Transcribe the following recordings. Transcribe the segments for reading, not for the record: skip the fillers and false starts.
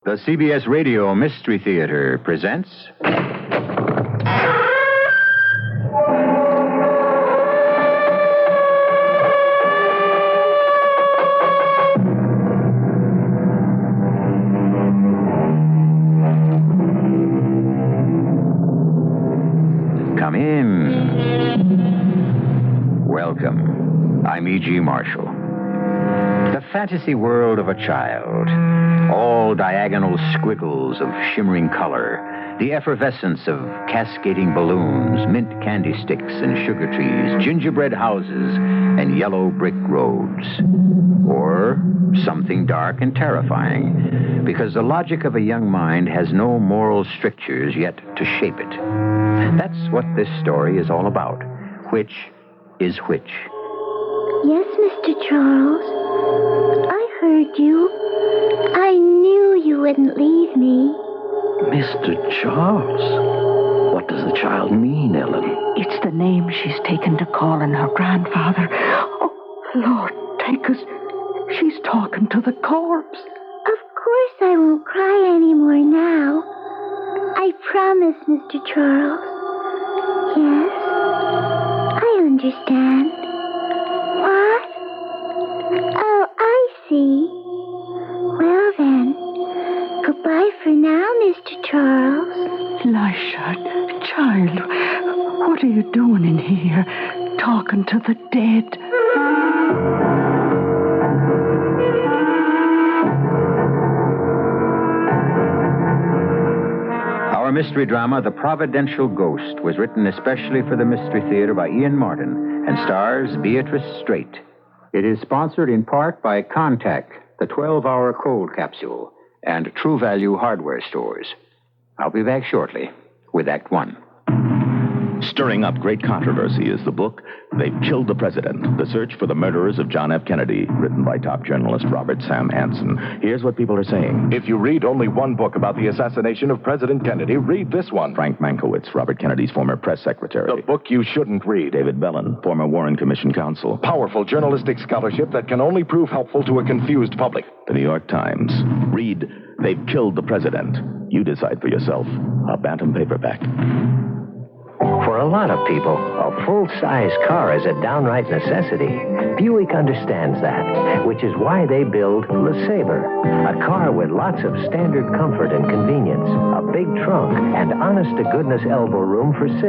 The CBS Radio Mystery Theater presents... Come in. Welcome. I'm E.G. Marshall. The fantasy world of a child. All diagonal squiggles of shimmering color. The effervescence of cascading balloons, mint candy sticks and sugar trees, gingerbread houses, and yellow brick roads. Or something dark and terrifying, because the logic of a young mind has no moral strictures yet to shape it. That's what this story is all about. Which is which? Yes, Mr. Charles. I heard you. I knew you wouldn't leave me. Mr. Charles? What does the child mean, Ellen? It's the name she's taken to calling her grandfather. Oh, Lord, take us. She's talking to the corpse. Of course I won't cry anymore now. I promise, Mr. Charles. Yes, I understand. What? Oh, I see. Well then, goodbye for now, Mr. Charles. Elisha, child, what are you doing in here, talking to the dead? Our mystery drama, The Providential Ghost, was written especially for the Mystery Theater by Ian Martin and stars Beatrice Straight. It is sponsored in part by Contact, the 12-hour cold capsule, and True Value hardware stores. I'll be back shortly with Act One. Stirring up great controversy is the book, They've Killed the President, The Search for the Murderers of John F. Kennedy, written by top journalist Robert Sam Hansen. Here's what people are saying. If you read only one book about the assassination of President Kennedy, read this one. Frank Mankiewicz, Robert Kennedy's former press secretary. The book you shouldn't read. David Bellin, former Warren Commission counsel. Powerful journalistic scholarship that can only prove helpful to a confused public. The New York Times. Read They've Killed the President. You decide for yourself. A Bantam paperback. For a lot of people, a full-size car is a downright necessity. Buick understands that, which is why they build LeSabre, a car with lots of standard comfort and convenience, a big trunk, and honest-to-goodness elbow room for 6.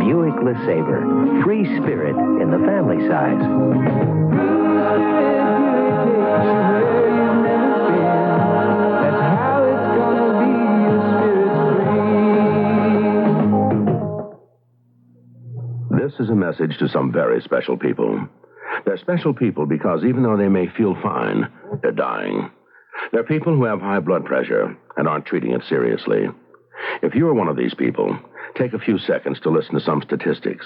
Buick LeSabre, free spirit in the family size. This is a message to some very special people. They're special people because even though they may feel fine, they're dying. They're people who have high blood pressure and aren't treating it seriously. If you're one of these people, take a few seconds to listen to some statistics.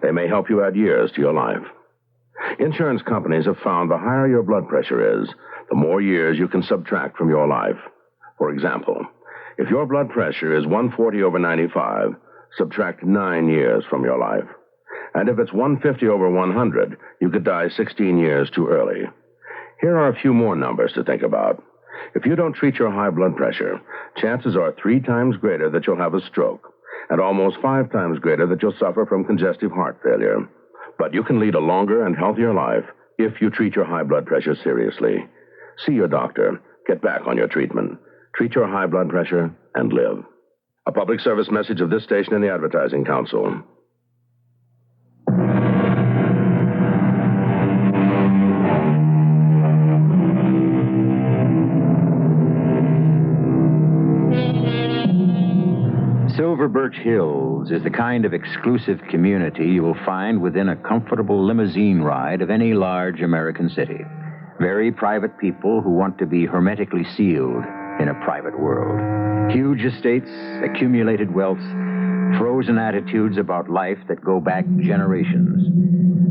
They may help you add years to your life. Insurance companies have found the higher your blood pressure is, the more years you can subtract from your life. For example, if your blood pressure is 140/95, subtract 9 years from your life. And if it's 150/100, you could die 16 years too early. Here are a few more numbers to think about. If you don't treat your high blood pressure, chances are 3 times greater that you'll have a stroke, and almost 5 times greater that you'll suffer from congestive heart failure. But you can lead a longer and healthier life if you treat your high blood pressure seriously. See your doctor. Get back on your treatment. Treat your high blood pressure and live. A public service message of this station and the Advertising Council. Silver Birch Hills is the kind of exclusive community you will find within a comfortable limousine ride of any large American city. Very private people who want to be hermetically sealed in a private world. Huge estates, accumulated wealth, frozen attitudes about life that go back generations.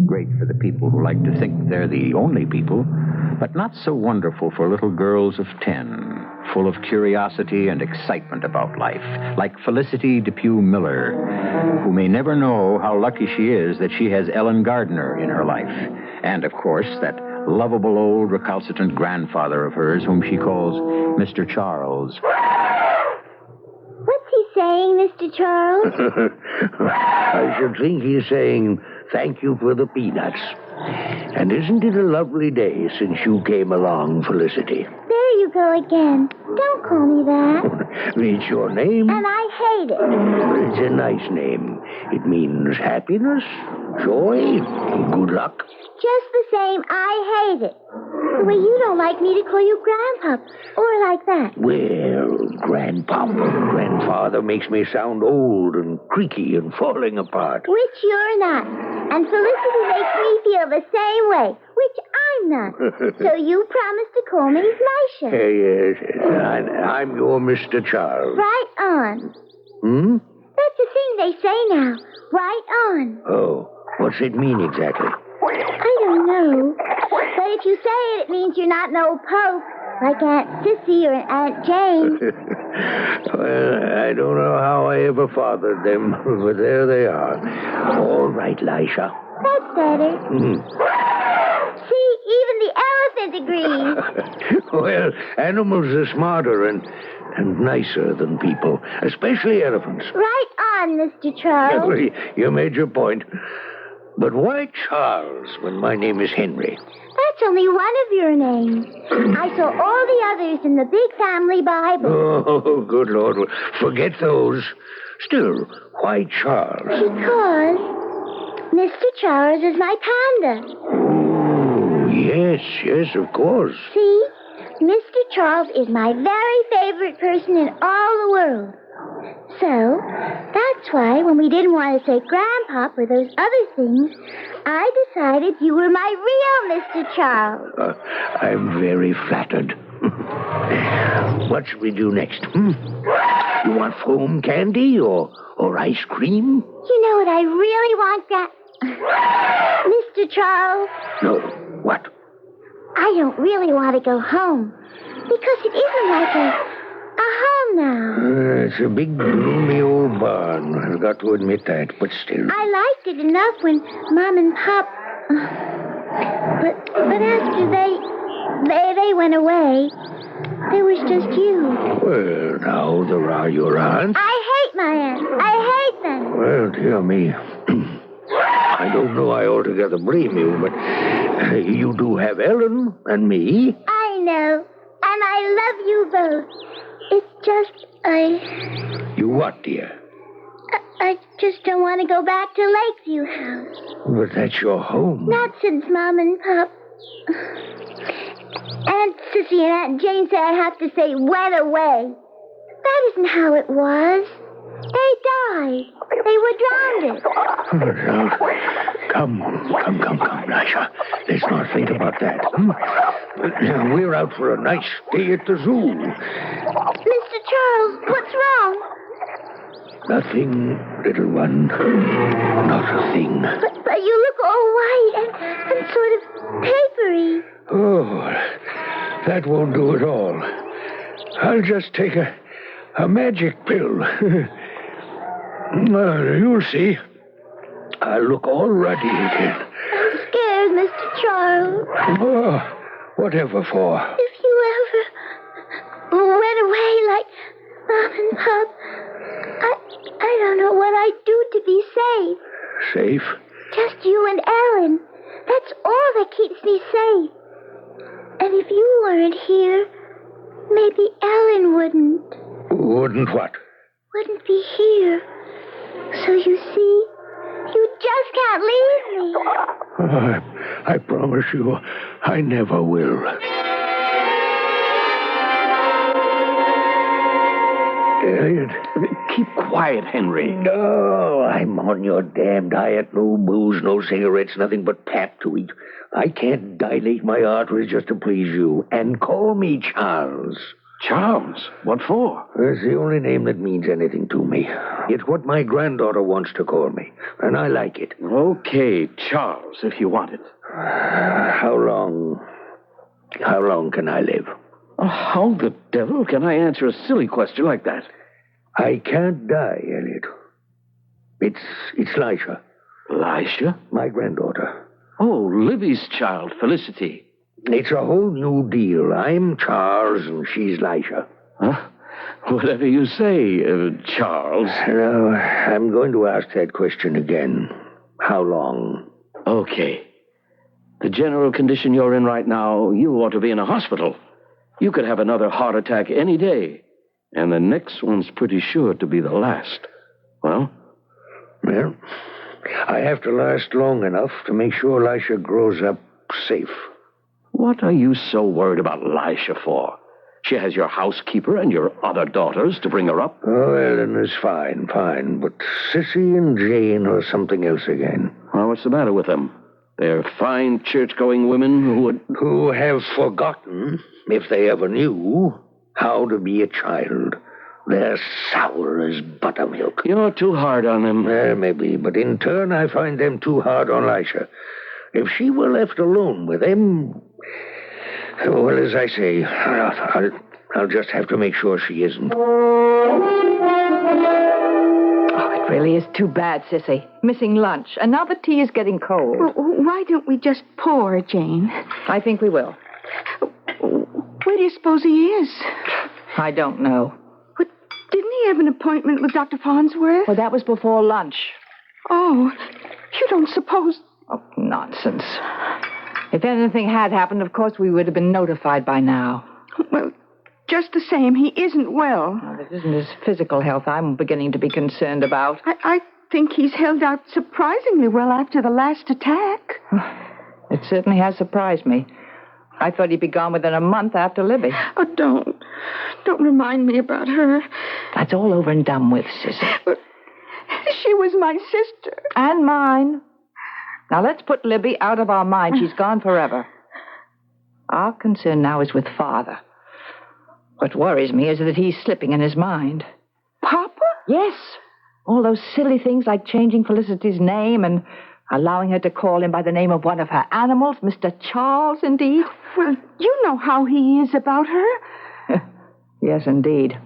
Great for the people who like to think they're the only people, but not so wonderful for little girls of 10, full of curiosity and excitement about life, like Felicity Depew Miller, who may never know how lucky she is that she has Ellen Gardner in her life, and, of course, that lovable old recalcitrant grandfather of hers, whom she calls Mr. Charles. What's he saying, Mr. Charles? I should think he's saying thank you for the peanuts. And isn't it a lovely day since you came along, Felicity? There you go again. Don't call me that. It's your name. And I hate it. It's a nice name. It means happiness, joy, good luck. Just the same, I hate it. The way you don't like me to call you Grandpa, or like that. Well, grandfather makes me sound old and creaky and falling apart. Which you're not. And Felicity makes me feel the same way, which I'm not. So you promised to call me Lisha. Yes. I'm your Mr. Charles. Right on. That's the thing they say now. Right on. Oh, what's it mean exactly? I don't know. But if you say it, it means you're not no pope, like Aunt Sissy or Aunt Jane. Well, I don't know how I ever fathered them, but there they are. All right, Lisha. That's better. See, even the elephant agrees. Well, animals are smarter and nicer than people, especially elephants. Right on, Mr. Charles. You made your point. But why Charles when my name is Henry? That's only one of your names. I saw all the others in the big family Bible. Oh, good Lord. Forget those. Still, why Charles? Because Mr. Charles is my panda. Oh, yes, of course. See? Mr. Charles is my very favorite person in all the world. So, that's why when we didn't want to say Grandpa or those other things, I decided you were my real Mr. Charles. I'm very flattered. What should we do next? You want foam candy or ice cream? You know what I really want, Mr. Charles? No, what? I don't really want to go home because it isn't like a home now. It's a big, gloomy old barn. I've got to admit that, but still. I liked it enough when Mom and Pop... But after they went away, there was just you. Well, now there are your aunts. I hate my aunts. I hate them. Well, dear me. I don't know I altogether blame you, but you do have Ellen and me. I know. And I love you both. It's just, You what, dear? I just don't want to go back to Lakeview House. But that's your home. Not since Mom and Pop... Aunt Sissy and Aunt Jane say I have to say went away. That isn't how it was. They died. They were drowned. Come, Lisha. Let's not think about that. We're out for a nice day at the zoo. Mr. Charles, what's wrong? Nothing, little one. Not a thing. But you look all white and sort of papery. Oh, that won't do at all. I'll just take a magic pill. You'll see. I'll look all ruddy again. I'm scared, Mr. Charles. Oh, whatever for? If you ever went away like Mom and Pop, I don't know what I'd do to be safe. Safe? Just you and Ellen. That's all that keeps me safe. And if you weren't here, maybe Ellen wouldn't. Wouldn't what? Wouldn't be here. So you see, you just can't leave me. I promise you, I never will. Keep quiet, Henry. No, I'm on your damn diet. No booze, no cigarettes, nothing but pap to eat. I can't dilate my arteries just to please you. And call me Charles. Charles? What for? It's the only name that means anything to me. It's what my granddaughter wants to call me, and I like it. Okay, Charles, if you want it. How long can I live? How the devil can I answer a silly question like that? I can't die, Elliot. It's Lisha. Lisha? My granddaughter. Oh, Libby's child, Felicity. It's a whole new deal. I'm Charles and she's Lisha. Huh? Whatever you say, Charles. Now, I'm going to ask that question again. How long? Okay. The general condition you're in right now, you ought to be in a hospital. You could have another heart attack any day. And the next one's pretty sure to be the last. Well? Well, I have to last long enough to make sure Lisha grows up safe. What are you so worried about Lisha for? She has your housekeeper and your other daughters to bring her up. Oh, Eleanor's fine. But Sissy and Jane are something else again. Well, what's the matter with them? They're fine church-going women who have forgotten, if they ever knew, how to be a child. They're sour as buttermilk. You're too hard on them. Maybe, but in turn I find them too hard on Lisha. If she were left alone with them, well, as I say, I'll just have to make sure she isn't. Oh, it really is too bad, Sissy. Missing lunch, and now the tea is getting cold. Well, why don't we just pour, Jane? I think we will. Where do you suppose he is? I don't know. But didn't he have an appointment with Dr. Farnsworth? Well, that was before lunch. Oh, you don't suppose... Oh, nonsense. If anything had happened, of course, we would have been notified by now. Well, just the same, he isn't well. Well, it isn't his physical health I'm beginning to be concerned about. I think he's held out surprisingly well after the last attack. It certainly has surprised me. I thought he'd be gone within a month after Libby. Oh, don't remind me about her. That's all over and done with, Sissy. But she was my sister. And mine. Now, let's put Libby out of our mind. She's gone forever. Our concern now is with Father. What worries me is that he's slipping in his mind. Papa? Yes. All those silly things like changing Felicity's name and allowing her to call him by the name of one of her animals, Mr. Charles, indeed. Well, you know how he is about her. Yes, indeed.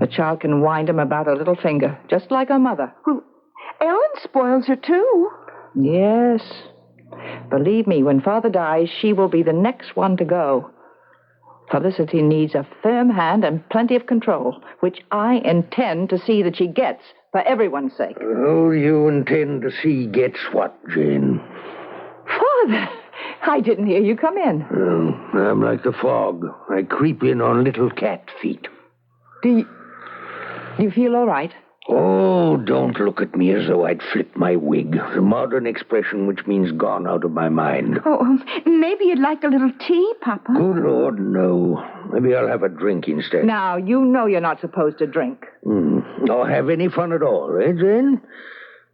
A child can wind him about her little finger, just like her mother. Well, Ellen spoils her, too. Yes. Believe me, when Father dies, she will be the next one to go. Felicity needs a firm hand and plenty of control, which I intend to see that she gets, for everyone's sake. Oh, you intend to see gets what, Jane? Father, I didn't hear you come in. Oh, I'm like the fog. I creep in on little cat feet. Do you feel all right? Oh, don't look at me as though I'd flip my wig. The modern expression which means gone out of my mind. Oh, maybe you'd like a little tea, Papa. Good Lord, no. Maybe I'll have a drink instead. Now, you know you're not supposed to drink. Or have any fun at all, eh, Jane?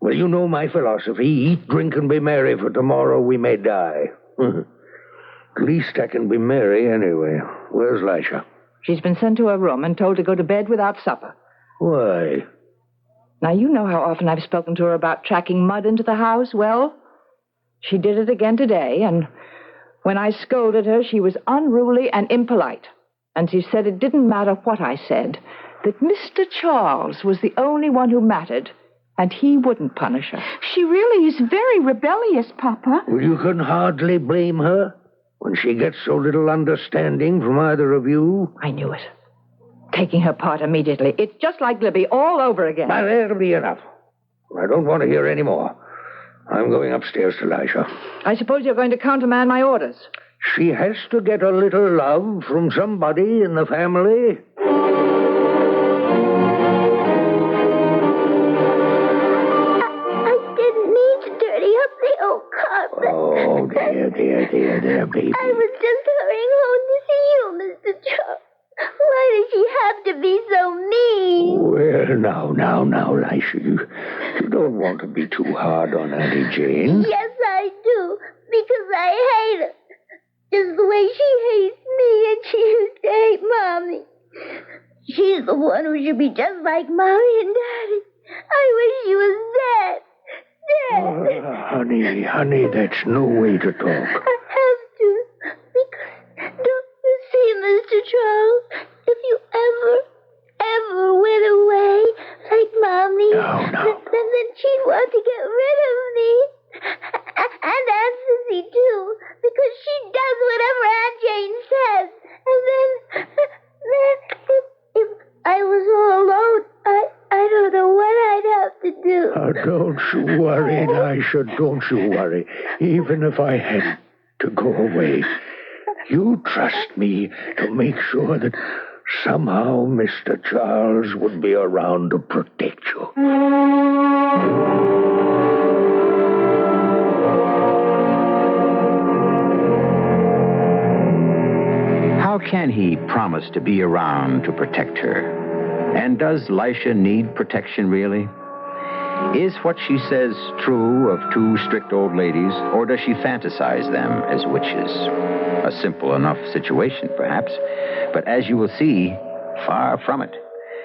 Well, you know my philosophy. Eat, drink, and be merry, for tomorrow we may die. At least I can be merry anyway. Where's Lisha? She's been sent to her room and told to go to bed without supper. Why? Now, you know how often I've spoken to her about tracking mud into the house. Well, she did it again today, and when I scolded her, she was unruly and impolite. And she said it didn't matter what I said, that Mr. Charles was the only one who mattered, and he wouldn't punish her. She really is very rebellious, Papa. Well, you can hardly blame her when she gets so little understanding from either of you. I knew it. Taking her part immediately. It's just like Libby all over again. Now, that'll be enough. I don't want to hear any more. I'm going upstairs to Lisha. I suppose you're going to countermand my orders. She has to get a little love from somebody in the family. I didn't mean to dirty up the old carpet. Oh, dear, baby. I was just hurrying home to see you, Mr. Charles. Why does she have to be so mean? Well, now, Lisha, you don't want to be too hard on Auntie Jane. Yes, I do, because I hate her. Just the way she hates me and she used to hate Mommy. She's the one who should be just like Mommy and Daddy. I wish she was dead. Dead. Honey, that's no way to talk. I have to, because don't you see, Mr. Charles, if you ever went away like Mommy, then she'd want to get rid of me. And Aunt Sissy, too, because because she does whatever Aunt Jane says. And then if I was all alone, I don't know what I'd have to do. Oh, don't you worry, Elisha. Don't you worry. Even if I had to go away, you trust me to make sure that somehow Mr. Charles would be around to protect you. How can he promise to be around to protect her? And does Lisha need protection, really? Is what she says true of two strict old ladies, or does she fantasize them as witches? A simple enough situation, perhaps, but as you will see, far from it,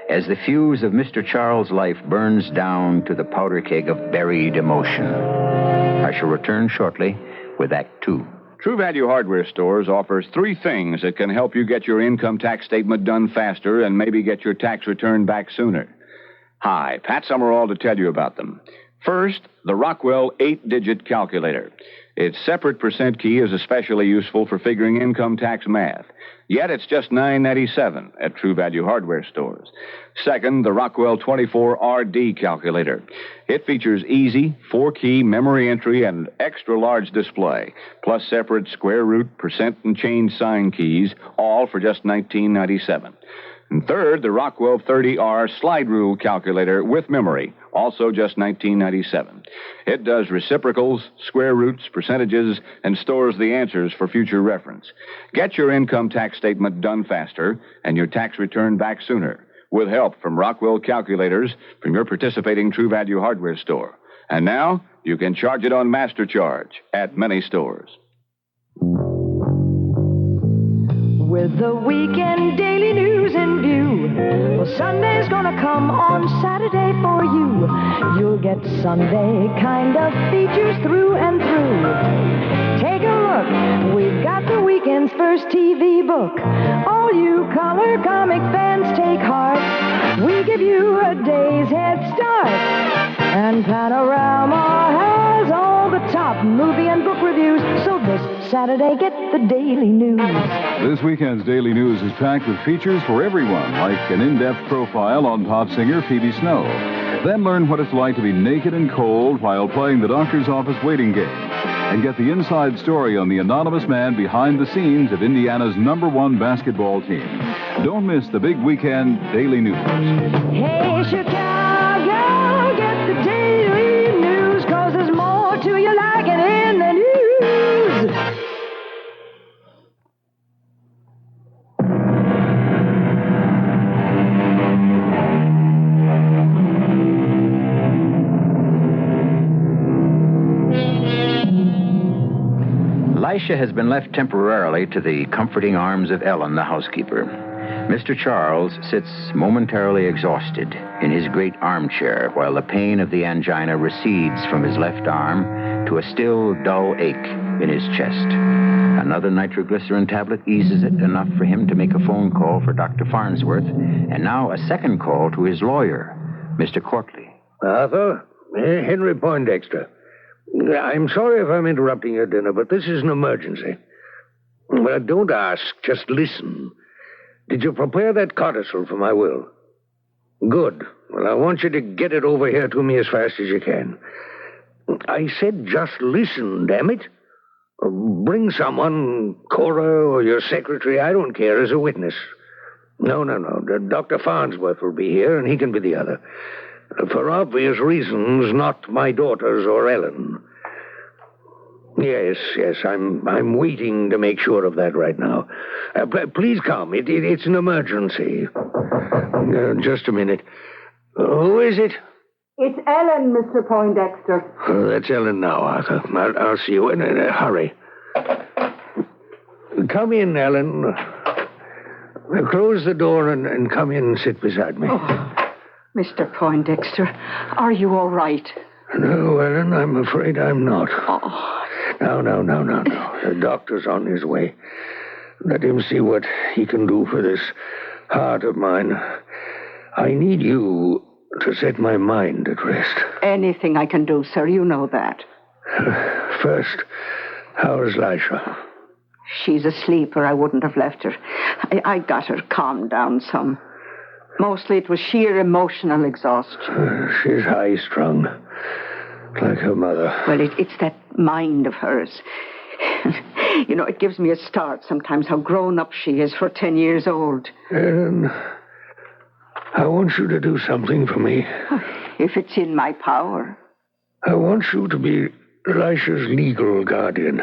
as the fuse of Mr. Charles' life burns down to the powder keg of buried emotion. I shall return shortly with Act Two. True Value Hardware Stores offers 3 things that can help you get your income tax statement done faster and maybe get your tax return back sooner. Hi, Pat Summerall to tell you about them. First, the Rockwell 8-digit calculator. Its separate percent key is especially useful for figuring income tax math. Yet it's just $9.97 at True Value Hardware Stores. Second, the Rockwell 24RD calculator. It features easy 4-key memory entry and extra-large display, plus separate square root, percent, and change sign keys, all for just $19.97. And third, the Rockwell 30R slide rule calculator with memory, also just $19.97. It does reciprocals, square roots, percentages, and stores the answers for future reference. Get your income tax statement done faster and your tax return back sooner with help from Rockwell calculators from your participating True Value Hardware store. And now you can charge it on Master Charge at many stores. With the weekend daily news in view, well, Sunday's gonna come on Saturday for you. You'll get Sunday kind of features through and through. Take a look, we've got the weekend's first TV book. All you color comic fans take heart. We give you a day's head start. And Panorama has all the top movie and book reviews. So this Saturday, get the daily news. This weekend's daily news is packed with features for everyone, like an in-depth profile on pop singer Phoebe Snow. Then learn what it's like to be naked and cold while playing the doctor's office waiting game. And get the inside story on the anonymous man behind the scenes of Indiana's #1 basketball team. Don't miss the big weekend daily news. Hey, Chicago, get the daily news, 'cause there's more to you like it in the news. Lisha has been left temporarily to the comforting arms of Ellen, the housekeeper. Mr. Charles sits momentarily exhausted in his great armchair while the pain of the angina recedes from his left arm to a still dull ache in his chest. Another nitroglycerin tablet eases it enough for him to make a phone call for Dr. Farnsworth, and now a second call to his lawyer, Mr. Courtley. Arthur, Henry Poindexter. I'm sorry if I'm interrupting your dinner, but this is an emergency. Well, don't ask, just listen. Did you prepare that codicil for my will? Good. Well, I want you to get it over here to me as fast as you can. I said just listen, damn it. Bring someone, Cora or your secretary, I don't care, as a witness. No. Dr. Farnsworth will be here, and he can be the other. For obvious reasons, not my daughters or Ellen. Yes, I'm waiting to make sure of that right now. Please come. It's an emergency. Just a minute. Who is it? It's Ellen, Mr. Poindexter. Oh, that's Ellen now, Arthur. I'll see you in a hurry. Come in, Ellen. Close the door and come in and sit beside me. Oh, Mr. Poindexter, are you all right? No, Ellen, I'm afraid I'm not. Oh. No. The doctor's on his way. Let him see what he can do for this heart of mine. I need you to set my mind at rest. Anything I can do, sir, you know that. First, How's Lisha? She's asleep, or I wouldn't have left her. I got her calmed down some. Mostly it was sheer emotional exhaustion. She's high-strung, like her mother. Well, it's that mind of hers. You know, it gives me a start sometimes how grown up she is for 10 years old. Ellen, I want you to do something for me. If it's in my power. I want you to be Lisha's legal guardian.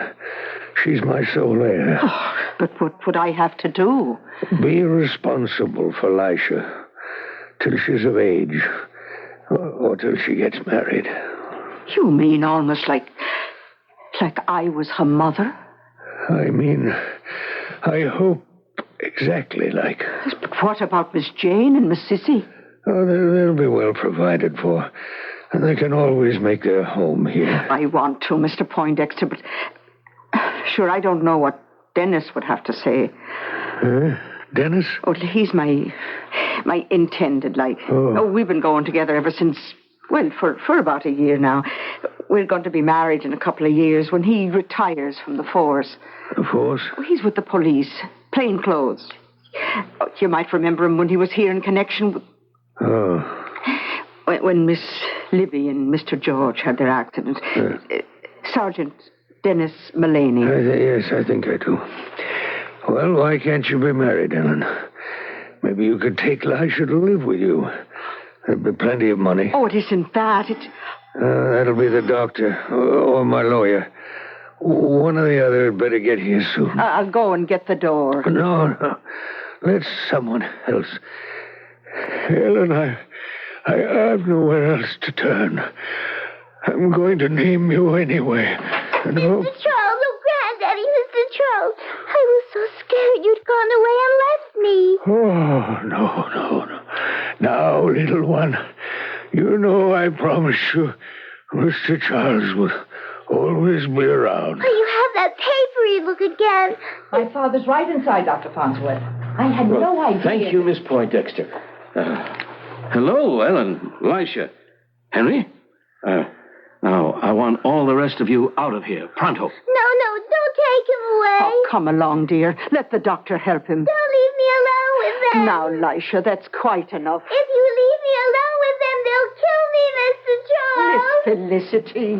She's my sole heir. Oh, but what would I have to do? Be responsible for Lisha till she's of age, or till she gets married. You mean almost like I was her mother? I mean, I hope exactly like. But what about Miss Jane and Miss Sissy? Oh, they'll be well provided for, and they can always make their home here. I want to, Mr. Poindexter, but sure, I don't know what Dennis would have to say. Dennis? Oh, he's my intended, like. Oh, we've been going together ever since, well, for about a year now. We're going to be married in a couple of years when he retires from the force. The force? Oh, he's with the police, plain clothes. Oh, you might remember him when he was here in connection with... Oh. When Miss Libby and Mr. George had their accident. Sergeant Dennis Mullaney. Yes, I think I do. Well, why can't you be married, Ellen? Maybe you could take Lisha to live with you. There'd be plenty of money. Oh, it isn't that. That'll be the doctor or my lawyer. One or the other had better get here soon. I'll go and get the door. No. Let someone else. Ellen, I've nowhere else to turn. I'm going to name you anyway. Mr. Charles, oh, Granddaddy, Mr. Charles. I was so scared you'd gone away and left me. Oh, no. Now, little one, you know I promised you Mr. Charles would always be around. Oh, you have that papery look again. My father's right inside, Dr. Farnsworth. I had no idea. Thank you, Miss Poindexter. Hello, Ellen, Lisha. Henry? Now, I want all the rest of you out of here, pronto. No, don't take him away. Oh, come along, dear. Let the doctor help him. Don't leave me alone with them. Now, Lisha, that's quite enough. If you leave me alone with them, they'll kill me, Mr. Charles. Miss Felicity.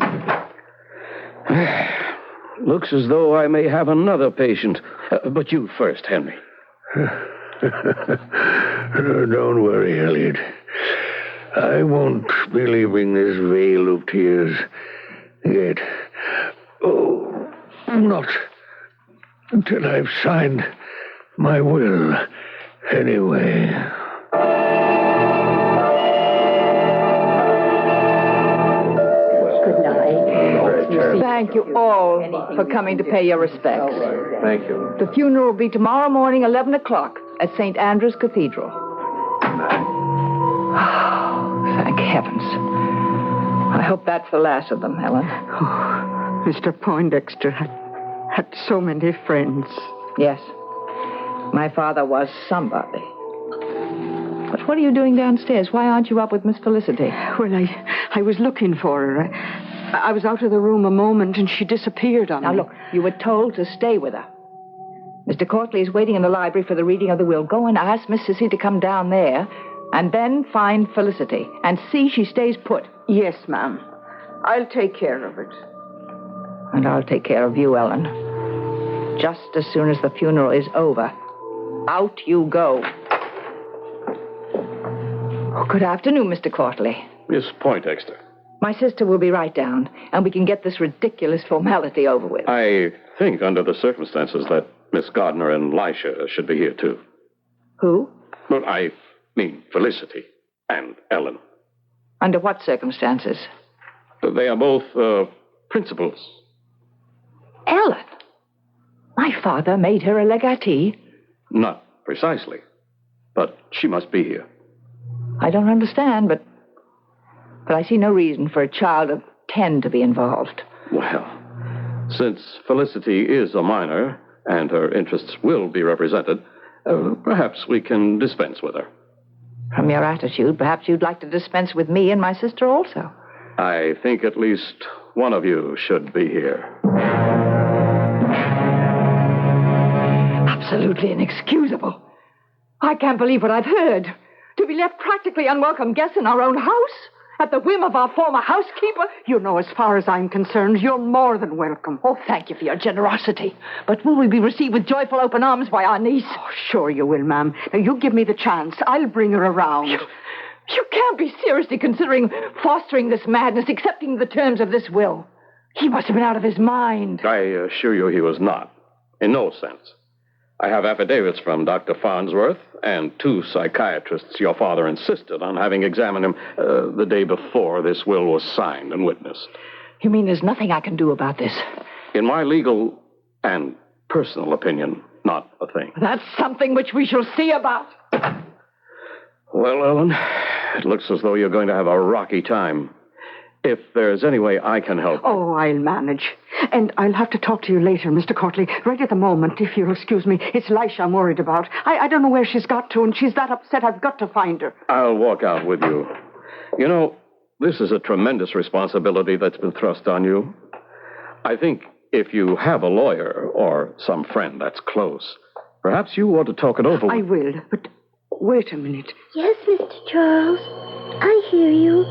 Looks as though I may have another patient. But you first, Henry. Don't worry, Elliot. I won't be leaving this vale of tears yet. Oh, not until I've signed my will, anyway. Good night. Thank you all for coming to pay your respects. Thank you. The funeral will be tomorrow morning, 11 o'clock, at St. Andrew's Cathedral. Thank heavens. I hope that's the last of them, Helen. Oh, Mr. Poindexter had so many friends. Yes. My father was somebody. But what are you doing downstairs? Why aren't you up with Miss Felicity? Well, I was looking for her. I was out of the room a moment, and she disappeared on me. Now, look, you were told to stay with her. Mr. Courtley is waiting in the library for the reading of the will. Go and ask Miss Sissy to come down there, and then find Felicity, and see she stays put. Yes, ma'am. I'll take care of it. And I'll take care of you, Ellen. Just as soon as the funeral is over, out you go. Oh, good afternoon, Mr. Courtley. Miss Poindexter. My sister will be right down, and we can get this ridiculous formality over with. I think, under the circumstances, that Miss Gardner and Lisha should be here, too. Who? Well, I mean Felicity and Ellen. Under what circumstances? They are both principals. Ellen? My father made her a legatee? Not precisely, but she must be here. I don't understand, but I see no reason for a child of 10 to be involved. Well, since Felicity is a minor and her interests will be represented, perhaps we can dispense with her. From your attitude, perhaps you'd like to dispense with me and my sister also. I think at least one of you should be here. absolutely inexcusable. I can't believe what I've heard. To be left practically unwelcome guests in our own house? At the whim of our former housekeeper? You know, as far as I'm concerned, you're more than welcome. Oh, thank you for your generosity. But will we be received with joyful open arms by our niece? Oh, sure you will, ma'am. Now, you give me the chance. I'll bring her around. You can't be seriously considering fostering this madness, accepting the terms of this will. He must have been out of his mind. I assure you he was not. In no sense. I have affidavits from Dr. Farnsworth and 2 psychiatrists your father insisted on having examined him the day before this will was signed and witnessed. You mean there's nothing I can do about this? In my legal and personal opinion, not a thing. That's something which we shall see about. Well, Ellen, it looks as though you're going to have a rocky time. If there's any way I can help... Oh, I'll manage. And I'll have to talk to you later, Mr. Courtley. Right at the moment, if you'll excuse me. It's Lisha I'm worried about. I don't know where she's got to, and she's that upset I've got to find her. I'll walk out with you. You know, this is a tremendous responsibility that's been thrust on you. I think if you have a lawyer or some friend that's close, perhaps you ought to talk it over with... I will, but wait a minute. Yes, Mr. Charles. I hear you.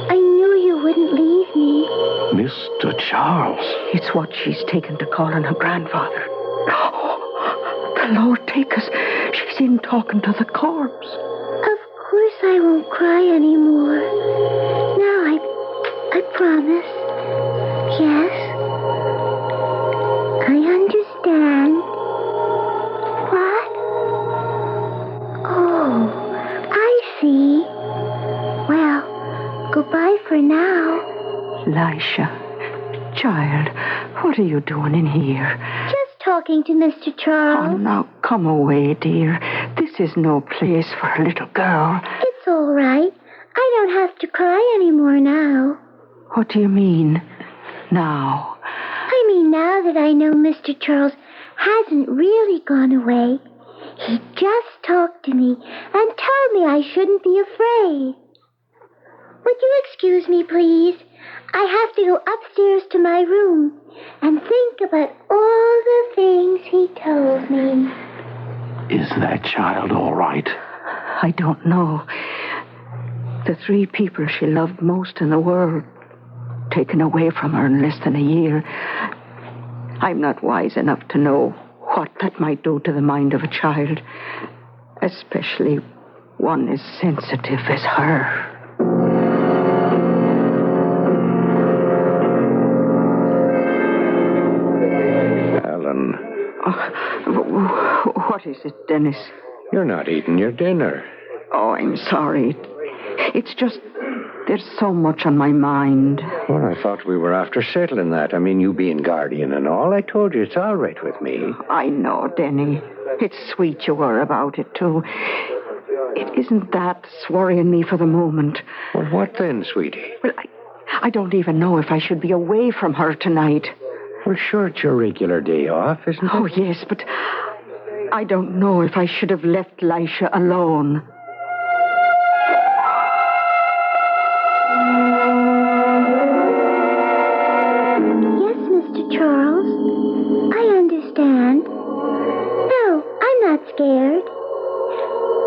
I knew you wouldn't leave me. Mr. Charles. It's what she's taken to calling her grandfather. Oh, the Lord take us. She's in talking to the corpse. Of course I won't cry anymore. Now I promise. Yes. I understand. What? Oh, I see. Well, goodbye for now. Lisha, child, what are you doing in here? Just talking to Mr. Charles. Oh, now, come away, dear. This is no place for a little girl. It's all right. I don't have to cry anymore now. What do you mean, now? I mean now that I know Mr. Charles hasn't really gone away. He just talked to me and told me I shouldn't be afraid. Would you excuse me, please? I have to go upstairs to my room and think about all the things he told me. Is that child all right? I don't know. The 3 people she loved most in the world, taken away from her in less than a year. I'm not wise enough to know what that might do to the mind of a child, especially one as sensitive as her. Ellen. What is it, Dennis? You're not eating your dinner. Oh, I'm sorry. It's just, there's so much on my mind. Well, I thought we were after settling that. I mean, you being guardian and all. I told you it's all right with me. I know, Denny. It's sweet you were about it, too. It isn't that worrying me for the moment. Well, what then, sweetie? Well, I don't even know if I should be away from her tonight. Well, sure, it's your regular day off, isn't it? Oh, yes, but I don't know if I should have left Lisha alone. Yes, Mr. Charles. I understand. No, I'm not scared.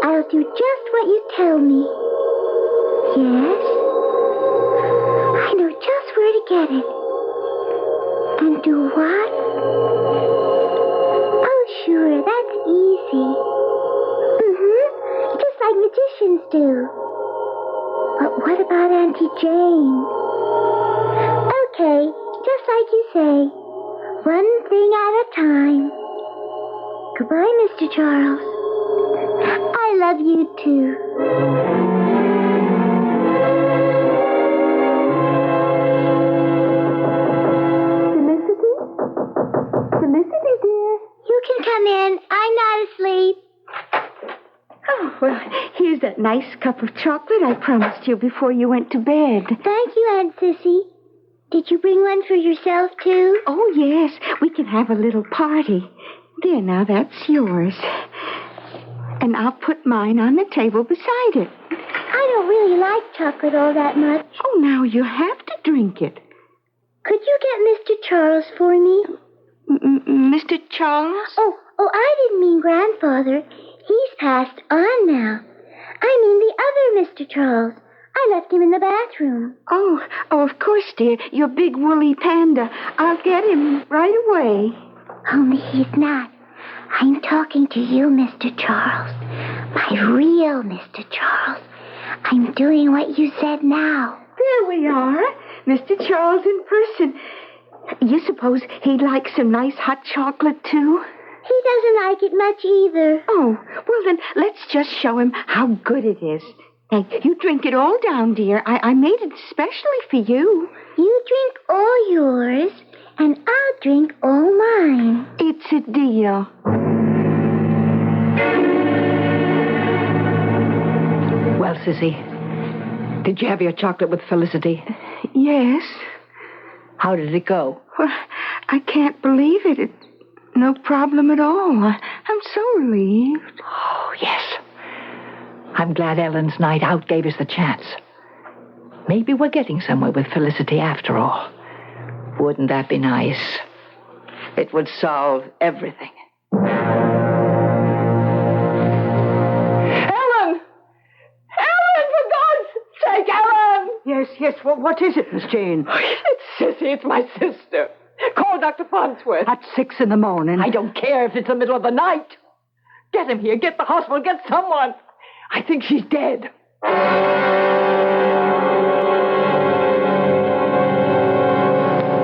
I'll do just what you tell me. Yes? I know just where to get it. And do what? Oh, sure, that's easy. Just like magicians do. But what about Auntie Jane? Okay, just like you say. One thing at a time. Goodbye, Mr. Charles. I love you, too. Felicity, dear. You can come in. I'm not asleep. Oh, well, here's that nice cup of chocolate I promised you before you went to bed. Thank you, Aunt Sissy. Did you bring one for yourself, too? Oh, yes. We can have a little party. There, now, that's yours. And I'll put mine on the table beside it. I don't really like chocolate all that much. Oh, now you have to drink it. Could you get Mr. Charles for me? Mr. Charles? Oh, I didn't mean Grandfather. He's passed on now. I mean the other Mr. Charles. I left him in the bathroom. Oh, of course, dear. Your big woolly panda. I'll get him right away. Only he's not. I'm talking to you, Mr. Charles. My real Mr. Charles. I'm doing what you said now. There we are. Mr. Charles in person. You suppose he'd like some nice hot chocolate, too? He doesn't like it much either. Oh, well, then let's just show him how good it is. Now, you drink it all down, dear. I made it especially for you. You drink all yours, and I'll drink all mine. It's a deal. Well, Sissy, did you have your chocolate with Felicity? Yes. How did it go? Well, I can't believe it. No problem at all. I'm so relieved. Oh, yes. I'm glad Ellen's night out gave us the chance. Maybe we're getting somewhere with Felicity after all. Wouldn't that be nice? It would solve everything. Ellen! Ellen, for God's sake, Ellen! Yes, what is it, Miss Jane? It's Sissy, it's my sister. Call Dr. Farnsworth. At 6 in the morning. I don't care if it's the middle of the night. Get him here, get the hospital, get someone. I think she's dead.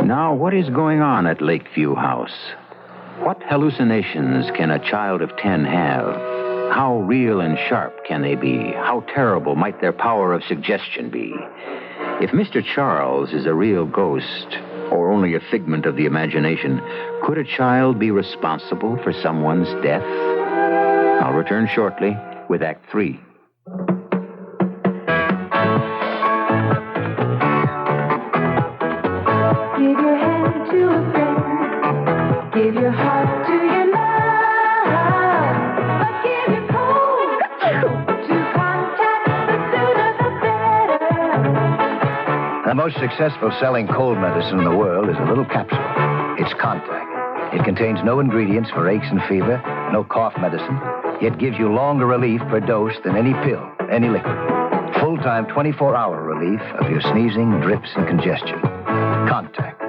Now, what is going on at Lakeview House? What hallucinations can a child of 10 have? How real and sharp can they be? How terrible might their power of suggestion be? If Mr. Charles is a real ghost, or only a figment of the imagination, could a child be responsible for someone's death? I'll return shortly with Act 3. Give your hand to a friend. Give your heart to your love. But give your cold to contact. The sooner the better. The most successful selling cold medicine in the world is a little capsule. It's Contact. It contains no ingredients for aches and fever, no cough medicine. It gives you longer relief per dose than any pill, any liquid. Full-time 24-hour relief of your sneezing, drips, and congestion. Contact.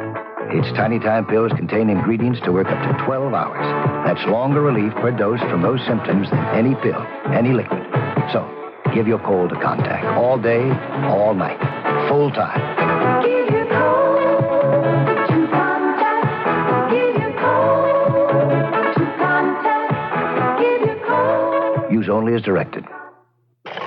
Its tiny time pills contain ingredients to work up to 12 hours. That's longer relief per dose from those symptoms than any pill, any liquid. So, give your cold to Contact. All day, all night. Full time. Give your cold to Contact. Give your cold to Contact. Give your cold. Use only as directed.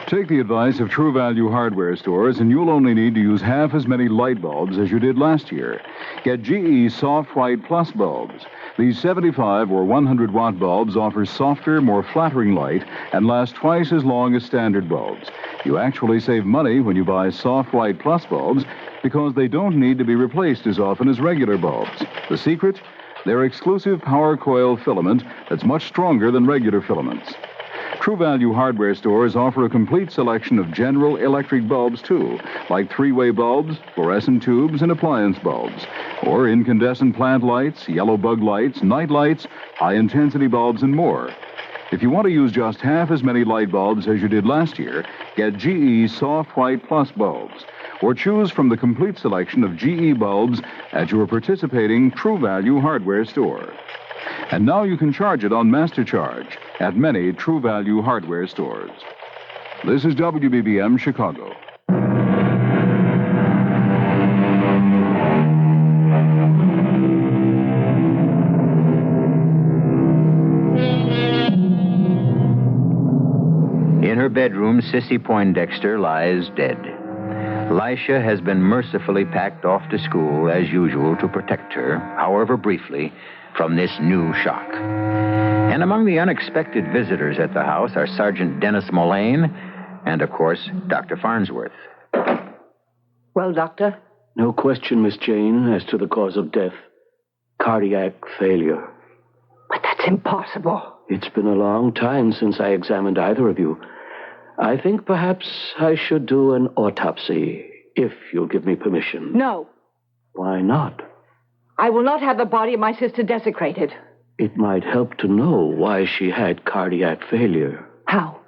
Take the advice of True Value hardware stores, and you'll only need to use half as many light bulbs as you did last year. Get GE Soft White Plus bulbs. These 75 or 100-watt bulbs offer softer, more flattering light and last twice as long as standard bulbs. You actually save money when you buy Soft White Plus bulbs because they don't need to be replaced as often as regular bulbs. The secret? Their exclusive power coil filament that's much stronger than regular filaments. True Value hardware stores offer a complete selection of General Electric bulbs, too, like three-way bulbs, fluorescent tubes, and appliance bulbs, or incandescent plant lights, yellow bug lights, night lights, high-intensity bulbs, and more. If you want to use just half as many light bulbs as you did last year, get GE Soft White Plus bulbs, or choose from the complete selection of GE bulbs at your participating True Value hardware store. And now you can charge it on Master Charge at many True Value hardware stores. This is WBBM Chicago. In her bedroom, Sissy Poindexter lies dead. Lisha has been mercifully packed off to school, as usual, to protect her, however briefly, from this new shock. And among the unexpected visitors at the house are Sergeant Dennis Mullane and, of course, Dr. Farnsworth. Well, Doctor? No question, Miss Jane, as to the cause of death. Cardiac failure. But that's impossible. It's been a long time since I examined either of you. I think perhaps I should do an autopsy, if you'll give me permission. No. Why not? I will not have the body of my sister desecrated. It might help to know why she had cardiac failure. How?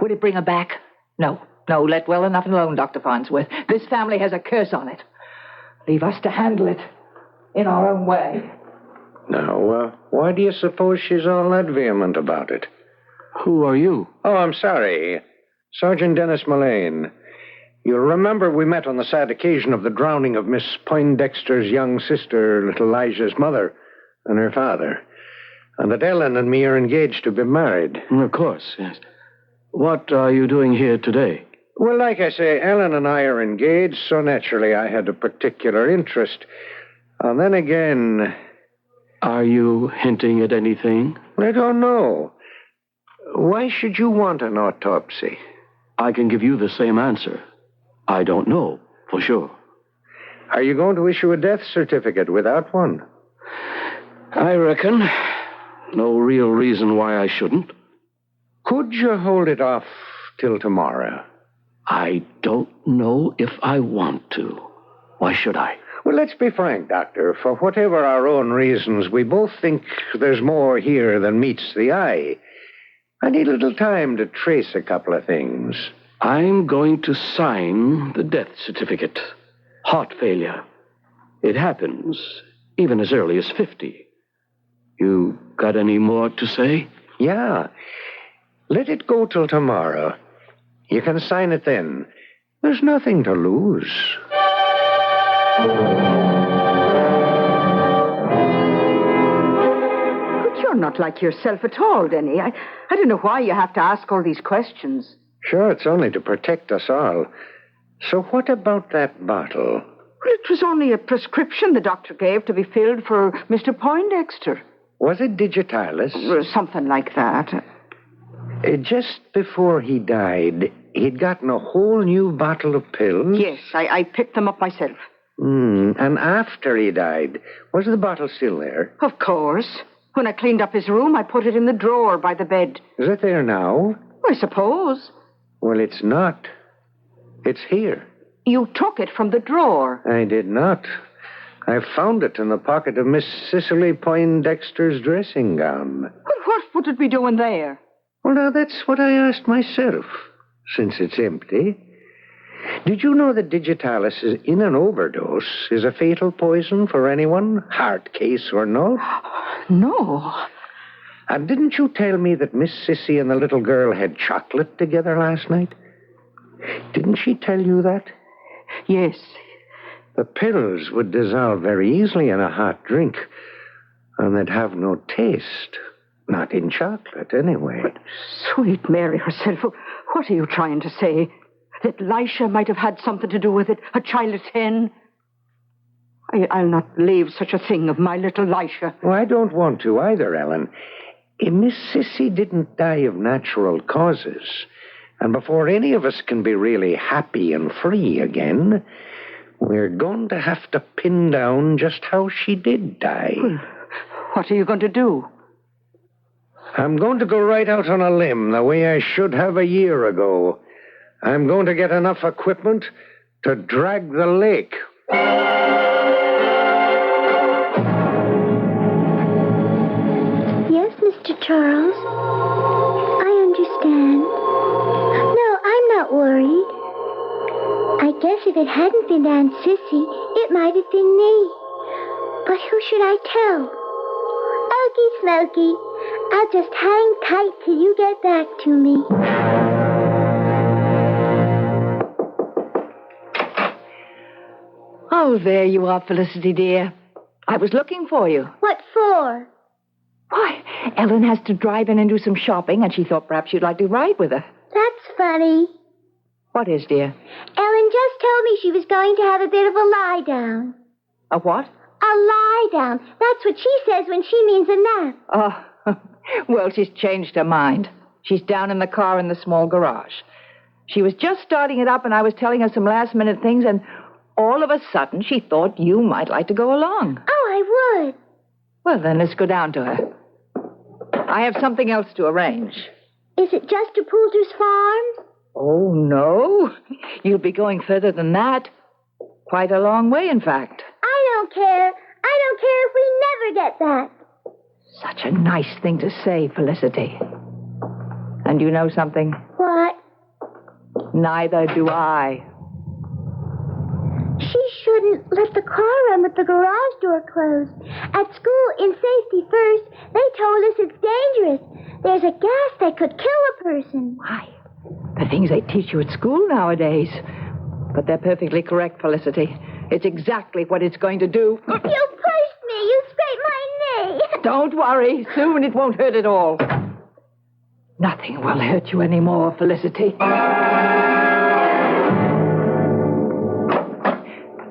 Would it bring her back? No, let well enough alone, Dr. Farnsworth. This family has a curse on it. Leave us to handle it in our own way. Now, why do you suppose she's all that vehement about it? Who are you? Oh, I'm sorry. Sergeant Dennis Mullane. You'll remember we met on the sad occasion of the drowning of Miss Poindexter's young sister, little Elijah's mother, and her father. And that Ellen and me are engaged to be married. Of course, yes. What are you doing here today? Well, like I say, Ellen and I are engaged, so naturally I had a particular interest. And then again... Are you hinting at anything? I don't know. Why should you want an autopsy? I can give you the same answer. I don't know, for sure. Are you going to issue a death certificate without one? I reckon. No real reason why I shouldn't. Could you hold it off till tomorrow? I don't know if I want to. Why should I? Well, let's be frank, Doctor. For whatever our own reasons, we both think there's more here than meets the eye. I need a little time to trace a couple of things. I'm going to sign the death certificate. Heart failure. It happens even as early as 50. You got any more to say? Yeah. Let it go till tomorrow. You can sign it then. There's nothing to lose. But you're not like yourself at all, Denny. I don't know why you have to ask all these questions. Sure, it's only to protect us all. So what about that bottle? It was only a prescription the doctor gave to be filled for Mr. Poindexter. Was it digitalis? Something like that. Just before he died, he'd gotten a whole new bottle of pills? Yes, I picked them up myself. And after he died, was the bottle still there? Of course. When I cleaned up his room, I put it in the drawer by the bed. Is it there now? I suppose. Well, it's not. It's here. You took it from the drawer. I did not. I found it in the pocket of Miss Cicely Poindexter's dressing gown. Well, what would it be doing there? Well, now, that's what I asked myself, since it's empty. Did you know that digitalis in an overdose is a fatal poison for anyone, heart case or not? No. And didn't you tell me that Miss Sissy and the little girl had chocolate together last night? Didn't she tell you that? Yes. The pills would dissolve very easily in a hot drink, and they'd have no taste. Not in chocolate, anyway. But sweet Mary herself, what are you trying to say? That Lisha might have had something to do with it? A child of 10? I'll not believe such a thing of my little Lisha. Well, I don't want to either, Ellen. Miss Sissy didn't die of natural causes. And before any of us can be really happy and free again, we're going to have to pin down just how she did die. Well, what are you going to do? I'm going to go right out on a limb the way I should have a year ago. I'm going to get enough equipment to drag the lake. Yes, Mr. Charles. I understand. No, I'm not worried. I guess if it hadn't been Aunt Sissy, it might have been me. But who should I tell? Okie Smoky, I'll just hang tight till you get back to me. Oh, there you are, Felicity, dear. I was looking for you. What for? Why, Ellen has to drive in and do some shopping, and she thought perhaps you'd like to ride with her. That's funny. What is, dear? Ellen just told me she was going to have a bit of a lie down. A what? A lie down. That's what she says when she means a nap. Oh, well, she's changed her mind. She's down in the car in the small garage. She was just starting it up, and I was telling her some last-minute things, and all of a sudden she thought you might like to go along. Oh, I would. Well, then let's go down to her. I have something else to arrange. Is it just to Poulter's farm? Oh, no. You'll be going further than that. Quite a long way, in fact. I don't care. I don't care if we never get that. Such a nice thing to say, Felicity. And you know something? What? Neither do I. She shouldn't let the car run with the garage door closed. At school, in Safety First, they told us it's dangerous. There's a gas that could kill a person. Why? The things they teach you at school nowadays. But they're perfectly correct, Felicity. It's exactly what it's going to do. You pushed me. You scraped my knee. Don't worry. Soon it won't hurt at all. Nothing will hurt you anymore, Felicity.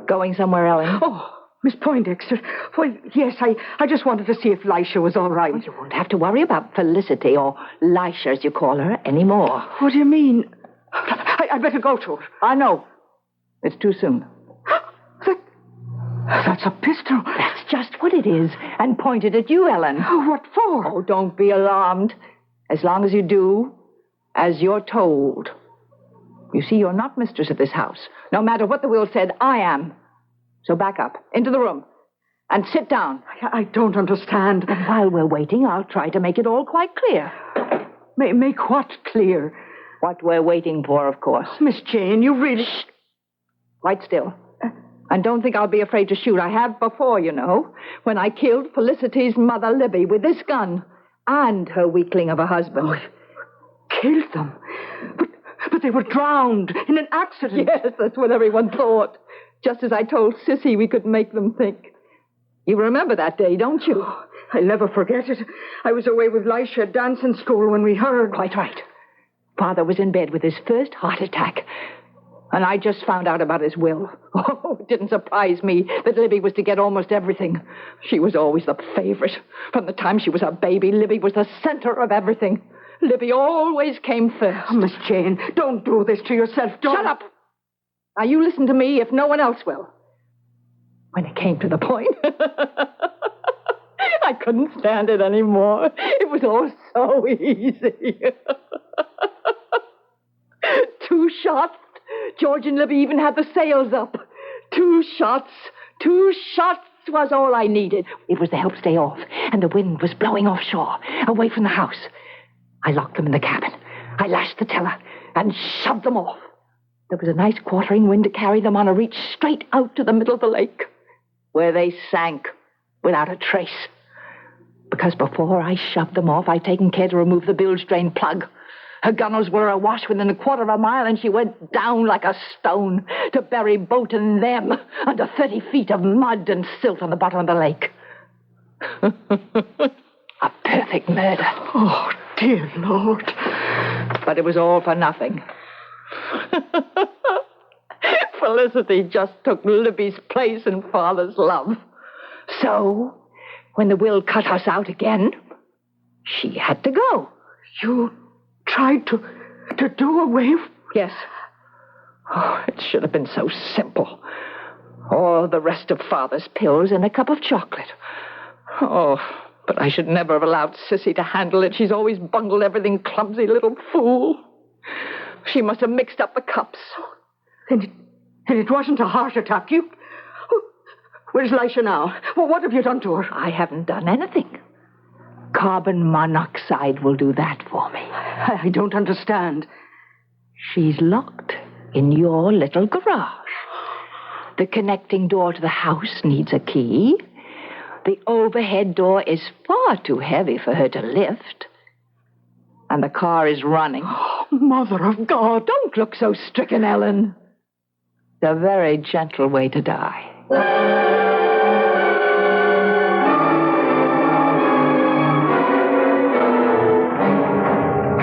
Going somewhere, Ellen? Oh, Miss Poindexter. Well, yes, I just wanted to see if Lisha was all right. Well, you won't have to worry about Felicity, or Lisha, as you call her, anymore. What do you mean? I better go to her. I know. It's too soon. That's a pistol. That's just what it is. And pointed at you, Ellen. Oh, what for? Oh, don't be alarmed. As long as you do as you're told. You see, you're not mistress of this house. No matter what the will said, I am. So back up, into the room, and sit down. I don't understand. And while we're waiting, I'll try to make it all quite clear. Make what clear? What we're waiting for, of course. Miss Jane, you really... Shh. Quite still. And don't think I'll be afraid to shoot. I have before, you know, when I killed Felicity's mother, Libby, with this gun, and her weakling of a husband. Oh, killed them? But they were drowned in an accident. Yes, that's what everyone thought. Just as I told Sissy we could make them think. You remember that day, don't you? Oh, I'll never forget it. I was away with Lisha at dancing school when we heard. Quite right. Father was in bed with his first heart attack. And I just found out about his will. Oh, it didn't surprise me that Libby was to get almost everything. She was always the favorite. From the time she was a baby, Libby was the center of everything. Libby always came first. Oh, Miss Jane, don't do this to yourself. Don't. Shut up. Now, you listen to me if no one else will. When it came to the point, I couldn't stand it anymore. It was all so easy. 2 shots. George and Libby even had the sails up. 2 shots. 2 shots was all I needed. It was to help stay off, and the wind was blowing offshore, away from the house. I locked them in the cabin. I lashed the tiller and shoved them off. There was a nice quartering wind to carry them on a reach straight out to the middle of the lake, where they sank without a trace. Because before I shoved them off, I'd taken care to remove the bilge drain plug. Her gunnels were awash within a quarter of a mile, and she went down like a stone to bury boat and them under 30 feet of mud and silt on the bottom of the lake. A perfect murder. Oh, dear Lord. But it was all for nothing. Felicity just took Libby's place in Father's love. So, when the will cut us out again, she had to go. You tried to do away with... Yes. Oh, it should have been so simple. All the rest of Father's pills and a cup of chocolate. Oh, but I should never have allowed Sissy to handle it. She's always bungled everything, clumsy little fool. She must have mixed up the cups. And it wasn't a heart attack. Where's Lisha now? Well, what have you done to her? I haven't done anything. Carbon monoxide will do that for me. I don't understand. She's locked in your little garage. The connecting door to the house needs a key. The overhead door is far too heavy for her to lift. And the car is running. Oh, Mother of God! Don't look so stricken, Ellen. It's a very gentle way to die.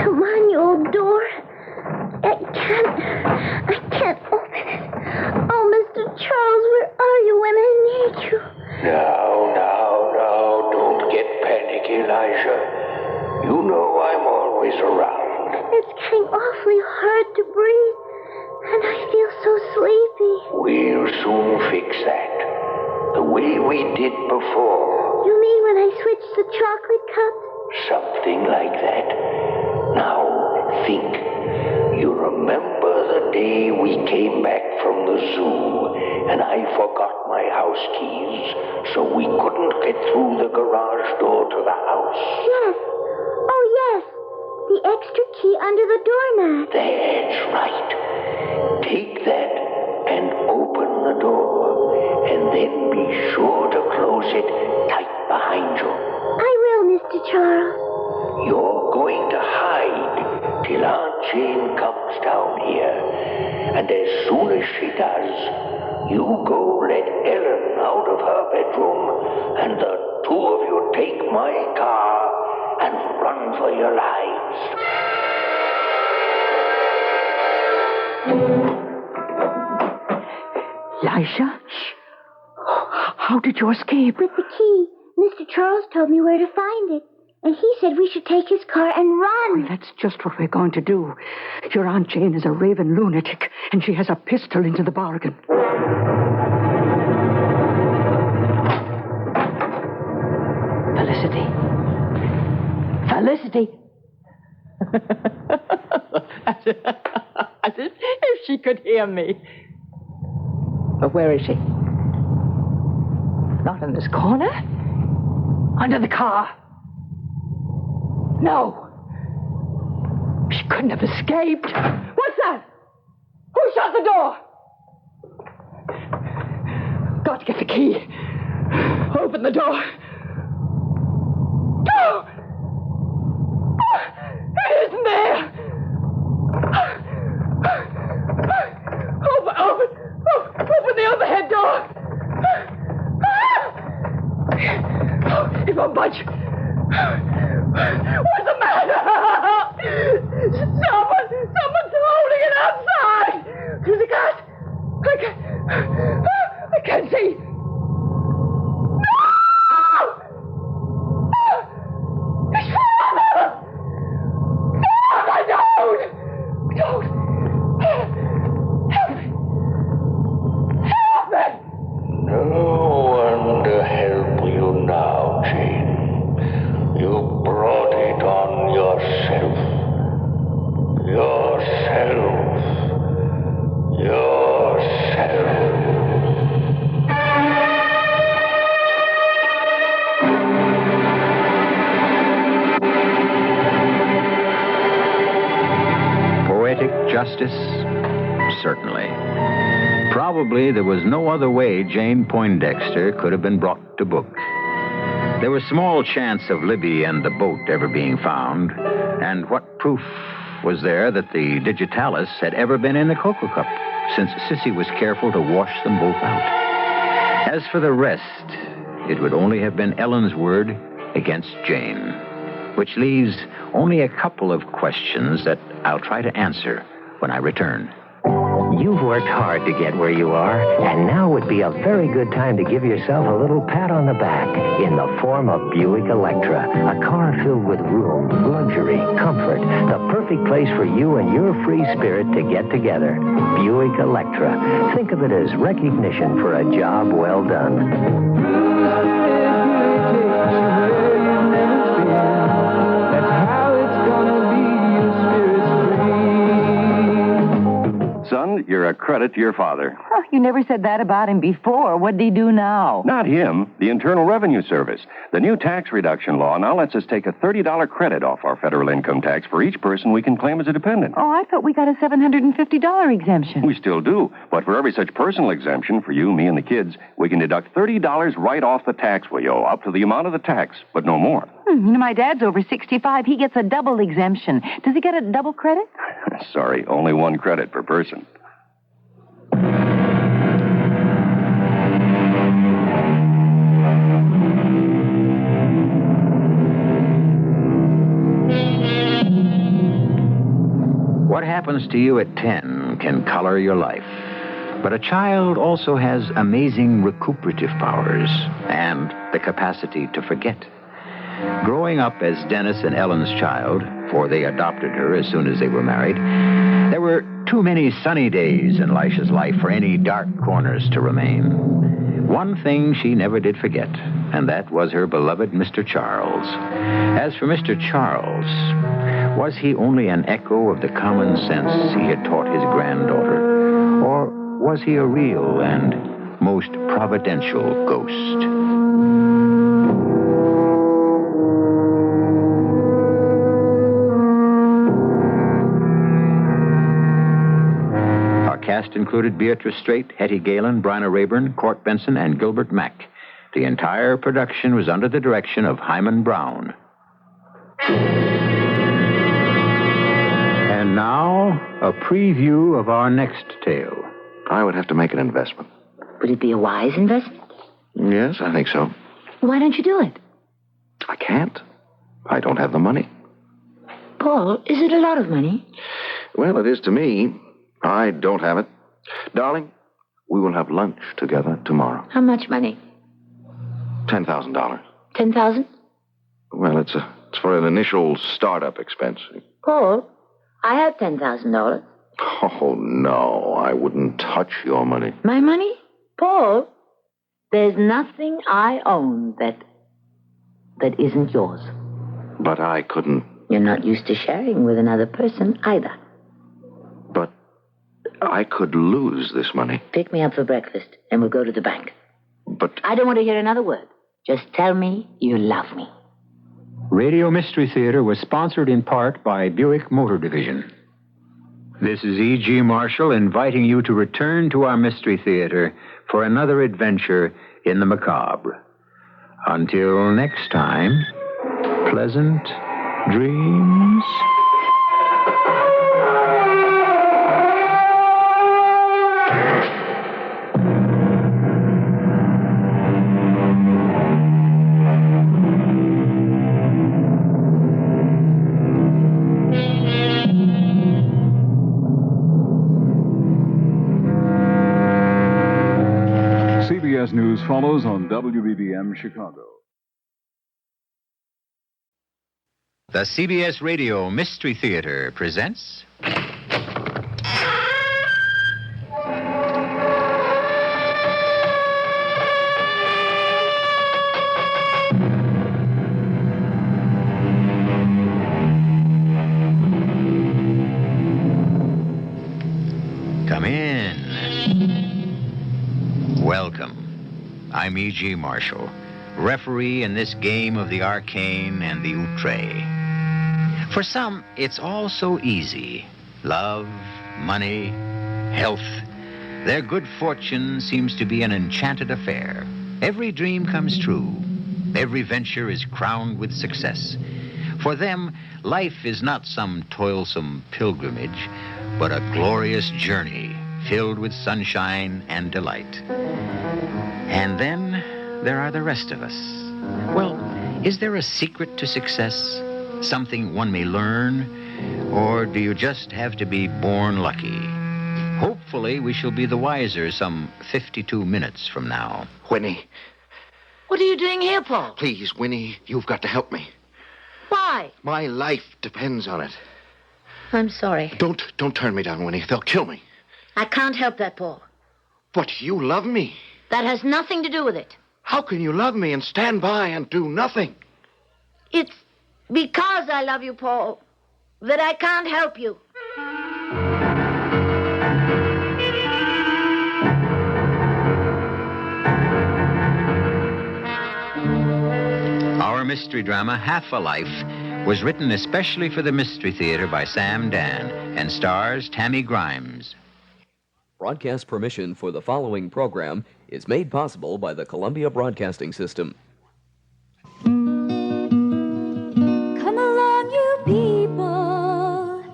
Come on, you old door. I can't open it. Oh, Mr. Charles, where are you when I need you? Now, don't get panicky, Elijah. You know I'm always around. It's getting awfully hard to breathe, and I feel so sleepy. We'll soon fix that. The way we did before. You mean when I switched the chocolate cups? Something like that. Now, think. You remember the day we came back from the zoo, and I forgot my house keys, so we couldn't get through the garage door to the house. Yes. Oh, yes. The extra key under the doormat. That's right. Take that and open the door, and then be sure to close it tight behind you. I will, Mr. Charles. You're going to hide till Aunt Jane comes down here. And as soon as she does, you go let Ellen out of her bedroom, and the two of you take my car and run for your lives. Elisha? How did you escape? With the key. Mr. Charles told me where to find it. And he said we should take his car and run. Well, that's just what we're going to do. Your Aunt Jane is a raving lunatic, and she has a pistol into the bargain. Felicity. Felicity. As if she could hear me. But where is she? Not in this corner? Under the car? No. She couldn't have escaped. What's that? Who shut the door? Got to get the key. Open the door. No! It isn't there. Open the overhead door. It won't budge. What's the matter? Someone's holding it outside. Through the glass. I can't see. No! It's Father! Father, don't! Help me! Help me! No one to help you now, Jane. You brought it on yourself. Poetic justice? Certainly. Probably there was no other way Jane Poindexter could have been brought to book. There was small chance of Libby and the boat ever being found, and what proof was there that the digitalis had ever been in the cocoa cup, since Sissy was careful to wash them both out. As for the rest, it would only have been Ellen's word against Jane, which leaves only a couple of questions that I'll try to answer when I return. You've worked hard to get where you are, and now would be a very good time to give yourself a little pat on the back in the form of Buick Electra, a car filled with room, luxury, comfort, the perfect place for you and your free spirit to get together. Buick Electra. Think of it as recognition for a job well done. Son, you're a credit to your father. Oh, you never said that about him before. What'd he do now? Not him, the Internal Revenue Service. The new tax reduction law now lets us take a $30 credit off our federal income tax for each person we can claim as a dependent. Oh, I thought we got a $750 exemption. We still do, but for every such personal exemption for you, me, and the kids, we can deduct $30 right off the tax we owe, up to the amount of the tax, but no more. You know, my dad's over 65. He gets a double exemption. Does he get a double credit? Sorry, only one credit per person. What happens to you at 10 can color your life. But a child also has amazing recuperative powers and the capacity to forget. Growing up as Dennis and Ellen's child, for they adopted her as soon as they were married, there were too many sunny days in Lisha's life for any dark corners to remain. One thing she never did forget, and that was her beloved Mr. Charles. As for Mr. Charles, Was he only an echo of the common sense he had taught his granddaughter? Or was he a real and most providential ghost? Our cast included Beatrice Straight, Hetty Galen, Bryna Rayburn, Court Benson, and Gilbert Mack. The entire production was under the direction of Hangman Brown. And now, a preview of our next tale. I would have to make an investment. Would it be a wise investment? Yes, I think so. Why don't you do it? I can't. I don't have the money. Paul, is it a lot of money? Well, it is to me. I don't have it. Darling, we will have lunch together tomorrow. How much money? $10,000. 10,000? Well, it's for an initial startup expense. Paul, I have $10,000. Oh, no, I wouldn't touch your money. My money? Paul, there's nothing I own that isn't yours. But I couldn't. You're not used to sharing with another person either. But I could lose this money. Pick me up for breakfast, and we'll go to the bank. But I don't want to hear another word. Just tell me you love me. Radio Mystery Theater was sponsored in part by Buick Motor Division. This is E.G. Marshall inviting you to return to our Mystery Theater for another adventure in the macabre. Until next time, pleasant dreams. CBS News follows on WBBM Chicago. The CBS Radio Mystery Theater presents... Come in. Welcome. I'm E.G. Marshall, referee in this game of the arcane and the outre. For some, it's all so easy. Love, money, health. Their good fortune seems to be an enchanted affair. Every dream comes true. Every venture is crowned with success. For them, life is not some toilsome pilgrimage, but a glorious journey filled with sunshine and delight. And then there are the rest of us. Well, is there a secret to success? Something one may learn? Or do you just have to be born lucky? Hopefully, we shall be the wiser some 52 minutes from now. Winnie. What are you doing here, Paul? Please, Winnie, you've got to help me. Why? My life depends on it. I'm sorry. Don't turn me down, Winnie. They'll kill me. I can't help that, Paul. But you love me. That has nothing to do with it. How can you love me and stand by and do nothing? It's because I love you, Paul, that I can't help you. Our mystery drama, Half a Life, was written especially for the Mystery Theater by Sam Dan and stars Tammy Grimes. Broadcast permission for the following program is made possible by the Columbia Broadcasting System. Come along, you people,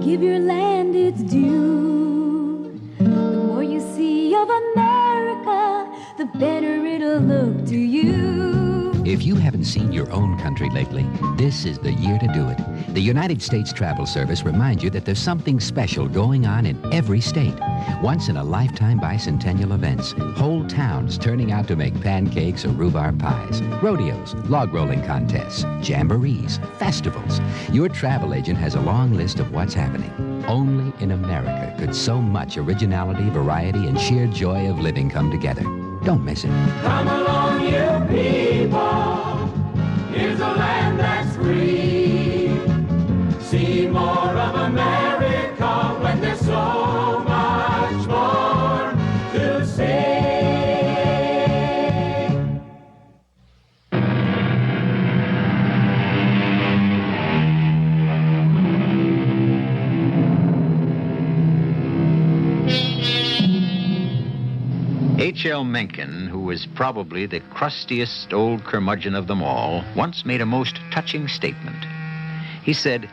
give your land its due. The more you see of America, the better it'll look to you. If you haven't seen your own country lately, this is the year to do it. The United States Travel Service reminds you that there's something special going on in every state. Once-in-a-lifetime bicentennial events, whole towns turning out to make pancakes or rhubarb pies, rodeos, log rolling contests, jamborees, festivals. Your travel agent has a long list of what's happening. Only in America could so much originality, variety, and sheer joy of living come together. Don't miss it. Come along, you people. Here's a land that's free. See H.L. Mencken, who was probably the crustiest old curmudgeon of them all, once made a most touching statement. He said,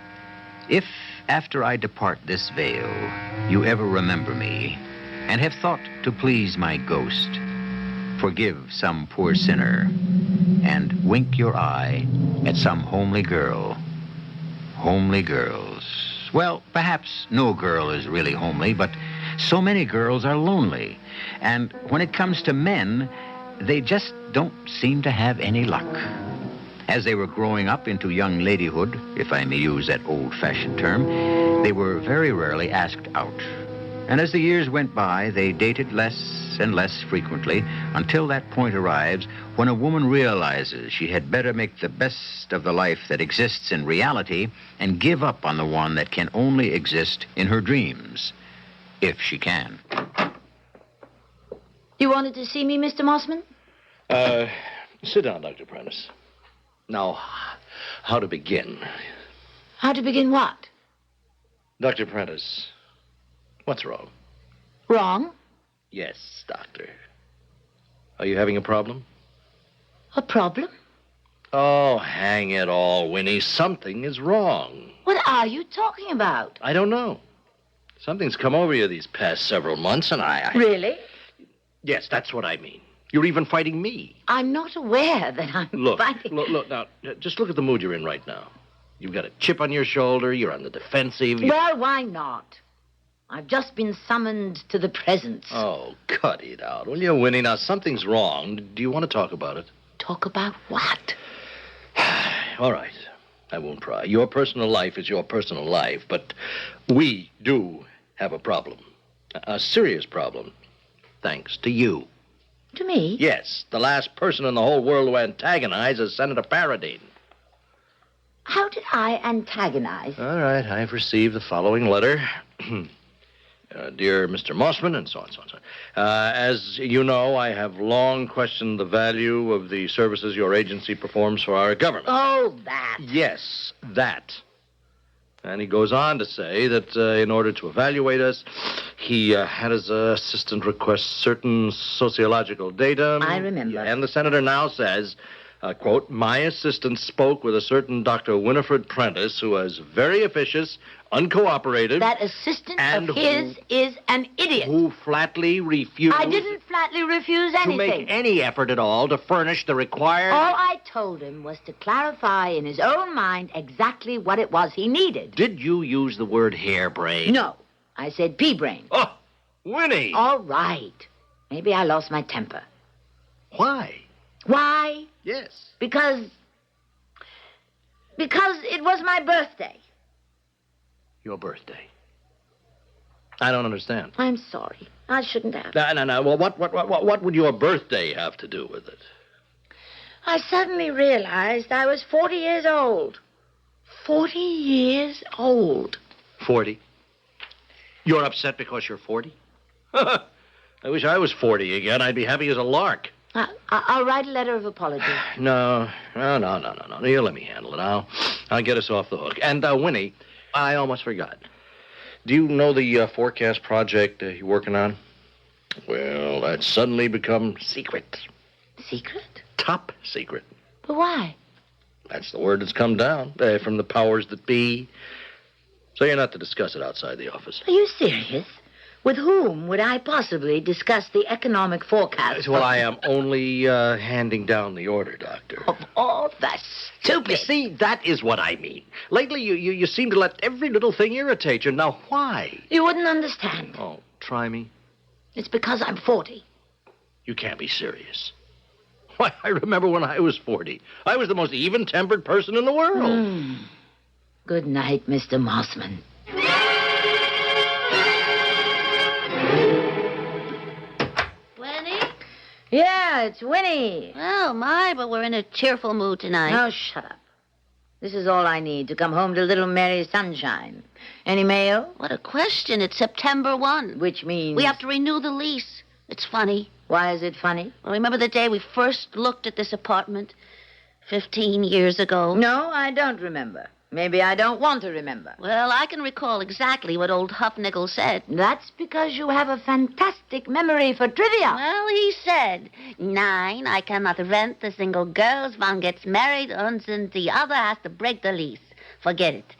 "If, after I depart this vale, you ever remember me, and have thought to please my ghost, forgive some poor sinner, and wink your eye at some homely girl." Homely girls. Well, perhaps no girl is really homely, but so many girls are lonely. And when it comes to men, they just don't seem to have any luck. As they were growing up into young ladyhood, if I may use that old-fashioned term, they were very rarely asked out. And as the years went by, they dated less and less frequently until that point arrives when a woman realizes she had better make the best of the life that exists in reality and give up on the one that can only exist in her dreams, if she can. You wanted to see me, Mr. Mossman? Sit down, Dr. Prentice. Now, how to begin? How to begin what? Dr. Prentice, what's wrong? Wrong? Yes, doctor. Are you having a problem? A problem? Oh, hang it all, Winnie. Something is wrong. What are you talking about? I don't know. Something's come over you these past several months, and I... Really? Yes, that's what I mean. You're even fighting me. I'm not aware that I'm fighting. Look, now, just look at the mood you're in right now. You've got a chip on your shoulder, you're on the defensive. Well, why not? I've just been summoned to the presence. Oh, cut it out, will you, Winnie? Now, something's wrong. Do you want to talk about it? Talk about what? All right. I won't pry. Your personal life is your personal life, but we do have a problem. A serious problem. Thanks to you. To me? Yes, the last person in the whole world to antagonize is Senator Paradine. How did I antagonize? All right, I've received the following letter. Dear Mr. Mossman, and so on, so on, so on. As you know, I have long questioned the value of the services your agency performs for our government. Oh, that. Yes, that. And he goes on to say that in order to evaluate us, he had his assistant request certain sociological data. I remember. And the senator now says, quote, "My assistant spoke with a certain Dr. Winifred Prentice, who was very officious, uncooperative." That assistant of his is an idiot. Who flatly refused... I didn't flatly refuse anything. To make any effort at all to furnish the required... All I told him was to clarify in his own mind exactly what it was he needed. Did you use the word harebrained? No. I said pea-brained. Oh, Winnie! All right. Maybe I lost my temper. Why? Why? Yes. Because it was my birthday. Your birthday? I don't understand. I'm sorry. I shouldn't have. No. Well, what would your birthday have to do with it? I suddenly realized I was 40 years old. 40 years old. 40? You're upset because you're 40? I wish I was 40 again. I'd be happy as a lark. I'll write a letter of apology. No. You let me handle it. I'll get us off the hook. And, Winnie, I almost forgot. Do you know the forecast project you're working on? Well, that's suddenly become secret. Secret? Top secret. But why? That's the word that's come down from the powers that be. So you're not to discuss it outside the office. Are you serious? With whom would I possibly discuss the economic forecast? Well, I am only handing down the order, Doctor. Of all the stupid... You see, that is what I mean. Lately, you seem to let every little thing irritate you. Now, why? You wouldn't understand. Oh, try me. It's because I'm 40. You can't be serious. Why, I remember when I was 40. I was the most even-tempered person in the world. Good night, Mr. Mossman. Winnie? Yeah, it's Winnie. Oh, my, but we're in a cheerful mood tonight. Now, shut up. This is all I need to come home to little Mary Sunshine. Any mail? What a question. It's September 1. Which means... We have to renew the lease. It's funny. Why is it funny? Well, remember the day we first looked at this apartment 15 years ago? No, I don't remember. Maybe I don't want to remember. Well, I can recall exactly what old Huffnickel said. That's because you have a fantastic memory for trivia. Well, he said, 9, I cannot rent the single girls. One gets married, and then the other has to break the lease. Forget it.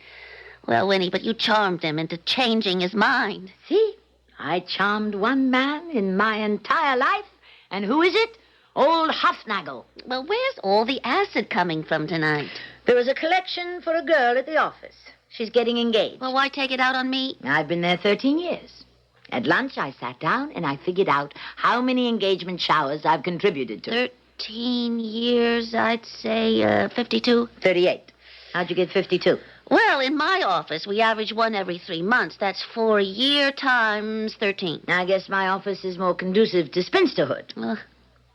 Well, Winnie, but you charmed him into changing his mind. See? I charmed one man in my entire life. And who is it? Old Huffnagel. Well, where's all the acid coming from tonight? There was a collection for a girl at the office. She's getting engaged. Well, why take it out on me? I've been there 13 years. At lunch, I sat down and I figured out how many engagement showers I've contributed to. 13 years, I'd say 52. 38. How'd you get 52? Well, in my office, we average one every 3 months. That's 4 a year times 13. I guess my office is more conducive to spinsterhood.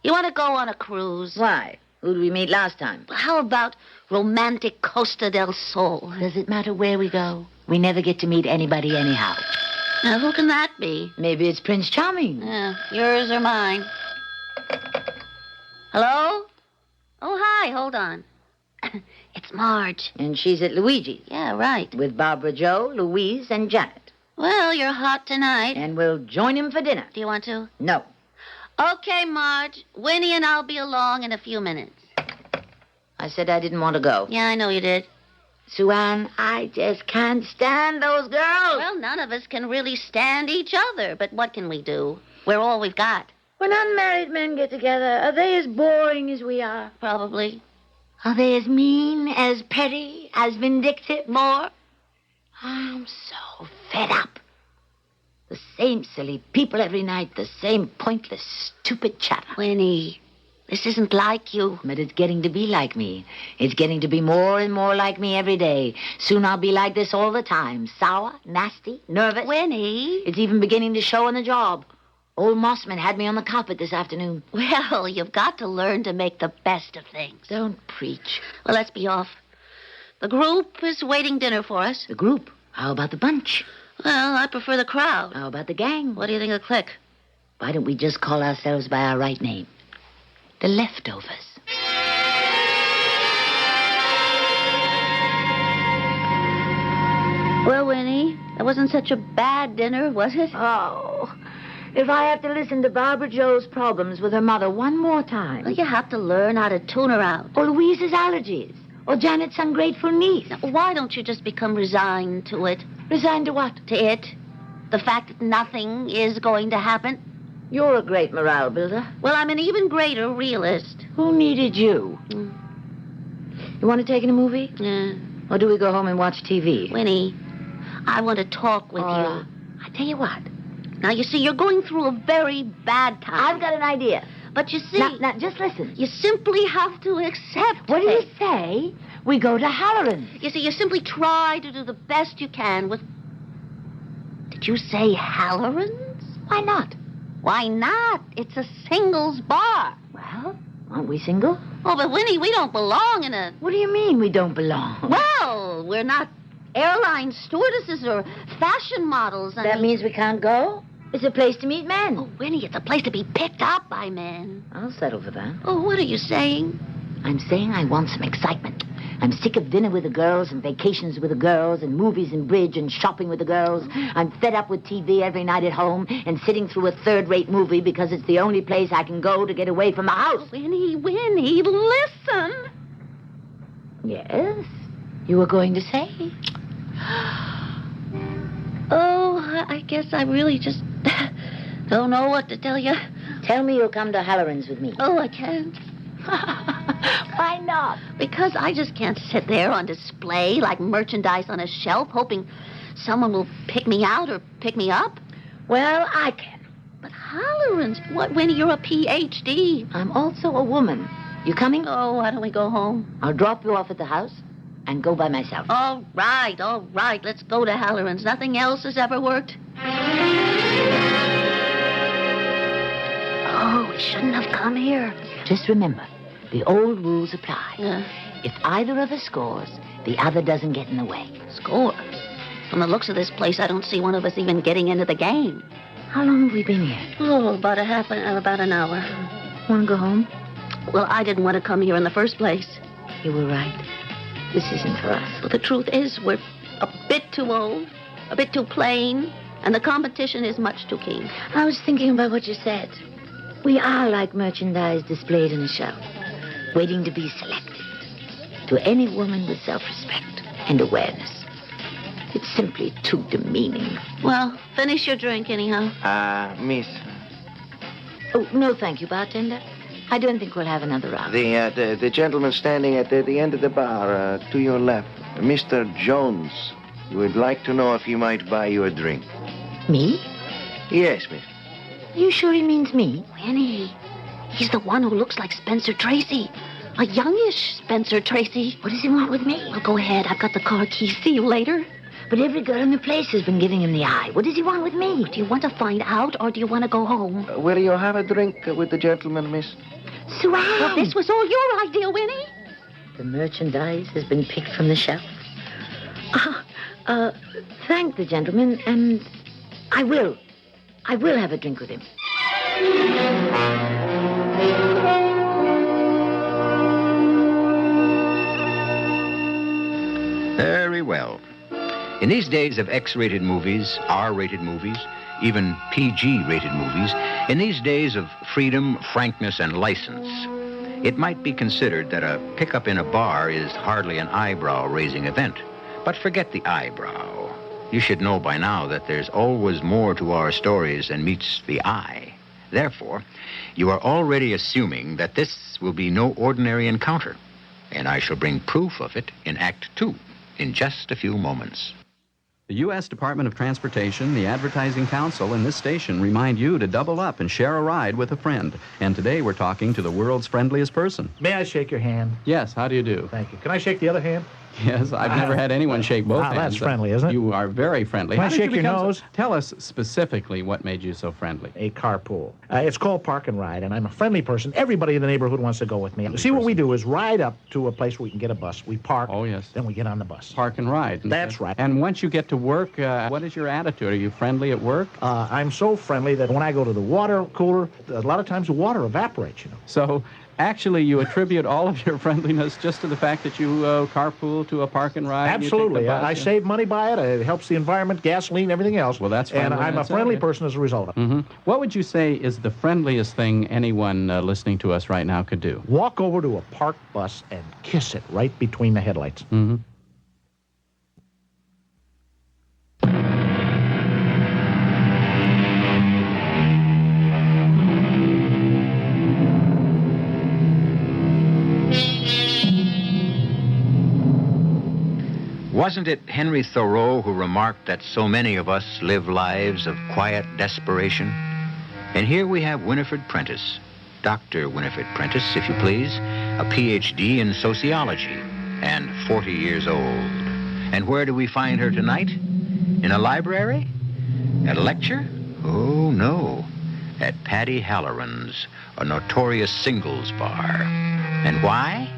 You want to go on a cruise? Why? Who did we meet last time? How about romantic Costa del Sol? Does it matter where we go? We never get to meet anybody anyhow. Now, who can that be? Maybe it's Prince Charming. Yeah, yours or mine. Hello? Oh, hi, hold on. It's Marge. And she's at Luigi's. Yeah, right. With Barbara Jo, Louise, and Janet. Well, you're hot tonight. And we'll join him for dinner. Do you want to? No. Okay, Marge. Winnie and I'll be along in a few minutes. I said I didn't want to go. Yeah, I know you did. Sue-Ann, I just can't stand those girls. Well, none of us can really stand each other, but what can we do? We're all we've got. When unmarried men get together, are they as boring as we are? Probably. Are they as mean, as petty, as vindictive? More? I'm so fed up. The same silly people every night, the same pointless, stupid chatter. Winnie, this isn't like you. But it's getting to be like me. It's getting to be more and more like me every day. Soon I'll be like this all the time. Sour, nasty, nervous. Winnie. It's even beginning to show on the job. Old Mossman had me on the carpet this afternoon. Well, you've got to learn to make the best of things. Don't preach. Well, let's be off. The group is waiting dinner for us. The group? How about the bunch? Well, I prefer the crowd. How about the gang? What do you think of the clique? Why don't we just call ourselves by our right name? The Leftovers. Well, Winnie, that wasn't such a bad dinner, was it? Oh, if I have to listen to Barbara Jo's problems with her mother one more time. Well, you have to learn how to tune her out. Or Louise's allergies. Or Janet's ungrateful niece. Now, why don't you just become resigned to it? Resigned to what? To it. The fact that nothing is going to happen. You're a great morale builder. Well, I'm an even greater realist. Who needed you? You want to take in a movie? Yeah. Or do we go home and watch TV? Winnie, I want to talk with you. I tell you what. Now, you see, you're going through a very bad time. I've got an idea. But you see... Now, just listen. You simply have to accept What do you it. say? We go to Halloran's. You see, you simply try to do the best you can with... Did you say Halloran's? Why not? Why not? It's a singles bar. Well, aren't we single? Oh, but Winnie, we don't belong in a... What do you mean we don't belong? Well, we're not airline stewardesses or fashion models. That means we can't go? It's a place to meet men. Oh, Winnie, it's a place to be picked up by men. I'll settle for that. Oh, what are you saying? I'm saying I want some excitement. I'm sick of dinner with the girls and vacations with the girls and movies and bridge and shopping with the girls. I'm fed up with TV every night at home and sitting through a third-rate movie because it's the only place I can go to get away from the house. Oh, Winnie, listen. Yes? You were going to say? Oh, I guess I really just don't know what to tell you. Tell me you'll come to Halloran's with me. Oh, I can't. Why not? Because I just can't sit there on display like merchandise on a shelf hoping someone will pick me out or pick me up. Well, I can. But Halloran's, what, Winnie, you're a Ph.D. I'm also a woman. You coming? Oh, why don't we go home? I'll drop you off at the house and go by myself. All right. Let's go to Halloran's. Nothing else has ever worked. Oh, we shouldn't have come here. Just remember, the old rules apply. Yeah. If either of us scores, the other doesn't get in the way. Score? From the looks of this place, I don't see one of us even getting into the game. How long have we been here? Oh, about an hour. Want to go home? Well, I didn't want to come here in the first place. You were right. This isn't for us. Well, the truth is, we're a bit too old, a bit too plain, and the competition is much too keen. I was thinking about what you said. We are like merchandise displayed in a shelf, waiting to be selected. To any woman with self-respect and awareness. It's simply too demeaning. Well, finish your drink anyhow. Miss, Oh, no, thank you, bartender. I don't think we'll have another round. the gentleman standing at the end of the bar, to your left, Mr. Jones, would like to know if he might buy you a drink. Me? Yes, miss. You sure he means me? Winnie, he's the one who looks like Spencer Tracy. A youngish Spencer Tracy. What does he want with me? Well, go ahead. I've got the car key. See you later. But every girl in the place has been giving him the eye. What does he want with me? Do you want to find out, or do you want to go home? Will you have a drink with the gentleman, miss? Suan! Well, this was all your idea, Winnie. The merchandise has been picked from the shelf. Thank the gentleman, and I will have a drink with him. Very well. In these days of X-rated movies, R-rated movies, even PG-rated movies, in these days of freedom, frankness, and license, it might be considered that a pickup in a bar is hardly an eyebrow-raising event. But forget the eyebrow. You should know by now that there's always more to our stories than meets the eye. Therefore, you are already assuming that this will be no ordinary encounter, and I shall bring proof of it in Act 2 in just a few moments. The U.S. Department of Transportation, the Advertising Council, and this station remind you to double up and share a ride with a friend. And today we're talking to the world's friendliest person. May I shake your hand? Yes, how do you do? Thank you. Can I shake the other hand? Yes, I've never had anyone shake both hands. That's friendly, isn't it? You are very friendly. Can I How did shake you your become nose? Tell us specifically what made you so friendly. A carpool. It's called Park and Ride, and I'm a friendly person. Everybody in the neighborhood wants to go with me. See, what we do is ride up to a place where we can get a bus. We park. Oh, yes. Then we get on the bus. Park and ride. That's right. And once you get to work, what is your attitude? Are you friendly at work? I'm so friendly that when I go to the water cooler, a lot of times the water evaporates, you know. So, actually, you attribute all of your friendliness just to the fact that you carpool to a park and ride? Absolutely. I save money by it. It helps the environment, gasoline, everything else. Well, that's friendly. And I'm a friendly person as a result of it. Mm-hmm. What would you say is the friendliest thing anyone listening to us right now could do? Walk over to a parked bus and kiss it right between the headlights. Mm-hmm. Wasn't it Henry Thoreau who remarked that so many of us live lives of quiet desperation? And here we have Winifred Prentice, Dr. Winifred Prentice, if you please, a Ph.D. in sociology and 40 years old. And where do we find her tonight? In a library? At a lecture? Oh, no. At Paddy Halloran's, a notorious singles bar. And why?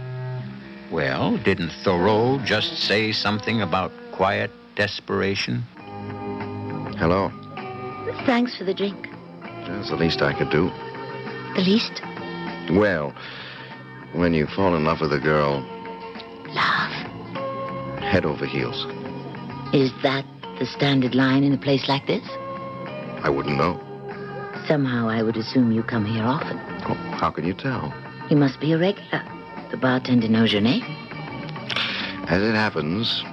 Well, didn't Thoreau just say something about quiet desperation? Hello. Thanks for the drink. That's the least I could do. The least? Well, when you fall in love with a girl, Love. head over heels. Is that the standard line in a place like this? I wouldn't know. Somehow I would assume you come here often. Oh, how can you tell? You must be a regular. The bartender knows your name. As it happens,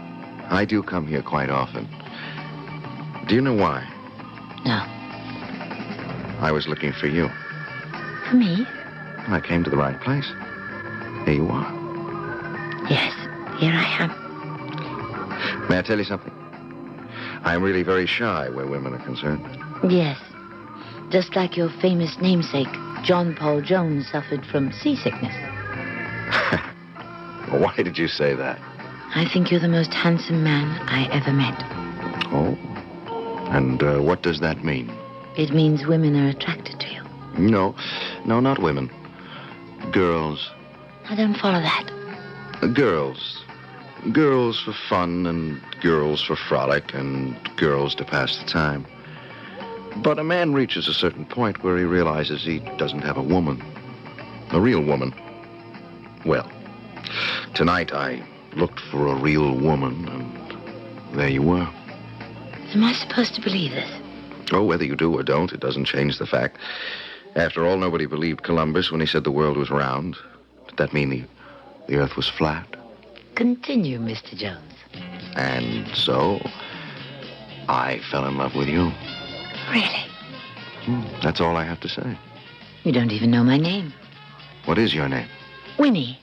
I do come here quite often. Do you know why? No. I was looking for you. For me? I came to the right place. Here you are. Yes, here I am. May I tell you something? I'm really very shy where women are concerned. Yes. Just like your famous namesake, John Paul Jones, suffered from seasickness. Why did you say that? I think you're the most handsome man I ever met. Oh? And what does that mean? It means women are attracted to you. No, not women. Girls. I don't follow that. Girls. Girls for fun and girls for frolic and girls to pass the time. But a man reaches a certain point where he realizes he doesn't have a woman. A real woman. Well, tonight I looked for a real woman, and there you were. Am I supposed to believe this? Oh, whether you do or don't, it doesn't change the fact. After all, nobody believed Columbus when he said the world was round. Did that mean the earth was flat? Continue, Mr. Jones. And so, I fell in love with you. Really? That's all I have to say. You don't even know my name. What is your name? Winnie.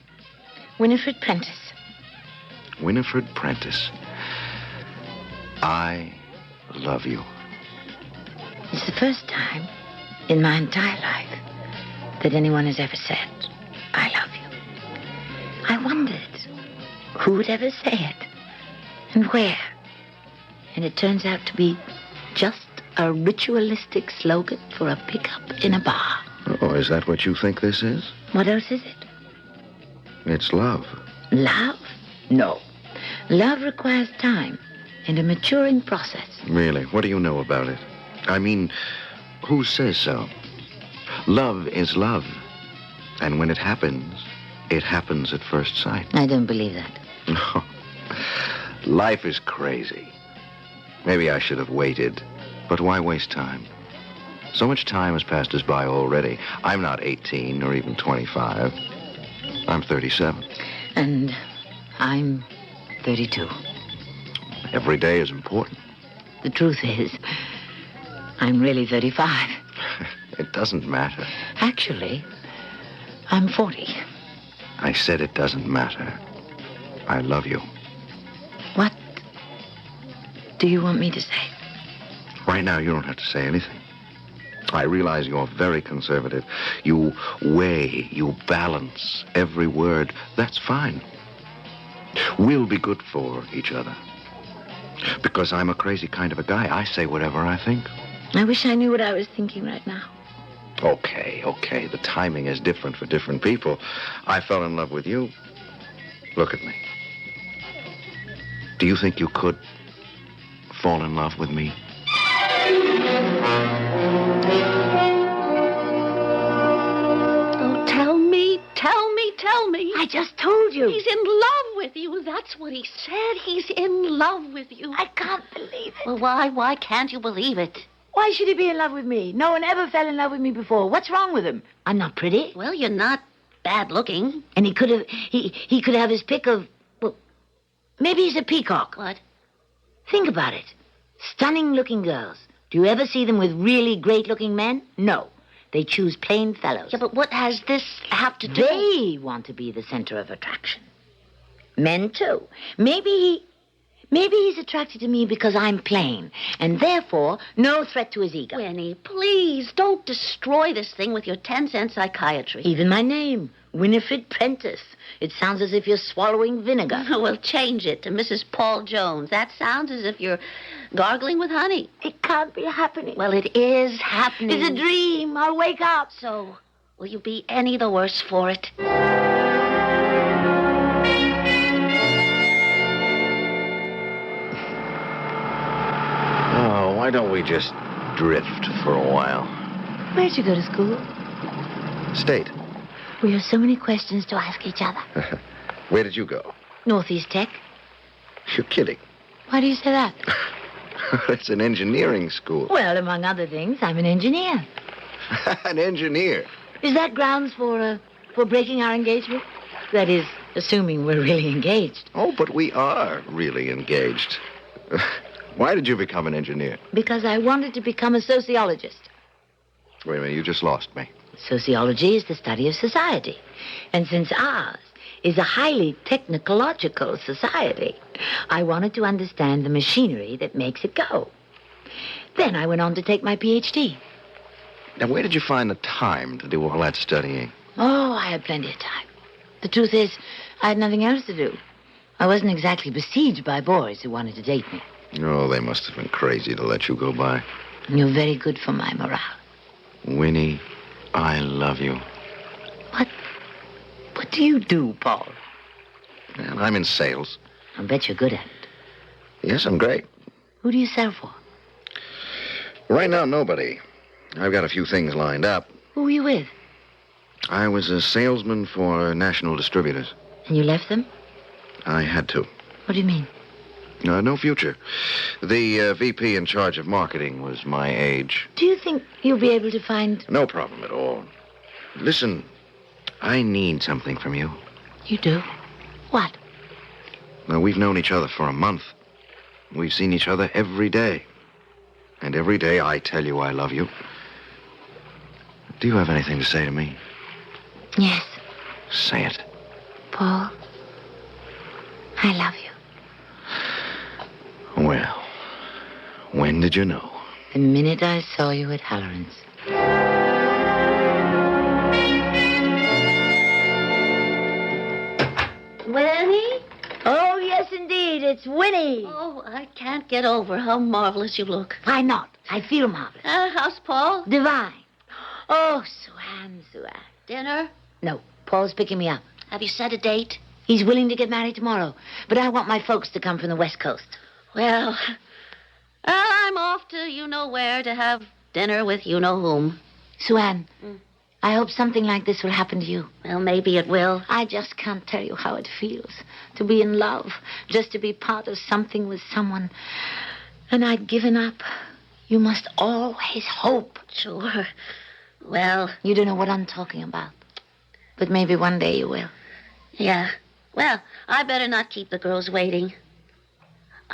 Winifred Prentice. Winifred Prentice. I love you. It's the first time in my entire life that anyone has ever said, I love you. I wondered who would ever say it and where. And it turns out to be just a ritualistic slogan for a pickup in a bar. Oh, is that what you think this is? What else is it? It's love. Love? No. Love requires time and a maturing process. Really? What do you know about it? I mean, who says so? Love is love. And when it happens at first sight. I don't believe that. No. Life is crazy. Maybe I should have waited. But why waste time? So much time has passed us by already. I'm not 18 or even 25. I'm 37. And I'm 32. Every day is important. The truth is, I'm really 35. It doesn't matter. Actually, I'm 40. I said it doesn't matter. I love you. What do you want me to say? Right now, you don't have to say anything. I realize you're very conservative. You weigh, you balance every word. That's fine. We'll be good for each other. Because I'm a crazy kind of a guy. I say whatever I think. I wish I knew what I was thinking right now. Okay. The timing is different for different people. I fell in love with you. Look at me. Do you think you could fall in love with me? Oh, tell me. I just told you. He's in love with you. That's what he said. He's in love with you. I can't believe it. Well, why can't you believe it? Why should he be in love with me? No one ever fell in love with me before. What's wrong with him? I'm not pretty. Well, you're not bad looking. And he could have his pick of, well, maybe he's a peacock. What? Think about it. Stunning looking girls. Do you ever see them with really great looking men? No. They choose plain fellows. Yeah, but what has this have to do? They want to be the center of attraction. Men, too. Maybe he's attracted to me because I'm plain, and therefore no threat to his ego. Winnie, please, don't destroy this thing with your 10-cent psychiatry. Even my name, Winifred Prentice. It sounds as if you're swallowing vinegar. Well, change it to Mrs. Paul Jones. That sounds as if you're gargling with honey. It can't be happening. Well, it is happening. It's a dream. I'll wake up. So, will you be any the worse for it? Oh, why don't we just drift for a while? Where'd you go to school? State. We have so many questions to ask each other. Where did you go? Northeast Tech. You're kidding. Why do you say that? It's an engineering school. Well, among other things, I'm an engineer. An engineer? Is that grounds for breaking our engagement? That is, assuming we're really engaged. Oh, but we are really engaged. Why did you become an engineer? Because I wanted to become a sociologist. Wait a minute, you just lost me. Sociology is the study of society. And since ours is a highly technological society, I wanted to understand the machinery that makes it go. Then I went on to take my PhD. Now, where did you find the time to do all that studying? Oh, I had plenty of time. The truth is, I had nothing else to do. I wasn't exactly besieged by boys who wanted to date me. Oh, they must have been crazy to let you go by. You're very good for my morale. Winnie, I love you. What do you do, Paul? And I'm in sales. I'll bet you're good at it. Yes, I'm great. Who do you sell for? Right now, nobody. I've got a few things lined up. Who were you with? I was a salesman for national distributors. And you left them? I had to. What do you mean? No future. The VP in charge of marketing was my age. Do you think you'll be able to find... No problem at all. Listen, I need something from you. You do? What? Well, we've known each other for a month. We've seen each other every day. And every day I tell you I love you. Do you have anything to say to me? Yes. Say it. Paul, I love you. Well, when did you know? The minute I saw you at Halloran's. Winnie? Oh, yes, indeed. It's Winnie. Oh, I can't get over how marvelous you look. Why not? I feel marvelous. How's Paul? Divine. Oh, Suan. Dinner? No, Paul's picking me up. Have you set a date? He's willing to get married tomorrow, but I want my folks to come from the West Coast. Well, I'm off to you-know-where to have dinner with you-know-whom. Suan, I hope something like this will happen to you. Well, maybe it will. I just can't tell you how it feels to be in love, just to be part of something with someone. And I'd given up. You must always hope. Sure. Well... You don't know what I'm talking about. But maybe one day you will. Yeah. Well, I better not keep the girls waiting.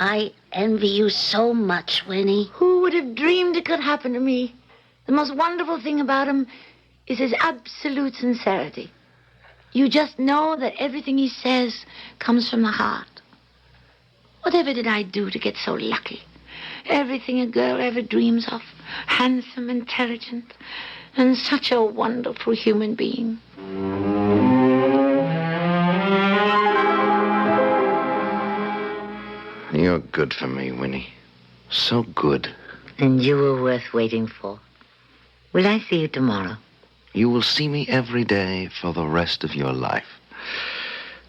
I envy you so much, Winnie. Who would have dreamed it could happen to me? The most wonderful thing about him is his absolute sincerity. You just know that everything he says comes from the heart. Whatever did I do to get so lucky? Everything a girl ever dreams of. Handsome, intelligent, and such a wonderful human being. You're good for me, Winnie. So good. And you were worth waiting for. Will I see you tomorrow? You will see me every day for the rest of your life.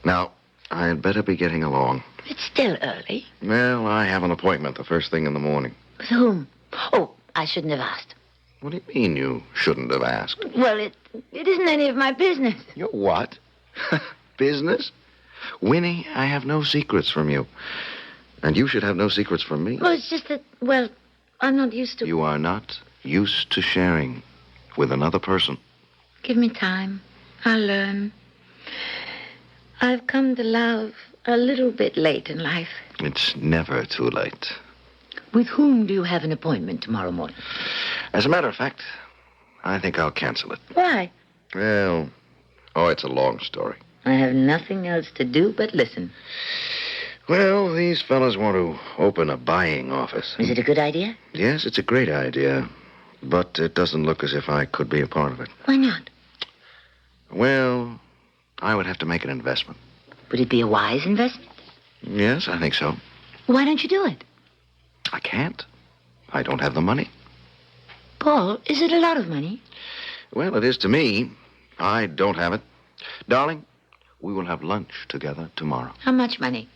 Now, I'd better be getting along. It's still early. Well, I have an appointment the first thing in the morning. With whom? Oh, I shouldn't have asked. What do you mean you shouldn't have asked? Well, it isn't any of my business. Your what? Business? Winnie, I have no secrets from you. And you should have no secrets from me. Well, it's just that, well, I'm not used to... You are not used to sharing with another person. Give me time. I'll learn. I've come to love a little bit late in life. It's never too late. With whom do you have an appointment tomorrow morning? As a matter of fact, I think I'll cancel it. Why? Well, it's a long story. I have nothing else to do but listen. Well, these fellas want to open a buying office. Is it a good idea? Yes, it's a great idea. But it doesn't look as if I could be a part of it. Why not? Well, I would have to make an investment. Would it be a wise investment? Yes, I think so. Why don't you do it? I can't. I don't have the money. Paul, is it a lot of money? Well, it is to me. I don't have it. Darling, we will have lunch together tomorrow. How much money?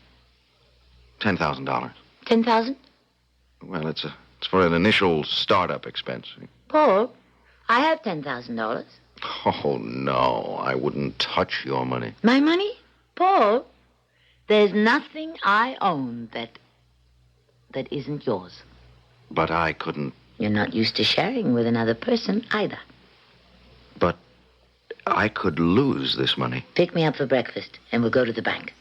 $10,000. 10,000? Well, it's for an initial startup expense. Paul, I have $10,000. Oh, no, I wouldn't touch your money. My money? Paul, there's nothing I own that isn't yours. But I couldn't... You're not used to sharing with another person either. But I could lose this money. Pick me up for breakfast, and we'll go to the bank.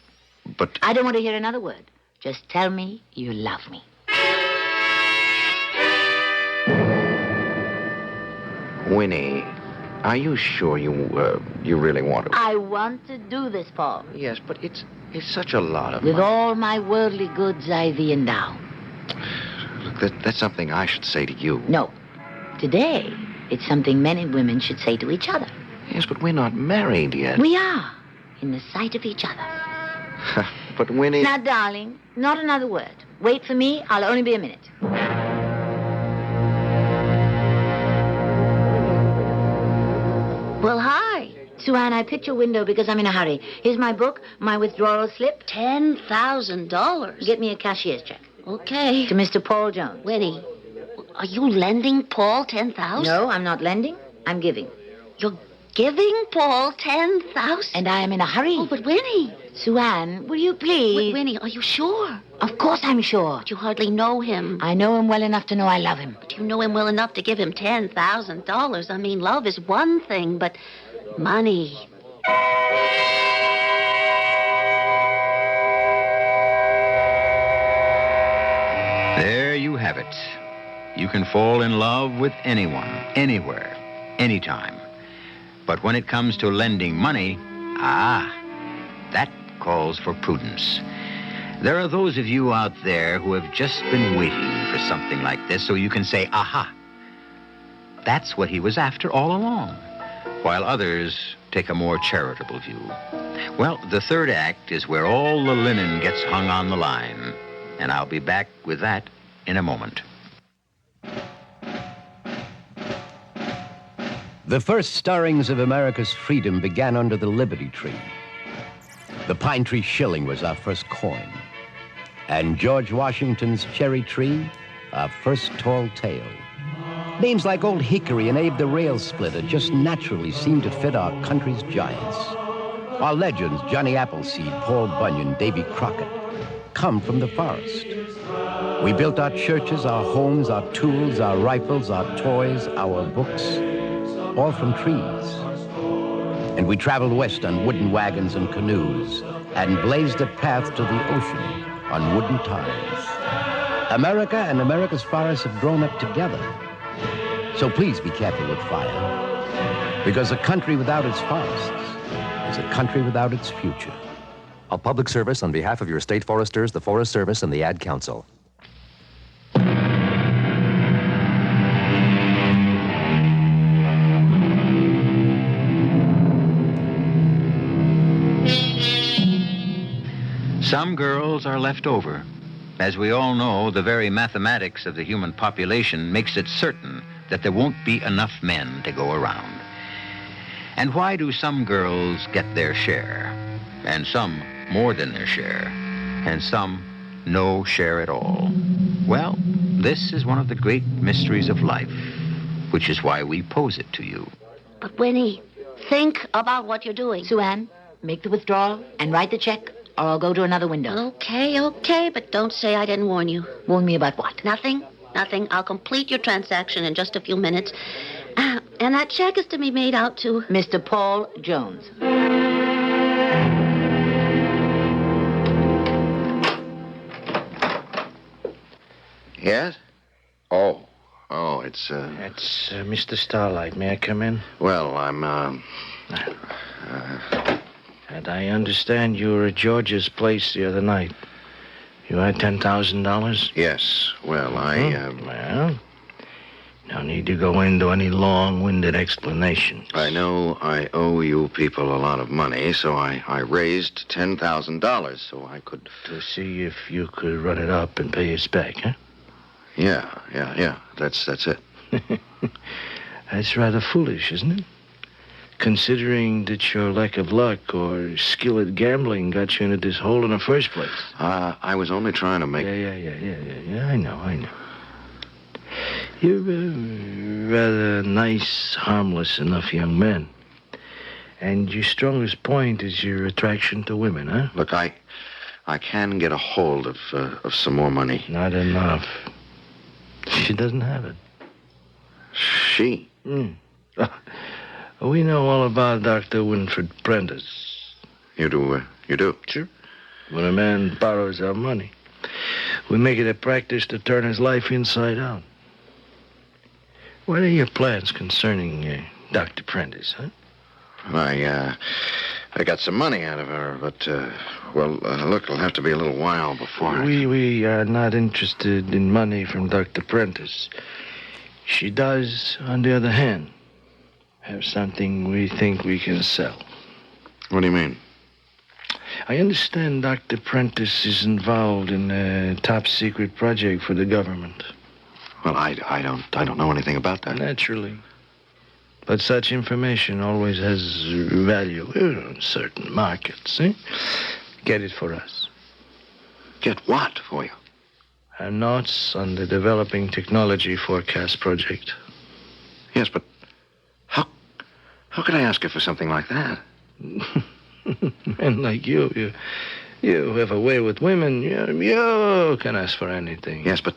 But... I don't want to hear another word. Just tell me you love me. Winnie, are you sure you really want to? I want to do this, Paul. Yes, but it's such a lot of With money. all my worldly goods, I thee endow. Look, that's something I should say to you. No. Today, it's something men and women should say to each other. Yes, but we're not married yet. We are, in the sight of each other. But Winnie... Now, darling, not another word. Wait for me. I'll only be a minute. Well, hi. Suan, I picked your window because I'm in a hurry. Here's my book, my withdrawal slip. $10,000. Get me a cashier's check. Okay. To Mr. Paul Jones. Winnie, are you lending Paul $10,000? No, I'm not lending. I'm giving. You're Giving Paul 10,000. And I am in a hurry. Oh, but Winnie. Sue-Ann, will you please? Winnie, are you sure? Of course I'm sure. But you hardly know him. I know him well enough to know I love him. But you know him well enough to give him $10,000. I mean, love is one thing, but money. There you have it. You can fall in love with anyone, anywhere, anytime. But when it comes to lending money, that calls for prudence. There are those of you out there who have just been waiting for something like this so you can say, aha, that's what he was after all along, while others take a more charitable view. Well, the third act is where all the linen gets hung on the line, and I'll be back with that in a moment. The first stirrings of America's freedom began under the Liberty Tree. The pine tree shilling was our first coin. And George Washington's cherry tree, our first tall tale. Names like Old Hickory and Abe the Rail Splitter just naturally seemed to fit our country's giants. Our legends, Johnny Appleseed, Paul Bunyan, Davy Crockett, come from the forest. We built our churches, our homes, our tools, our rifles, our toys, our books, all from trees. And we traveled west on wooden wagons and canoes and blazed a path to the ocean on wooden ties. America and America's forests have grown up together. So please be careful with fire, because a country without its forests is a country without its future. A public service on behalf of your state foresters, the Forest Service, and the Ad Council. Some girls are left over. As we all know, the very mathematics of the human population makes it certain that there won't be enough men to go around. And why do some girls get their share, and some more than their share, and some no share at all? Well, this is one of the great mysteries of life, which is why we pose it to you. But Winnie, think about what you're doing. Sue-Ann, make the withdrawal and write the check, or I'll go to another window. Okay, but don't say I didn't warn you. Warn me about what? Nothing. I'll complete your transaction in just a few minutes. And that check is to be made out to Mr. Paul Jones. Yes? Oh, it's, It's Mr. Starlight. May I come in? Well, I'm, And I understand you were at George's place the other night. You had $10,000? Yes. Well, Well, no need to go into any long-winded explanations. I know I owe you people a lot of money, so I raised $10,000 so I could... To see if you could run it up and pay us back, huh? Yeah. That's it. That's rather foolish, isn't it? Considering that your lack of luck or skill at gambling got you into this hole in the first place. I was only trying to make... Yeah, I know. You're a rather nice, harmless enough young man. And your strongest point is your attraction to women, huh? Look, I can get a hold of some more money. Not enough. She doesn't have it. She? We know all about Dr. Winfred Prentice. You do? Sure. When a man borrows our money, we make it a practice to turn his life inside out. What are your plans concerning Dr. Prentice, huh? I got some money out of her, but, look, it'll have to be a little while before... We are not interested in money from Dr. Prentice. She does, on the other hand, have something we think we can sell. What do you mean? I understand Dr. Prentice is involved in a top-secret project for the government. Well, I don't know anything about that. Naturally. But such information always has value in certain markets, eh? Get it for us. Get what for you? Our notes on the Developing Technology Forecast Project. Yes, but how How could I ask her for something like that? Men like you have a way with women. You can ask for anything. Yes, but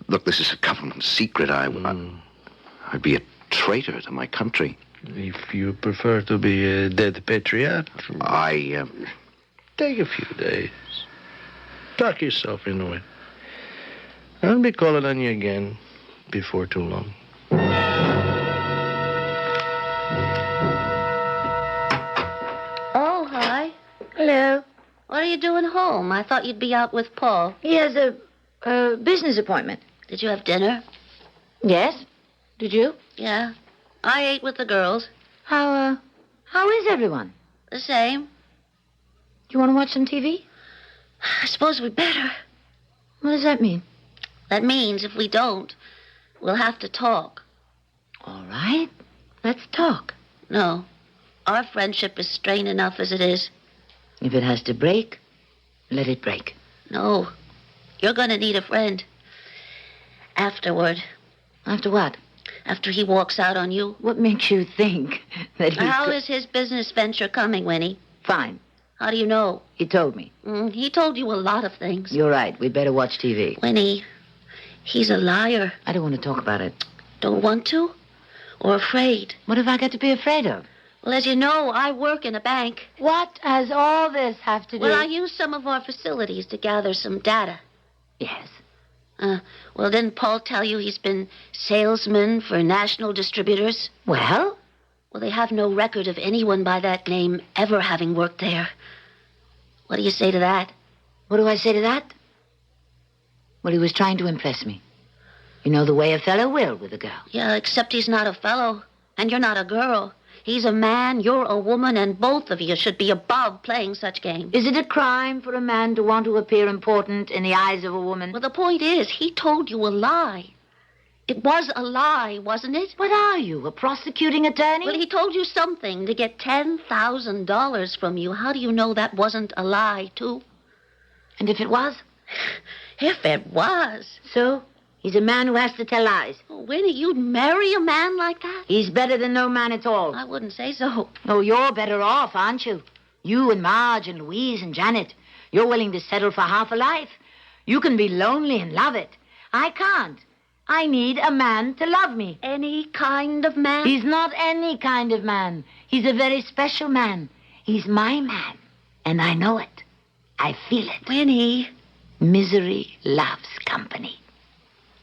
look, this is a government secret. I'd be a traitor to my country. If you prefer to be a dead patriot, take a few days. Talk yourself into it. I'll be calling on you again before too long. Oh, hi. Hello. What are you doing home? I thought you'd be out with Paul. He has a business appointment. Did you have dinner? Yes. Did you? Yeah. I ate with the girls. How is everyone? The same. You want to watch some TV? I suppose we better. What does that mean? That means if we don't, we'll have to talk. All right. Let's talk. No. Our friendship is strained enough as it is. If it has to break, let it break. No. You're going to need a friend. Afterward. After what? After he walks out on you. What makes you think that he... How is his business venture coming, Winnie? Fine. How do you know? He told me. He told you a lot of things. You're right. We'd better watch TV. Winnie, he's a liar. I don't want to talk about it. Don't want to? Or afraid? What have I got to be afraid of? Well, as you know, I work in a bank. What has all this have to do... Well, I use some of our facilities to gather some data. Yes. Well, didn't Paul tell you he's been salesman for national distributors? Well? Well, they have no record of anyone by that name ever having worked there. What do you say to that? What do I say to that? Well, he was trying to impress me. You know the way a fellow will with a girl. Yeah, except he's not a fellow, and you're not a girl. He's a man, you're a woman, and both of you should be above playing such games. Is it a crime for a man to want to appear important in the eyes of a woman? Well, the point is, he told you a lie. It was a lie, wasn't it? What are you, a prosecuting attorney? Well, he told you something to get $10,000 from you. How do you know that wasn't a lie, too? And if it was? If it was. So? He's a man who has to tell lies. Oh, Winnie, you'd marry a man like that? He's better than no man at all. I wouldn't say so. Oh, you're better off, aren't you? You and Marge and Louise and Janet. You're willing to settle for half a life. You can be lonely and love it. I can't. I need a man to love me. Any kind of man? He's not any kind of man. He's a very special man. He's my man. And I know it. I feel it. Winnie. Misery loves company.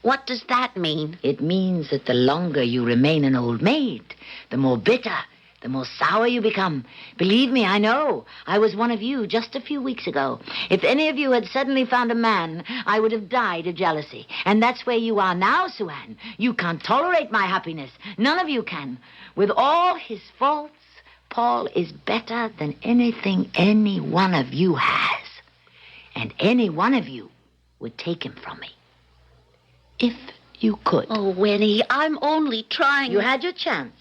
What does that mean? It means that the longer you remain an old maid, the more bitter, the more sour you become. Believe me, I know. I was one of you just a few weeks ago. If any of you had suddenly found a man, I would have died of jealousy. And that's where you are now, Sue-Ann. You can't tolerate my happiness. None of you can. With all his faults, Paul is better than anything any one of you has. And any one of you would take him from me. If you could. Oh, Winnie, I'm only trying... You had your chance.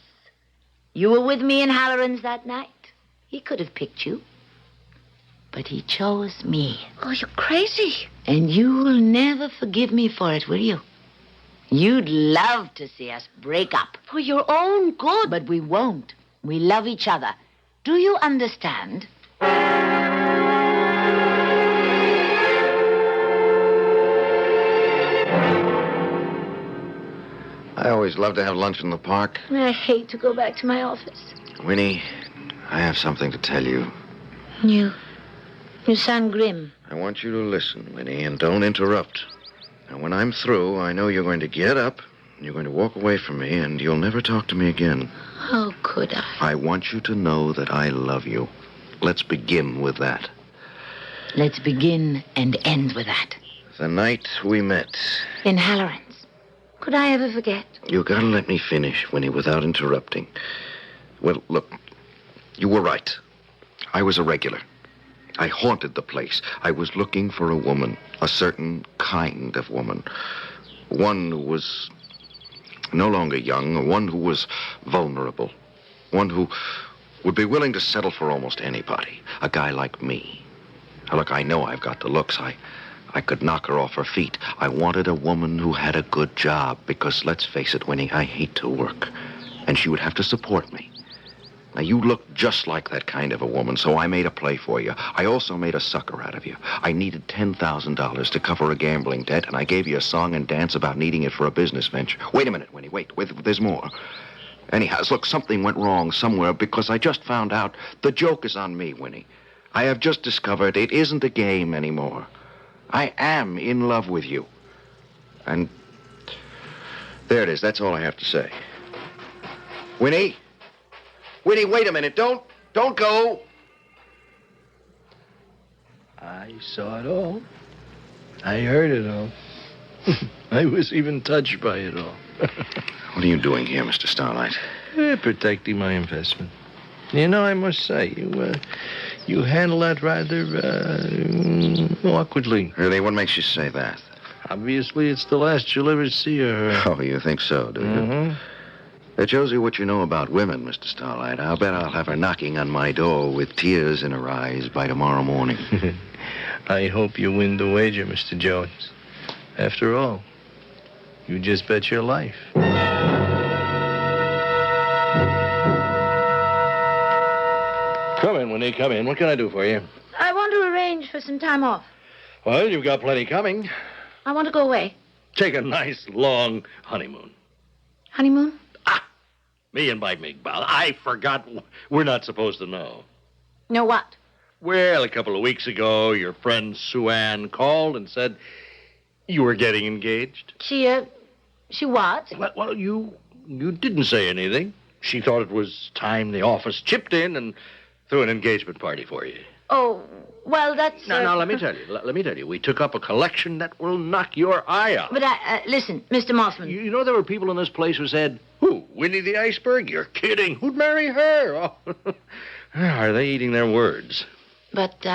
You were with me in Halloran's that night. He could have picked you. But he chose me. Oh, you're crazy. And you'll never forgive me for it, will you? You'd love to see us break up. For your own good. But we won't. We love each other. Do you understand? I always love to have lunch in the park. I hate to go back to my office. Winnie, I have something to tell you. You sound grim. I want you to listen, Winnie, and don't interrupt. Now, when I'm through, I know you're going to get up, you're going to walk away from me, and you'll never talk to me again. How could I? I want you to know that I love you. Let's begin with that. Let's begin and end with that. The night we met. In Halloran's. Could I ever forget? You gotta let me finish, Winnie, without interrupting. Well, look, you were right. I was a regular. I haunted the place. I was looking for a woman, a certain kind of woman. One who was no longer young, one who was vulnerable. One who would be willing to settle for almost anybody. A guy like me. Now, look, I know I've got the looks. I could knock her off her feet. I wanted a woman who had a good job because, let's face it, Winnie, I hate to work. And she would have to support me. Now, you look just like that kind of a woman, so I made a play for you. I also made a sucker out of you. I needed $10,000 to cover a gambling debt, and I gave you a song and dance about needing it for a business venture. Wait a minute, Winnie. Wait, there's more. Anyhow, look, something went wrong somewhere because I just found out the joke is on me, Winnie. I have just discovered it isn't a game anymore. I am in love with you. And there it is. That's all I have to say. Winnie? Winnie, wait a minute. Don't go. I saw it all. I heard it all. I was even touched by it all. What are you doing here, Mr. Starlight? Protecting my investment. You know, I must say, you handle that rather awkwardly. Really? What makes you say that? Obviously, it's the last you'll ever see of her. Oh, you think so, do you? Mm-hmm. That shows you what you know about women, Mr. Starlight. I'll bet I'll have her knocking on my door with tears in her eyes by tomorrow morning. I hope you win the wager, Mr. Jones. After all, you just bet your life. Come in, Winnie, come in. What can I do for you? I want to arrange for some time off. Well, you've got plenty coming. I want to go away. Take a nice, long honeymoon. Honeymoon? Me and Mike Migbow. I forgot. We're not supposed to know. Know what? Well, a couple of weeks ago, your friend Sue Ann called and said you were getting engaged. She what? Well, you didn't say anything. She thought it was time the office chipped in and threw an engagement party for you. Oh, well, that's... Now, let me tell you. Let me tell you. We took up a collection that will knock your eye out. But, listen, Mr. Mossman. You know there were people in this place who said, who, Winnie the Iceberg? You're kidding. Who'd marry her? Oh. Are they eating their words? But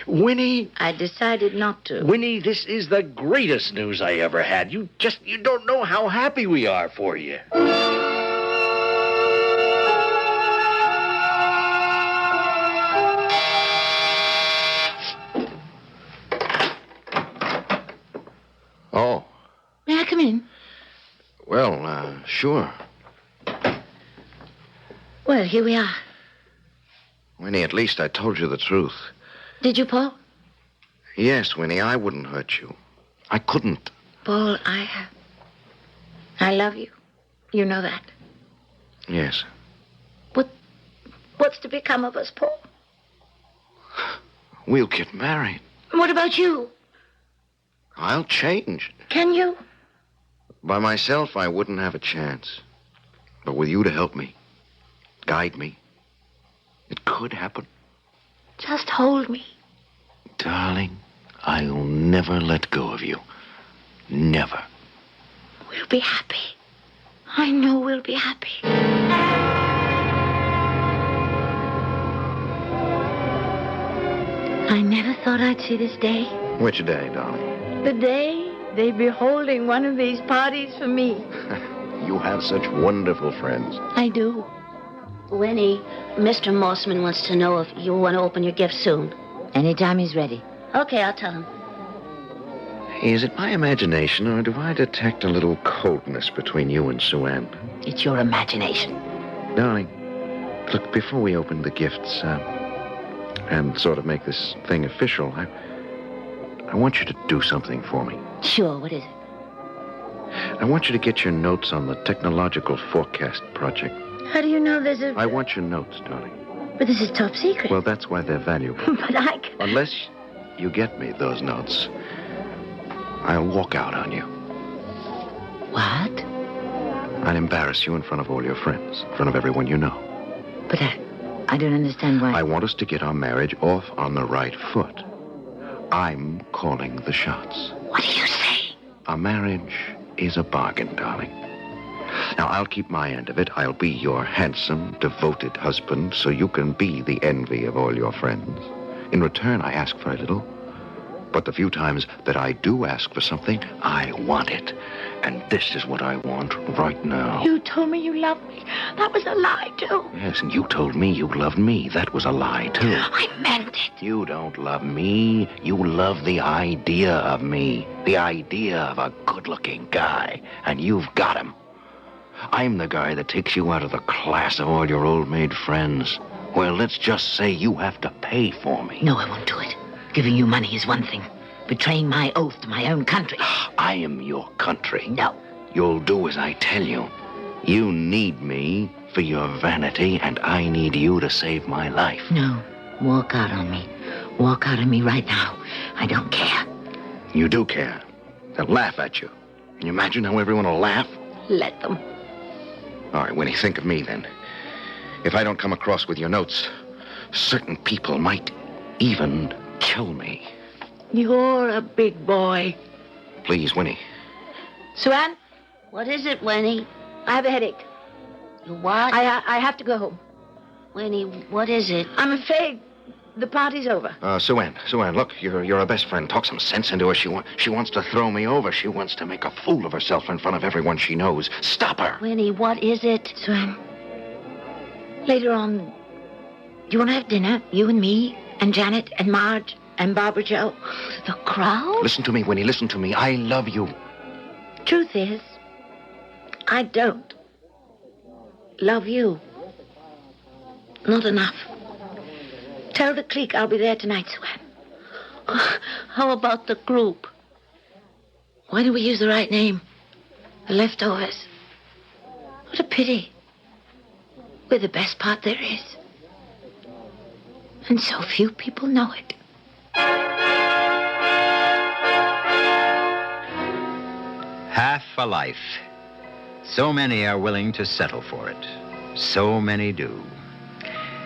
Winnie... I decided not to. Winnie, this is the greatest news I ever had. You don't know how happy we are for you. Oh. May I come in? Well, sure. Well, here we are. Winnie, at least I told you the truth. Did you, Paul? Yes, Winnie, I wouldn't hurt you. I couldn't. Paul, I love you. You know that. Yes. What's to become of us, Paul? We'll get married. What about you? I'll change. Can you? By myself, I wouldn't have a chance. But with you to help me, guide me, it could happen. Just hold me. Darling, I'll never let go of you. Never. We'll be happy. I know we'll be happy. I never thought I'd see this day. Which day, darling? The day they'd be holding one of these parties for me. You have such wonderful friends. I do. Winnie, Mr. Mossman wants to know if you want to open your gift soon. Anytime he's ready. Okay, I'll tell him. Is it my imagination, or do I detect a little coldness between you and Sue Ann? It's your imagination. Darling, look, before we open the gifts, and sort of make this thing official, I want you to do something for me. Sure, what is it? I want you to get your notes on the Technological Forecast Project. How do you know there's a... I want your notes, darling. But this is top secret. Well, that's why they're valuable. But I can... Unless you get me those notes, I'll walk out on you. What? I'll embarrass you in front of all your friends, in front of everyone you know. But I don't understand why. I want us to get our marriage off on the right foot. I'm calling the shots. What are you saying? A marriage is a bargain, darling. Now, I'll keep my end of it. I'll be your handsome, devoted husband, so you can be the envy of all your friends. In return, I ask very little. But the few times that I do ask for something, I want it. And this is what I want right now. You told me you loved me. That was a lie, too. Yes, and you told me you loved me. That was a lie, too. I meant it. You don't love me. You love the idea of me. The idea of a good-looking guy. And you've got him. I'm the guy that takes you out of the class of all your old-maid friends. Well, let's just say you have to pay for me. No, I won't do it. Giving you money is one thing. Betraying my oath to my own country. I am your country. No. You'll do as I tell you. You need me for your vanity, and I need you to save my life. No. Walk out on me. Walk out on me right now. I don't care. You do care. They'll laugh at you. Can you imagine how everyone will laugh? Let them. All right, Winnie, think of me then. If I don't come across with your notes, certain people might even kill me. You're a big boy. Please, Winnie. Sue-Ann? What is it, Winnie? I have a headache. You what? I have to go home. Winnie, what is it? I'm afraid the party's over. Sue-Ann, look, you're her best friend. Talk some sense into her. She wants to throw me over. She wants to make a fool of herself in front of everyone she knows. Stop her. Winnie, what is it? Sue-Ann, later on, do you want to have dinner? You and me and Janet and Marge and Barbara Jo. The crowd? Listen to me, Winnie, listen to me. I love you. Truth is, I don't love you. Not enough. Tell the clique I'll be there tonight, Sue-Ann. How about the group? Why don't we use the right name? The leftovers. What a pity. We're the best part there is. And so few people know it. Half a life. So many are willing to settle for it. So many do.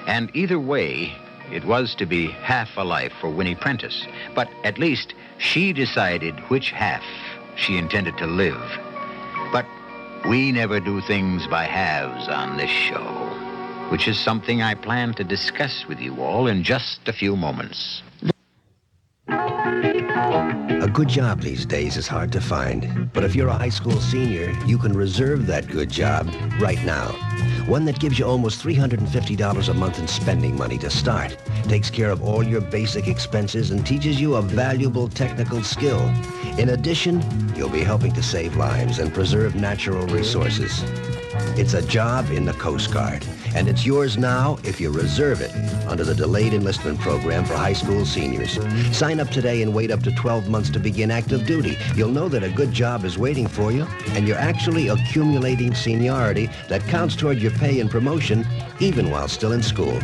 And either way, it was to be half a life for Winnie Prentice. But at least she decided which half she intended to live. But we never do things by halves on this show, which is something I plan to discuss with you all in just a few moments. A good job these days is hard to find. But if you're a high school senior, you can reserve that good job right now. One that gives you almost $350 a month in spending money to start, takes care of all your basic expenses, and teaches you a valuable technical skill. In addition, you'll be helping to save lives and preserve natural resources. It's a job in the Coast Guard, and it's yours now if you reserve it under the Delayed Enlistment Program for high school seniors. Sign up today and wait up to 12 months to begin active duty. You'll know that a good job is waiting for you, and you're actually accumulating seniority that counts toward your pay and promotion even while still in school.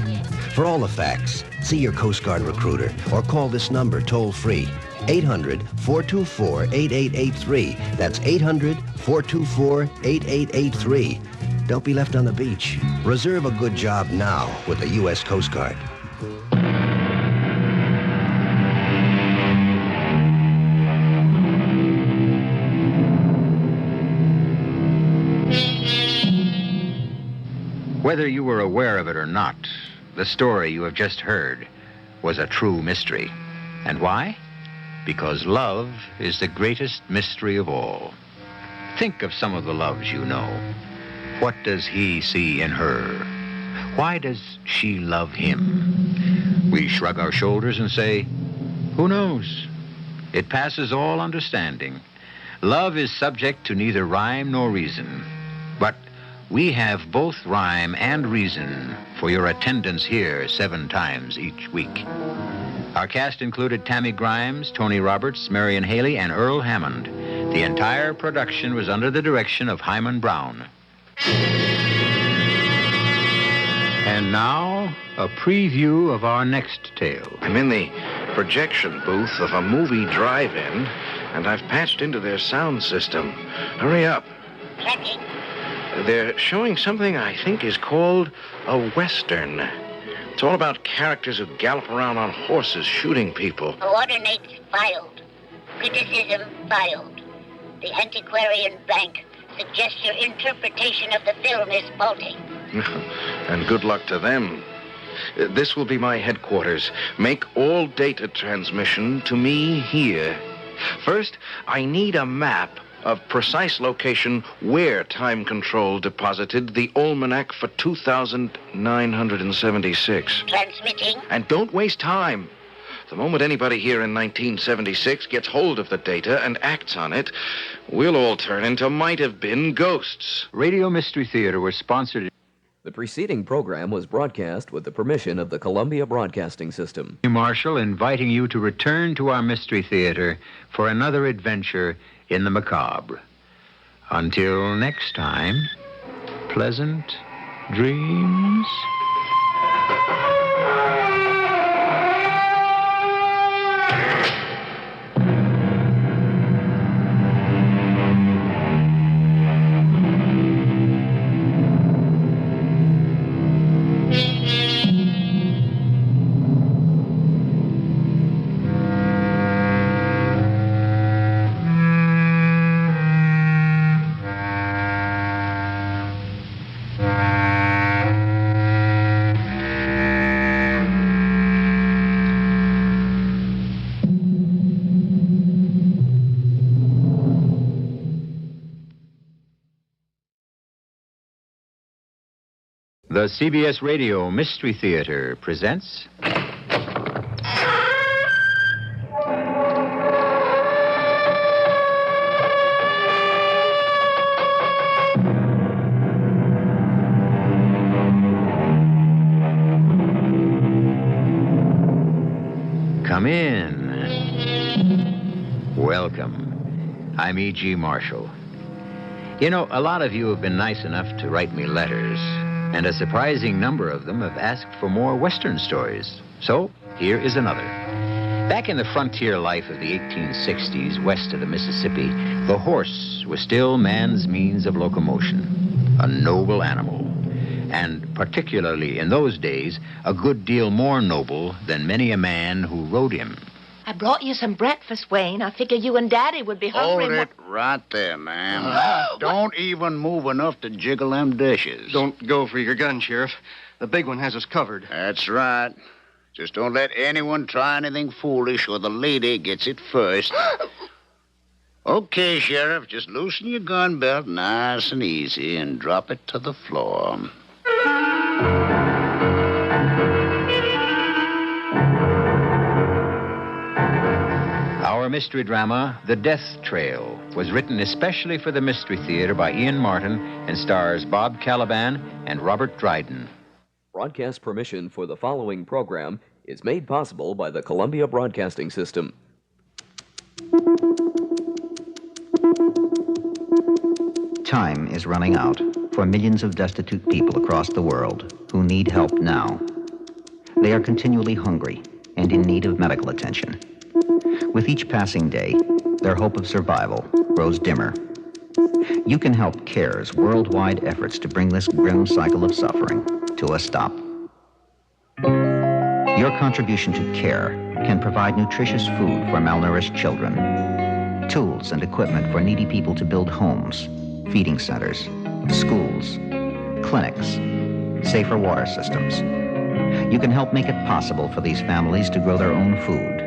For all the facts, see your Coast Guard recruiter or call this number toll-free. 800-424-8883. That's 800-424-8883. Don't be left on the beach. Reserve a good job now with the U.S. Coast Guard. Whether you were aware of it or not, the story you have just heard was a true mystery. And why? Because love is the greatest mystery of all. Think of some of the loves you know. What does he see in her? Why does she love him? We shrug our shoulders and say, who knows? It passes all understanding. Love is subject to neither rhyme nor reason. But we have both rhyme and reason for your attendance here 7 times each week. Our cast included Tammy Grimes, Tony Roberts, Marion Haley, and Earl Hammond. The entire production was under the direction of Hyman Brown. And now, a preview of our next tale. I'm in the projection booth of a movie drive-in, and I've patched into their sound system. Hurry up. Checking. They're showing something I think is called a Western. It's all about characters who gallop around on horses shooting people. Coordinates filed. Criticism filed. The Antiquarian Bank suggests your interpretation of the film is faulty. And good luck to them. This will be my headquarters. Make all data transmission to me here. First, I need a map of precise location where Time Control deposited the almanac for 2,976. Transmitting. And don't waste time. The moment anybody here in 1976 gets hold of the data and acts on it, we'll all turn into might-have-been ghosts. Radio Mystery Theater was sponsored. The preceding program was broadcast with the permission of the Columbia Broadcasting System. Marshall inviting you to return to our Mystery Theater for another adventure in the macabre. Until next time, pleasant dreams. The CBS Radio Mystery Theater presents... Come in. Welcome. I'm E.G. Marshall. You know, a lot of you have been nice enough to write me letters, and a surprising number of them have asked for more Western stories. So, here is another. Back in the frontier life of the 1860s, west of the Mississippi, the horse was still man's means of locomotion, a noble animal, and particularly in those days, a good deal more noble than many a man who rode him. I brought you some breakfast, Wayne. I figure you and Daddy would be hungry. Hold it right there, ma'am. Don't even move enough to jiggle them dishes. Don't go for your gun, Sheriff. The big one has us covered. That's right. Just don't let anyone try anything foolish or the lady gets it first. Okay, Sheriff, just loosen your gun belt nice and easy and drop it to the floor. Our mystery drama, The Death Trail, was written especially for the Mystery Theater by Ian Martin and stars Bob Caliban and Robert Dryden. Broadcast permission for the following program is made possible by the Columbia Broadcasting System. Time is running out for millions of destitute people across the world who need help now. They are continually hungry and in need of medical attention. With each passing day, their hope of survival grows dimmer. You can help CARE's worldwide efforts to bring this grim cycle of suffering to a stop. Your contribution to CARE can provide nutritious food for malnourished children, tools and equipment for needy people to build homes, feeding centers, schools, clinics, safer water systems. You can help make it possible for these families to grow their own food.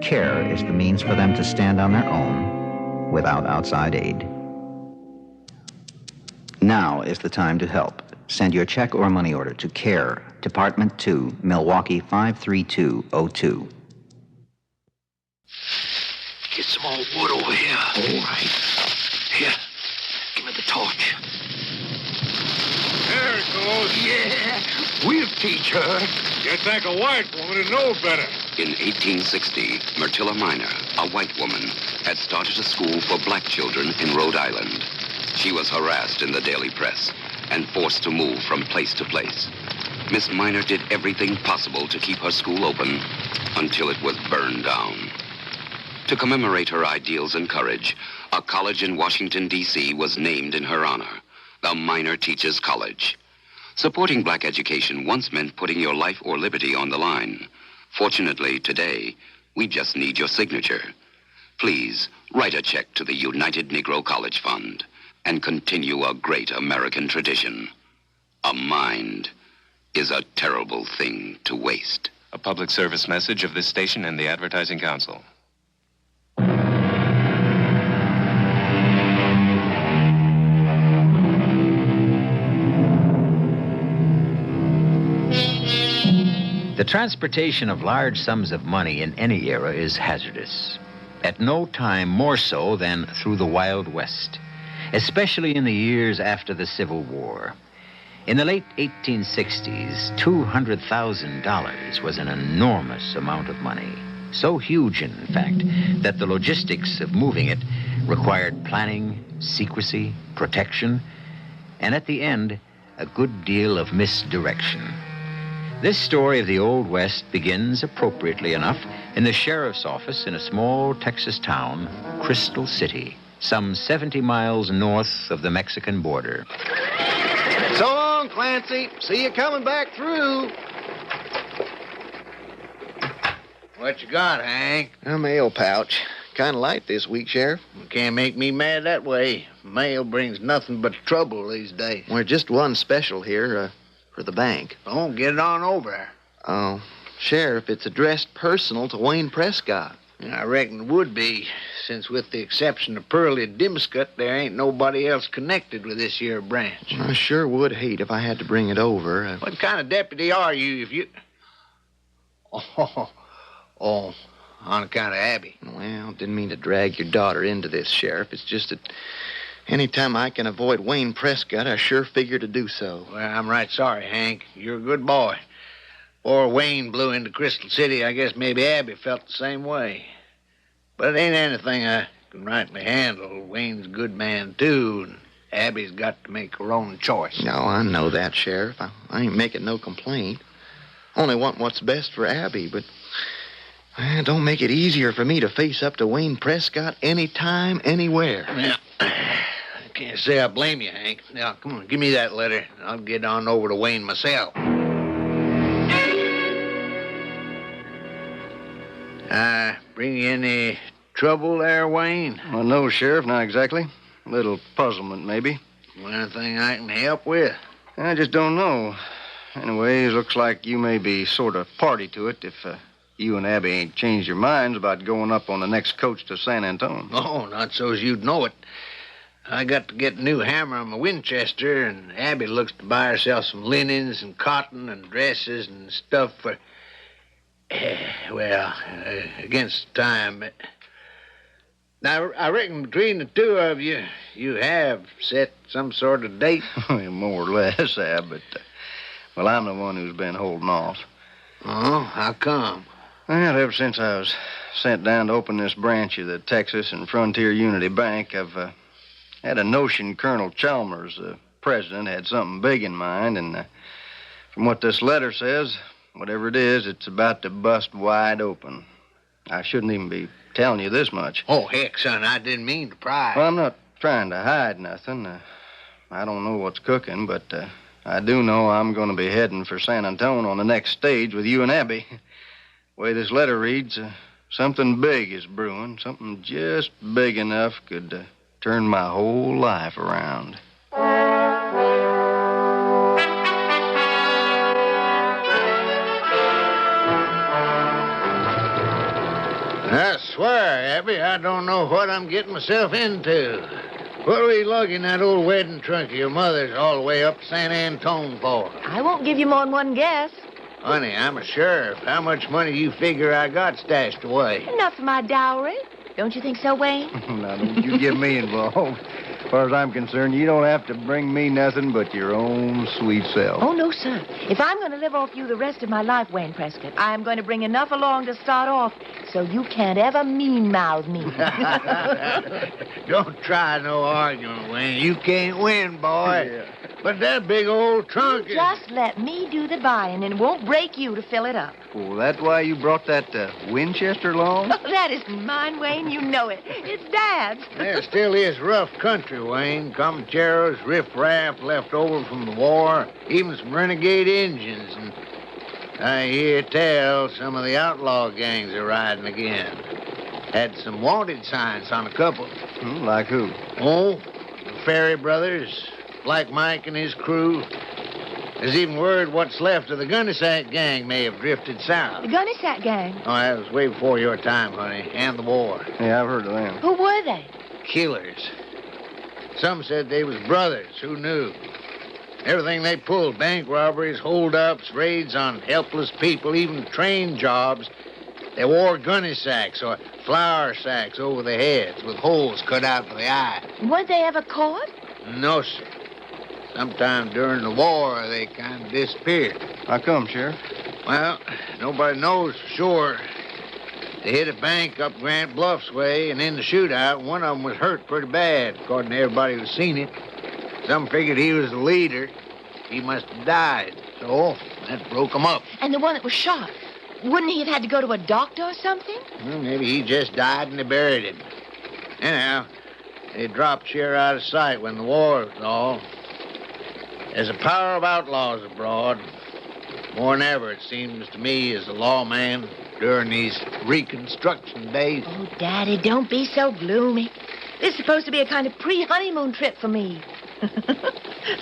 CARE is the means for them to stand on their own without outside aid. Now is the time to help. Send your check or money order to CARE, Department 2, Milwaukee 53202. Get some more wood over here. All right. Here, give me the torch. There it goes. Yeah, we'll teach her. Gets like a white woman to know better. In 1860, Myrtilla Minor, a white woman, had started a school for black children in Rhode Island. She was harassed in the daily press and forced to move from place to place. Miss Minor did everything possible to keep her school open until it was burned down. To commemorate her ideals and courage, a college in Washington, D.C. was named in her honor, the Minor Teachers College. Supporting black education once meant putting your life or liberty on the line. Fortunately, today, we just need your signature. Please, write a check to the United Negro College Fund and continue a great American tradition. A mind is a terrible thing to waste. A public service message of this station and the Advertising Council. The transportation of large sums of money in any era is hazardous. At no time more so than through the Wild West, especially in the years after the Civil War. In the late 1860s, $200,000 was an enormous amount of money. So huge, in fact, that the logistics of moving it required planning, secrecy, protection, and at the end, a good deal of misdirection. This story of the Old West begins, appropriately enough, in the sheriff's office in a small Texas town, Crystal City, some 70 miles north of the Mexican border. So long, Clancy. See you coming back through. What you got, Hank? A mail pouch. Kind of light this week, Sheriff. You can't make me mad that way. Mail brings nothing but trouble these days. We're just one special here for the bank. Oh, get it on over. Oh, Sheriff, it's addressed personal to Wayne Prescott. I reckon it would be, since with the exception of Pearlie Dimscut, there ain't nobody else connected with this here branch. I sure would hate if I had to bring it over. What kind of deputy are you if you... Oh, on account of Abby. Well, didn't mean to drag your daughter into this, Sheriff. It's just that any time I can avoid Wayne Prescott, I sure figure to do so. Well, I'm right sorry, Hank. You're a good boy. Or Wayne blew into Crystal City, I guess maybe Abby felt the same way. But it ain't anything I can rightly handle. Wayne's a good man, too, and Abby's got to make her own choice. No, I know that, Sheriff. I ain't making no complaint. Only want what's best for Abby, but don't make it easier for me to face up to Wayne Prescott anytime, anywhere. Yeah. I can't say I blame you, Hank. Now, come on, give me that letter, and I'll get on over to Wayne myself. Bring you any trouble there, Wayne? Well, no, Sheriff, not exactly. A little puzzlement, maybe. Anything I can help with? I just don't know. Anyways, looks like you may be sort of party to it if you and Abby ain't changed your minds about going up on the next coach to San Antonio. Oh, not so's you'd know it. I got to get a new hammer on my Winchester, and Abby looks to buy herself some linens and cotton and dresses and stuff for... against time. Now, I reckon between the two of you, you have set some sort of date. More or less, Ab, but... well, I'm the one who's been holding off. Oh, how come? Well, ever since I was sent down to open this branch of the Texas and Frontier Unity Bank, I've had a notion Colonel Chalmers, the president, had something big in mind, and from what this letter says, whatever it is, it's about to bust wide open. I shouldn't even be telling you this much. Oh, heck, son, I didn't mean to pry. Well, I'm not trying to hide nothing. I don't know what's cooking, but I do know I'm going to be heading for San Antonio on the next stage with you and Abby. The way this letter reads, something big is brewing. Something just big enough could turn my whole life around. I swear, Abby, I don't know what I'm getting myself into. What are we lugging that old wedding trunk of your mother's all the way up to San Antone for? I won't give you more than one guess. Honey, I'm a sheriff. How much money do you figure I got stashed away? Enough for my dowry. Don't you think so, Wayne? Now, don't you get me involved. As far as I'm concerned, you don't have to bring me nothing but your own sweet self. Oh, no, sir. If I'm going to live off you the rest of my life, Wayne Prescott, I'm going to bring enough along to start off so you can't ever mean-mouth me. Don't try no argument, Wayne. You can't win, boy. Yeah. But that big old trunk is... Just let me do the buying, and it won't break you to fill it up. Well, that's why you brought that Winchester along? Oh, that isn't mine, Wayne. You know it. It's Dad's. There still is rough country, Wayne. Comancheros, riff-raff left over from the war, even some renegade Indians. And I hear tell some of the outlaw gangs are riding again. Had some wanted signs on a couple. Like who? Oh, the Ferry brothers, Black Mike and his crew. There's even word what's left of the Gunnysack gang may have drifted south. The Gunnysack gang? Oh, that was way before your time, honey, and the war. Yeah, I've heard of them. Who were they? Killers. Some said they was brothers. Who knew? Everything they pulled, bank robberies, holdups, raids on helpless people, even train jobs. They wore gunny sacks or flour sacks over their heads with holes cut out for the eye. Weren't they ever caught? No, sir. Sometime during the war, they kind of disappeared. How come, Sheriff? Well, nobody knows for sure. They hit a bank up Grant Bluffs way, and in the shootout, one of them was hurt pretty bad, according to everybody who's seen it. Some figured he was the leader. He must have died. So that broke him up. And the one that was shot, wouldn't he have had to go to a doctor or something? Well, maybe he just died and they buried him. Anyhow, they dropped Cher out of sight when the war was all. There's a power of outlaws abroad. More than ever, it seems to me, as a lawman during these Reconstruction days. Oh, Daddy, don't be so gloomy. This is supposed to be a kind of pre-honeymoon trip for me.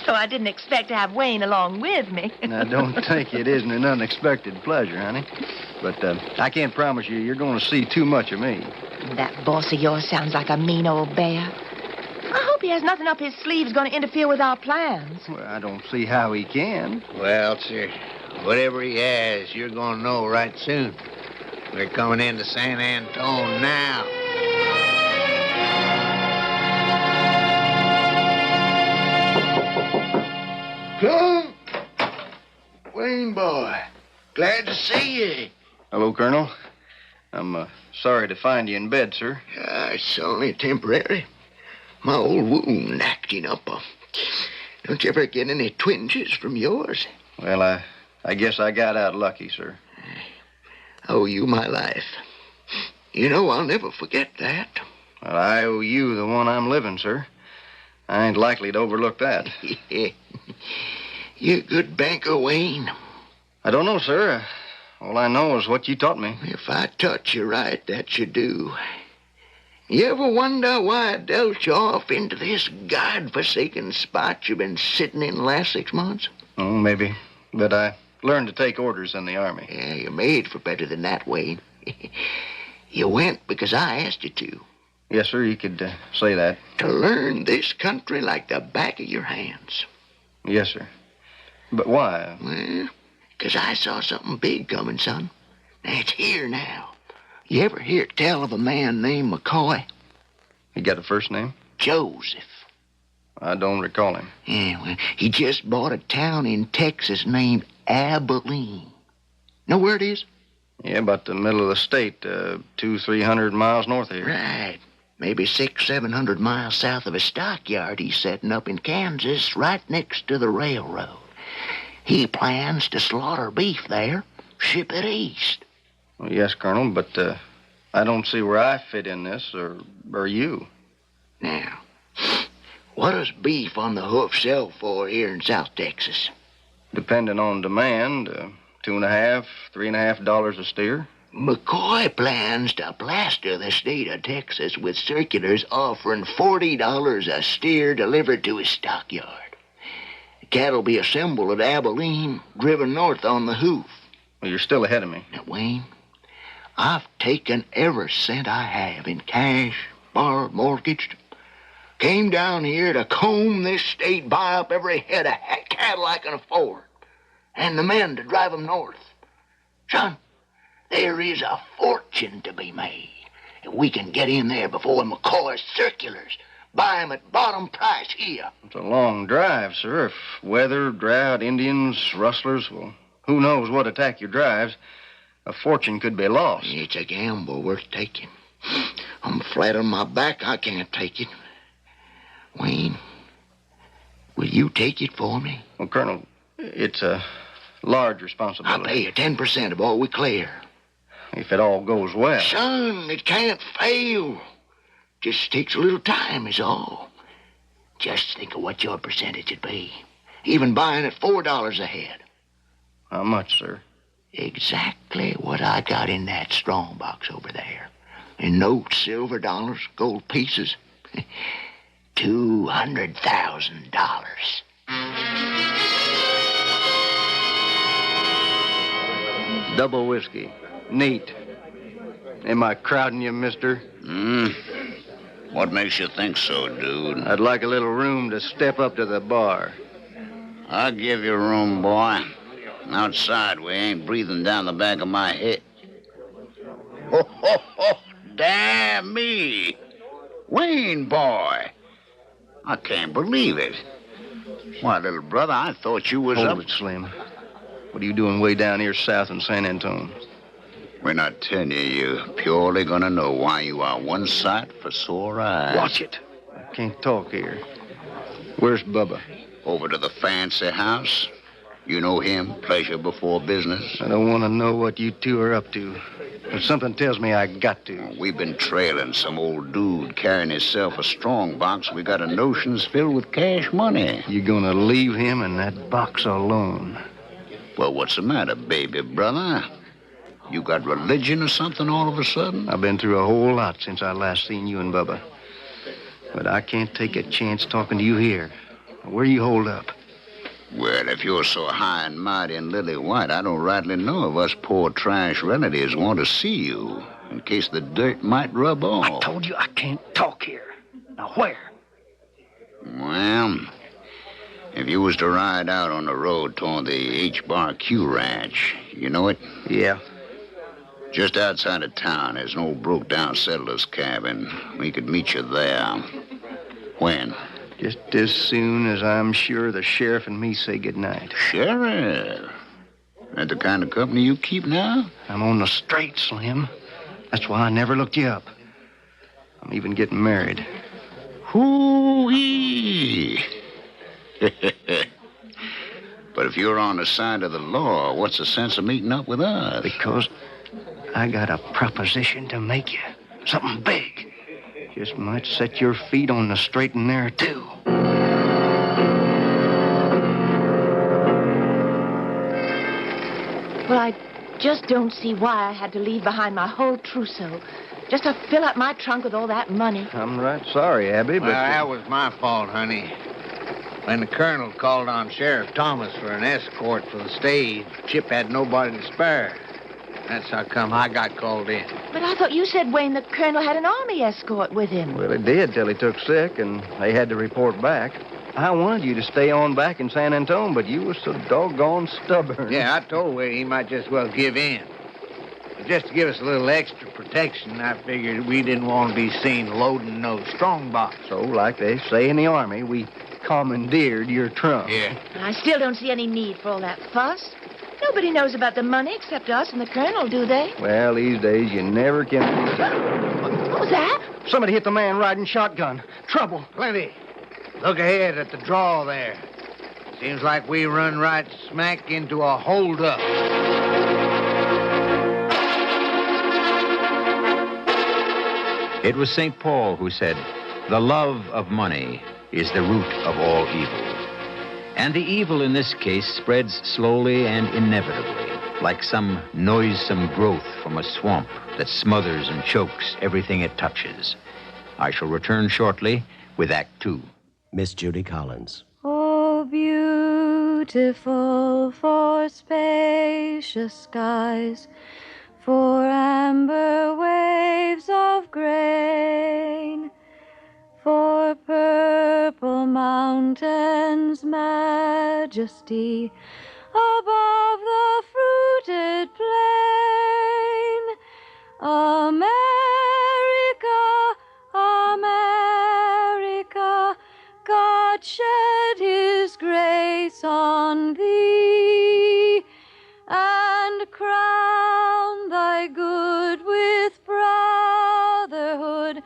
So I didn't expect to have Wayne along with me. Now, don't think it isn't an unexpected pleasure, honey. But I can't promise you're going to see too much of me. That boss of yours sounds like a mean old bear. I hope he has nothing up his sleeves going to interfere with our plans. Well, I don't see how he can. Well, sir, whatever he has, you're going to know right soon. We're coming into San Antone now. Come. Wayne boy. Glad to see you. Hello, Colonel. I'm sorry to find you in bed, sir. It's only temporary. My old wound acting up. Don't you ever get any twinges from yours? Well, I guess I got out lucky, sir. I owe you my life. You know I'll never forget that. Well, I owe you the one I'm living, sir. I ain't likely to overlook that. You a good banker, Wayne? I don't know, sir. All I know is what you taught me. If I taught you right, that you do. You ever wonder why I dealt you off into this godforsaken spot you've been sitting in the last 6 months? Oh, maybe. But I learned to take orders in the Army. Yeah, you're made for better than that, Wayne. You went because I asked you to. Yes, sir, you could say that. To learn this country like the back of your hands. Yes, sir. But why? Well, because I saw something big coming, son. It's here now. You ever hear tell of a man named McCoy? He got a first name? Joseph. I don't recall him. Yeah, well, he just bought a town in Texas named Abilene. Know where it is? Yeah, about the middle of the state, 200-300 miles north of here. Right. Maybe 600-700 miles south of a stockyard he's setting up in Kansas, right next to the railroad. He plans to slaughter beef there, ship it east. Well, yes, Colonel, but I don't see where I fit in this, or you. Now, what does beef on the hoof sell for here in South Texas? Depending on demand, $2.50, $3.50 a steer. McCoy plans to plaster the state of Texas with circulars offering $40 a steer delivered to his stockyard. The cattle be assembled at Abilene, driven north on the hoof. Well, you're still ahead of me. Now, Wayne, I've taken every cent I have in cash, borrowed, mortgaged. Came down here to comb this state, buy up every head of cattle I can afford, and the men to drive them north. Son, there is a fortune to be made if we can get in there before McCoy's circulars. Buy them at bottom price here. It's a long drive, sir. If weather, drought, Indians, rustlers, well, who knows what attack your drives, a fortune could be lost. It's a gamble worth taking. I'm flat on my back. I can't take it. Wayne, will you take it for me? Well, Colonel, it's a large responsibility. I'll pay you 10% of all we clear. If it all goes well. Son, it can't fail. Just takes a little time is all. Just think of what your percentage would be. Even buying at $4 a head. How much, sir? Exactly what I got in that strong box over there. In notes, silver dollars, gold pieces. $200,000. Double whiskey. Neat. Am I crowding you, mister? What makes you think so, dude? I'd like a little room to step up to the bar. I'll give you room, boy. Outside, we ain't breathing down the back of my head. Ho, ho, ho! Damn me! Wayne, boy! I can't believe it. Why, little brother, I thought you was Hold it, Slim. What are you doing way down here south in San Antonio? When I tell you, you're purely gonna know why you are one sight for sore eyes. Watch it. I can't talk here. Where's Bubba? Over to the fancy house. You know him, pleasure before business. I don't want to know what you two are up to. But something tells me I got to. We've been trailing some old dude carrying himself a strong box. We got a notion's filled with cash money. You gonna leave him in that box alone? Well, what's the matter, baby brother? You got religion or something all of a sudden? I've been through a whole lot since I last seen you and Bubba. But I can't take a chance talking to you here. Where you hold up? Well, if you're so high and mighty and lily white, I don't rightly know if us poor trash relatives want to see you, in case the dirt might rub off. I told you I can't talk here. Now, where? Well, if you was to ride out on the road toward the H-Bar Q Ranch, you know it? Yeah. Just outside of town, there's an old broke-down settler's cabin. We could meet you there. When? Just as soon as I'm sure the sheriff and me say goodnight. Sheriff? That the kind of company you keep now? I'm on the straight, Slim. That's why I never looked you up. I'm even getting married. Hoo-wee! But if you're on the side of the law, what's the sense of meeting up with us? Because I got a proposition to make you. Something big. Just might set your feet on the straight and narrow, too. Well, I just don't see why I had to leave behind my whole trousseau. Just to fill up my trunk with all that money. I'm right sorry, Abby, but... Well, that was my fault, honey. When the colonel called on Sheriff Thomas for an escort for the stage, Chip had nobody to spare. That's how come I got called in. But I thought you said, Wayne, the colonel had an army escort with him. Well, he did till he took sick, and they had to report back. I wanted you to stay on back in San Antonio, but you were so doggone stubborn. Yeah, I told Wade he might just well give in. But just to give us a little extra protection, I figured we didn't want to be seen loading no strongbox. So, like they say in the Army, we commandeered your trunk. Yeah. I still don't see any need for all that fuss. Nobody knows about the money except us and the colonel, do they? Well, these days you never can... What was that? Somebody hit the man riding shotgun. Trouble. Plenty. Look ahead at the draw there. Seems like we run right smack into a holdup. It was St. Paul who said, "The love of money is the root of all evil." And the evil in this case spreads slowly and inevitably, like some noisome growth from a swamp that smothers and chokes everything it touches. I shall return shortly with Act Two. Miss Judy Collins. Oh, beautiful for spacious skies, for amber waves of grain, for purple mountains' majesty above the fruited plain. America, America, God shed his grace on thee, and crown thy good with brotherhood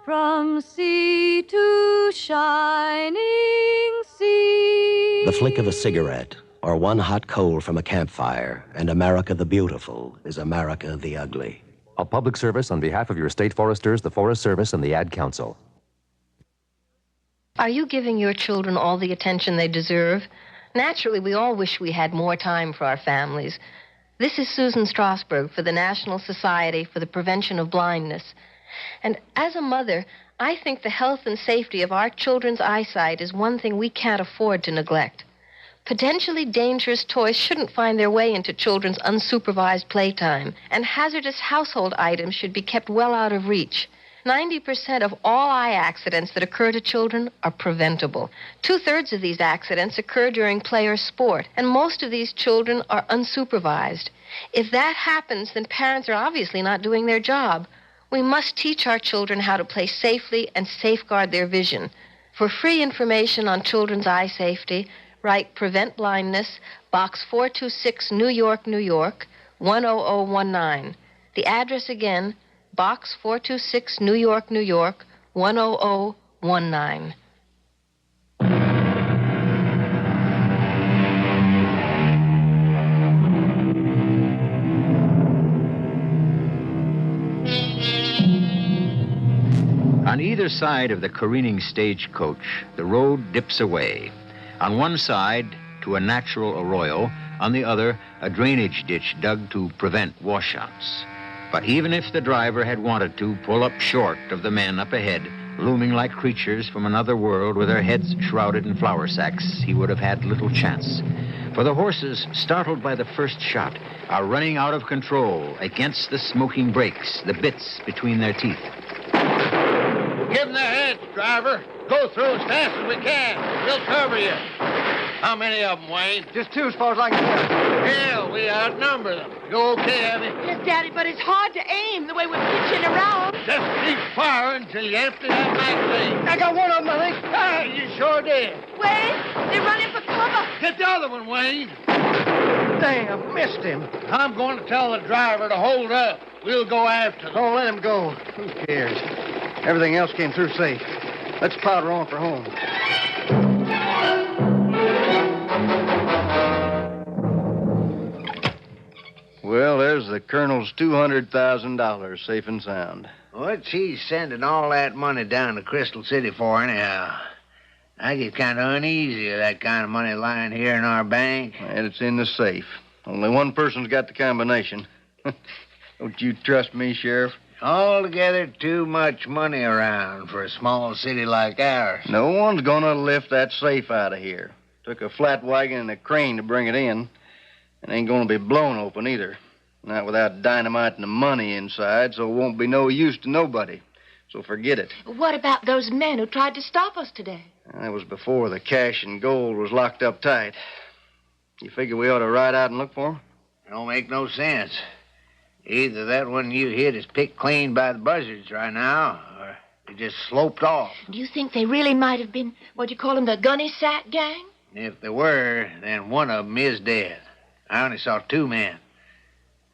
from sea to shining sea. The flick of a cigarette, or one hot coal from a campfire, and America the beautiful is America the ugly. A public service on behalf of your state foresters, the Forest Service, and the Ad Council. Are you giving your children all the attention they deserve? Naturally, we all wish we had more time for our families. This is Susan Strasberg for the National Society for the Prevention of Blindness. And as a mother, I think the health and safety of our children's eyesight is one thing we can't afford to neglect. Potentially dangerous toys shouldn't find their way into children's unsupervised playtime, and hazardous household items should be kept well out of reach. 90% of all eye accidents that occur to children are preventable. 2/3 of these accidents occur during play or sport, and most of these children are unsupervised. If that happens, then parents are obviously not doing their job. We must teach our children how to play safely and safeguard their vision. For free information on children's eye safety, write Prevent Blindness, Box 426, New York, New York, 10019. The address again, Box 426, New York, New York, 10019. On either side of the careening stagecoach, the road dips away. On one side, to a natural arroyo. On the other, a drainage ditch dug to prevent washouts. But even if the driver had wanted to pull up short of the men up ahead, looming like creatures from another world with their heads shrouded in flour sacks, he would have had little chance. For the horses, startled by the first shot, are running out of control against the smoking brakes, the bits between their teeth. Give them their heads, driver. Go through as fast as we can. We'll cover you. How many of them, Wayne? Just 2 as far as I can tell. Hell, we outnumber them. You okay, Abby? Yes, Daddy, but it's hard to aim the way we're pitching around. Just keep firing until you empty that magazine. I got one of them, I think. Ah, you sure did. Wayne, they're running for cover. Get the other one, Wayne. Damn, missed him. I'm going to tell the driver to hold up. We'll go after them. Don't let him go. Who cares? Everything else came through safe. Let's powder on for home. Well, there's the Colonel's $200,000 safe and sound. What's he sending all that money down to Crystal City for, anyhow? I get kind of uneasy with that kind of money lying here in our bank. And it's in the safe. Only one person's got the combination. Don't you trust me, Sheriff? Altogether too much money around for a small city like ours. No one's gonna lift that safe out of here. Took a flat wagon and a crane to bring it in. It ain't gonna be blown open either. Not without dynamite and the money inside, so it won't be no use to nobody. So forget it. What about those men who tried to stop us today? That was before the cash and gold was locked up tight. You figure we ought to ride out and look for them? Don't make no sense. Either that one you hit is picked clean by the buzzards right now, or they just sloped off. Do you think they really might have been, what do you call them, the gunny sack gang? If they were, then one of them is dead. I only saw 2 men.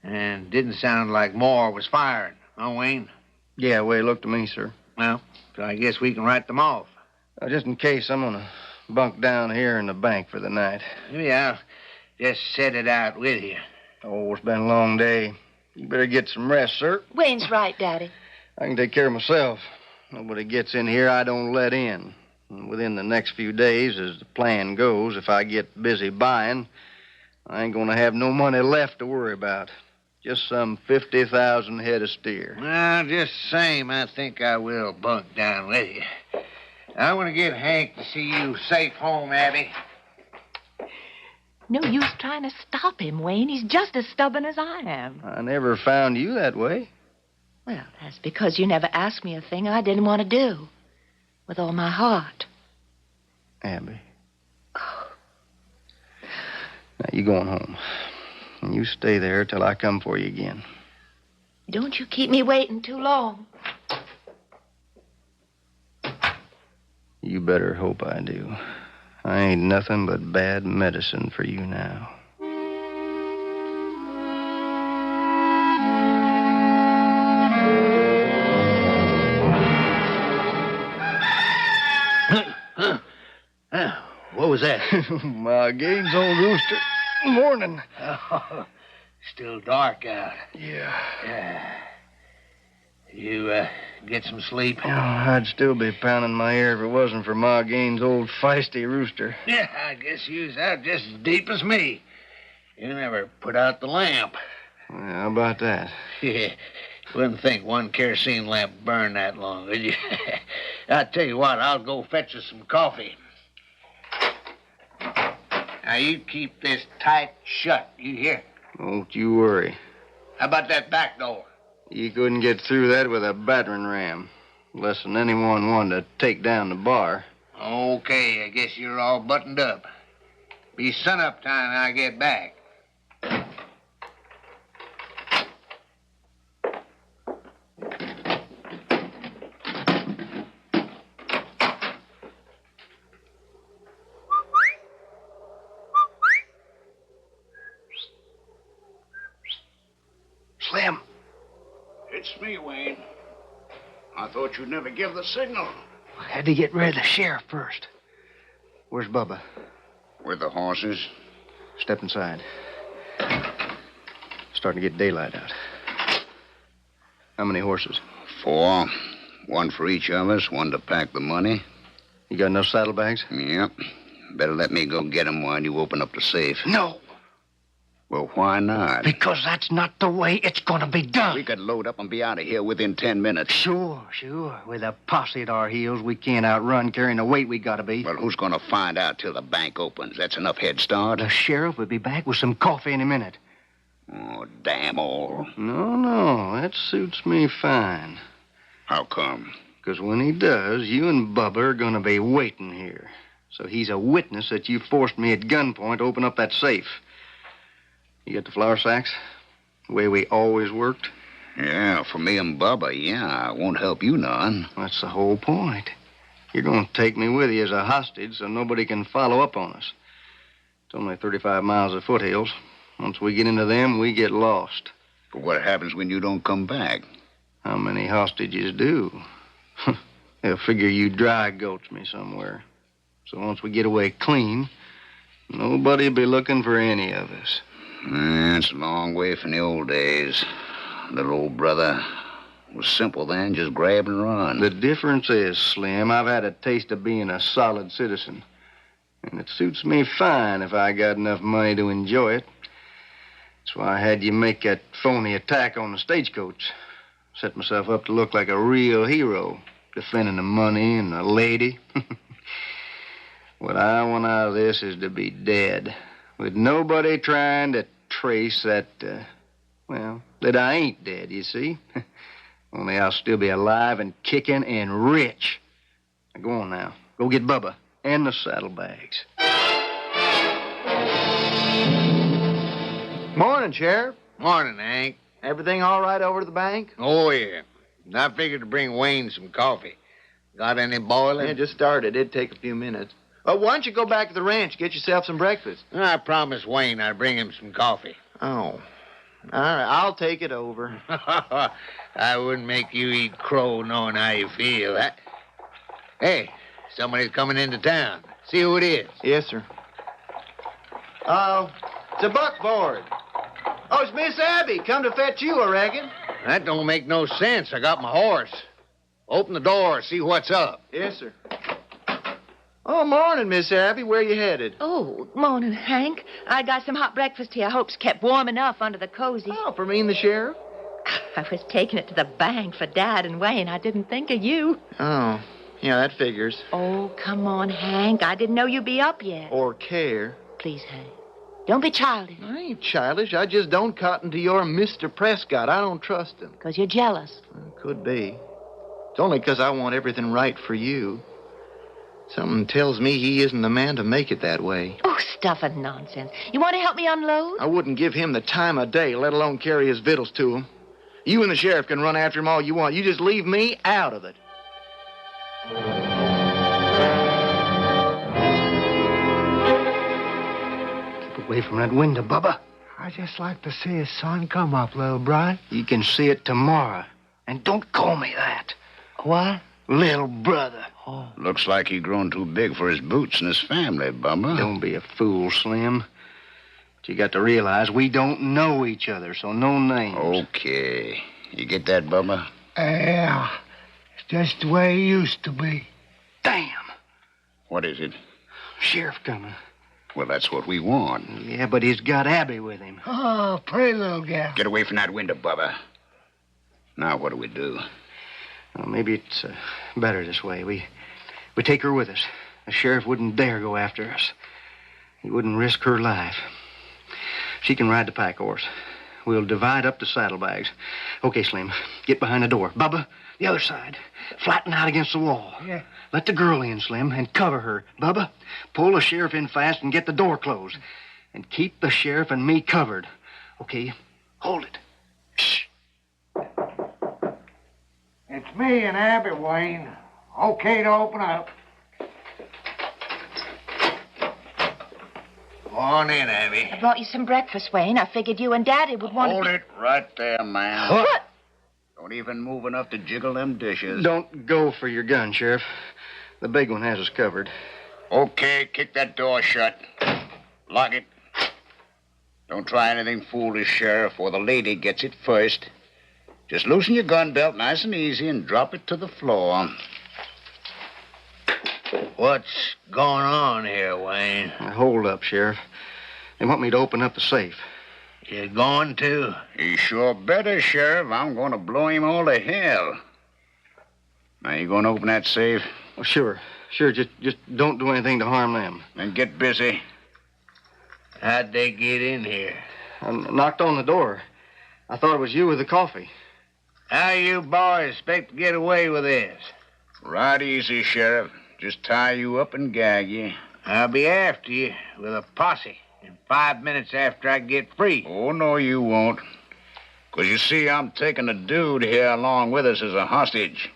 And didn't sound like more was firing, huh, Wayne? Yeah, way it looked to me, sir. Well, so I guess we can write them off. Just in case, I'm gonna bunk down here in the bank for the night. Maybe I'll just set it out with you. Oh, it's been a long day. You better get some rest, sir. Wayne's right, Daddy. I can take care of myself. Nobody gets in here I don't let in. And within the next few days, as the plan goes, if I get busy buying, I ain't gonna have no money left to worry about. Just some 50,000 head of steer. Well, just the same, I think I will bunk down with you. I want to get Hank to see you safe home, Abby. No use trying to stop him, Wayne. He's just as stubborn as I am. I never found you that way. Well, that's because you never asked me a thing I didn't want to do. With all my heart. Abby. Oh. Now, you going home. And you stay there till I come for you again. Don't you keep me waiting too long. You better hope I do. I ain't nothing but bad medicine for you now. What was that? My Gaines old rooster. Morning. Oh, still dark out. Yeah. You get some sleep? Oh, I'd still be pounding my ear if it wasn't for Ma Gaines' old feisty rooster. Yeah, I guess you was out just as deep as me. You never put out the lamp. Well, how about that? Yeah, wouldn't think one kerosene lamp burned that long, would you? I'll tell you what, I'll go fetch us some coffee. Now, you keep this tight shut, you hear? Don't you worry. How about that back door? You couldn't get through that with a battering ram. less than anyone wanted to take down the bar. Okay, I guess you're all buttoned up. Be sunup time when I get back. Slim. It's me, Wayne. I thought you'd never give the signal. I had to get rid of the sheriff first. Where's Bubba? With the horses? Step inside. Starting to get daylight out. How many horses? 4. One for each of us, one to pack the money. You got enough saddlebags? Yep. Better let me go get 'em while you open up the safe. No, Well, why not? because that's not the way it's gonna be done. We could load up and be out of here within 10 minutes. Sure. With a posse at our heels, we can't outrun carrying the weight we gotta be. Well, who's going to find out till the bank opens? That's enough head start. The sheriff will be back with some coffee in a minute. Oh, damn all. No, that suits me fine. How come? Because when he does, you and Bubba are going to be waiting here. So he's a witness that you forced me at gunpoint to open up that safe. You get the flour sacks? The way we always worked? Yeah, for me and Bubba, yeah. It won't help you none. That's the whole point. You're going to take me with you as a hostage so nobody can follow up on us. It's only 35 miles of foothills. Once we get into them, we get lost. But what happens when you don't come back? How many hostages do? They'll figure you dry gulch me somewhere. So once we get away clean, nobody'll be looking for any of us. It's a long way from the old days. Little old brother was simple then, just grab and run. The difference is, Slim, I've had a taste of being a solid citizen. And it suits me fine if I got enough money to enjoy it. That's why I had you make that phony attack on the stagecoach. Set myself up to look like a real hero, defending the money and the lady. What I want out of this is to be dead, with nobody trying to trace that, that I ain't dead, you see? Only I'll still be alive and kicking and rich. Now, go on now. Go get Bubba and the saddlebags. Morning, Sheriff. Morning, Hank. Everything all right over to the bank? Oh, yeah. I figured to bring Wayne some coffee. Got any boiling? Yeah, just started. It'd take a few minutes. Why don't you go back to the ranch, get yourself some breakfast? I promised Wayne I'd bring him some coffee. Oh. All right, I'll take it over. I wouldn't make you eat crow knowing how you feel. Hey, somebody's coming into town. See who it is. Yes, sir. It's a buckboard. Oh, it's Miss Abby. Come to fetch you, I reckon. That don't make no sense. I got my horse. Open the door, see what's up. Yes, sir. Oh, morning, Miss Abby. Where you headed? Oh, morning, Hank. I got some hot breakfast here. I hope it's kept warm enough under the cozy. Oh, for me and the sheriff? I was taking it to the bank for Dad and Wayne. I didn't think of you. Oh, yeah, that figures. Oh, come on, Hank. I didn't know you'd be up yet. Or care. Please, Hank. Don't be childish. I ain't childish. I just don't cotton to your Mr. Prescott. I don't trust him. Because you're jealous. Could be. It's only because I want everything right for you. Something tells me he isn't the man to make it that way. Oh, stuff and nonsense. You want to help me unload? I wouldn't give him the time of day, let alone carry his victuals to him. You and the sheriff can run after him all you want. You just leave me out of it. Keep away from that window, Bubba. I just like to see his sun come up, little brother. You can see it tomorrow. And don't call me that. What? Little brother. Oh. Looks like he grown too big for his boots and his family, Bubba. Don't be a fool, Slim. But you got to realize we don't know each other, so no names. Okay. You get that, Bubba? Yeah. It's just the way it used to be. Damn. What is it? Sheriff coming. Well, that's what we want. Yeah, but he's got Abby with him. Oh, pretty little gal. Get away from that window, Bubba. Now, what do? Well, maybe it's better this way. We take her with us. The sheriff wouldn't dare go after us. He wouldn't risk her life. She can ride the pack horse. We'll divide up the saddlebags. Okay, Slim, get behind the door. Bubba, the other side. Flatten out against the wall. Yeah. Let the girl in, Slim, and cover her. Bubba, pull the sheriff in fast and get the door closed. And keep the sheriff and me covered. Okay, hold it. Shh. It's me and Abby, Wayne. Okay to open up. Go on in, Abby. I brought you some breakfast, Wayne. I figured you and Daddy would want Hold to... it right there, ma'am. What? Don't even move enough to jiggle them dishes. Don't go for your gun, Sheriff. The big one has us covered. Okay, kick that door shut. Lock it. Don't try anything foolish, Sheriff, or the lady gets it first. Just loosen your gun belt nice and easy and drop it to the floor. What's going on here, Wayne? Hold up, Sheriff. They want me to open up the safe. You going to? You sure better, Sheriff. I'm going to blow him all to hell. Now, you going to open that safe? Oh, sure. Just don't do anything to harm them. Then get busy. How'd they get in here? I knocked on the door. I thought it was you with the coffee. How you boys expect to get away with this? Right easy, Sheriff. Just tie you up and gag you. I'll be after you with a posse in 5 minutes after I get free. Oh, no, you won't. 'Cause you see, I'm taking a dude here along with us as a hostage.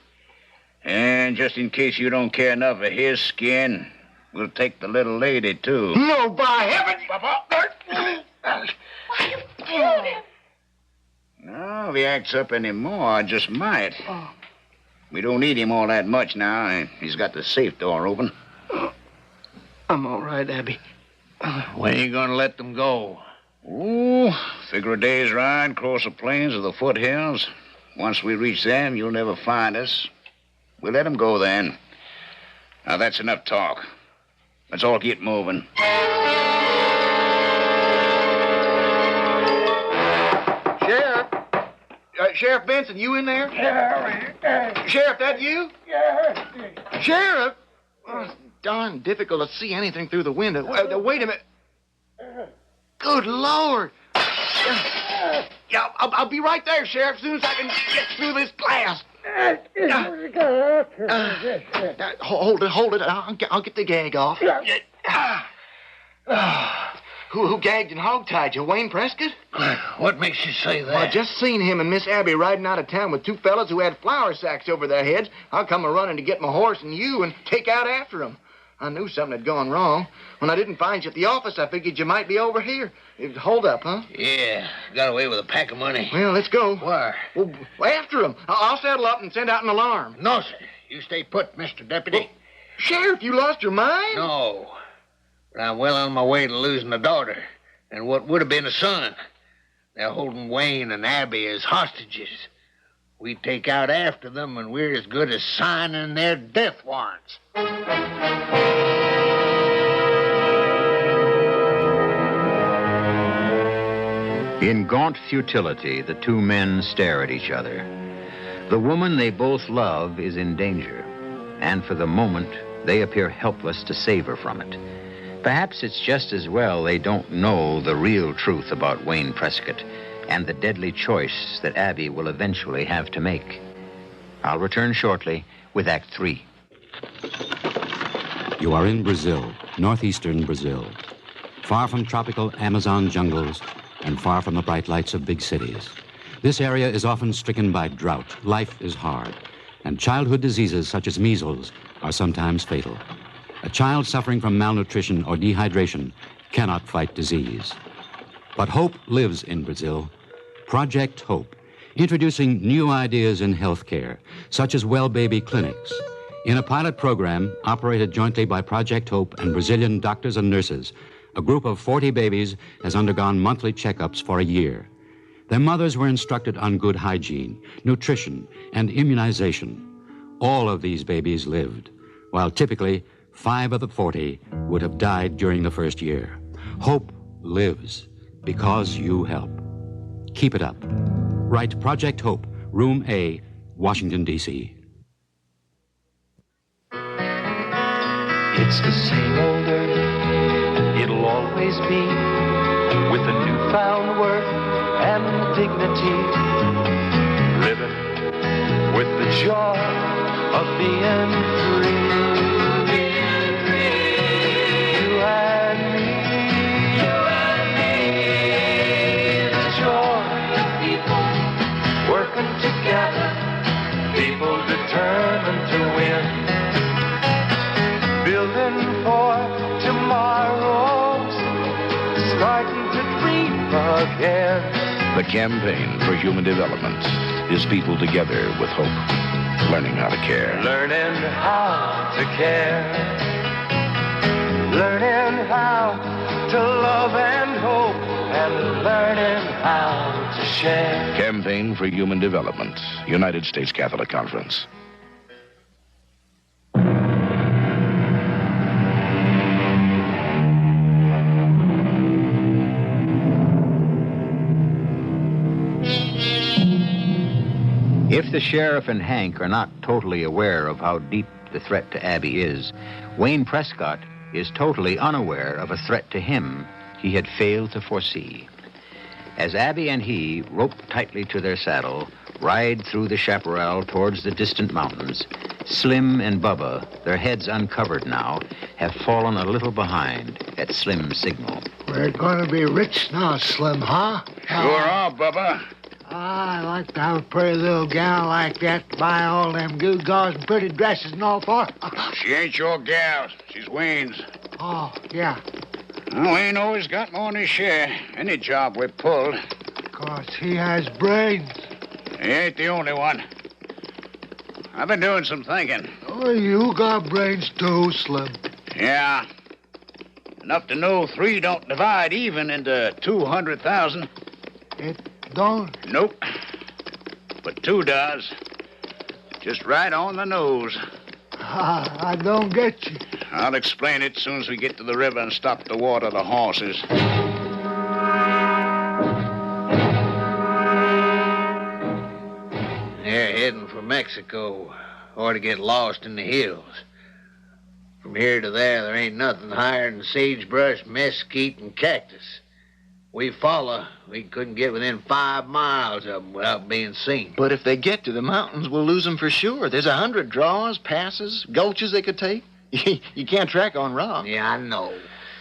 And just in case you don't care enough for his skin, we'll take the little lady, too. No, by heaven! Why, you killed him! No, if he acts up anymore, I just might. We don't need him all that much now. He's got the safe door open. I'm all right, Abby. When are you going to let them go? Oh, figure a day's ride across the plains of the foothills. Once we reach them, you'll never find us. We'll let them go then. Now, that's enough talk. Let's all get moving. Sheriff? Sheriff Benson, you in there? Yeah. Sheriff, that you? Yeah. Sheriff? Oh, it's darn difficult to see anything through the window. Wait a minute. Good Lord. Yeah, I'll be right there, Sheriff, as soon as I can get through this glass. Hold it. I'll get the gag off. Who gagged and hogtied you, Wayne Prescott? What makes you say that? Well, I just seen him and Miss Abby riding out of town with two fellas who had flour sacks over their heads. I'll come a-running to get my horse and you and take out after them. I knew something had gone wrong. When I didn't find you at the office, I figured you might be over here. Hold up, huh? Yeah, got away with a pack of money. Well, let's go. Where? Well, after them. I'll saddle up and send out an alarm. No, sir. You stay put, Mr. Deputy. Well, Sheriff, you lost your mind? No. But I'm well on my way to losing a daughter and what would have been a son. They're holding Wayne and Abby as hostages. We take out after them, and we're as good as signing their death warrants. In gaunt futility, the two men stare at each other. The woman they both love is in danger, and for the moment, they appear helpless to save her from it. Perhaps it's just as well they don't know the real truth about Wayne Prescott and the deadly choice that Abby will eventually have to make. I'll return shortly with Act 3. You are in Brazil, northeastern Brazil, far from tropical Amazon jungles and far from the bright lights of big cities. This area is often stricken by drought. Life is hard, and childhood diseases such as measles are sometimes fatal. A child suffering from malnutrition or dehydration cannot fight disease. But hope lives in Brazil. Project Hope, introducing new ideas in healthcare, such as well baby clinics. In a pilot program operated jointly by Project Hope and Brazilian doctors and nurses, a group of 40 babies has undergone monthly checkups for a year. Their mothers were instructed on good hygiene, nutrition, and immunization. All of these babies lived, while typically 5 of the 40 would have died during the first year. Hope lives because you help. Keep it up. Write Project Hope, Room A, Washington, D.C. It's the same old earth, it'll always be, with a newfound worth and dignity, living with the joy of being free. You and me, the joy of people working together, people determined to win, building for tomorrows, starting to dream again. The campaign for human development is people together with hope, learning how to care. Learning how to care, learning how to love and hope, and learning how to share. Campaign for Human Development, United States Catholic Conference. If the sheriff and Hank are not totally aware of how deep the threat to Abby is, Wayne Prescott is totally unaware of a threat to him he had failed to foresee. As Abby and he, roped tightly to their saddle, ride through the chaparral towards the distant mountains, Slim and Bubba, their heads uncovered now, have fallen a little behind at Slim's signal. We're going to be rich now, Slim, huh? Sure are, Bubba. I like to have a pretty little gal like that to buy all them gewgaws and pretty dresses and all for. She ain't your gal. She's Wayne's. Oh, yeah. Well, Wayne always got more than his share. Any job we pulled. Because he has brains. He ain't the only one. I've been doing some thinking. Oh, you got brains too, Slim. Yeah. Enough to know 3 don't divide even into 200,000. It don't? Nope. But 2 does. Just right on the nose. I don't get you. I'll explain it as soon as we get to the river and stop to water the horses. They're heading for Mexico, or to get lost in the hills. From here to there ain't nothing higher than sagebrush, mesquite, and cactus. We follow, we couldn't get within 5 miles of them without being seen. But if they get to the mountains, we'll lose them for sure. There's 100 draws, passes, gulches they could take. You can't track on rock. Yeah, I know.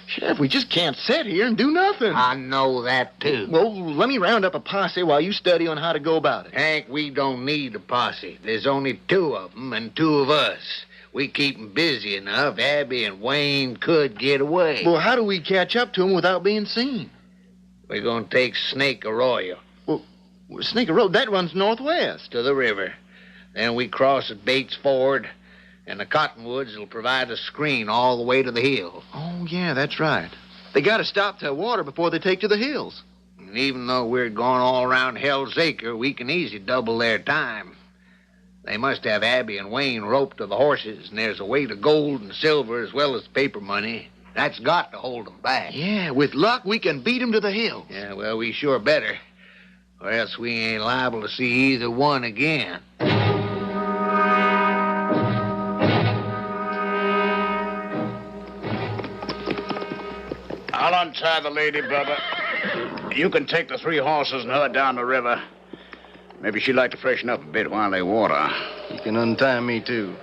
Sheriff, we just can't sit here and do nothing. I know that, too. Well, let me round up a posse while you study on how to go about it. Hank, we don't need a posse. There's only 2 of them and 2 of us. We keep 'em busy enough, Abby and Wayne could get away. Well, how do we catch up to them without being seen? We're going to take Snake Arroyo. Well, Snake Arroyo, that runs northwest. To the river. Then we cross at Bates Ford, and the cottonwoods will provide a screen all the way to the hill. Oh, yeah, that's right. They got to stop to water before they take to the hills. And even though we're going all around Hell's Acre, we can easily double their time. They must have Abby and Wayne roped to the horses, and there's a weight of gold and silver as well as paper money. That's got to hold them back. Yeah, with luck, we can beat them to the hills. Yeah, well, we sure better. Or else we ain't liable to see either one again. I'll untie the lady, Bubba. You can take the 3 horses and her down the river. Maybe she'd like to freshen up a bit while they water. You can untie me, too.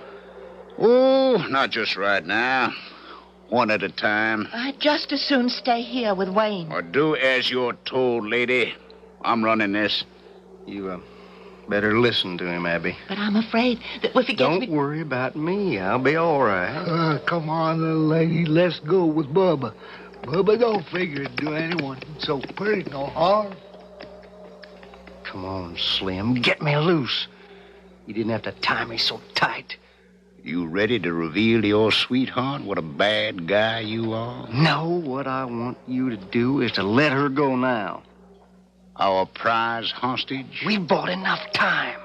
Oh, not just right now. One at a time. I'd just as soon stay here with Wayne. Or do as you're told, lady. I'm running this. You, better listen to him, Abby. But I'm afraid that if he gets Don't worry about me. I'll be all right. Come on, little lady. Let's go with Bubba. Bubba don't figure to do anyone so pretty no harm. Come on, Slim. Get me loose. You didn't have to tie me so tight. You ready to reveal to your sweetheart what a bad guy you are? No, what I want you to do is to let her go now. Our prize hostage? We bought enough time.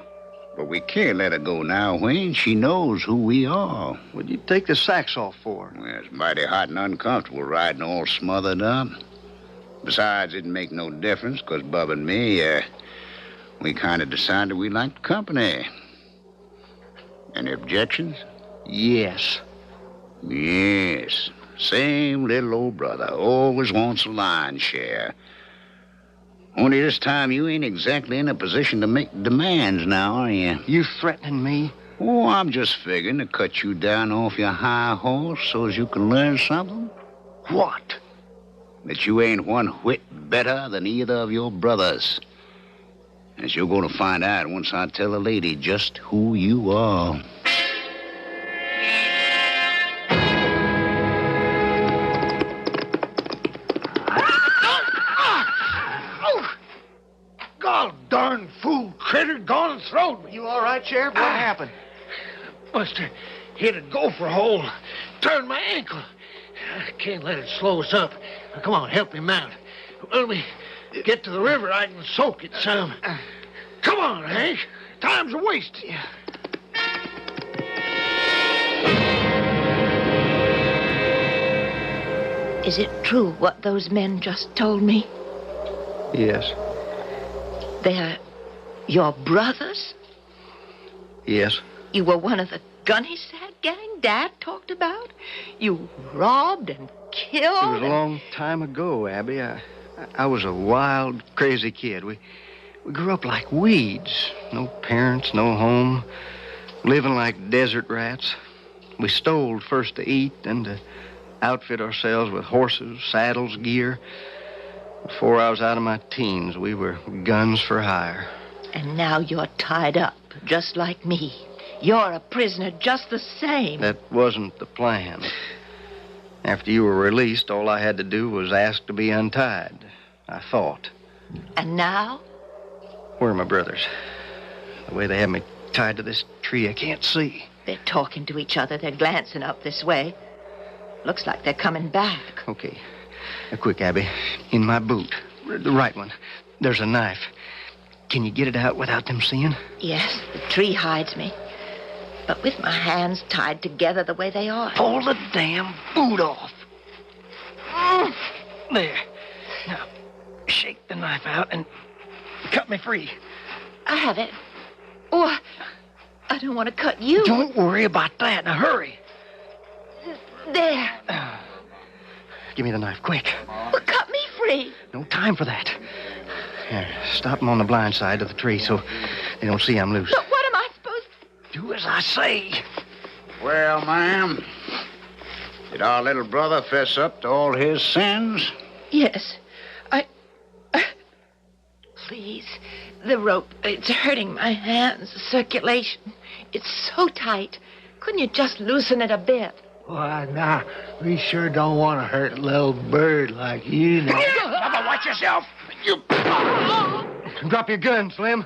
But we can't let her go now, Wayne. She knows who we are. What'd you take the sacks off for? Well, it's mighty hot and uncomfortable riding all smothered up. Besides, it didn't make no difference, because Bub and me, we kind of decided we liked company. Any objections? Yes. Yes. Same little old brother. Always wants a lion's share. Only this time you ain't exactly in a position to make demands now, are you? You threatening me? Oh, I'm just figuring to cut you down off your high horse so as you can learn something. What? That you ain't one whit better than either of your brothers. As you're going to find out once I tell a lady just who you are. God darn fool critter gone and throwed me. You all right, Sheriff? What happened? Must have hit a gopher hole. Turned my ankle. I can't let it slow us up. Now, come on, help me mount. When we get to the river, I can soak it some. Come on, Hank. Time's a wasting. Is it true what those men just told me? Yes. They're your brothers? Yes. You were one of the Gunny-Sack gang Dad talked about? You robbed and killed? It was a long time ago, Abby. I was a wild, crazy kid. We grew up like weeds. No parents, no home. Living like desert rats. We stole first to eat, then to outfit ourselves with horses, saddles, gear. Before I was out of my teens, we were guns for hire. And now you're tied up, just like me. You're a prisoner just the same. That wasn't the plan. After you were released, all I had to do was ask to be untied, I thought. And now? Where are my brothers? The way they have me tied to this tree, I can't see. They're talking to each other. They're glancing up this way. Looks like they're coming back. Okay. Now, quick, Abby. In my boot. The right one. There's a knife. Can you get it out without them seeing? Yes, the tree hides me. But with my hands tied together the way they are. Pull the damn boot off. There. Now, shake the knife out and cut me free. I have it. Oh, I don't want to cut you. Don't worry about that. Now, hurry. There. Give me the knife, quick. Well, cut me free. No time for that. Here, stop them on the blind side of the tree so they don't see I'm loose. But what am I supposed to do? As I say. Well, ma'am, did our little brother fess up to all his sins? Yes. Please, the rope, it's hurting my hands. The circulation, it's so tight. Couldn't you just loosen it a bit? Why, now, we sure don't want to hurt a little bird like you now. Bubba, watch yourself. You... Drop your gun, Slim.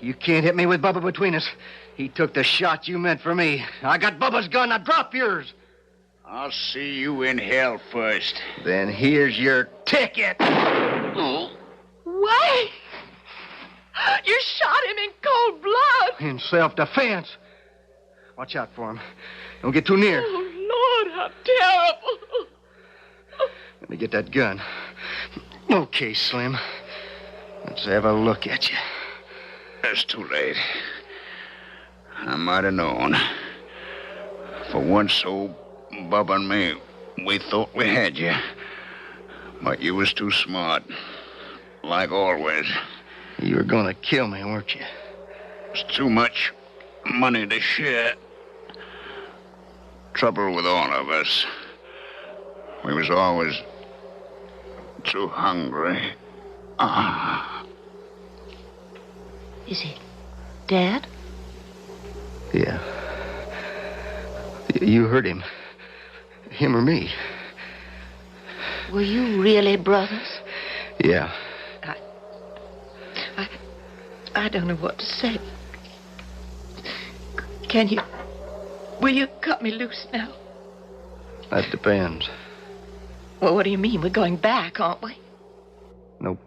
You can't hit me with Bubba between us. He took the shot you meant for me. I got Bubba's gun. Now drop yours. I'll see you in hell first. Then here's your ticket. Why? You shot him in cold blood. In self-defense. Watch out for him. Don't get too near. Oh, Lord, how terrible. Let me get that gun. Okay, Slim. Let's have a look at you. It's too late. I might have known. For once, old Bubba and me, we thought we had you. But you was too smart. Like always. You were gonna kill me, weren't you? It's too much money to share. Trouble with all of us. We was always too hungry. Is he dead? Yeah. You heard him. Him or me. Were you really brothers? Yeah. I don't know what to say. Can you... Will you cut me loose now? That depends. Well, what do you mean? We're going back, aren't we? Nope.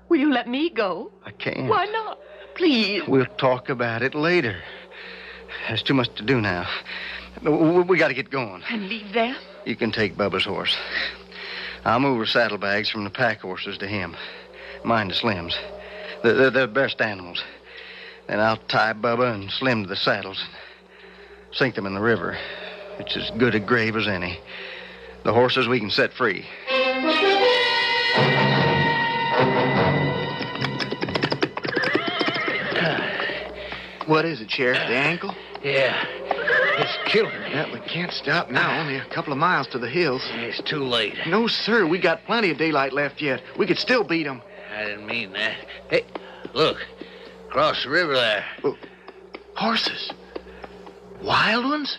Will you let me go? I can't. Why not? Please. We'll talk about it later. There's too much to do now. We got to get going. And leave them? You can take Bubba's horse. I'll move her saddlebags from the pack horses to him. Mine to Slim's. They're the best animals. Then I'll tie Bubba and Slim to the saddles. Sink them in the river. It's as good a grave as any. The horses we can set free. What is it, Sheriff? The ankle? Yeah. It's killing me. Yeah, we can't stop now. Only a couple of miles to the hills. It's too late. No, sir. We got plenty of daylight left yet. We could still beat them. I didn't mean that. Hey, look. Across the river there. Oh, horses. Wild ones?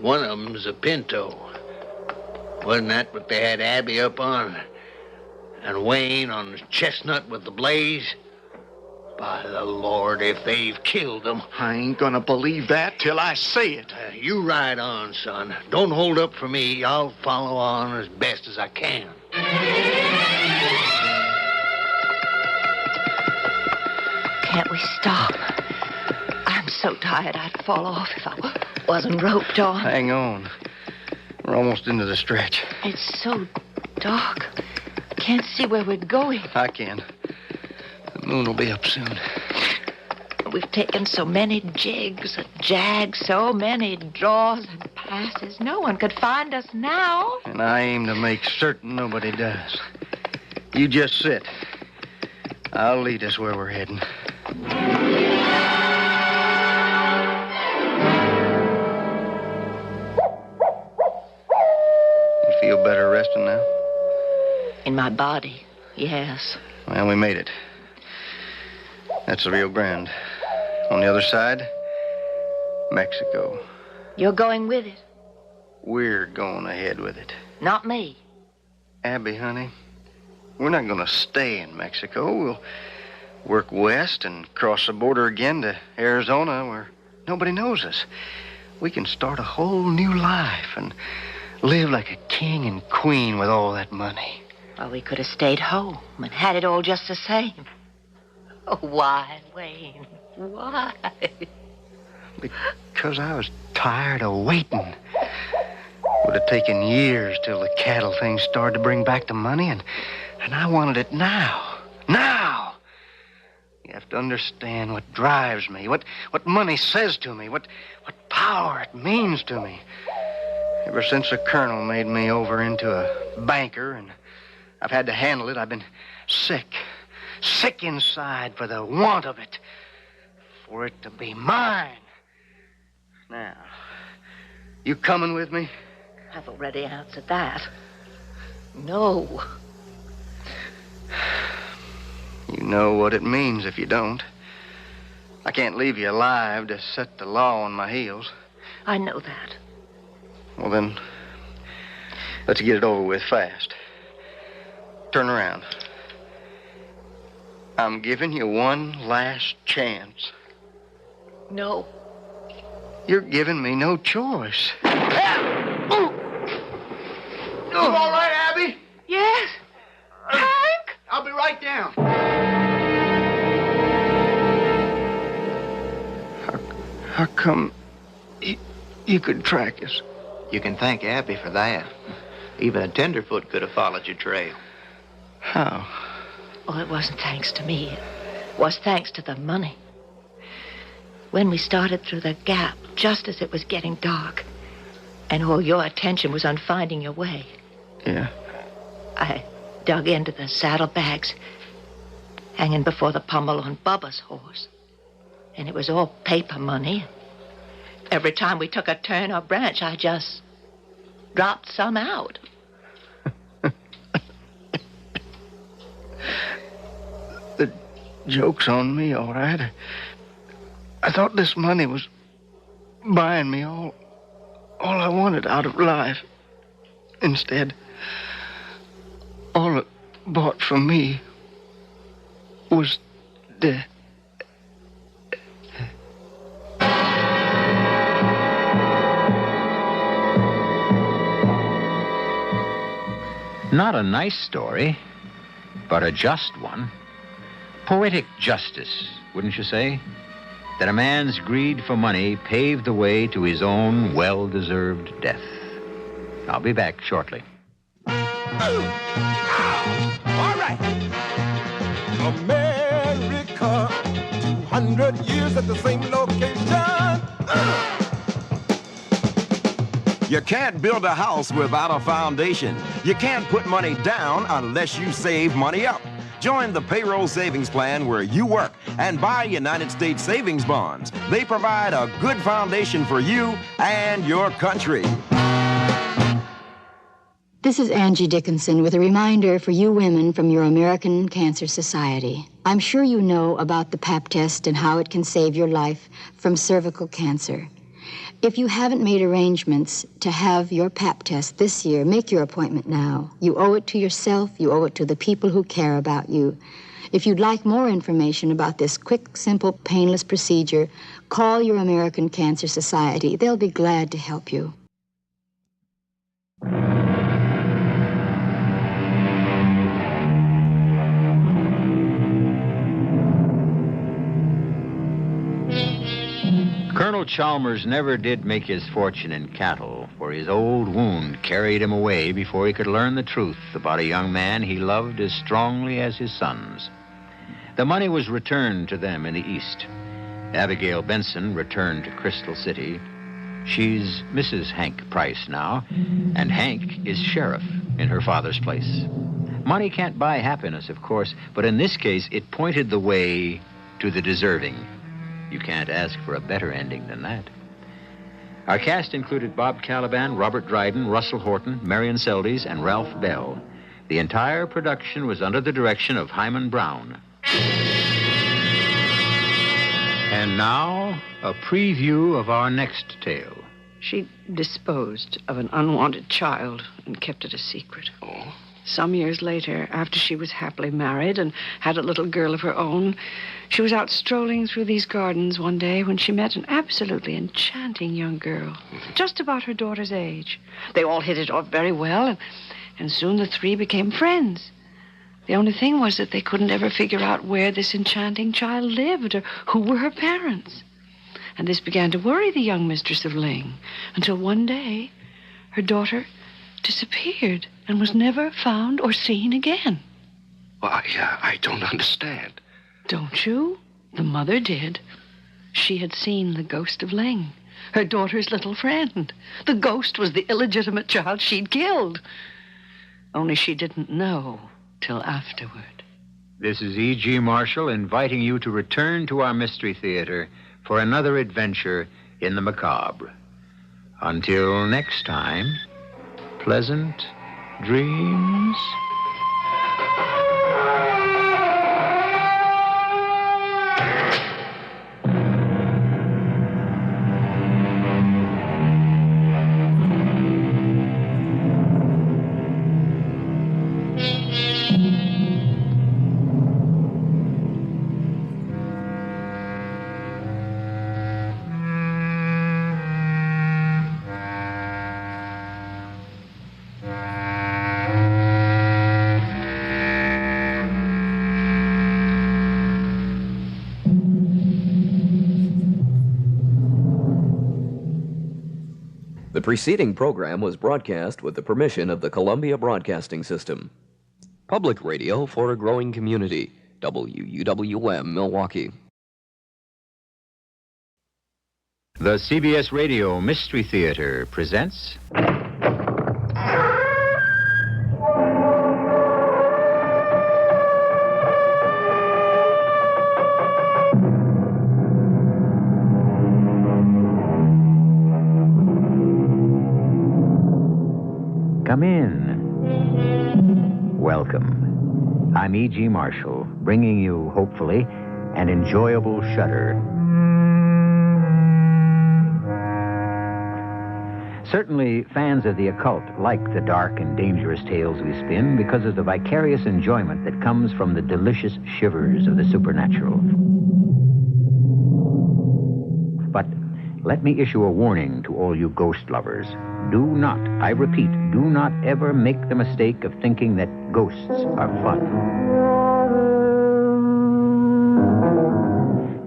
One of them's a pinto. Wasn't that what they had Abby up on? And Wayne on the chestnut with the blaze? By the Lord, if they've killed them. I ain't gonna believe that till I see it. You ride on, son. Don't hold up for me. I'll follow on as best as I can. Can't we stop? I'm so tired I'd fall off if I wasn't roped on. Hang on. We're almost into the stretch. It's so dark. I can't see where we're going. I can. The moon will be up soon. We've taken so many jigs and jags, so many draws and passes. No one could find us now. And I aim to make certain nobody does. You just sit. I'll lead us where we're heading. You feel better resting now? In my body, yes. Well, we made it. That's the Rio Grande. On the other side, Mexico. You're going with it? We're going ahead with it. Not me. Abby, honey, we're not going to stay in Mexico. We'll work west and cross the border again to Arizona where nobody knows us. We can start a whole new life and live like a king and queen with all that money. Well, we could have stayed home and had it all just the same. Oh, why, Wayne? Why? Because I was tired of waiting. Would have taken years till the cattle thing started to bring back the money, and I wanted it now. Now! You have to understand what drives me, what money says to me, what power it means to me. Ever since the colonel made me over into a banker, and I've had to handle it, I've been sick inside for the want of it, for it to be mine. Now, you coming with me? I've already answered that. No. You know what it means if you don't. I can't leave you alive to set the law on my heels. I know that. Well, then, let's get it over with fast. Turn around. I'm giving you one last chance. No. You're giving me no choice. You all right, Abby? Yes. Hank? I'll be right down. How come you could track us? You can thank Abby for that. Even a tenderfoot could have followed your trail. How? Oh, it wasn't thanks to me. It was thanks to the money. When we started through the gap, just as it was getting dark, and all your attention was on finding your way. Yeah? I dug into the saddlebags hanging before the pommel on Bubba's horse. And it was all paper money. Every time we took a turn or branch, I just dropped some out. The joke's on me, all right. I thought this money was buying me all I wanted out of life. Instead, all it bought from me was death. Not a nice story, but a just one. Poetic justice, wouldn't you say? That a man's greed for money paved the way to his own well-deserved death. I'll be back shortly. All right. America, 200 years at the same location. You can't build a house without a foundation. You can't put money down unless you save money up. Join the payroll savings plan where you work and buy United States savings bonds. They provide a good foundation for you and your country. This is Angie Dickinson with a reminder for you women from your American Cancer Society. I'm sure you know about the Pap test and how it can save your life from cervical cancer. If you haven't made arrangements to have your Pap test this year, make your appointment now. You owe it to yourself. You owe it to the people who care about you. If you'd like more information about this quick, simple, painless procedure, call your American Cancer Society. They'll be glad to help you. Colonel Chalmers never did make his fortune in cattle, for his old wound carried him away before he could learn the truth about a young man he loved as strongly as his sons. The money was returned to them in the East. Abigail Benson returned to Crystal City. She's Mrs. Hank Price now, and Hank is sheriff in her father's place. Money can't buy happiness, of course, but in this case, it pointed the way to the deserving. You can't ask for a better ending than that. Our cast included Bob Caliban, Robert Dryden, Russell Horton, Marion Seldes, and Ralph Bell. The entire production was under the direction of Hyman Brown. And now, a preview of our next tale. She disposed of an unwanted child and kept it a secret. Oh? Some years later, after she was happily married and had a little girl of her own, she was out strolling through these gardens one day when she met an absolutely enchanting young girl, just about her daughter's age. They all hit it off very well, and soon the three became friends. The only thing was that they couldn't ever figure out where this enchanting child lived or who were her parents. And this began to worry the young mistress of Ling, until one day her daughter disappeared and was never found or seen again. Well, I don't understand. Don't you? The mother did. She had seen the ghost of Ling, her daughter's little friend. The ghost was the illegitimate child she'd killed. Only she didn't know till afterward. This is E.G. Marshall inviting you to return to our Mystery Theater for another adventure in the macabre. Until next time, pleasant dreams. The preceding program was broadcast with the permission of the Columbia Broadcasting System. Public radio for a growing community. WUWM, Milwaukee. The CBS Radio Mystery Theater presents... Come in. Welcome. I'm E.G. Marshall, bringing you, hopefully, an enjoyable shudder. Certainly, fans of the occult like the dark and dangerous tales we spin because of the vicarious enjoyment that comes from the delicious shivers of the supernatural. But let me issue a warning to all you ghost lovers. Do not, I repeat, do not ever make the mistake of thinking that ghosts are fun.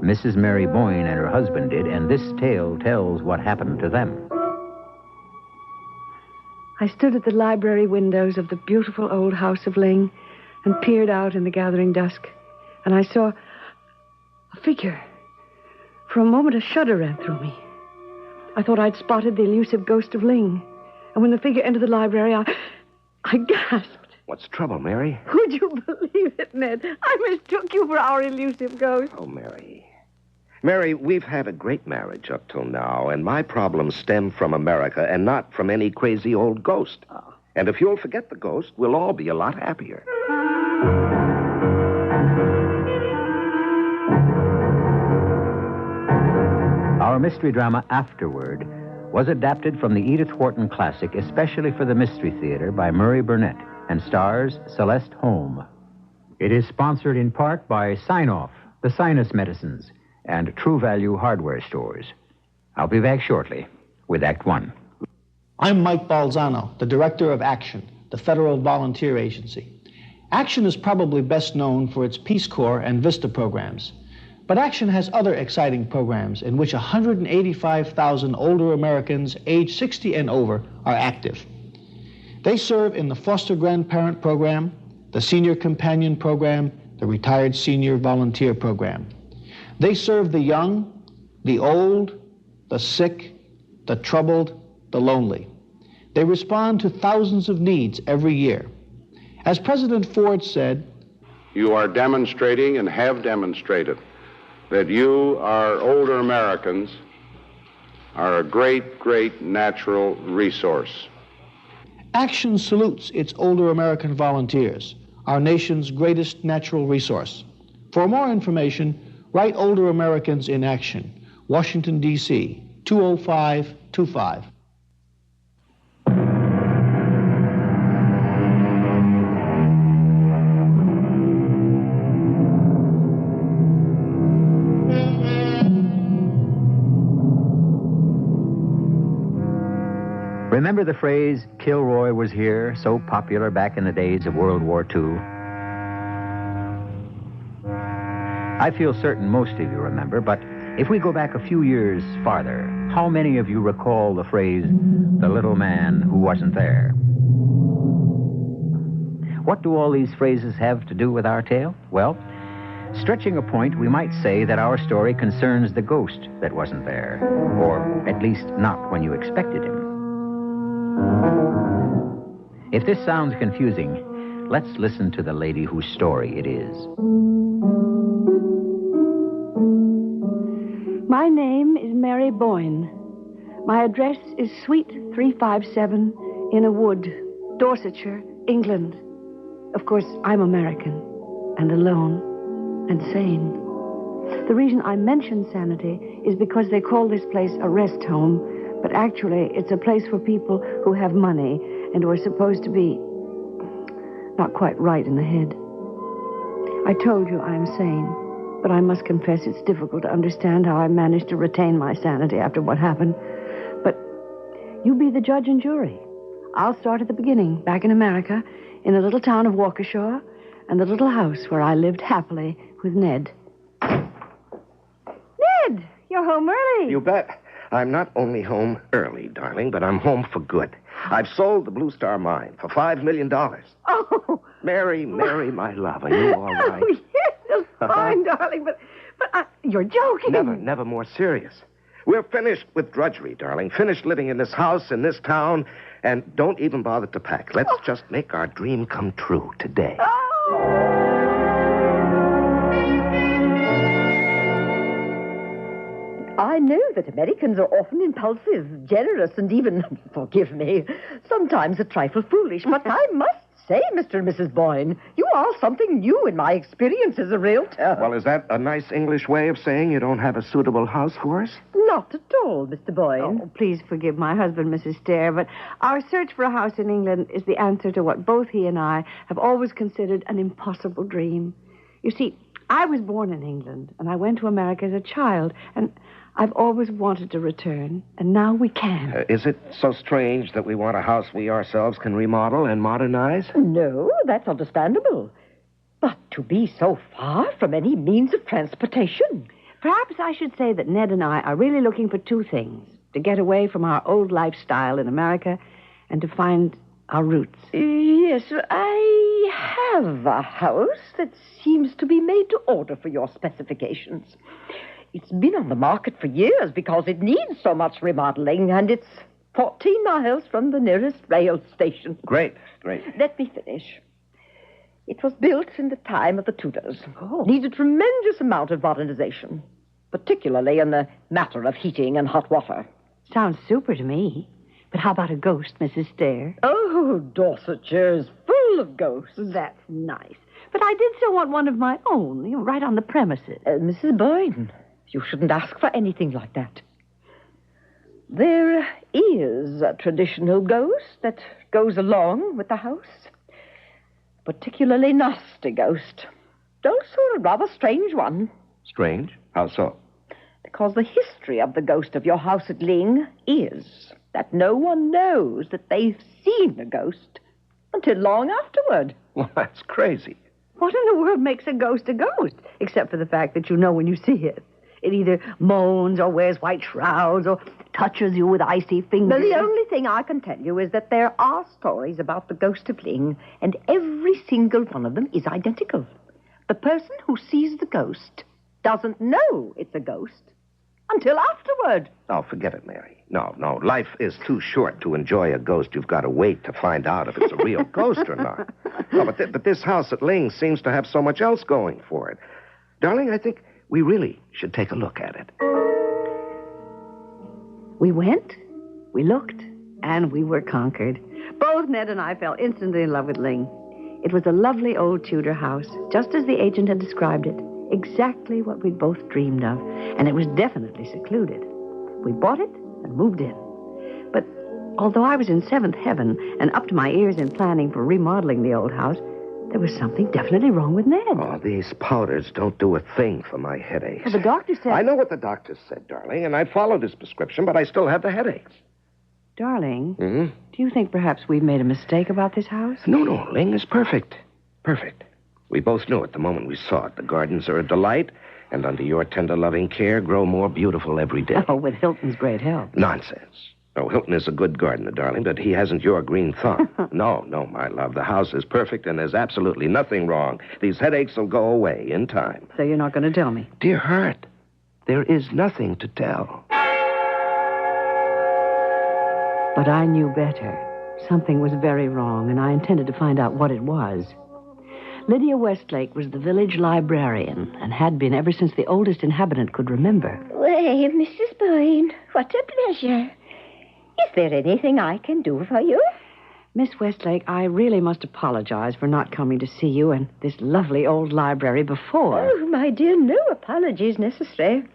Mrs. Mary Boyne and her husband did, and this tale tells what happened to them. I stood at the library windows of the beautiful old house of Ling and peered out in the gathering dusk, and I saw a figure. For a moment, a shudder ran through me. I thought I'd spotted the elusive ghost of Ling. And when the figure entered the library, I gasped. What's the trouble, Mary? Would you believe it, Ned? I mistook you for our elusive ghost. Oh, Mary. Mary, we've had a great marriage up till now, and my problems stem from America and not from any crazy old ghost. Oh. And if you'll forget the ghost, we'll all be a lot happier. Our mystery drama, Afterward, was adapted from the Edith Wharton classic especially for the Mystery Theater by Murray Burnett and stars Celeste Holm. It is sponsored in part by Sign-Off, the sinus medicines, and True Value hardware stores. I'll be back shortly with Act One. I'm Mike Balzano, the director of Action, the federal volunteer agency. Action is probably best known for its Peace Corps and VISTA programs. But Action has other exciting programs in which 185,000 older Americans aged 60 and over are active. They serve in the Foster Grandparent Program, the Senior Companion Program, the Retired Senior Volunteer Program. They serve the young, the old, the sick, the troubled, the lonely. They respond to thousands of needs every year. As President Ford said, "You are demonstrating and have demonstrated that you, our older Americans, are a great, great natural resource." Action salutes its older American volunteers, our nation's greatest natural resource. For more information, write Older Americans in Action, Washington, D.C., 20525. Remember the phrase, Kilroy was here, so popular back in the days of World War II? I feel certain most of you remember, but if we go back a few years farther, how many of you recall the phrase, the little man who wasn't there? What do all these phrases have to do with our tale? Well, stretching a point, we might say that our story concerns the ghost that wasn't there, or at least not when you expected him. If this sounds confusing, let's listen to the lady whose story it is. My name is Mary Boyne. My address is Suite 357 in a Wood, Dorsetshire, England. Of course, I'm American and alone and sane. The reason I mention sanity is because they call this place a rest home, but actually it's a place for people who have money and who are supposed to be not quite right in the head. I told you I'm sane, but I must confess it's difficult to understand how I managed to retain my sanity after what happened. But you be the judge and jury. I'll start at the beginning, back in America, in the little town of Waukesha, and the little house where I lived happily with Ned. Ned, you're home early. You bet. I'm not only home early, darling, but I'm home for good. I've sold the Blue Star Mine for $5 million. Oh. Mary, my love, are you all right? Oh, yes, just fine, darling, but you're joking. Never more serious. We're finished with drudgery, darling. Finished living in this house, in this town, and don't even bother to pack. Let's just make our dream come true today. I know that Americans are often impulsive, generous, and even, forgive me, sometimes a trifle foolish. But I must say, Mr. and Mrs. Boyne, you are something new in my experience as a realtor. Well, is that a nice English way of saying you don't have a suitable house for us? Not at all, Mr. Boyne. Oh, please forgive my husband, Mrs. Stair, but our search for a house in England is the answer to what both he and I have always considered an impossible dream. You see, I was born in England, and I went to America as a child, and I've always wanted to return, and now we can. Is it so strange that we want a house we ourselves can remodel and modernize? No, that's understandable. But to be so far from any means of transportation. Perhaps I should say that Ned and I are really looking for two things: to get away from our old lifestyle in America and to find our roots. Yes, I have a house that seems to be made to order for your specifications. It's been on the market for years because it needs so much remodeling, and it's 14 miles from the nearest rail station. Great. Let me finish. It was built in the time of the Tudors. Needed a tremendous amount of modernization, particularly in the matter of heating and hot water. Sounds super to me. But how about a ghost, Mrs. Stair? Oh, Dorsetshire's full of ghosts. That's nice. But I did so want one of my own, right on the premises. Mrs. Boyne, you shouldn't ask for anything like that. There is a traditional ghost that goes along with the house. Particularly nasty ghost. Also a rather strange one. Strange? How so? Because the history of the ghost of your house at Ling is that no one knows that they've seen a ghost until long afterward. Well, that's crazy. What in the world makes a ghost, except for the fact that you know when you see it? It either moans or wears white shrouds or touches you with icy fingers. Well, the only thing I can tell you is that there are stories about the ghost of Ling, and every single one of them is identical. The person who sees the ghost doesn't know it's a ghost until afterward. Oh, forget it, Mary. No. Life is too short to enjoy a ghost. You've got to wait to find out if it's a real ghost or not. No, but this house at Ling seems to have so much else going for it. Darling, I think we really should take a look at it. We went, we looked, and we were conquered. Both Ned and I fell instantly in love with Ling. It was a lovely old Tudor house, just as the agent had described it. Exactly what we'd both dreamed of, and it was definitely secluded. We bought it and moved in. But although I was in seventh heaven and up to my ears in planning for remodeling the old house, there was something definitely wrong with Ned. Oh, these powders don't do a thing for my headaches. Well, the doctor said... I know what the doctor said, darling, and I followed his prescription, but I still have the headaches. Darling, Hmm? do you think perhaps we've made a mistake about this house? No, Ling is perfect. Perfect. We both knew it the moment we saw it. The gardens are a delight, and under your tender, loving care, grow more beautiful every day. Oh, with Hilton's great help. Nonsense. Oh, Hilton is a good gardener, darling, but he hasn't your green thumb. No, my love. The house is perfect, and there's absolutely nothing wrong. These headaches will go away in time. So you're not going to tell me? Dear heart, there is nothing to tell. But I knew better. Something was very wrong, and I intended to find out what it was. Lydia Westlake was the village librarian and had been ever since the oldest inhabitant could remember. Well, Mrs. Boyne, what a pleasure. Is there anything I can do for you? Miss Westlake, I really must apologize for not coming to see you and this lovely old library before. Oh, my dear, no apologies necessary.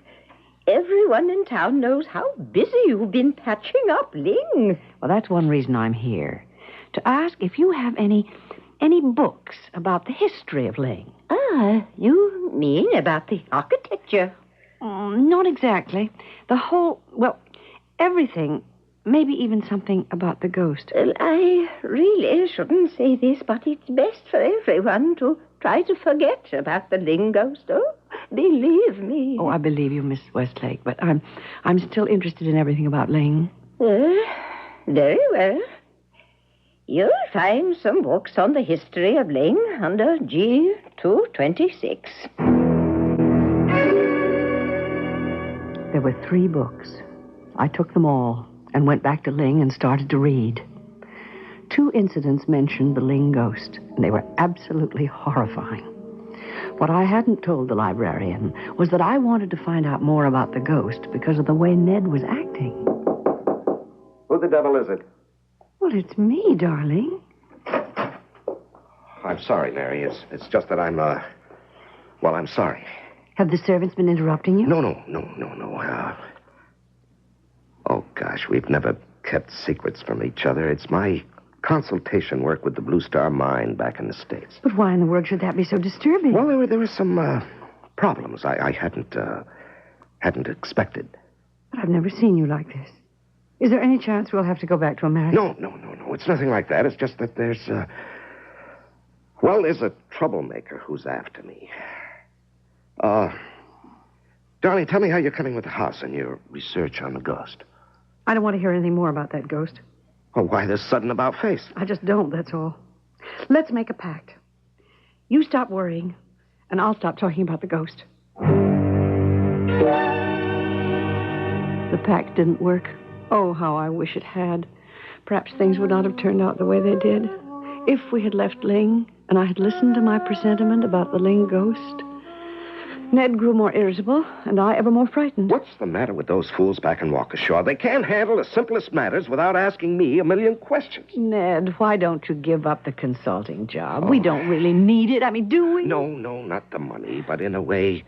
Everyone in town knows how busy you've been patching up Ling. Well, that's one reason I'm here. To ask if you have any books about the history of Ling. Ah, you mean about the architecture? Not exactly. Everything. Maybe even something about the ghost. Well, I really shouldn't say this, but it's best for everyone to try to forget about the Ling ghost. Oh, believe me. Oh, I believe you, Miss Westlake, but I'm still interested in everything about Ling. Very well. You'll find some books on the history of Ling under G226. There were 3 books. I took them all and went back to Ling and started to read. 2 incidents mentioned the Ling ghost, and they were absolutely horrifying. What I hadn't told the librarian was that I wanted to find out more about the ghost because of the way Ned was acting. Who the devil is it? Well, it's me, darling. I'm sorry, Mary. It's just that I'm sorry. Have the servants been interrupting you? No. Oh, gosh, we've never kept secrets from each other. It's my consultation work with the Blue Star Mine back in the States. But why in the world should that be so disturbing? Well, there were some problems I hadn't expected. But I've never seen you like this. Is there any chance we'll have to go back to America? No. It's nothing like that. It's just that there's a troublemaker who's after me. Darling, tell me how you're coming with the house and your research on the ghost. I don't want to hear anything more about that ghost. Well, why this sudden about-face? I just don't, that's all. Let's make a pact. You stop worrying, and I'll stop talking about the ghost. The pact didn't work. Oh, how I wish it had. Perhaps things would not have turned out the way they did. If we had left Ling and I had listened to my presentiment about the Ling ghost, Ned grew more irritable, and I ever more frightened. What's the matter with those fools back in Waukesha? They can't handle the simplest matters without asking me a million questions. Ned, why don't you give up the consulting job? We don't really need it. I mean, do we? No, not the money, but in a way...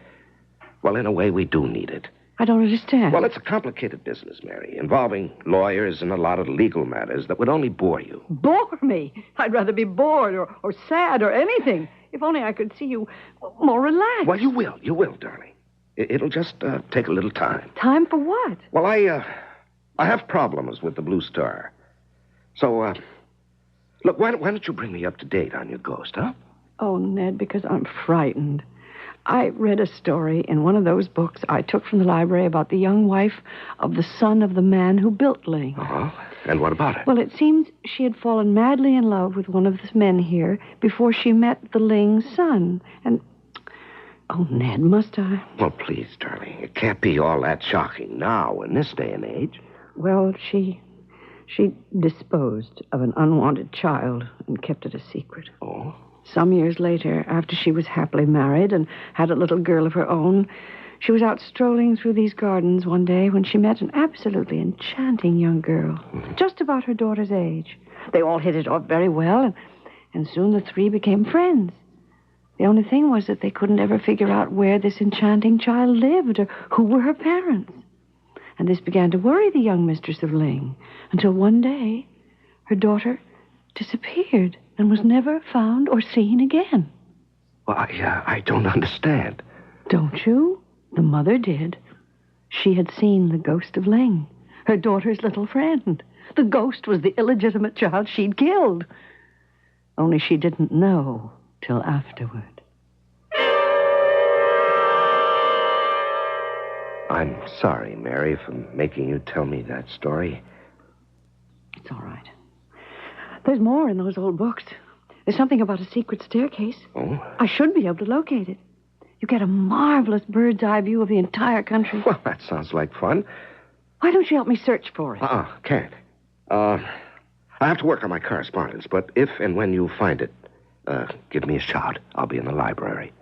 Well, in a way, we do need it. I don't understand. Well, it's a complicated business, Mary, involving lawyers and a lot of legal matters that would only bore you. Bore me? I'd rather be bored or sad or anything. If only I could see you more relaxed. Well, you will, darling. It'll just take a little time. Time for what? Well, I have problems with the Blue Star. So, look, why don't you bring me up to date on your ghost, huh? Oh, Ned, because I'm frightened. I read a story in one of those books I took from the library about the young wife of the son of the man who built Ling. Uh-huh. And what about it? Well, it seems she had fallen madly in love with one of the men here before she met the Ling's son. And, oh, Ned, must I? Well, please, darling. It can't be all that shocking now in this day and age. Well, she disposed of an unwanted child and kept it a secret. Oh? Some years later, after she was happily married and had a little girl of her own, she was out strolling through these gardens one day when she met an absolutely enchanting young girl, just about her daughter's age. They all hit it off very well, and soon the three became friends. The only thing was that they couldn't ever figure out where this enchanting child lived or who were her parents. And this began to worry the young mistress of Ling, until one day her daughter disappeared and was never found or seen again. Well, I don't understand. Don't you? The mother did. She had seen the ghost of Ling, her daughter's little friend. The ghost was the illegitimate child she'd killed. Only she didn't know till afterward. I'm sorry, Mary, for making you tell me that story. It's all right. There's more in those old books. There's something about a secret staircase. Oh? I should be able to locate it. You get a marvelous bird's eye view of the entire country. Well, that sounds like fun. Why don't you help me search for it? Can't. I have to work on my correspondence, but if and when you find it, give me a shout. I'll be in the library.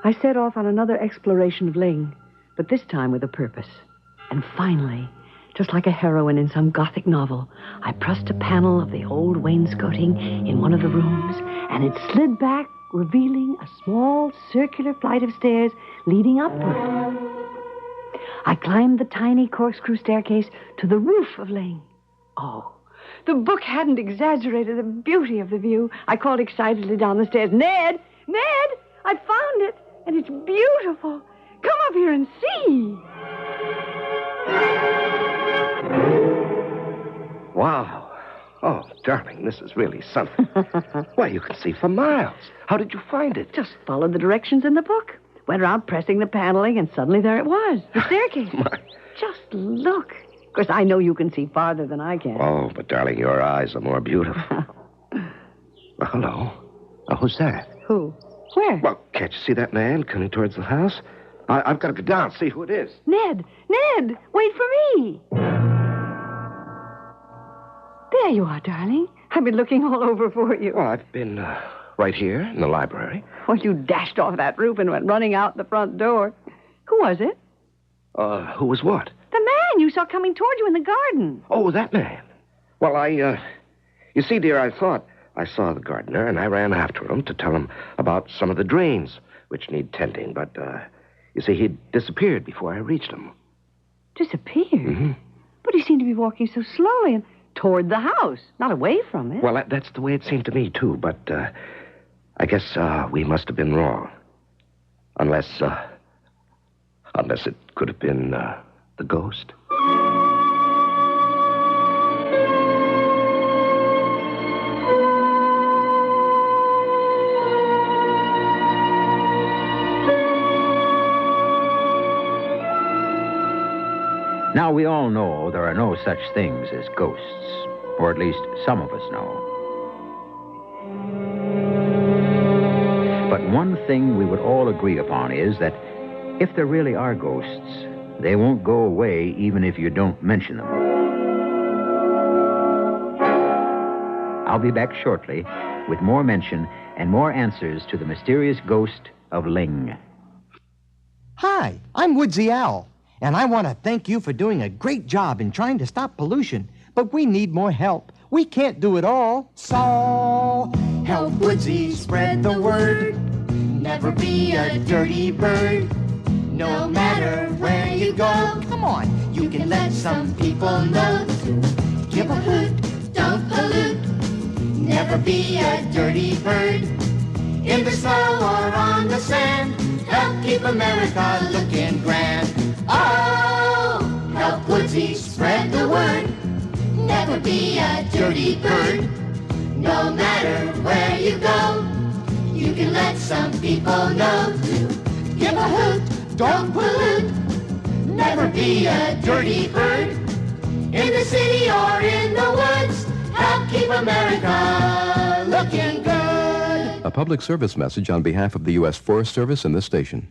I set off on another exploration of Ling, but this time with a purpose. And finally, just like a heroine in some Gothic novel, I pressed a panel of the old wainscoting in one of the rooms, and it slid back, revealing a small circular flight of stairs leading upward. I climbed the tiny corkscrew staircase to the roof of Ling. Oh, the book hadn't exaggerated the beauty of the view. I called excitedly down the stairs, Ned! Ned! I found it, and it's beautiful. Come up here and see. Wow. Oh, darling, this is really something. Why, you can see for miles. How did you find it? Just followed the directions in the book. Went around pressing the paneling, and suddenly there it was, the staircase. Just look. Of course, I know you can see farther than I can. Oh, but, darling, your eyes are more beautiful. Well, hello. Oh, who's that? Who? Where? Well, can't you see that man coming towards the house? I've got to go down and see who it is. Ned! Ned! Wait for me! There you are, darling. I've been looking all over for you. Well, I've been right here in the library. Well, you dashed off that roof and went running out the front door. Who was it? Who was what? The man you saw coming toward you in the garden. Oh, that man. Well, you see, dear, I thought I saw the gardener, and I ran after him to tell him about some of the drains which need tending. But, you see, he'd disappeared before I reached him. Disappeared? Mm-hmm. But he seemed to be walking so slowly and toward the house, not away from it. Well, that's the way it seemed to me, too. But I guess we must have been wrong. Unless it could have been the ghost. Now, we all know there are no such things as ghosts, or at least some of us know. But one thing we would all agree upon is that if there really are ghosts, they won't go away even if you don't mention them. I'll be back shortly with more mention and more answers to the mysterious ghost of Ling. Hi, I'm Woodsy Owl, and I want to thank you for doing a great job in trying to stop pollution, but we need more help. We can't do it all. So, help Woodsy spread the word. Never be a dirty bird. No matter where you go, come on, you can let some people know. Give a hoot, don't pollute. Never be a dirty bird. In the snow or on the sand, help keep America looking grand. Oh, help Woodsy spread the word. Never be a dirty bird. No matter where you go, you can let some people know. Give a hoot, don't pollute. Never be a dirty bird. In the city or in the woods, help keep America looking good. A public service message on behalf of the U.S. Forest Service and this station.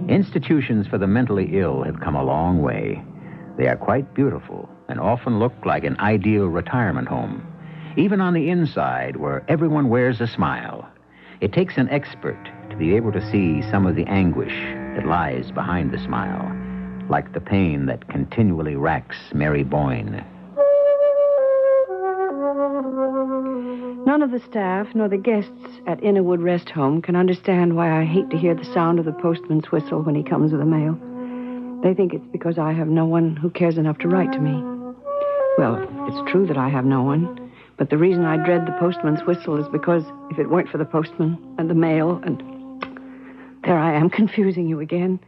Institutions for the mentally ill have come a long way. They are quite beautiful and often look like an ideal retirement home, even on the inside where everyone wears a smile. It takes an expert to be able to see some of the anguish that lies behind the smile, like the pain that continually racks Mary Boyne. None of the staff nor the guests at Innerwood Rest Home can understand why I hate to hear the sound of the postman's whistle when he comes with the mail. They think it's because I have no one who cares enough to write to me. Well, it's true that I have no one, but the reason I dread the postman's whistle is because if it weren't for the postman and the mail and... There I am, confusing you again.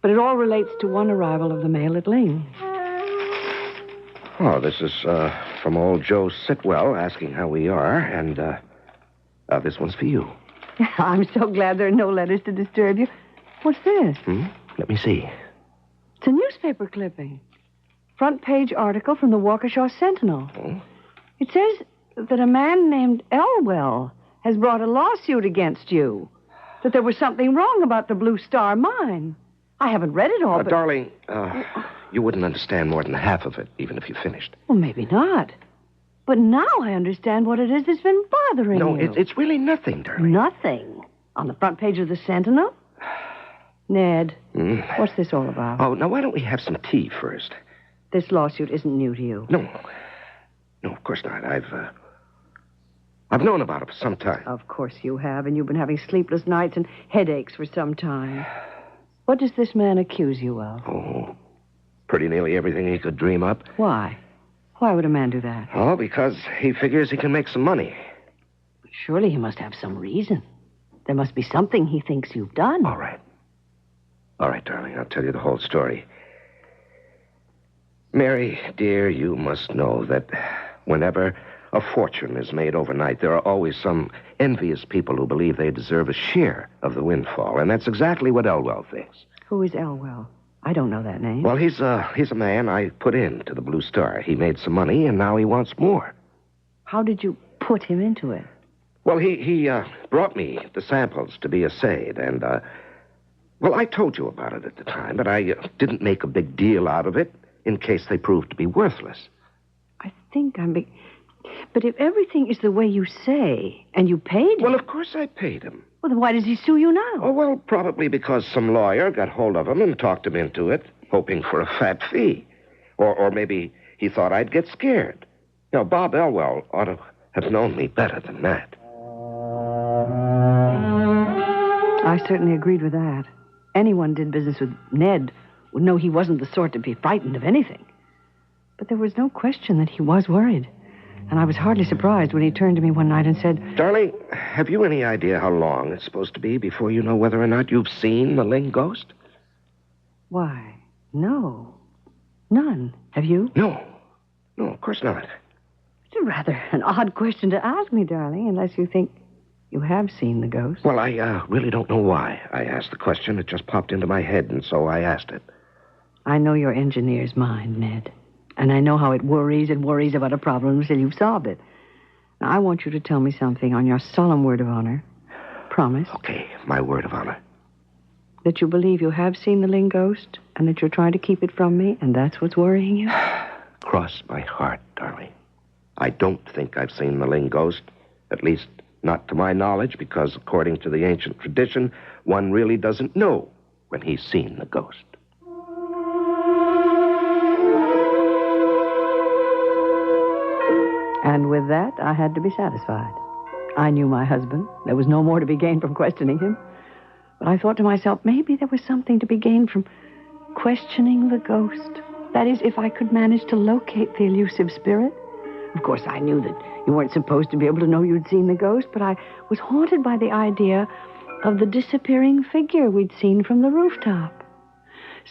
But it all relates to one arrival of the mail at Ling. Oh, this is from old Joe Sitwell asking how we are, and this one's for you. I'm so glad there are no letters to disturb you. What's this? Let me see. It's a newspaper clipping. Front page article from the Waukesha Sentinel. Oh? It says that a man named Elwell has brought a lawsuit against you. That there was something wrong about the Blue Star mine. I haven't read it all, but... Darling, you wouldn't understand more than half of it, even if you finished. Well, maybe not. But now I understand what it is that's been bothering you. No, it's really nothing, darling. Nothing? On the front page of the Sentinel? Ned, what's this all about? Oh, now why don't we have some tea first? This lawsuit isn't new to you. No, of course not. I've known about it for some time. Of course you have, and you've been having sleepless nights and headaches for some time. What does this man accuse you of? Oh, pretty nearly everything he could dream up. Why? Why would a man do that? Oh, because he figures he can make some money. Surely he must have some reason. There must be something he thinks you've done. All right, darling, I'll tell you the whole story. Mary, dear, you must know that whenever a fortune is made overnight, there are always some envious people who believe they deserve a share of the windfall, and that's exactly what Elwell thinks. Who is Elwell? I don't know that name. Well, he's a man I put into the Blue Star. He made some money, and now he wants more. How did you put him into it? Well, he brought me the samples to be assayed, and, well, I told you about it at the time, but I didn't make a big deal out of it in case they proved to be worthless. I think But if everything is the way you say, and you paid him... Well, of course I paid him. Well, then why does he sue you now? Oh, well, probably because some lawyer got hold of him and talked him into it, hoping for a fat fee. Or maybe he thought I'd get scared. Now, Bob Elwell ought to have known me better than that. I certainly agreed with that. Anyone did business with Ned would know he wasn't the sort to be frightened of anything. But there was no question that he was worried. And I was hardly surprised when he turned to me one night and said... Darling, have you any idea how long it's supposed to be before you know whether or not you've seen the Ling ghost? Why, no. None. Have you? No, of course not. It's rather an odd question to ask me, darling, unless you think you have seen the ghost. Well, I really don't know why I asked the question. It just popped into my head, and so I asked it. I know your engineer's mind, Ned. And I know how it worries and worries about a problem until you've solved it. Now, I want you to tell me something on your solemn word of honor. Promise? Okay, my word of honor. That you believe you have seen the Ling ghost and that you're trying to keep it from me, and that's what's worrying you? Cross my heart, darling. I don't think I've seen the Ling ghost. At least, not to my knowledge, because according to the ancient tradition, one really doesn't know when he's seen the ghost. And with that, I had to be satisfied. I knew my husband. There was no more to be gained from questioning him. But I thought to myself, maybe there was something to be gained from questioning the ghost. That is, if I could manage to locate the elusive spirit. Of course, I knew that you weren't supposed to be able to know you'd seen the ghost, but I was haunted by the idea of the disappearing figure we'd seen from the rooftop.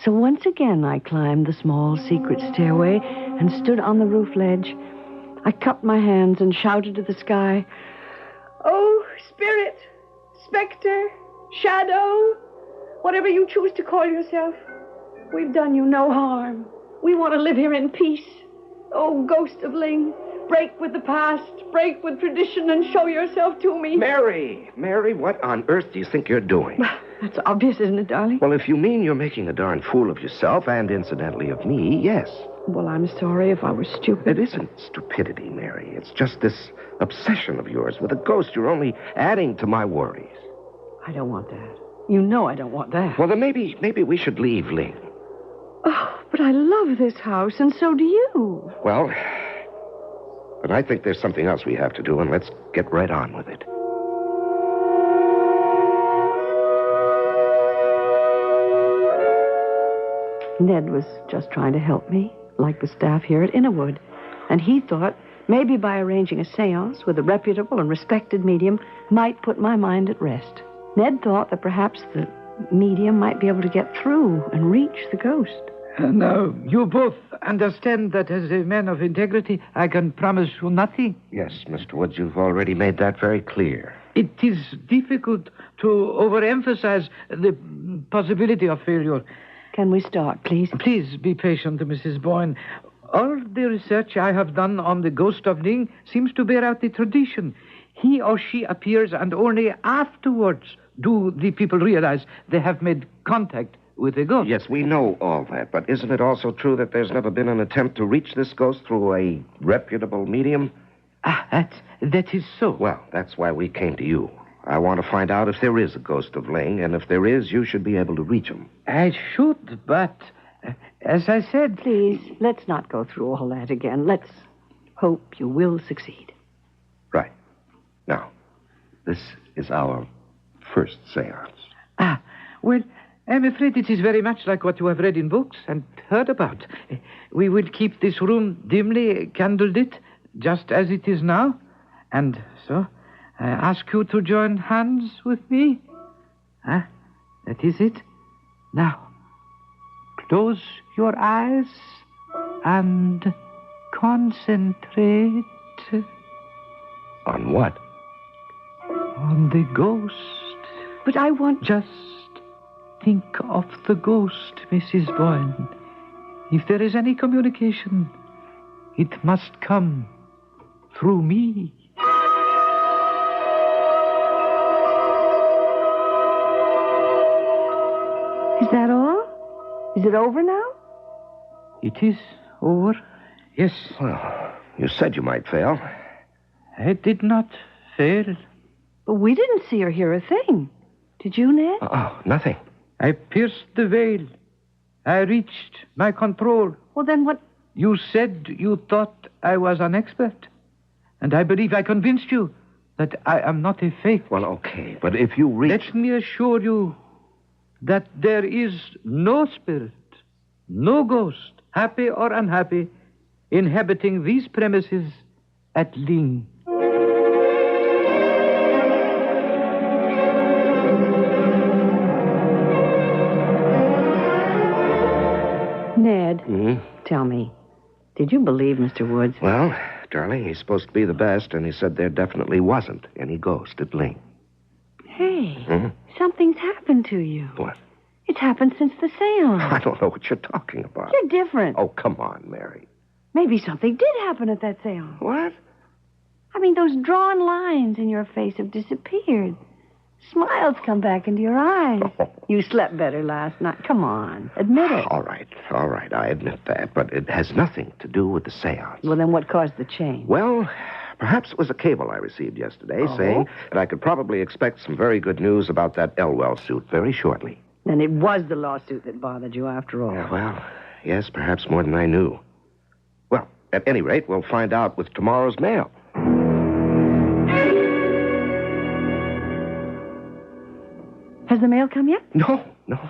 So once again, I climbed the small secret stairway and stood on the roof ledge. I cupped my hands and shouted to the sky, "Oh, spirit, specter, shadow, whatever you choose to call yourself, we've done you no harm. We want to live here in peace. Oh, ghost of Ling, break with the past, break with tradition, and show yourself to me." Mary, what on earth do you think you're doing? That's obvious, isn't it, darling? Well, if you mean you're making a darn fool of yourself, and incidentally of me, yes. Well, I'm sorry if I was stupid. It isn't stupidity, Mary. It's just this obsession of yours with a ghost. You're only adding to my worries. I don't want that. You know I don't want that. Well, then maybe we should leave Ling. Oh, but I love this house, and so do you. Well, but I think there's something else we have to do, and let's get right on with it. Ned was just trying to help me, like the staff here at Innerwood. And he thought maybe by arranging a seance with a reputable and respected medium might put my mind at rest. Ned thought that perhaps the medium might be able to get through and reach the ghost. Now, you both understand that as a man of integrity, I can promise you nothing. Yes, Mr. Woods, you've already made that very clear. It is difficult to overemphasize the possibility of failure. Can we start, please? Please be patient, Mrs. Boyne. All the research I have done on the ghost of Ling seems to bear out the tradition. He or she appears, and only afterwards do the people realize they have made contact with the ghost. Yes, we know all that, but isn't it also true that there's never been an attempt to reach this ghost through a reputable medium? That is so. Well, that's why we came to you. I want to find out if there is a ghost of Ling, and if there is, you should be able to reach him. I should, but as I said... Please, let's not go through all that again. Let's hope you will succeed. Right. Now, this is our first seance. Well, I'm afraid it is very much like what you have read in books and heard about. We will keep this room dimly candlelit, just as it is now. And so, I ask you to join hands with me. That is it. Now, close your eyes and concentrate. On what? On the ghost. But I want... Just think of the ghost, Mrs. Boyne. If there is any communication, it must come through me. Is that all? Is it over now? It is over, yes. Well, you said you might fail. I did not fail. But we didn't see or hear a thing. Did you, Ned? Nothing. I pierced the veil. I reached my control. Well, then what... You said you thought I was an expert. And I believe I convinced you that I am not a fake. Well, okay, but if you reach... Let me assure you that there is no spirit, no ghost, happy or unhappy, inhabiting these premises at Ling. Ned, tell me, did you believe Mr. Woods? Well, darling, he's supposed to be the best, and he said there definitely wasn't any ghost at Ling. Hey, something's happened to you. What? It's happened since the seance. I don't know what you're talking about. You're different. Oh, come on, Mary. Maybe something did happen at that seance. What? I mean, those drawn lines in your face have disappeared. Smiles come back into your eyes. You slept better last night. Come on, admit it. All right, I admit that, but it has nothing to do with the seance. Well, then what caused the change? Well, perhaps it was a cable I received yesterday saying that I could probably expect some very good news about that Elwell suit very shortly. Then it was the lawsuit that bothered you after all. Yeah, well, yes, perhaps more than I knew. Well, at any rate, we'll find out with tomorrow's mail. Has the mail come yet? No,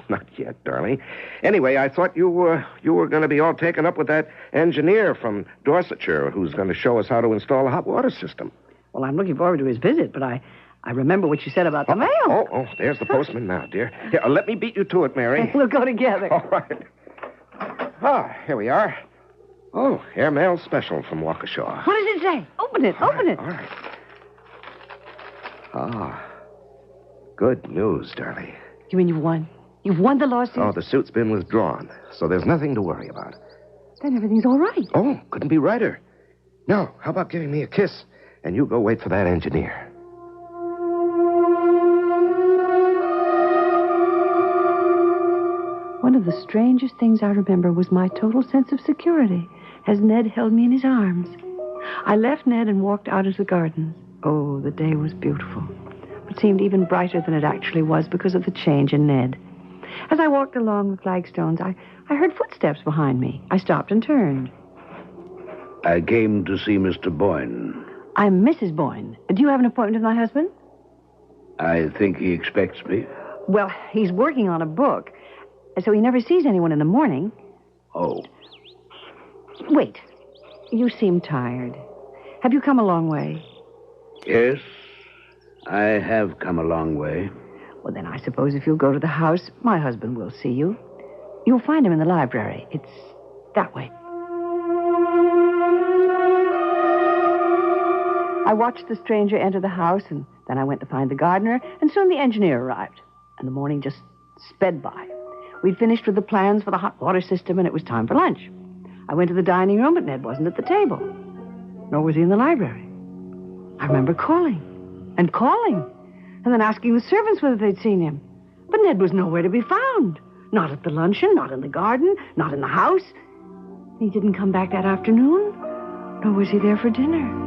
not yet, darling. Anyway, I thought you were going to be all taken up with that engineer from Dorsetshire who's going to show us how to install a hot water system. Well, I'm looking forward to his visit, but I remember what you said about the mail. Oh, there's the postman now, dear. Here, let me beat you to it, Mary. We'll go together. All right. Ah, here we are. Oh, airmail special from Waukesha. What does it say? Open it. All right. Ah, good news, darling. You mean you've won? You've won the lawsuit? Oh, the suit's been withdrawn, so there's nothing to worry about. Then everything's all right. Oh, couldn't be righter. Now, how about giving me a kiss, and you go wait for that engineer? One of the strangest things I remember was my total sense of security as Ned held me in his arms. I left Ned and walked out into the gardens. Oh, the day was beautiful, but seemed even brighter than it actually was because of the change in Ned. As I walked along the flagstones, I heard footsteps behind me. I stopped and turned. I came to see Mr. Boyne. I'm Mrs. Boyne. Do you have an appointment with my husband? I think he expects me. Well, he's working on a book, so he never sees anyone in the morning. Oh. Wait. You seem tired. Have you come a long way? Yes, I have come a long way. Well, then I suppose if you'll go to the house, my husband will see you. You'll find him in the library. It's that way. I watched the stranger enter the house, and then I went to find the gardener, and soon the engineer arrived. And the morning just sped by. We'd finished with the plans for the hot water system, and it was time for lunch. I went to the dining room, but Ned wasn't at the table. Nor was he in the library. I remember calling, and then asking the servants whether they'd seen him. But Ned was nowhere to be found. Not at the luncheon, not in the garden, not in the house. He didn't come back that afternoon, nor was he there for dinner.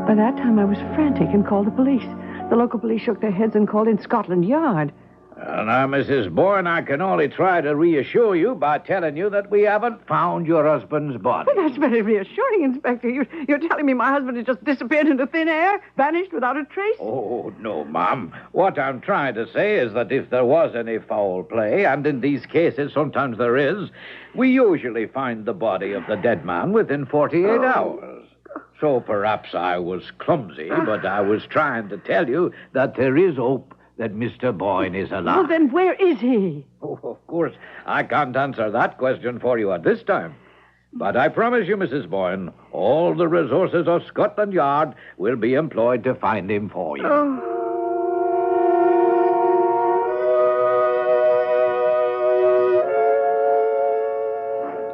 By that time, I was frantic and called the police. The local police shook their heads and called in Scotland Yard. Now, Mrs. Bourne, I can only try to reassure you by telling you that we haven't found your husband's body. Well, that's very reassuring, Inspector. You're telling me my husband has just disappeared into thin air, vanished without a trace? Oh, no, ma'am. What I'm trying to say is that if there was any foul play, and in these cases sometimes there is, we usually find the body of the dead man within 48 hours. So perhaps I was clumsy, but I was trying to tell you that there is hope that Mr. Boyne is alive. Well, then where is he? Oh, of course, I can't answer that question for you at this time. But I promise you, Mrs. Boyne, all the resources of Scotland Yard will be employed to find him for you.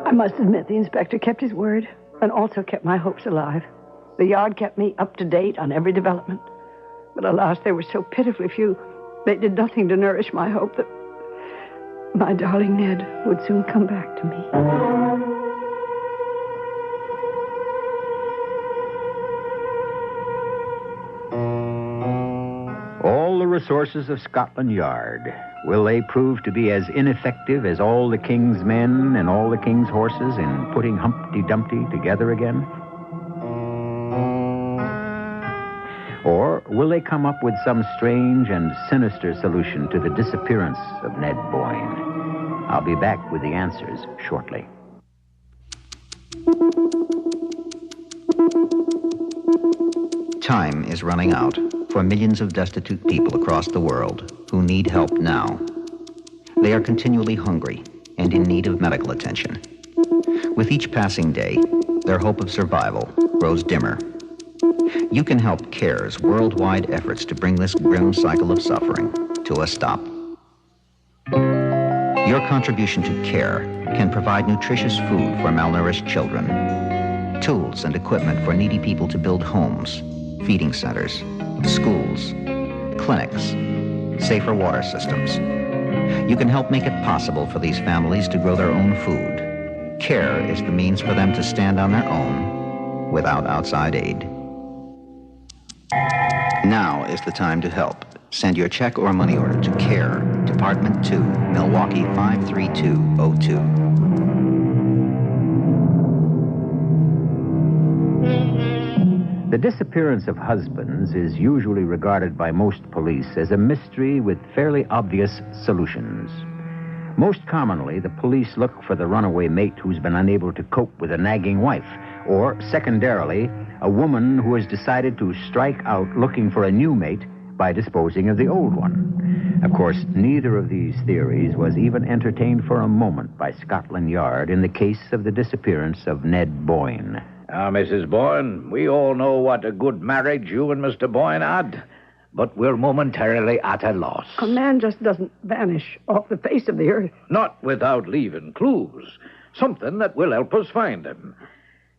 I must admit the inspector kept his word and also kept my hopes alive. The yard kept me up to date on every development. But alas, they were so pitifully few. They did nothing to nourish my hope that my darling Ned would soon come back to me. All the resources of Scotland Yard, will they prove to be as ineffective as all the king's men and all the king's horses in putting Humpty Dumpty together again? Or will they come up with some strange and sinister solution to the disappearance of Ned Boyne? I'll be back with the answers shortly. Time is running out for millions of destitute people across the world who need help now. They are continually hungry and in need of medical attention. With each passing day, their hope of survival grows dimmer. You can help CARE's worldwide efforts to bring this grim cycle of suffering to a stop. Your contribution to CARE can provide nutritious food for malnourished children, tools and equipment for needy people to build homes, feeding centers, schools, clinics, safer water systems. You can help make it possible for these families to grow their own food. CARE is the means for them to stand on their own without outside aid. Now is the time to help. Send your check or money order to CARE, Department 2, Milwaukee 53202. The disappearance of husbands is usually regarded by most police as a mystery with fairly obvious solutions. Most commonly, the police look for the runaway mate who's been unable to cope with a nagging wife, or, secondarily, a woman who has decided to strike out looking for a new mate by disposing of the old one. Of course, neither of these theories was even entertained for a moment by Scotland Yard in the case of the disappearance of Ned Boyne. Now, Mrs. Boyne, we all know what a good marriage you and Mr. Boyne had, but we're momentarily at a loss. A man just doesn't vanish off the face of the earth. Not without leaving clues. Something that will help us find him.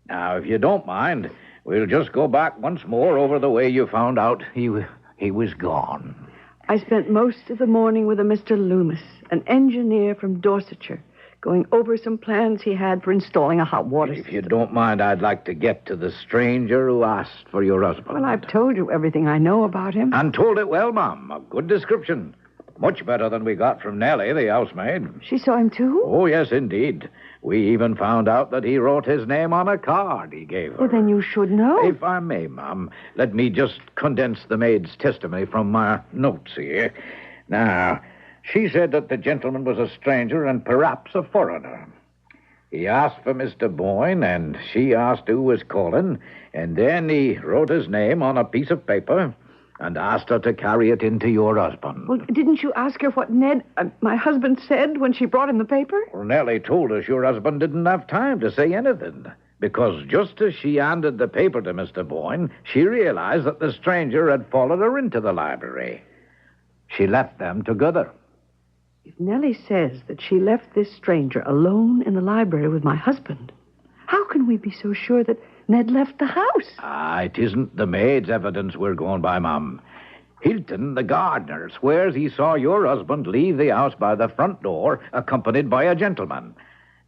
Now, if you don't mind, we'll just go back once more over the way you found out he was gone. I spent most of the morning with a Mr. Loomis, an engineer from Dorsetshire, going over some plans he had for installing a hot water system. If you don't mind, I'd like to get to the stranger who asked for your husband. Well, I've told you everything I know about him. And told it well, Ma'am. A good description. Much better than we got from Nellie, the housemaid. She saw him, too? Oh, yes, indeed. We even found out that he wrote his name on a card he gave her. Well, then you should know. If I may, Ma'am, let me just condense the maid's testimony from my notes here. Now, she said that the gentleman was a stranger and perhaps a foreigner. He asked for Mr. Boyne, and she asked who was calling, and then he wrote his name on a piece of paper and asked her to carry it into your husband. Well, didn't you ask her what Ned, my husband, said when she brought him the paper? Well, Nellie told us your husband didn't have time to say anything, because just as she handed the paper to Mr. Boyne, she realized that the stranger had followed her into the library. She left them together. If Nellie says that she left this stranger alone in the library with my husband, how can we be so sure that Ned left the house? It isn't the maid's evidence we're going by, Mum. Hilton, the gardener, swears he saw your husband leave the house by the front door, accompanied by a gentleman.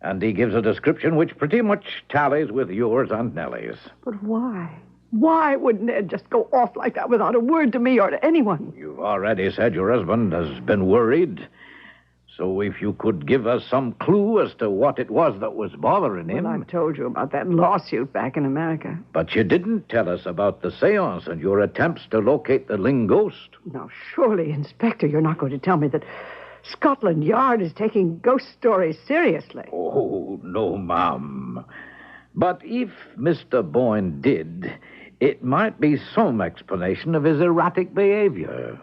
And he gives a description which pretty much tallies with yours and Nellie's. But why? Why would Ned just go off like that without a word to me or to anyone? You've already said your husband has been worried. So if you could give us some clue as to what it was that was bothering him. Well, I told you about that lawsuit back in America. But you didn't tell us about the seance and your attempts to locate the Ling ghost. Now, surely, Inspector, you're not going to tell me that Scotland Yard is taking ghost stories seriously. Oh, no, Ma'am. But if Mr. Boyne did, it might be some explanation of his erratic behavior.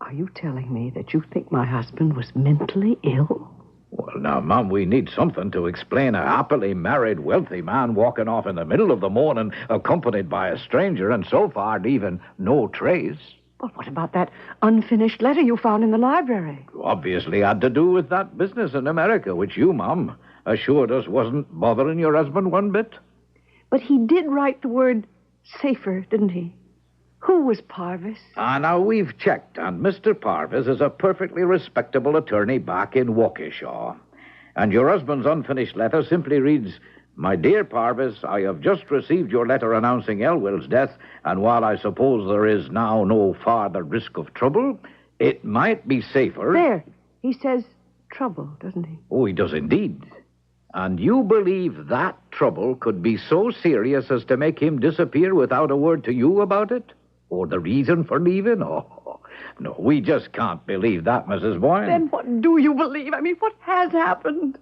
Are you telling me that you think my husband was mentally ill? Well, now, Mum, we need something to explain a happily married, wealthy man walking off in the middle of the morning, accompanied by a stranger, and so far leaving no trace. But what about that unfinished letter you found in the library? Obviously had to do with that business in America, which you, Mum, assured us wasn't bothering your husband one bit. But he did write the word safer, didn't he? Who was Parvis? Now, we've checked, and Mr. Parvis is a perfectly respectable attorney back in Waukesha. And your husband's unfinished letter simply reads, "My dear Parvis, I have just received your letter announcing Elwell's death, and while I suppose there is now no farther risk of trouble, it might be safer..." There. He says trouble, doesn't he? Oh, he does indeed. And you believe that trouble could be so serious as to make him disappear without a word to you about it? Or the reason for leaving? Oh, no, we just can't believe that, Mrs. Boyne. Then what do you believe? I mean, what has happened?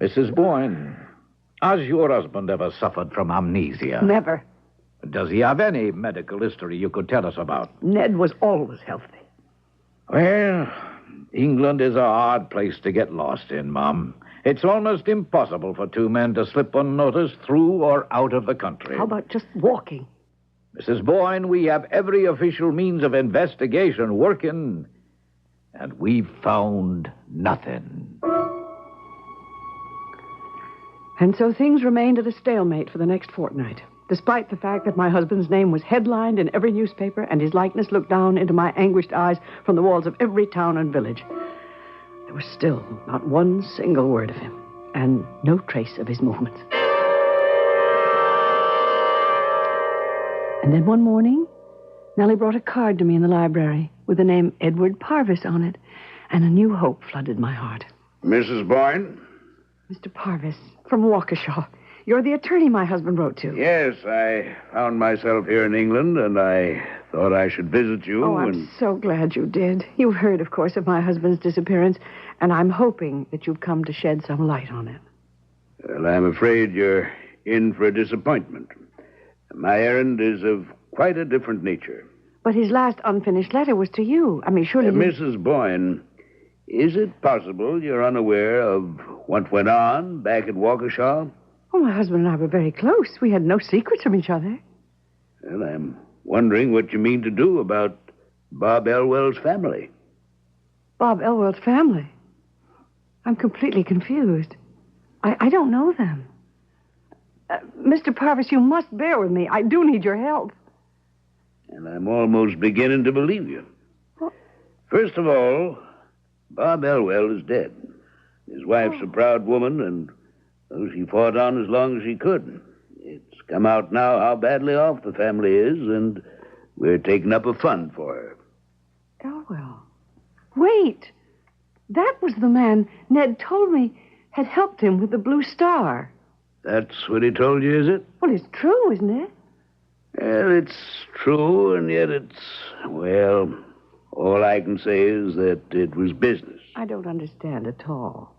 Mrs. Boyne, has your husband ever suffered from amnesia? Never. Does he have any medical history you could tell us about? Ned was always healthy. Well, England is a hard place to get lost in, Mum. It's almost impossible for two men to slip unnoticed through or out of the country. How about just walking? Mrs. Boyne, we have every official means of investigation working, and we've found nothing. And so things remained at a stalemate for the next fortnight. despite the fact that my husband's name was headlined in every newspaper and his likeness looked down into my anguished eyes from the walls of every town and village. There was still not one single word of him, and no trace of his movements. And then one morning, Nellie brought a card to me in the library with the name Edward Parvis on it, and a new hope flooded my heart. Mrs. Boyne? Mr. Parvis, from Waukesha. You're the attorney my husband wrote to. Yes, I found myself here in England, and I thought I should visit you. Oh, I'm so glad you did. You've heard, of course, of my husband's disappearance, and I'm hoping that you've come to shed some light on it. Well, I'm afraid you're in for a disappointment. My errand is of quite a different nature. But his last unfinished letter was to you. I mean, surely... Mrs. Boyne, is it possible you're unaware of what went on back at Waukesha? Oh, my husband and I were very close. We had no secrets from each other. Well, I'm wondering what you mean to do about Bob Elwell's family. Bob Elwell's family? I'm completely confused. I don't know them. Mr. Parvis, you must bear with me. I do need your help. And I'm almost beginning to believe you. What? First of all, Bob Elwell is dead. His wife's a proud woman, and she fought on as long as she could. It's come out now how badly off the family is, and we're taking up a fund for her. Elwell? Wait. That was the man Ned told me had helped him with the Blue Star. That's what he told you, is it? Well, it's true, isn't it? Well, it's true, and yet well, all I can say is that it was business. I don't understand at all.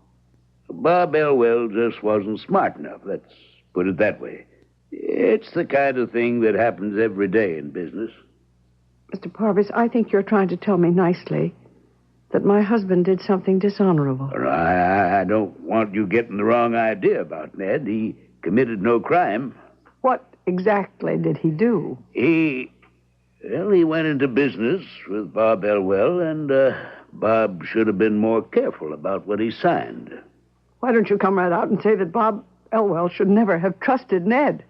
Bob Elwell just wasn't smart enough, let's put it that way. It's the kind of thing that happens every day in business. Mr. Parvis, I think you're trying to tell me nicely that my husband did something dishonorable. I don't want you getting the wrong idea about Ned. He committed no crime. What exactly did he do? He went into business with Bob Elwell, and Bob should have been more careful about what he signed. Why don't you come right out and say that Bob Elwell should never have trusted Ned?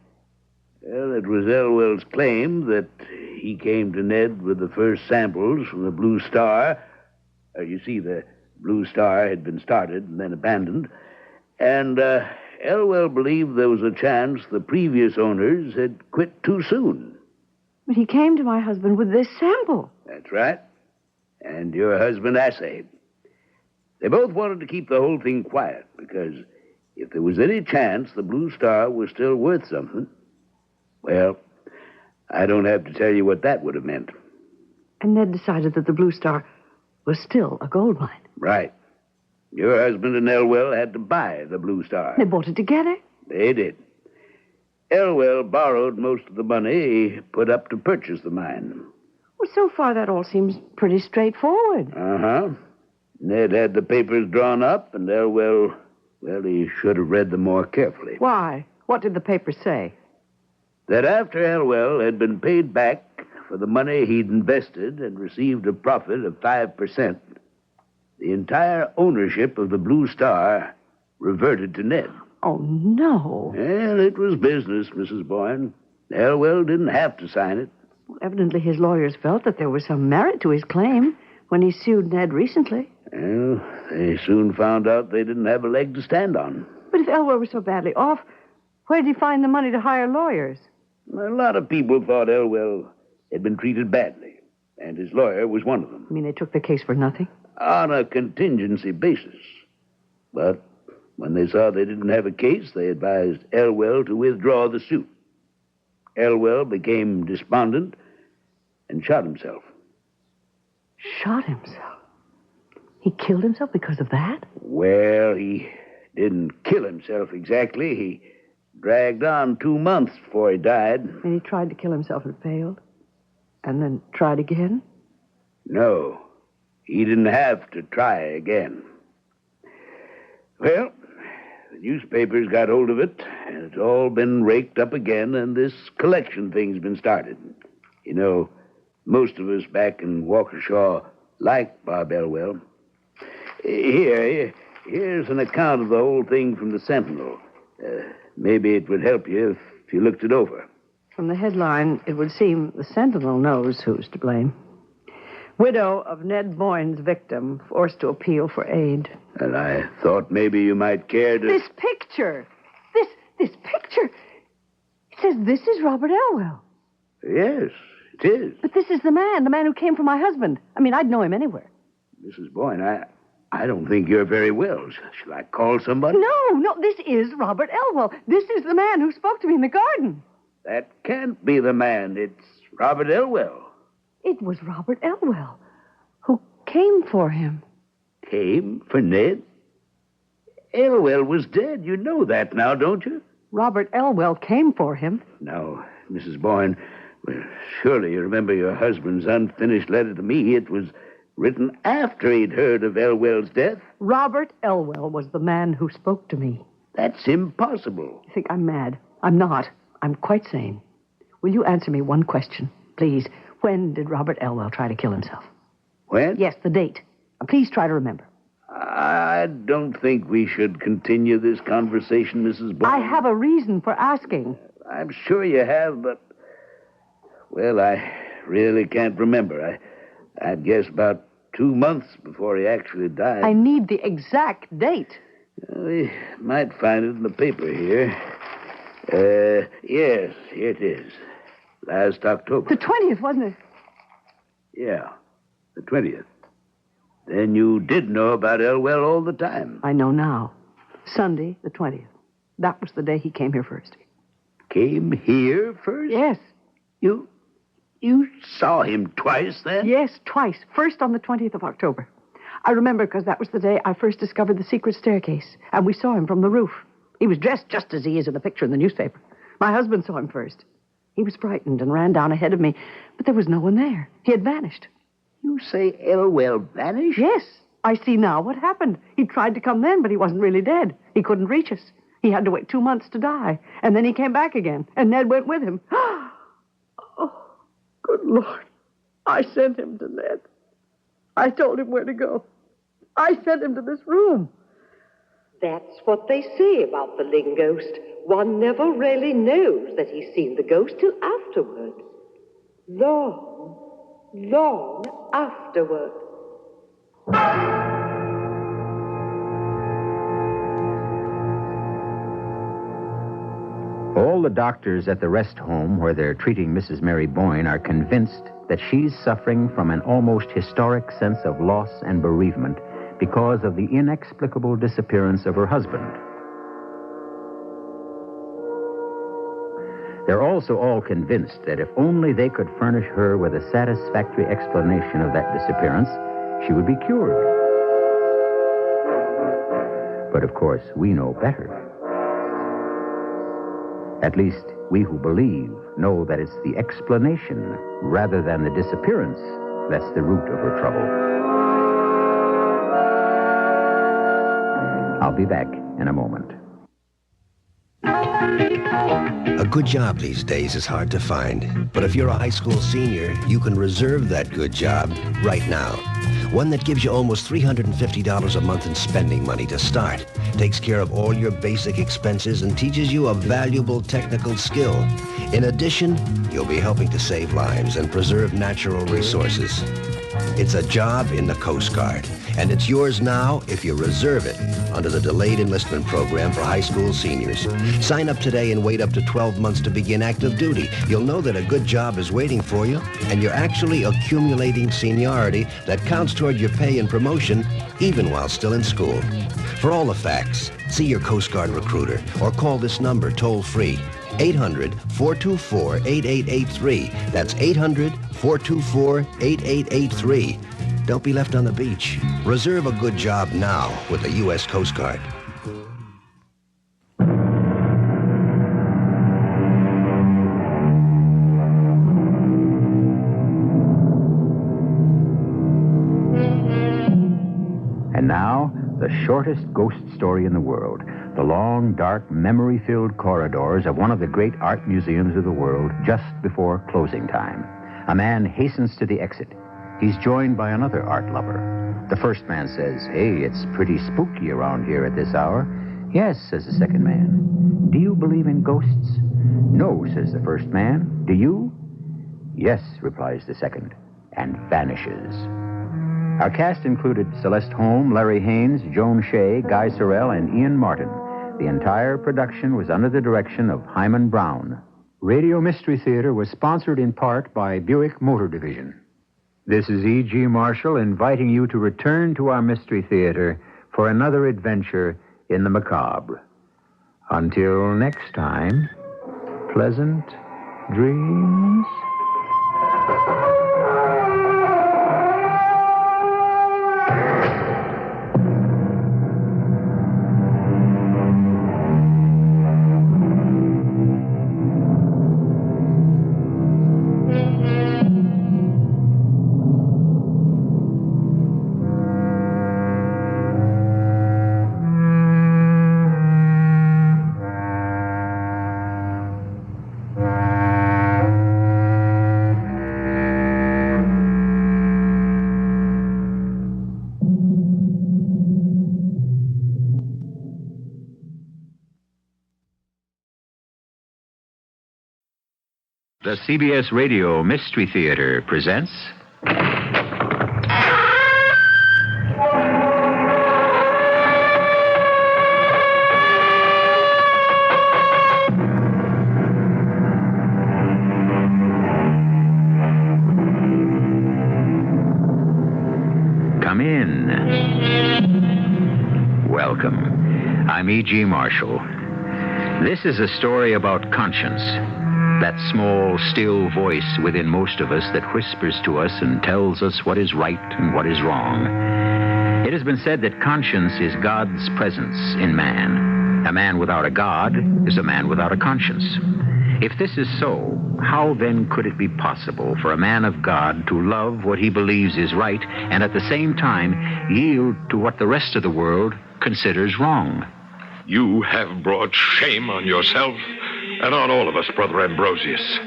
Well, it was Elwell's claim that he came to Ned with the first samples from the Blue Star. You see, the Blue Star had been started and then abandoned. And Elwell believed there was a chance the previous owners had quit too soon. But he came to my husband with this sample. That's right. And your husband assayed. They both wanted to keep the whole thing quiet because if there was any chance the Blue Star was still worth something, well, I don't have to tell you what that would have meant. And Ned decided that the Blue Star was still a gold mine. Right. Your husband and Elwell had to buy the Blue Star. They bought it together? They did. Elwell borrowed most of the money he put up to purchase the mine. Well, so far that all seems pretty straightforward. Uh-huh. Ned had the papers drawn up, and Elwell, well, he should have read them more carefully. Why? What did the papers say? That after Elwell had been paid back for the money he'd invested and received a profit of 5%, the entire ownership of the Blue Star reverted to Ned. Oh, no. Well, it was business, Mrs. Boyne. Elwell didn't have to sign it. Well, evidently his lawyers felt that there was some merit to his claim when he sued Ned recently. Well, they soon found out they didn't have a leg to stand on. But if Elwell was so badly off, where did he find the money to hire lawyers? A lot of people thought Elwell had been treated badly, and his lawyer was one of them. You mean they took the case for nothing? On a contingency basis. But when they saw they didn't have a case, they advised Elwell to withdraw the suit. Elwell became despondent and shot himself. Shot himself? He killed himself because of that? Well, he didn't kill himself exactly. He dragged on 2 months before he died. And he tried to kill himself and failed? And then tried again? No. He didn't have to try again. Well, the newspapers got hold of it, and it's all been raked up again, and this collection thing's been started. You know, most of us back in Waukesha like Bob Elwell. Here's an account of the whole thing from the Sentinel. Maybe it would help you if you looked it over. From the headline, it would seem the Sentinel knows who's to blame. Widow of Ned Boyne's victim, forced to appeal for aid. And I thought maybe you might care to... This picture! This picture! It says this is Robert Elwell. Yes, it is. But this is the man who came for my husband. I mean, I'd know him anywhere. Mrs. Boyne, I don't think you're very well. Shall I call somebody? No, this is Robert Elwell. This is the man who spoke to me in the garden. That can't be the man. It's Robert Elwell. It was Robert Elwell who came for him. Came for Ned? Elwell was dead. You know that now, don't you? Robert Elwell came for him. Now, Mrs. Boyne, well, surely you remember your husband's unfinished letter to me. It was written after he'd heard of Elwell's death. Robert Elwell was the man who spoke to me. That's impossible. You think I'm mad? I'm not. I'm quite sane. Will you answer me one question, please? When did Robert Elwell try to kill himself? When? Yes, the date. Please try to remember. I don't think we should continue this conversation, Mrs. Boyne. I have a reason for asking. I'm sure you have, but... Well, I really can't remember. I'd guess about 2 months before he actually died. I need the exact date. We might find it in the paper here. Yes, here it is. Last October. The 20th, wasn't it? Yeah, the 20th. Then you did know about Elwell all the time. I know now. Sunday, the 20th. That was the day he came here first. Came here first? Yes. You saw him twice then? Yes, twice. First on the 20th of October. I remember because that was the day I first discovered the secret staircase, and we saw him from the roof. He was dressed just as he is in the picture in the newspaper. My husband saw him first. He was frightened and ran down ahead of me, but there was no one there. He had vanished. You say Elwell vanished? Yes. I see now what happened. He tried to come then, but he wasn't really dead. He couldn't reach us. He had to wait 2 months to die. And then he came back again, and Ned went with him. Oh, good Lord. I sent him to Ned. I told him where to go. I sent him to this room. That's what they say about the Ling ghost. One never really knows that he's seen the ghost till afterwards. Long afterward. All the doctors at the rest home where they're treating Mrs. Mary Boyne are convinced that she's suffering from an almost historic sense of loss and bereavement because of the inexplicable disappearance of her husband. They're also all convinced that if only they could furnish her with a satisfactory explanation of that disappearance, she would be cured. But of course, we know better. At least, we who believe know that it's the explanation rather than the disappearance that's the root of her trouble. I'll be back in a moment. A good job these days is hard to find. But if you're a high school senior, you can reserve that good job right now. One that gives you almost $350 a month in spending money to start, takes care of all your basic expenses, and teaches you a valuable technical skill. In addition, you'll be helping to save lives and preserve natural resources. It's a job in the Coast Guard, and it's yours now if you reserve it under the Delayed Enlistment Program for high school seniors. Sign up today and wait up to 12 months to begin active duty. You'll know that a good job is waiting for you, and you're actually accumulating seniority that counts toward your pay and promotion even while still in school. For all the facts, see your Coast Guard recruiter or call this number toll-free, 800-424-8883. That's 800-424-8883. Don't be left on the beach. Reserve a good job now with the U.S. Coast Guard. And now, the shortest ghost story in the world. The long, dark, memory-filled corridors of one of the great art museums of the world just before closing time. A man hastens to the exit. He's joined by another art lover. The first man says, "Hey, it's pretty spooky around here at this hour." "Yes," says the second man. "Do you believe in ghosts?" No, says the first man. Do you? Yes, replies the second, and vanishes. Our cast included Celeste Holm, Larry Haynes, Joan Shea, Guy Sorrell, and Ian Martin. The entire production was under the direction of Hyman Brown. Radio Mystery Theater was sponsored in part by Buick Motor Division. This is E.G. Marshall inviting you to return to our Mystery Theater for another adventure in the macabre. Until next time, pleasant dreams. The CBS Radio Mystery Theater presents... Come in. Welcome. I'm E.G. Marshall. This is a story about conscience. That small, still voice within most of us that whispers to us and tells us what is right and what is wrong. It has been said that conscience is God's presence in man. A man without a God is a man without a conscience. If this is so, how then could it be possible for a man of God to love what he believes is right and at the same time yield to what the rest of the world considers wrong? You have brought shame on yourself and on all of us, Brother Ambrosius.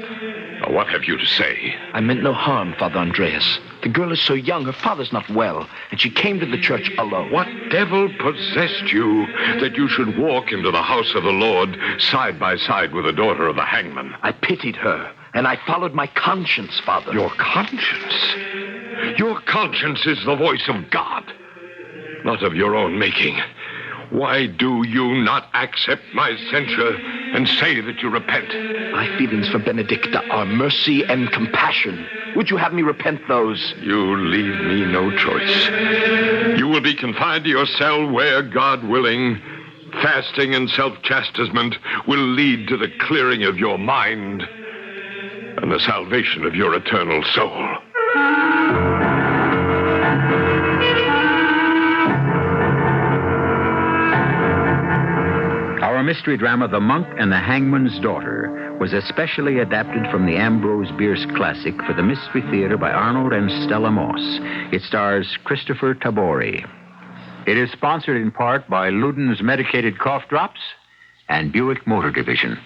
Now, what have you to say? I meant no harm, Father Andreas. The girl is so young, her father's not well, and she came to the church alone. What devil possessed you that you should walk into the house of the Lord side by side with the daughter of the hangman? I pitied her, and I followed my conscience, Father. Your conscience? Your conscience is the voice of God, not of your own making. Why do you not accept my censure and say that you repent? My feelings for Benedicta are mercy and compassion. Would you have me repent those? You leave me no choice. You will be confined to your cell where, God willing, fasting and self-chastisement will lead to the clearing of your mind and the salvation of your eternal soul. Our mystery drama, The Monk and the Hangman's Daughter, was especially adapted from the Ambrose Bierce classic for the Mystery Theater by Arnold and Stella Moss. It stars Christopher Tabori. It is sponsored in part by Luden's Medicated Cough Drops and Buick Motor Division.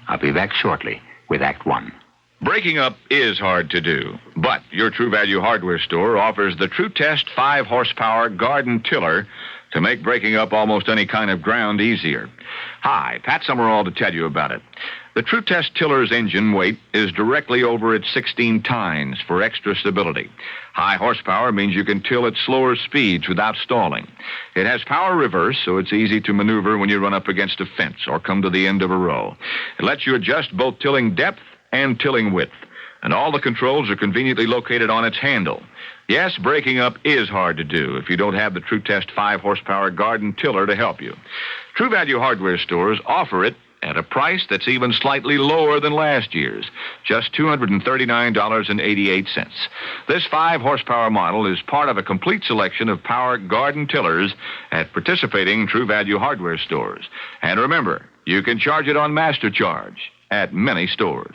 I'll be back shortly with Act One. Breaking up is hard to do, but your True Value Hardware store offers the True Test 5-horsepower garden tiller to make breaking up almost any kind of ground easier. Hi, Pat Summerall to tell you about it. The True Test tiller's engine weight is directly over its 16 tines for extra stability. High horsepower means you can till at slower speeds without stalling. It has power reverse, so it's easy to maneuver when you run up against a fence or come to the end of a row. It lets you adjust both tilling depth and tilling width, and all the controls are conveniently located on its handle. Yes, breaking up is hard to do if you don't have the True Test 5-horsepower garden tiller to help you. True Value Hardware stores offer it at a price that's even slightly lower than last year's, just $239.88. This 5-horsepower model is part of a complete selection of power garden tillers at participating True Value Hardware stores. And remember, you can charge it on Master Charge at many stores.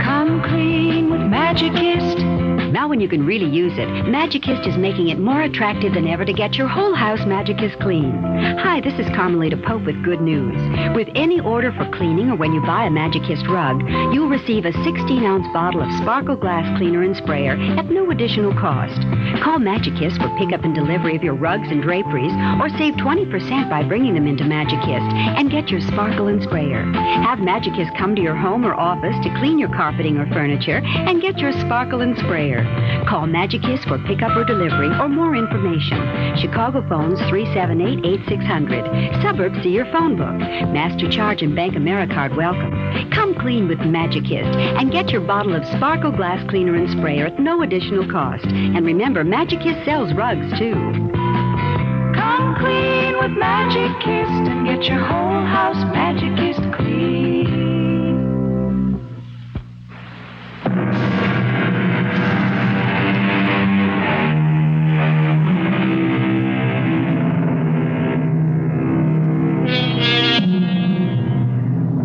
Come clean with Magicist. Now when you can really use it, Magicist is making it more attractive than ever to get your whole house Magicist clean. Hi, this is Carmelita Pope with good news. With any order for cleaning or when you buy a Magicist rug, you'll receive a 16-ounce bottle of Sparkle Glass Cleaner and Sprayer at no additional cost. Call Magicist for pickup and delivery of your rugs and draperies, or save 20% by bringing them into Magicist and get your Sparkle and Sprayer. Have Magicist come to your home or office to clean your carpeting or furniture and get your Sparkle and Sprayer. Call Magicist for pickup or delivery or more information. Chicago phones 378-8600. Suburbs see your phone book. Master Charge and Bank AmeriCard welcome. Come clean with Magicist and get your bottle of Sparkle Glass Cleaner and Sprayer at no additional cost. And remember, Magicist sells rugs, too. Come clean with Magicist and get your whole house Magicist clean.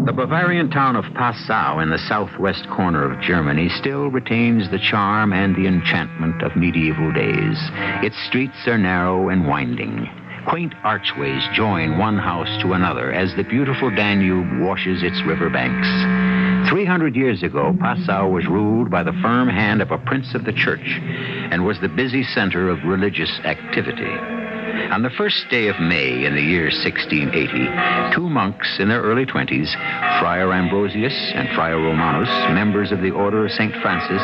The Bavarian town of Passau in the southwest corner of Germany still retains the charm and the enchantment of medieval days. Its streets are narrow and winding. Quaint archways join one house to another as the beautiful Danube washes its riverbanks. 300 years ago, Passau was ruled by the firm hand of a prince of the church and was the busy center of religious activity. On the first day of May in the year 1680, two monks in their early 20s, Friar Ambrosius and Friar Romanus, members of the Order of St. Francis,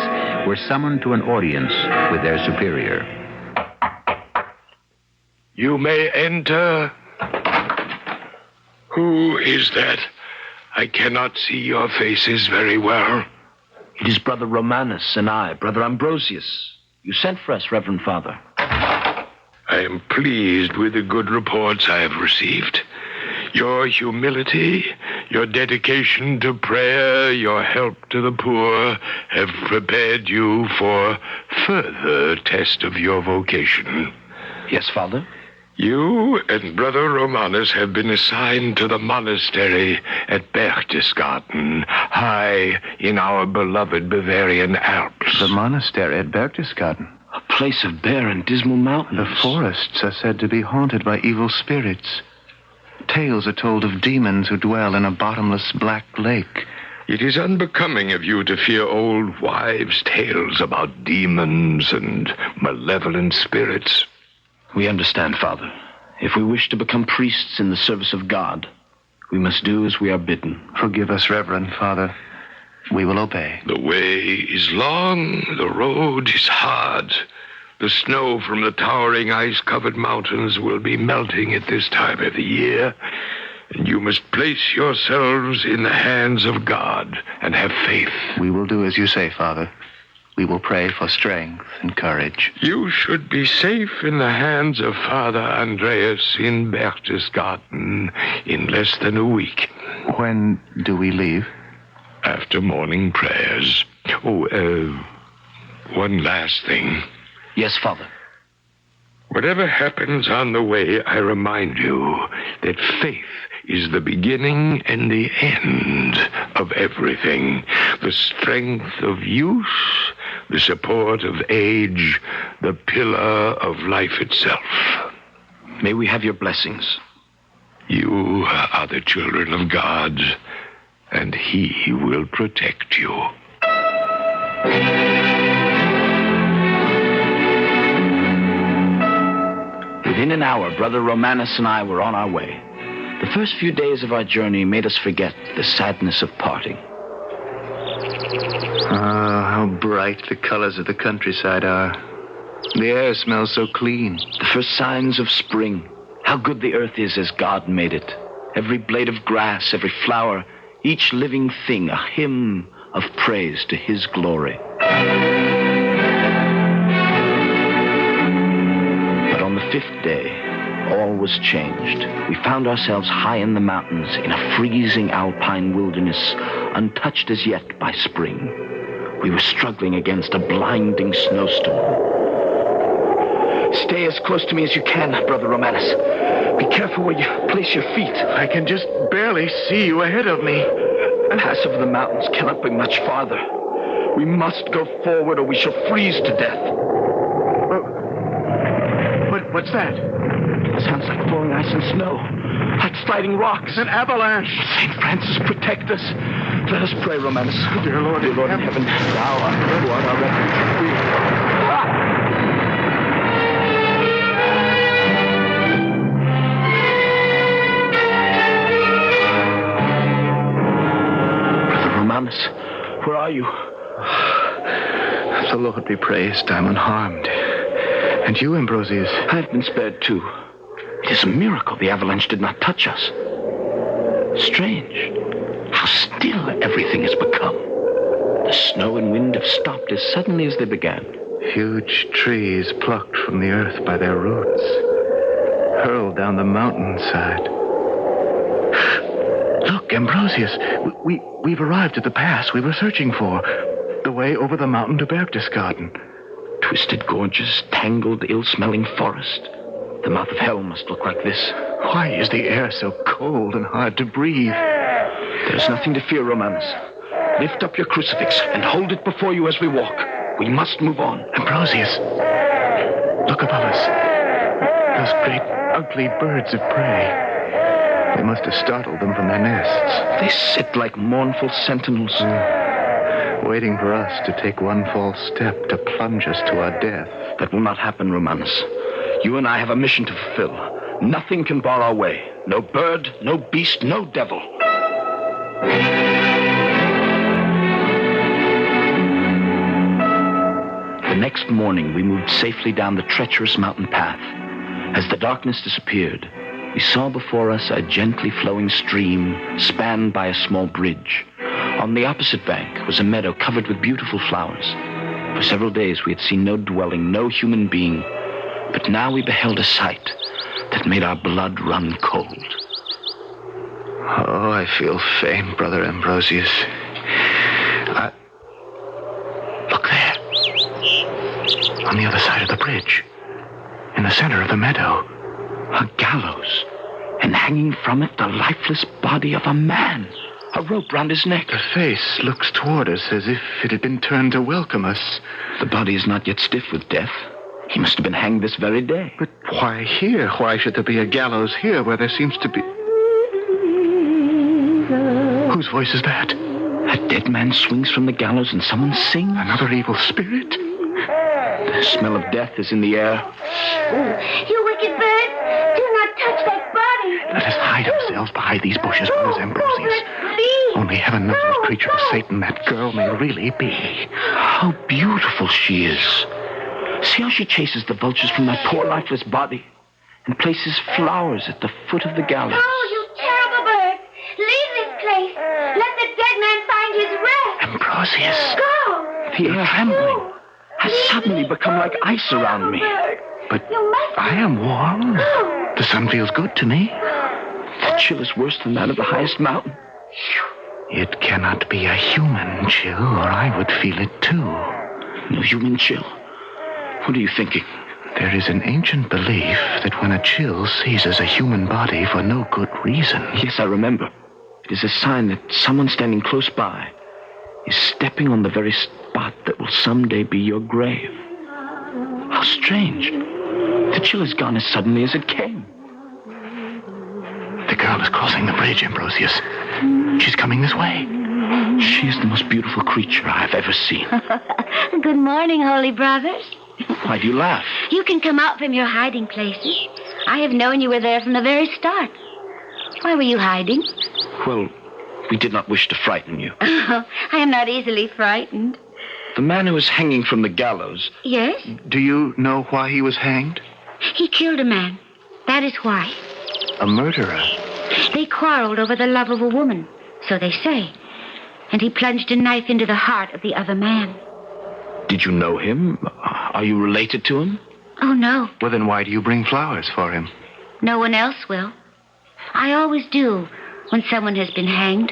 were summoned to an audience with their superior. You may enter. Who is that? I cannot see your faces very well. It is Brother Romanus and I, Brother Ambrosius. You sent for us, Reverend Father. I am pleased with the good reports I have received. Your humility, your dedication to prayer, your help to the poor have prepared you for further test of your vocation. Yes, Father? You and Brother Romanus have been assigned to the monastery at Berchtesgaden, high in our beloved Bavarian Alps. The monastery at Berchtesgaden? A place of bare and dismal mountains. The forests are said to be haunted by evil spirits. Tales are told of demons who dwell in a bottomless black lake. It is unbecoming of you to fear old wives' tales about demons and malevolent spirits. We understand, Father. If we wish to become priests in the service of God, we must do as we are bidden. Forgive us, Reverend Father. We will obey. The way is long, the road is hard. The snow from the towering ice-covered mountains will be melting at this time of the year, and you must place yourselves in the hands of God and have faith. We will do as you say, Father. We will pray for strength and courage. You should be safe in the hands of Father Andreas in Berchtesgaden in less than a week. When do we leave? After morning prayers. One last thing. Yes, Father. Whatever happens on the way, I remind you that faith is the beginning and the end of everything. The strength of youth, the support of age, the pillar of life itself. May we have your blessings. You are the children of God, and He will protect you. Within an hour, Brother Romanus and I were on our way. The first few days of our journey made us forget the sadness of parting. Ah, how bright the colors of the countryside are. The air smells so clean. The first signs of spring. How good the earth is as God made it. Every blade of grass, every flower, each living thing, a hymn of praise to His glory. But on the fifth day, all was changed. We found ourselves high in the mountains in a freezing alpine wilderness, untouched as yet by spring. We were struggling against a blinding snowstorm. Stay as close to me as you can, Brother Romanus. Be careful where you place your feet. I can just barely see you ahead of me. The pass over the mountains cannot be much farther. We must go forward or we shall freeze to death. What's that? It sounds like falling ice and snow. Like sliding rocks. An avalanche. St. Francis, protect us. Let us pray, Romanus. Dear Lord in heaven, thou art our refuge. Brother Romanus, where are you? The Lord be praised, I'm unharmed. And you, Ambrosius? I've been spared too. It is a miracle the avalanche did not touch us. Strange. How still everything has become. The snow and wind have stopped as suddenly as they began. Huge trees plucked from the earth by their roots, hurled down the mountainside. Look, Ambrosius, we've arrived at the pass we were searching for. The way over the mountain to Berchtesgaden. Twisted gorges, tangled, ill-smelling forest. The mouth of hell must look like this. Why is the air so cold and hard to breathe? There's nothing to fear, Romanus. Lift up your crucifix and hold it before you as we walk. We must move on. Ambrosius, look above us. Those great, ugly birds of prey. They must have startled them from their nests. They sit like mournful sentinels. Waiting for us to take one false step to plunge us to our death. That will not happen, Romanus. You and I have a mission to fulfill. Nothing can bar our way. No bird, no beast, no devil. The next morning, we moved safely down the treacherous mountain path. As the darkness disappeared, we saw before us a gently flowing stream spanned by a small bridge. On the opposite bank was a meadow covered with beautiful flowers. For several days we had seen no dwelling, no human being. But now we beheld a sight that made our blood run cold. Oh, I feel faint, Brother Ambrosius. Look there. On the other side of the bridge. In the center of the meadow. A gallows. And hanging from it, the lifeless body of a man. A rope round his neck. The face looks toward us as if it had been turned to welcome us. The body is not yet stiff with death. He must have been hanged this very day. But why here? Why should there be a gallows here where there seems to be... Whose voice is that? A dead man swings from the gallows and someone sings. Another evil spirit? The smell of death is in the air. You wicked bird! Do not touch that body! Let us hide ourselves behind these bushes, Brothers Ambrosius. Please! Only heaven knows what creature of Satan that girl may really be. How beautiful she is. See how she chases the vultures from that poor lifeless body and places flowers at the foot of the gallows. Oh, you terrible bird! Leave this place! Let the dead man find his rest! Ambrosius! Go! The air trembling has suddenly become like ice around me. But I am warm. The sun feels good to me. The chill is worse than that of the highest mountain. It cannot be a human chill, or I would feel it too. No human chill? What are you thinking? There is an ancient belief that when a chill seizes a human body for no good reason... Yes, I remember. It is a sign that someone standing close by is stepping on the very spot that will someday be your grave. How strange. The chill is gone as suddenly as it came. The girl is crossing the bridge, Ambrosius. She's coming this way. She is the most beautiful creature I've ever seen. Good morning, holy brothers. Why do you laugh? You can come out from your hiding places. I have known you were there from the very start. Why were you hiding? Well, we did not wish to frighten you. Oh, I am not easily frightened. The man who was hanging from the gallows... Yes? Do you know why he was hanged? He killed a man. That is why. A murderer? They quarreled over the love of a woman, so they say. And he plunged a knife into the heart of the other man. Did you know him? Are you related to him? Oh, no. Well, then why do you bring flowers for him? No one else will. I always do when someone has been hanged.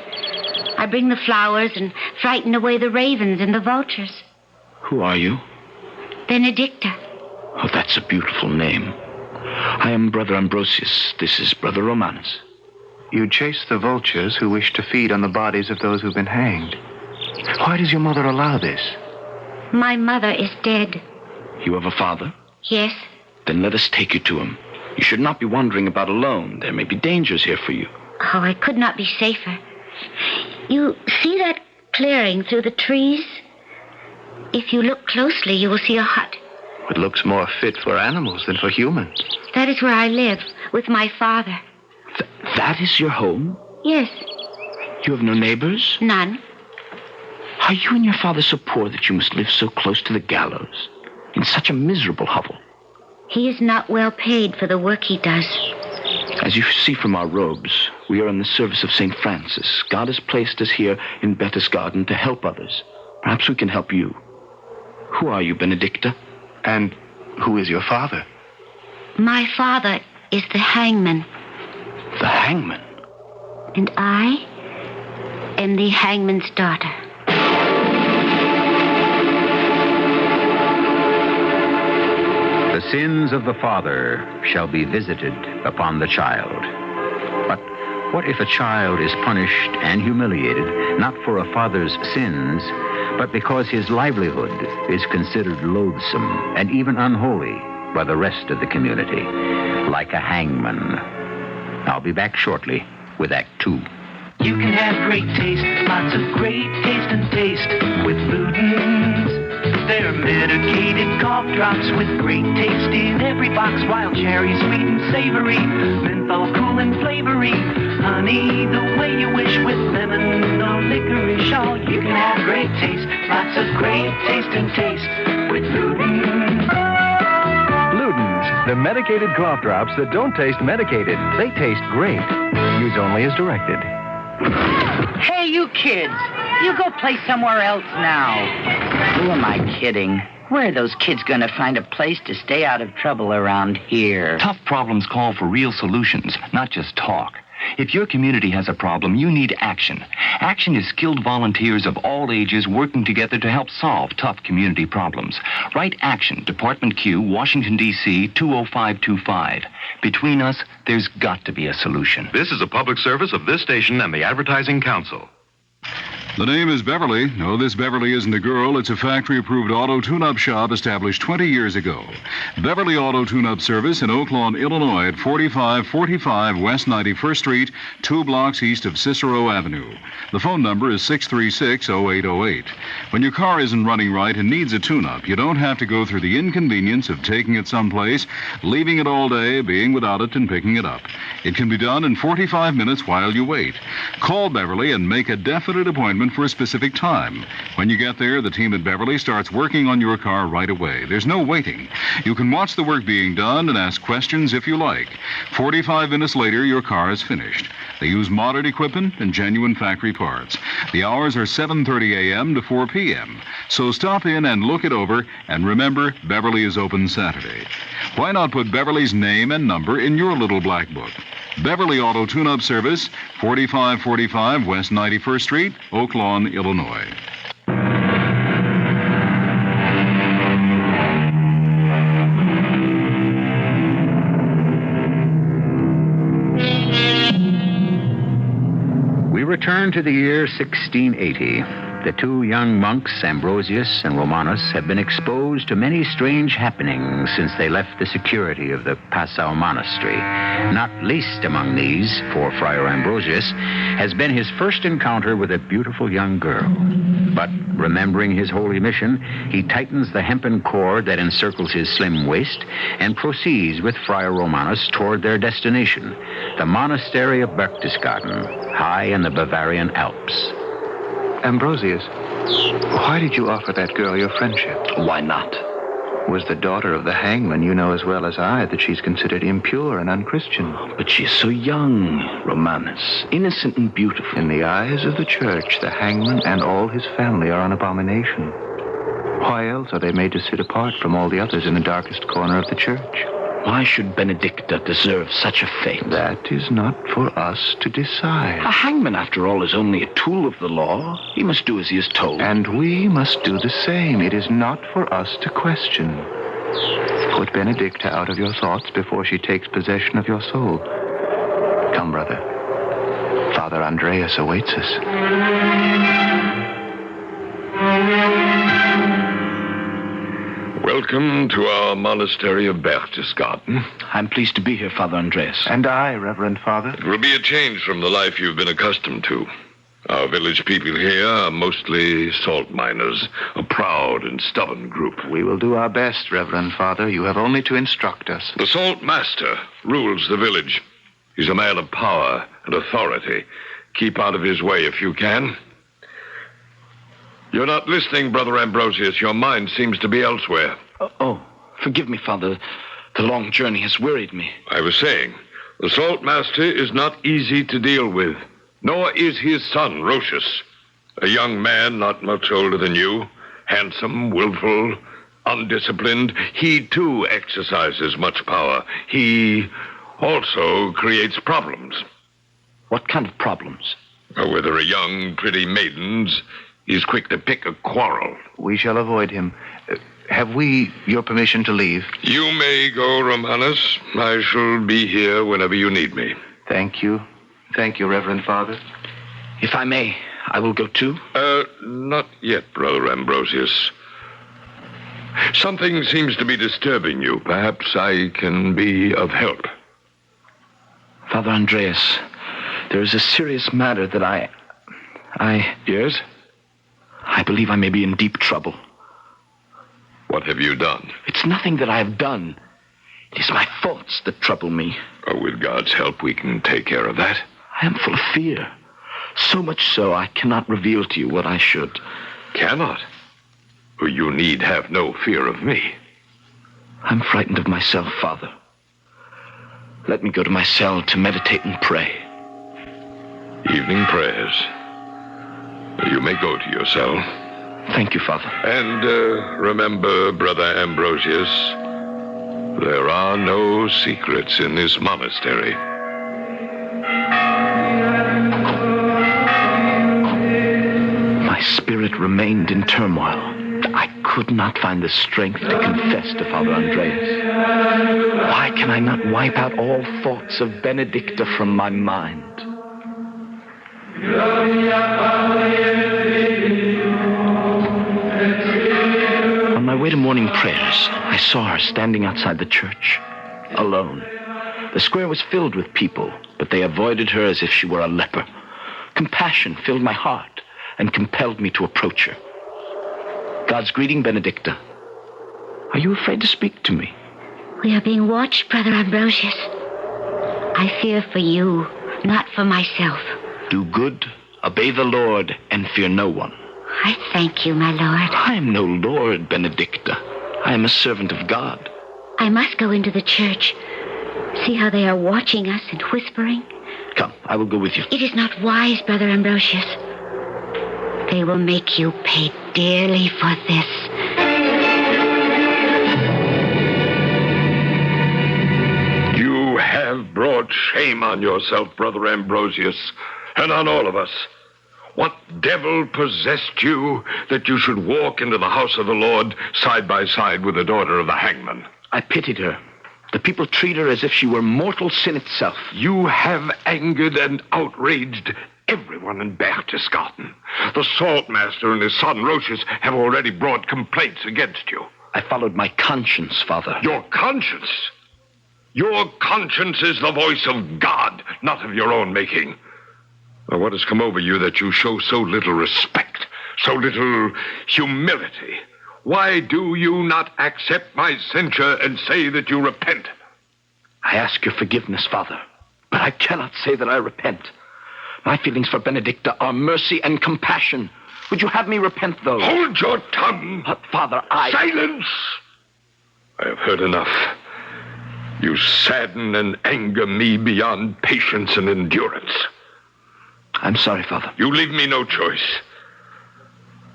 I bring the flowers and frighten away the ravens and the vultures. Who are you? Benedicta. Oh, that's a beautiful name. I am Brother Ambrosius. This is Brother Romanus. You chase the vultures who wish to feed on the bodies of those who've been hanged. Why does your mother allow this? My mother is dead. You have a father? Yes. Then let us take you to him. You should not be wandering about alone. There may be dangers here for you. Oh, I could not be safer. You see that clearing through the trees? If you look closely, you will see a hut. It looks more fit for animals than for humans. That is where I live, with my father. That is your home? Yes. You have no neighbors? None. Are you and your father so poor that you must live so close to the gallows? In such a miserable hovel? He is not well paid for the work he does. As you see from our robes, we are in the service of St. Francis. God has placed us here in Berchtesgaden to help others. Perhaps we can help you. Who are you, Benedicta? And who is your father? My father is the hangman. The hangman? And I am the hangman's daughter. The sins of the father shall be visited upon the child. But what if a child is punished and humiliated, not for a father's sins, but because his livelihood is considered loathsome and even unholy by the rest of the community, like a hangman? I'll be back shortly with Act 2. You can have great taste, lots of great taste and taste with Ludens. They're medicated cough drops with great taste in every box. Wild cherry, sweet and savory, menthol cool and flavory, honey the way you wish with lemon or licorice. Oh, you can have great taste, lots of great taste and taste with Ludens. Ludens, the medicated cough drops that don't taste medicated. They taste great. Use only as directed. Hey, you kids! You go play somewhere else now. Who am I kidding? Where are those kids going to find a place to stay out of trouble around here? Tough problems call for real solutions, not just talk. If your community has a problem, you need action. Action is skilled volunteers of all ages working together to help solve tough community problems. Write Action, Department Q, Washington, D.C., 20525. Between us, there's got to be a solution. This is a public service of this station and the Advertising Council. The name is Beverly. No, this Beverly isn't a girl. It's a factory-approved auto tune-up shop established 20 years ago. Beverly Auto Tune-Up Service in Oak Lawn, Illinois at 4545 West 91st Street, 2 blocks east of Cicero Avenue. The phone number is 636-0808. When your car isn't running right and needs a tune-up, you don't have to go through the inconvenience of taking it someplace, leaving it all day, being without it, and picking it up. It can be done in 45 minutes while you wait. Call Beverly and make a definite appointment for a specific time. When you get there, the team at Beverly starts working on your car right away. There's no waiting. You can watch the work being done and ask questions if you like. 45 minutes later, your car is finished. They use modern equipment and genuine factory parts. The hours are 7:30 a.m. to 4 p.m. So stop in and look it over, and remember, Beverly is open Saturday. Why not put Beverly's name and number in your little black book? Beverly Auto Tune-Up Service, 4545 West 91st Street, Oak Lawn, Illinois. We return to the year 1680. The 2 young monks, Ambrosius and Romanus, have been exposed to many strange happenings since they left the security of the Passau monastery. Not least among these, for Friar Ambrosius, has been his first encounter with a beautiful young girl. But remembering his holy mission, he tightens the hempen cord that encircles his slim waist and proceeds with Friar Romanus toward their destination, the monastery of Berchtesgaden, high in the Bavarian Alps. Ambrosius, why did you offer that girl your friendship? Why not? Was the daughter of the hangman. You know as well as I that she's considered impure and unchristian. But she is so young, Romanus, innocent and beautiful. In the eyes of the church, the hangman and all his family are an abomination. Why else are they made to sit apart from all the others in the darkest corner of the church? Why should Benedicta deserve such a fate? That is not for us to decide. A hangman, after all, is only a tool of the law. He must do as he is told. And we must do the same. It is not for us to question. Put Benedicta out of your thoughts before she takes possession of your soul. Come, brother. Father Andreas awaits us. Welcome to our monastery of Berchtesgaden. I'm pleased to be here, Father Andreas. And I, Reverend Father. It will be a change from the life you've been accustomed to. Our village people here are mostly salt miners, a proud and stubborn group. We will do our best, Reverend Father. You have only to instruct us. The salt master rules the village. He's a man of power and authority. Keep out of his way if you can. You're not listening, Brother Ambrosius. Your mind seems to be elsewhere. Oh, forgive me, Father. The long journey has worried me. I was saying, the salt master is not easy to deal with. Nor is his son, Rocius. A young man not much older than you. Handsome, willful, undisciplined. He, too, exercises much power. He also creates problems. What kind of problems? With her young, pretty maidens, he's quick to pick a quarrel. We shall avoid him. Have we your permission to leave? You may go, Romanus. I shall be here whenever you need me. Thank you. Thank you, Reverend Father. If I may, I will go too. Not yet, Brother Ambrosius. Something seems to be disturbing you. Perhaps I can be of help. Father Andreas, there is a serious matter that I... Yes? I believe I may be in deep trouble. What have you done? It's nothing that I have done. It is my thoughts that trouble me. With God's help, we can take care of that. I am full of fear. So much so, I cannot reveal to you what I should. Cannot? You need have no fear of me. I'm frightened of myself, Father. Let me go to my cell to meditate and pray. Evening prayers. You may go to your cell. Thank you, Father. And remember, Brother Ambrosius, there are no secrets in this monastery. My spirit remained in turmoil. I could not find the strength to confess to Father Andreas. Why can I not wipe out all thoughts of Benedicta from my mind? On my way to morning prayers, I saw her standing outside the church, alone. The square was filled with people, but they avoided her as if she were a leper. Compassion filled my heart and compelled me to approach her. God's greeting, Benedicta. Are you afraid to speak to me? We are being watched, Brother Ambrosius. I fear for you, not for myself. Do good, obey the Lord, and fear no one. I thank you, my lord. I am no lord, Benedicta. I am a servant of God. I must go into the church. See how they are watching us and whispering? Come, I will go with you. It is not wise, Brother Ambrosius. They will make you pay dearly for this. You have brought shame on yourself, Brother Ambrosius, and on all of us. What devil possessed you that you should walk into the house of the Lord side by side with the daughter of the hangman? I pitied her. The people treat her as if she were mortal sin itself. You have angered and outraged everyone in Berchtesgaden. The saltmaster and his son Rocius have already brought complaints against you. I followed my conscience, Father. Your conscience? Your conscience is the voice of God, not of your own making. Now, what has come over you that you show so little respect, so little humility? Why do you not accept my censure and say that you repent? I ask your forgiveness, Father, but I cannot say that I repent. My feelings for Benedicta are mercy and compassion. Would you have me repent, though? Hold your tongue! Father, Silence! I have heard enough. You sadden and anger me beyond patience and endurance. I'm sorry, Father. You leave me no choice.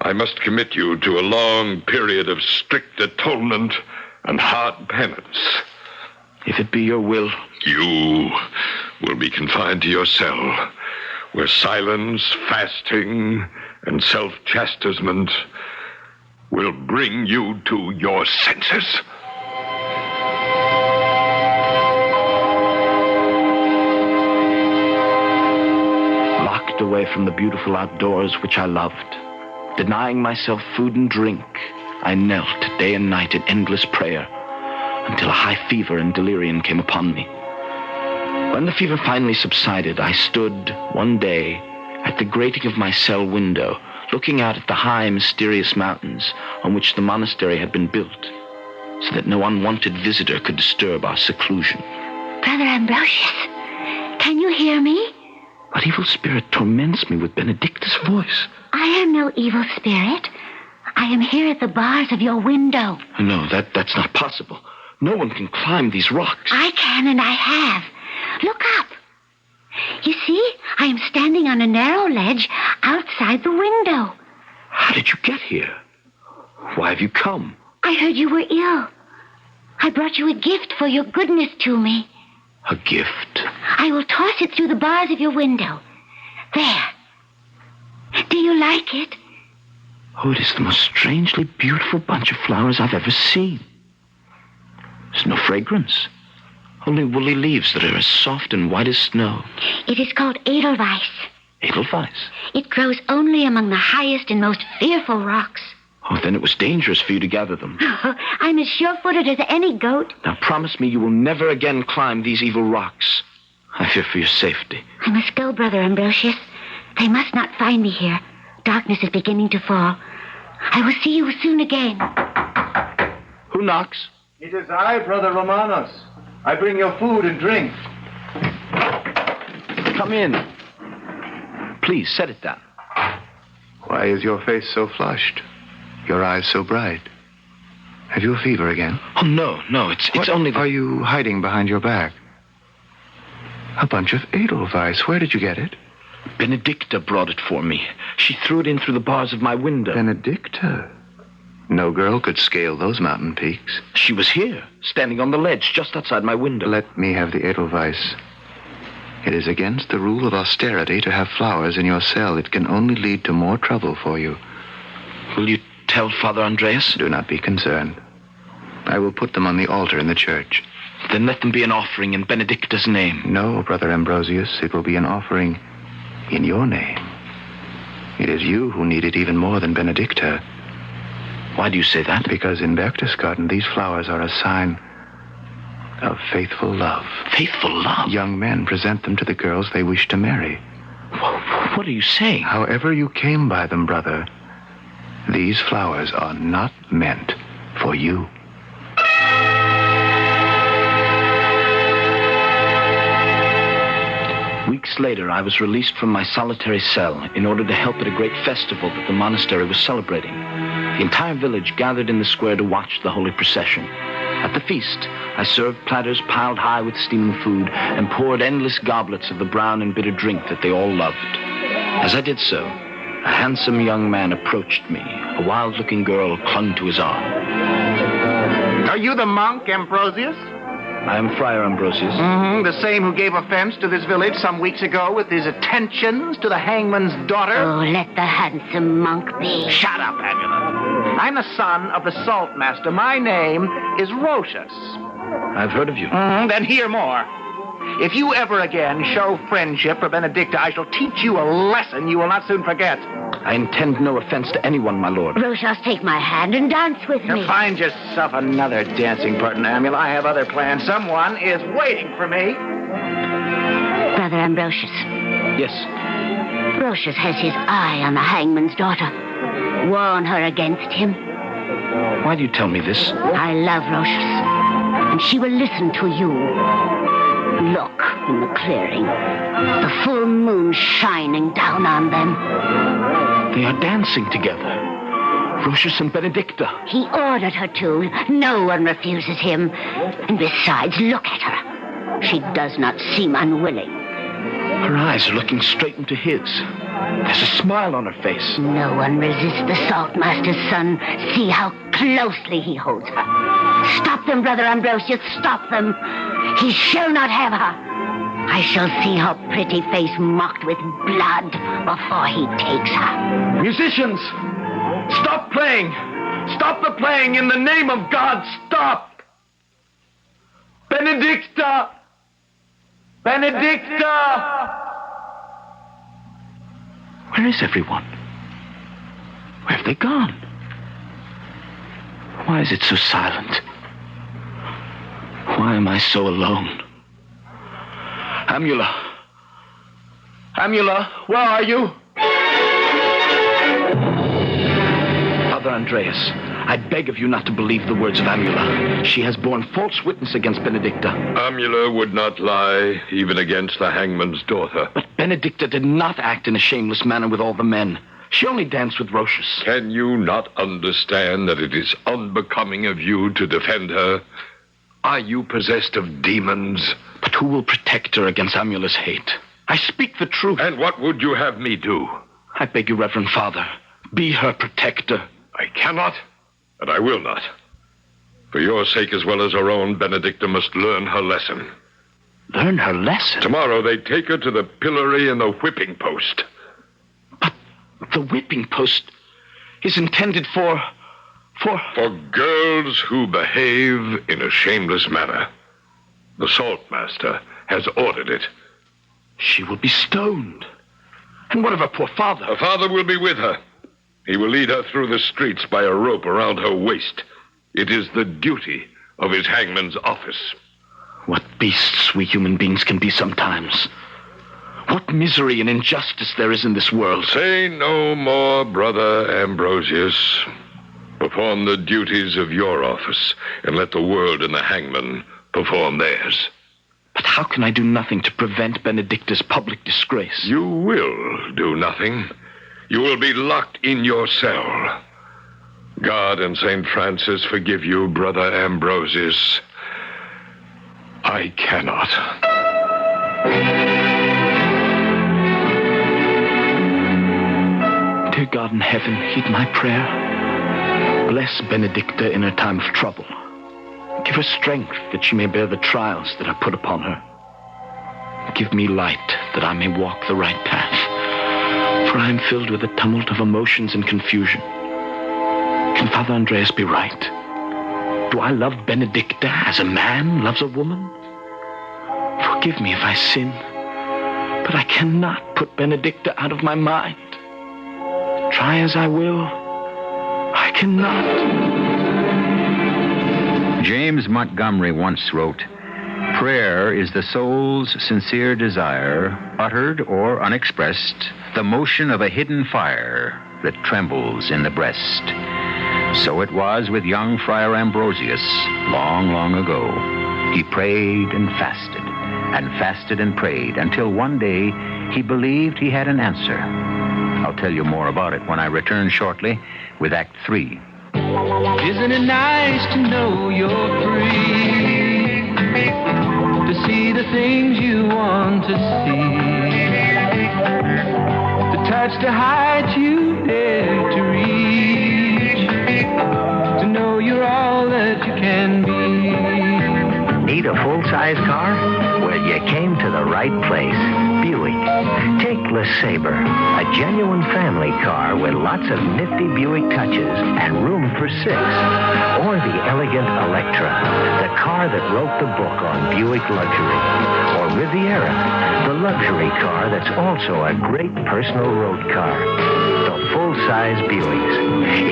I must commit you to a long period of strict atonement and hard penance. If it be your will. You will be confined to your cell, where silence, fasting, and self-chastisement will bring you to your senses. Locked away from the beautiful outdoors which I loved, Denying myself food and drink, I knelt day and night in endless prayer until a high fever and delirium came upon me. When the fever finally subsided, I stood one day at the grating of my cell window, looking out at the high, mysterious mountains on which the monastery had been built, so that no unwanted visitor could disturb our seclusion. Brother Ambrosius, can you hear me? What evil spirit torments me with Benedicta's voice? I am no evil spirit. I am here at the bars of your window. No, that's not possible. No one can climb these rocks. I can, and I have. Look up. You see, I am standing on a narrow ledge outside the window. How did you get here? Why have you come? I heard you were ill. I brought you a gift for your goodness to me. A gift? I will toss it through the bars of your window. There. Do you like it? Oh, it is the most strangely beautiful bunch of flowers I've ever seen. There's no fragrance. Only woolly leaves that are as soft and white as snow. It is called Edelweiss. Edelweiss? It grows only among the highest and most fearful rocks. Oh, then it was dangerous for you to gather them. I'm as sure-footed as any goat. Now promise me you will never again climb these evil rocks. I fear for your safety. I must go, Brother Ambrosius. They must not find me here. Darkness is beginning to fall. I will see you soon again. Who knocks? It is I, Brother Romanos. I bring your food and drink. Come in. Please, set it down. Why is your face so flushed? Your eyes so bright? Have you a fever again? Oh, no, it's only... What are you hiding behind your back? A bunch of Edelweiss. Where did you get it? Benedicta brought it for me. She threw it in through the bars of my window. Benedicta? No girl could scale those mountain peaks. She was here, standing on the ledge just outside my window. Let me have the Edelweiss. It is against the rule of austerity to have flowers in your cell. It can only lead to more trouble for you. Will you tell Father Andreas? Do not be concerned. I will put them on the altar in the church. Then let them be an offering in Benedicta's name. No, Brother Ambrosius, it will be an offering in your name. It is you who need it even more than Benedicta. Why do you say that? Because in Berchtesgaden, these flowers are a sign of faithful love. Faithful love? Young men present them to the girls they wish to marry. What are you saying? However you came by them, brother, these flowers are not meant for you. Weeks later, I was released from my solitary cell in order to help at a great festival that the monastery was celebrating. The entire village gathered in the square to watch the holy procession. At the feast, I served platters piled high with steaming food and poured endless goblets of the brown and bitter drink that they all loved. As I did so, a handsome young man approached me. A wild-looking girl clung to his arm. Are you the monk, Ambrosius? I am Friar Ambrosius. The same who gave offense to this village some weeks ago with his attentions to the hangman's daughter? Oh, let the handsome monk be. Shut up, Amulet. I'm the son of the saltmaster. My name is Rochus. I've heard of you. Then hear more. If you ever again show friendship for Benedicta, I shall teach you a lesson you will not soon forget. I intend no offense to anyone, my lord. Rochus, take my hand and dance with me. Find yourself another dancing partner, Amulet. I have other plans. Someone is waiting for me. Brother Ambrosius. Yes? Rochus has his eye on the hangman's daughter. Warn her against him. Why do you tell me this? I love Rochus, and she will listen to you. Look in the clearing. The full moon shining down on them. They are dancing together. Rochus and Benedicta. He ordered her to. No one refuses him. And besides, look at her. She does not seem unwilling. Her eyes are looking straight into his. There's a smile on her face. No one resists the saltmaster's son. See how closely he holds her. Stop them, Brother Ambrosius, stop them. He shall not have her. I shall see her pretty face mocked with blood before he takes her. Musicians, stop playing. Stop the playing in the name of God. Stop. Benedicta. Benedicta. Where is everyone? have they gone? Why is it so silent? Why am I so alone? Amula! Amula, where are you? Father Andreas, I beg of you not to believe the words of Amula. She has borne false witness against Benedicta. Amula would not lie, even against the hangman's daughter. But Benedicta did not act in a shameless manner with all the men. She only danced with Rochus. Can you not understand that it is unbecoming of you to defend her? Are you possessed of demons? But who will protect her against Amula's hate? I speak the truth. And what would you have me do? I beg you, Reverend Father, be her protector. I cannot, and I will not. For your sake as well as her own, Benedicta must learn her lesson. Learn her lesson? Tomorrow they take her to the pillory and the whipping post. But the whipping post is intended for girls who behave in a shameless manner. The saltmaster has ordered it. She will be stoned. And what of her poor father? Her father will be with her. He will lead her through the streets by a rope around her waist. It is the duty of his hangman's office. What beasts we human beings can be sometimes. What misery and injustice there is in this world. Say no more, Brother Ambrosius. Perform the duties of your office, and let the world and the hangman perform theirs. But how can I do nothing to prevent Benedicta's public disgrace? You will do nothing. You will be locked in your cell. God and St. Francis forgive you, Brother Ambrosius. I cannot. Dear God in heaven, heed my prayer. Bless Benedicta in her time of trouble. Give her strength that she may bear the trials that are put upon her. Give me light that I may walk the right path, for I am filled with a tumult of emotions and confusion. Can Father Andreas be right? Do I love Benedicta as a man loves a woman? Forgive me if I sin, but I cannot put Benedicta out of my mind. Try as I will, I cannot. James Montgomery once wrote, "Prayer is the soul's sincere desire, uttered or unexpressed, the motion of a hidden fire that trembles in the breast." So it was with young Friar Ambrosius long, long ago. He prayed and fasted and prayed until one day he believed he had an answer. I'll tell you more about it when I return shortly with Act 3. Isn't it nice to know you're free? To see the things you want to see. The touch the heights you dare to reach. To know you're all that you can be. Need a full-size car? Well, you came to the right place. Buick. Take LeSabre, a genuine family car with lots of nifty Buick touches and room for 6. Or the elegant Electra, the car that wrote the book on Buick luxury. Or Riviera, the luxury car that's also a great personal road car. The full-size Buicks.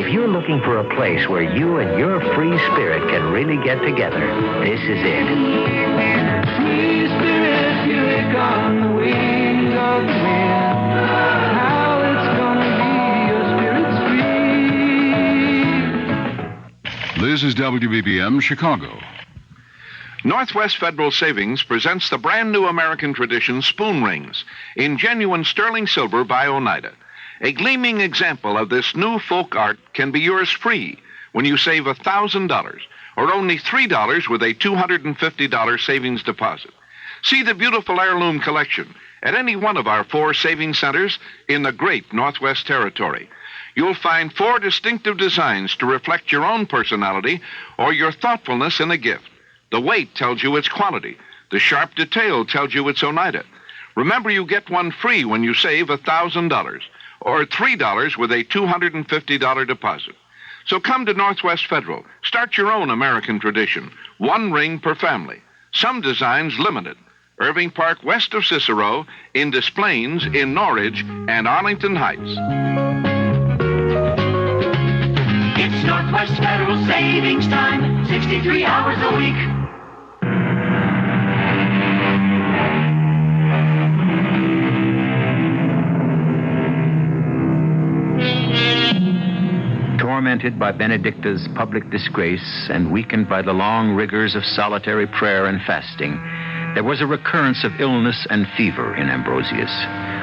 If you're looking for a place where you and your free spirit can really get together, this is it. Free spirit, Buick on the wings of the wind. How it's gonna be your spirit's free. This is WBBM Chicago. Northwest Federal Savings presents the brand new American tradition spoon rings in genuine sterling silver by Oneida. A gleaming example of this new folk art can be yours free when you save $1,000 or only $3 with a $250 savings deposit. See the beautiful heirloom collection at any one of our 4 savings centers in the great Northwest Territory. You'll find 4 distinctive designs to reflect your own personality or your thoughtfulness in a gift. The weight tells you it's quality. The sharp detail tells you it's Oneida. Remember, you get one free when you save $1,000 or $3 with a $250 deposit. So come to Northwest Federal. Start your own American tradition. 1 ring per family. Some designs limited. Irving Park west of Cicero, in Des Plaines, in Norridge, and Arlington Heights. It's Northwest Federal Savings Time, 63 hours a week. Tormented by Benedicta's public disgrace and weakened by the long rigors of solitary prayer and fasting, there was a recurrence of illness and fever in Ambrosius.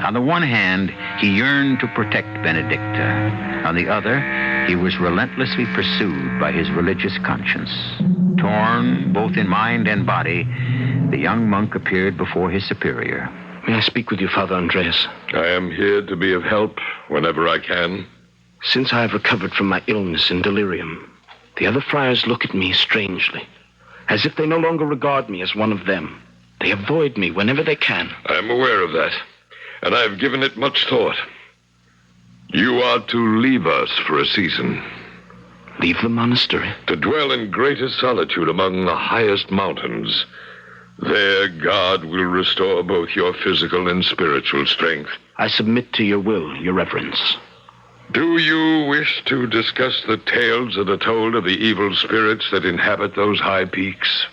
On the one hand, he yearned to protect Benedicta. On the other, he was relentlessly pursued by his religious conscience. Torn both in mind and body, the young monk appeared before his superior. May I speak with you, Father Andreas? I am here to be of help whenever I can. Since I have recovered from my illness and delirium, the other friars look at me strangely, as if they no longer regard me as one of them. They avoid me whenever they can. I am aware of that, and I have given it much thought. You are to leave us for a season. Leave the monastery? To dwell in greatest solitude among the highest mountains. There, God will restore both your physical and spiritual strength. I submit to your will, your reverence. Do you wish to discuss the tales that are told of the evil spirits that inhabit those high peaks?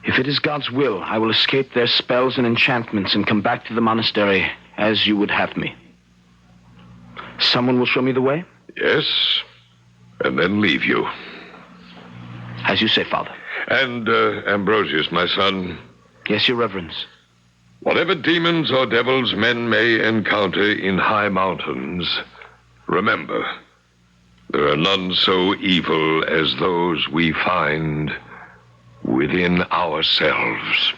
If it is God's will, I will escape their spells and enchantments and come back to the monastery as you would have me. Someone will show me the way? Yes, and then leave you. As you say, Father. And, Ambrosius, my son. Yes, your reverence. Whatever demons or devils men may encounter in high mountains, remember, there are none so evil as those we find within ourselves.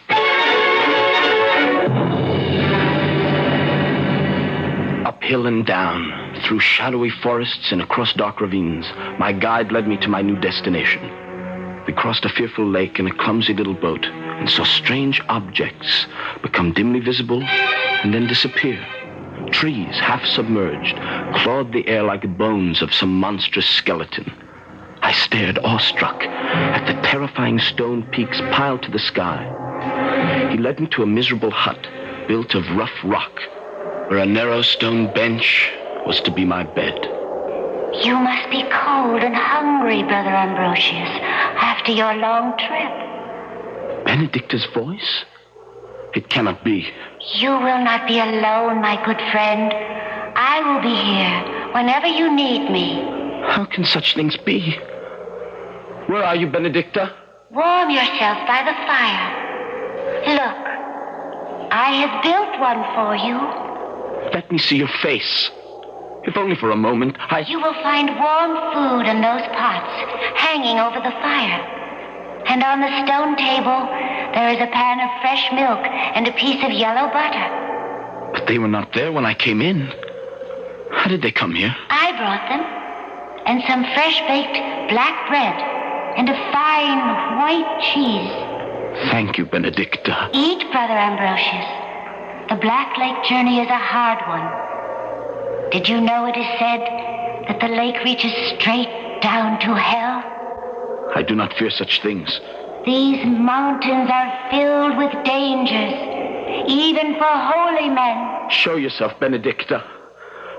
Uphill and down, through shadowy forests and across dark ravines, my guide led me to my new destination. We crossed a fearful lake in a clumsy little boat and saw strange objects become dimly visible and then disappear. Trees, half submerged, clawed the air like bones of some monstrous skeleton. I stared, awestruck, at the terrifying stone peaks piled to the sky. He led me to a miserable hut built of rough rock, where a narrow stone bench was to be my bed. You must be cold and hungry, Brother Ambrosius, after your long trip. Benedicta's voice? It cannot be. You will not be alone, my good friend. I will be here whenever you need me. How can such things be? Where are you, Benedicta? Warm yourself by the fire. Look, I have built one for you. Let me see your face. If only for a moment, You will find warm food in those pots hanging over the fire. And on the stone table, there is a pan of fresh milk and a piece of yellow butter. But they were not there when I came in. How did they come here? I brought them. And some fresh-baked black bread and a fine white cheese. Thank you, Benedicta. Eat, Brother Ambrosius. The Black Lake journey is a hard one. Did you know it is said that the lake reaches straight down to hell? I do not fear such things. These mountains are filled with dangers, even for holy men. Show yourself, Benedicta.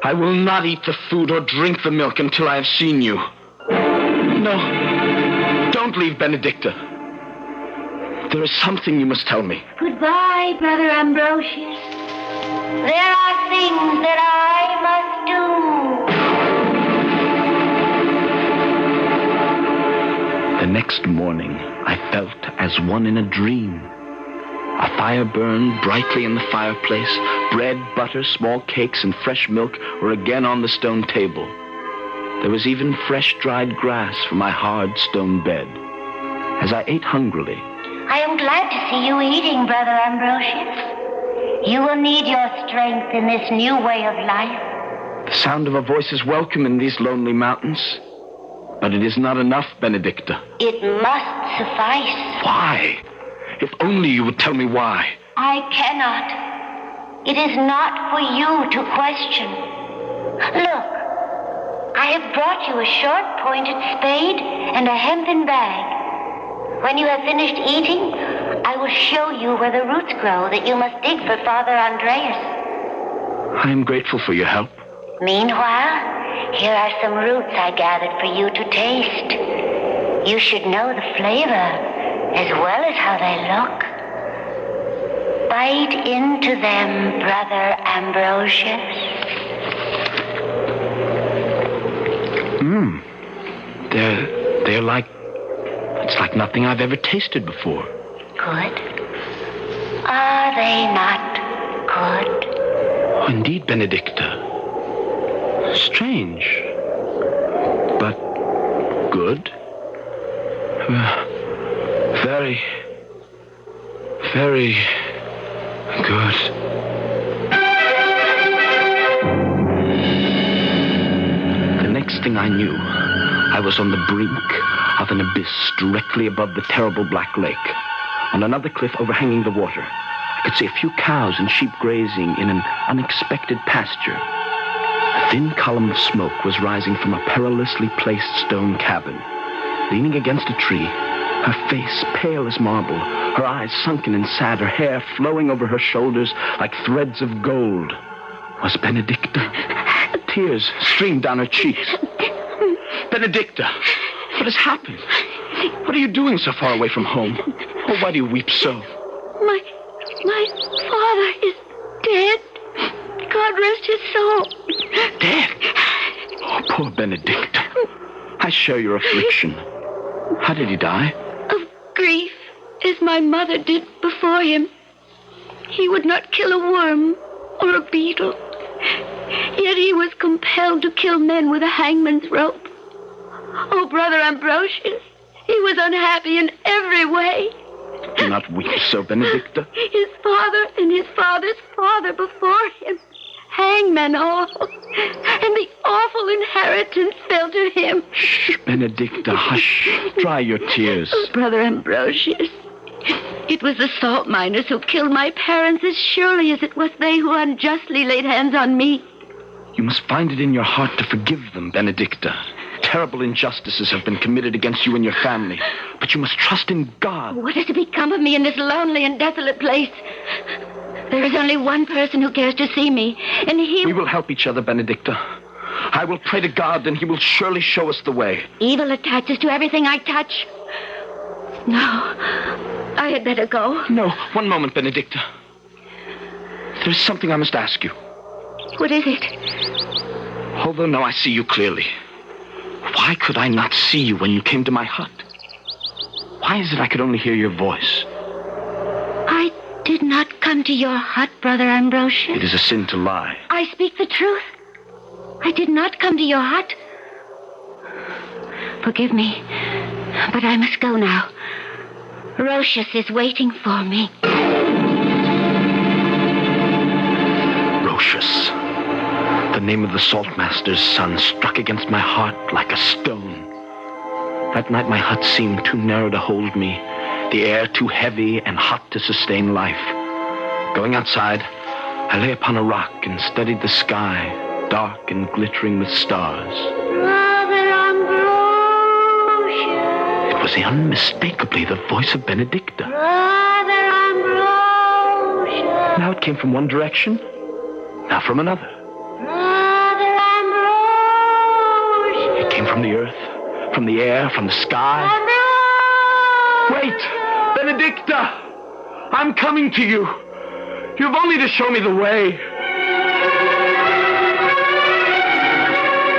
I will not eat the food or drink the milk until I have seen you. No, don't leave, Benedicta. There is something you must tell me. Goodbye, Brother Ambrosius. There are things that I must do. The next morning, I felt as one in a dream. A fire burned brightly in the fireplace. Bread, butter, small cakes, and fresh milk were again on the stone table. There was even fresh dried grass for my hard stone bed. As I ate hungrily, I am glad to see you eating, Brother Ambrosius. You will need your strength in this new way of life. the sound of a voice is welcome in these lonely mountains. But it is not enough, Benedicta. It must suffice. Why? If only you would tell me why. I cannot. It is not for you to question. Look, I have brought you a short-pointed spade and a hempen bag. When you have finished eating, I will show you where the roots grow that you must dig for Father Andreas. I am grateful for your help. Meanwhile, here are some roots I gathered for you to taste. You should know the flavor as well as how they look. Bite into them, Brother Ambrosius. They're like... It's like nothing I've ever tasted before. Good. Are they not good? Oh, indeed, Benedicta. Strange. But good. Very, very good. The next thing I knew, I was on the brink of an abyss directly above the terrible Black Lake. On another cliff overhanging the water, I could see a few cows and sheep grazing in an unexpected pasture. A thin column of smoke was rising from a perilously placed stone cabin. Leaning against a tree, her face pale as marble, her eyes sunken and sad, her hair flowing over her shoulders like threads of gold, was Benedicta. Tears streamed down her cheeks. Benedicta, what has happened? What are you doing so far away from home? Oh, why do you weep so? My father is dead. God rest his soul. Dead? Oh, poor Benedicta. I share your affliction. How did he die? Of grief, as my mother did before him. He would not kill a worm or a beetle. Yet he was compelled to kill men with a hangman's rope. Oh, Brother Ambrosius, he was unhappy in every way. Do not weep so, Benedicta. His father and his father's father before him. Hangman all. And the awful inheritance fell to him. Shh, Benedicta, hush. Dry your tears. Oh, Brother Ambrosius, it was the salt miners who killed my parents as surely as it was they who unjustly laid hands on me. You must find it in your heart to forgive them, Benedicta. Terrible injustices have been committed against you and your family, but you must trust in God. What is to become of me in this lonely and desolate place? There is only one person who cares to see me, and he... We will help each other, Benedicta. I will pray to God, and he will surely show us the way. Evil attaches to everything I touch. No, I had better go. No, one moment, Benedicta. There's something I must ask you. What is it? Although now I see you clearly, why could I not see you when you came to my hut? Why is it I could only hear your voice? I did not come to your hut, Brother Ambrosius. It is a sin to lie. I speak the truth. I did not come to your hut. Forgive me, but I must go now. Rocius is waiting for me. Rocius. The name of the saltmaster's son struck against my heart like a stone. That night my hut seemed too narrow to hold me, the air too heavy and hot to sustain life. Going outside, I lay upon a rock and studied the sky, dark and glittering with stars. Brother Ambrosius. It was unmistakably the voice of Benedicta. Brother Ambrosius. Now it came from one direction, now from another. Brother Ambrosius. It came from the earth, from the air, from the sky. Wait! Benedicta! I'm coming to you. You've only to show me the way.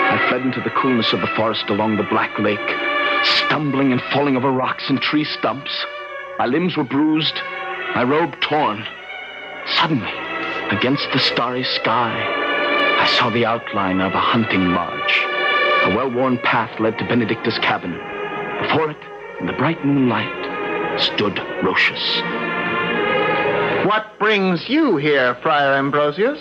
I fled into the coolness of the forest along the Black Lake, stumbling and falling over rocks and tree stumps. My limbs were bruised, my robe torn. Suddenly, against the starry sky, I saw the outline of a hunting lodge. A well-worn path led to Benedicta's cabin. Before it, in the bright moonlight, stood Rocius. What brings you here, Friar Ambrosius?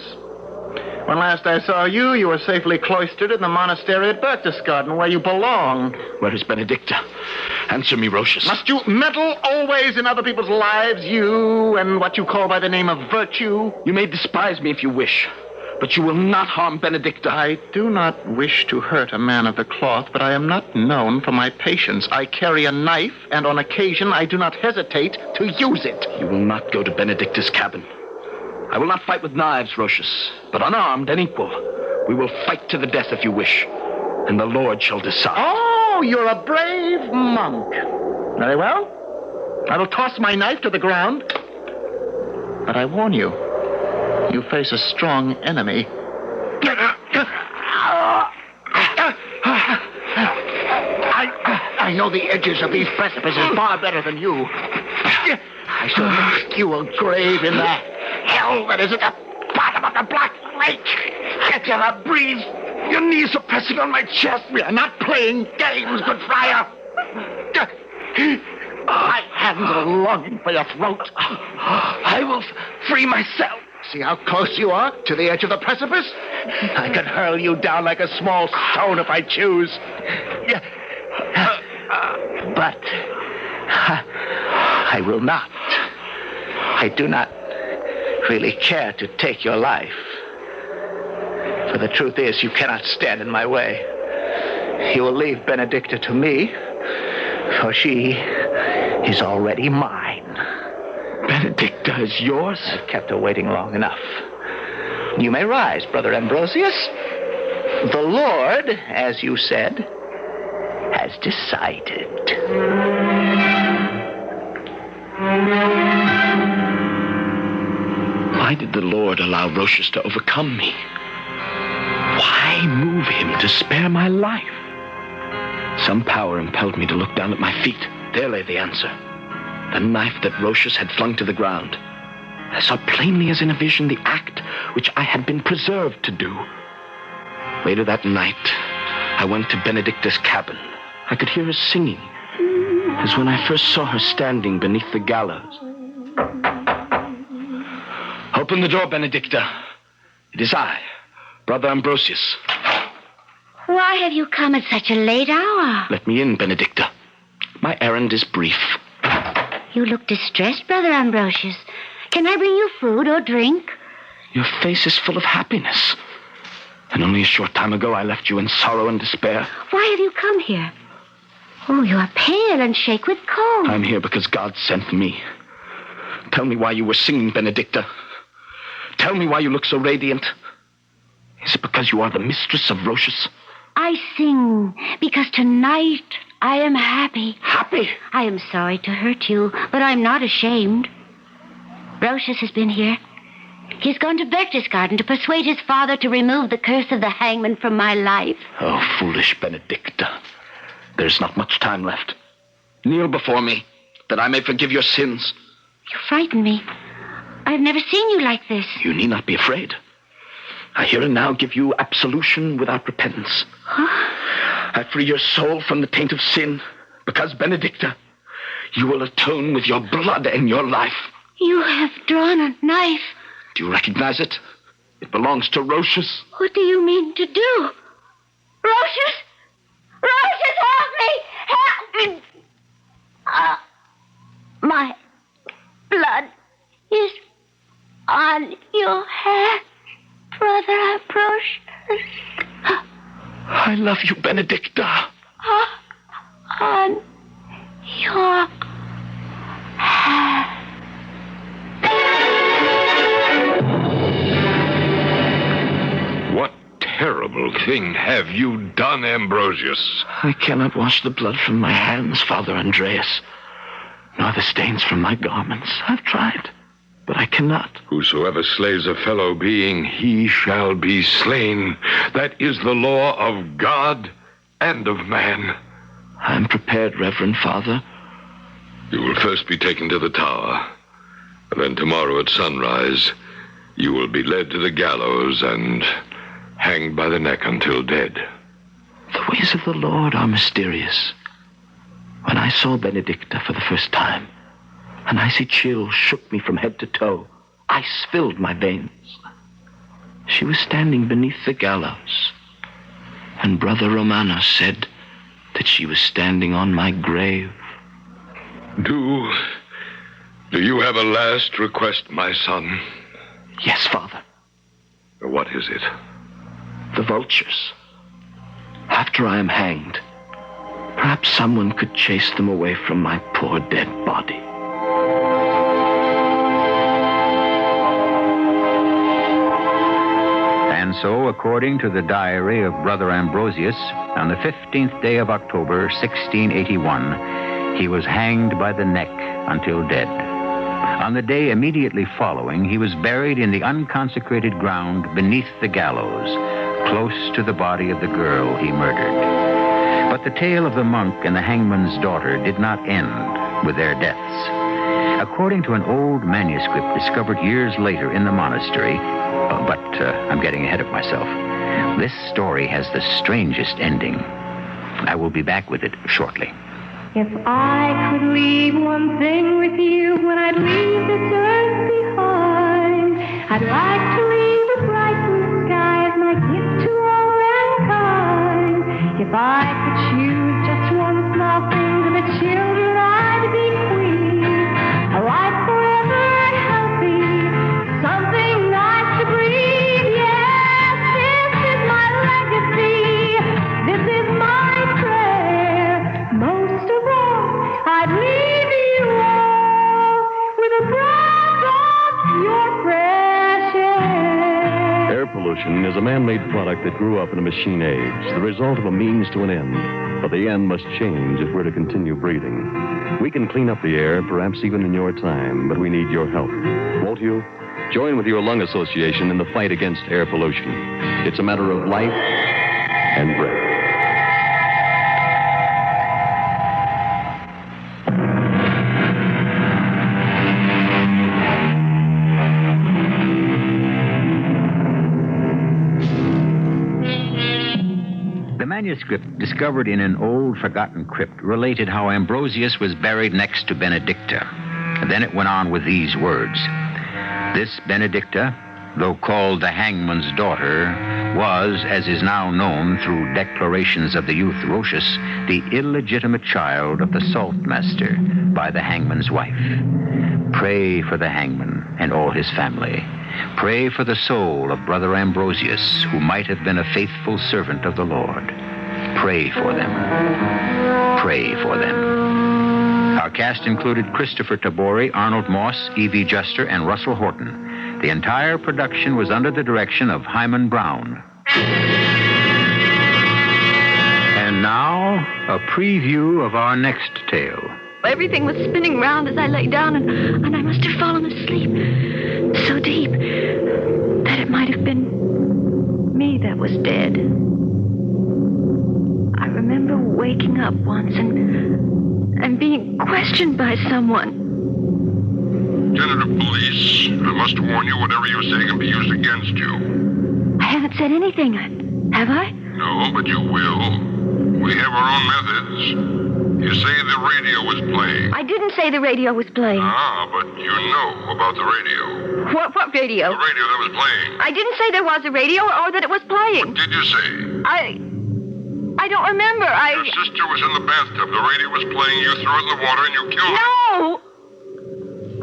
When last I saw you, you were safely cloistered in the monastery at Berchtesgaden, where you belong. Where is Benedicta? Answer me, Rocius. Must you meddle always in other people's lives, you and what you call by the name of virtue? You may despise me if you wish, but you will not harm Benedicta. I do not wish to hurt a man of the cloth, but I am not known for my patience. I carry a knife, and on occasion I do not hesitate to use it. You will not go to Benedicta's cabin. I will not fight with knives, Rocius, but unarmed and equal. We will fight to the death if you wish, and the Lord shall decide. Oh, you're a brave monk. Very well. I will toss my knife to the ground. But I warn you, you face a strong enemy. I know the edges of these precipices far better than you. I shall make you a grave in the hell that is at the bottom of the Black Lake. I cannot breathe. Your knees are pressing on my chest. We are not playing games, good friar. My hands are longing for your throat. I will free myself. See how close you are to the edge of the precipice? I can hurl you down like a small stone if I choose. But I will not. I do not really care to take your life. For the truth is, you cannot stand in my way. You will leave Benedicta to me, for she is already mine. Benedicta is yours? I've kept her waiting long enough. You may rise, Brother Ambrosius. The Lord, as you said, has decided. Why did the Lord allow Rochus to overcome me? Why move him to spare my life? Some power impelled me to look down at my feet. There lay the answer. The knife that Rochus had flung to the ground. I saw plainly as in a vision the act which I had been preserved to do. Later that night, I went to Benedicta's cabin. I could hear her singing, as when I first saw her standing beneath the gallows. Open the door, Benedicta. It is I, Brother Ambrosius. Why have you come at such a late hour? Let me in, Benedicta. My errand is brief. You look distressed, Brother Ambrosius. Can I bring you food or drink? Your face is full of happiness. And only a short time ago I left you in sorrow and despair. Why have you come here? Oh, you are pale and shake with cold. I'm here because God sent me. Tell me why you were singing, Benedicta. Tell me why you look so radiant. Is it because you are the mistress of Rochus? I sing because tonight I am happy. Happy? I am sorry to hurt you, but I'm not ashamed. Rochus has been here. He's gone to Berchtesgaden to persuade his father to remove the curse of the hangman from my life. Oh, foolish Benedicta. There's not much time left. Kneel before me, that I may forgive your sins. You frighten me. I've never seen you like this. You need not be afraid. I here and now give you absolution without repentance. Huh? I free your soul from the taint of sin, because, Benedicta, you will atone with your blood and your life. You have drawn a knife. Do you recognize it? It belongs to Rochus. What do you mean to do? Rochus! Rochus, help me! Help me! My blood is on your hand, Brother Ambrosius. I love you, Benedicta. On your hand. What terrible thing have you done, Ambrosius? I cannot wash the blood from my hands, Father Andreas, nor the stains from my garments. I've tried, but I cannot. Whosoever slays a fellow being, he shall be slain. That is the law of God and of man. I am prepared, Reverend Father. You will first be taken to the tower, and then tomorrow at sunrise, you will be led to the gallows and hanged by the neck until dead. The ways of the Lord are mysterious. When I saw Benedicta for the first time, an icy chill shook me from head to toe. Ice filled my veins. She was standing beneath the gallows, and Brother Romanos said that she was standing on my grave. Do you have a last request, my son? Yes, Father. What is it? The vultures. After I am hanged, perhaps someone could chase them away from my poor dead body. And so, according to the diary of Brother Ambrosius, on the 15th day of October, 1681, he was hanged by the neck until dead. On the day immediately following, he was buried in the unconsecrated ground beneath the gallows, close to the body of the girl he murdered. But the tale of the monk and the hangman's daughter did not end with their deaths. According to an old manuscript discovered years later in the monastery, but I'm getting ahead of myself, this story has the strangest ending. I will be back with it shortly. If I could leave one thing with you when I'd leave this earth behind, I'd like to leave a bright blue sky as my gift to all mankind. If I could choose just one small thing to the children, I'd be queen. A life forever healthy, something nice to breathe. Yes, this is my legacy. This is my prayer. Most of all, I'd leave you all with a breath of your fresh air. Air pollution is a man-made product that grew up in a machine age, the result of a means to an end. But the end must change if we're to continue breathing. We can clean up the air, perhaps even in your time, but we need your help. Won't you? Join with your lung association in the fight against air pollution. It's a matter of life and breath. The manuscript discovered in an old forgotten crypt related how Ambrosius was buried next to Benedicta. Then it went on with these words. This Benedicta, though called the hangman's daughter, was, as is now known through declarations of the youth Rochus, the illegitimate child of the saltmaster by the hangman's wife. Pray for the hangman and all his family. Pray for the soul of Brother Ambrosius, who might have been a faithful servant of the Lord. Pray for them. Pray for them. Our cast included Christopher Tabori, Arnold Moss, Evie Juster, and Russell Horton. The entire production was under the direction of Hyman Brown. And now, a preview of our next tale. Everything was spinning round as I lay down, and I must have fallen asleep so deep that it might have been me that was dead. I remember waking up once and being questioned by someone. Lieutenant of Police, I must warn you, whatever you say can be used against you. I haven't said anything, have I? No, but you will. We have our own methods. You say the radio was playing. I didn't say the radio was playing. Ah, but you know about the radio. What radio? The radio that was playing. I didn't say there was a radio or that it was playing. What did you say? I don't remember. Your sister was in the bathtub. The radio was playing. You threw it in the water and you killed her. No!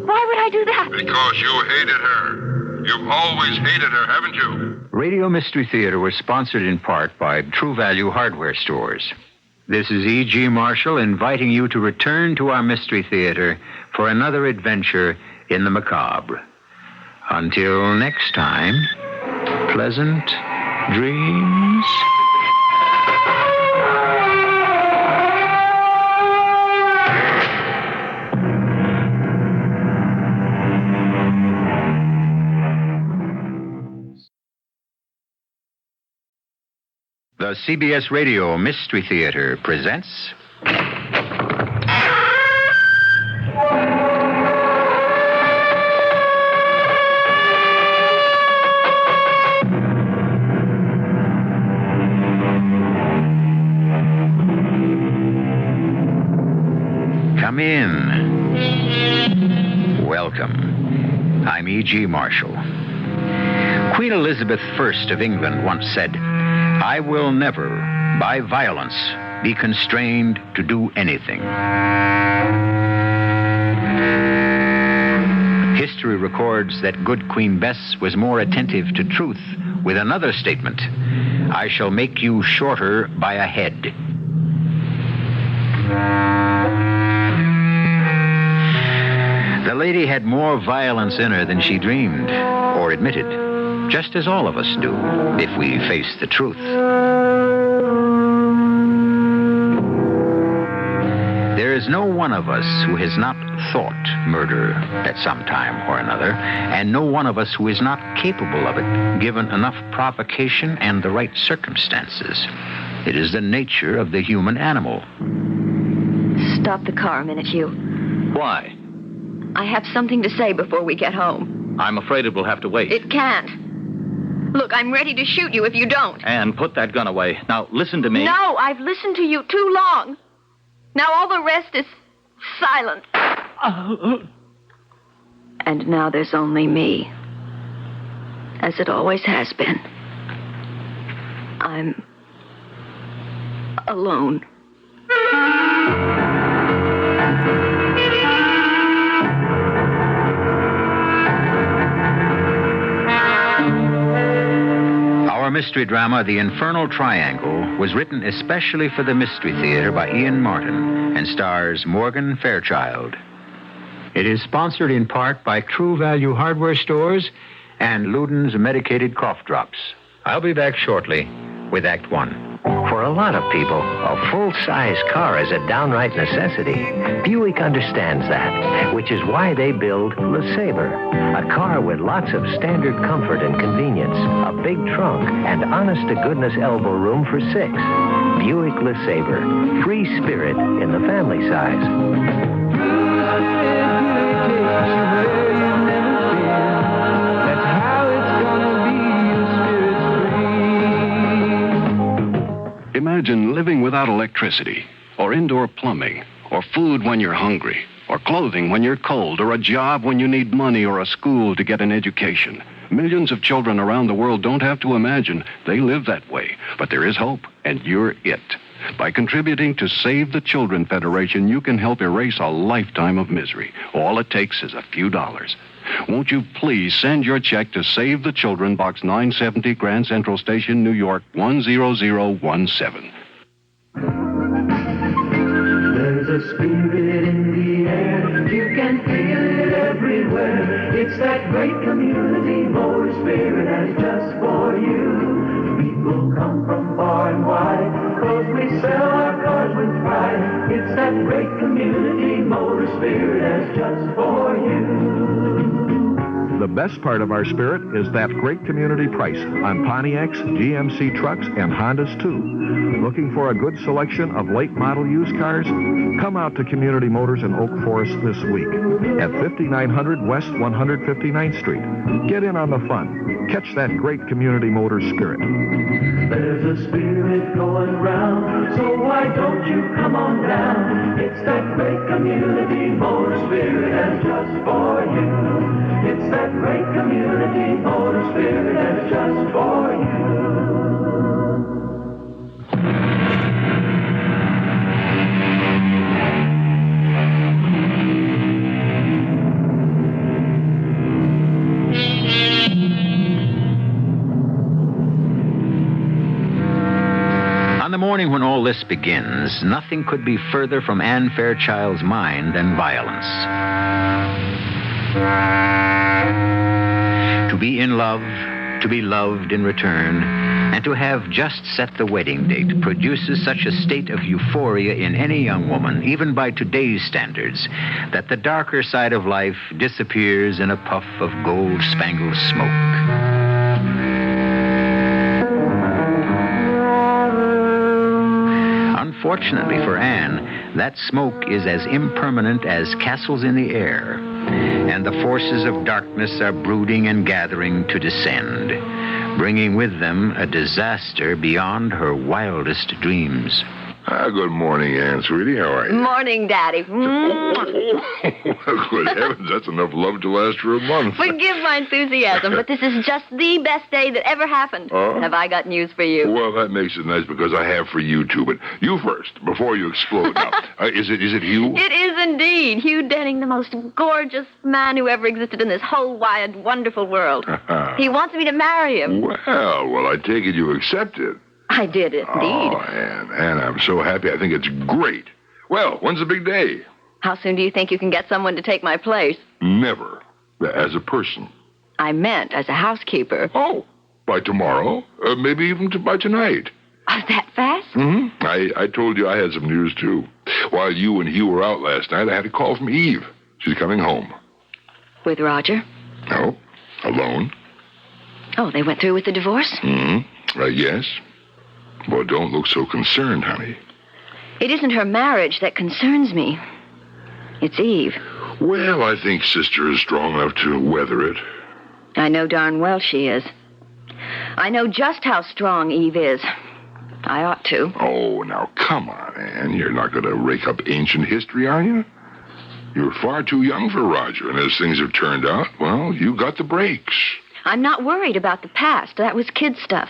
Why would I do that? Because you hated her. You've always hated her, haven't you? Radio Mystery Theater was sponsored in part by True Value Hardware Stores. This is E.G. Marshall inviting you to return to our Mystery Theater for another adventure in the macabre. Until next time, pleasant dreams. The CBS Radio Mystery Theater presents... Come in. Welcome. I'm E.G. Marshall. Queen Elizabeth I of England once said, I will never, by violence, be constrained to do anything. History records that good Queen Bess was more attentive to truth with another statement, I shall make you shorter by a head. The lady had more violence in her than she dreamed or admitted. just as all of us do, if we face the truth. There is no one of us who has not thought murder at some time or another, and no one of us who is not capable of it, given enough provocation and the right circumstances. It is the nature of the human animal. Stop the car a minute, Hugh. Why? I have something to say before we get home. I'm afraid it will have to wait. It can't. Look, I'm ready to shoot you if you don't. Anne, put that gun away. Now, listen to me. No, I've listened to you too long. Now all the rest is silence. And now there's only me. As it always has been. I'm alone. Our mystery drama, The Infernal Triangle, was written especially for the Mystery Theater by Ian Martin and stars Morgan Fairchild. It is sponsored in part by True Value Hardware Stores and Luden's Medicated Cough Drops. I'll be back shortly with Act One. For a lot of people, a full-size car is a downright necessity. Buick understands that, which is why they build LeSabre, a car with lots of standard comfort and convenience, a big trunk, and honest-to-goodness elbow room for 6. Buick LeSabre, free spirit in the family size. Imagine living without electricity, or indoor plumbing, or food when you're hungry, or clothing when you're cold, or a job when you need money, or a school to get an education. Millions of children around the world don't have to imagine. They live that way. But there is hope, and you're it. By contributing to Save the Children Federation, you can help erase a lifetime of misery. All it takes is a few dollars. Won't you please send your check to Save the Children, Box 970, Grand Central Station, New York, 10017. There's a spirit in the air, you can feel it everywhere. It's that great community motor spirit, and just for you. People come from far and wide, 'cause we sell our cars with pride. It's that great community motor spirit, and just for you. The best part of our spirit is that great community price on Pontiacs, GMC trucks, and Hondas too. Looking for a good selection of late model used cars? Come out to Community Motors in Oak Forest this week at 5900 West 159th Street. Get in on the fun. Catch that great Community Motors spirit. There's a spirit going round, so why don't you come on down? It's that great community motor spirit, and just for you. It's that great community motor spirit, and just for you. On the morning when all this begins, nothing could be further from Anne Fairchild's mind than violence. To be in love, to be loved in return, and to have just set the wedding date produces such a state of euphoria in any young woman, even by today's standards, that the darker side of life disappears in a puff of gold-spangled smoke. Unfortunately for Anne, that smoke is as impermanent as castles in the air, and the forces of darkness are brooding and gathering to descend, bringing with them a disaster beyond her wildest dreams. Good morning, Anne, sweetie. How are you? Morning, Daddy. Good heavens, that's enough love to last for a month. Forgive my enthusiasm, but this is just the best day that ever happened. Have I got news for you? Well, that makes it nice because I have for you, too. But you first, before you explode. Now, is it Hugh? It is indeed. Hugh Denning, the most gorgeous man who ever existed in this whole wide, wonderful world. He wants me to marry him. Well, I take it you accepted. I did, indeed. Oh, Anne, I'm so happy. I think it's great. Well, when's the big day? How soon do you think you can get someone to take my place? Never. As a person. I meant as a housekeeper. Oh, by tomorrow. Maybe even by tonight. That fast? Mm-hmm. I told you I had some news, too. While you and Hugh were out last night, I had a call from Eve. She's coming home. With Roger? No, alone. Oh, they went through with the divorce? Mm-hmm. Yes. Well, don't look so concerned, honey. It isn't her marriage that concerns me. It's Eve. Well, I think Sister is strong enough to weather it. I know darn well she is. I know just how strong Eve is. I ought to. Oh, now, come on, Anne. You're not going to rake up ancient history, are you? You're far too young for Roger, and as things have turned out, well, you got the breaks. I'm not worried about the past. That was kid stuff.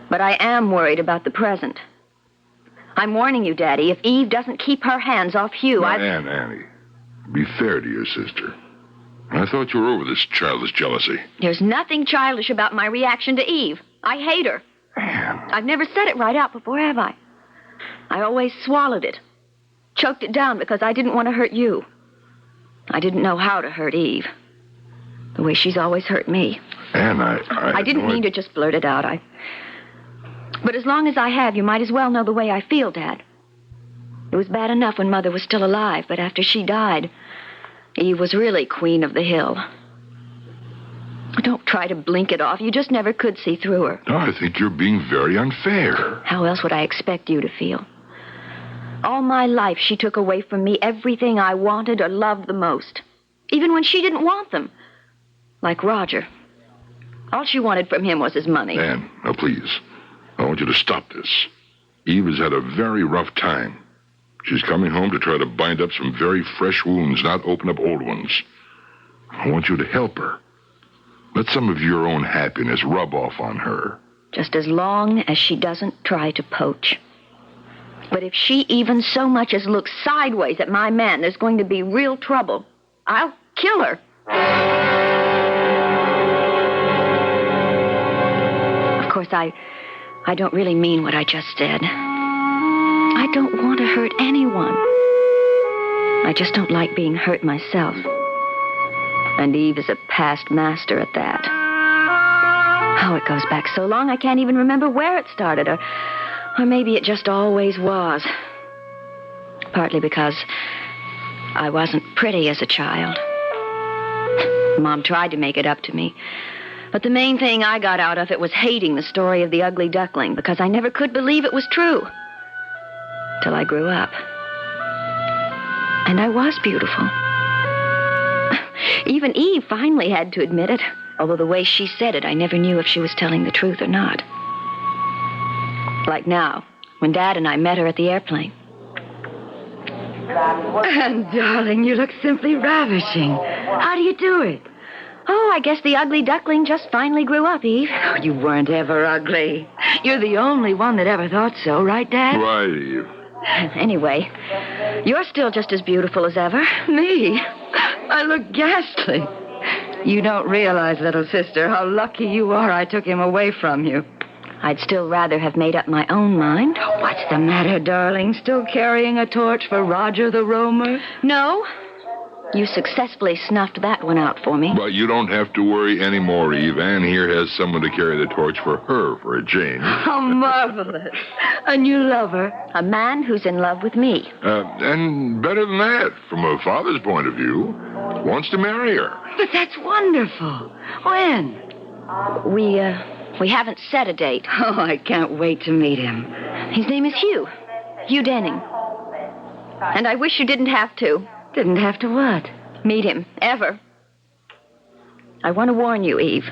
But I am worried about the present. I'm warning you, Daddy, if Eve doesn't keep her hands off Hugh, now, Annie, be fair to your sister. I thought you were over this childish jealousy. There's nothing childish about my reaction to Eve. I hate her. Anne. I've never said it right out before, have I? I always swallowed it. Choked it down because I didn't want to hurt you. I didn't know how to hurt Eve. The way she's always hurt me. Anne, I didn't mean to just blurt it out. But as long as I have, you might as well know the way I feel, Dad. It was bad enough when Mother was still alive, but after she died, Eve was really queen of the hill. Don't try to blink it off. You just never could see through her. No, I think you're being very unfair. How else would I expect you to feel? All my life, she took away from me everything I wanted or loved the most. Even when she didn't want them. Like Roger. All she wanted from him was his money. Anne, now please. I want you to stop this. Eve has had a very rough time. She's coming home to try to bind up some very fresh wounds, not open up old ones. I want you to help her. Let some of your own happiness rub off on her. Just as long as she doesn't try to poach. But if she even so much as looks sideways at my man, there's going to be real trouble. I'll kill her. Of course, I don't really mean what I just said. I don't want to hurt anyone. I just don't like being hurt myself. And Eve is a past master at that. Oh, it goes back so long I can't even remember where it started, or maybe it just always was. Partly because I wasn't pretty as a child. Mom tried to make it up to me. But the main thing I got out of it was hating the story of the ugly duckling, because I never could believe it was true. Till I grew up. And I was beautiful. Even Eve finally had to admit it, although the way she said it, I never knew if she was telling the truth or not. Like now, when Dad and I met her at the airplane. And, darling, you look simply ravishing. How do you do it? Oh, I guess the ugly duckling just finally grew up, Eve. Oh, you weren't ever ugly. You're the only one that ever thought so, right, Dad? Right, Eve. Anyway, you're still just as beautiful as ever. Me? I look ghastly. You don't realize, little sister, how lucky you are I took him away from you. I'd still rather have made up my own mind. Oh, what's the matter, darling? Still carrying a torch for Roger the Roamer? No. You successfully snuffed that one out for me. But you don't have to worry anymore, Eve. Anne here has someone to carry the torch for her for a change. How marvelous. A new lover. A man who's in love with me. And better than that, from a father's point of view, wants to marry her. But that's wonderful. When? We haven't set a date. Oh, I can't wait to meet him. His name is Hugh. Hugh Denning. And I wish you didn't have to. Didn't have to what? Meet him. Ever. I want to warn you, Eve.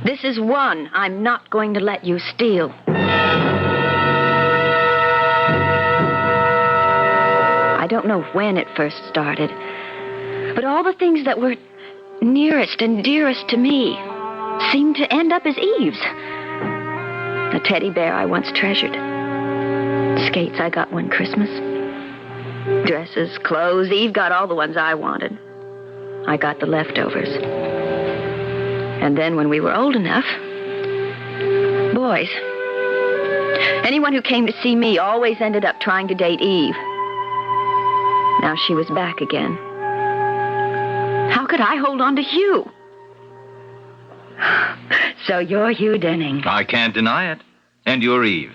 This is one I'm not going to let you steal. I don't know when it first started, but all the things that were nearest and dearest to me seemed to end up as Eve's. A teddy bear I once treasured. Skates I got one Christmas. Dresses, clothes. Eve got all the ones I wanted. I got the leftovers. And then when we were old enough, boys. Anyone who came to see me always ended up trying to date Eve. Now she was back again. How could I hold on to Hugh? So you're Hugh Denning. I can't deny it. And you're Eve.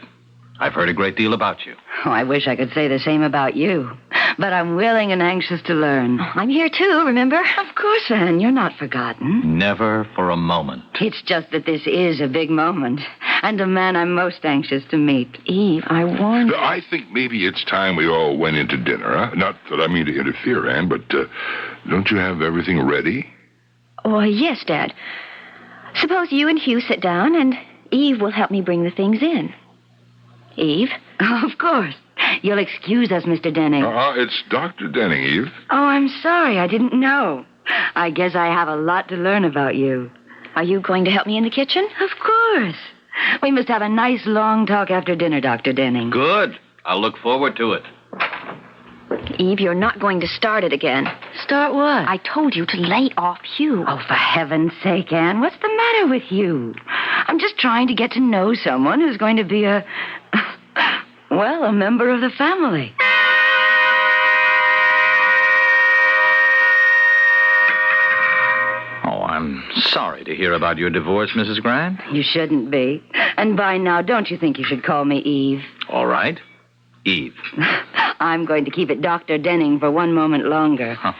I've heard a great deal about you. Oh, I wish I could say the same about you. But I'm willing and anxious to learn. I'm here too, remember? Of course, Anne. You're not forgotten. Never for a moment. It's just that this is a big moment. And a man I'm most anxious to meet. Eve, I warned you. I think maybe it's time we all went into dinner, huh? Not that I mean to interfere, Anne, but don't you have everything ready? Oh, yes, Dad. Suppose you and Hugh sit down, and Eve will help me bring the things in. Eve? Of course. You'll excuse us, Mr. Denning. It's Dr. Denning, Eve. Oh, I'm sorry. I didn't know. I guess I have a lot to learn about you. Are you going to help me in the kitchen? Of course. We must have a nice long talk after dinner, Dr. Denning. Good. I'll look forward to it. Eve, you're not going to start it again. Start what? I told you to lay off Hugh. Oh, for heaven's sake, Anne. What's the matter with you? I'm just trying to get to know someone who's going to be a member of the family. Oh, I'm sorry to hear about your divorce, Mrs. Grant. You shouldn't be. And by now, don't you think you should call me Eve? All right. Eve. I'm going to keep it Dr. Denning for one moment longer. Huh.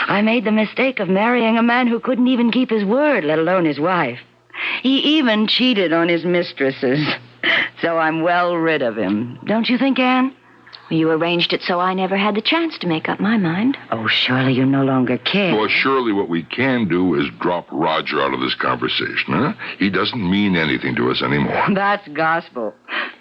I made the mistake of marrying a man who couldn't even keep his word, let alone his wife. He even cheated on his mistresses. So I'm well rid of him. Don't you think, Anne? You arranged it so I never had the chance to make up my mind. Oh, surely you no longer care. Well, surely what we can do is drop Roger out of this conversation, huh? He doesn't mean anything to us anymore. That's gospel.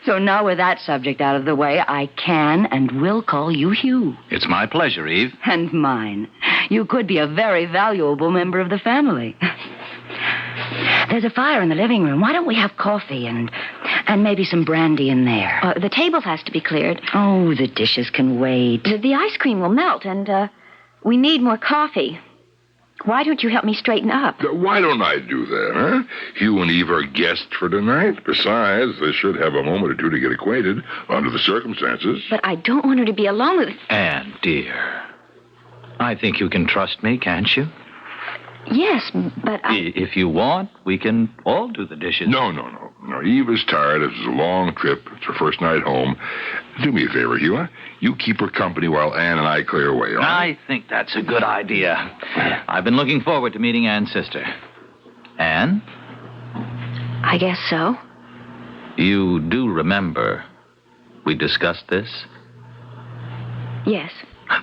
So now with that subject out of the way, I can and will call you Hugh. It's my pleasure, Eve. And mine. You could be a very valuable member of the family. There's a fire in the living room. Why don't we have coffee and maybe some brandy in there? The table has to be cleared. Oh, the dishes can wait. The ice cream will melt, and we need more coffee. Why don't you help me straighten up? Why don't I do that, huh? Hugh and Eve are guests for tonight. Besides, they should have a moment or two to get acquainted under the circumstances. But I don't want her to be alone with... Anne, dear. I think you can trust me, can't you? Yes, but If you want, we can all do the dishes. No. Eve is tired. It's a long trip. It's her first night home. Do me a favor, Hugh. Huh? You keep her company while Anne and I clear away, all right? I think that's a good idea. I've been looking forward to meeting Anne's sister. Anne? I guess so. You do remember we discussed this? Yes.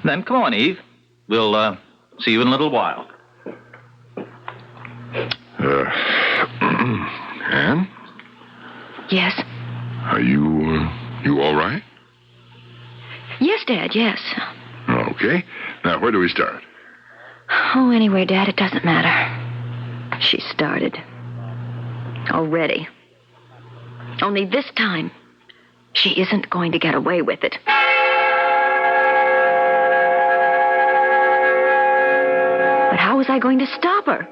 Then come on, Eve. We'll see you in a little while. Anne? Yes? Are you all right? Yes, Dad, yes. Okay. Now, where do we start? Oh, anyway, Dad, it doesn't matter. She started. Already. Only this time, she isn't going to get away with it. But how was I going to stop her?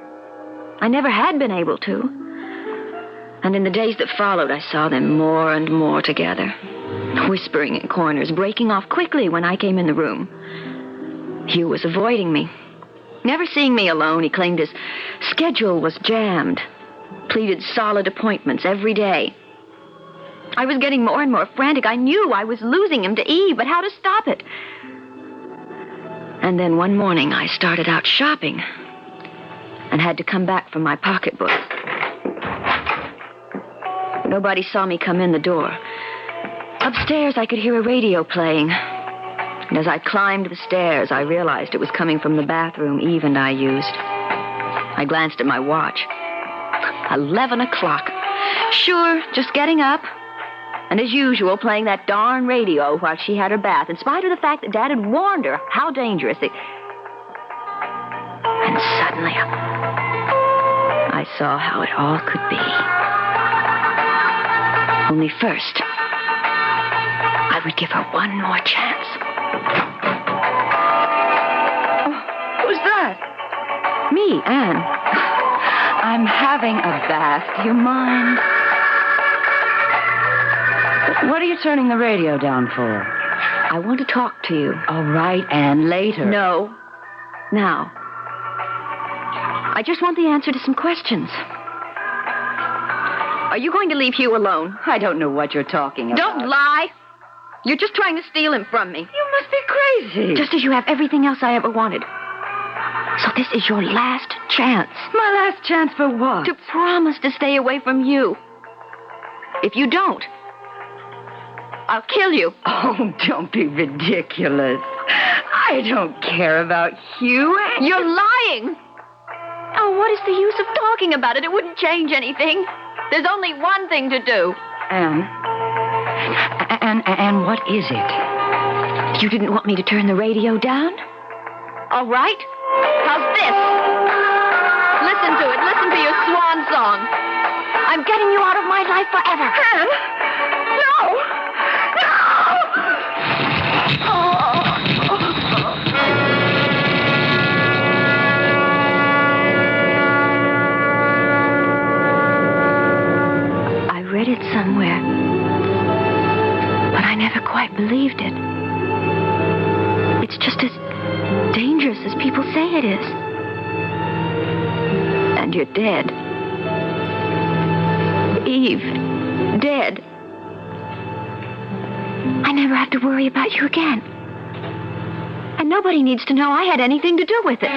I never had been able to. And in the days that followed, I saw them more and more together, whispering in corners, breaking off quickly when I came in the room. Hugh was avoiding me. Never seeing me alone, he claimed his schedule was jammed, pleaded solid appointments every day. I was getting more and more frantic. I knew I was losing him to Eve, but how to stop it? And then one morning, I started out shopping and had to come back for my pocketbook. Nobody saw me come in the door. Upstairs, I could hear a radio playing. And as I climbed the stairs, I realized it was coming from the bathroom Eve and I used. I glanced at my watch. 11 o'clock. Sure, just getting up. And as usual, playing that darn radio while she had her bath, in spite of the fact that Dad had warned her how dangerous it... And suddenly, I saw how it all could be. Only first, I would give her one more chance. Oh, who's that? Me, Anne. I'm having a bath. Do you mind? What are you turning the radio down for? I want to talk to you. All right, Anne, later. No. Now. I just want the answer to some questions. Are you going to leave Hugh alone? I don't know what you're talking about. Don't lie. You're just trying to steal him from me. You must be crazy. Just as you have everything else I ever wanted. So this is your last chance. My last chance for what? To promise to stay away from you. If you don't, I'll kill you. Oh, don't be ridiculous. I don't care about Hugh. You're lying. Oh, what is the use of talking about it? It wouldn't change anything. There's only one thing to do. Anne, what is it? You didn't want me to turn the radio down? All right. How's this? Listen to it. Listen to your swan song. I'm getting you out of my life forever. Anne! No! I read it somewhere, but I never quite believed it. It's just as dangerous as people say it is. And you're dead. Eve, dead. I never have to worry about you again. And nobody needs to know I had anything to do with it.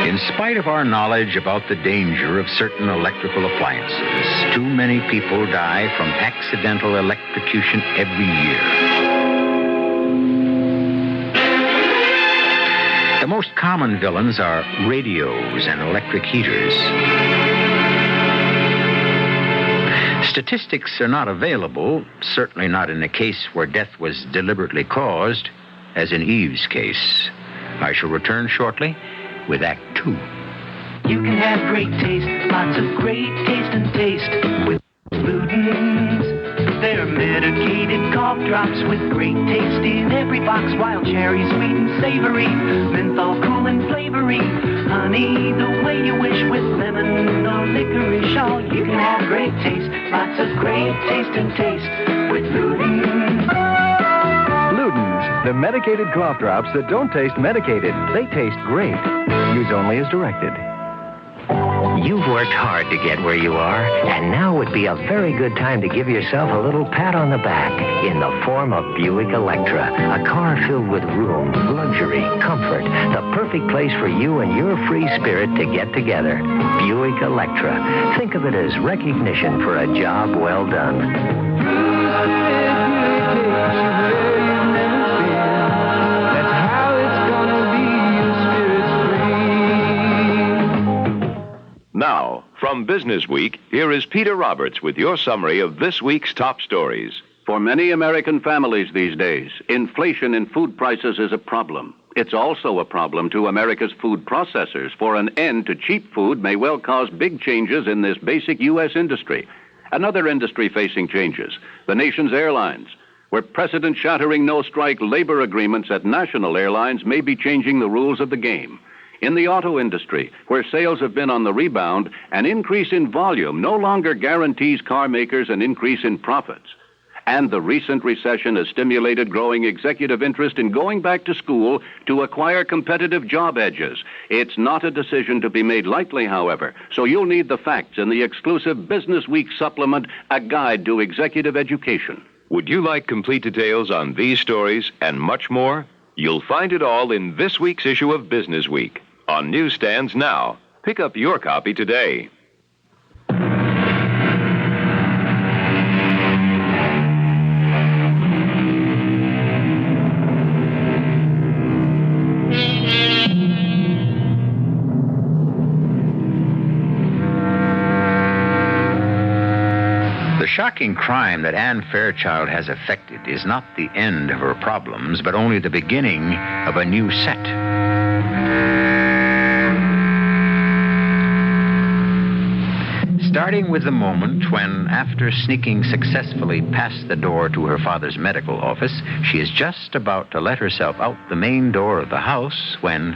In spite of our knowledge about the danger of certain electrical appliances, too many people die from accidental electrocution every year. The most common villains are radios and electric heaters. Statistics are not available, certainly not in a case where death was deliberately caused, as in Eve's case. I shall return shortly with Act 2. You can have great taste, lots of great taste and taste with Ludens. They're medicated cough drops with great taste in every box. Wild cherry, sweet and savory, menthol cool and flavory. Honey, the way you wish with lemon or licorice. Oh, you can have great taste, lots of great taste and taste with Ludens. Ludens, the medicated cough drops that don't taste medicated. They taste great. Use only as directed. You've worked hard to get where you are, and now would be a very good time to give yourself a little pat on the back in the form of Buick Electra, a car filled with room, luxury, comfort, the perfect place for you and your free spirit to get together. Buick Electra. Think of it as recognition for a job well done. Now, from Business Week, here is Peter Roberts with your summary of this week's top stories. For many American families these days, inflation in food prices is a problem. It's also a problem to America's food processors, for an end to cheap food may well cause big changes in this basic U.S. industry. Another industry facing changes, the nation's airlines, where precedent-shattering no-strike labor agreements at national airlines may be changing the rules of the game. In the auto industry, where sales have been on the rebound, an increase in volume no longer guarantees car makers an increase in profits. And the recent recession has stimulated growing executive interest in going back to school to acquire competitive job edges. It's not a decision to be made lightly, however, so you'll need the facts in the exclusive Business Week supplement, A Guide to Executive Education. Would you like complete details on these stories and much more? You'll find it all in this week's issue of Business Week. On newsstands now. Pick up your copy today. The shocking crime that Anne Fairchild has effected is not the end of her problems, but only the beginning of a new set. Starting with the moment when, after sneaking successfully past the door to her father's medical office, she is just about to let herself out the main door of the house when...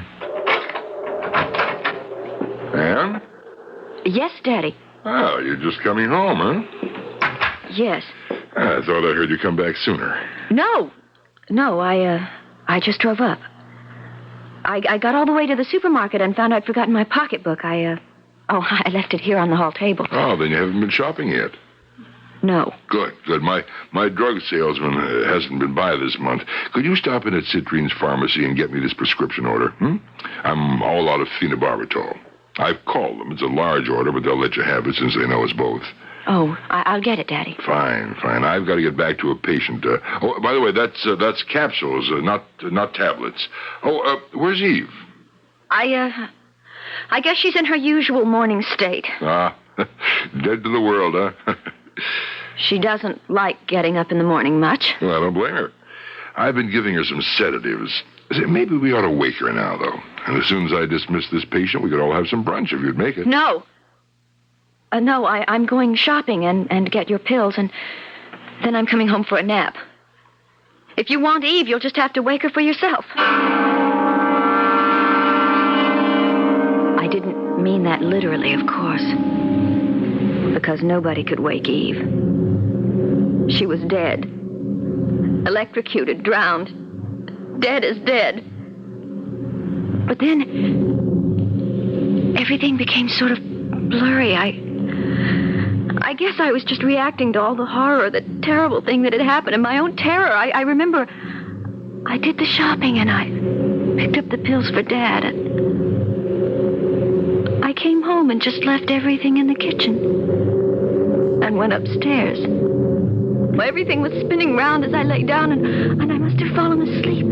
Anne? Yes, Daddy. Oh, you're just coming home, huh? Yes. I thought I heard you come back sooner. No, I just drove up. I got all the way to the supermarket and found I'd forgotten my pocketbook. I left it here on the hall table. Oh, then you haven't been shopping yet. No. Good. My drug salesman hasn't been by this month. Could you stop in at Citrine's pharmacy and get me this prescription order? I'm all out of phenobarbital. I've called them. It's a large order, but they'll let you have it since they know us both. Oh, I'll get it, Daddy. Fine. I've got to get back to a patient. By the way, that's capsules, not tablets. Where's Eve? I guess she's in her usual morning state. Ah, dead to the world, huh? She doesn't like getting up in the morning much. Well, I don't blame her. I've been giving her some sedatives. Maybe we ought to wake her now, though. And as soon as I dismiss this patient, we could all have some brunch if you'd make it. No. No, I'm going shopping and get your pills, and then I'm coming home for a nap. If you want Eve, you'll just have to wake her for yourself. I didn't mean that literally, of course. Because nobody could wake Eve. She was dead. Electrocuted, drowned. Dead as dead. But then everything became sort of blurry. I guess I was just reacting to all the horror, the terrible thing that had happened, and my own terror. I remember I did the shopping and I picked up the pills for Dad. I came home and just left everything in the kitchen and went upstairs. Well, everything was spinning round as I lay down, and I must have fallen asleep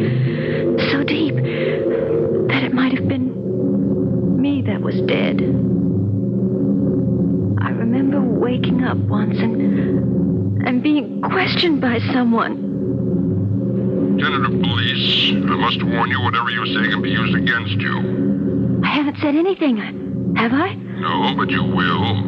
so deep that it might have been me that was dead. I remember waking up once and being questioned by someone. Lieutenant of Police, I must warn you, whatever you say can be used against you. I haven't said anything, have I? No, but you will.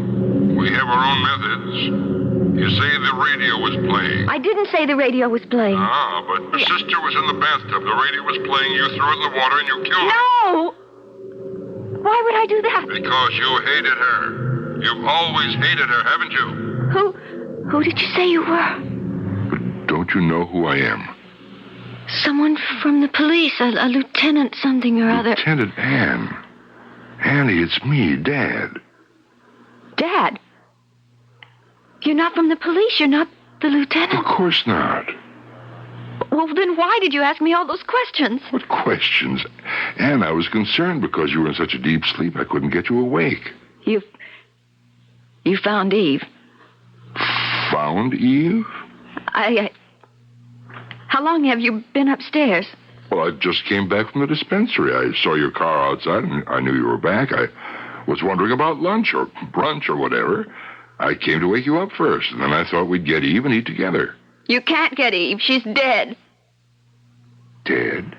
We have our own methods. You say the radio was playing. I didn't say the radio was playing. Ah, but your sister was in the bathtub. The radio was playing. You threw it in the water and you killed her. No! Why would I do that? Because you hated her. You've always hated her, haven't you? Who did you say you were? But don't you know who I am? Someone from the police, a lieutenant something or other. Lieutenant Anne. Annie, it's me, Dad. Dad? You're not from the police. You're not the lieutenant. Of course not. Well, then why did you ask me all those questions? What questions? Anne, I was concerned because you were in such a deep sleep I couldn't get you awake. You found Eve. Found Eve? How long have you been upstairs? Well, I just came back from the dispensary. I saw your car outside and I knew you were back. I was wondering about lunch or brunch or whatever. I came to wake you up first, and then I thought we'd get Eve and eat together. You can't get Eve. She's dead. Dead?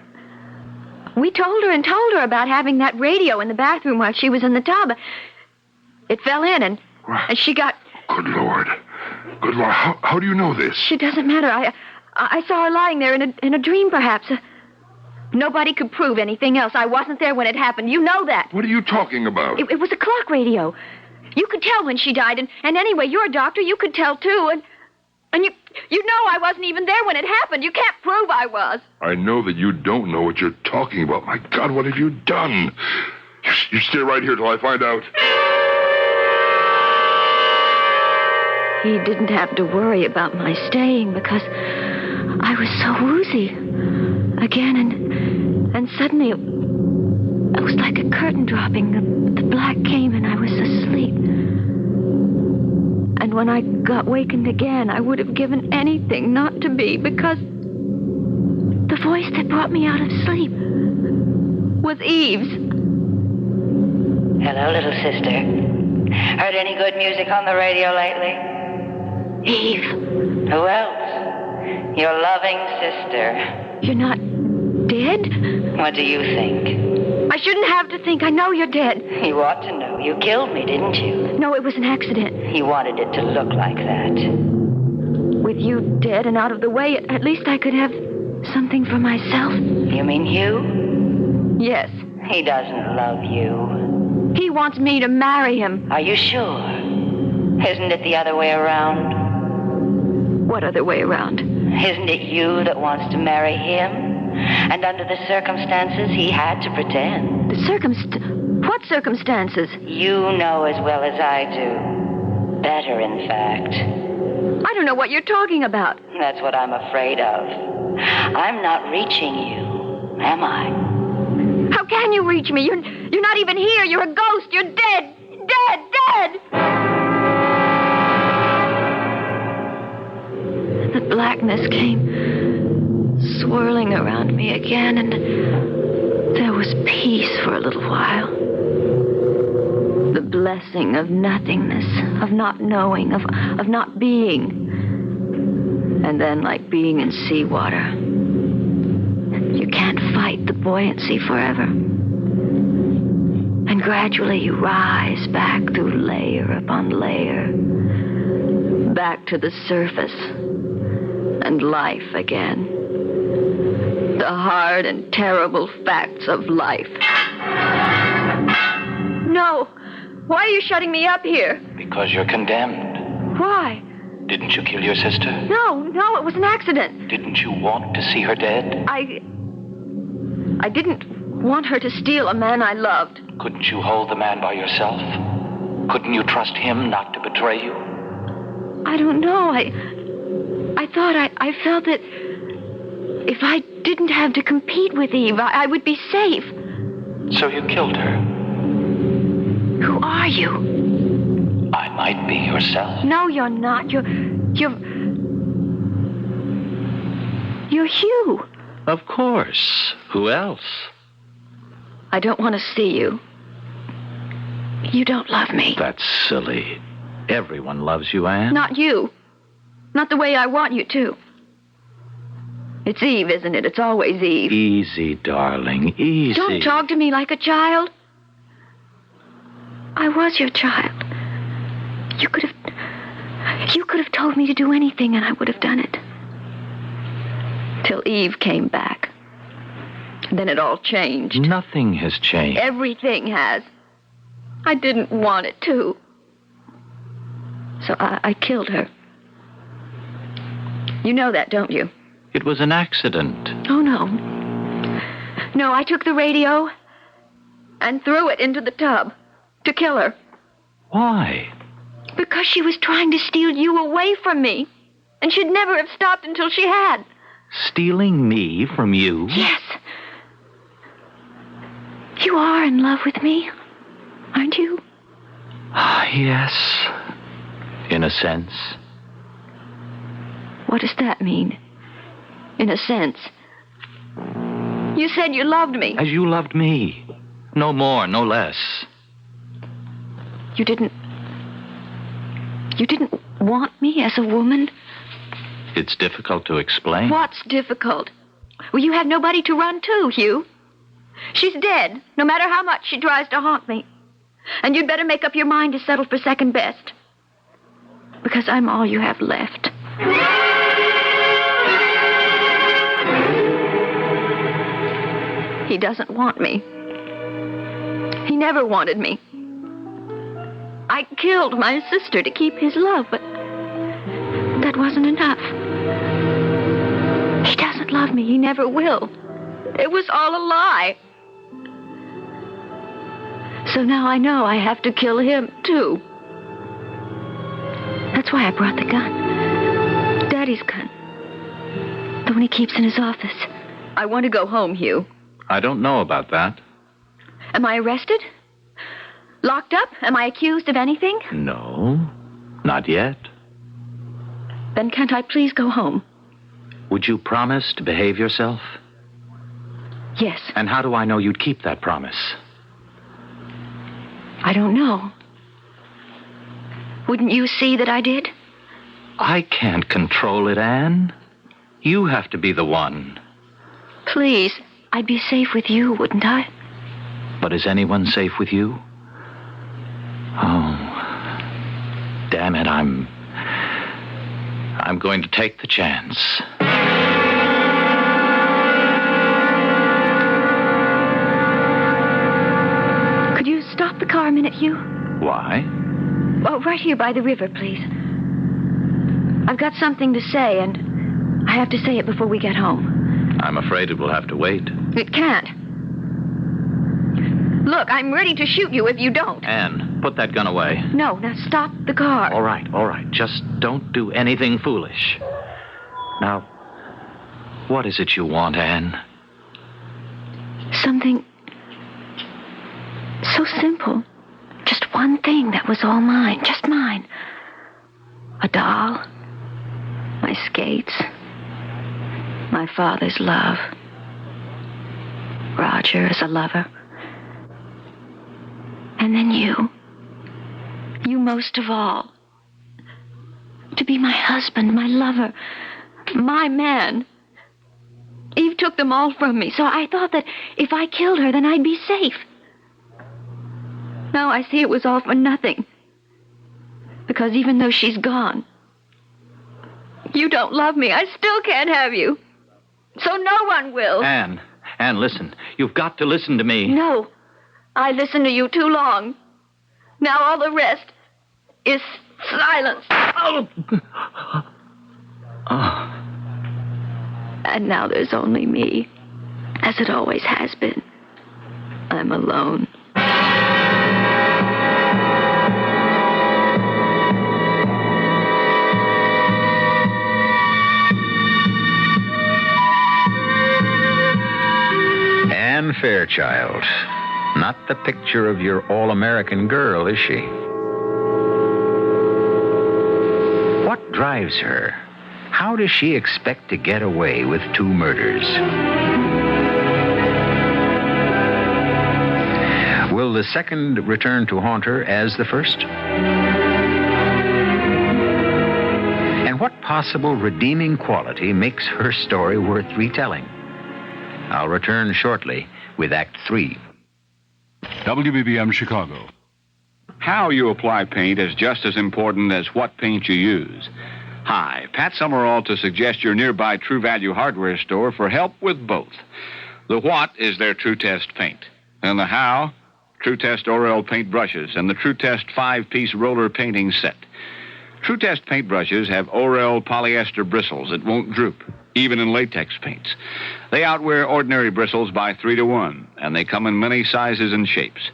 We told her about having that radio in the bathroom while she was in the tub. It fell in, and she got... Good Lord. Good Lord. How do you know this? It doesn't matter. I saw her lying there in a dream, perhaps. Nobody could prove anything else. I wasn't there when it happened. You know that. What are you talking about? It was a clock radio. You could tell when she died, and anyway, you're a doctor. You could tell, too, and you know I wasn't even there when it happened. You can't prove I was. I know that you don't know what you're talking about. My God, what have you done? You stay right here till I find out. He didn't have to worry about my staying because I was so woozy again, and suddenly it was like a curtain dropping. The black came and I was asleep. And when I got wakened again, I would have given anything not to be, because the voice that brought me out of sleep was Eve's. Hello, little sister. Heard any good music on the radio lately? Eve. Who else? Your loving sister. You're not dead? What do you think? I shouldn't have to think. I know you're dead. You ought to know. You killed me, didn't you? No, it was an accident. You wanted it to look like that. With you dead and out of the way, at least I could have something for myself. You mean Hugh? Yes. He doesn't love you. He wants me to marry him. Are you sure? Isn't it the other way around? What other way around? Isn't it you that wants to marry him? And under the circumstances, he had to pretend. What circumstances? You know as well as I do. Better, in fact. I don't know what you're talking about. That's what I'm afraid of. I'm not reaching you, am I? How can you reach me? You're not even here. You're a ghost. You're dead. Dead. The blackness came swirling around me again, and there was peace for a little while. The blessing of nothingness, of not knowing, of not being. And then, like being in seawater, you can't fight the buoyancy forever. And gradually you rise back through layer upon layer, back to the surface, and life again. The hard and terrible facts of life. No! Why are you shutting me up here? Because you're condemned. Why? Didn't you kill your sister? No, it was an accident. Didn't you want to see her dead? I didn't want her to steal a man I loved. Couldn't you hold the man by yourself? Couldn't you trust him not to betray you? I don't know. I felt that if I didn't have to compete with Eve, I would be safe. So you killed her? Who are you? I might be yourself. No, you're not. You're Hugh. Of course. Who else? I don't want to see you. You don't love me. That's silly. Everyone loves you, Anne. Not you. Not the way I want you to. It's Eve, isn't it? It's always Eve. Easy, darling. Easy. Don't talk to me like a child. I was your child. You could have told me to do anything and I would have done it. Till Eve came back. And then it all changed. Nothing has changed. Everything has. I didn't want it to. So I killed her. You know that, don't you? It was an accident. Oh, no. No, I took the radio and threw it into the tub to kill her. Why? Because she was trying to steal you away from me. And she'd never have stopped until she had. Stealing me from you? Yes. You are in love with me, aren't you? Yes. In a sense. What does that mean? In a sense. You said you loved me. As you loved me. No more, no less. You didn't want me as a woman? It's difficult to explain. What's difficult? Well, you have nobody to run to, Hugh. She's dead, no matter how much she tries to haunt me. And you'd better make up your mind to settle for second best. Because I'm all you have left. He doesn't want me. He never wanted me. I killed my sister to keep his love, but that wasn't enough. He doesn't love me. He never will. It was all a lie. So now I know I have to kill him, too. That's why I brought the gun. Daddy's gun. The one he keeps in his office. I want to go home, Hugh. I don't know about that. Am I arrested? Locked up? Am I accused of anything? No, not yet. Then can't I please go home? Would you promise to behave yourself? Yes. And how do I know you'd keep that promise? I don't know. Wouldn't you see that I did? I can't control it, Anne. You have to be the one. Please, I'd be safe with you, wouldn't I? But is anyone safe with you? Oh, damn it, I'm going to take the chance. Could you stop the car a minute, Hugh? Why? Oh, right here by the river, please. I've got something to say, and I have to say it before we get home. I'm afraid it will have to wait. It can't. Look, I'm ready to shoot you if you don't. Anne, put that gun away. No, now stop the car. All right. Just don't do anything foolish. Now, what is it you want, Anne? Something so simple. Just one thing that was all mine, just mine. A doll, my skates, my father's love, Roger as a lover, and then you most of all. To be my husband, my lover, my man. Eve took them all from me, so I thought that if I killed her, then I'd be safe. Now I see it was all for nothing. Because even though she's gone, you don't love me. I still can't have you. So no one will. Anne, listen. You've got to listen to me. No. I listened to you too long. Now all the rest is silence. Oh. And now there's only me, as it always has been. I'm alone. Anne Fairchild. Not the picture of your all-American girl, is she? What drives her? How does she expect to get away with 2 murders? Will the second return to haunt her as the first? And what possible redeeming quality makes her story worth retelling? I'll return shortly with Act 3. WBBM Chicago. How you apply paint is just as important as what paint you use. Hi, Pat Summerall to suggest your nearby True Value hardware store for help with both. The what is their True Test paint. And the how? True Test Orel paint brushes and the True Test 5-piece roller painting set. True Test paint brushes have Orel polyester bristles that won't droop, even in latex paints. They outwear ordinary bristles by 3 to 1, and they come in many sizes and shapes.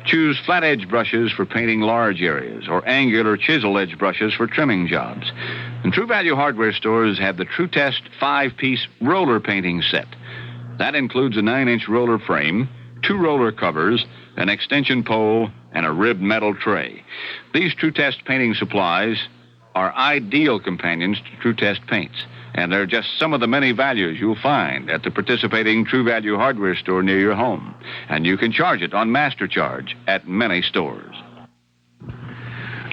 Choose flat edge brushes for painting large areas, or angular chisel edge brushes for trimming jobs. And True Value hardware stores have the True Test 5-piece roller painting set. That includes a 9-inch roller frame, 2 roller covers, an extension pole, and a ribbed metal tray. These True Test painting supplies are ideal companions to True Test paints, and they're just some of the many values you'll find at the participating True Value hardware store near your home. And you can charge it on Master Charge at many stores.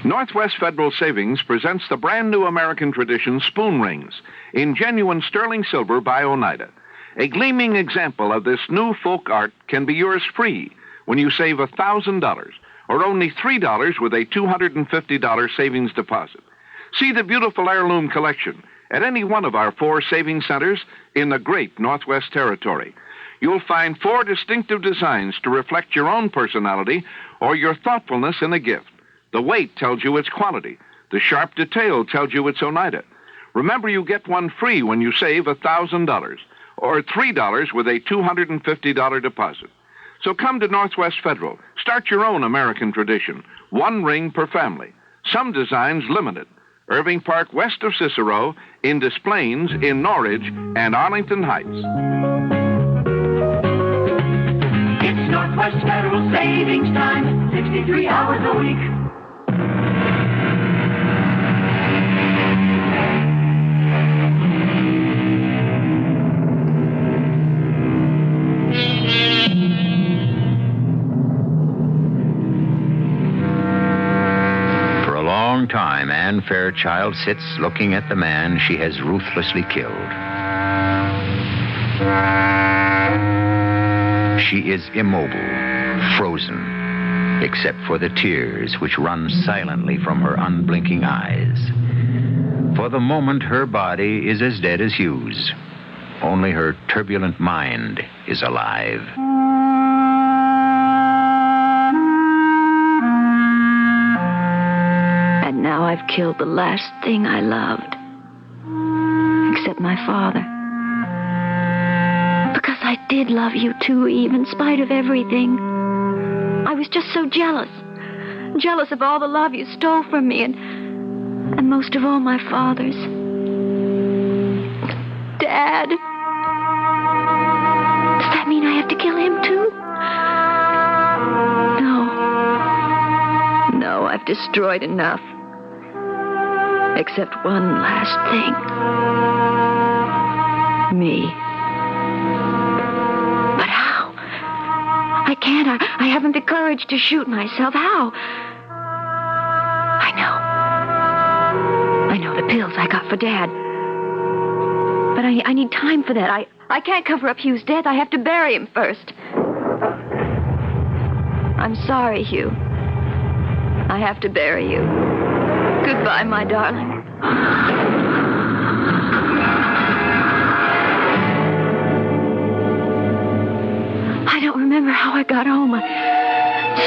Northwest Federal Savings presents the brand new American tradition spoon rings in genuine sterling silver by Oneida. A gleaming example of this new folk art can be yours free when you save $1,000 or only $3 with a $250 savings deposit. See the beautiful heirloom collection at any one of our 4 savings centers in the great Northwest Territory. You'll find 4 distinctive designs to reflect your own personality or your thoughtfulness in a gift. The weight tells you it's quality. The sharp detail tells you it's Oneida. Remember, you get one free when you save $1,000 or $3 with a $250 deposit. So come to Northwest Federal. Start your own American tradition. 1 ring per family. Some designs limited. Irving Park west of Cicero, in Des Plaines, in Norridge, and Arlington Heights. It's Northwest Federal Savings Time, 63 hours a week. Time, Anne Fairchild sits looking at the man she has ruthlessly killed. She is immobile, frozen, except for the tears which run silently from her unblinking eyes. For the moment, her body is as dead as Hugh's. Only her turbulent mind is alive. Now I've killed the last thing I loved. my father. Because I did love you, too, Eve, in spite of everything. I was just so jealous. Jealous of all the love you stole from me, and most of all, my father's. Dad. Does that mean I have to kill him, too? No, I've destroyed enough. Except one last thing. Me. But how? I can't. I haven't the courage to shoot myself. How? I know the pills I got for Dad. But I need time for that. I can't cover up Hugh's death. I have to bury him first. I'm sorry, Hugh. I have to bury you. Goodbye, my darling. I don't remember how I got home.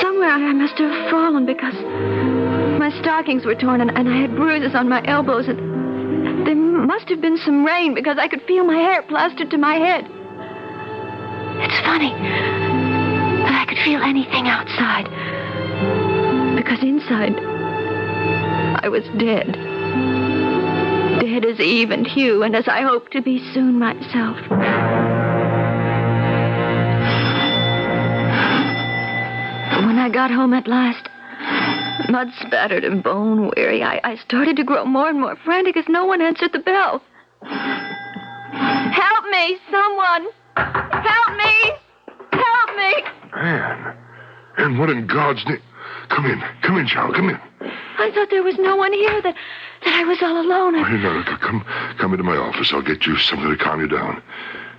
Somewhere I must have fallen because my stockings were torn and I had bruises on my elbows. And there must have been some rain because I could feel my hair plastered to my head. It's funny that I could feel anything outside. Because inside, I was dead. Dead as Eve and Hugh, and as I hope to be soon myself. When I got home at last, mud-spattered and bone-weary, I started to grow more and more frantic as no one answered the bell. Help me, someone! Help me! Help me! Anne, what in God's name? Come in, child, come in. I thought there was no one here, that I was all alone. No, come into my office. I'll get you something to calm you down.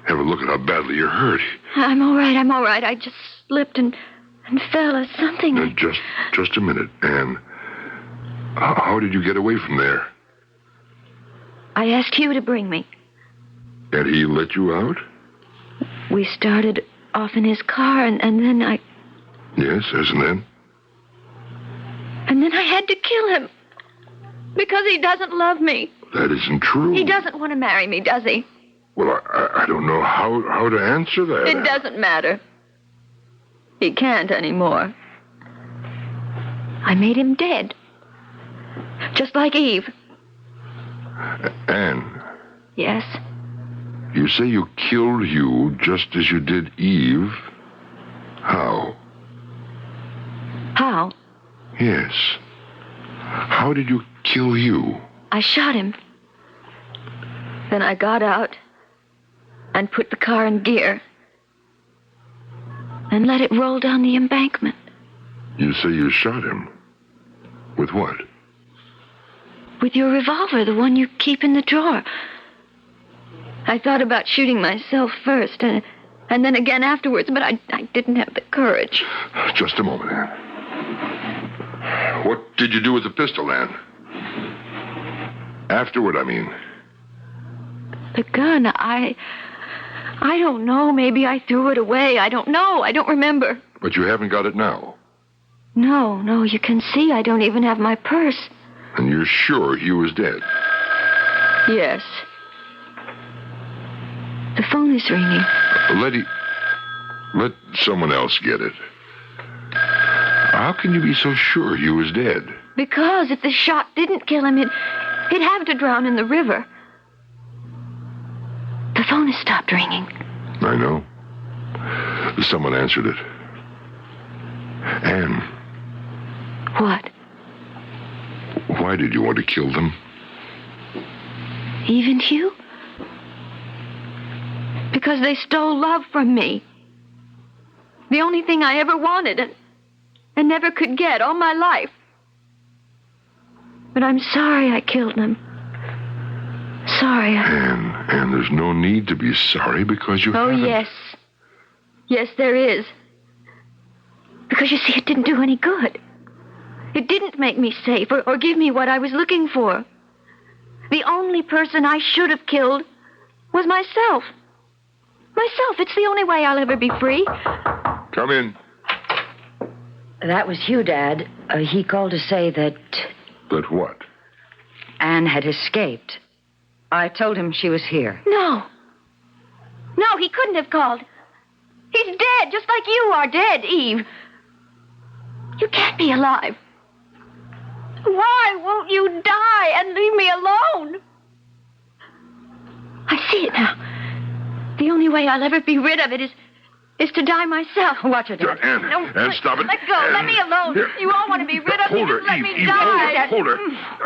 Have a look at how badly you're hurt. I'm all right. I just slipped and fell or something. Now, just a minute, Anne. How did you get away from there? I asked Hugh to bring me. And he let you out? We started off in his car, and then I... Yes, and then? And then I had to kill him. Because he doesn't love me. That isn't true. He doesn't want to marry me, does he? Well, I don't know how to answer that. It doesn't matter. He can't anymore. I made him dead. Just like Eve. Anne. Yes? You say you killed Hugh just as you did Eve. How? How? Yes. How did you kill Hugh? I shot him. Then I got out and put the car in gear and let it roll down the embankment. You say you shot him? With what? With your revolver, the one you keep in the drawer. I thought about shooting myself first and then again afterwards, but I didn't have the courage. Just a moment, Anne. What did you do with the pistol, Anne? Afterward, I mean. The gun, I don't know. Maybe I threw it away. I don't know. I don't remember. But you haven't got it now? No. You can see I don't even have my purse. And you're sure Hugh is dead? Yes. The phone is ringing. Let someone else get it. How can you be so sure Hugh is dead? Because if the shot didn't kill him, he'd have to drown in the river. The phone has stopped ringing. I know. Someone answered it. Anne. What? Why did you want to kill them? Eve and Hugh? Because they stole love from me. The only thing I ever wanted and never could get all my life. But I'm sorry I killed them. Sorry. Anne, there's no need to be sorry because you haven't. Yes. Yes, there is. Because, you see, it didn't do any good. It didn't make me safe or give me what I was looking for. The only person I should have killed was myself. Myself. It's the only way I'll ever be free. Come in. That was Hugh, Dad. He called to say that... That what? Anne had escaped. I told him she was here. No. No, he couldn't have called. He's dead, just like you are dead, Eve. You can't be alive. Why won't you die and leave me alone? I see it now. The only way I'll ever be rid of it is to die myself. Watch it. Ann, stop it. Let go. Let me alone. Here. You all want to be rid of me. Hold her, Just let Eve, me Eve, die. hold her.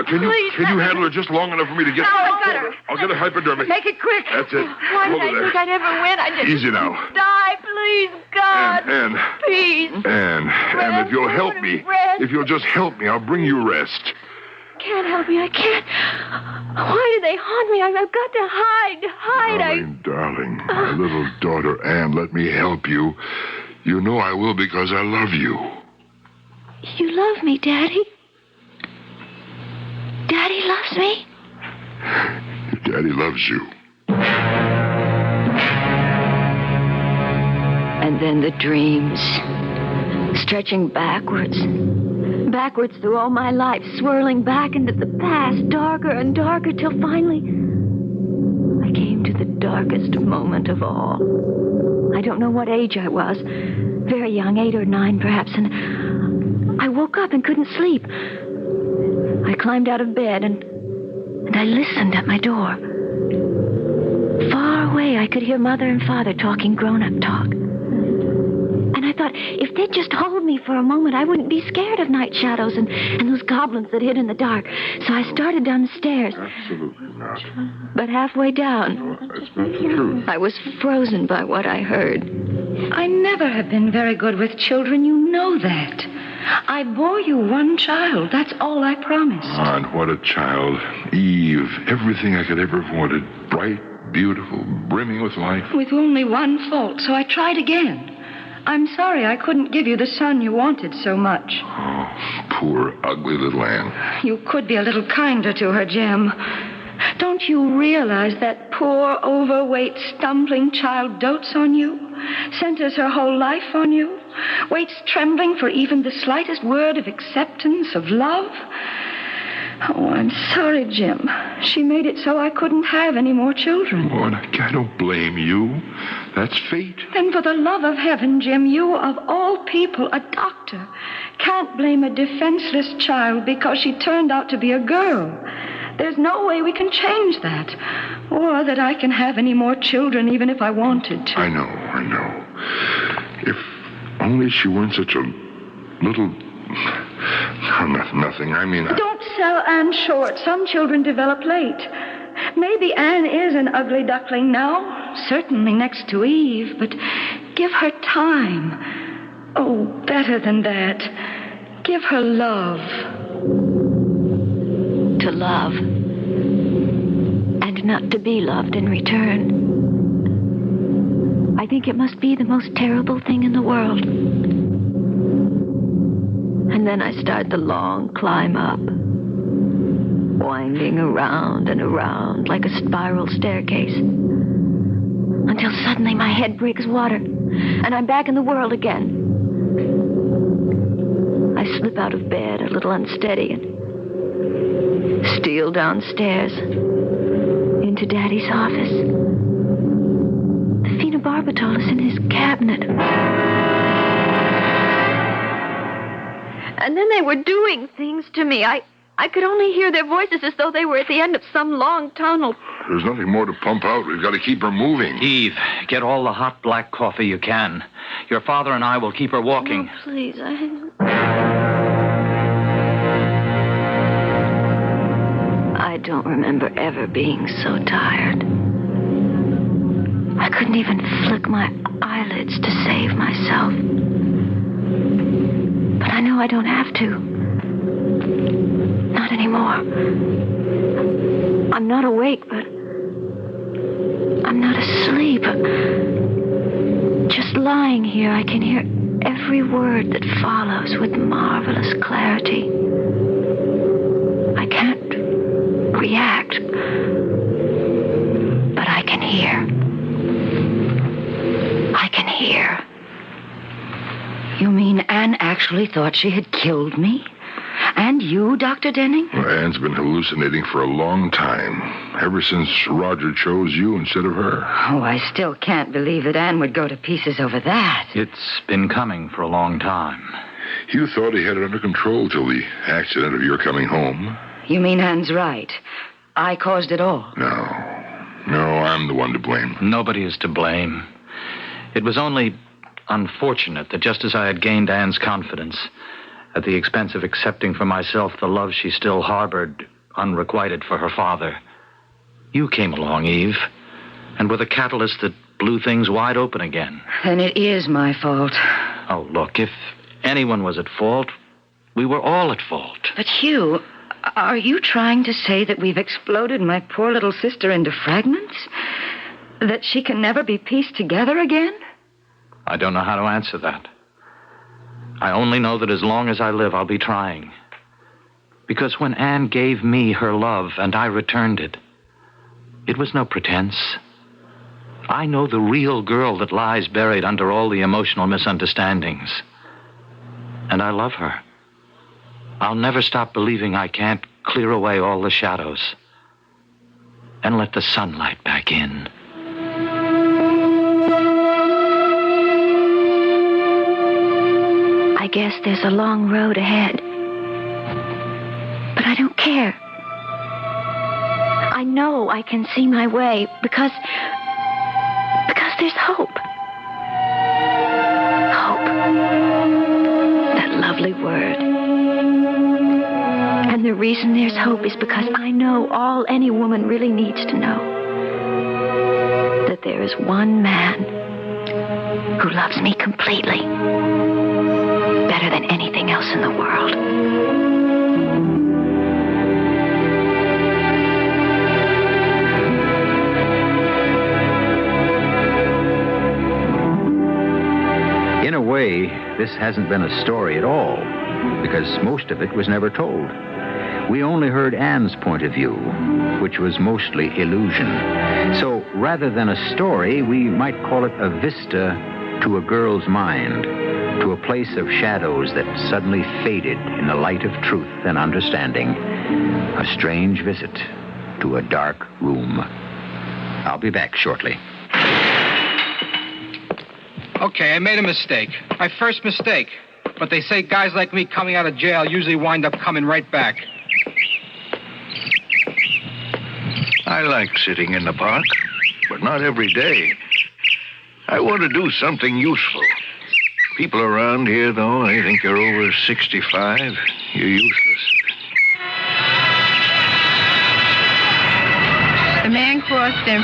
Can you handle her just long enough for me to get... No, I got her. I'll get a hypodermic. Make it quick. That's it. Why did Hold her I there. think I'd ever win? I just... Easy now. Die, please, God. Ann. Please. Ann, if you'll help me, Rest. if you'll just help me, I'll bring you rest. Can't help me. I can't. Why do they haunt me? I've got to hide. Darling, my little daughter Ann, let me help you. You know I will because I love you. You love me, Daddy? Daddy loves me? Daddy loves you. And then the dreams, stretching backwards through all my life, swirling back into the past, darker and darker, till finally I came to the darkest moment of all. I don't know what age I was, very young, 8 or 9 perhaps, and I woke up and couldn't sleep. I climbed out of bed and I listened at my door. Far away, I could hear Mother and Father talking grown-up talk. And I thought, if they'd just hold me for a moment, I wouldn't be scared of night shadows and those goblins that hid in the dark. So I started down the stairs. Absolutely not. But halfway down, No, that's not the truth. I was frozen by what I heard. I never have been very good with children. You know that. I bore you one child. That's all I promised. And what a child. Eve, everything I could ever have wanted. Bright, beautiful, brimming with life. With only one fault, so I tried again. I'm sorry I couldn't give you the son you wanted so much. Oh, poor, ugly little Ann. You could be a little kinder to her, Jim. Don't you realize that poor, overweight, stumbling child dotes on you, centers her whole life on you, waits trembling for even the slightest word of acceptance, of love? Oh, I'm sorry, Jim. She made it so I couldn't have any more children. Oh, and I don't blame you. That's fate. Then for the love of heaven, Jim, you, of all people, a doctor, can't blame a defenseless child because she turned out to be a girl. There's no way we can change that. Or that I can have any more children even if I wanted to. I know. If only she weren't such a little... Nothing. I mean... Don't sell Anne short. Some children develop late. Maybe Anne is an ugly duckling now, certainly next to Eve, but give her time. Oh, better than that. Give her love. To love. And not to be loved in return. I think it must be the most terrible thing in the world. And then I start the long climb up, winding around and around like a spiral staircase, until suddenly my head breaks water, and I'm back in the world again. I slip out of bed, a little unsteady, and steal downstairs into Daddy's office. The phenobarbital is in his cabinet. And then they were doing things to me. I could only hear their voices as though they were at the end of some long tunnel. There's nothing more to pump out. We've got to keep her moving. Eve, get all the hot black coffee you can. Your father and I will keep her walking. No, please, I don't remember ever being so tired. I couldn't even flick my eyelids to save myself. But I know I don't have to. Not anymore. I'm not awake, but I'm not asleep. Just lying here, I can hear every word that follows with marvelous clarity. I can't react, but I can hear. I can hear. You mean Anne actually thought she had killed me? And you, Dr. Denning? Well, Anne's been hallucinating for a long time. Ever since Roger chose you instead of her. Oh, I still can't believe that Anne would go to pieces over that. It's been coming for a long time. You thought he had it under control till the accident of your coming home. You mean Anne's right? I caused it all. No, I'm the one to blame. Nobody is to blame. It was only unfortunate that just as I had gained Anne's confidence, at the expense of accepting for myself the love she still harbored, unrequited for her father, you came along, Eve, and were the catalyst that blew things wide open again. Then it is my fault. Oh, look, if anyone was at fault, we were all at fault. But Hugh, are you trying to say that we've exploded my poor little sister into fragments? That she can never be pieced together again? I don't know how to answer that. I only know that as long as I live, I'll be trying. Because when Anne gave me her love and I returned it, it was no pretense. I know the real girl that lies buried under all the emotional misunderstandings. And I love her. I'll never stop believing I can't clear away all the shadows and let the sunlight back in. I guess there's a long road ahead. But I don't care. I know I can see my way because there's hope. Hope. That lovely word. And the reason there's hope is because I know all any woman really needs to know. That there is one man who loves me completely. Better than anything else in the world. In a way, this hasn't been a story at all, because most of it was never told. We only heard Anne's point of view, which was mostly illusion. So rather than a story, we might call it a vista to a girl's mind, to a place of shadows that suddenly faded in the light of truth and understanding. A strange visit to a dark room. I'll be back shortly. Okay, I made a mistake. My first mistake. But they say guys like me coming out of jail usually wind up coming right back. I like sitting in the park, but not every day. I want to do something useful. People around here, though, they think you're over 65. You're useless. The man crossed and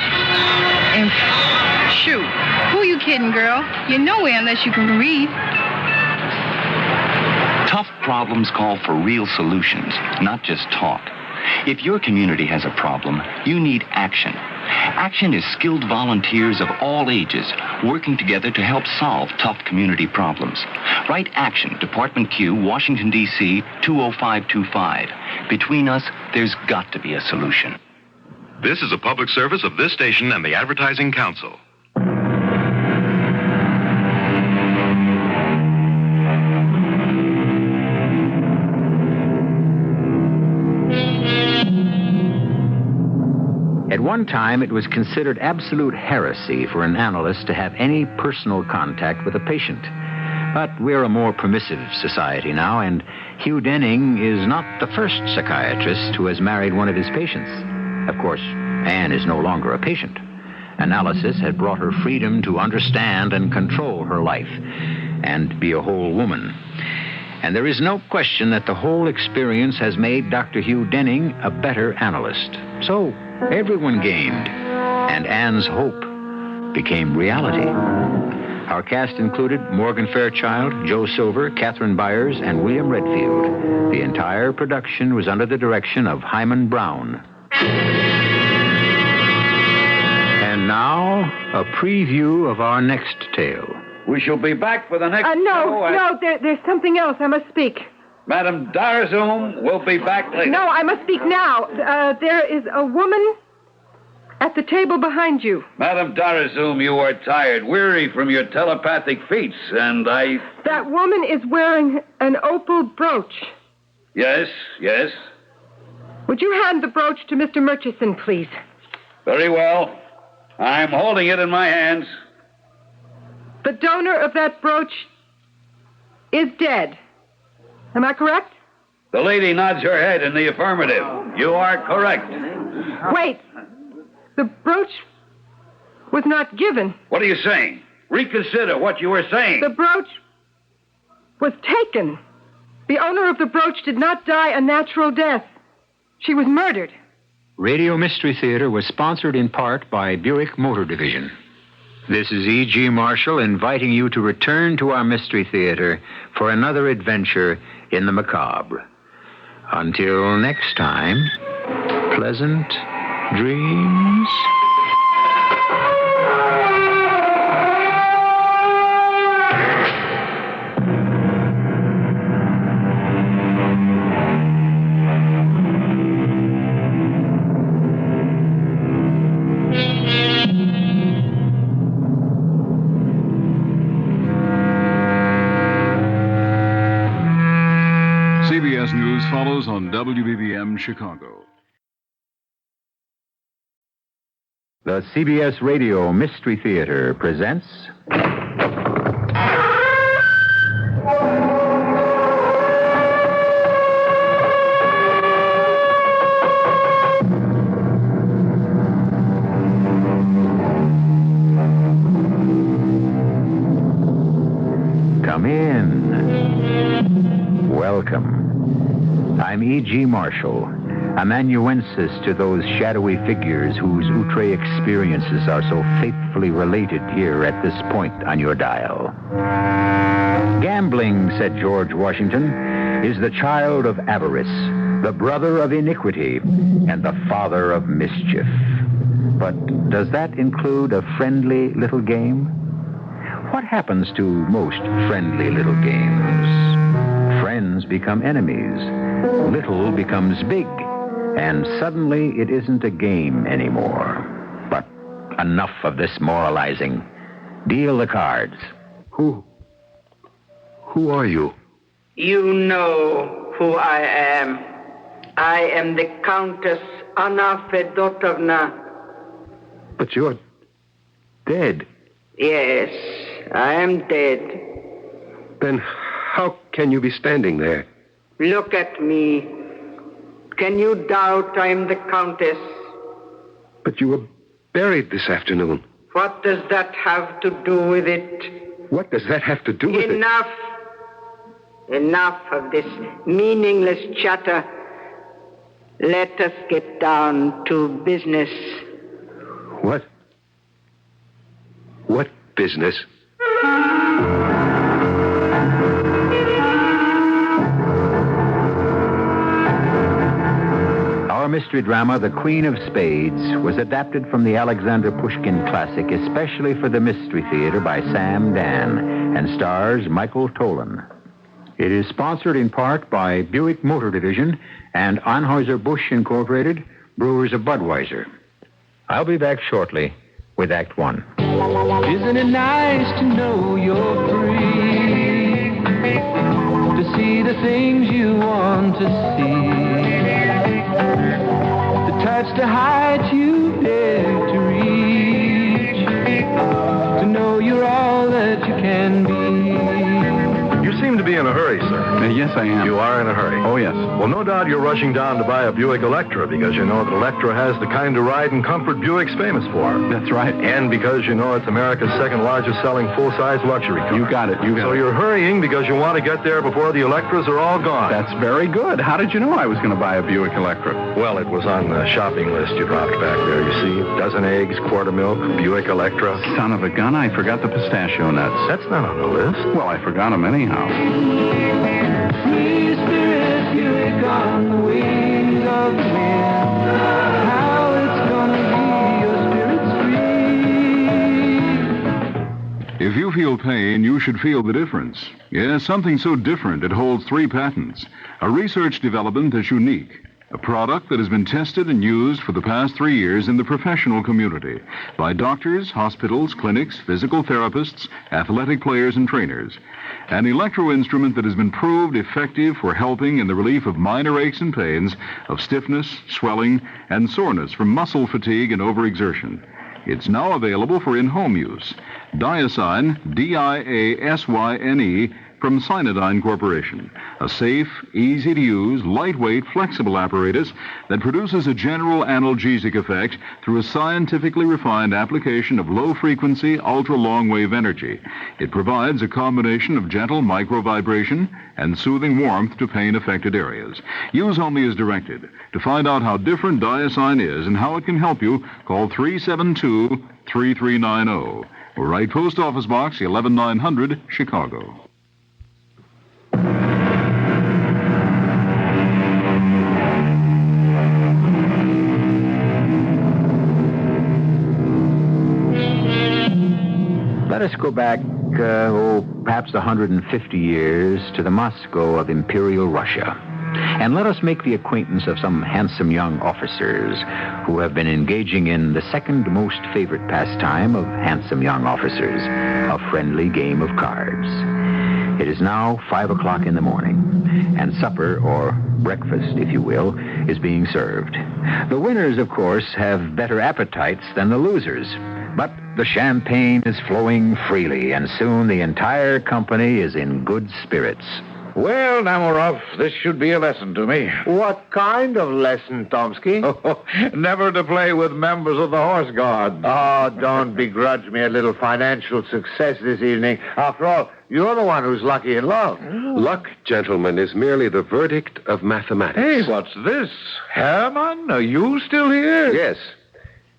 shoot. Who you kidding, girl? You're nowhere unless you can read. Tough problems call for real solutions, not just talk. If your community has a problem, you need action. Action is skilled volunteers of all ages working together to help solve tough community problems. Write Action, Department Q, Washington, D.C., 20525. Between us, there's got to be a solution. This is a public service of this station and the Advertising Council. At one time, it was considered absolute heresy for an analyst to have any personal contact with a patient. But we're a more permissive society now, and Hugh Denning is not the first psychiatrist who has married one of his patients. Of course, Anne is no longer a patient. Analysis had brought her freedom to understand and control her life and be a whole woman. And there is no question that the whole experience has made Dr. Hugh Denning a better analyst. So everyone gained, and Anne's hope became reality. Our cast included Morgan Fairchild, Joe Silver, Catherine Byers, and William Redfield. The entire production was under the direction of Hangman Brown. And now, a preview of our next tale. We shall be back for the next No, there's something else. I must speak. Madam Darazum will be back later. No, I must speak now. There is a woman at the table behind you. Madam Darazum, you are tired, weary from your telepathic feats, and That woman is wearing an opal brooch. Yes, yes. Would you hand the brooch to Mr. Murchison, please? Very well. I'm holding it in my hands. The donor of that brooch is dead. Am I correct? The lady nods her head in the affirmative. You are correct. Wait. The brooch was not given. What are you saying? Reconsider what you were saying. The brooch was taken. The owner of the brooch did not die a natural death. She was murdered. Radio Mystery Theater was sponsored in part by Buick Motor Division. This is E.G. Marshall inviting you to return to our Mystery Theater for another adventure in the macabre. Until next time, pleasant dreams. CBS News follows on WBBM Chicago. The CBS Radio Mystery Theater presents... Come in. Welcome. I'm E.G. Marshall, amanuensis to those shadowy figures whose outre experiences are so faithfully related here at this point on your dial. Gambling, said George Washington, is the child of avarice, the brother of iniquity, and the father of mischief. But does that include a friendly little game? What happens to most friendly little games? Friends become enemies. Little becomes big. And suddenly it isn't a game anymore. But enough of this moralizing. Deal the cards. Who are you? You know who I am. I am the Countess Anna Fedotovna. But you're dead. Yes, I am dead. Then how can you be standing there? Look at me. Can you doubt I am the Countess? But you were buried this afternoon. What does that have to do with it? What does that have to do with it? Enough. Enough of this meaningless chatter. Let us get down to business. What? What business? Our mystery drama, The Queen of Spades, was adapted from the Alexander Pushkin classic, especially for the Mystery Theater by Sam Dan, and stars Michael Tolan. It is sponsored in part by Buick Motor Division and Anheuser-Busch Incorporated, Brewers of Budweiser. I'll be back shortly with Act One. Isn't it nice to know you're free? To see the things you want to see. To touch the heights you dare to reach. To know you're all that you can be. You seem to be in a hurry, sir. Yes, I am. You are in a hurry? Oh, yes. Well, no doubt you're rushing down to buy a Buick Electra because you know that Electra has the kind of ride and comfort Buick's famous for. That's right. And because you know it's America's second largest selling full-size luxury car. You got it. So you're hurrying because you want to get there before the Electras are all gone. That's very good. How did you know I was going to buy a Buick Electra? Well, it was on the shopping list you dropped back there, you see. Dozen eggs, quart of milk, Buick Electra. Son of a gun, I forgot the pistachio nuts. That's not on the list. Well, I forgot them anyhow. Free spirit Buick on the wings of the wind. How it's gonna be your spirit's free. If you feel pain, you should feel the difference. Yes, something so different it holds 3 patents. A research development that's unique. a product that has been tested and used for the past 3 years in the professional community by doctors, hospitals, clinics, physical therapists, athletic players, and trainers. An electro-instrument that has been proved effective for helping in the relief of minor aches and pains, of stiffness, swelling, and soreness from muscle fatigue and overexertion. It's now available for in-home use. Diasyne, Diasyne, from Cynodyne Corporation, a safe, easy-to-use, lightweight, flexible apparatus that produces a general analgesic effect through a scientifically refined application of low-frequency, ultra-long-wave energy. It provides a combination of gentle micro-vibration and soothing warmth to pain-affected areas. Use only as directed. To find out how different Diasyne is and how it can help you, call 372-3390 or write Post Office Box 11900, Chicago. Let us go back, perhaps 150 years to the Moscow of Imperial Russia. And let us make the acquaintance of some handsome young officers who have been engaging in the second most favorite pastime of handsome young officers, a friendly game of cards. It is now 5 o'clock in the morning, and supper, or breakfast, if you will, is being served. The winners, of course, have better appetites than the losers. But the champagne is flowing freely, and soon the entire company is in good spirits. Well, Namarov, this should be a lesson to me. What kind of lesson, Tomsky? Never to play with members of the Horse Guard. Oh, don't begrudge me a little financial success this evening. After all, you're the one who's lucky in love. Luck, gentlemen, is merely the verdict of mathematics. Hey, what's this? Herman, are you still here? Yes.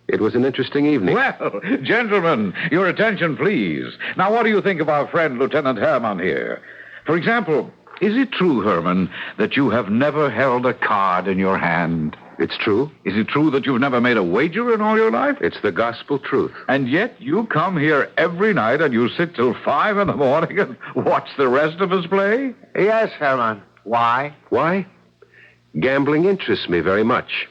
It was an interesting evening. Well, gentlemen, your attention, please. Now, what do you think of our friend, Lieutenant Herman here? For example, is it true, Herman, that you have never held a card in your hand? It's true. Is it true that you've never made a wager in all your life? It's the gospel truth. And yet you come here every night and you sit till 5 in the morning and watch the rest of us play? Yes, Herman. Why? Why? Gambling interests me very much.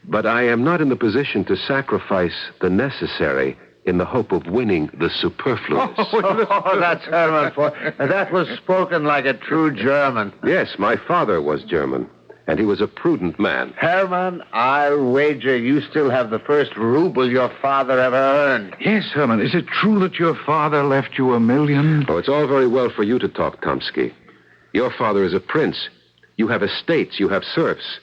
But I am not in the position to sacrifice the necessary in the hope of winning the superfluous. Oh, that's Herman. That was spoken like a true German. Yes, my father was German, and he was a prudent man. Herman, I'll wager you still have the first ruble your father ever earned. Yes, Herman. Is it true that your father left you $1 million? Oh, it's all very well for you to talk, Tomsky. Your father is a prince. You have estates, you have serfs.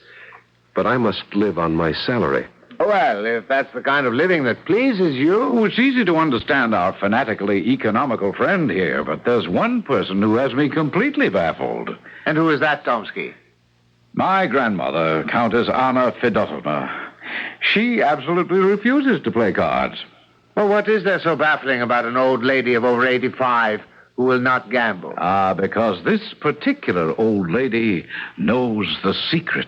But I must live on my salary. Well, if that's the kind of living that pleases you... Oh, it's easy to understand our fanatically economical friend here, but there's one person who has me completely baffled. And who is that, Tomsky? My grandmother, Countess Anna Fedotovna. She absolutely refuses to play cards. Well, what is there so baffling about an old lady of over 85 who will not gamble? Because this particular old lady knows the secret.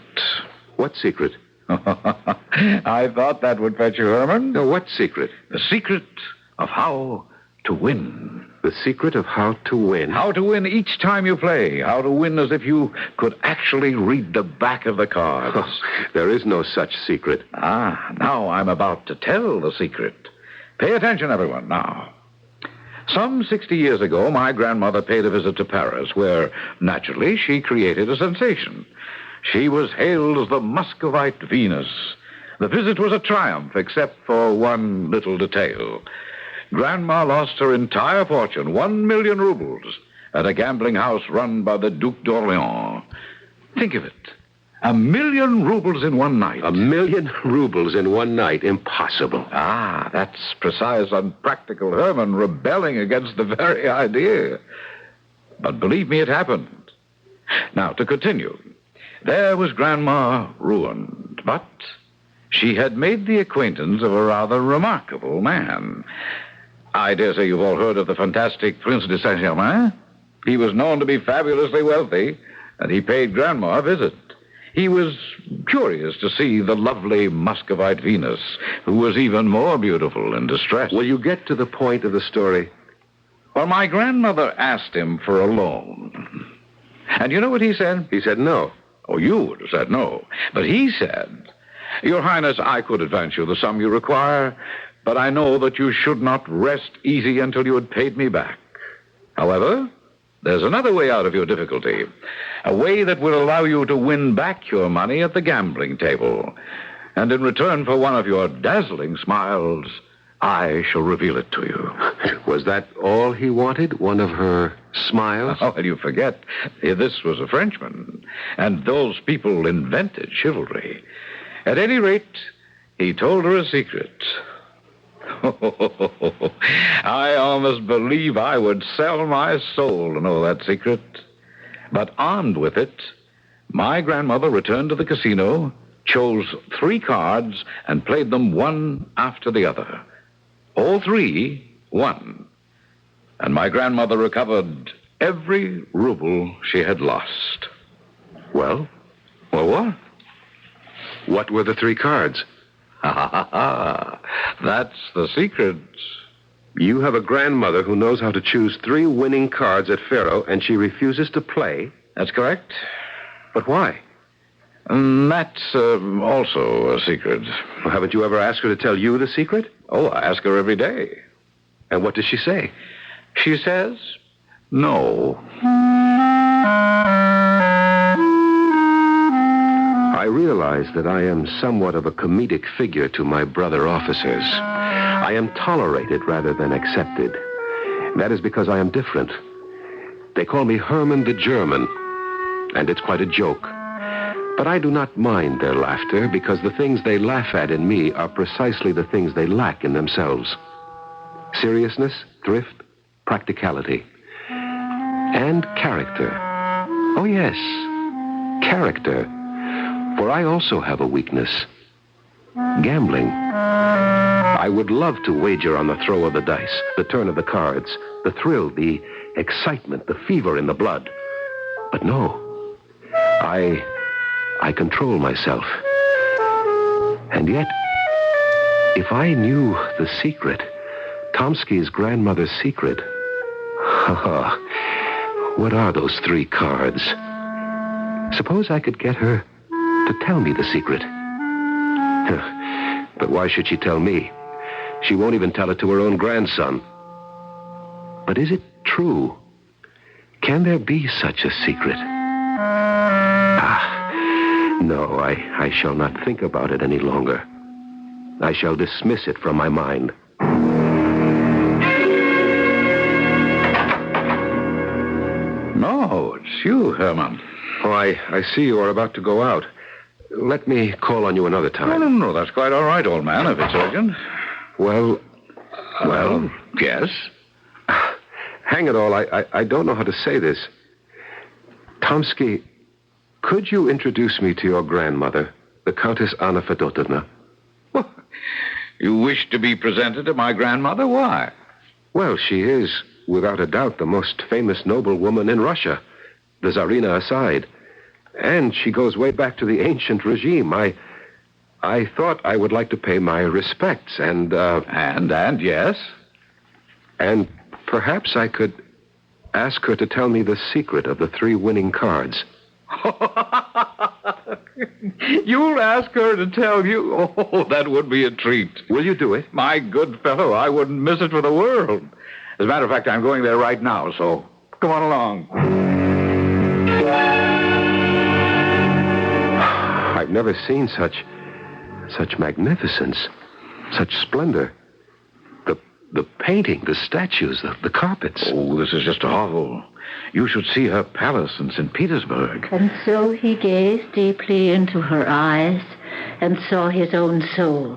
What secret? I thought that would fetch you, Herman. No, what secret? The secret of how to win. The secret of how to win? How to win each time you play. How to win as if you could actually read the back of the cards. Oh, there is no such secret. Now I'm about to tell the secret. Pay attention, everyone, now. Some 60 years ago, my grandmother paid a visit to Paris, where, naturally, she created a sensation. She was hailed as the Muscovite Venus. The visit was a triumph, except for one little detail. Grandma lost her entire fortune, 1 million rubles, at a gambling house run by the Duc d'Orléans. Think of it. 1 million rubles in one night. 1 million rubles in one night? Impossible. That's precise, unpractical Herman rebelling against the very idea. But believe me, it happened. Now, to continue. There was Grandma ruined, but she had made the acquaintance of a rather remarkable man. I dare say you've all heard of the fantastic Prince de Saint-Germain. He was known to be fabulously wealthy, and he paid Grandma a visit. He was curious to see the lovely Muscovite Venus, who was even more beautiful in distress. Will you get to the point of the story? Well, my grandmother asked him for a loan. And you know what he said? He said no. Oh, you would have said no. But he said, Your Highness, I could advance you the sum you require, but I know that you should not rest easy until you had paid me back. However, there's another way out of your difficulty, a way that will allow you to win back your money at the gambling table. And in return for one of your dazzling smiles, I shall reveal it to you. Was that all he wanted? One of her smiles? Oh, and you forget, this was a Frenchman, and those people invented chivalry. At any rate, he told her a secret. I almost believe I would sell my soul to know that secret. But armed with it, my grandmother returned to the casino, chose 3 cards, and played them one after the other. All 3 won. And my grandmother recovered every ruble she had lost. Well? Well, what? What were the 3 cards? That's the secret. You have a grandmother who knows how to choose 3 winning cards at Faro, and she refuses to play? That's correct. But why? That's also a secret. Well, haven't you ever asked her to tell you the secret? Oh, I ask her every day. And what does she say? She says, no. I realize that I am somewhat of a comedic figure to my brother officers. I am tolerated rather than accepted. That is because I am different. They call me Herman the German, and it's quite a joke. But I do not mind their laughter because the things they laugh at in me are precisely the things they lack in themselves. Seriousness, thrift, practicality, and character. Oh, yes, character. For I also have a weakness. Gambling. I would love to wager on the throw of the dice, the turn of the cards, the thrill, the excitement, the fever in the blood. But no. I control myself. And yet, if I knew the secret, Tomsky's grandmother's secret, what are those 3 cards? Suppose I could get her to tell me the secret. But why should she tell me? She won't even tell it to her own grandson. But is it true? Can there be such a secret? No, I shall not think about it any longer. I shall dismiss it from my mind. No, it's you, Herman. Oh, I see you are about to go out. Let me call on you another time. No, that's quite all right, old man, if it's urgent. Well, yes? Hang it all, I don't know how to say this. Tomsky, could you introduce me to your grandmother, the Countess Anna Fedotovna? You wish to be presented to my grandmother? Why? Well, she is, without a doubt, the most famous noblewoman in Russia, the Tsarina aside. And she goes way back to the ancient regime. I thought I would like to pay my respects and yes? And perhaps I could ask her to tell me the secret of the 3 winning cards. You'll ask her to tell you? Oh, that would be a treat. Will you do it? My good fellow, I wouldn't miss it for the world. As a matter of fact, I'm going there right now, so come on along. I've never seen such magnificence, such splendor. The painting, the statues, the carpets. Oh, this is just awful. You should see her palace in St. Petersburg. And so he gazed deeply into her eyes and saw his own soul.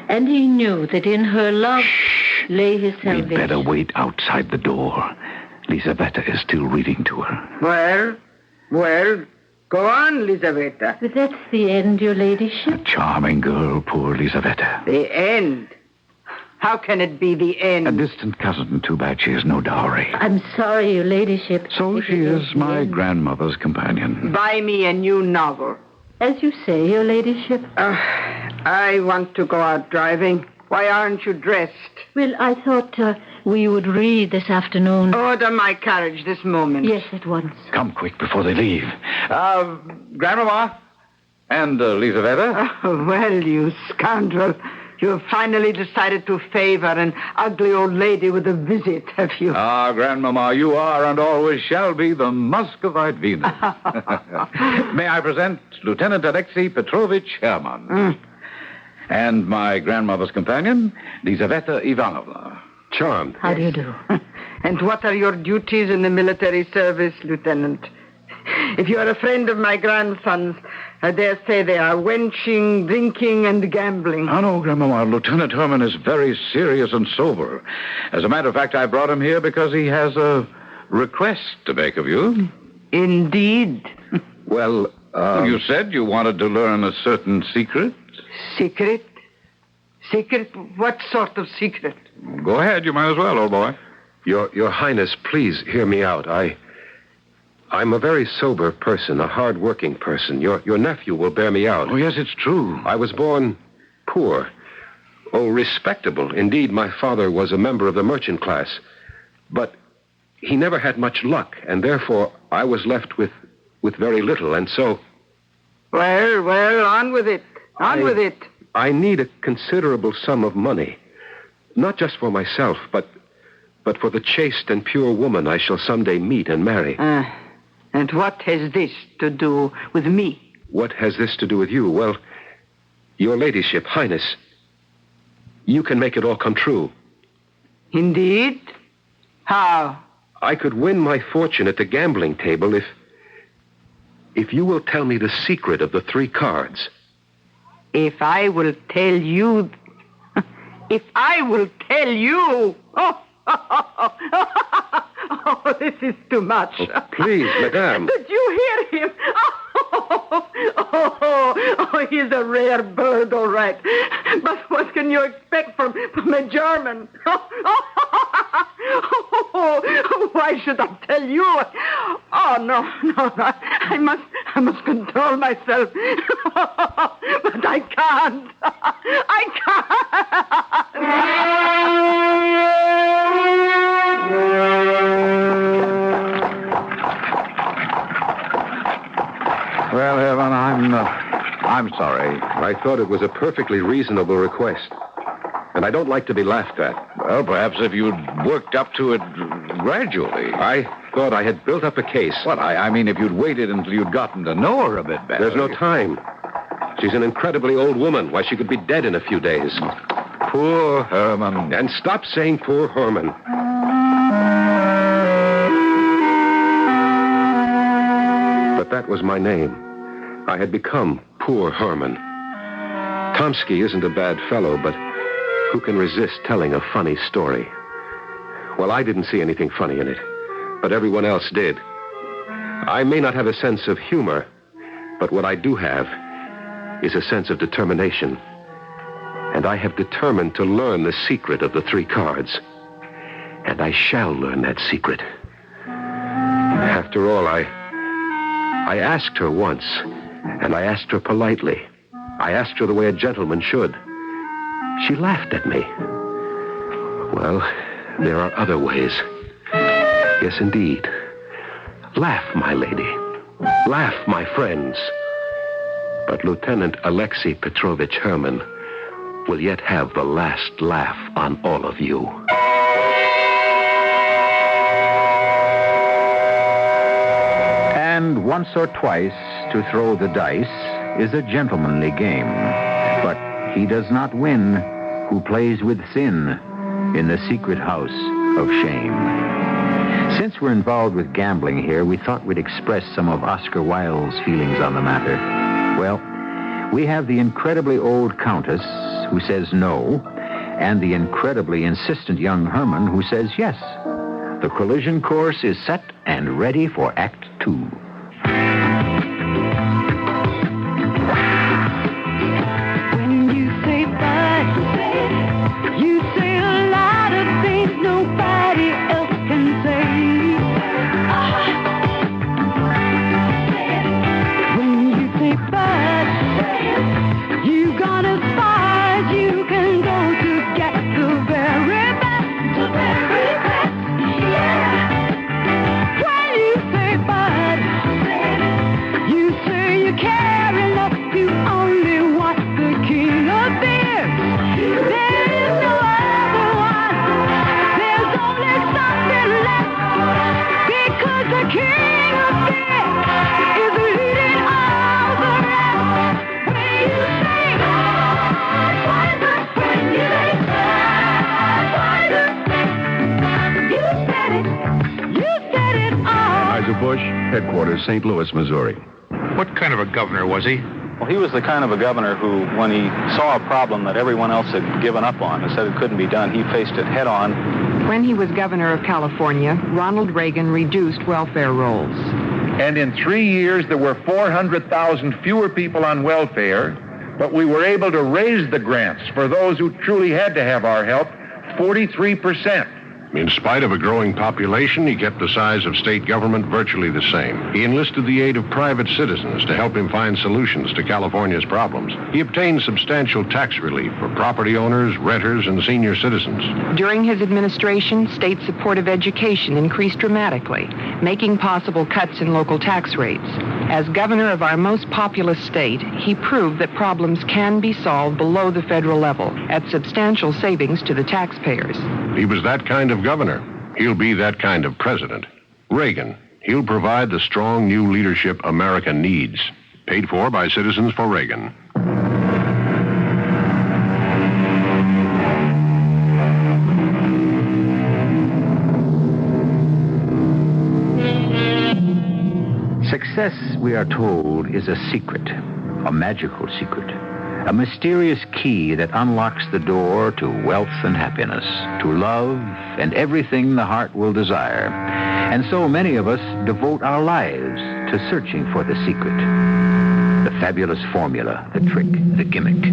And he knew that in her love lay his salvation. We'd better wait outside the door. Lizaveta is still reading to her. Well, go on, Lizaveta. But that's the end, your ladyship. A charming girl, poor Lizaveta. The end? How can it be the end? A distant cousin. Too bad she has no dowry. I'm sorry, your ladyship. So she is my grandmother's companion. Buy me a new novel. As you say, your ladyship. I want to go out driving. Why aren't you dressed? Well, I thought we would read this afternoon. Order my carriage this moment. Yes, at once. Come quick before they leave. Grandmama? And Lizaveta? Oh, well, you scoundrel. You have finally decided to favor an ugly old lady with a visit, have you? Ah, Grandmama, you are and always shall be the Muscovite Venus. May I present Lieutenant Alexei Petrovich Hangman. And my grandmother's companion, Lizaveta Ivanovna. Charmed. How do you do? And what are your duties in the military service, Lieutenant? If you are a friend of my grandson's, I dare say they are wenching, drinking, and gambling. Oh, no, Grandmama. Lieutenant Herman is very serious and sober. As a matter of fact, I brought him here because he has a request to make of you. Indeed. Well, you said you wanted to learn a certain secret. Secret? Secret? What sort of secret? Go ahead. You might as well, old boy. Your Highness, please hear me out. I'm a very sober person, a hard-working person. Your nephew will bear me out. Oh, yes, it's true. I was born poor. Oh, respectable. Indeed, my father was a member of the merchant class. But he never had much luck, and therefore I was left with very little, and so... Well, on with it. On with it. I need a considerable sum of money. Not just for myself, but for the chaste and pure woman I shall someday meet and marry. And what has this to do with me? What has this to do with you? Well, your ladyship, Highness, you can make it all come true. Indeed? How? I could win my fortune at the gambling table if you will tell me the secret of the 3 cards. If I will tell you... If I will tell you... Oh, this is too much. Oh, please, madame. Did you hear him? Oh, he's a rare bird, all right. But what can you expect from a German? Why should I tell you? Oh, no. I must control myself. But I can't. Well, Herman, I'm sorry. I thought it was a perfectly reasonable request. And I don't like to be laughed at. Well, perhaps if you'd worked up to it gradually. I thought I had built up a case. What? I mean, if you'd waited until you'd gotten to know her a bit better. There's no time. She's an incredibly old woman. Why, she could be dead in a few days. Poor Herman. And stop saying poor Herman. But that was my name. I had become poor Herman. Tomsky isn't a bad fellow, but who can resist telling a funny story? Well, I didn't see anything funny in it, but everyone else did. I may not have a sense of humor, but what I do have is a sense of determination. And I have determined to learn the secret of the 3 cards. And I shall learn that secret. After all, I asked her once, and I asked her politely. I asked her the way a gentleman should. She laughed at me. Well, there are other ways. Yes, indeed. Laugh, my lady. Laugh, my friends. But Lieutenant Alexei Petrovich Herman will yet have the last laugh on all of you. And once or twice to throw the dice is a gentlemanly game. But he does not win who plays with sin in the secret house of shame. Since we're involved with gambling here, we thought we'd express some of Oscar Wilde's feelings on the matter. Well, we have the incredibly old Countess who says no, and the incredibly insistent young Herman who says yes. The collision course is set and ready for Act 2. When you say bye, you say a lot of things nobody else can say. When you say bye, you gone as far as you can go to Anheuser-Busch, headquarters, St. Louis, Missouri. What kind of a governor was he? Well, he was the kind of a governor who, when he saw a problem that everyone else had given up on and said it couldn't be done, he faced it head on. When he was governor of California, Ronald Reagan reduced welfare rolls. And in 3 years, there were 400,000 fewer people on welfare, but we were able to raise the grants for those who truly had to have our help 43%. In spite of a growing population, he kept the size of state government virtually the same. He enlisted the aid of private citizens to help him find solutions to California's problems. He obtained substantial tax relief for property owners, renters, and senior citizens. During his administration, state support of education increased dramatically, making possible cuts in local tax rates. As governor of our most populous state, he proved that problems can be solved below the federal level at substantial savings to the taxpayers. He was that kind of governor. He'll be that kind of president. Reagan. He'll provide the strong new leadership America needs. Paid for by Citizens for Reagan. Success, we are told, is a secret, a magical secret, a mysterious key that unlocks the door to wealth and happiness, to love and everything the heart will desire. And so many of us devote our lives to searching for the secret, the fabulous formula, the trick, the gimmick.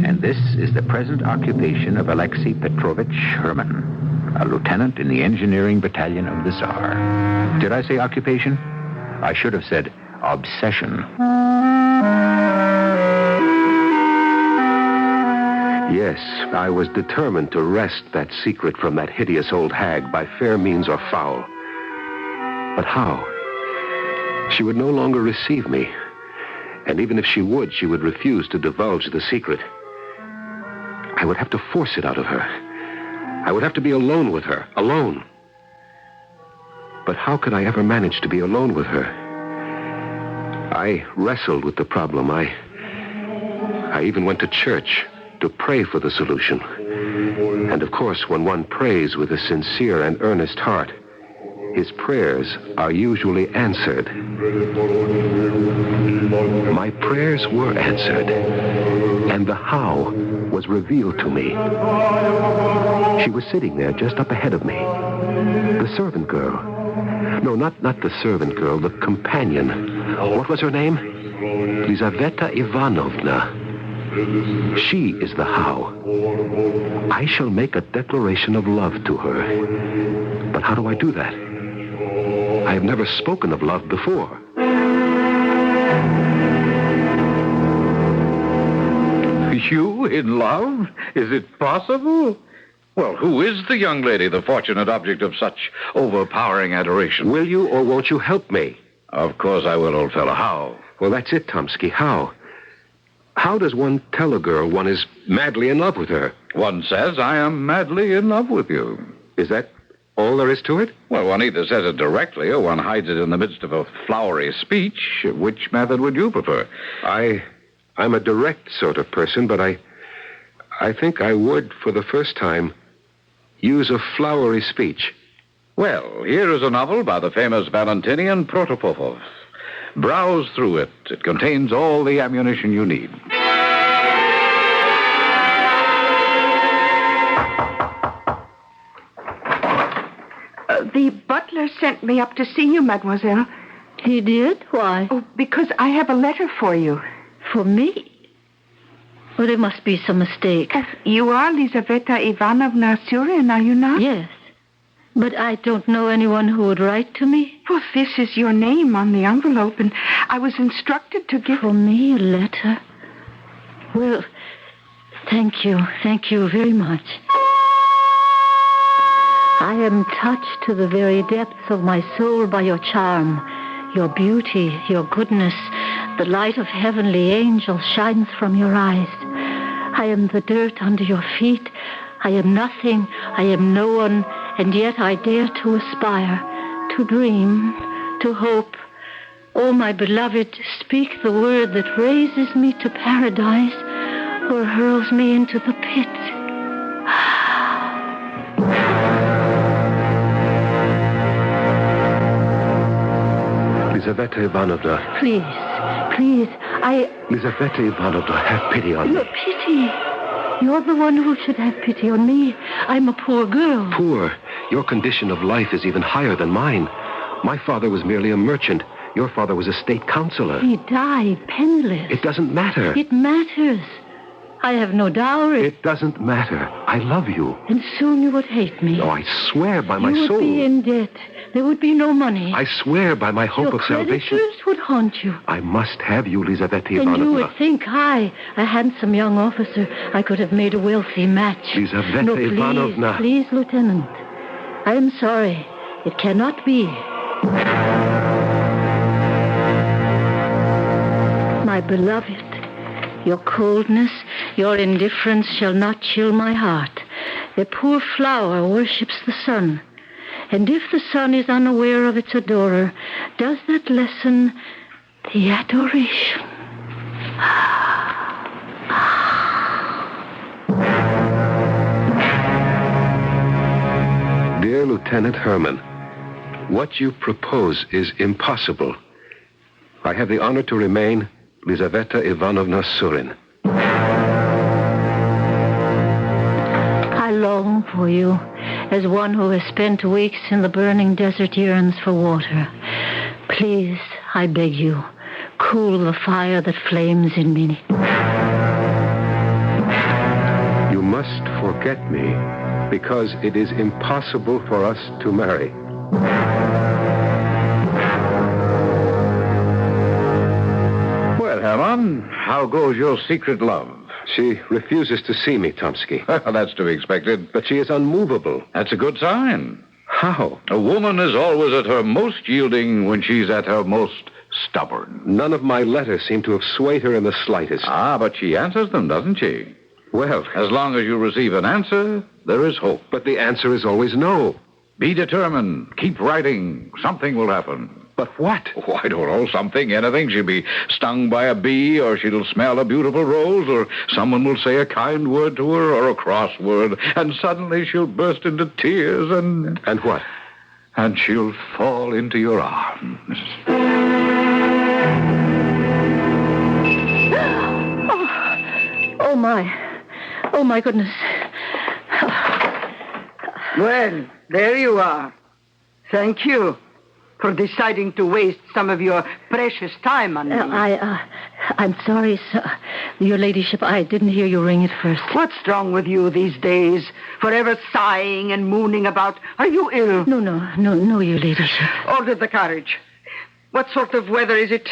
And this is the present occupation of Alexei Petrovich Herman, a lieutenant in the engineering battalion of the Tsar. Did I say occupation? I should have said obsession. Yes, I was determined to wrest that secret from that hideous old hag by fair means or foul. But how? She would no longer receive me. And even if she would refuse to divulge the secret. I would have to force it out of her. I would have to be alone with her, alone. But how could I ever manage to be alone with her? I wrestled with the problem. I even went to church to pray for the solution. And of course, when one prays with a sincere and earnest heart, his prayers are usually answered. My prayers were answered, and the how was revealed to me. She was sitting there just up ahead of me. The servant girl. No, not the servant girl, the companion. What was her name? Lizaveta Ivanovna. She is the how. I shall make a declaration of love to her. But how do I do that? I have never spoken of love before. You in love? Is it possible? Well, who is the young lady, the fortunate object of such overpowering adoration? Will you or won't you help me? Of course I will, old fellow. How? Well, that's it, Tomsky. How? How does one tell a girl one is madly in love with her? One says, I am madly in love with you. Is that all there is to it? Well, one either says it directly or one hides it in the midst of a flowery speech. Which method would you prefer? I'm a direct sort of person, but I think I would, for the first time, use a flowery speech. Well, here is a novel by the famous Valentinian Protopopov. Browse through it. It contains all the ammunition you need. The butler sent me up to see you, mademoiselle. He did? Why? Oh, because I have a letter for you. For me? Well, there must be some mistake. You are Lizaveta Ivanovna Surin, are you not? Yes. But I don't know anyone who would write to me. Well, this is your name on the envelope, and I was instructed to give... For me, a letter? Well, thank you. Thank you very much. I am touched to the very depths of my soul by your charm, your beauty, your goodness. The light of heavenly angels shines from your eyes. I am the dirt under your feet. I am nothing. I am no one. And yet I dare to aspire, to dream, to hope. Oh, my beloved, speak the word that raises me to paradise or hurls me into the pit. Lizaveta Ivanovna. Please, Lizaveta Ivanovna, have pity on me. Pity? You're the one who should have pity on me. I'm a poor girl. Poor? Your condition of life is even higher than mine. My father was merely a merchant. Your father was a state councilor. He died penniless. It doesn't matter. It matters. I have no dowry. It doesn't matter. I love you. And soon you would hate me. Oh, I swear by my soul. You would be in debt. There would be no money. I swear by my hope of salvation. Your creditors would haunt you. I must have you, Lizaveta Ivanovna. And you would think I, a handsome young officer, I could have made a wealthy match. Lizaveta Ivanovna. Please, Lieutenant. I am sorry. It cannot be. My beloved, your coldness, your indifference shall not chill my heart. A poor flower worships the sun. And if the sun is unaware of its adorer, does that lessen the adoration? Dear Lieutenant Herman, what you propose is impossible. I have the honor to remain Lizaveta Ivanovna Surin. I long for you, as one who has spent weeks in the burning desert yearns for water. Please, I beg you, cool the fire that flames in me. You must forget me, because it is impossible for us to marry. Well, Herman, how goes your secret love? She refuses to see me, Tomsky. That's to be expected. But she is unmovable. That's a good sign. How? A woman is always at her most yielding when she's at her most stubborn. None of my letters seem to have swayed her in the slightest. Ah, but she answers them, doesn't she? Well, as long as you receive an answer, there is hope. But the answer is always no. Be determined. Keep writing. Something will happen. But what? Oh, I don't know. Something, anything. She'll be stung by a bee, or she'll smell a beautiful rose, or someone will say a kind word to her, or a cross word, and suddenly she'll burst into tears and... And what? And she'll fall into your arms. Oh, my goodness. Well, there you are. Thank you for deciding to waste some of your precious time on me. I'm sorry, sir. Your ladyship, I didn't hear you ring at first. What's wrong with you these days? Forever sighing and mooning about. Are you ill? No, your ladyship. Order the carriage. What sort of weather is it?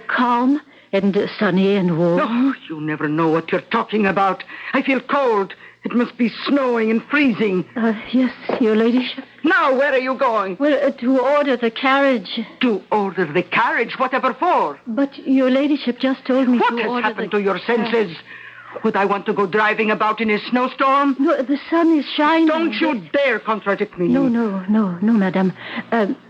Calm and sunny and warm. Oh, you never know what you're talking about. I feel cold. It must be snowing and freezing. Yes, your ladyship. Now, where are you going? Well, to order the carriage. To order the carriage? Whatever for? But your ladyship just told me what to order has happened to your senses? Would I want to go driving about in a snowstorm? No, the sun is shining. Don't you dare contradict me. No, madam.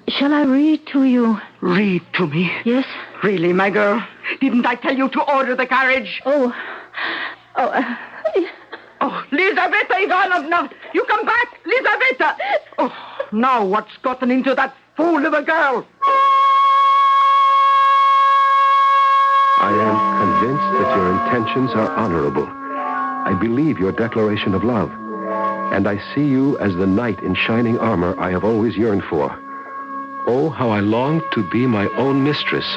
Shall I read to you? Read to me? Yes. Really, my girl? Didn't I tell you to order the carriage? Oh, Lizaveta Ivanovna! You come back! Lizaveta! Oh, now what's gotten into that fool of a girl? I am convinced that your intentions are honorable. I believe your declaration of love. And I see you as the knight in shining armor I have always yearned for. Oh, how I long to be my own mistress,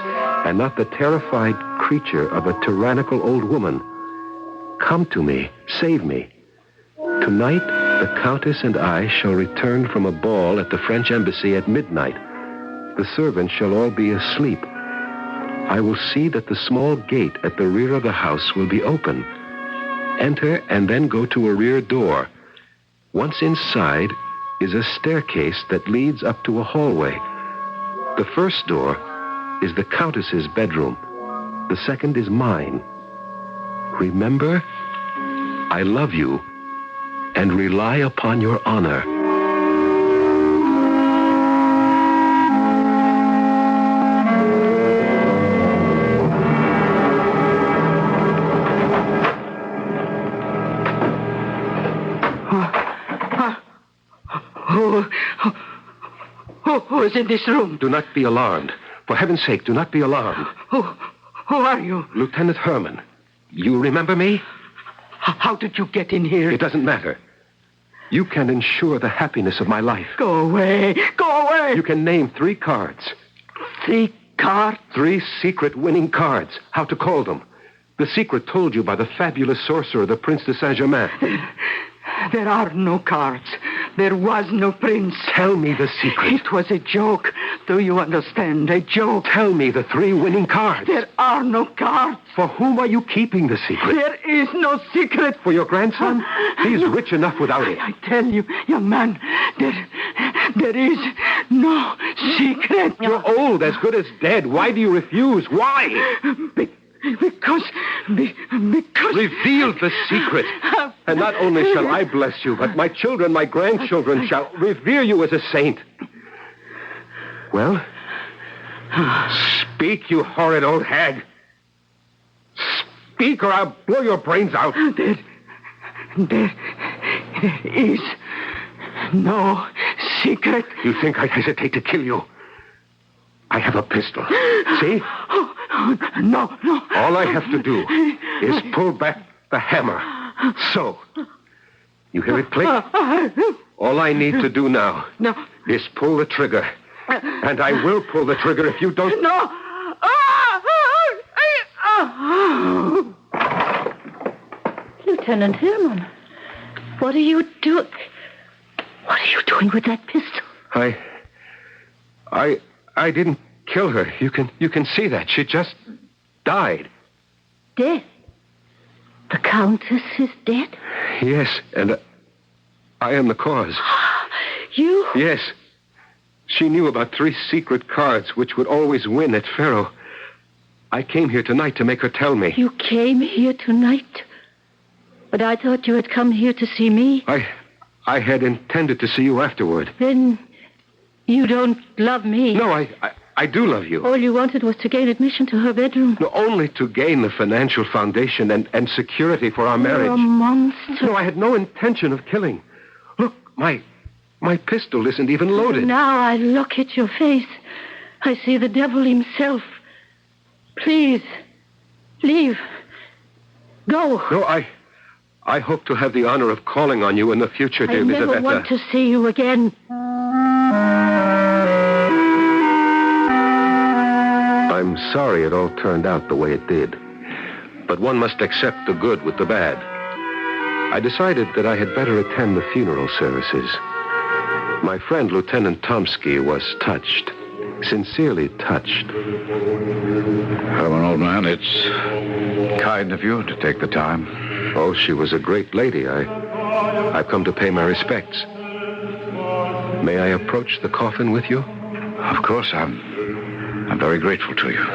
and not the terrified creature of a tyrannical old woman. Come to me. Save me. Tonight, the Countess and I shall return from a ball at the French embassy at midnight. The servants shall all be asleep. I will see that the small gate at the rear of the house will be open. Enter and then go to a rear door. Once inside is a staircase that leads up to a hallway. The first door is the Countess's bedroom. The second is mine. Remember, I love you and rely upon your honor. Who is in this room? Do not be alarmed. For heaven's sake, do not be alarmed. Who are you? Lieutenant Herman. You remember me? How did you get in here? It doesn't matter. You can ensure the happiness of my life. Go away. Go away. You can name 3 cards. 3 cards? 3 secret winning cards. How to call them. The secret told you by the fabulous sorcerer, the Prince de Saint-Germain. There are no cards. There was no prince. Tell me the secret. It was a joke. Do you understand? A joke. Tell me the 3 winning cards. There are no cards. For whom are you keeping the secret? There is no secret. For your grandson? He's rich enough without it. I tell you, young man, there is no secret. You're old, as good as dead. Why do you refuse? Why? Because... Reveal the secret. And not only shall I bless you, but my children, my grandchildren shall revere you as a saint. Well? Speak, you horrid old hag. Speak, or I'll blow your brains out. There is no secret. You think I'd hesitate to kill you? I have a pistol. See? No. All I have to do is pull back the hammer. So. You hear it click? All I need to do now is pull the trigger. And I will pull the trigger if you don't... No! Lieutenant Hangman, what are you doing? What are you doing with that pistol? I didn't kill her. You can see that. She just died. Dead? The Countess is dead? Yes, and I am the cause. You? Yes. She knew about 3 secret cards which would always win at Faro. I came here tonight to make her tell me. You came here tonight? But I thought you had come here to see me. I had intended to see you afterward. Then you don't love me. No, I do love you. All you wanted was to gain admission to her bedroom. No, only to gain the financial foundation and security for our marriage. You're a monster. No, I had no intention of killing. Look, my pistol isn't even loaded. Now I look at your face. I see the devil himself. Please, leave. Go. No, I hope to have the honor of calling on you in the future, dear Elizabeth. I never want to see you again. I'm sorry it all turned out the way it did. But one must accept the good with the bad. I decided that I had better attend the funeral services. My friend, Lieutenant Tomsky, was touched. Sincerely touched. Herman, old man, it's kind of you to take the time. Oh, she was a great lady. I've come to pay my respects. May I approach the coffin with you? Of course, I'm very grateful to you.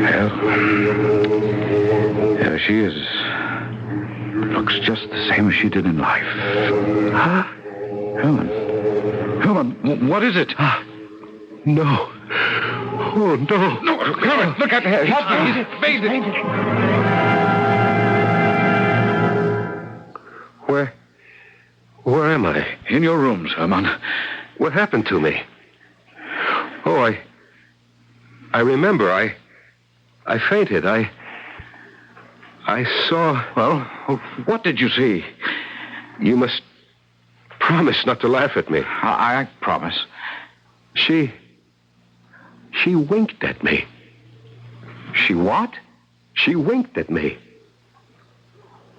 Well, there she is. Looks just the same as she did in life. Huh? Herman, what is it? No. Oh, no. No, Herman, look at her. He's fainted. Where am I? In your rooms, Herman. What happened to me? Oh, I remember. I fainted. I saw... Well, what did you see? You must promise not to laugh at me. I promise. She winked at me. She what? She winked at me.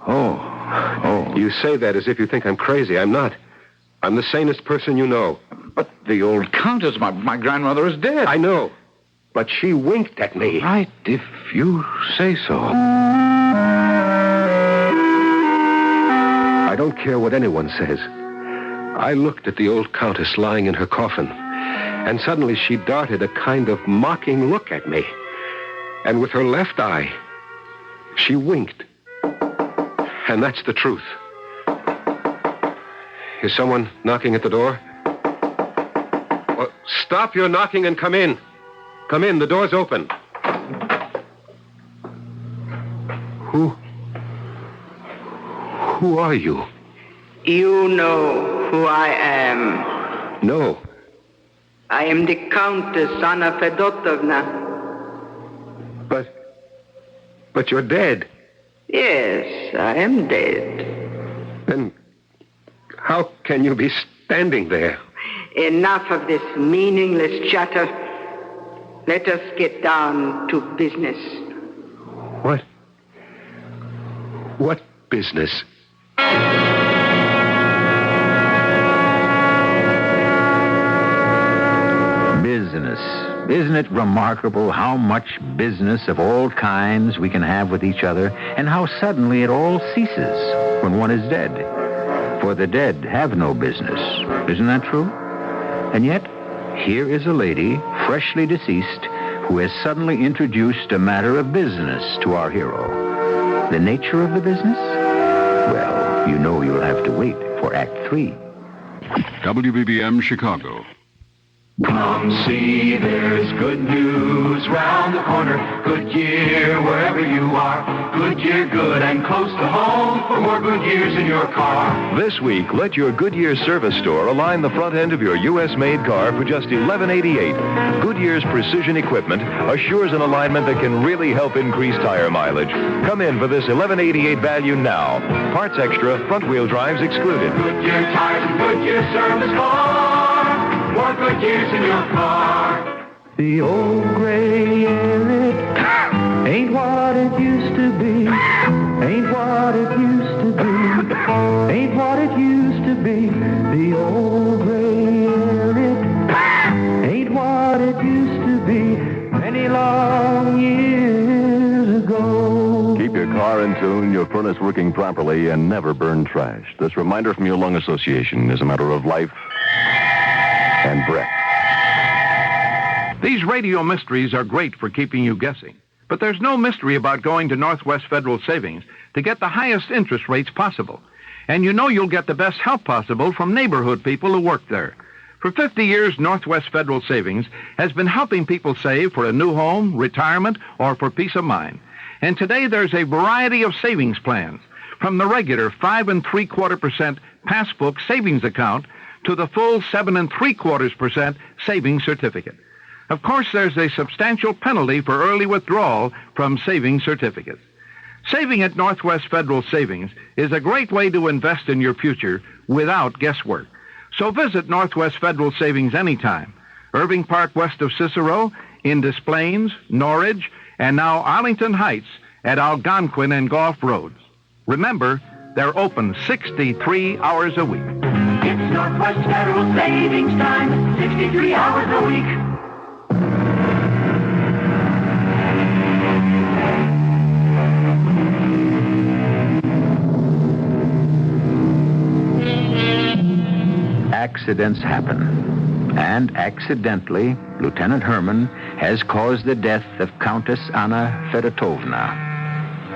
Oh. You say that as if you think I'm crazy. I'm not. I'm the sanest person you know. But the old Countess, my grandmother, is dead. I know. But she winked at me. Right, if you say so. I don't care what anyone says. I looked at the old Countess lying in her coffin, and suddenly she darted a kind of mocking look at me. And with her left eye, she winked. And that's the truth. Is someone knocking at the door? Well, stop your knocking and come in. Come in, the door's open. Who are you? You know who I am. No. I am the Countess Anna Fedotovna. But you're dead. Yes, I am dead. Then how can you be standing there? Enough of this meaningless chatter. Let us get down to business. What business? Business. Isn't it remarkable how much business of all kinds we can have with each other, and how suddenly it all ceases when one is dead? For the dead have no business. Isn't that true? And yet, here is a lady, freshly deceased, who has suddenly introduced a matter of business to our hero. The nature of the business? Well, you know you'll have to wait for Act 3. WBBM Chicago. Come see, there's good news round the corner. Goodyear, wherever you are. Goodyear, good and close to home for more good years in your car. This week, let your Goodyear service store align the front end of your U.S.-made car for just $11.88. Goodyear's precision equipment assures an alignment that can really help increase tire mileage. Come in for this $11.88 value now. Parts extra, front-wheel drives excluded. Goodyear tires and Goodyear service car. More good years in your car. The old gray area ain't what it used to be. Ain't what it used to be. Ain't what it used to be. The old gray area ain't what it used to be. Many long years ago. Keep your car in tune, your furnace working properly, and never burn trash. This reminder from your lung association is a matter of life and breath. These radio mysteries are great for keeping you guessing. But there's no mystery about going to Northwest Federal Savings to get the highest interest rates possible. And you know you'll get the best help possible from neighborhood people who work there. For 50 years, Northwest Federal Savings has been helping people save for a new home, retirement, or for peace of mind. And today there's a variety of savings plans, from the regular 5 3/4% passbook savings account to the full 7 3/4% savings certificate. Of course, there's a substantial penalty for early withdrawal from savings certificates. Saving at Northwest Federal Savings is a great way to invest in your future without guesswork. So visit Northwest Federal Savings anytime. Irving Park west of Cicero, in Des Plaines, Norridge, and now Arlington Heights at Algonquin and Gulf Roads. Remember, they're open 63 hours a week. It's Northwest Federal Savings Time, 63 hours a week. Accidents happen. And accidentally, Lieutenant Herman has caused the death of Countess Anna Fedotovna.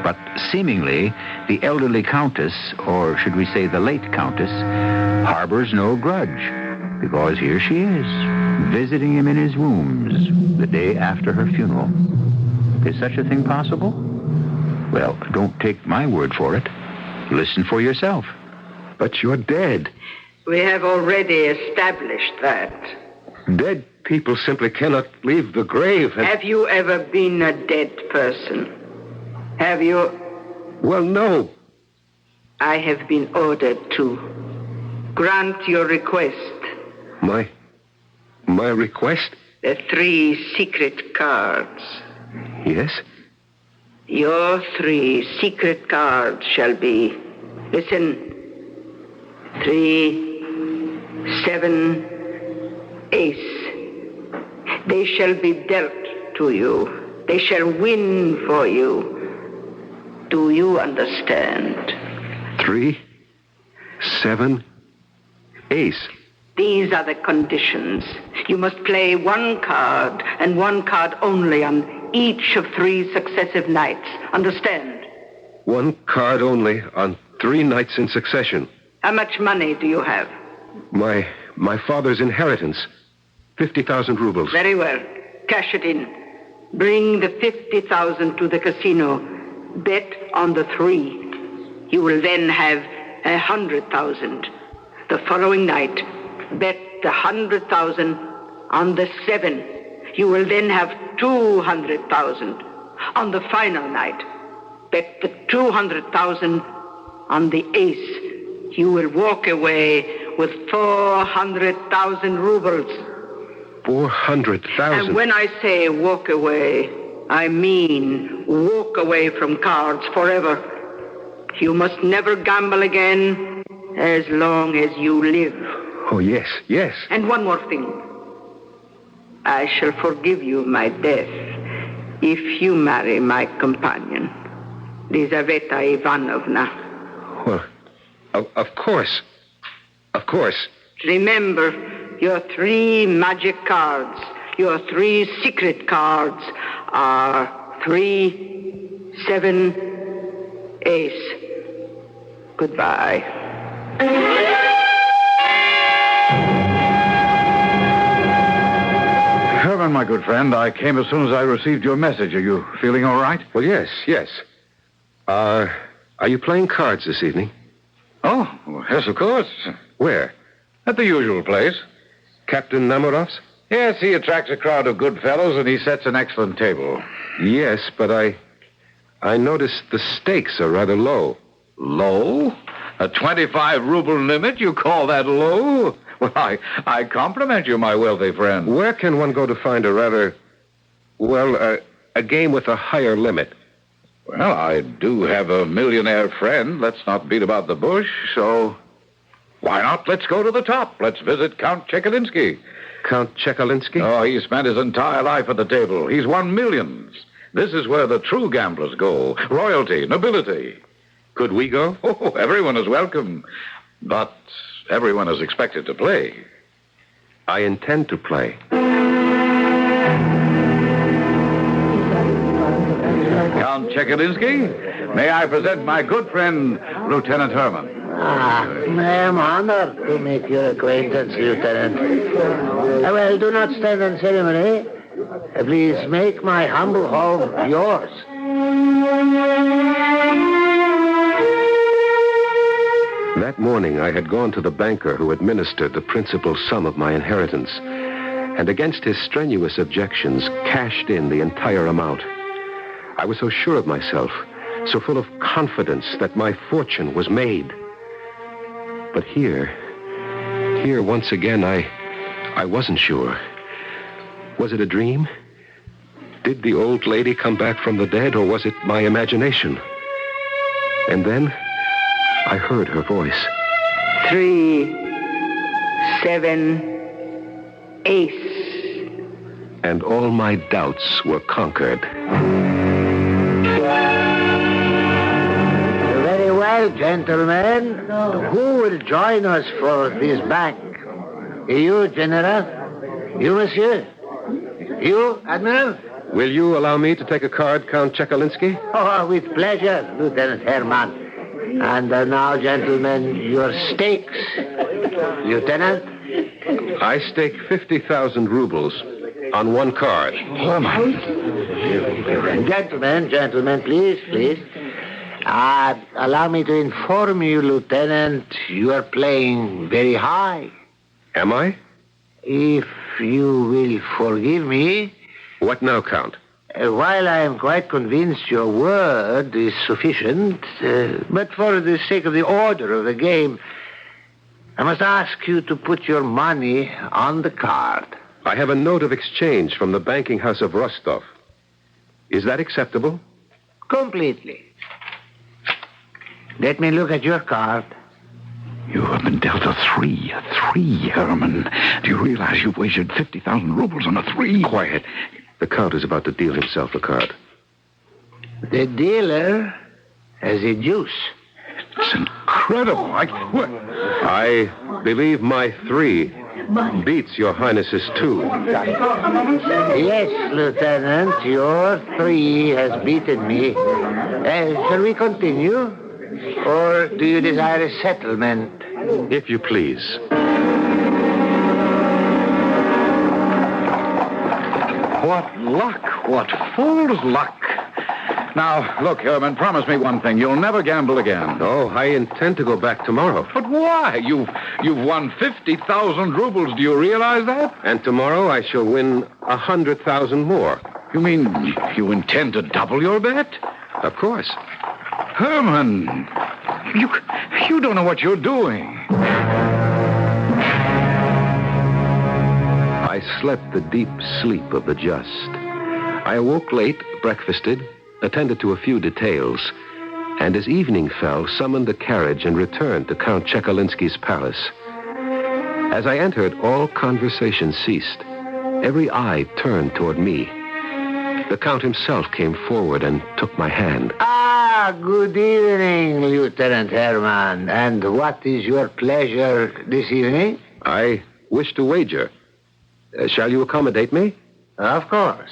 But seemingly, the elderly countess, or should we say the late countess, harbors no grudge, because here she is, visiting him in his rooms the day after her funeral. Is such a thing possible? Well, don't take my word for it. Listen for yourself. But you're dead. We have already established that. Dead people simply cannot leave the grave. Have you ever been a dead person? Have you? Well, no. I have been ordered to grant your request. My request? The 3 secret cards. Yes? Your 3 secret cards shall be, listen, 3, 7, ace. They shall be dealt to you. They shall win for you. Do you understand? 3, 7, ace. These are the conditions. You must play 1 card and 1 card only on each of 3 successive nights. Understand? 1 card only on 3 nights in succession. How much money do you have? My father's inheritance. 50,000 rubles. Very well. Cash it in. Bring the 50,000 to the casino. Bet on the 3. You will then have 100,000. The following night, bet the 100,000 On the 7, you will then have 200,000. On the final night, bet the 200,000 on the ace. You will walk away with 400,000 rubles. 400,000? And when I say walk away, I mean walk away from cards forever. You must never gamble again as long as you live. Oh, yes, yes. And one more thing. I shall forgive you my death if you marry my companion, Lizaveta Ivanovna. Well, of course. Of course. Remember your 3 magic cards, your 3 secret cards are 3, 7, ace. Goodbye. Herman, my good friend, I came as soon as I received your message. Are you feeling all right? Well, yes, yes. Are you playing cards this evening? Oh, yes, of course. Where? At the usual place. Captain Namarov's? Yes, he attracts a crowd of good fellows, and he sets an excellent table. Yes, but I noticed the stakes are rather low. Low? A 25-ruble limit? You call that low? Well, I compliment you, my wealthy friend. Where can one go to find a game with a higher limit? Well, I do have a millionaire friend. Let's not beat about the bush, so why not? Let's go to the top. Let's visit Count Chekalinsky. Count Chekalinsky? Oh, he spent his entire life at the table. He's won millions. This is where the true gamblers go. Royalty, nobility. Could we go? Oh, everyone is welcome. But everyone is expected to play. I intend to play. Count Chekalinsky, may I present my good friend, Lieutenant Herman. I am honored to make your acquaintance, Lieutenant. Well, do not stand on ceremony. Please make my humble home yours. That morning, I had gone to the banker who administered the principal sum of my inheritance, and against his strenuous objections, cashed in the entire amount. I was so sure of myself, so full of confidence that my fortune was made. But here, once again, I wasn't sure. Was it a dream? Did the old lady come back from the dead, or was it my imagination? And then I heard her voice. 3, 7, ace. And all my doubts were conquered. Very well, gentlemen. Who will join us for this bank? You, General? You, Monsieur? You, Admiral? Will you allow me to take a card, Count Chekalinsky? Oh, with pleasure, Lieutenant Herman. And now, gentlemen, your stakes. Lieutenant? I stake 50,000 rubles on one card. Oh, my. Gentlemen, please. Allow me to inform you, Lieutenant, you are playing very high. Am I? If you will forgive me. What now, Count? While I am quite convinced your word is sufficient, but for the sake of the order of the game, I must ask you to put your money on the card. I have a note of exchange from the banking house of Rostov. Is that acceptable? Completely. Let me look at your card. You have been dealt a 3. A 3, Herman. Do you realize you've wasted 50,000 rubles on a 3? Quiet. The Count is about to deal himself a card. The dealer has a deuce. It's incredible. I believe my 3 beats your Highness's 2. Yes, Lieutenant, your 3 has beaten me. Shall we continue? Or do you desire a settlement? If you please. What luck. What fool's luck. Now, look, Herman, promise me one thing. You'll never gamble again. No, I intend to go back tomorrow. But why? You've won 50,000 rubles. Do you realize that? And tomorrow I shall win 100,000 more. You mean you intend to double your bet? Of course. Herman, you don't know what you're doing. I slept the deep sleep of the just. I awoke late, breakfasted, attended to a few details, and as evening fell, summoned a carriage and returned to Count Chekalinsky's palace. As I entered, all conversation ceased. Every eye turned toward me. The Count himself came forward and took my hand. Ah, good evening, Lieutenant Herman. And what is your pleasure this evening? I wish to wager. Shall you accommodate me? Of course.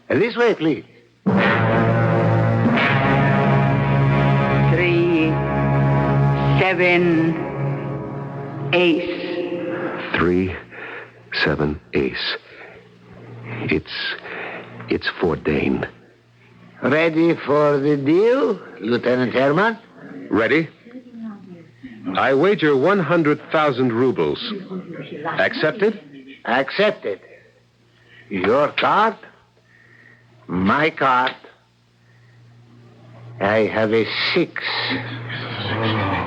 This way, please. 3, 7, ace. 3, 7, ace. It's foreordained. Ready for the deal, Lieutenant Herman? Ready? I wager 100,000 rubles. Accepted? Accepted. Your card, my card. I have a 6.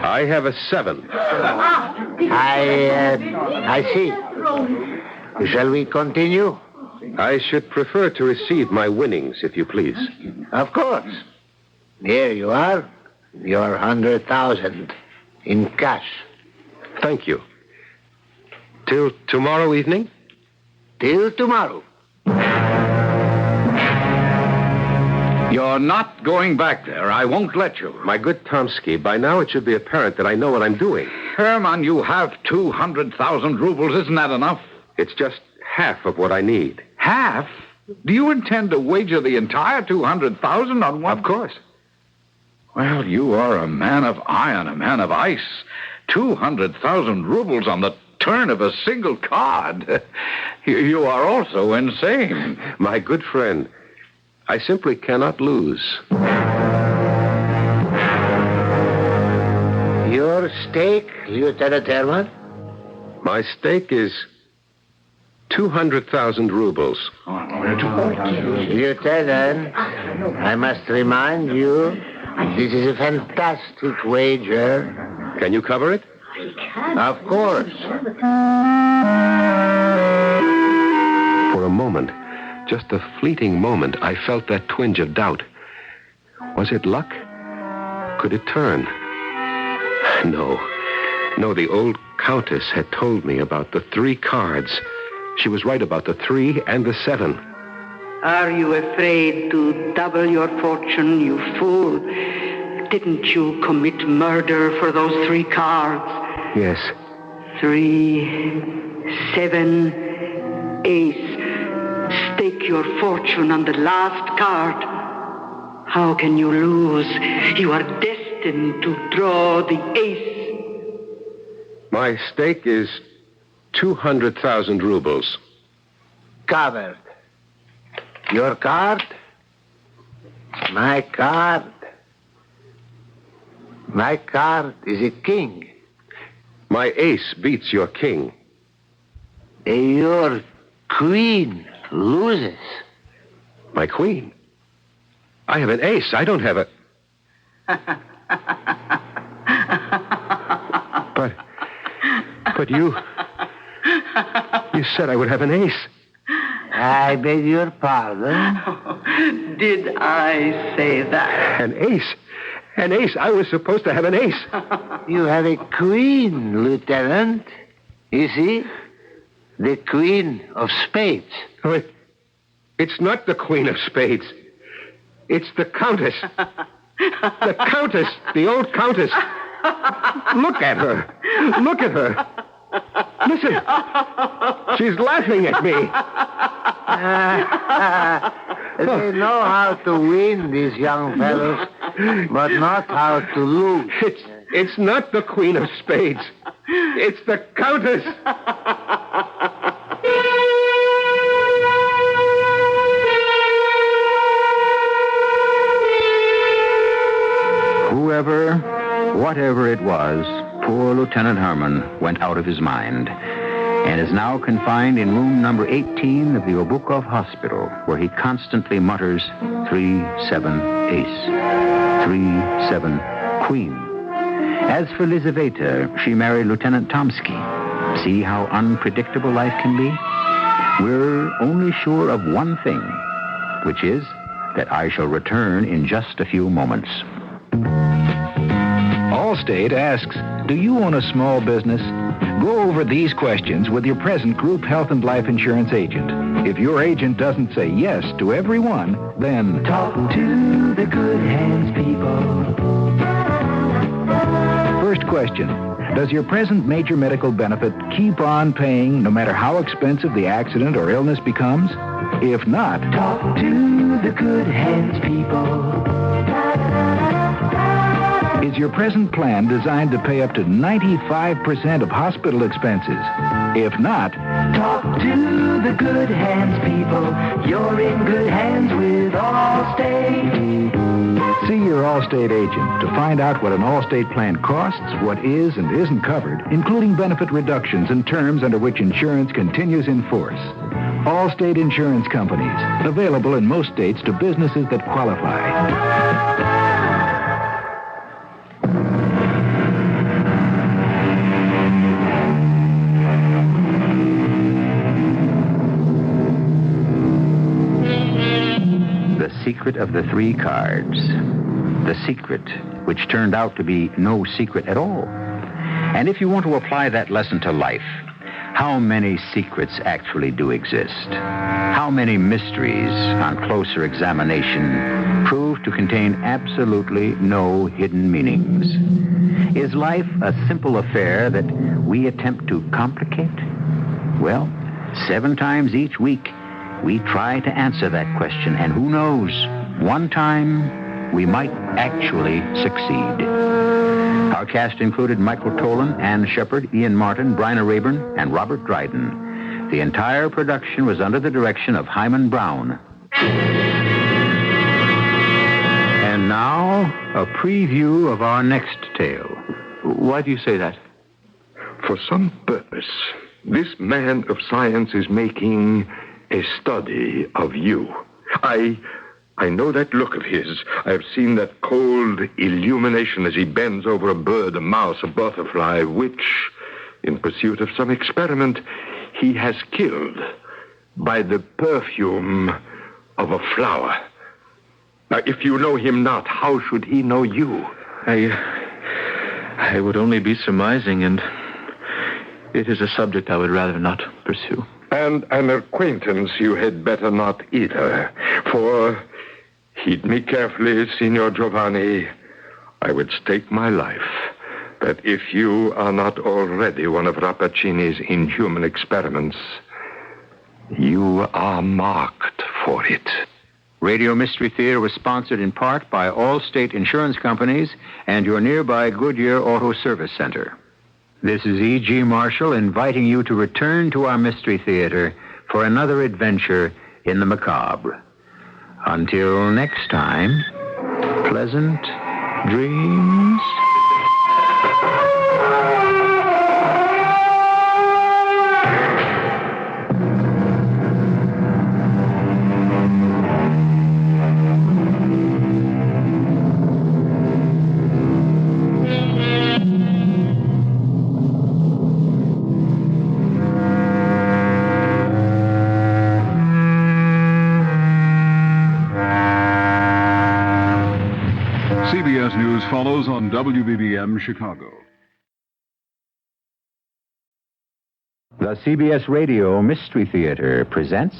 I have a 7. I see. Shall we continue? I should prefer to receive my winnings, if you please. Of course. Here you are. Your 100,000 in cash. Thank you. Till tomorrow evening? Till tomorrow. You're not going back there. I won't let you. My good Tomsky, by now it should be apparent that I know what I'm doing. Herman, you have 200,000 rubles. Isn't that enough? It's just half of what I need. Half? Do you intend to wager the entire 200,000 on one? Of course. Well, you are a man of iron, a man of ice. 200,000 rubles on the turn of a single card. You are also insane. My good friend, I simply cannot lose. Your stake, Lieutenant Herman? My stake is 200,000 rubles. Lieutenant, I must remind you, this is a fantastic wager. Can you cover it? Of course. For a moment, just a fleeting moment, I felt that twinge of doubt. Was it luck? Could it turn? No, the old Countess had told me about the 3 cards. She was right about the 3 and the 7. Are you afraid to double your fortune, you fool? Didn't you commit murder for those 3 cards? Yes. 3, 7, ace. Stake your fortune on the last card. How can you lose? You are destined to draw the ace. My stake is 200,000 rubles. Covered. Your card, my card. My card is a king. My ace beats your king. Your queen loses. My queen? I have an ace. I don't have a... But you said I would have an ace. I beg your pardon? Did I say that? An ace? An ace? I was supposed to have an ace. You have a queen, Lieutenant. You see? The Queen of Spades. Oh, it's not the Queen of Spades. It's the Countess. The Countess. The old Countess. Look at her. Look at her. Listen. She's laughing at me. They know how to win, these young fellows, but not how to lose. It's not the Queen of Spades. It's the Countess. Whoever, whatever it was, poor Lieutenant Herman went went out of his mind and is now confined in room number 18 of the Obukov Hospital, where he constantly mutters 3-7 ace, 3-7 queen. As for Lizaveta, she married Lieutenant Tomsky. See how unpredictable life can be? We're only sure of one thing, which is that I shall return in just a few moments. Allstate asks, do you own a small business? Go over these questions with your present group health and life insurance agent. If your agent doesn't say yes to every one, then talk to the good hands people. First question. Does your present major medical benefit keep on paying no matter how expensive the accident or illness becomes? If not, talk to the good hands people. Is your present plan designed to pay up to 95% of hospital expenses? If not, talk to the good hands people. You're in good hands with Allstate. See your Allstate agent to find out what an Allstate plan costs, what is and isn't covered, including benefit reductions and terms under which insurance continues in force. Allstate Insurance Companies, available in most states to businesses that qualify. The secret of the three cards. The secret, which turned out to be no secret at all. And if you want to apply that lesson to life, how many secrets actually do exist? How many mysteries, on closer examination, prove to contain absolutely no hidden meanings? Is life a simple affair that we attempt to complicate? Well, 7 times each week, we try to answer that question, and who knows, one time we might actually succeed. Our cast included Michael Tolan, Ann Shepard, Ian Martin, Bryna Rayburn, and Robert Dryden. The entire production was under the direction of Hangman Brown. And now, a preview of our next tale. Why do you say that? For some purpose, this man of science is making a study of you. I know that look of his. I have seen that cold illumination as he bends over a bird, a mouse, a butterfly, which, in pursuit of some experiment, he has killed by the perfume of a flower. Now, if you know him not, how should he know you? I would only be surmising, and it is a subject I would rather not pursue. And an acquaintance you had better not either, for... heed me carefully, Signor Giovanni. I would stake my life that if you are not already one of Rappaccini's inhuman experiments, you are marked for it. Radio Mystery Theater was sponsored in part by Allstate Insurance Companies and your nearby Goodyear Auto Service Center. This is E.G. Marshall inviting you to return to our Mystery Theater for another adventure in the macabre. Until next time, pleasant dreams. CBS News follows on WBBM Chicago. The CBS Radio Mystery Theater presents...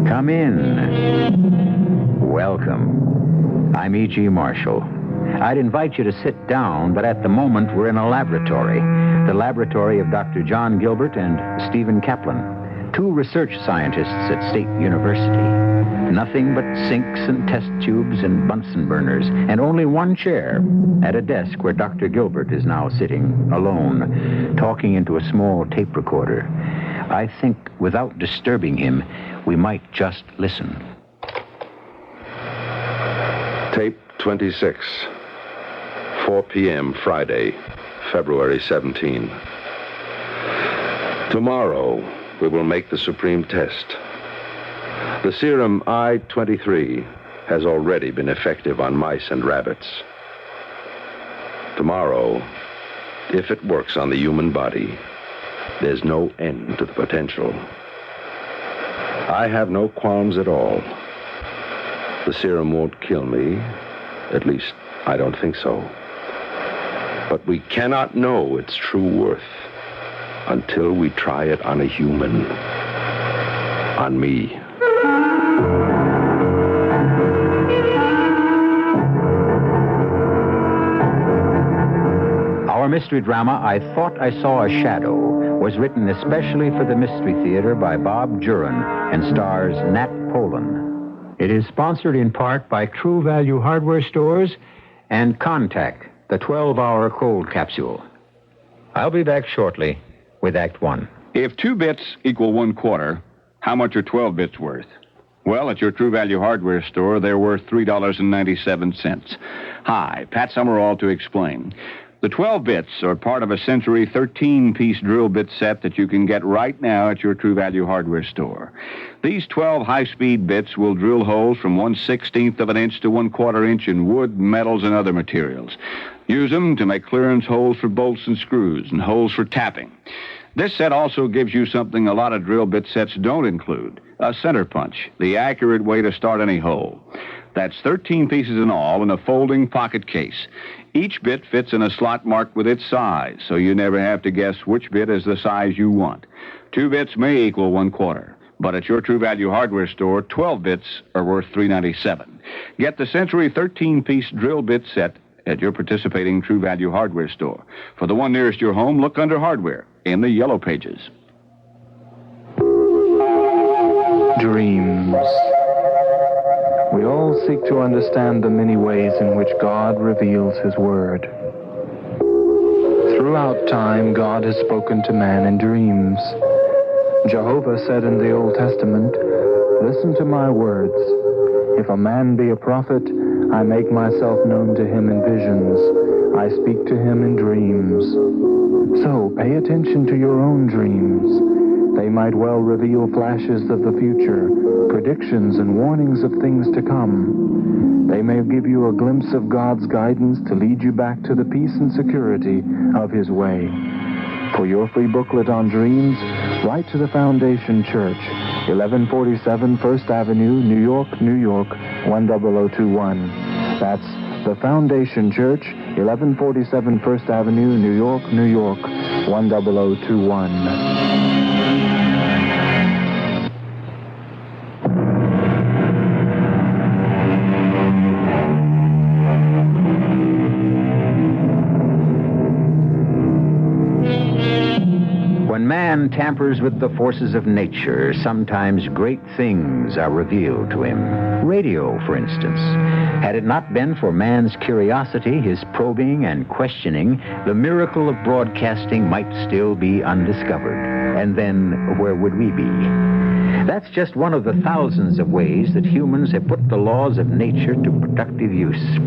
Come in. Welcome. I'm E.G. Marshall. I'd invite you to sit down, but at the moment we're in a laboratory. The laboratory of Dr. John Gilbert and Stephen Kaplan. 2 research scientists at State University. Nothing but sinks and test tubes and Bunsen burners, and only 1 chair at a desk where Dr. Gilbert is now sitting alone, talking into a small tape recorder. I think without disturbing him, we might just listen. Tape 26. 4 p.m. Friday, February 17. Tomorrow, we will make the supreme test. The serum I-23 has already been effective on mice and rabbits. Tomorrow, if it works on the human body, there's no end to the potential. I have no qualms at all. The serum won't kill me. At least, I don't think so. But we cannot know its true worth until we try it on a human. On me. Our mystery drama, I Thought I Saw a Shadow, was written especially for the Mystery Theater by Bob Jurin and stars Nat Polan. It is sponsored in part by True Value Hardware Stores and Contact, the 12-hour cold capsule. I'll be back shortly with Act 1. If 2 bits equal 1/4, how much are 12 bits worth? Well, at your True Value Hardware store, they're worth $3.97. Hi, Pat Summerall to explain. The 12 bits are part of a Century 13-piece drill bit set that you can get right now at your True Value Hardware store. These 12 high-speed bits will drill holes from 1/16 of an inch to 1/4 inch in wood, metals, and other materials. Use them to make clearance holes for bolts and screws and holes for tapping. This set also gives you something a lot of drill bit sets don't include, a center punch, the accurate way to start any hole. That's 13 pieces in all in a folding pocket case. Each bit fits in a slot marked with its size, so you never have to guess which bit is the size you want. 2 bits may equal 1/4, but at your True Value Hardware store, 12 bits are worth $3.97. Get the Century 13-piece drill bit set at your participating True Value Hardware store. For the one nearest your home, look under Hardware in the Yellow Pages. Dreams. We all seek to understand the many ways in which God reveals His Word. Throughout time, God has spoken to man in dreams. Jehovah said in the Old Testament, "Listen to my words. If a man be a prophet, I make myself known to him in visions. I speak to him in dreams." So pay attention to your own dreams. They might well reveal flashes of the future, predictions and warnings of things to come. They may give you a glimpse of God's guidance to lead you back to the peace and security of His way. For your free booklet on dreams, write to the Foundation Church, 1147 First Avenue, New York, New York, 10021. That's the Foundation Church, 1147 First Avenue, New York, New York, 10021. When man tampers with the forces of nature, sometimes great things are revealed to him. Radio, for instance. Had it not been for man's curiosity, his probing and questioning, the miracle of broadcasting might still be undiscovered. And then, where would we be? That's just one of the thousands of ways that humans have put the laws of nature to productive use.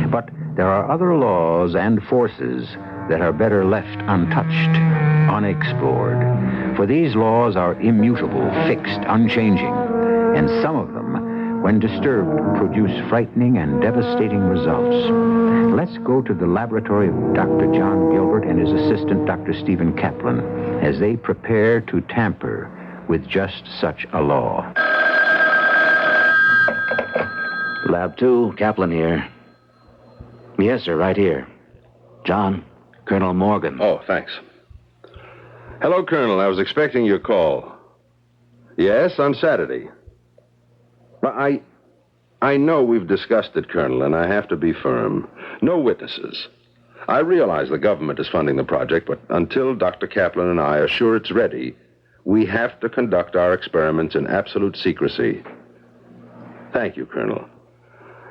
But there are other laws and forces that are better left untouched, unexplored. For these laws are immutable, fixed, unchanging, and some of them, when disturbed, produce frightening and devastating results. Let's go to the laboratory of Dr. John Gilbert and his assistant, Dr. Stephen Kaplan, as they prepare to tamper with just such a law. Lab 2, Kaplan here. Yes, sir, right here. John, Colonel Morgan. Oh, thanks. Hello, Colonel. I was expecting your call. Yes, on Saturday. But I know we've discussed it, Colonel, and I have to be firm. No witnesses. I realize the government is funding the project, but until Dr. Kaplan and I are sure it's ready, We have to conduct our experiments in absolute secrecy. Thank you, Colonel.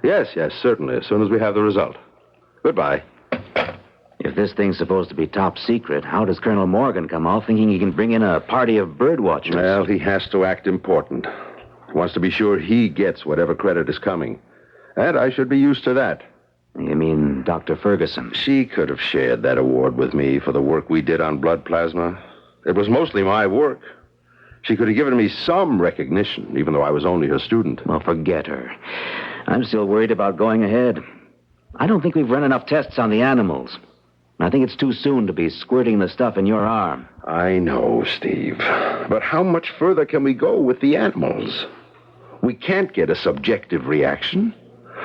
Yes, certainly, as soon as we have the result. Goodbye. If this thing's supposed to be top secret, how does Colonel Morgan come off thinking he can bring in a party of bird watchers? Well, he has to act important. He wants to be sure he gets whatever credit is coming. And I should be used to that. You mean Dr. Ferguson? She could have shared that award with me for the work we did on blood plasma. It was mostly my work. She could have given me some recognition, even though I was only her student. Well, forget her. I'm still worried about going ahead. I don't think we've run enough tests on the animals. I think it's too soon to be squirting the stuff in your arm. I know, Steve. But how much further can we go with the animals? We can't get a subjective reaction.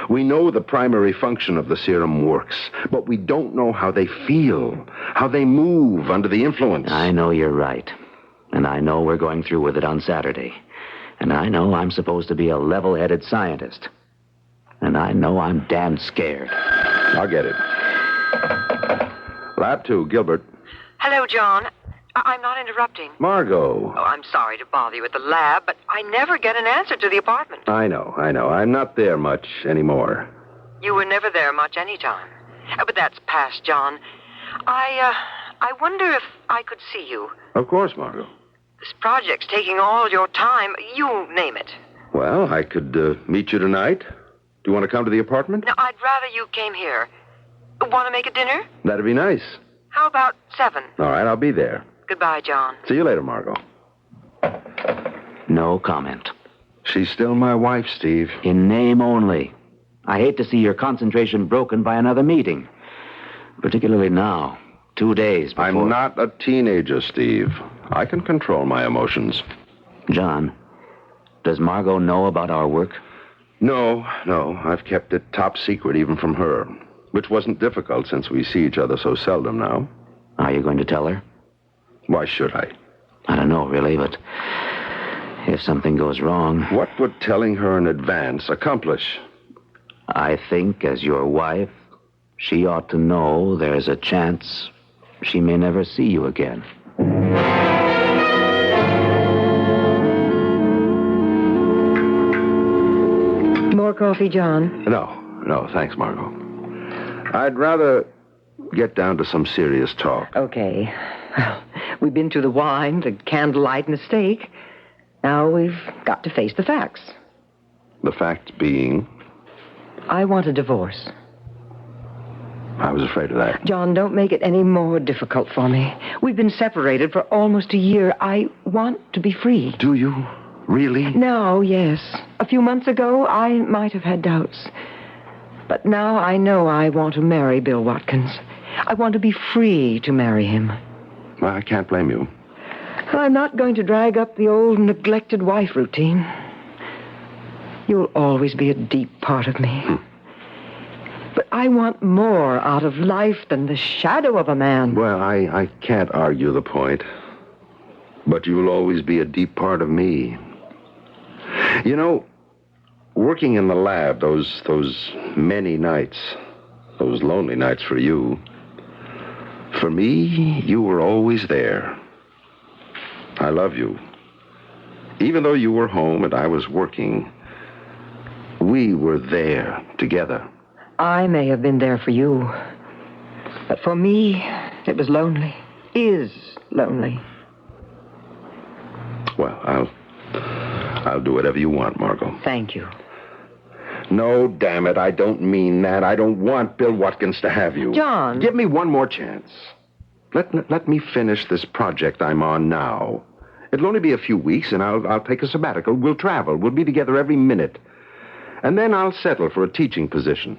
We know the primary function of the serum works, but we don't know how they feel, how they move under the influence. I know you're right. And I know we're going through with it on Saturday. And I know I'm supposed to be a level-headed scientist. And I know I'm damn scared. I'll get it. Lab 2, Gilbert. Hello, John. I'm not interrupting. Margot. Oh, I'm sorry to bother you at the lab, but I never get an answer to the apartment. I know. I'm not there much anymore. You were never there much any time. But that's past, John. I wonder if I could see you. Of course, Margot. This project's taking all your time. You name it. Well, I could meet you tonight. Do you want to come to the apartment? No, I'd rather you came here. Want to make a dinner? That'd be nice. How about 7? All right, I'll be there. Goodbye, John. See you later, Margot. No comment. She's still my wife, Steve. In name only. I hate to see your concentration broken by another meeting. Particularly now, 2 days before... I'm not a teenager, Steve. I can control my emotions. John, does Margot know about our work? No. I've kept it top secret even from her, which wasn't difficult since we see each other so seldom now. Are you going to tell her? Why should I? I don't know, really, but if something goes wrong... What would telling her in advance accomplish? I think, as your wife, she ought to know there's a chance she may never see you again. More coffee, John? No, thanks, Margot. I'd rather get down to some serious talk. Okay. Well, we've been through the wine, the candlelight, and the steak. Now we've got to face the facts. The fact being? I want a divorce. I was afraid of that. John, don't make it any more difficult for me. We've been separated for almost a year. I want to be free. Do you? Really? No, yes. A few months ago, I might have had doubts. But now I know I want to marry Bill Watkins. I want to be free to marry him. Well, I can't blame you. I'm not going to drag up the old neglected wife routine. You'll always be a deep part of me. But I want more out of life than the shadow of a man. Well, I can't argue the point. But you'll always be a deep part of me. You know, working in the lab, those many nights, those lonely nights for you, for me, you were always there. I love you. Even though you were home and I was working, we were there together. I may have been there for you, but for me, it was lonely. Is lonely. Well, I'll do whatever you want, Margot. Thank you. No, damn it, I don't mean that. I don't want Bill Watkins to have you. John. Give me one more chance. Let me finish this project I'm on now. It'll only be a few weeks, and I'll take a sabbatical. We'll travel. We'll be together every minute. And then I'll settle for a teaching position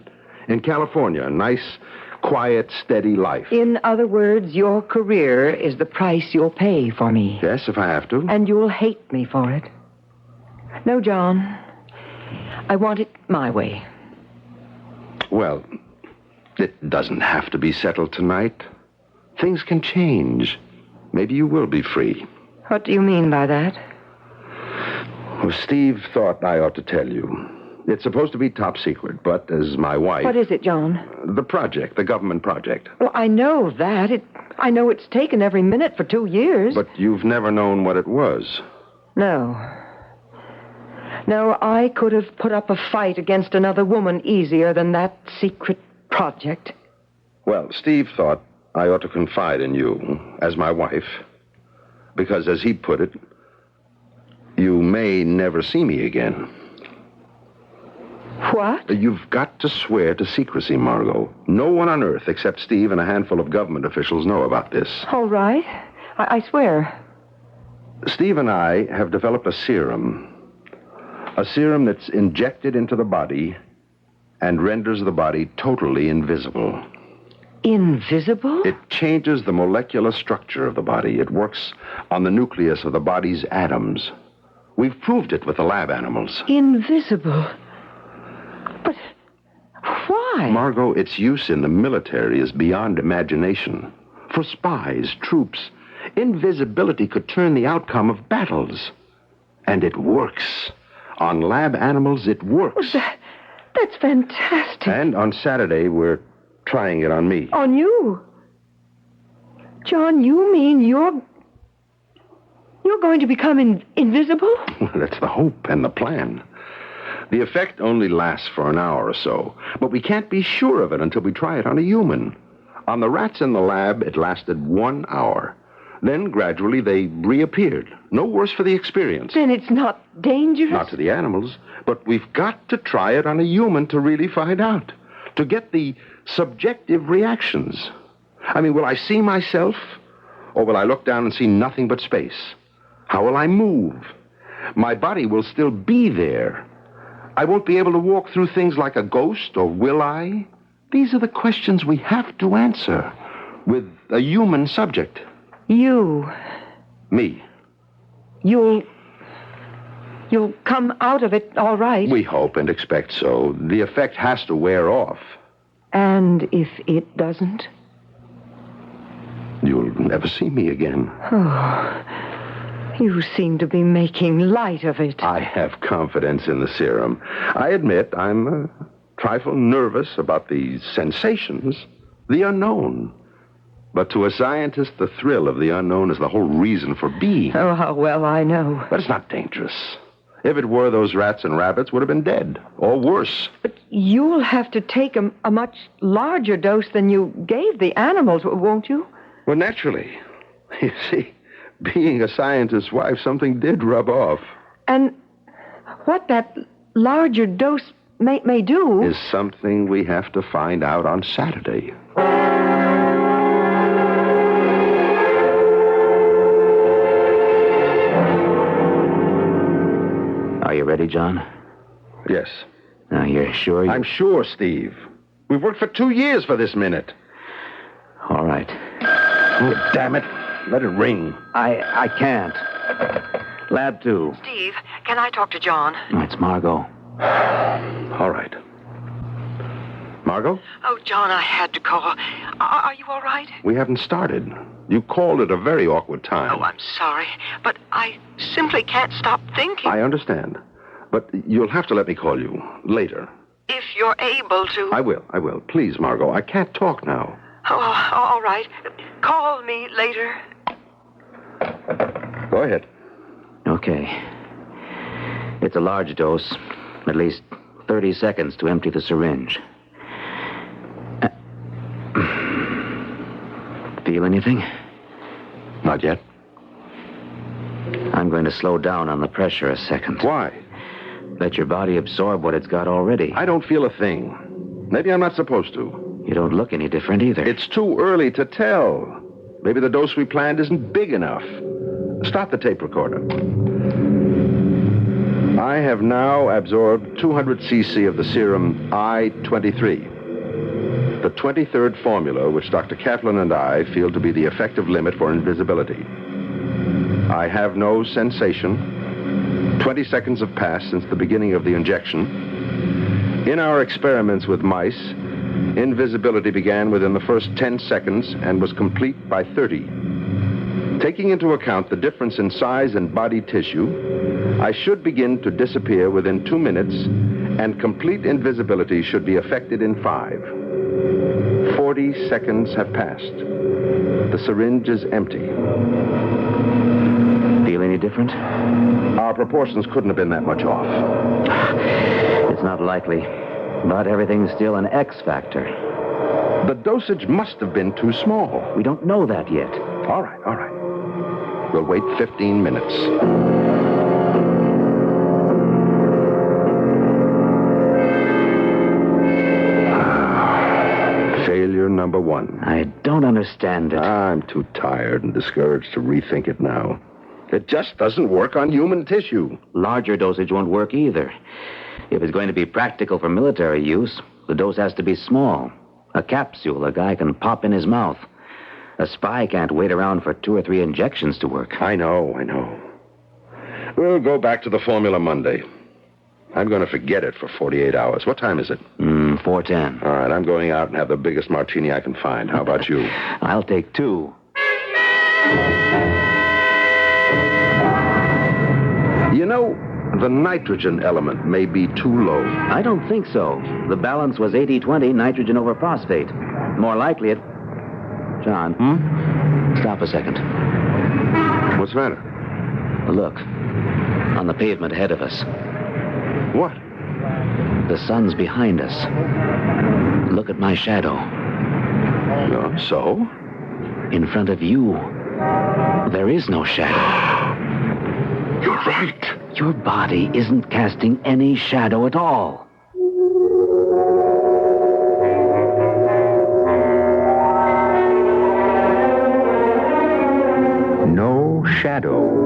in California. A nice, quiet, steady life. In other words, your career is the price you'll pay for me. Yes, if I have to. And you'll hate me for it. No, John. I want it my way. Well, it doesn't have to be settled tonight. Things can change. Maybe you will be free. What do you mean by that? Well, Steve thought I ought to tell you. It's supposed to be top secret, but as my wife... What is it, John? The project, the government project. Well, I know that. I know it's taken every minute for 2 years. But you've never known what it was. No. No, I could have put up a fight against another woman easier than that secret project. Well, Steve thought I ought to confide in you as my wife. Because, as he put it, you may never see me again. What? You've got to swear to secrecy, Margot. No one on Earth except Steve and a handful of government officials know about this. All right. I swear. Steve and I have developed a serum. A serum that's injected into the body and renders the body totally invisible. Invisible? It changes the molecular structure of the body. It works on the nucleus of the body's atoms. We've proved it with the lab animals. Invisible? But why? Margot, its use in the military is beyond imagination. For spies, troops, invisibility could turn the outcome of battles. And it works. On lab animals, it works. Well, that's fantastic. And on Saturday, we're trying it on me. On you? John, you mean you're going to become invisible? Well, that's the hope and the plan. The effect only lasts for an hour or so, but we can't be sure of it until we try it on a human. On the rats in the lab, it lasted 1 hour. Then, gradually, they reappeared. No worse for the experience. Then it's not dangerous? Not to the animals, but we've got to try it on a human to really find out. To get the subjective reactions. I mean, will I see myself? Or will I look down and see nothing but space? How will I move? My body will still be there. I won't be able to walk through things like a ghost, or will I? These are the questions we have to answer with a human subject. You. Me. You'll come out of it all right. We hope and expect so. The effect has to wear off. And if it doesn't? You'll never see me again. Oh, you seem to be making light of it. I have confidence in the serum. I admit I'm a trifle nervous about the sensations, the unknown. But to a scientist, the thrill of the unknown is the whole reason for being. Oh, how well I know. But it's not dangerous. If it were, those rats and rabbits would have been dead, or worse. But you'll have to take a much larger dose than you gave the animals, won't you? Well, naturally. You see, being a scientist's wife, something did rub off. And what that larger dose may do... is something we have to find out on Saturday. Are you ready, John? Yes. Now, you're sure? I'm sure, Steve. We've worked for 2 years for this minute. All right. Oh, damn it. Let it ring. I can't. Lab 2. Steve, can I talk to John? It's Margot. All right. Margot? Oh, John, I had to call. Are you all right? We haven't started. You called at a very awkward time. Oh, I'm sorry, but I simply can't stop thinking. I understand. But you'll have to let me call you later. If you're able to. I will. Please, Margot. I can't talk now. Oh, all right. Call me later. Go ahead. Okay. It's a large dose. At least 30 seconds to empty the syringe. Feel anything? Not yet. I'm going to slow down on the pressure a second. Why? Let your body absorb what it's got already. I don't feel a thing. Maybe I'm not supposed to. You don't look any different either. It's too early to tell. Maybe the dose we planned isn't big enough. Stop the tape recorder. I have now absorbed 200 cc of the serum I-23. The 23rd formula, which Dr. Kaplan and I feel to be the effective limit for invisibility. I have no sensation. 20 seconds have passed since the beginning of the injection. In our experiments with mice, invisibility began within the first 10 seconds and was complete by 30. Taking into account the difference in size and body tissue, I should begin to disappear within 2 minutes And complete invisibility should be effected in 5. 40 seconds have passed. The syringe is empty. Feel any different? Our proportions couldn't have been that much off. It's not likely, but everything's still an X factor. The dosage must have been too small. We don't know that yet. All right. We'll wait 15 minutes. Failure number 1. I don't understand it. I'm too tired and discouraged to rethink it now. It just doesn't work on human tissue. Larger dosage won't work either. If it's going to be practical for military use, the dose has to be small. A capsule a guy can pop in his mouth. A spy can't wait around for 2 or 3 injections to work. I know. We'll go back to the formula Monday. I'm going to forget it for 48 hours. What time is it? 4:10. All right, I'm going out and have the biggest martini I can find. How about you? I'll take 2. You know, the nitrogen element may be too low. I don't think so. The balance was 80-20, nitrogen over phosphate. More likely it... John. Stop a second. What's the matter? Look. On the pavement ahead of us. What? The sun's behind us. Look at my shadow. So? In front of you, there is no shadow. You're right. Your body isn't casting any shadow at all. No shadow.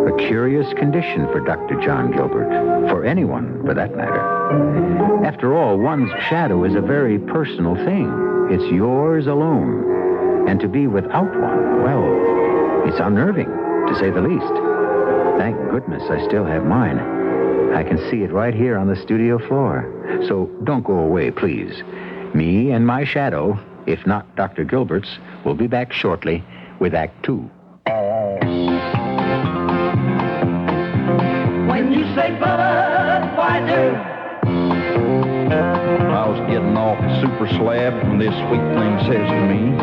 A curious condition for Dr. John Gilbert. For anyone, for that matter. After all, one's shadow is a very personal thing. It's yours alone. And to be without one, well, it's unnerving, to say the least. Thank goodness I still have mine. I can see it right here on the studio floor. So don't go away, please. Me and my shadow, if not Dr. Gilbert's, will be back shortly with Act 2. When you say Budweiser, I was getting off the super slab when this sweet thing says to me,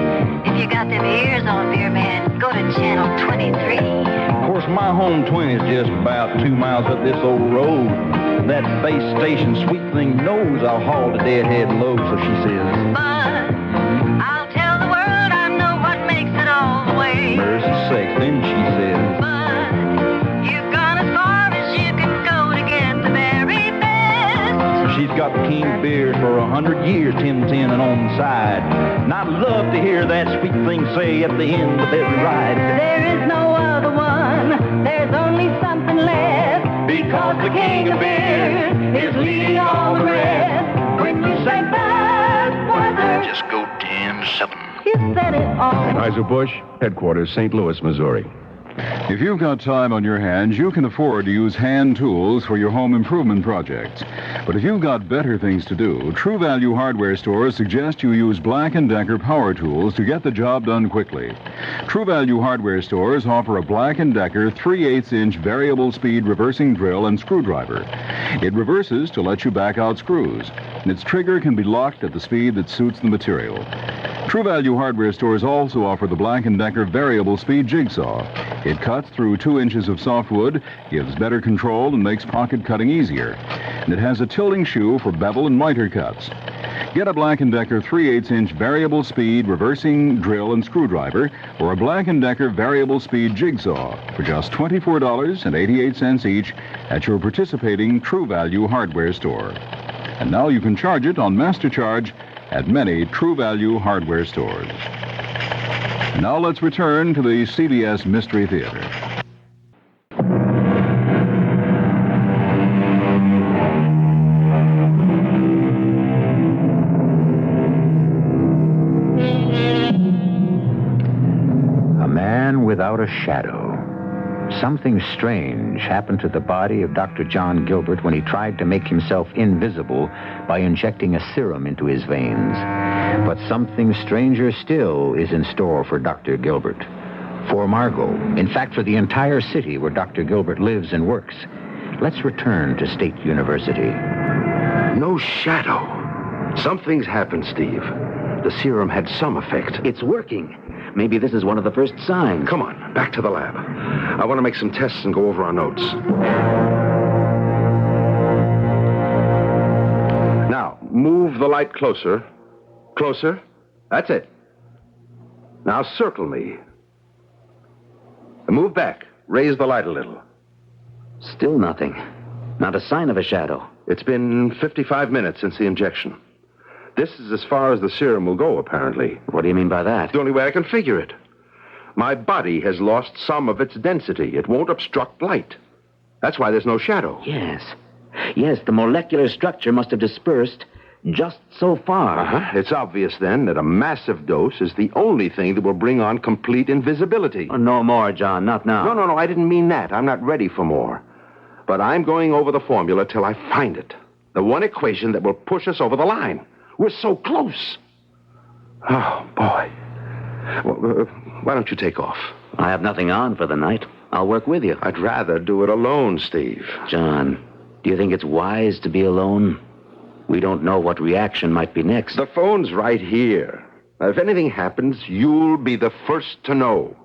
If you got them ears on, beer man, go to channel 23. of course, my home twin is just about 2 miles up this old road. That base station sweet thing knows I'll haul the deadhead low, so she says, But I'll tell the world I know what makes it all the way. mercy sakes. Then she says, But you've gone as far as you can go to get the very best. she's got the king of beers for 100 years, 10-10 and on the side. And I'd love to hear that sweet thing say at the end of every ride, There is no other one. There's only something left. because the king of beer is leading all the rest. When you say Budweiser, just go 10-7. You said it all. Anheuser-Busch, headquarters, St. Louis, Missouri. If you've got time on your hands, you can afford to use hand tools for your home improvement projects. But if you've got better things to do, True Value Hardware stores suggest you use Black & Decker power tools to get the job done quickly. True Value Hardware stores offer a Black & Decker 3/8-inch variable speed reversing drill and screwdriver. It reverses to let you back out screws, and its trigger can be locked at the speed that suits the material. True Value Hardware stores also offer the Black & Decker variable speed jigsaw. It cuts through 2 inches of softwood, gives better control, and makes pocket cutting easier. And it has a tilting shoe for bevel and miter cuts. Get a Black & Decker 3/8-inch variable speed reversing drill and screwdriver or a Black & Decker variable speed jigsaw for just $24.88 each at your participating True Value Hardware store. And now you can charge it on MasterCharge at many True Value Hardware stores. And now let's return to the CBS Mystery Theater. A man without a shadow. Something strange happened to the body of Dr. John Gilbert when he tried to make himself invisible by injecting a serum into his veins. But something stranger still is in store for Dr. Gilbert. For Margot. In fact, for the entire city where Dr. Gilbert lives and works. Let's return to State University. No shadow. Something's happened, Steve. The serum had some effect. It's working. Maybe this is one of the first signs. Come on, back to the lab. I want to make some tests and go over our notes. Now, move the light closer. Closer. That's it. Now circle me. Move back. Raise the light a little. Still nothing. Not a sign of a shadow. It's been 55 minutes since the injection. This is as far as the serum will go, apparently. What do you mean by that? It's the only way I can figure it. My body has lost some of its density. It won't obstruct light. That's why there's no shadow. Yes. Yes, the molecular structure must have dispersed just so far. Uh-huh. It's obvious, then, that a massive dose is the only thing that will bring on complete invisibility. Oh, no more, John. Not now. No, I didn't mean that. I'm not ready for more. But I'm going over the formula till I find it. The one equation that will push us over the line. We're so close. Oh, boy. Well, why don't you take off? I have nothing on for the night. I'll work with you. I'd rather do it alone, Steve. John, do you think it's wise to be alone? We don't know what reaction might be next. The phone's right here. Now, if anything happens, you'll be the first to know.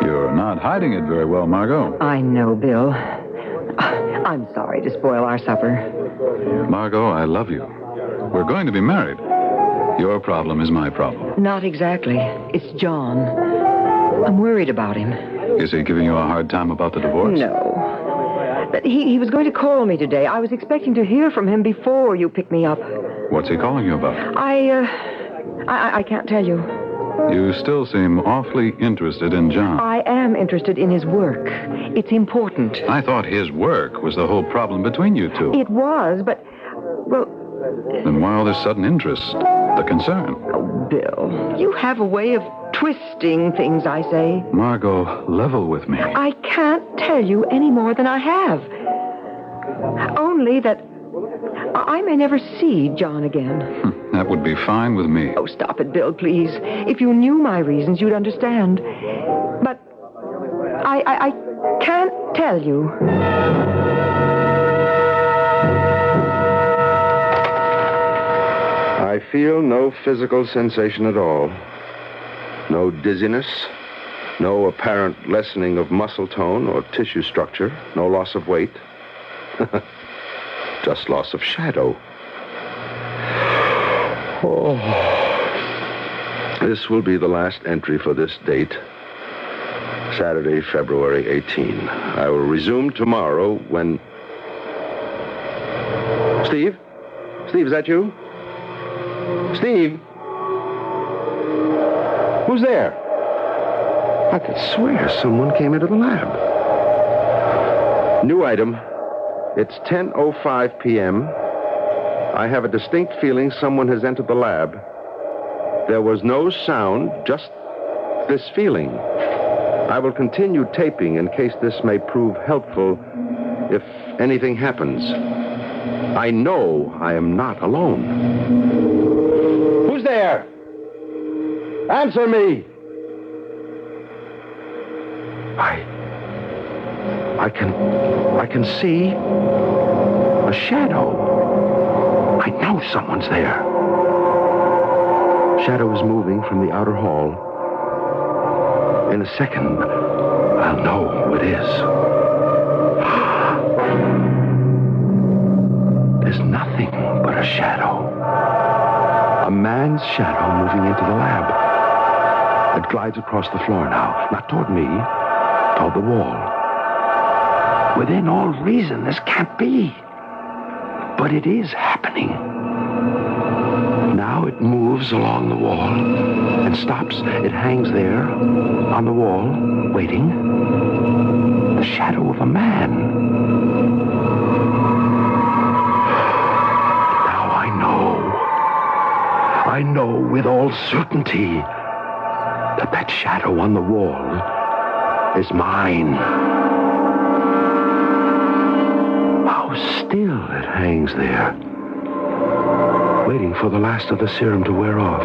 You're not hiding it very well, Margot. I know, Bill. I'm sorry to spoil our supper. Margot, I love you. We're going to be married. Your problem is my problem. Not exactly. It's John. I'm worried about him. Is he giving you a hard time about the divorce? No. But he was going to call me today. I was expecting to hear from him before you picked me up. What's he calling you about? I can't tell you. You still seem awfully interested in John. I am interested in his work. It's important. I thought his work was the whole problem between you two. It was, but, well... Then why all this sudden interest? The concern? Oh, Bill, you have a way of twisting things, I say. Margot, level with me. I can't tell you any more than I have. Only that I may never see John again. That would be fine with me. Oh, stop it, Bill, please. If you knew my reasons, you'd understand. But I can't tell you. I feel no physical sensation at all. No dizziness, no apparent lessening of muscle tone or tissue structure, no loss of weight. Just loss of shadow. Oh. This will be the last entry for this date. Saturday, February 18. I will resume tomorrow when... Steve? Steve, is that you? Steve? Who's there? I could swear someone came into the lab. New item. It's 10:05 p.m. I have a distinct feeling someone has entered the lab. There was no sound, just this feeling. I will continue taping in case this may prove helpful if anything happens. I know I am not alone. Who's there? Answer me! I can see a shadow. I know someone's there. Shadow is moving from the outer hall. In a second, I'll know who it is. There's nothing but a shadow. A man's shadow moving into the lab. It glides across the floor now, not toward me, toward the wall. Within all reason, this can't be. But it is happening. Now it moves along the wall and stops. It hangs there on the wall, waiting. The shadow of a man. Now I know with all certainty that shadow on the wall is mine. Still, it hangs there, waiting for the last of the serum to wear off.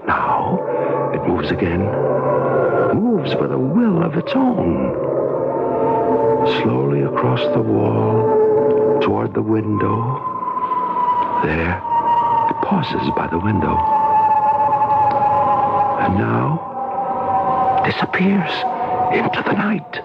Now, it moves again. Moves with a will of its own. across the wall toward the window. There, it pauses by the window. And now, disappears into the night.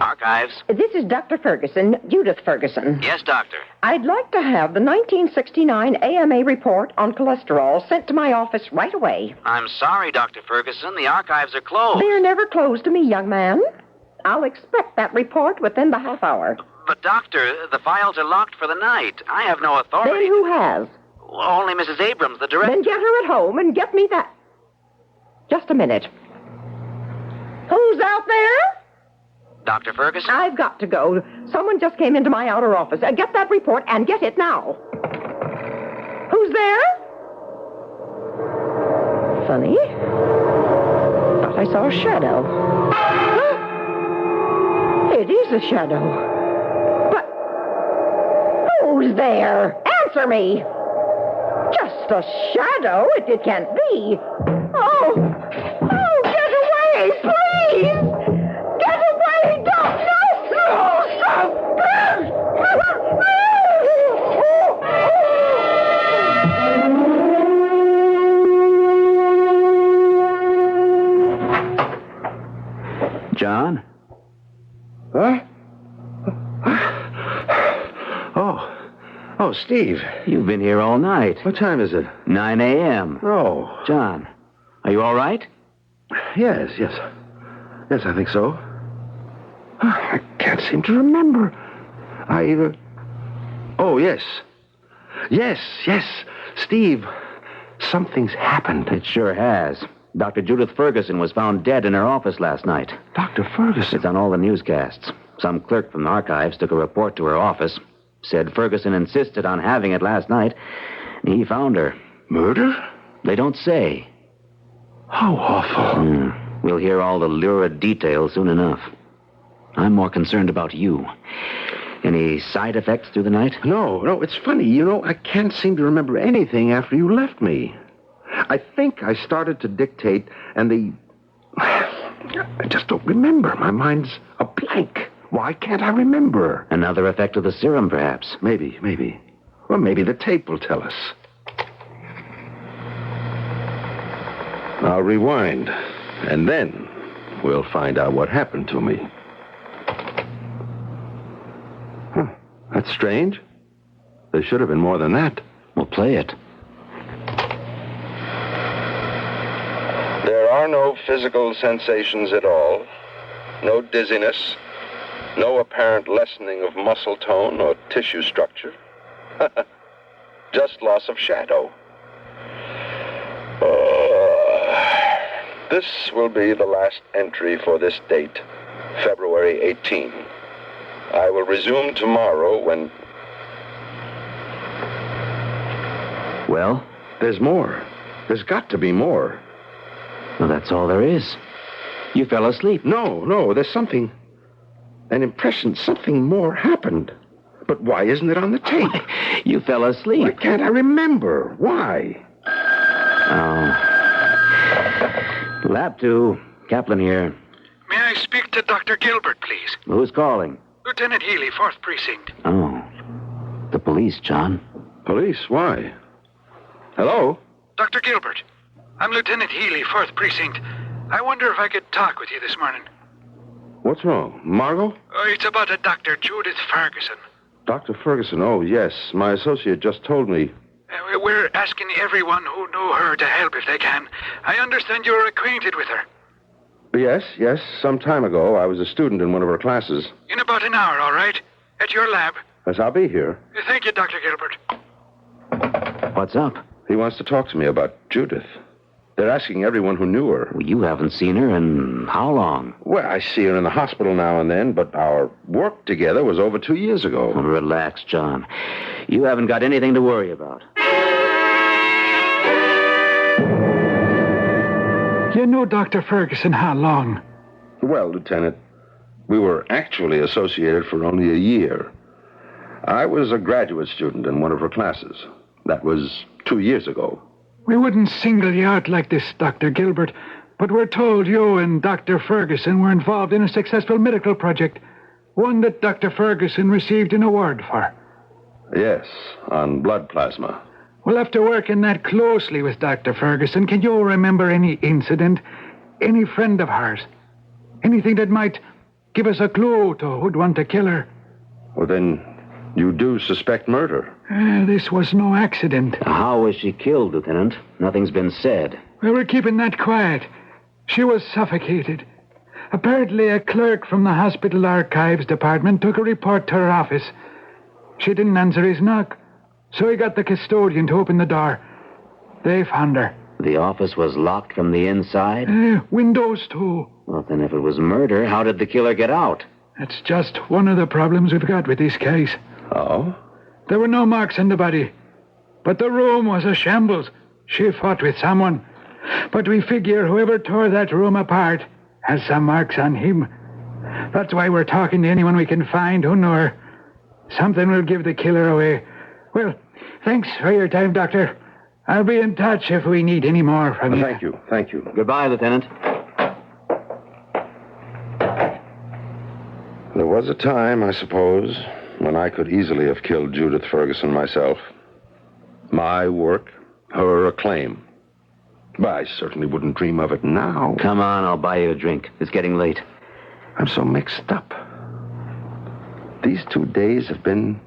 Archives. This is Dr. Ferguson, Judith Ferguson. Yes, doctor. I'd like to have the 1969 AMA report on cholesterol sent to my office right away. I'm sorry, Dr. Ferguson. The archives are closed. They're never closed to me, young man. I'll expect that report within the half hour. But, doctor, the files are locked for the night. I have no authority. Then who has? Only Mrs. Abrams, the director. Then get her at home and get me that. Just a minute. Who's out there? Dr. Ferguson? I've got to go. Someone just came into my outer office. Get that report and get it now. Who's there? Funny. Thought I saw a shadow. It is a shadow. But who's there? Answer me. Just a shadow? It can't be. Oh, get away, please. Get away, don't. John? Huh? Oh, Steve. You've been here all night. What time is it? 9 a.m. Oh. John, are you all right? Yes, I think so. I can't seem to remember. Oh, yes. Yes. Steve, something's happened. It sure has. Dr. Judith Ferguson was found dead in her office last night. Dr. Ferguson? It's on all the newscasts. Some clerk from the archives took a report to her office. Said Ferguson insisted on having it last night. He found her. Murder? They don't say. How awful. We'll hear all the lurid details soon enough. I'm more concerned about you. Any side effects through the night? No, it's funny. I can't seem to remember anything after you left me. I think I started to dictate, and I just don't remember. My mind's a blank. Why can't I remember? Another effect of the serum, perhaps. Maybe. Well, maybe the tape will tell us. I'll rewind, and then we'll find out what happened to me. Huh. That's strange. There should have been more than that. We'll play it. There are no physical sensations at all. No dizziness. No apparent lessening of muscle tone or tissue structure. Just loss of shadow. This will be the last entry for this date, February 18. I will resume tomorrow when... Well? There's more. There's got to be more. Well, that's all there is. You fell asleep. No, there's something... An impression something more happened. But why isn't it on the tape? You fell asleep. Why can't I remember? Why? Oh. Lab 2. Kaplan here. May I speak to Dr. Gilbert, please? Who's calling? Lieutenant Healy, 4th Precinct. Oh. The police, John. Police? Why? Hello? Dr. Gilbert, I'm Lieutenant Healy, 4th Precinct. I wonder if I could talk with you this morning. What's wrong? Margot? It's about a Dr. Judith Ferguson. Dr. Ferguson, oh, yes. My associate just told me. We're asking everyone who knew her to help if they can. I understand you're acquainted with her. Yes. Some time ago, I was a student in one of her classes. In about an hour, all right? At your lab. Yes, I'll be here. Thank you, Dr. Gilbert. What's up? He wants to talk to me about Judith. They're asking everyone who knew her. Well, you haven't seen her in how long? Well, I see her in the hospital now and then, but our work together was over 2 years ago. Well, relax, John. You haven't got anything to worry about. You knew Dr. Ferguson how long? Well, Lieutenant, we were actually associated for only a year. I was a graduate student in one of her classes. That was 2 years ago. We wouldn't single you out like this, Dr. Gilbert, but we're told you and Dr. Ferguson were involved in a successful medical project, one that Dr. Ferguson received an award for. Yes, on blood plasma. Well, after working that closely with Dr. Ferguson, can you remember any incident, any friend of hers, anything that might give us a clue to who'd want to kill her? Well, then you do suspect murder. This was no accident. How was she killed, Lieutenant? Nothing's been said. Well, we're keeping that quiet. She was suffocated. Apparently, a clerk from the hospital archives department took a report to her office. She didn't answer his knock, so he got the custodian to open the door. They found her. The office was locked from the inside? Windows, too. Well, then if it was murder, how did the killer get out? That's just one of the problems we've got with this case. Oh? There were no marks on the body, but the room was a shambles. She fought with someone. But we figure whoever tore that room apart has some marks on him. That's why we're talking to anyone we can find who knew her. Something will give the killer away. Well, thanks for your time, Doctor. I'll be in touch if we need any more from you. Thank you. Thank you. Goodbye, Lieutenant. There was a time, I suppose, when I could easily have killed Judith Ferguson myself. My work, her acclaim. But I certainly wouldn't dream of it now. Come on, I'll buy you a drink. It's getting late. I'm so mixed up. These 2 days have been...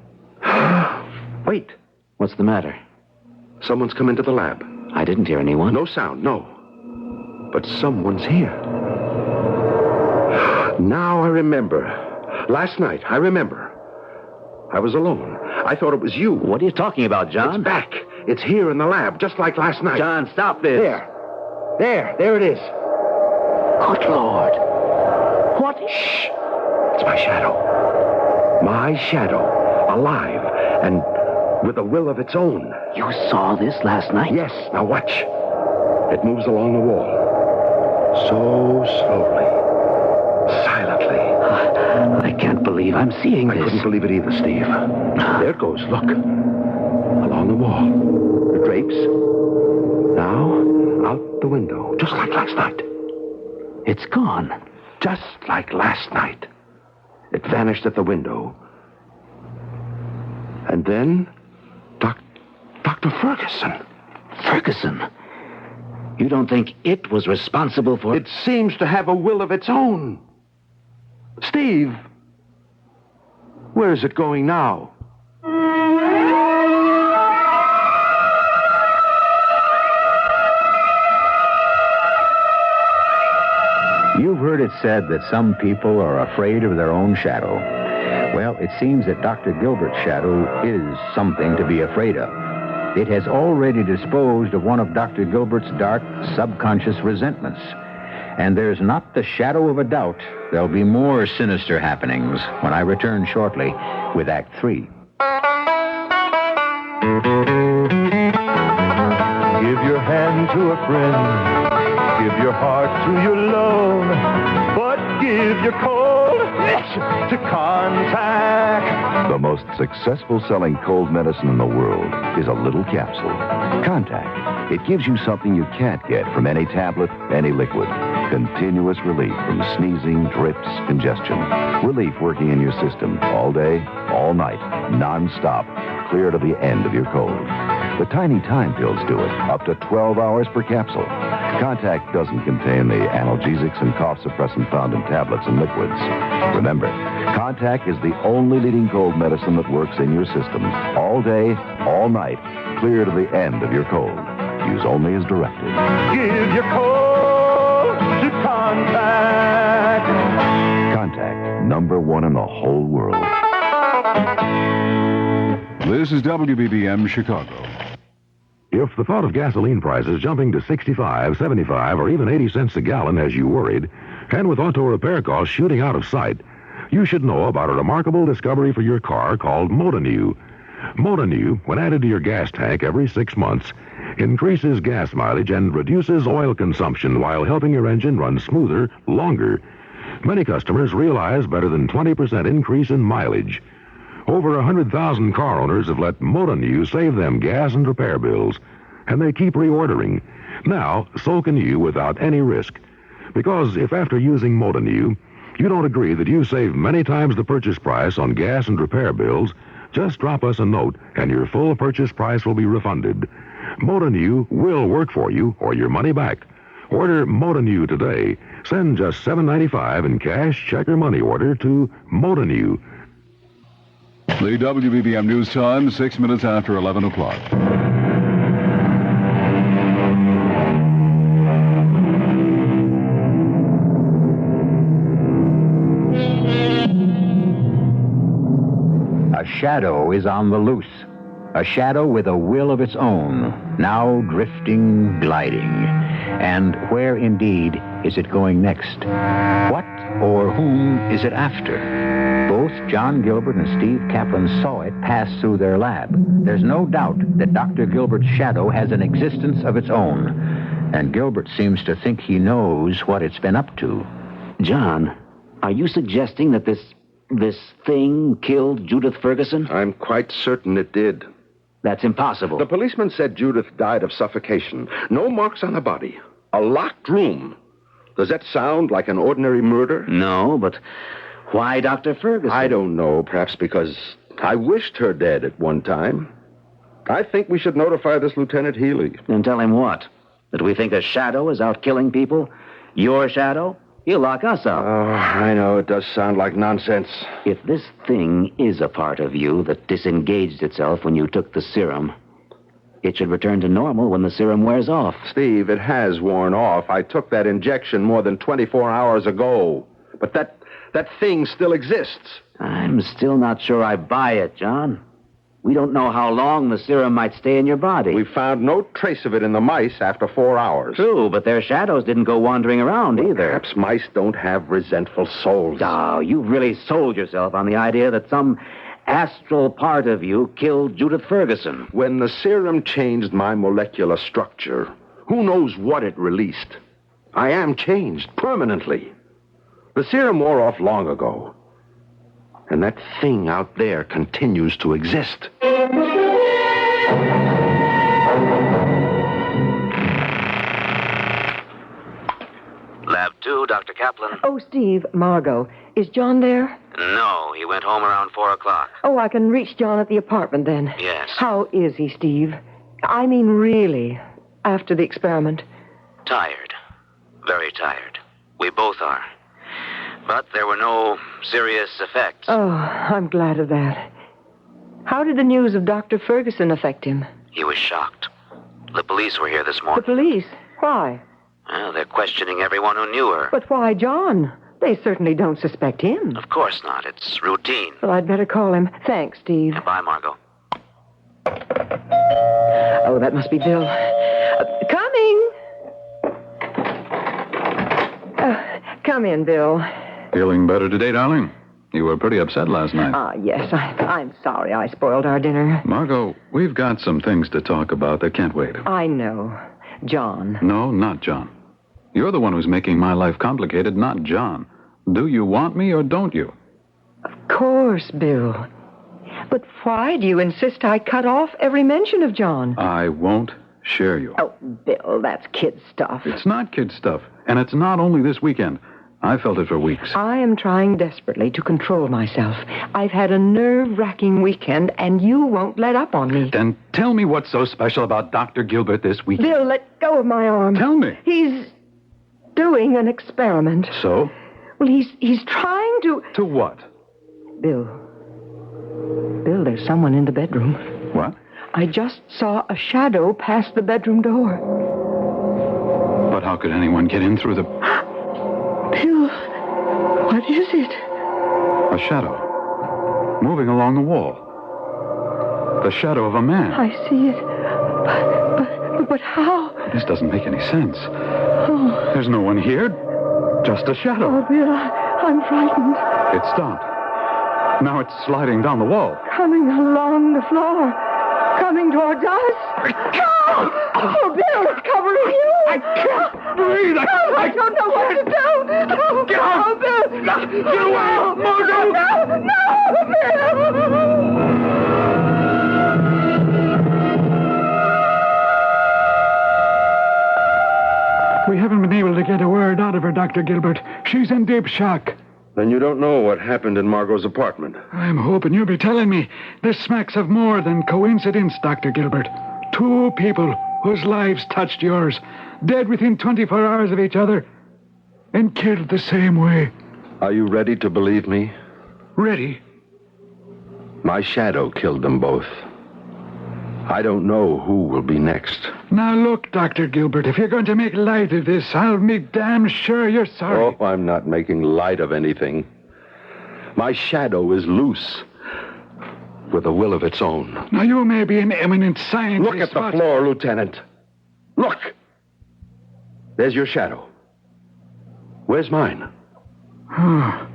Wait. What's the matter? Someone's come into the lab. I didn't hear anyone. No sound, no. But someone's here. Now I remember. Last night, I remember. I was alone. I thought it was you. What are you talking about, John? It's back. It's here in the lab, just like last night. John, stop this. There it is. Good Lord. What? Shh. It's my shadow. My shadow. Alive. And with a will of its own. You saw this last night? Yes. Now watch. It moves along the wall. So slowly. Silently. I can't believe I'm seeing this. I couldn't believe it either, Steve. There it goes. Look. Along the wall. The drapes. Now, out the window. Just like last night. It's gone. Just like last night. It vanished at the window. And then, Dr. Ferguson. Ferguson? You don't think it was responsible for... It seems to have a will of its own. Steve, where is it going now? You've heard it said that some people are afraid of their own shadow. Well, it seems that Dr. Gilbert's shadow is something to be afraid of. It has already disposed of one of Dr. Gilbert's dark, subconscious resentments. And there's not the shadow of a doubt there'll be more sinister happenings when I return shortly with Act 3. Give your hand to a friend. Give your heart to your love. But give your cold to Contact. The most successful selling cold medicine in the world is a little capsule. Contact. It gives you something you can't get from any tablet, any liquid. Continuous relief from sneezing, drips, congestion. Relief working in your system all day, all night, non-stop, clear to the end of your cold. The tiny time pills do it, up to 12 hours per capsule. Contact doesn't contain the analgesics and cough suppressant found in tablets and liquids. Remember, Contact is the only leading cold medicine that works in your system all day, all night, clear to the end of your cold. Use only as directed. Give your cold to Contact. Contact, #1 in the whole world. This is WBBM Chicago. If the thought of gasoline prices jumping to 65, 75, or even 80 cents a gallon has you worried, and with auto repair costs shooting out of sight, you should know about a remarkable discovery for your car called Motonew. Motonew, when added to your gas tank every 6 months, increases gas mileage and reduces oil consumption while helping your engine run smoother, longer. Many customers realize better than 20% increase in mileage. Over 100,000 car owners have let Motonew save them gas and repair bills. and they keep reordering. Now, so can you without any risk. Because if after using Modanew, you don't agree that you save many times the purchase price on gas and repair bills, just drop us a note and your full purchase price will be refunded. Modanew will work for you or your money back. Order Modanew today. Send just $7.95 in cash, check, or money order to Modanew. The WBBM News Time, 6 minutes after 11 o'clock. A shadow is on the loose. A shadow with a will of its own, now drifting, gliding. And where, indeed, is it going next? What or whom is it after? Both John Gilbert and Steve Kaplan saw it pass through their lab. There's no doubt that Dr. Gilbert's shadow has an existence of its own. And Gilbert seems to think he knows what it's been up to. John, are you suggesting that this thing killed Judith Ferguson? I'm quite certain it did. That's impossible. The policeman said Judith died of suffocation. No marks on the body. A locked room. Does that sound like an ordinary murder? No, but why Dr. Ferguson? I don't know. Perhaps because I wished her dead at one time. I think we should notify this Lieutenant Healy. And tell him what? That we think a shadow is out killing people? Your shadow? He'll lock us up. Oh, I know. It does sound like nonsense. If this thing is a part of you that disengaged itself when you took the serum, it should return to normal when the serum wears off. Steve, it has worn off. I took that injection more than 24 hours ago. But that thing still exists. I'm still not sure I buy it, John. We don't know how long the serum might stay in your body. We found no trace of it in the mice after 4 hours. True, but their shadows didn't go wandering around either. Perhaps mice don't have resentful souls. Oh, you've really sold yourself on the idea that some astral part of you killed Judith Ferguson. When the serum changed my molecular structure, who knows what it released? I am changed permanently. The serum wore off long ago. And that thing out there continues to exist. Lab 2, Dr. Kaplan. Oh, Steve, Margot. Is John there? No, he went home around 4 o'clock. Oh, I can reach John at the apartment then. Yes. How is he, Steve? I mean, really, after the experiment. Tired. Very tired. We both are. But there were no serious effects. Oh, I'm glad of that. How did the news of Dr. Ferguson affect him? He was shocked. The police were here this The morning. police? Why? Well, they're questioning everyone who knew her. But why John? They certainly don't suspect him. Of course not. It's routine. Well, I'd better call him. Thanks, Steve. Bye, Margot. Oh, that must be Bill. Coming! Come in, Bill. Feeling better today, darling? You were pretty upset last night. Yes, I'm sorry I spoiled our dinner. Margot, we've got some things to talk about that can't wait. I know. John. No, not John. You're the one who's making my life complicated, not John. Do you want me or don't you? Of course, Bill. But why do you insist I cut off every mention of John? I won't share you. Oh, Bill, that's kid stuff. It's not kid stuff, and it's not only this weekend. I felt it for weeks. I am trying desperately to control myself. I've had a nerve-wracking weekend, and you won't let up on me. Then tell me what's so special about Dr. Gilbert this weekend. Bill, let go of my arm. Tell me. He's doing an experiment. So? Well, he's trying to... To what? Bill, there's someone in the bedroom. What? I just saw a shadow pass the bedroom door. But how could anyone get in through the... Bill, what is it? A shadow. Moving along the wall. The shadow of a man. I see it. But how? This doesn't make any sense. Oh. There's no one here. Just a shadow. Oh, Bill, I'm frightened. It stopped. Now it's sliding down the wall. Coming along the floor. Coming towards us. Oh, Bill, it's covering you. I can't breathe. I don't know what to do. Oh, get off. Oh, Bill. Get away, Margot. No, Bill. to get a word out of her, Dr. Gilbert. She's in deep shock. Then you don't know what happened in Margot's apartment. I'm hoping you'll be telling me. This smacks of more than coincidence, Dr. Gilbert. 2 people whose lives touched yours, dead within 24 hours of each other, and killed the same way. Are you ready to believe me? Ready? My shadow killed them both. I don't know who will be next. Now look, Dr. Gilbert, if you're going to make light of this, I'll be damn sure you're sorry. Oh, I'm not making light of anything. My shadow is loose, with a will of its own. Now, you may be an eminent scientist. Look at the floor, Lieutenant. Look! There's your shadow. Where's mine? Oh.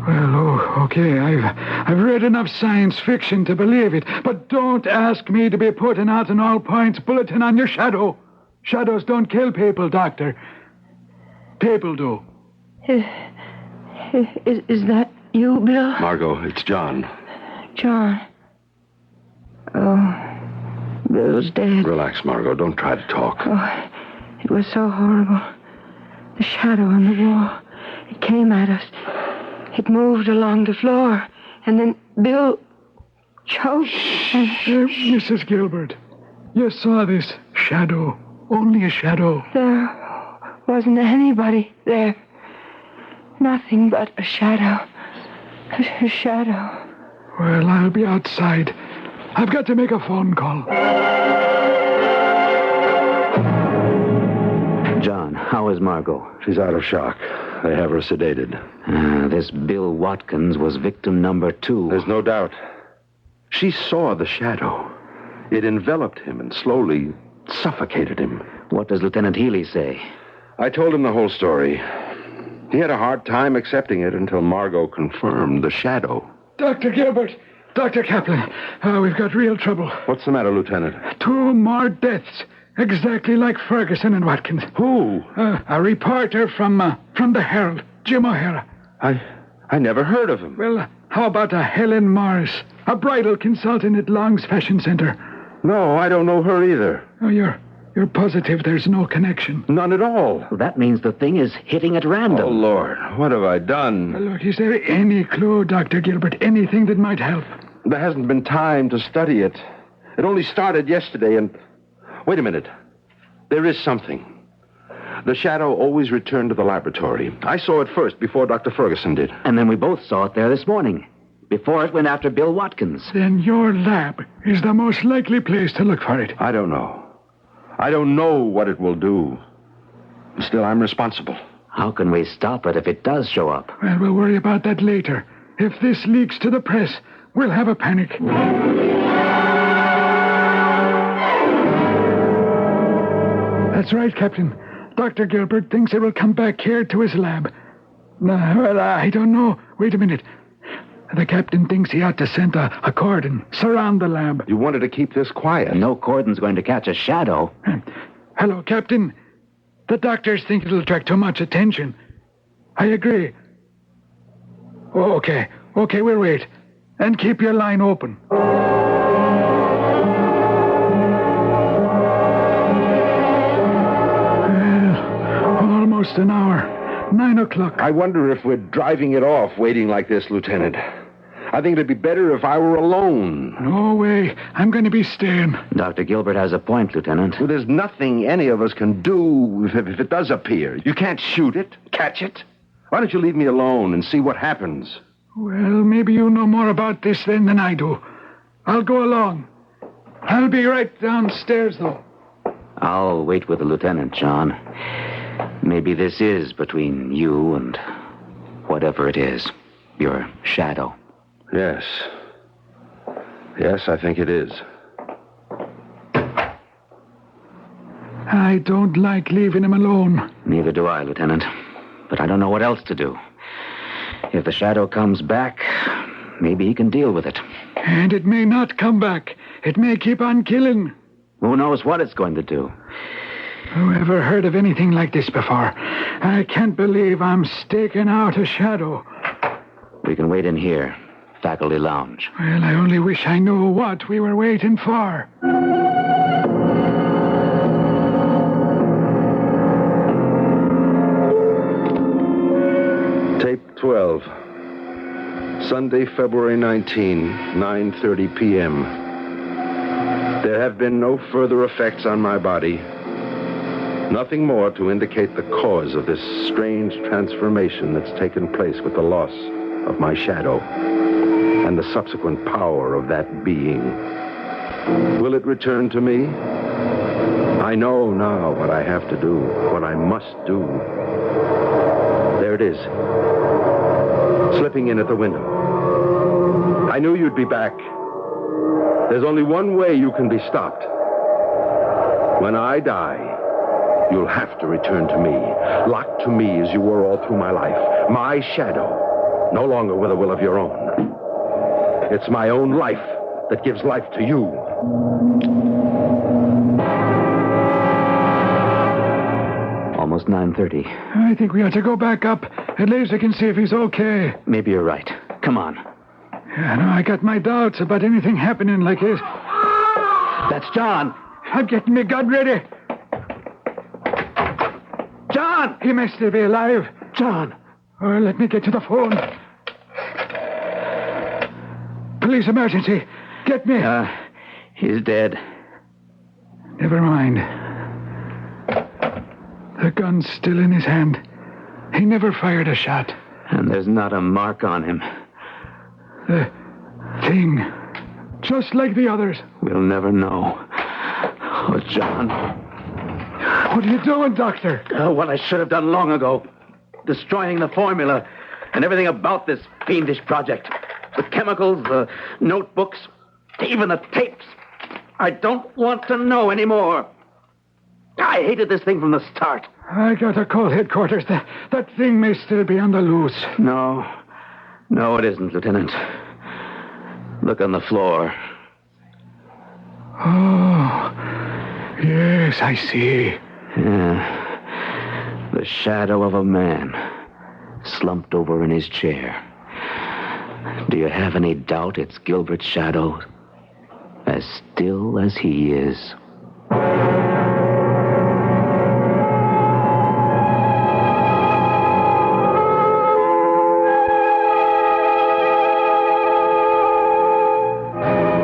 Well, okay, I've read enough science fiction to believe it, but don't ask me to be putting out an all-points bulletin on your shadow. Shadows don't kill people, Doctor. People do. Is that you, Bill? Margot, it's John. John. Oh, Bill's dead. Relax, Margot. Don't try to talk. Oh, it was so horrible. The shadow on the wall. It came at us. It moved along the floor, and then Bill choked. Mrs. Gilbert, you saw this shadow, only a shadow. There wasn't anybody there. Nothing but a shadow. A shadow. Well, I'll be outside. I've got to make a phone call. John, how is Margot? She's out of shock. They have her sedated. This Bill Watkins was victim number 2. There's no doubt. She saw the shadow. It enveloped him and slowly suffocated him. What does Lieutenant Healy say? I told him the whole story. He had a hard time accepting it until Margot confirmed the shadow. Dr. Gilbert, Dr. Kaplan, we've got real trouble. What's the matter, Lieutenant? 2 more deaths. Exactly like Ferguson and Watkins. Who? A reporter from the Herald, Jim O'Hara. I never heard of him. Well, how about a Helen Morris, a bridal consultant at Long's Fashion Center? No, I don't know her either. Oh, you're positive there's no connection? None at all. Well, that means the thing is hitting at random. Oh, Lord, what have I done? Well, look, is there any clue, Dr. Gilbert, anything that might help? There hasn't been time to study it. It only started yesterday and... Wait a minute. There is something. The shadow always returned to the laboratory. I saw it first before Dr. Ferguson did. And then we both saw it there this morning, before it went after Bill Watkins. Then your lab is the most likely place to look for it. I don't know. I don't know what it will do. Still, I'm responsible. How can we stop it if it does show up? Well, we'll worry about that later. If this leaks to the press, we'll have a panic. That's right, Captain. Dr. Gilbert thinks it will come back here to his lab. Well, I don't know. Wait a minute. The captain thinks he ought to send a cordon, surround the lab. You wanted to keep this quiet. No cordon's going to catch a shadow. Hello, Captain. The doctors think it'll attract too much attention. I agree. Oh, okay, we'll wait. And keep your line open. Almost an hour. 9 o'clock. I wonder if we're driving it off waiting like this, Lieutenant. I think it'd be better if I were alone. No way. I'm going to be staying. Dr. Gilbert has a point, Lieutenant. Well, there's nothing any of us can do if it does appear. You can't shoot it, catch it. Why don't you leave me alone and see what happens? Well, maybe you know more about this then than I do. I'll go along. I'll be right downstairs, though. I'll wait with the lieutenant, John. Maybe this is between you and whatever it is. Your shadow. Yes. Yes, I think it is. I don't like leaving him alone. Neither do I, Lieutenant. But I don't know what else to do. If the shadow comes back, maybe he can deal with it. And it may not come back. It may keep on killing. Who knows what it's going to do? Who ever heard of anything like this before? I can't believe I'm staking out a shadow. We can wait in here. Faculty lounge. Well, I only wish I knew what we were waiting for. 12. Sunday, February 19, 9:30 p.m. There have been no further effects on my body. Nothing more to indicate the cause of this strange transformation that's taken place with the loss of my shadow and the subsequent power of that being. Will it return to me? I know now what I have to do, what I must do. There it is, slipping in at the window. I knew you'd be back. There's only one way you can be stopped. When I die, you'll have to return to me, locked to me as you were all through my life. My shadow, no longer with a will of your own. It's my own life that gives life to you. Almost 9:30. I think we ought to go back up. At least we can see if he's okay. Maybe you're right. Come on. Yeah, no, I got my doubts about anything happening like this. That's John. I'm getting my gun ready. John! He may still be alive. John! Or let me get to the phone. Police emergency. Get me. He's dead. Never mind. The gun's still in his hand. He never fired a shot. And there's not a mark on him. The thing. Just like the others. We'll never know. Oh, John. What are you doing, Doctor? What I should have done long ago. Destroying the formula and everything about this fiendish project. The chemicals, the notebooks, even the tapes. I don't want to know anymore. I hated this thing from the start. I gotta call headquarters. That thing may still be on the loose. No, it isn't, Lieutenant. Look on the floor. Oh, yes, I see. Yeah. The shadow of a man slumped over in his chair. Do you have any doubt it's Gilbert's shadow? As still as he is.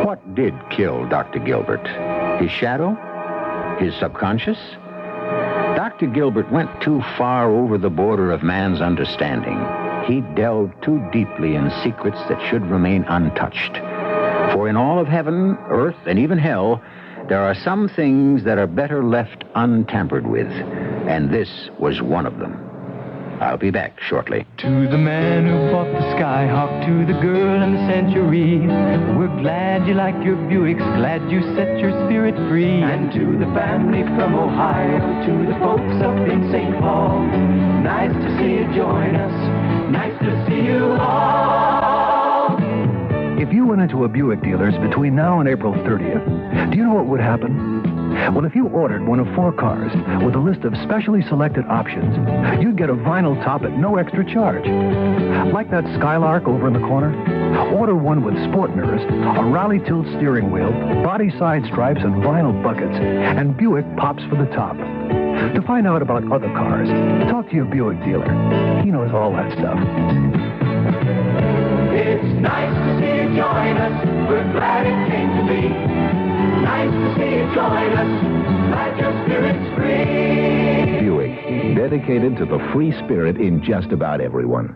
What did kill Dr. Gilbert? His shadow? His subconscious? Dr. Gilbert went too far over the border of man's understanding. He delved too deeply in secrets that should remain untouched. For in all of heaven, earth, and even hell, there are some things that are better left untampered with. And this was one of them. I'll be back shortly. To the man who bought the Skyhawk, to the girl in the Century, we're glad you like your Buicks, glad you set your spirit free. And to the family from Ohio, to the folks up in St. Paul, nice to see you join us, nice to see you all. If you went into a Buick dealer's between now and April 30th, do you know what would happen? Well, if you ordered one of 4 cars with a list of specially selected options, you'd get a vinyl top at no extra charge. Like that Skylark over in the corner? Order one with sport mirrors, a rally tilt steering wheel, body side stripes, and vinyl buckets, and Buick pops for the top. To find out about other cars, talk to your Buick dealer. He knows all that stuff. It's nice to see you join us. We're glad it came to be. Nice to see you join us. Glad your spirit's free. Buick, dedicated to the free spirit in just about everyone.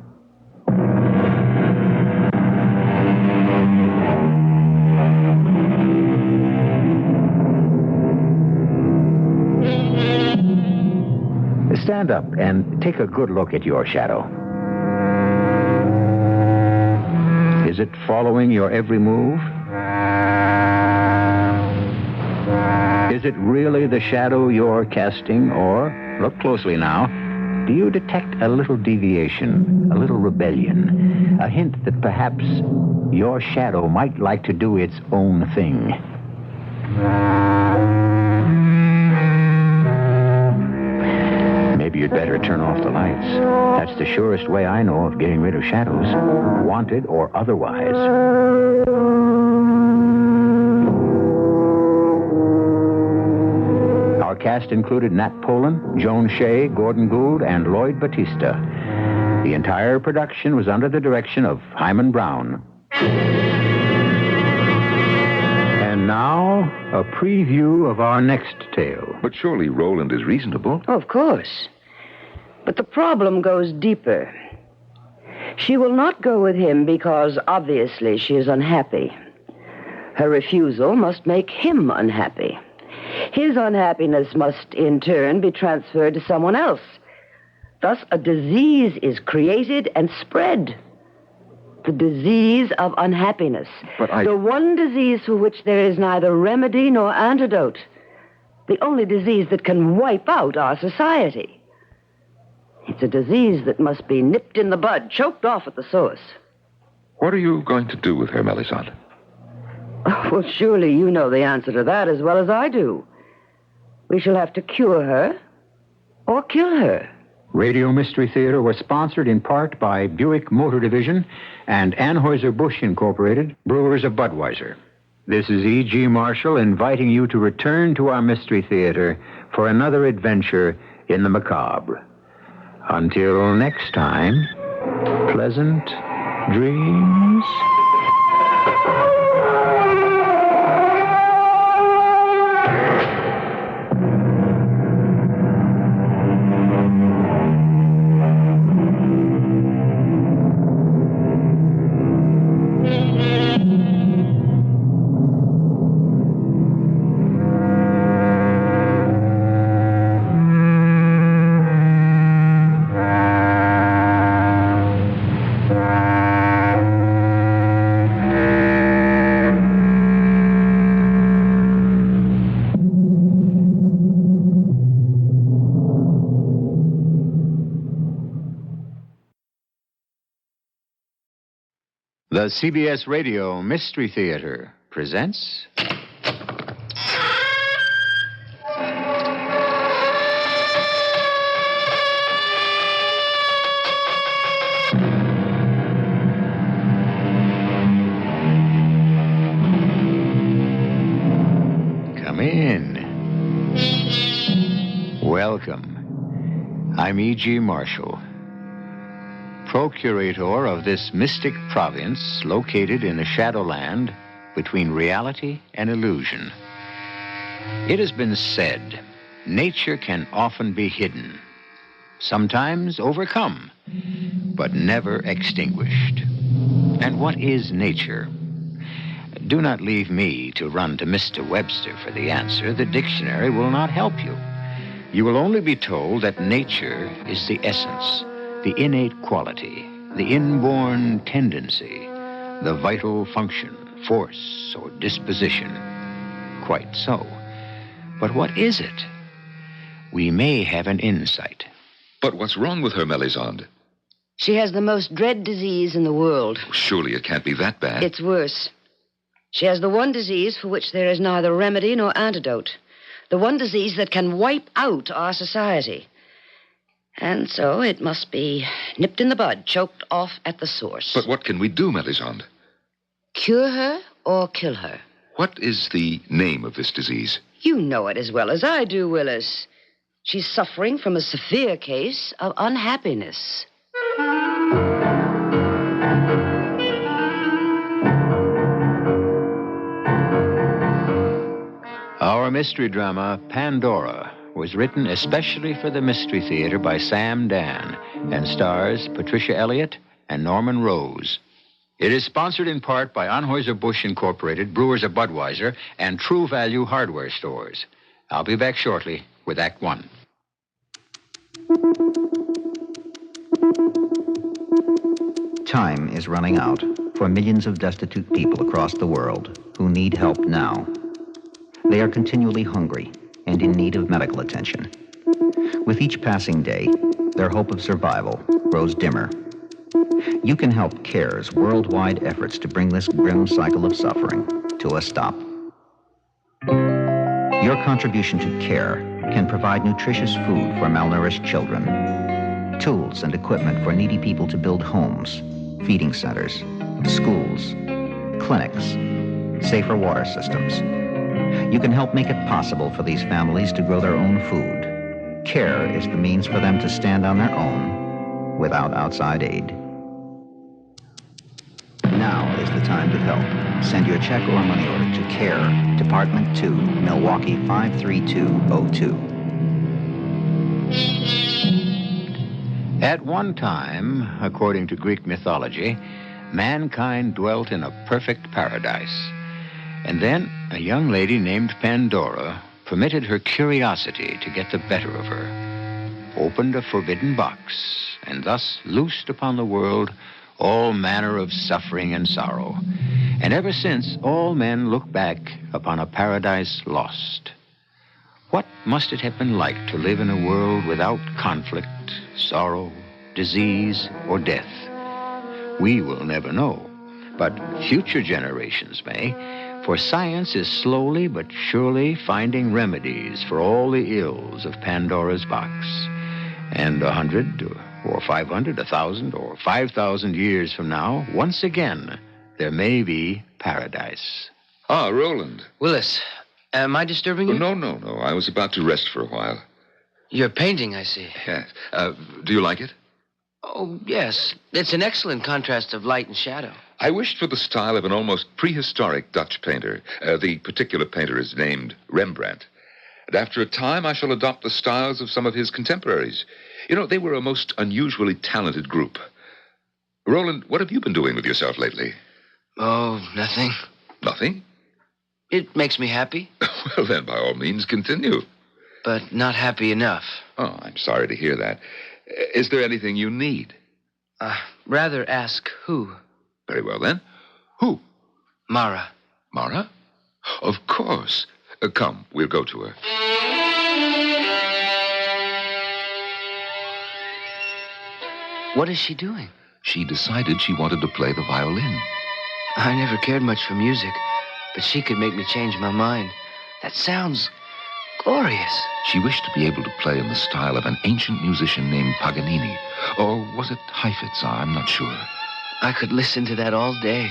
Stand up and take a good look at your shadow. Is it following your every move? Is it really the shadow you're casting? Or, look closely now, do you detect a little deviation, a little rebellion, a hint that perhaps your shadow might like to do its own thing? Maybe you'd better turn off the lights. That's the surest way I know of getting rid of shadows, wanted or otherwise. Our cast included Nat Polen, Joan Shea, Gordon Gould, and Lloyd Batista. The entire production was under the direction of Hangman Brown. And now, a preview of our next tale. But surely Roland is reasonable. Of course. But the problem goes deeper. She will not go with him because, obviously, she is unhappy. Her refusal must make him unhappy. His unhappiness must, in turn, be transferred to someone else. Thus, a disease is created and spread. The disease of unhappiness. The one disease for which there is neither remedy nor antidote. The only disease that can wipe out our society. It's a disease that must be nipped in the bud, choked off at the source. What are you going to do with her, Melisande? Well, surely you know the answer to that as well as I do. We shall have to cure her or kill her. Radio Mystery Theater was sponsored in part by Buick Motor Division and Anheuser-Busch Incorporated, brewers of Budweiser. This is E.G. Marshall inviting you to return to our Mystery Theater for another adventure in the macabre. Until next time, pleasant dreams. The CBS Radio Mystery Theater presents... Come in. Welcome. I'm E.G. Marshall, procurator of this mystic province located in the Shadowland between reality and illusion. It has been said, nature can often be hidden, sometimes overcome, but never extinguished. And what is nature? Do not leave me to run to Mr. Webster for the answer. The dictionary will not help you. You will only be told that nature is the essence, the innate quality, the inborn tendency, the vital function, force, or disposition. Quite so. But what is it? We may have an insight. But what's wrong with her, Melisande? She has the most dread disease in the world. Surely it can't be that bad. It's worse. She has the one disease for which there is neither remedy nor antidote. The one disease that can wipe out our society. And so it must be nipped in the bud, choked off at the source. But what can we do, Melisande? Cure her or kill her? What is the name of this disease? You know it as well as I do, Willis. She's suffering from a severe case of unhappiness. Our mystery drama, Pandora, was written especially for the Mystery Theater by Sam Dan and stars Patricia Elliott and Norman Rose. It is sponsored in part by Anheuser-Busch Incorporated, brewers of Budweiser, and True Value hardware stores. I'll be back shortly with Act One. Time is running out for millions of destitute people across the world who need help now. They are continually hungry and in need of medical attention. With each passing day, their hope of survival grows dimmer. You can help CARE's worldwide efforts to bring this grim cycle of suffering to a stop. Your contribution to CARE can provide nutritious food for malnourished children, tools and equipment for needy people to build homes, feeding centers, schools, clinics, safer water systems. You can help make it possible for these families to grow their own food. CARE is the means for them to stand on their own without outside aid. Now is the time to help. Send your check or money order to CARE, Department 2, Milwaukee 53202. At one time, according to Greek mythology, mankind dwelt in a perfect paradise. And then a young lady named Pandora permitted her curiosity to get the better of her, opened a forbidden box, and thus loosed upon the world all manner of suffering and sorrow. And ever since, all men look back upon a paradise lost. What must it have been like to live in a world without conflict, sorrow, disease, or death? We will never know, but future generations may, for science is slowly but surely finding remedies for all the ills of Pandora's box. And 100 or 500, 1,000 or 5,000 years from now, once again, there may be paradise. Ah, Roland. Willis, am I disturbing you? No. I was about to rest for a while. You're painting, I see. Yes. Do you like it? Oh, yes. It's an excellent contrast of light and shadow. I wished for the style of an almost prehistoric Dutch painter. The particular painter is named Rembrandt. And after a time, I shall adopt the styles of some of his contemporaries. You know, they were a most unusually talented group. Roland, what have you been doing with yourself lately? Oh, nothing. Nothing? It makes me happy. Well, then, by all means, continue. But not happy enough. Oh, I'm sorry to hear that. Is there anything you need? Rather ask who. Very well, then. Who? Mara. Mara? Of course. Come, we'll go to her. What is she doing? She decided she wanted to play the violin. I never cared much for music, but she could make me change my mind. That sounds glorious. She wished to be able to play in the style of an ancient musician named Paganini. Or was it Heifetz? I'm not sure. I could listen to that all day.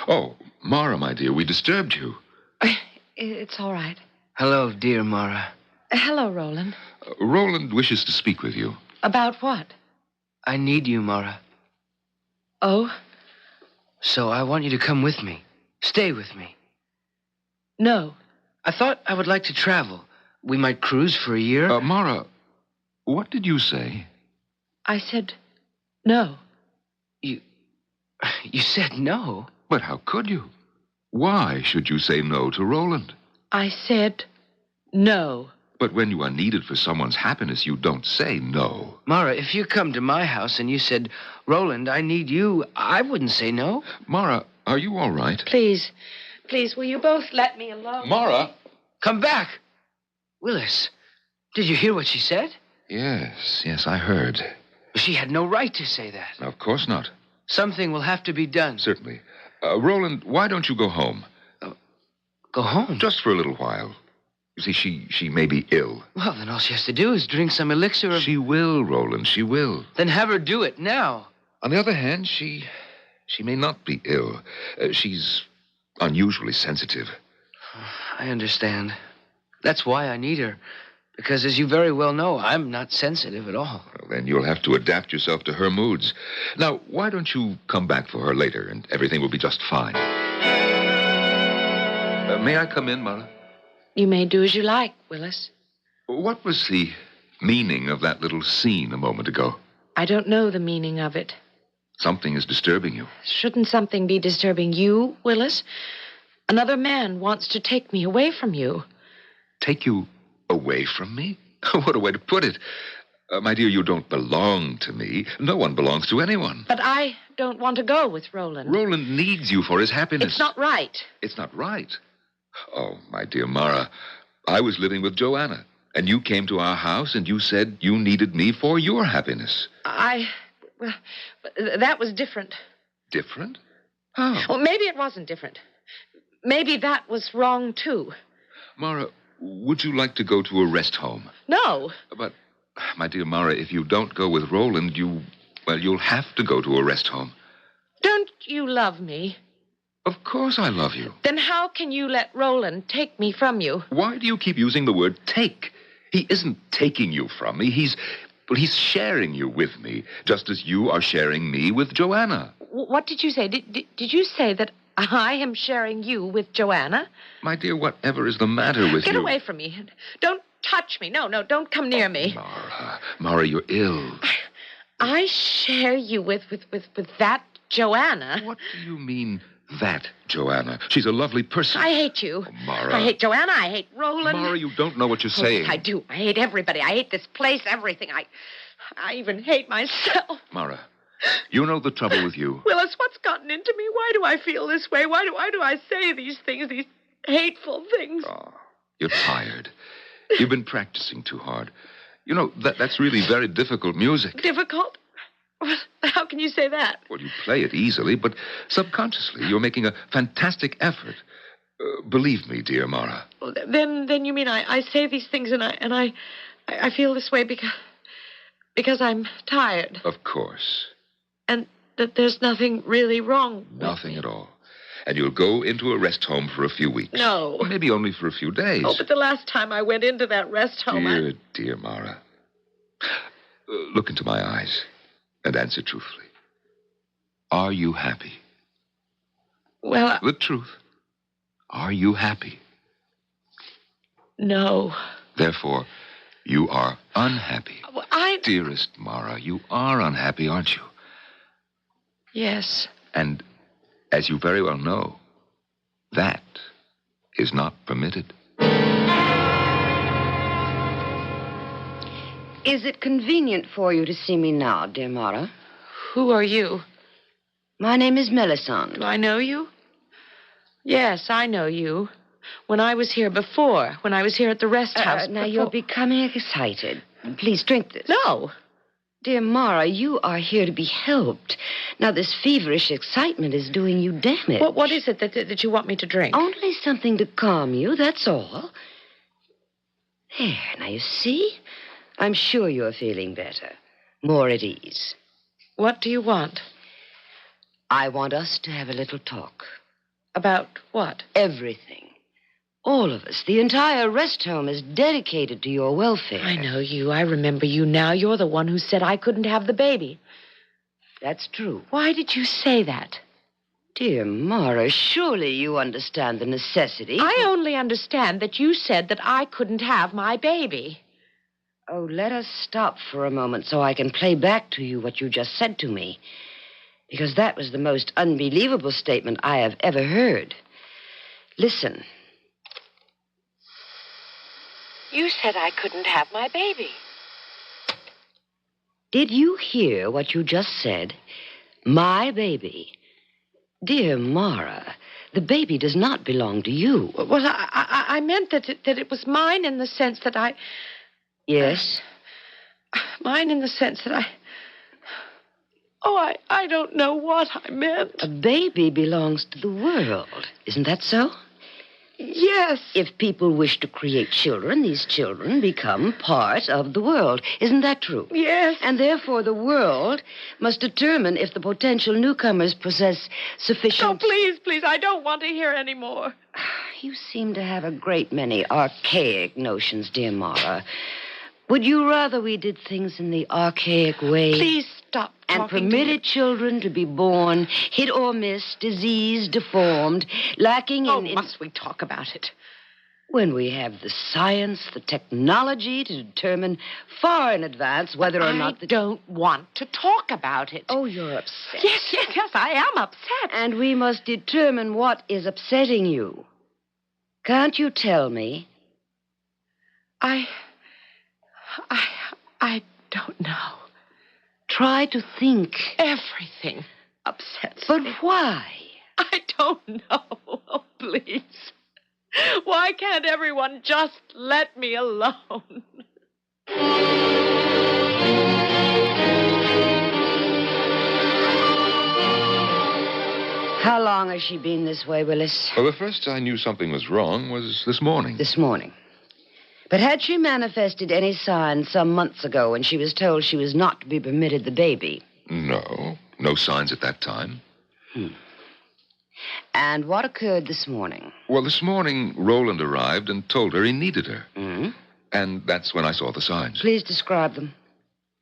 Oh, Mara, my dear, we disturbed you. It's all right. Hello, dear Mara. Hello, Roland. Roland wishes to speak with you. About what? I need you, Mara. Oh? So I want you to come with me. Stay with me. No. I thought I would like to travel. We might cruise for a year. Mara, what did you say? I said no. You said no? But how could you? Why should you say no to Roland? I said no. But when you are needed for someone's happiness, you don't say no. Mara, if you come to my house and you said, Roland, I need you, I wouldn't say no. Mara, are you all right? Please, will you both let me alone? Mara! Come back. Willis, did you hear what she said? Yes, I heard. She had no right to say that. Of course not. Something will have to be done. Certainly. Roland, why don't you go home? Go home? Just for a little while. You see, she may be ill. Well, then all she has to do is drink some elixir of... She will, Roland, she will. Then have her do it now. On the other hand, she may not be ill. She's unusually sensitive. I understand. That's why I need her. Because, as you very well know, I'm not sensitive at all. Well, then you'll have to adapt yourself to her moods. Now, why don't you come back for her later, and everything will be just fine. May I come in, Mara? You may do as you like, Willis. What was the meaning of that little scene a moment ago? I don't know the meaning of it. Something is disturbing you. Shouldn't something be disturbing you, Willis? Another man wants to take me away from you. Take you away from me? What a way to put it. My dear, you don't belong to me. No one belongs to anyone. But I don't want to go with Roland. Roland needs you for his happiness. It's not right. It's not right. Oh, my dear Mara, I was living with Joanna, and you came to our house and you said you needed me for your happiness. Well, that was different. Different? How? Well, maybe it wasn't different. Maybe that was wrong, too. Mara, would you like to go to a rest home? No. But, my dear Mara, if you don't go with Roland, you'll have to go to a rest home. Don't you love me? Of course I love you. Then how can you let Roland take me from you? Why do you keep using the word take? He isn't taking you from me. He's sharing you with me, just as you are sharing me with Joanna. What did you say? Did you say that I am sharing you with Joanna? My dear, whatever is the matter with you? Get away from me. Don't touch me. No, don't come near me. Mara, you're ill. I share you with that Joanna. What do you mean, that Joanna? She's a lovely person. I hate you. Oh, Mara. I hate Joanna. I hate Roland. Mara, you don't know what you're saying. Yes, I do. I hate everybody. I hate this place, everything. I even hate myself. Mara, you know the trouble with you. Willis, what's gotten into me? Why do I feel this way? Why do I say these things, these hateful things? Oh, you're tired. You've been practicing too hard. You know, that's really very difficult music. Difficult? How can you say that? Well, you play it easily, but subconsciously you're making a fantastic effort. Believe me, dear Mara. Well, then you mean I say these things and I feel this way because I'm tired. Of course. And that there's nothing really wrong. Nothing at all. And you'll go into a rest home for a few weeks. No. Or maybe only for a few days. Oh, but the last time I went into that rest home, Dear Mara. Look into my eyes and answer truthfully. Are you happy? Well, the truth. Are you happy? No. Therefore, you are unhappy. Well, Dearest Mara, you are unhappy, aren't you? Yes. And as you very well know, that is not permitted. Is it convenient for you to see me now, dear Mara? Who are you? My name is Melisande. Do I know you? Yes, I know you. When I was here before, when I was here at the rest house. Now, you're becoming excited. Please drink this. No. Dear Mara, you are here to be helped. Now, this feverish excitement is doing you damage. What is it that you want me to drink? Only something to calm you, that's all. There, now you see? I'm sure you're feeling better. More at ease. What do you want? I want us to have a little talk. About what? Everything. All of us. The entire rest home is dedicated to your welfare. I know you. I remember you now. You're the one who said I couldn't have the baby. That's true. Why did you say that? Dear Mara, surely you understand the necessity. I only understand that you said that I couldn't have my baby. Oh, let us stop for a moment so I can play back to you what you just said to me. Because that was the most unbelievable statement I have ever heard. Listen. You said I couldn't have my baby. Did you hear what you just said? My baby. Dear Mara, the baby does not belong to you. Well, I meant that it was mine in the sense that I... Yes? Mine in the sense that I... Oh, I don't know what I meant. A baby belongs to the world. Isn't that so? Yes. If people wish to create children, these children become part of the world. Isn't that true? Yes. And therefore the world must determine if the potential newcomers possess sufficient... Oh, please, I don't want to hear any more. You seem to have a great many archaic notions, dear Mara. Would you rather we did things in the archaic way? Please stop and permitted children to be born, hit or miss, diseased, deformed, lacking in... must we talk about it? When we have the science, the technology to determine far in advance whether or not... I don't want to talk about it. Oh, you're upset. Yes, I am upset. And we must determine what is upsetting you. Can't you tell me? I don't know. Try to think. Everything upsets me. But why? I don't know. Oh, please. Why can't everyone just let me alone? How long has she been this way, Willis? Well, the first I knew something was wrong was this morning. This morning. But had she manifested any signs some months ago when she was told she was not to be permitted the baby? No signs at that time. And what occurred this morning? Well, this morning, Roland arrived and told her he needed her. Hmm? And that's when I saw the signs. Please describe them.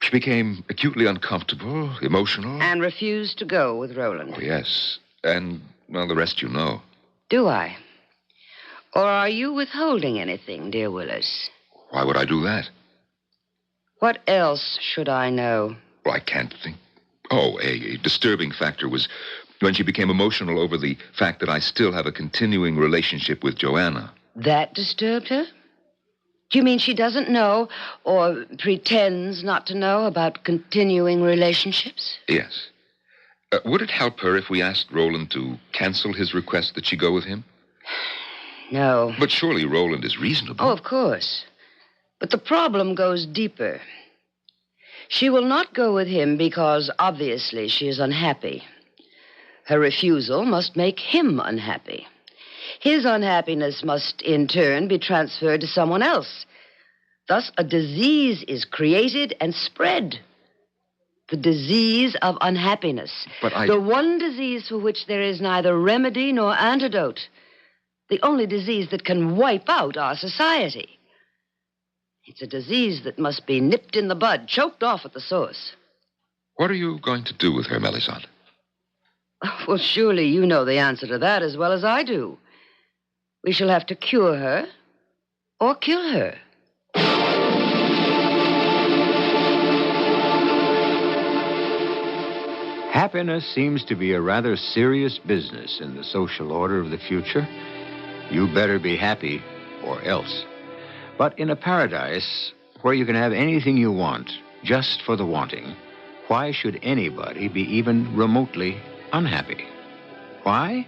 She became acutely uncomfortable, emotional. And refused to go with Roland. Oh, yes. And, well, the rest you know. Do I? Or are you withholding anything, dear Willis? Why would I do that? What else should I know? Well, I can't think. Oh, a disturbing factor was when she became emotional over the fact that I still have a continuing relationship with Joanna. That disturbed her? Do you mean she doesn't know or pretends not to know about continuing relationships? Yes. Would it help her if we asked Roland to cancel his request that she go with him? No. But surely Roland is reasonable. Oh, of course. But the problem goes deeper. She will not go with him because, obviously, she is unhappy. Her refusal must make him unhappy. His unhappiness must, in turn, be transferred to someone else. Thus, a disease is created and spread. The disease of unhappiness. But The one disease for which there is neither remedy nor antidote. The only disease that can wipe out our society. It's a disease that must be nipped in the bud, choked off at the source. What are you going to do with her, Melisande? Well, surely you know the answer to that as well as I do. We shall have to cure her or kill her. Happiness seems to be a rather serious business in the social order of the future. You better be happy or else. But in a paradise where you can have anything you want just for the wanting, why should anybody be even remotely unhappy? Why?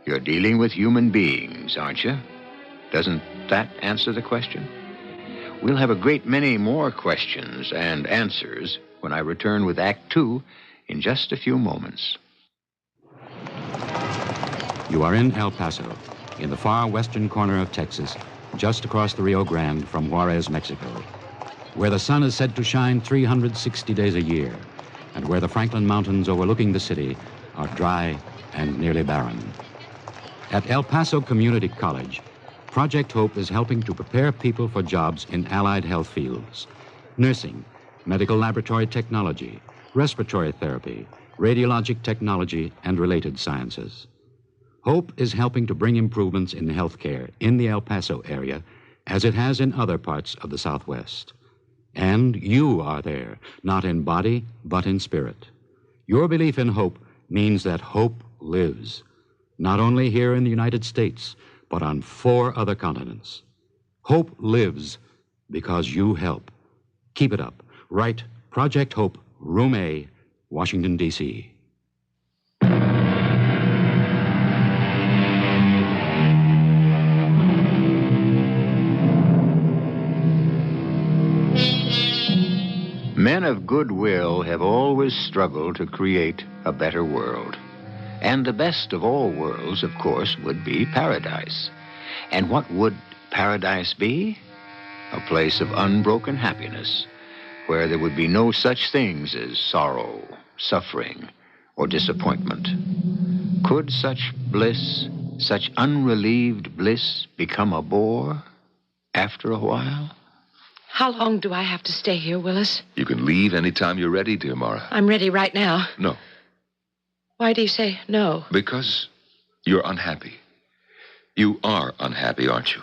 You're dealing with human beings, aren't you? Doesn't that answer the question? We'll have a great many more questions and answers when I return with Act Two in just a few moments. You are in El Paso, in the far western corner of Texas, just across the Rio Grande from Juarez, Mexico, where the sun is said to shine 360 days a year, and where the Franklin Mountains overlooking the city are dry and nearly barren. At El Paso Community College, Project Hope is helping to prepare people for jobs in allied health fields: nursing, medical laboratory technology, respiratory therapy, radiologic technology, and related sciences. Hope is helping to bring improvements in healthcare in the El Paso area as it has in other parts of the Southwest. And you are there, not in body, but in spirit. Your belief in hope means that hope lives, not only here in the United States, but on 4 other continents. Hope lives because you help. Keep it up. Write Project Hope, Room A, Washington, D.C. Men of goodwill have always struggled to create a better world. And the best of all worlds, of course, would be paradise. And what would paradise be? A place of unbroken happiness, where there would be no such things as sorrow, suffering, or disappointment. Could such bliss, such unrelieved bliss, become a bore after a while? How long do I have to stay here, Willis? You can leave any time you're ready, dear Mara. I'm ready right now. No, Why do you say no? because you're unhappy. You are unhappy, aren't you?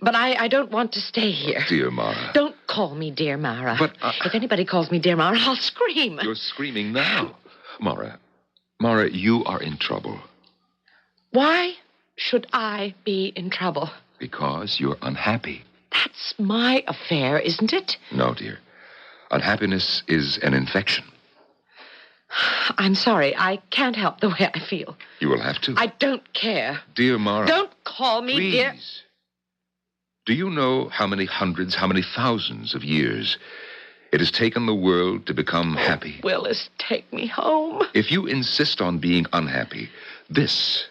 But I don't want to stay here. Dear Mara. Don't call me dear Mara. But, if anybody calls me dear Mara, I'll scream. You're screaming now. Mara, you are in trouble. Why should I be in trouble? Because you're unhappy. That's my affair, isn't it? No, dear. Unhappiness is an infection. I'm sorry. I can't help the way I feel. You will have to. I don't care. Dear Mara. Don't call me please. dear. Do you know how many hundreds, how many thousands of years it has taken the world to become happy? Willis, take me home. If you insist on being unhappy, this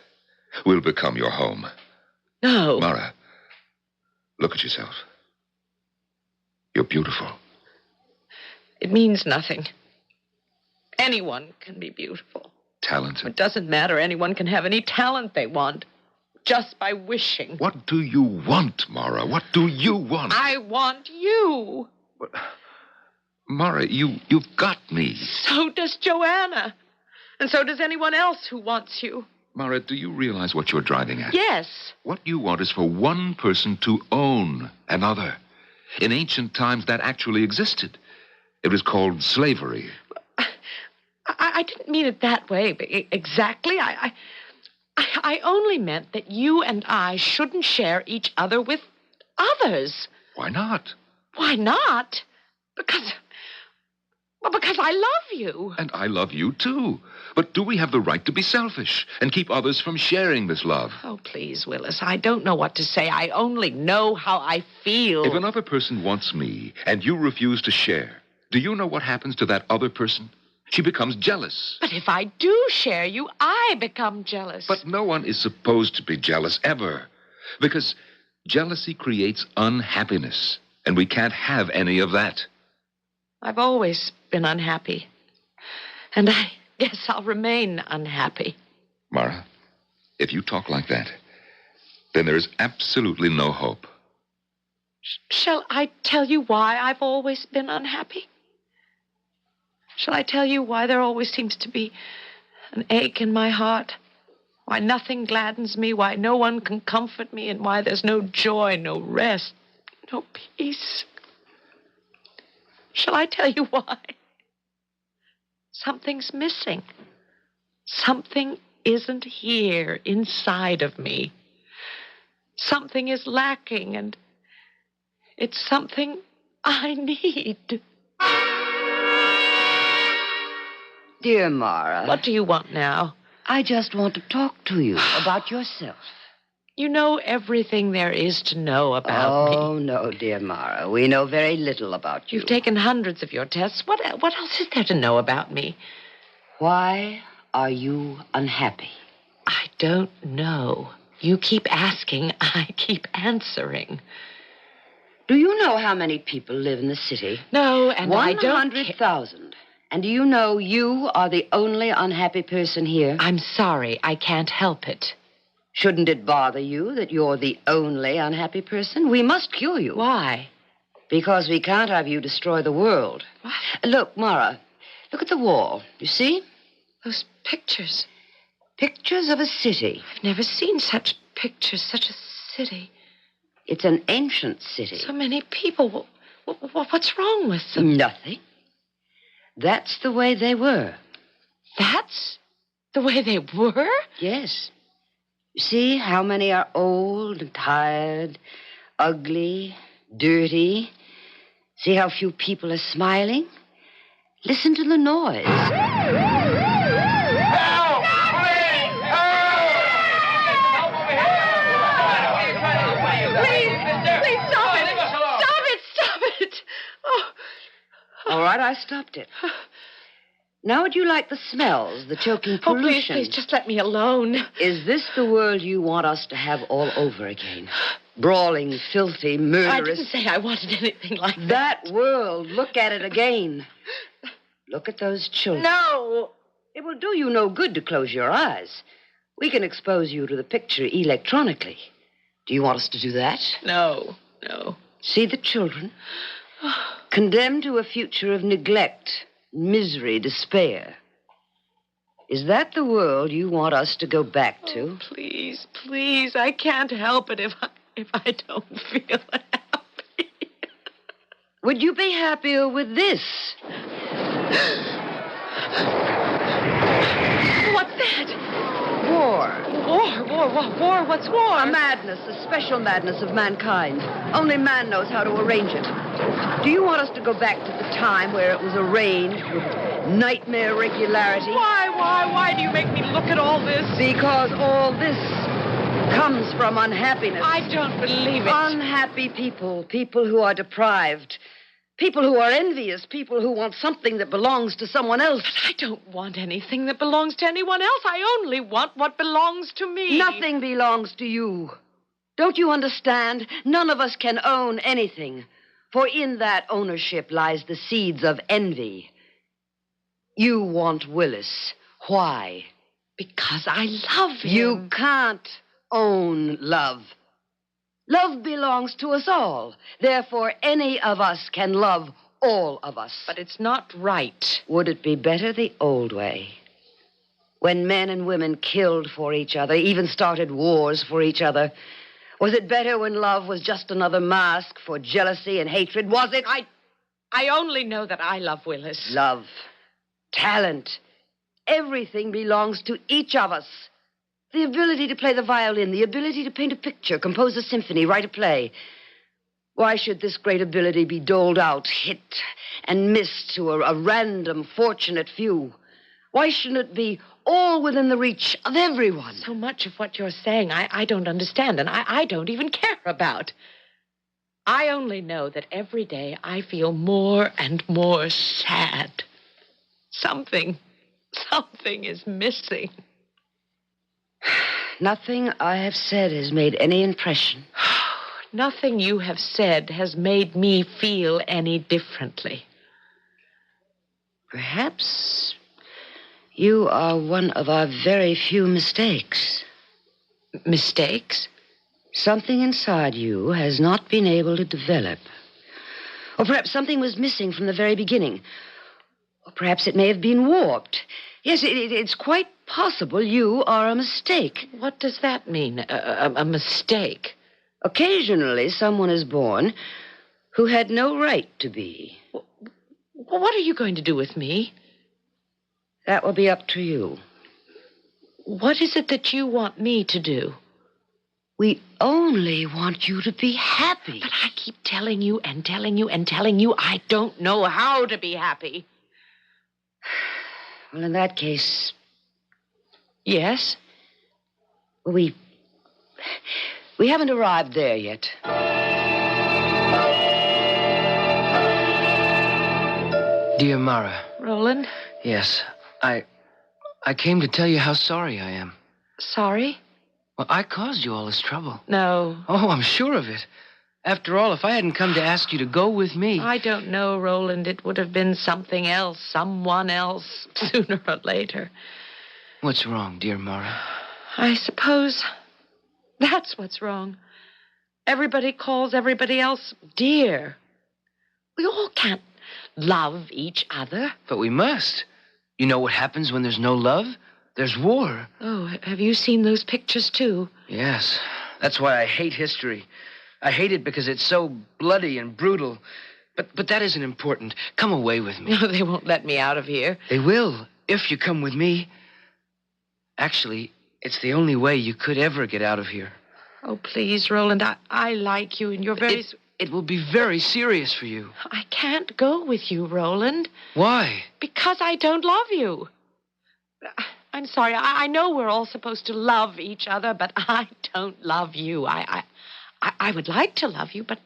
will become your home. No. Mara, look at yourself. You're beautiful. It means nothing. Anyone can be beautiful. talented. It doesn't matter. Anyone can have any talent they want. Just by wishing. What do you want, Mara? What do you want? I want you. Mara, you've got me. So does Joanna. And so does anyone else who wants you. Mara, do you realize what you're driving at? Yes. What you want is for one person to own another. In ancient times, that actually existed. It was called slavery. I didn't mean it that way exactly. I only meant that you and I shouldn't share each other with others. Why not? Why not? Because I love you. And I love you, too. But do we have the right to be selfish and keep others from sharing this love? Oh, please, Willis, I don't know what to say. I only know how I feel. If another person wants me and you refuse to share, do you know what happens to that other person? She becomes jealous. But if I do share you, I become jealous. But no one is supposed to be jealous ever. Because jealousy creates unhappiness. And we can't have any of that. I've always been unhappy. And I guess I'll remain unhappy. Mara, if you talk like that, then there is absolutely no hope. Shall I tell you why I've always been unhappy? Shall I tell you why there always seems to be an ache in my heart? Why nothing gladdens me, why no one can comfort me, and why there's no joy, no rest, no peace? Shall I tell you why? Something's missing. Something isn't here inside of me. Something is lacking, and it's something I need. Dear Mara. What do you want now? I just want to talk to you about yourself. You know everything there is to know about me. Oh, no, dear Mara. We know very little about you. You've taken hundreds of your tests. What else is there to know about me? Why are you unhappy? I don't know. You keep asking, I keep answering. Do you know how many people live in the city? No, and I don't... 100,000. And do you know you are the only unhappy person here? I'm sorry. I can't help it. Shouldn't it bother you that you're the only unhappy person? We must cure you. Why? Because we can't have you destroy the world. What? Look, Mara, look at the wall. You see? Those pictures. Pictures of a city. I've never seen such pictures, such a city. It's an ancient city. So many people. What's wrong with them? Nothing. That's the way they were. That's the way they were? Yes. You see how many are old and tired, ugly, dirty. See how few people are smiling? Listen to the noise. Please, stop it. Stop it. Oh. All right, I stopped it. Now would you like the smells, the choking pollution? Oh, please, just let me alone. Is this the world you want us to have all over again? Brawling, filthy, murderous. I didn't say I wanted anything like that. That world, look at it again. Look at those children. No. It will do you no good to close your eyes. We can expose you to the picture electronically. Do you want us to do that? No. See the children? Condemned to a future of neglect, misery, despair. Is that the world you want us to go back to? Oh, please, I can't help it if I don't feel happy. Would you be happier with this? What's that? War. War? What's war? A madness, a special madness of mankind. Only man knows how to arrange it. Do you want us to go back to the time where it was arranged with nightmare regularity? Why do you make me look at all this? Because all this comes from unhappiness. I don't believe it. Unhappy people who are deprived, people who are envious, people who want something that belongs to someone else. But I don't want anything that belongs to anyone else. I only want what belongs to me. Nothing belongs to you. Don't you understand? None of us can own anything. For in that ownership lies the seeds of envy. You want Willis. Why? Because I love him. You can't own love. Love belongs to us all. Therefore, any of us can love all of us. But it's not right. Would it be better the old way? When men and women killed for each other, even started wars for each other? Was it better when love was just another mask for jealousy and hatred? Was it? I only know that I love Willis. Love, talent, everything belongs to each of us. The ability to play the violin, the ability to paint a picture, compose a symphony, write a play. Why should this great ability be doled out, hit and missed to a random, fortunate few? Why shouldn't it be all within the reach of everyone? So much of what you're saying I don't understand, and I don't even care about. I only know that every day I feel more and more sad. Something is missing. Nothing I have said has made any impression. Nothing you have said has made me feel any differently. Perhaps you are one of our very few mistakes. Mistakes? Something inside you has not been able to develop. Or perhaps something was missing from the very beginning. Or perhaps it may have been warped. Yes, it's quite possible you are a mistake. What does that mean, a mistake? Occasionally, someone is born who had no right to be. Well, what are you going to do with me? That will be up to you. What is it that you want me to do? We only want you to be happy. But I keep telling you and telling you and telling you I don't know how to be happy. Well, in that case... Yes? We haven't arrived there yet. Dear Mara. Roland? Yes, I came to tell you how sorry I am. Sorry? Well, I caused you all this trouble. No. Oh, I'm sure of it. After all, if I hadn't come to ask you to go with me... I don't know, Roland. It would have been something else, someone else, sooner or later. What's wrong, dear Mara? I suppose that's what's wrong. Everybody calls everybody else dear. We all can't love each other. But we must. You know what happens when there's no love? There's war. Oh, have you seen those pictures, too? Yes. That's why I hate history. I hate it because it's so bloody and brutal. But that isn't important. Come away with me. No, they won't let me out of here. They will, if you come with me. Actually, it's the only way you could ever get out of here. Oh, please, Roland, I like you, and you're very... It will be very serious for you. I can't go with you, Roland. Why? Because I don't love you. I'm sorry. I know we're all supposed to love each other, but I don't love you. I would like to love you, but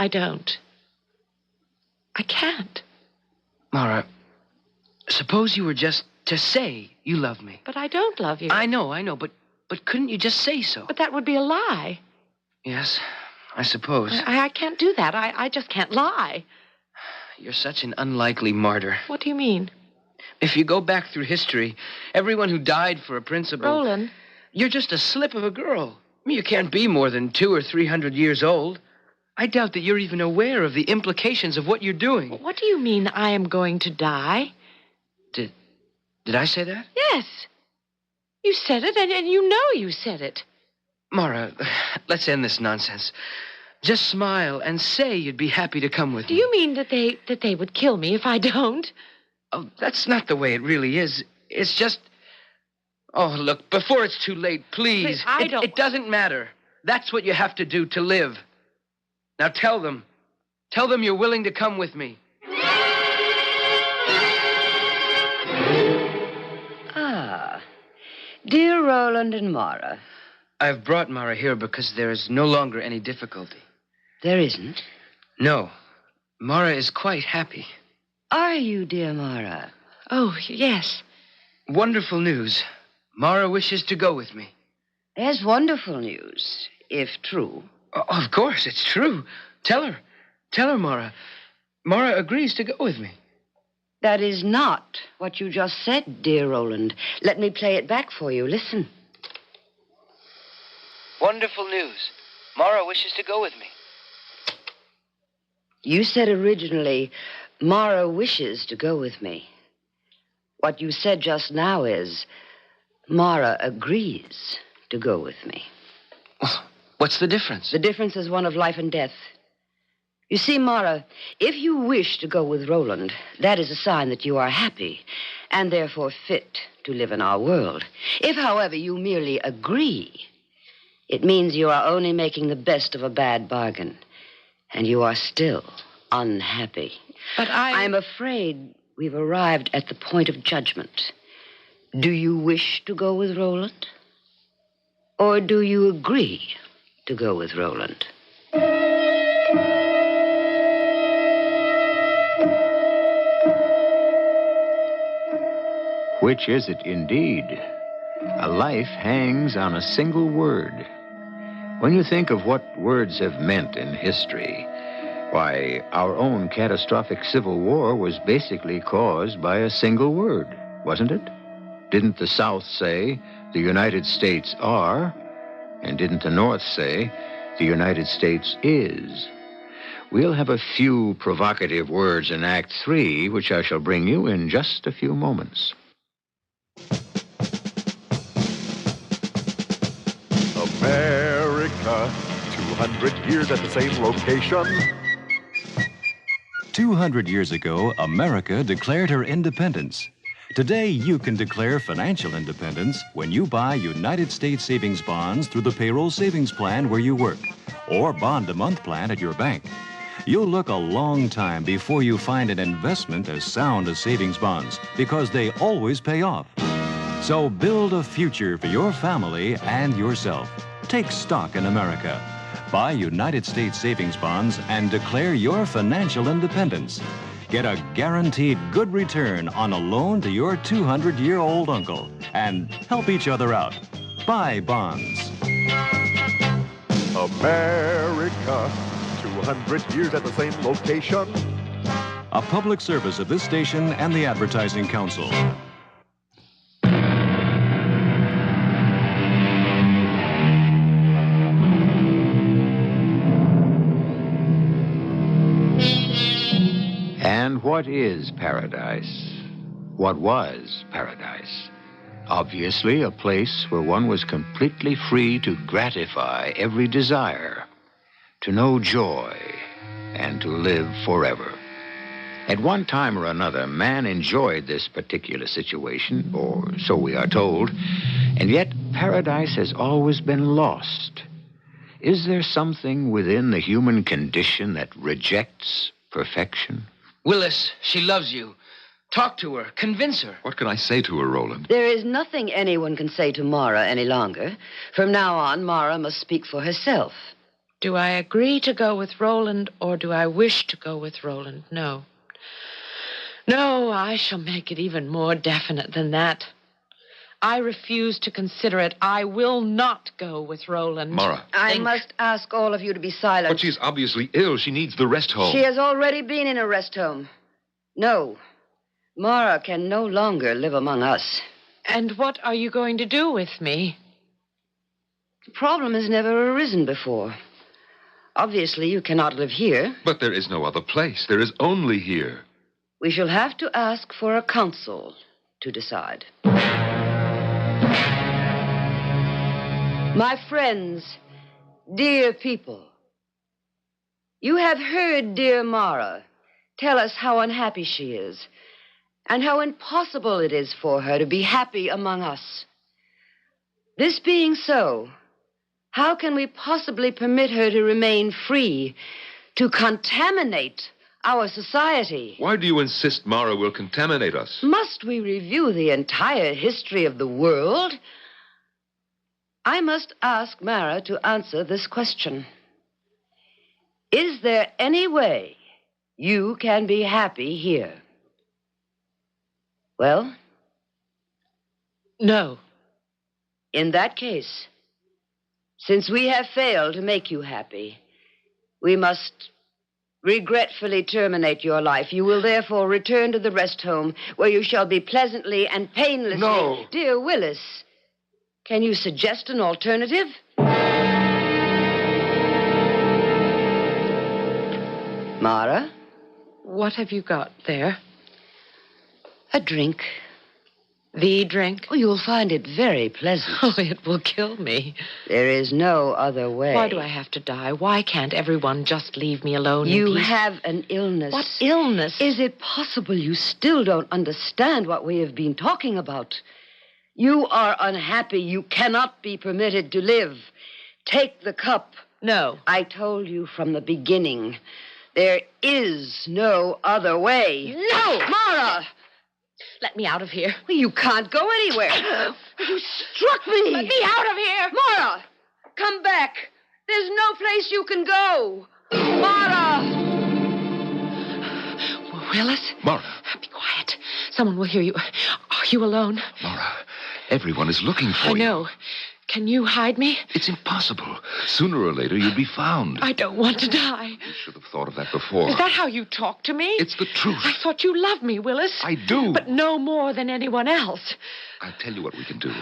I don't. I can't. Mara, suppose you were just to say you love me. But I don't love you. I know, but couldn't you just say so? But that would be a lie. Yes, I suppose. I can't do that. I just can't lie. You're such an unlikely martyr. What do you mean? If you go back through history, everyone who died for a principle... Roland. You're just a slip of a girl. I mean, you can't be more than 200 or 300 years old. I doubt that you're even aware of the implications of what you're doing. What do you mean I am going to die? Did I say that? Yes. You said it, and you know you said it. Mara, let's end this nonsense. Just smile and say you'd be happy to come with me. Do you mean that they would kill me if I don't? Oh, that's not the way it really is. It's just... Oh, look, before it's too late, please. It doesn't matter. That's what you have to do to live. Now tell them. Tell them you're willing to come with me. Ah, dear Roland and Mara. I've brought Mara here because there is no longer any difficulty. There isn't? No. Mara is quite happy. Are you, dear Mara? Oh, yes. Wonderful news. Mara wishes to go with me. There's wonderful news, if true. Oh, of course, it's true. Tell her. Tell her, Mara. Mara agrees to go with me. That is not what you just said, dear Roland. Let me play it back for you. Listen. Wonderful news. Mara wishes to go with me. You said originally, Mara wishes to go with me. What you said just now is, Mara agrees to go with me. What's the difference? The difference is one of life and death. You see, Mara, if you wish to go with Roland, that is a sign that you are happy and therefore fit to live in our world. If, however, you merely agree, it means you are only making the best of a bad bargain, and you are still unhappy. But I'm afraid we've arrived at the point of judgment. Do you wish to go with Roland? Or do you agree to go with Roland? Which is it indeed? A life hangs on a single word. When you think of what words have meant in history, why, our own catastrophic Civil War was basically caused by a single word, wasn't it? Didn't the South say, the United States are? And didn't the North say, the United States is? We'll have a few provocative words in Act 3, which I shall bring you in just a few moments. America, 200 years at the same location. 200 years ago, America declared her independence. Today, you can declare financial independence when you buy United States savings bonds through the payroll savings plan where you work, or bond-a-month plan at your bank. You'll look a long time before you find an investment as sound as savings bonds, because they always pay off. So build a future for your family and yourself. Take stock in America. Buy United States savings bonds and declare your financial independence. Get a guaranteed good return on a loan to your 200-year-old uncle and help each other out. Buy bonds. America, 200 years at the same location. A public service of this station and the Advertising Council. And what is paradise? What was paradise? Obviously, a place where one was completely free to gratify every desire, to know joy, and to live forever. At one time or another, man enjoyed this particular situation, or so we are told, and yet paradise has always been lost. Is there something within the human condition that rejects perfection? Willis, she loves you. Talk to her. Convince her. What can I say to her, Roland? There is nothing anyone can say to Mara any longer. From now on, Mara must speak for herself. Do I agree to go with Roland, or do I wish to go with Roland? No. No, I shall make it even more definite than that. I refuse to consider it. I will not go with Roland. Mara. I must ask all of you to be silent. But she's obviously ill. She needs the rest home. She has already been in a rest home. No. Mara can no longer live among us. And what are you going to do with me? The problem has never arisen before. Obviously, you cannot live here. But there is no other place. There is only here. We shall have to ask for a council to decide. My friends, dear people, you have heard dear Mara tell us how unhappy she is and how impossible it is for her to be happy among us. This being so, how can we possibly permit her to remain free, to contaminate our society? Why do you insist Mara will contaminate us? Must we review the entire history of the world? I must ask Mara to answer this question. Is there any way you can be happy here? Well? No. In that case, since we have failed to make you happy, we must regretfully terminate your life. You will therefore return to the rest home, where you shall be pleasantly and painlessly... No. Dear Willis, can you suggest an alternative? Mara? What have you got there? A drink. The drink? Oh, you'll find it very pleasant. Oh, it will kill me. There is no other way. Why do I have to die? Why can't everyone just leave me alone? You in peace? have an illness. What illness? Is it possible you still don't understand what we have been talking about? You are unhappy. You cannot be permitted to live. Take the cup. No. I told you from the beginning. There is no other way. No! Mara! Let me out of here. You can't go anywhere. You struck me. Let me out of here. Mara! Come back. There's no place you can go. Mara! Willis? Mara. Be quiet. Someone will hear you. Are you alone? Mara, everyone is looking for you. I know. Can you hide me? It's impossible. Sooner or later, you'll be found. I don't want to die. You should have thought of that before. Is that how you talk to me? It's the truth. I thought you loved me, Willis. I do. But no more than anyone else. I'll tell you what we can do.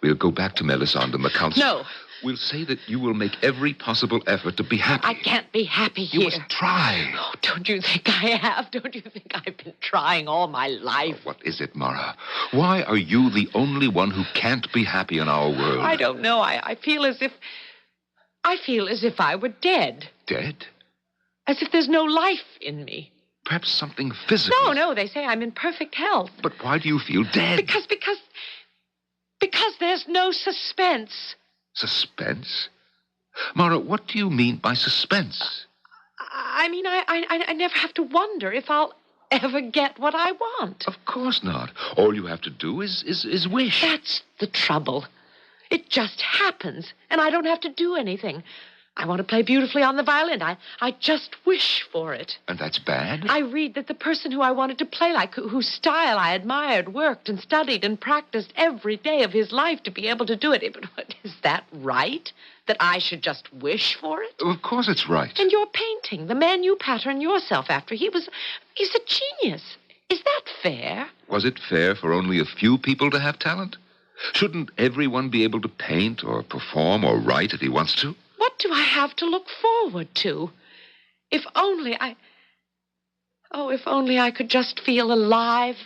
We'll go back to Melisande and the council. No. We'll say that you will make every possible effort to be happy. I can't be happy here. You must try. Oh, don't you think I have? Don't you think I've been trying all my life? What is it, Mara? Why are you the only one who can't be happy in our world? I don't know. I feel as if... I feel as if I were dead. Dead? As if there's no life in me. Perhaps something physical. No, they say I'm in perfect health. But why do you feel dead? Because there's no suspense. Suspense? Mara, what do you mean by suspense? I mean, I never have to wonder if I'll ever get what I want. Of course not. All you have to do is wish. That's the trouble. It just happens, and I don't have to do anything. I want to play beautifully on the violin. I just wish for it. And that's bad? I read that the person who I wanted to play like, whose style I admired, worked and studied and practiced every day of his life to be able to do it. But is that right? That I should just wish for it? Of course it's right. And your painting, the man you pattern yourself after, he's a genius. Is that fair? Was it fair for only a few people to have talent? Shouldn't everyone be able to paint or perform or write if he wants to? What do I have to look forward to? If only I could just feel alive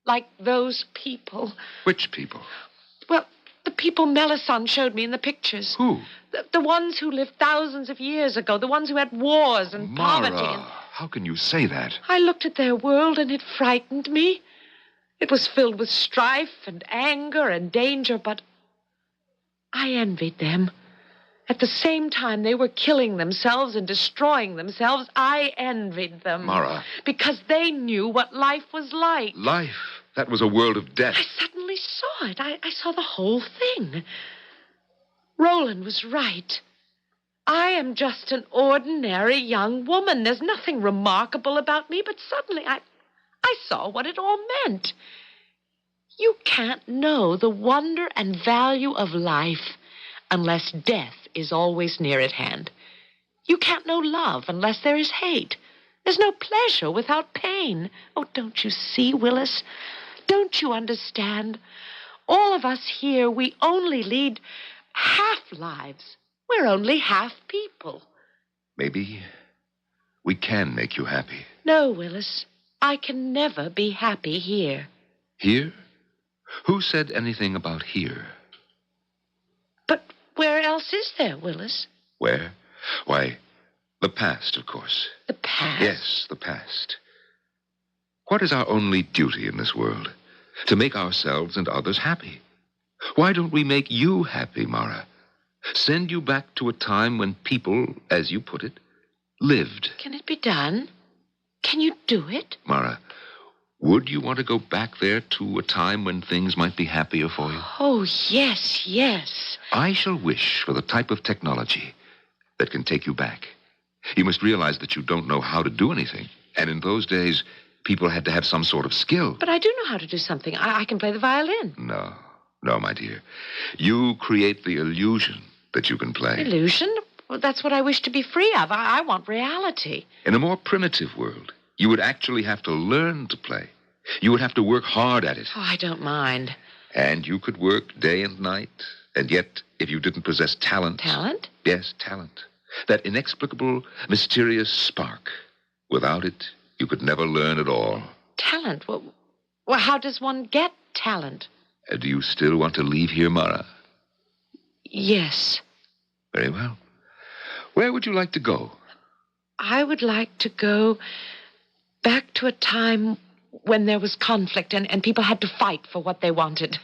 like those people. Which people? Well, the people Melisande showed me in the pictures. Who? The ones who lived thousands of years ago, the ones who had wars and Mara, poverty. how can you say that? I looked at their world and it frightened me. It was filled with strife and anger and danger, but I envied them. At the same time they were killing themselves and destroying themselves, I envied them. Mara. Because they knew what life was like. Life? That was a world of death. I suddenly saw it. I saw the whole thing. Roland was right. I am just an ordinary young woman. There's nothing remarkable about me, but suddenly I saw what it all meant. You can't know the wonder and value of life unless death is always near at hand. You can't know love unless there is hate. There's no pleasure without pain. Oh, don't you see, Willis? Don't you understand? All of us here, we only lead half lives. We're only half people. Maybe we can make you happy. No, Willis. I can never be happy here. Here? Who said anything about here? But where else is there, Willis? Where? Why, the past, of course. The past? Yes, the past. What is our only duty in this world? To make ourselves and others happy. Why don't we make you happy, Mara? Send you back to a time when people, as you put it, lived. Can it be done? Can you do it? Mara, would you want to go back there to a time when things might be happier for you? Oh, yes, yes. I shall wish for the type of technology that can take you back. You must realize that you don't know how to do anything. And in those days, people had to have some sort of skill. But I do know how to do something. I can play the violin. No, my dear. You create the illusion that you can play. Illusion? Well, that's what I wish to be free of. I want reality. In a more primitive world, you would actually have to learn to play. You would have to work hard at it. Oh, I don't mind. And you could work day and night, and yet, if you didn't possess talent... Talent? Yes, talent. That inexplicable, mysterious spark. Without it, you could never learn at all. Talent? Well, how does one get talent? Do you still want to leave here, Mara? Yes. Very well. Where would you like to go? I would like to go back to a time when there was conflict and people had to fight for what they wanted.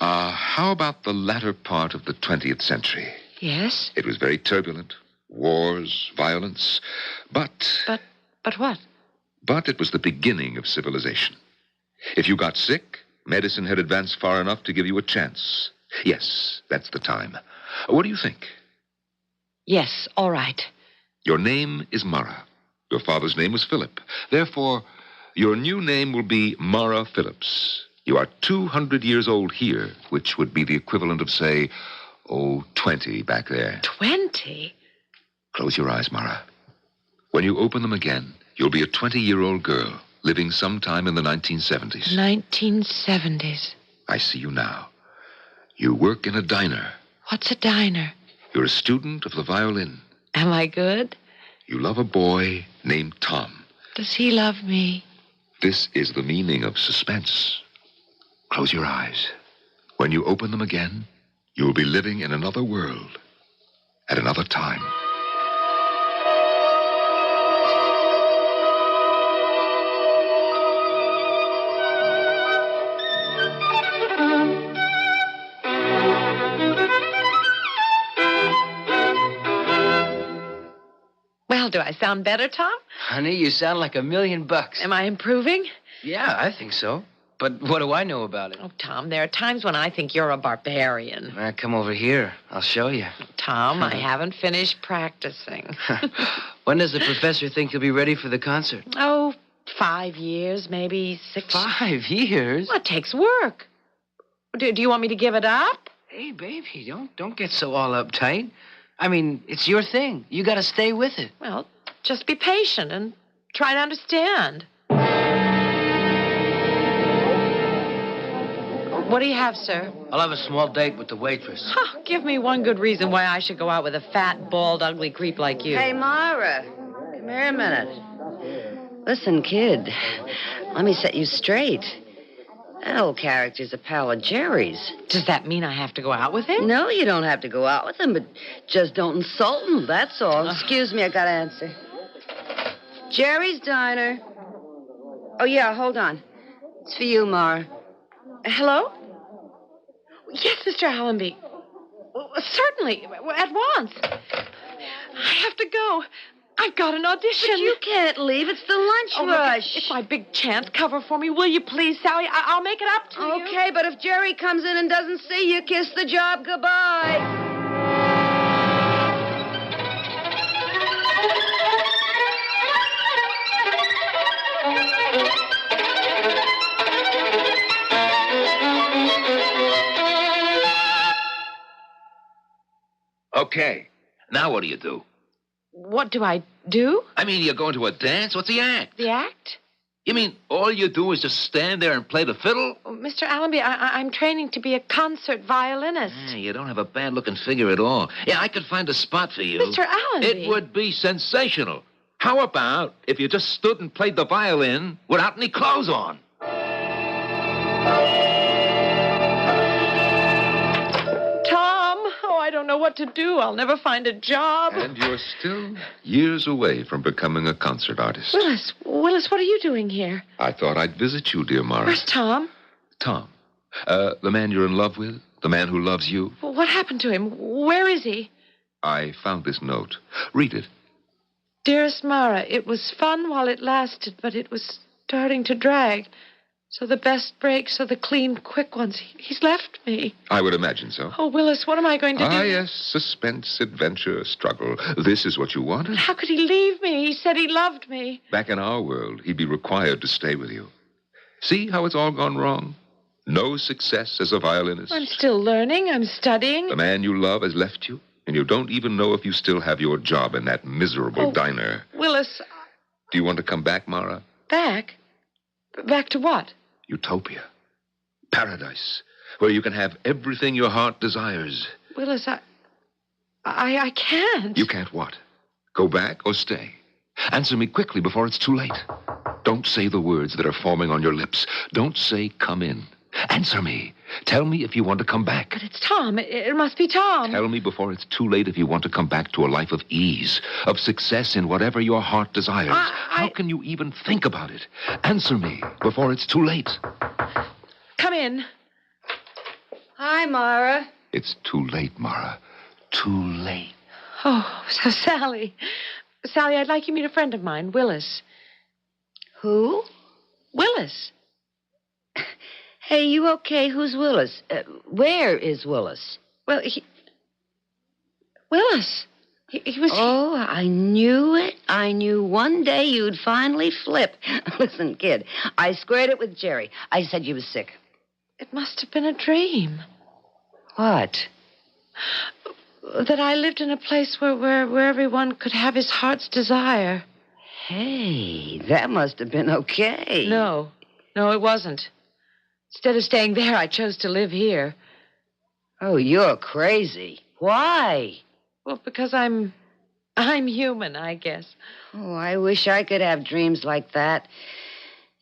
How about the latter part of the 20th century? Yes? It was very turbulent. Wars, violence, but... But what? But it was the beginning of civilization. If you got sick, medicine had advanced far enough to give you a chance. Yes, that's the time. What do you think? Yes, all right. Your name is Mara. Your father's name was Philip. Therefore, your new name will be Mara Phillips. You are 200 years old here, which would be the equivalent of, say, 20 back there. 20? Close your eyes, Mara. When you open them again, you'll be a 20-year-old girl living sometime in the 1970s. 1970s. I see you now. You work in a diner. What's a diner? You're a student of the violin. Am I good? You love a boy named Tom. Does he love me? This is the meaning of suspense. Close your eyes. When you open them again, you'll be living in another world at another time. Well, do I sound better, Tom? Honey, you sound like $1,000,000. Am I improving? Yeah, I think so. But what do I know about it? Oh, Tom, there are times when I think you're a barbarian. Come over here. I'll show you. Tom, I haven't finished practicing. When does the professor think you'll be ready for the concert? Oh, 5 years, maybe 6. 5 years? Well, it takes work. Do you want me to give it up? Hey, baby, don't get so all uptight. I mean, it's your thing. You got to stay with it. Well, just be patient and try to understand. What do you have, sir? I'll have a small date with the waitress. Huh, give me one good reason why I should go out with a fat, bald, ugly creep like you. Hey, Mara, come here a minute. Listen, kid, let me set you straight. That old character's a pal of Jerry's. Does that mean I have to go out with him? No, you don't have to go out with him, but just don't insult him, that's all. Excuse me, I gotta answer. Jerry's Diner. Oh, yeah, hold on. It's for you, Mara. Hello? Yes, Mr. Allenby. Certainly, at once. I have to go. I've got an audition. But you can't leave. It's the lunch rush. It's my big chance. Cover for me, will you please, Sally? I'll make it up to you. Okay, but if Jerry comes in and doesn't see you, kiss the job goodbye. Okay. Now what do you do? What do I do? I mean, you're going to a dance? What's the act? The act? You mean all you do is just stand there and play the fiddle? Oh, Mr. Allenby, I'm training to be a concert violinist. You don't have a bad-looking figure at all. Yeah, I could find a spot for you. Mr. Allenby. It would be sensational. How about if you just stood and played the violin without any clothes on? I don't know what to do. I'll never find a job. And you're still years away from becoming a concert artist. Willis, what are you doing here? I thought I'd visit you, dear Mara. Where's Tom? Tom. The man you're in love with? The man who loves you? Well, what happened to him? Where is he? I found this note. Read it. Dearest Mara, it was fun while it lasted, but it was starting to drag. So the best breaks are the clean, quick ones. He's left me. I would imagine so. Oh, Willis, what am I going to do? Ah, yes, suspense, adventure, struggle. This is what you wanted. How could he leave me? He said he loved me. Back in our world, he'd be required to stay with you. See how it's all gone wrong? No success as a violinist. I'm still learning. I'm studying. The man you love has left you. And you don't even know if you still have your job in that miserable diner. Willis. Do you want to come back, Mara? Back? Back to what? Utopia. Paradise. Where you can have everything your heart desires. Willis, I can't. You can't what? Go back or stay? Answer me quickly before it's too late. Don't say the words that are forming on your lips. Don't say, come in. Answer me. Tell me if you want to come back. But it's Tom. It must be Tom. Tell me before it's too late if you want to come back to a life of ease, of success in whatever your heart desires. How can you even think about it? Answer me before it's too late. Come in. Hi, Mara. It's too late, Mara. Too late. Oh, so Sally. Sally, I'd like you to meet a friend of mine, Willis. Who? Willis. Hey, you okay? Who's Willis? Where is Willis? Well, Willis. He was... Oh, I knew it. I knew one day you'd finally flip. Listen, kid, I squared it with Jerry. I said you was sick. It must have been a dream. What? That I lived in a place where everyone could have his heart's desire. Hey, that must have been okay. No, it wasn't. Instead of staying there, I chose to live here. Oh, you're crazy. Why? Well, because I'm human, I guess. Oh, I wish I could have dreams like that.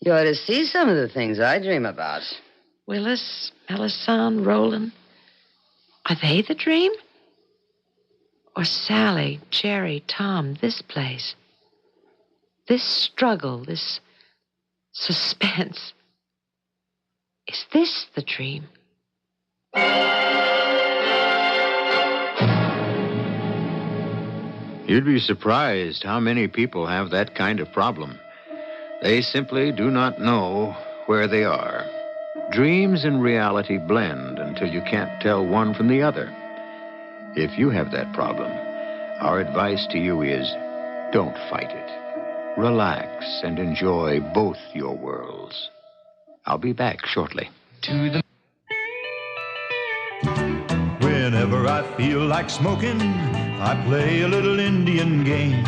You ought to see some of the things I dream about. Willis, Melisande, Roland. Are they the dream? Or Sally, Jerry, Tom, this place? This struggle, this suspense. Is this the dream? You'd be surprised how many people have that kind of problem. They simply do not know where they are. Dreams and reality blend until you can't tell one from the other. If you have that problem, our advice to you is don't fight it. Relax and enjoy both your worlds. I'll be back shortly. Whenever I feel like smoking, I play a little Indian game.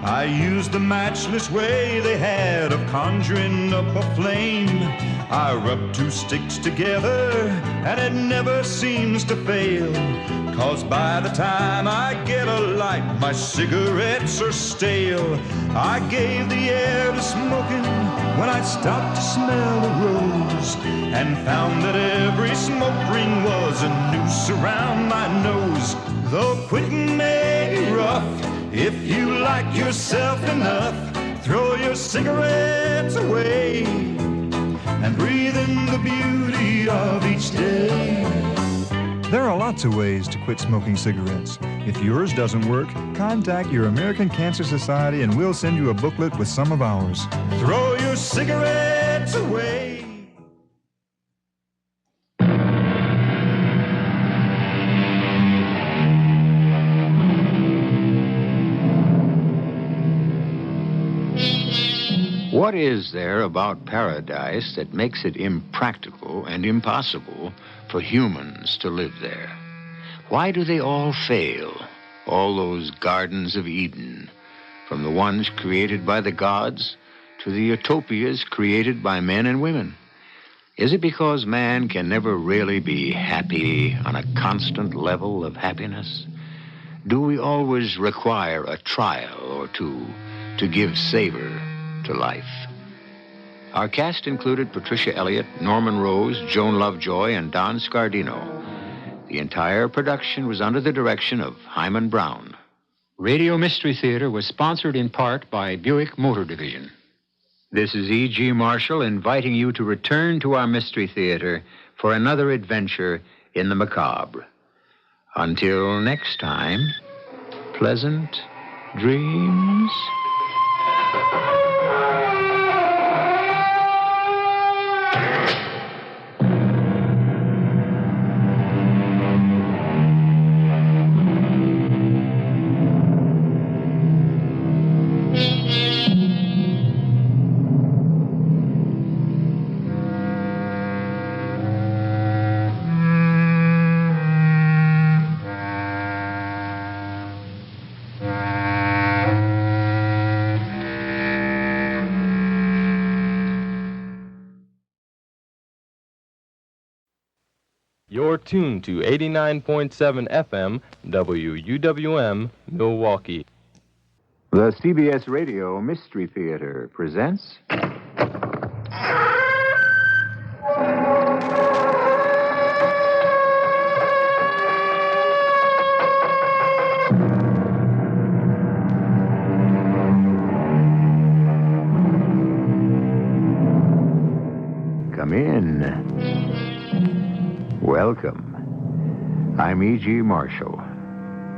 I use the matchless way they had of conjuring up a flame. I rub two sticks together, and it never seems to fail. 'Cause by the time I get a light, my cigarettes are stale. I gave the air to smoking when I stopped to smell a rose, and found that every smoke ring was a noose around my nose. Though quitting may be rough, if you like yourself enough, throw your cigarettes away and breathe in the beauty of each day. There are lots of ways to quit smoking cigarettes. If yours doesn't work, contact your American Cancer Society and we'll send you a booklet with some of ours. Throw your cigarettes away. What is there about paradise that makes it impractical and impossible for humans to live there? Why do they all fail, all those gardens of Eden, from the ones created by the gods to the utopias created by men and women? Is it because man can never really be happy on a constant level of happiness? Do we always require a trial or two to give savor to life? Our cast included Patricia Elliott, Norman Rose, Joan Lovejoy, and Don Scardino. The entire production was under the direction of Hyman Brown. Radio Mystery Theater was sponsored in part by Buick Motor Division. This is E.G. Marshall inviting you to return to our Mystery Theater for another adventure in the macabre. Until next time, pleasant dreams. You're tuned to 89.7 FM, WUWM, Milwaukee. The CBS Radio Mystery Theater presents... Come in. Welcome. I'm E.G. Marshall.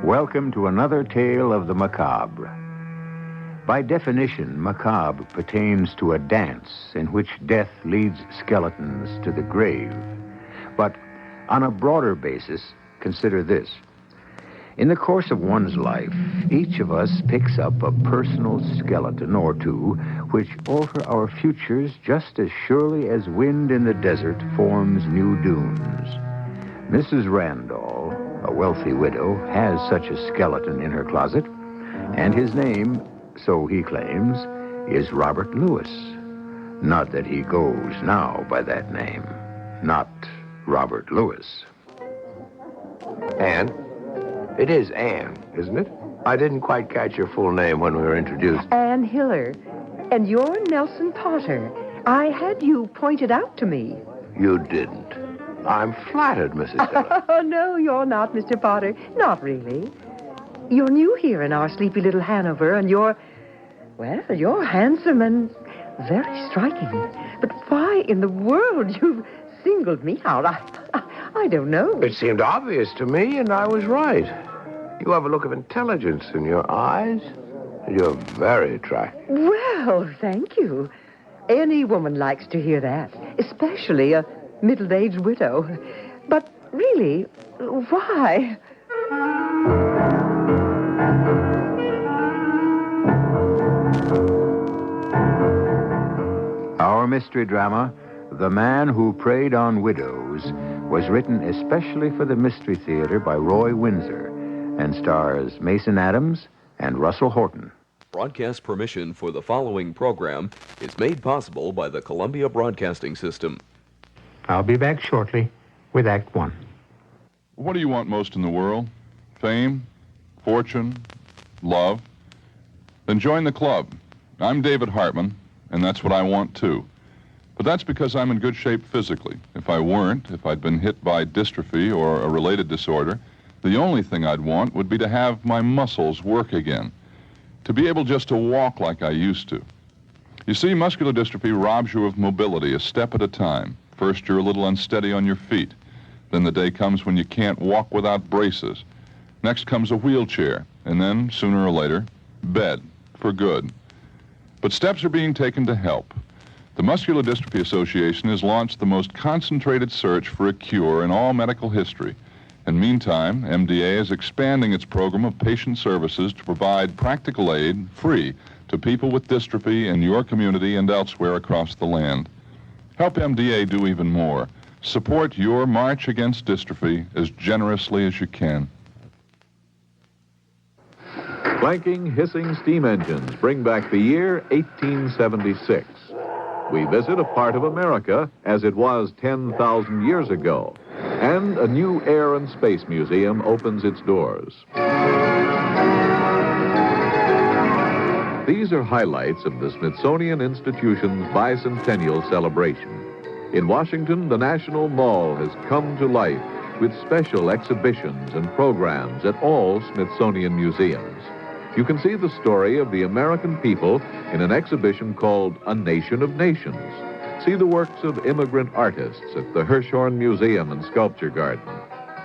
Welcome to another tale of the macabre. By definition, macabre pertains to a dance in which death leads skeletons to the grave. But on a broader basis, consider this. In the course of one's life, each of us picks up a personal skeleton or two which alter our futures just as surely as wind in the desert forms new dunes. Mrs. Randall, a wealthy widow, has such a skeleton in her closet, and his name, so he claims, is Robert Lewis. Not that he goes now by that name. Not Robert Lewis. Anne? It is Anne, isn't it? I didn't quite catch your full name when we were introduced. Anne Hiller. And you're Nelson Potter. I had you pointed out to me. You didn't. I'm flattered, Mrs. Hiller. Oh, no, you're not, Mr. Potter. Not really. You're new here in our sleepy little Hanover, and you're handsome and very striking. But why in the world you've singled me out? I don't know. It seemed obvious to me, and I was right. You have a look of intelligence in your eyes, and you're very attractive. Well, thank you. Any woman likes to hear that, especially a middle-aged widow. But really, why? Our mystery drama, The Man Who Preyed on Widows, was written especially for the Mystery Theater by Roy Windsor and stars Mason Adams and Russell Horton. Broadcast permission for the following program is made possible by the Columbia Broadcasting System. I'll be back shortly with Act One. What do you want most in the world? Fame? Fortune? Love? Then join the club. I'm David Hartman, and that's what I want too. But that's because I'm in good shape physically. If I weren't, if I'd been hit by dystrophy or a related disorder, the only thing I'd want would be to have my muscles work again, to be able just to walk like I used to. You see, muscular dystrophy robs you of mobility a step at a time. First, you're a little unsteady on your feet. Then the day comes when you can't walk without braces. Next comes a wheelchair, and then, sooner or later, bed, for good. But steps are being taken to help. The Muscular Dystrophy Association has launched the most concentrated search for a cure in all medical history. And meantime, MDA is expanding its program of patient services to provide practical aid, free, to people with dystrophy in your community and elsewhere across the land. Help MDA do even more. Support your march against dystrophy as generously as you can. Clanking, hissing steam engines bring back the year 1876. We visit a part of America as it was 10,000 years ago, and a new Air and Space Museum opens its doors. These are highlights of the Smithsonian Institution's bicentennial celebration. In Washington, the National Mall has come to life with special exhibitions and programs at all Smithsonian museums. You can see the story of the American people in an exhibition called A Nation of Nations. See the works of immigrant artists at the Hirshhorn Museum and Sculpture Garden.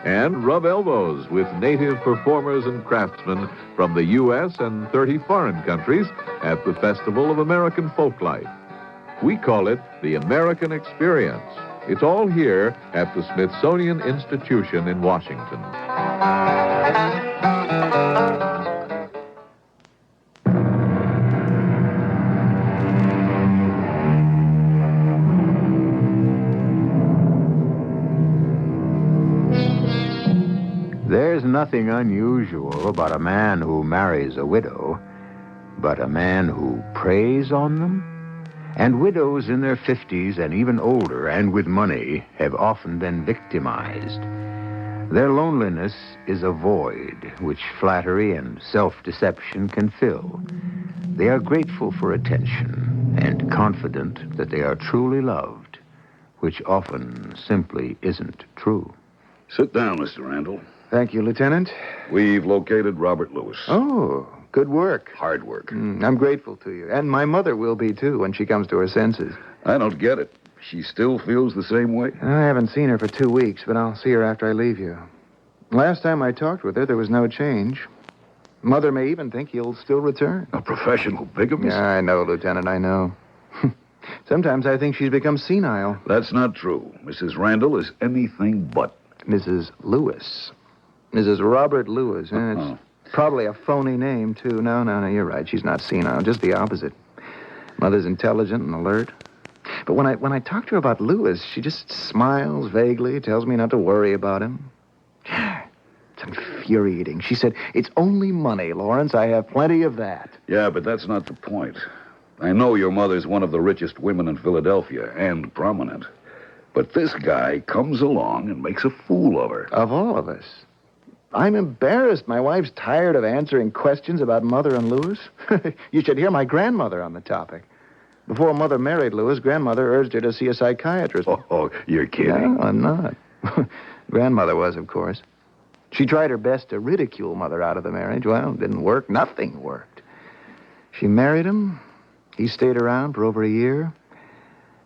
And rub elbows with native performers and craftsmen from the U.S. and 30 foreign countries at the Festival of American Folklife. We call it the American Experience. It's all here at the Smithsonian Institution in Washington. There's nothing unusual about a man who marries a widow, but a man who preys on them? And widows in their 50s and even older and with money have often been victimized. Their loneliness is a void which flattery and self-deception can fill. They are grateful for attention and confident that they are truly loved, which often simply isn't true. Sit down, Mr. Randall. Thank you, Lieutenant. We've located Robert Lewis. Oh, good work. Hard work. I'm grateful to you. And my mother will be, too, when she comes to her senses. I don't get it. She still feels the same way? I haven't seen her for 2 weeks, but I'll see her after I leave you. Last time I talked with her, there was no change. Mother may even think he'll still return. A professional bigamist? Yeah, I know, Lieutenant, I know. Sometimes I think she's become senile. That's not true. Mrs. Randall is anything but. Mrs. Lewis. Mrs. Robert Lewis. It's probably a phony name, too. No, you're right. She's not senile. Just the opposite. Mother's intelligent and alert. But when I talk to her about Lewis, she just smiles vaguely, tells me not to worry about him. It's infuriating. She said, "It's only money, Lawrence. I have plenty of that." Yeah, but that's not the point. I know your mother's one of the richest women in Philadelphia, and prominent. But this guy comes along and makes a fool of her. Of all of us. I'm embarrassed. My wife's tired of answering questions about Mother and Lewis. You should hear my grandmother on the topic. Before Mother married Lewis, Grandmother urged her to see a psychiatrist. Oh, you're kidding. No, I'm not. Grandmother was, of course. She tried her best to ridicule Mother out of the marriage. Well, it didn't work. Nothing worked. She married him. He stayed around for over a year.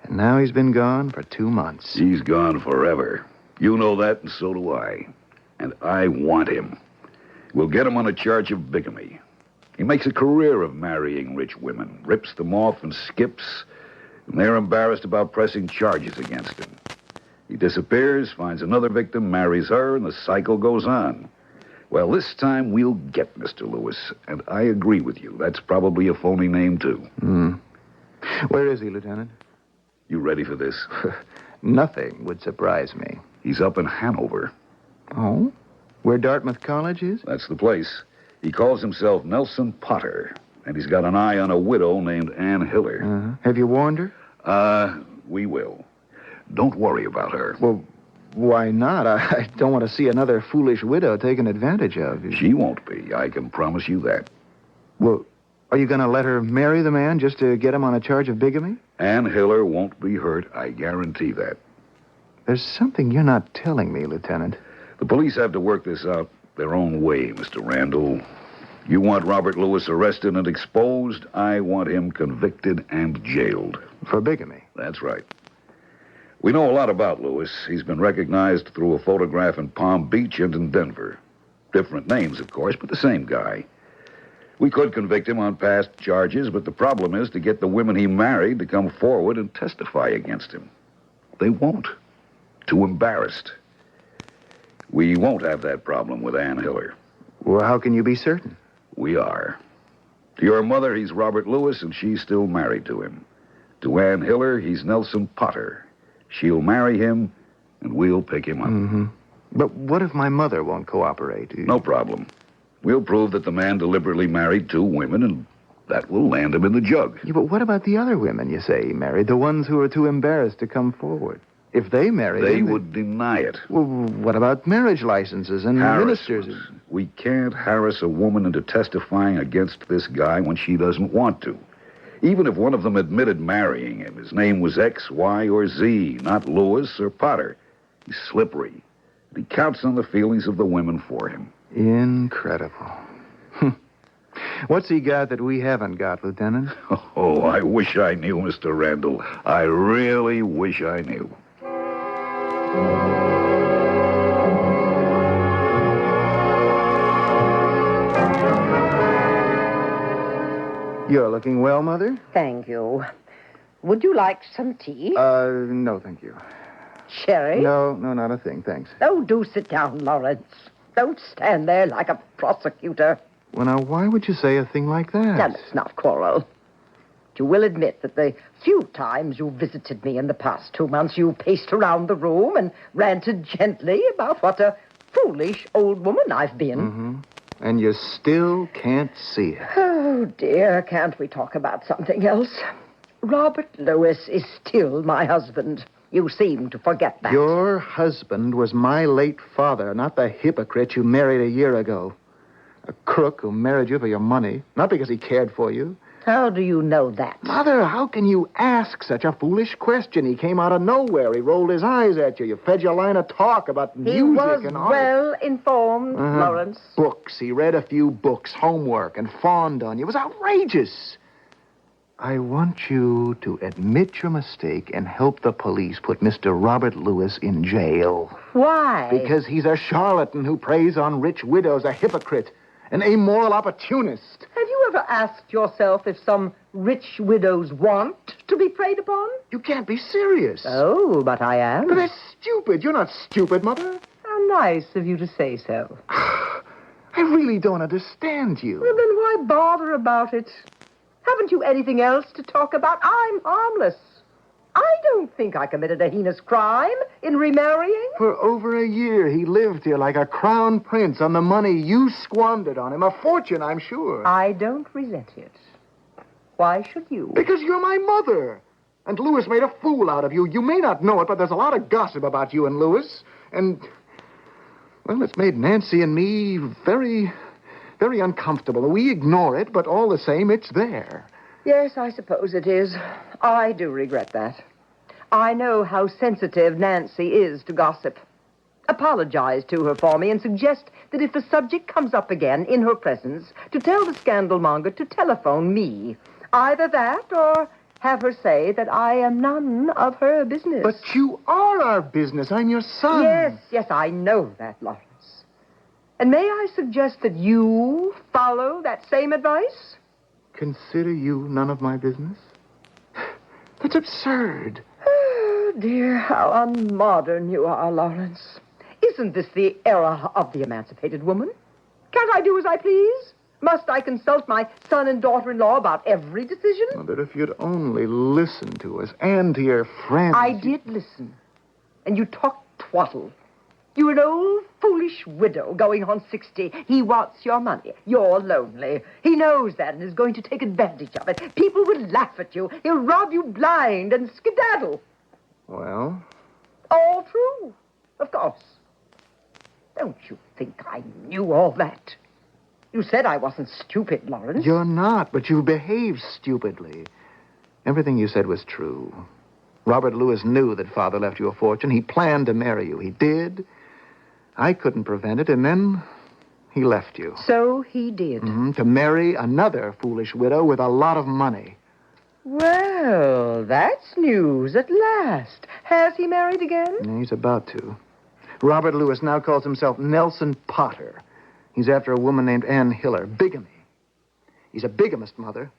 And now he's been gone for 2 months. He's gone forever. You know that, and so do I. And I want him. We'll get him on a charge of bigamy. He makes a career of marrying rich women, rips them off and skips, and they're embarrassed about pressing charges against him. He disappears, finds another victim, marries her, and the cycle goes on. Well, this time we'll get Mr. Lewis, and I agree with you. That's probably a phony name, too. Where is he, Lieutenant? You ready for this? Nothing would surprise me. He's up in Hanover. Oh? Where Dartmouth College is? That's the place. He calls himself Nelson Potter, and he's got an eye on a widow named Ann Hiller. Have you warned her? We will. Don't worry about her. Well, why not? I don't want to see another foolish widow taken advantage of. She won't be. I can promise you that. Well, are you going to let her marry the man just to get him on a charge of bigamy? Ann Hiller won't be hurt. I guarantee that. There's something you're not telling me, Lieutenant. The police have to work this out their own way, Mr. Randall. You want Robert Lewis arrested and exposed. I want him convicted and jailed. For bigamy? That's right. We know a lot about Lewis. He's been recognized through a photograph in Palm Beach and in Denver. Different names, of course, but the same guy. We could convict him on past charges, but the problem is to get the women he married to come forward and testify against him. They won't. Too embarrassed. We won't have that problem with Ann Hiller. Well, how can you be certain? We are. To your mother, he's Robert Lewis, and she's still married to him. To Ann Hiller, he's Nelson Potter. She'll marry him, and we'll pick him up. But what if my mother won't cooperate? No problem. We'll prove that the man deliberately married 2 women, and that will land him in the jug. Yeah, but what about the other women you say he married? The ones who are too embarrassed to come forward? If they married They him, would deny it. Well, what about marriage licenses and ministers? We can't harass a woman into testifying against this guy when she doesn't want to. Even if one of them admitted marrying him, his name was X, Y, or Z, not Lewis or Potter. He's slippery. And he counts on the feelings of the women for him. Incredible. What's he got that we haven't got, Lieutenant? Oh, I wish I knew, Mr. Randall. I really wish I knew. You're looking well, Mother. Thank you. Would you like some tea? No, thank you. Sherry? No, not a thing, thanks. Oh, do sit down, Lawrence. Don't stand there like a prosecutor. Well, now, why would you say a thing like that? Now, let's not quarrel. You will admit that the few times you visited me in the past 2 months, you paced around the room and ranted gently about what a foolish old woman I've been. And you still can't see it. Oh, dear, can't we talk about something else? Robert Lewis is still my husband. You seem to forget that. Your husband was my late father, not the hypocrite you married a year ago. A crook who married you for your money, not because he cared for you. How do you know that? Mother, how can you ask such a foolish question? He came out of nowhere. He rolled his eyes at you. You fed your line of talk about music and art. Well informed, Lawrence. Books. He read a few books, homework, and fawned on you. It was outrageous. I want you to admit your mistake and help the police put Mr. Robert Lewis in jail. Why? Because he's a charlatan who preys on rich widows, a hypocrite, an amoral opportunist. Have you ever asked yourself if some rich widows want to be preyed upon? You can't be serious. Oh, but I am. But that's stupid. You're not stupid, Mother. How nice of you to say so. I really don't understand you. Well, then why bother about it? Haven't you anything else to talk about? I'm harmless. I don't think I committed a heinous crime in remarrying. For over a year, he lived here like a crown prince on the money you squandered on him. A fortune, I'm sure. I don't resent it. Why should you? Because you're my mother. And Lewis made a fool out of you. You may not know it, but there's a lot of gossip about you and Lewis. And, well, it's made Nancy and me very, very uncomfortable. We ignore it, but all the same, it's there. Yes, I suppose it is. I do regret that. I know how sensitive Nancy is to gossip. Apologize to her for me and suggest that if the subject comes up again in her presence, to tell the scandalmonger to telephone me. Either that or have her say that I am none of her business. But you are our business. I'm your son. Yes, I know that, Lawrence. And may I suggest that you follow that same advice? Consider you none of my business? That's absurd. Oh, dear, how unmodern you are, Lawrence. Isn't this the era of the emancipated woman? Can't I do as I please? Must I consult my son and daughter-in-law about every decision? But if you'd only listen to us and to your friends... I did listen. And you talked twaddle. You're an old, foolish widow going on 60. He wants your money. You're lonely. He knows that and is going to take advantage of it. People will laugh at you. He'll rob you blind and skedaddle. Well? All true, of course. Don't you think I knew all that? You said I wasn't stupid, Lawrence. You're not, but you behaved stupidly. Everything you said was true. Robert Lewis knew that Father left you a fortune. He planned to marry you. He did. I couldn't prevent it, and then he left you. So he did. To marry another foolish widow with a lot of money. Well, that's news at last. Has he married again? Yeah, he's about to. Robert Lewis now calls himself Nelson Potter. He's after a woman named Ann Hiller. Bigamy. He's a bigamist, Mother.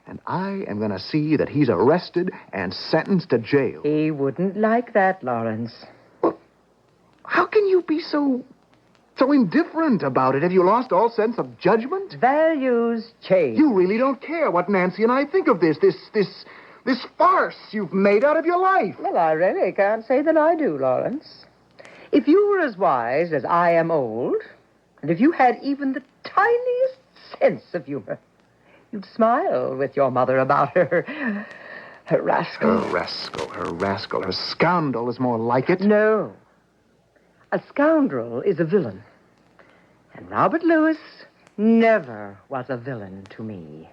And I am going to see that he's arrested and sentenced to jail. He wouldn't like that, Lawrence. Well, how can you be so indifferent about it? Have you lost all sense of judgment? Values change. You really don't care what Nancy and I think of this farce you've made out of your life. Well, I really can't say that I do, Lawrence. If you were as wise as I am old, and if you had even the tiniest sense of humor, you'd smile with your mother about her rascal. Her rascal. Her scoundrel is more like it. No. A scoundrel is a villain. And Robert Lewis never was a villain to me.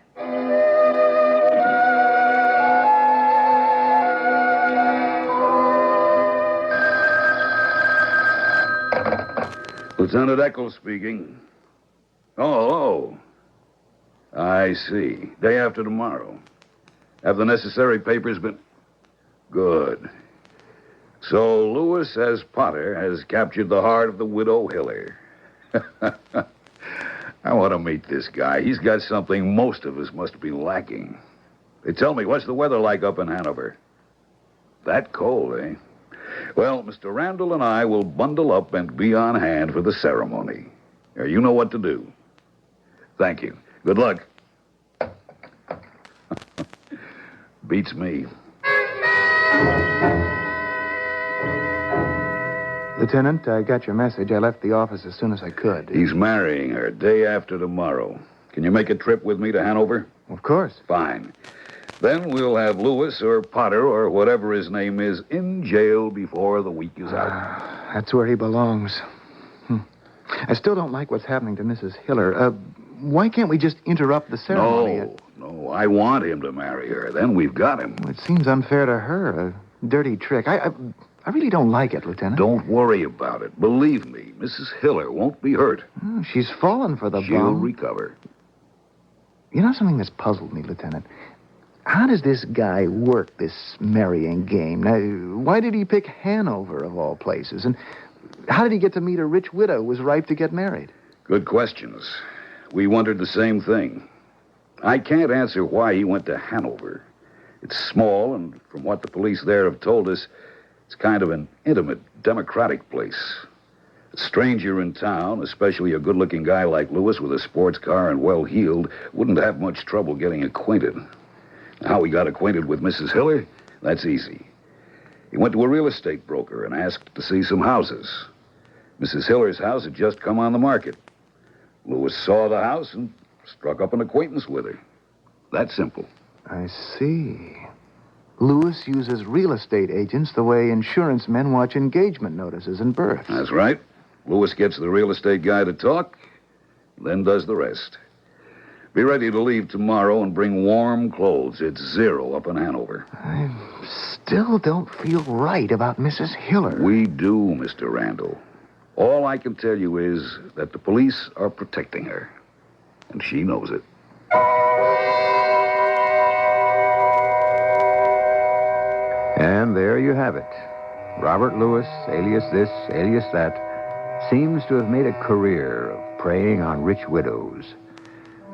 Lieutenant Eccles speaking. Oh. I see. Day after tomorrow. Have the necessary papers been... Good. So Lewis, as Potter, has captured the heart of the widow Hiller. I want to meet this guy. He's got something most of us must be lacking. Hey, tell me, what's the weather like up in Hanover? That cold, eh? Well, Mr. Randall and I will bundle up and be on hand for the ceremony. You know what to do. Thank you. Good luck. Beats me. Lieutenant, I got your message. I left the office as soon as I could. He's marrying her day after tomorrow. Can you make a trip with me to Hanover? Of course. Fine. Then we'll have Lewis or Potter or whatever his name is in jail before the week is out. That's where he belongs. I still don't like what's happening to Mrs. Hiller. Why can't we just interrupt the ceremony? No, I want him to marry her. Then we've got him. Well, it seems unfair to her. A dirty trick. I really don't like it, Lieutenant. Don't worry about it. Believe me, Mrs. Hiller won't be hurt. She's fallen for the bomb. She'll recover. You know something that's puzzled me, Lieutenant? How does this guy work this marrying game? Now, why did he pick Hanover, of all places? And how did he get to meet a rich widow who was ripe to get married? Good questions. We wondered the same thing. I can't answer why he went to Hanover. It's small, and from what the police there have told us, it's kind of an intimate, democratic place. A stranger in town, especially a good-looking guy like Lewis with a sports car and well-heeled, wouldn't have much trouble getting acquainted. How he got acquainted with Mrs. Hiller? That's easy. He went to a real estate broker and asked to see some houses. Mrs. Hiller's house had just come on the market. Lewis saw the house and struck up an acquaintance with her. That simple. I see. Lewis uses real estate agents the way insurance men watch engagement notices and births. That's right. Lewis gets the real estate guy to talk, then does the rest. Be ready to leave tomorrow and bring warm clothes. It's 0 up in Hanover. I still don't feel right about Mrs. Hiller. We do, Mr. Randall. All I can tell you is that the police are protecting her, and she knows it. And there you have it. Robert Lewis, alias this, alias that, seems to have made a career of preying on rich widows.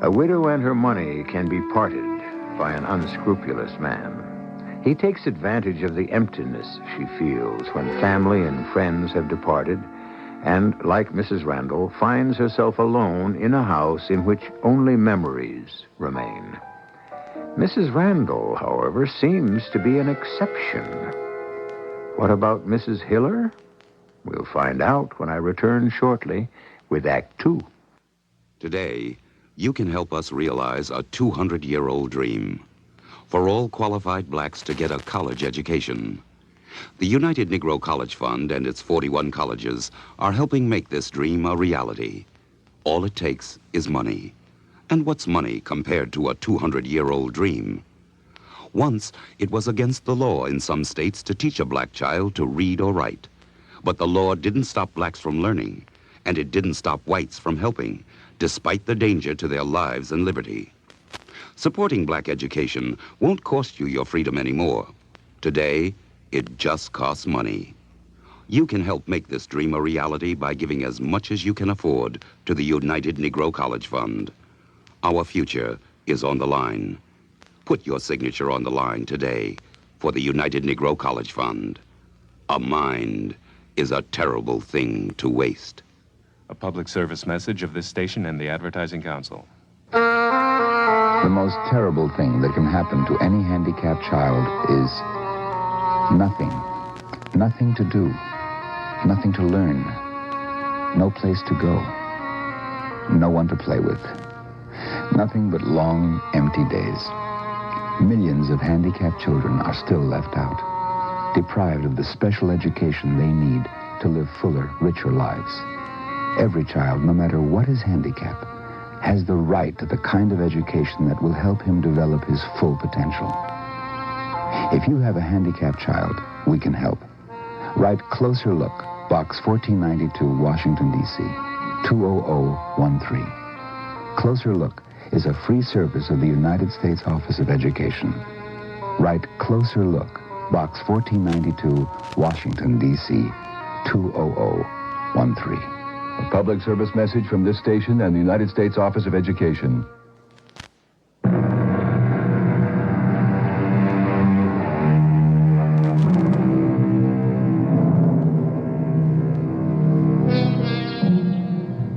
A widow and her money can be parted by an unscrupulous man. He takes advantage of the emptiness she feels when family and friends have departed, and, like Mrs. Randall, finds herself alone in a house in which only memories remain. Mrs. Randall, however, seems to be an exception. What about Mrs. Hiller? We'll find out when I return shortly with Act 2. Today, you can help us realize a 200-year-old dream. For all qualified blacks to get a college education. The United Negro College Fund and its 41 colleges are helping make this dream a reality. All it takes is money. And what's money compared to a 200-year-old dream? Once, it was against the law in some states to teach a black child to read or write. But the law didn't stop blacks from learning, and it didn't stop whites from helping, despite the danger to their lives and liberty. Supporting black education won't cost you your freedom anymore. Today, it just costs money. You can help make this dream a reality by giving as much as you can afford to the United Negro College Fund. Our future is on the line. Put your signature on the line today for the United Negro College Fund. A mind is a terrible thing to waste. A public service message of this station and the Advertising Council. The most terrible thing that can happen to any handicapped child is nothing. Nothing to do. Nothing to learn. No place to go. No one to play with. Nothing but long, empty days. Millions of handicapped children are still left out, deprived of the special education they need to live fuller, richer lives. Every child, no matter what his handicap, has the right to the kind of education that will help him develop his full potential. If you have a handicapped child, we can help. Write Closer Look, Box 1492, Washington, D.C., 20013. Closer Look is a free service of the United States Office of Education. Write Closer Look, Box 1492, Washington, D.C., 20013. A public service message from this station and the United States Office of Education.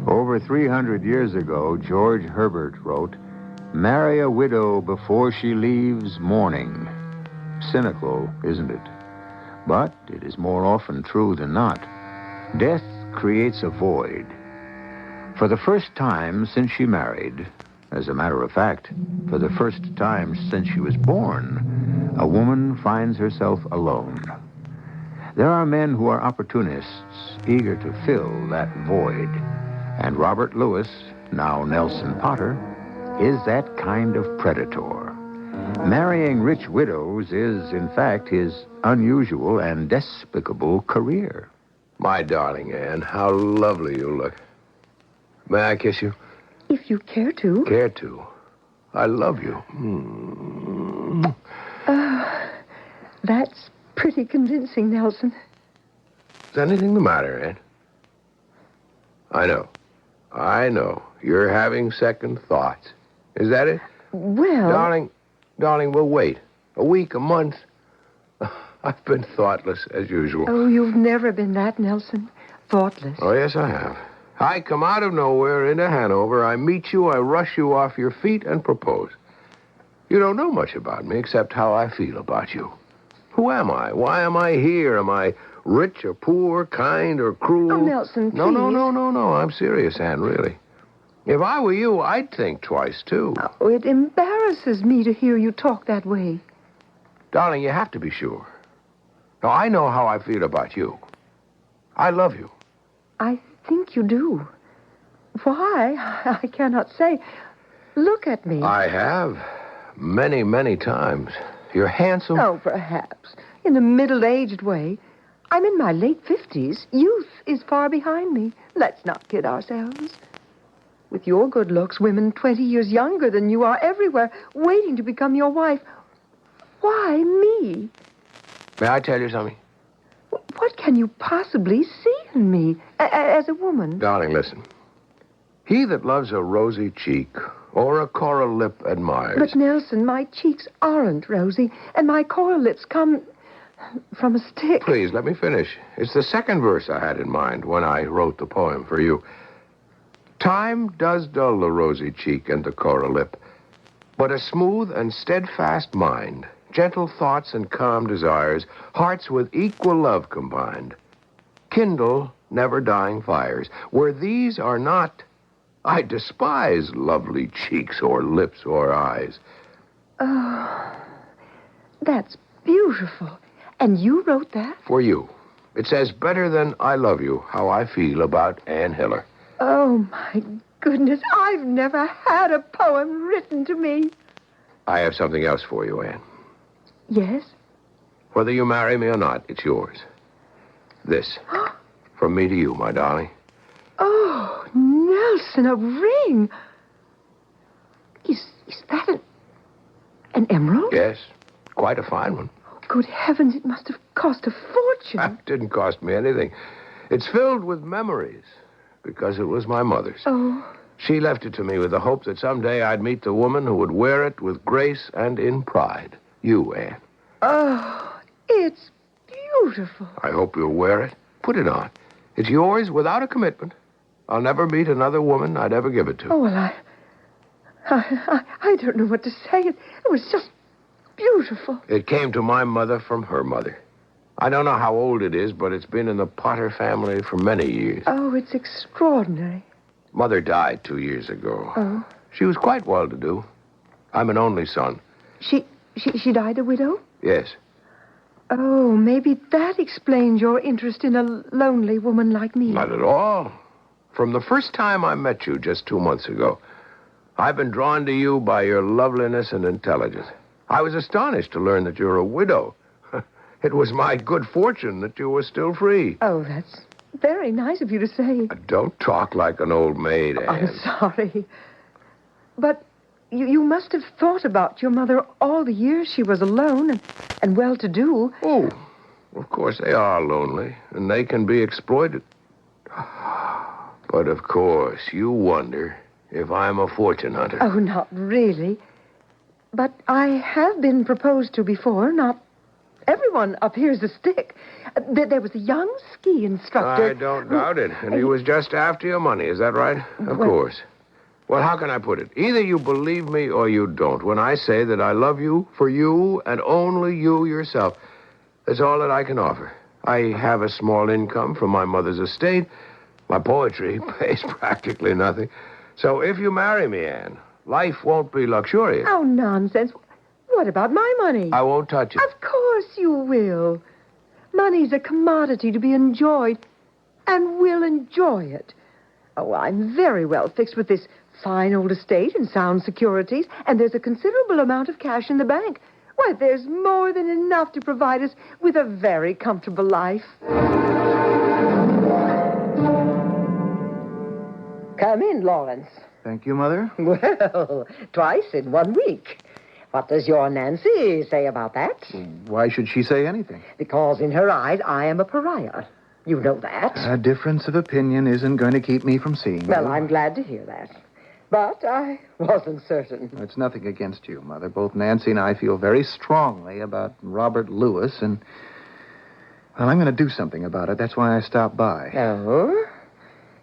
Over 300 years ago, George Herbert wrote, "Marry a widow before she leaves mourning." Cynical, isn't it? But it is more often true than not. Death creates a void. For the first time since she married, As a matter of fact, for the first time since she was born, a woman finds herself alone. There are men who are opportunists, eager to fill that void. And Robert Lewis, now Nelson Potter, is that kind of predator. Marrying rich widows is, in fact, his unusual and despicable career. My darling Anne, how lovely you look. May I kiss you? If you care to. Care to? I love you. That's pretty convincing, Nelson. Is anything the matter, Anne? I know. You're having second thoughts. Is that it? Well... Darling, we'll wait. A week, a month. I've been thoughtless, as usual. Oh, you've never been that, Nelson. Thoughtless. Oh, yes, I have. I come out of nowhere into Hanover. I meet you, I rush you off your feet and propose. You don't know much about me except how I feel about you. Who am I? Why am I here? Am I rich or poor, kind or cruel? Oh, Nelson, please. No. I'm serious, Anne, really. If I were you, I'd think twice, too. Oh, it embarrasses me to hear you talk that way. Darling, you have to be sure. Now, I know how I feel about you. I love you. I think you do. Why? I cannot say. Look at me. I have. Many, many times. You're handsome. Oh, perhaps. In a middle-aged way. I'm in my late 50s. Youth is far behind me. Let's not kid ourselves. With your good looks, women 20 years younger than you are everywhere, waiting to become your wife. Why me? May I tell you something? What can you possibly see in me as a woman? Darling, listen. He that loves a rosy cheek or a coral lip admires. But, Nelson, my cheeks aren't rosy, and my coral lips come from a stick. Please, let me finish. It's the second verse I had in mind when I wrote the poem for you. Time does dull the rosy cheek and the coral lip, but a smooth and steadfast mind, gentle thoughts and calm desires, hearts with equal love combined, kindle never-dying fires. Where these are not, I despise lovely cheeks or lips or eyes. Oh, that's beautiful. And you wrote that? For you. It says better than I love you, how I feel about Anne Hiller. Oh, my goodness. I've never had a poem written to me. I have something else for you, Anne. Yes? Whether you marry me or not, it's yours. This. From me to you, my darling. Oh, Nelson, a ring. Is that an emerald? Yes. Quite a fine one. Good heavens, it must have cost a fortune. It didn't cost me anything. It's filled with memories. Because it was my mother's. Oh. She left it to me with the hope that someday I'd meet the woman who would wear it with grace and in pride. You, Anne. Oh, it's beautiful. I hope you'll wear it. Put it on. It's yours without a commitment. I'll never meet another woman I'd ever give it to. Oh, well, I don't know what to say. It was just beautiful. It came to my mother from her mother. I don't know how old it is, but it's been in the Potter family for many years. Oh, it's extraordinary. Mother died 2 years ago. Oh. She was quite well-to-do. I'm an only son. She died a widow? Yes. Oh, maybe that explains your interest in a lonely woman like me. Not at all. From the first time I met you just 2 months ago, I've been drawn to you by your loveliness and intelligence. I was astonished to learn that you're a widow. It was my good fortune that you were still free. Oh, that's very nice of you to say. Don't talk like an old maid, Anne. I'm sorry. But you must have thought about your mother all the years she was alone and well-to-do. Oh, of course they are lonely, and they can be exploited. But, of course, you wonder if I'm a fortune hunter. Oh, not really. But I have been proposed to before, not... Everyone up here's a stick. There was a young ski instructor. I don't doubt it. And he was just after your money. Is that right? Of course. Well, how can I put it? Either you believe me or you don't. When I say that I love you for you and only you yourself, that's all that I can offer. I have a small income from my mother's estate. My poetry pays practically nothing. So if you marry me, Anne, Life won't be luxurious. Oh, nonsense. What about my money? I won't touch it. Of course you will. Money's a commodity to be enjoyed, and we'll enjoy it. Oh, I'm very well fixed with this fine old estate and sound securities, and there's a considerable amount of cash in the bank. Why, there's more than enough to provide us with a very comfortable life. Come in, Lawrence. Thank you, Mother. Well, twice in 1 week. What does your Nancy say about that? Why should she say anything? Because in her eyes, I am a pariah. You know that. A difference of opinion isn't going to keep me from seeing Well, you. I'm glad to hear that. But I wasn't certain. It's nothing against you, Mother. Both Nancy and I feel very strongly about Robert Lewis, and, well, I'm going to do something about it. That's why I stopped by. Oh?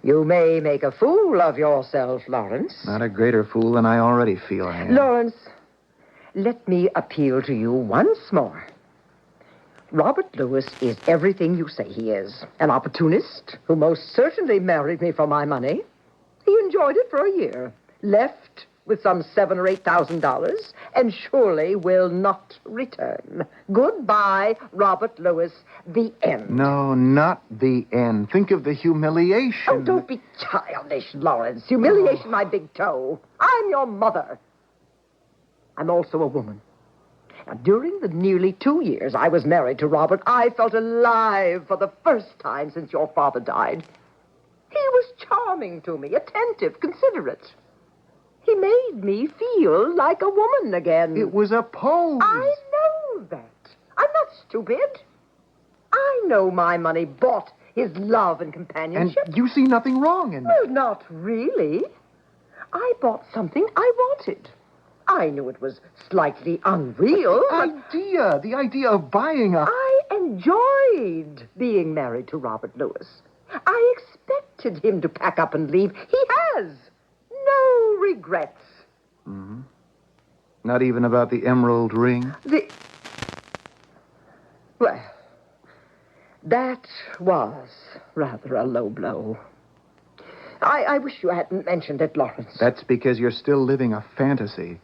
You may make a fool of yourself, Lawrence. Not a greater fool than I already feel I am. Lawrence, let me appeal to you once more. Robert Lewis is everything you say he is. An opportunist who most certainly married me for my money. He enjoyed it for a year, left with some $7,000 or $8,000, and surely will not return. Goodbye, Robert Lewis. The end. No, not the end. Think of the humiliation. Oh, don't be childish, Lawrence. Humiliation, my big toe. I'm your mother. I'm also a woman. Now, during the nearly 2 years I was married to Robert, I felt alive for the first time since your father died. He was charming to me, attentive, considerate. He made me feel like a woman again. It was a pose. I know that. I'm not stupid. I know my money bought his love and companionship. And you see nothing wrong in that. Well, not really. I bought something I wanted. I knew it was slightly unreal. The idea of buying a... I enjoyed being married to Robert Lewis. I expected him to pack up and leave. He has. No regrets. Mm-hmm. Not even about the emerald ring? Well, that was rather a low blow. I wish you hadn't mentioned it, Lawrence. That's because you're still living a fantasy.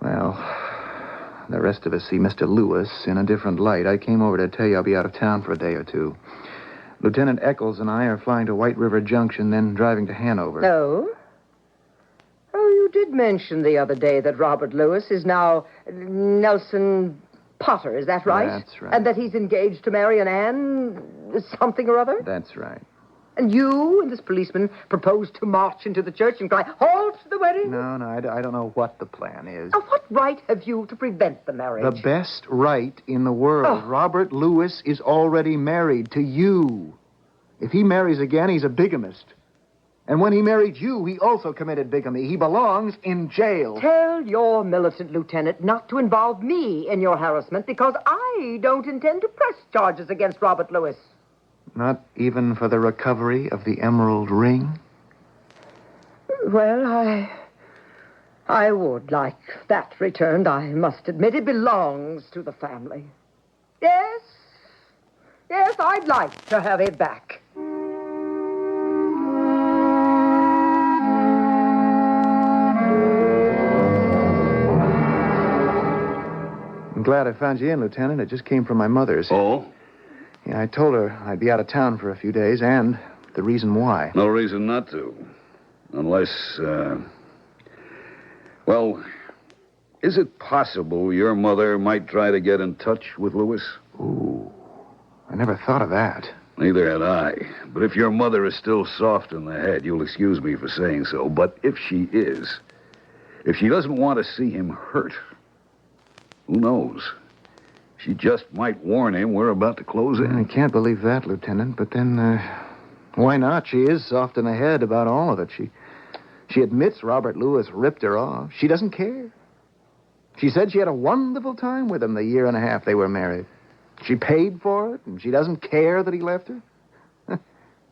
Well, the rest of us see Mr. Lewis in a different light. I came over to tell you I'll be out of town for a day or two. Lieutenant Eccles and I are flying to White River Junction, then driving to Hanover. Oh? Oh, you did mention the other day that Robert Lewis is now Nelson Potter, is that right? That's right. And that he's engaged to marry an Anne something or other? That's right. And you and this policeman proposed to march into the church and cry, "Halt the wedding"? No, I don't know what the plan is. Now, what right have you to prevent the marriage? The best right in the world. Oh. Robert Lewis is already married to you. If he marries again, he's a bigamist. And when he married you, he also committed bigamy. He belongs in jail. Tell your militant lieutenant not to involve me in your harassment because I don't intend to press charges against Robert Lewis. Not even for the recovery of the emerald ring? Well, I would like that returned, I must admit. It belongs to the family. Yes, I'd like to have it back. I'm glad I found you in, Lieutenant. It just came from my mother's. Oh? Yeah, I told her I'd be out of town for a few days, and the reason why. No reason not to. Unless, well, is it possible your mother might try to get in touch with Lewis? Ooh, I never thought of that. Neither had I. But if your mother is still soft in the head, you'll excuse me for saying so. But if she is, if she doesn't want to see him hurt, who knows? She just might warn him we're about to close in. I can't believe that, Lieutenant, but then, why not? She is soft in the head about all of it. She admits Robert Lewis ripped her off. She doesn't care. She said she had a wonderful time with him the year and a half they were married. She paid for it, and she doesn't care that he left her.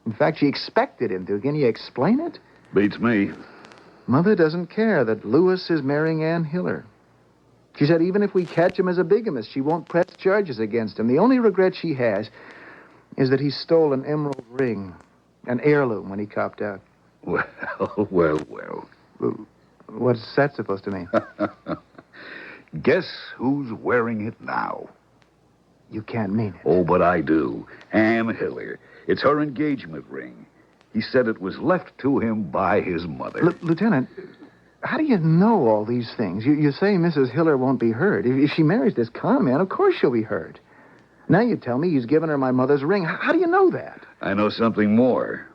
In fact, she expected him to. Can you explain it? Beats me. Mother doesn't care that Lewis is marrying Ann Hiller. She said even if we catch him as a bigamist, she won't press charges against him. The only regret she has is that he stole an emerald ring, an heirloom, when he copped out. Well. What's that supposed to mean? Guess who's wearing it now? You can't mean it. Oh, but I do. Ann Hiller. It's her engagement ring. He said it was left to him by his mother. Lieutenant, how do you know all these things? You say Mrs. Hiller won't be hurt. If she marries this con man, of course she'll be hurt. Now you tell me he's given her my mother's ring. How do you know that? I know something more.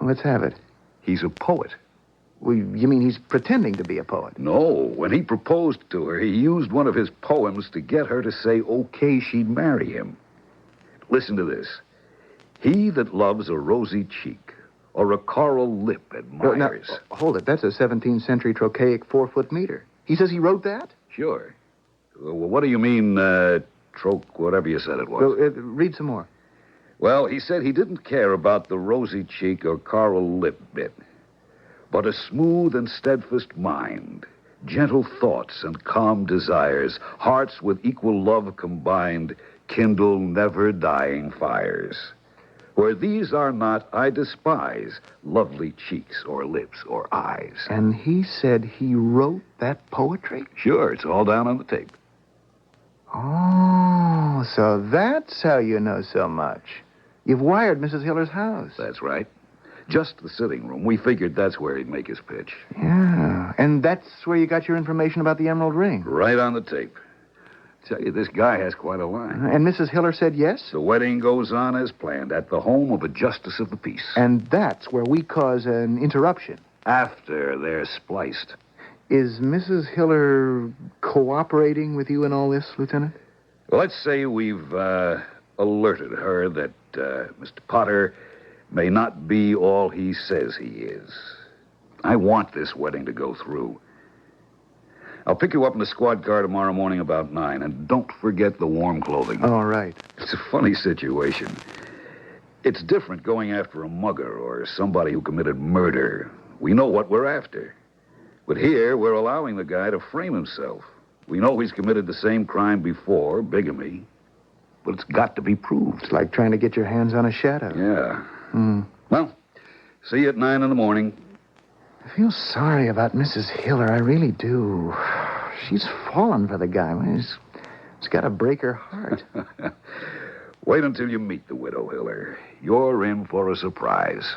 Let's have it. He's a poet. Well, you mean he's pretending to be a poet? No. When he proposed to her, he used one of his poems to get her to say okay she'd marry him. Listen to this. He that loves a rosy cheek or a coral lip admires... Now, hold it. That's a 17th century trochaic 4-foot meter. He says he wrote that? Sure. Well, what do you mean, whatever you said it was? Well, read some more. Well, he said he didn't care about the rosy cheek or coral lip bit, but a smooth and steadfast mind, gentle thoughts and calm desires, hearts with equal love combined, kindle never-dying fires. Where these are not, I despise lovely cheeks or lips or eyes. And he said he wrote that poetry? Sure, it's all down on the tape. Oh, so that's how you know so much. You've wired Mrs. Hiller's house. That's right. Just the sitting room. We figured that's where he'd make his pitch. Yeah, and that's where you got your information about the emerald ring. Right on the tape. Tell you, this guy has quite a line. And Mrs. Hiller said yes? The wedding goes on as planned at the home of a justice of the peace. And that's where we cause an interruption. After they're spliced. Is Mrs. Hiller cooperating with you in all this, Lieutenant? Well, let's say we've alerted her that Mr. Potter may not be all he says he is. I want this wedding to go through. I'll pick you up in the squad car tomorrow morning about 9, and don't forget the warm clothing. All right. It's a funny situation. It's different going after a mugger or somebody who committed murder. We know what we're after. But here, we're allowing the guy to frame himself. We know he's committed the same crime before, bigamy. But it's got to be proved. It's like trying to get your hands on a shadow. Yeah. Well, see you at 9 in the morning. I feel sorry about Mrs. Hiller. I really do. She's fallen for the guy. It's got to break her heart. Wait until you meet the widow Hiller. You're in for a surprise.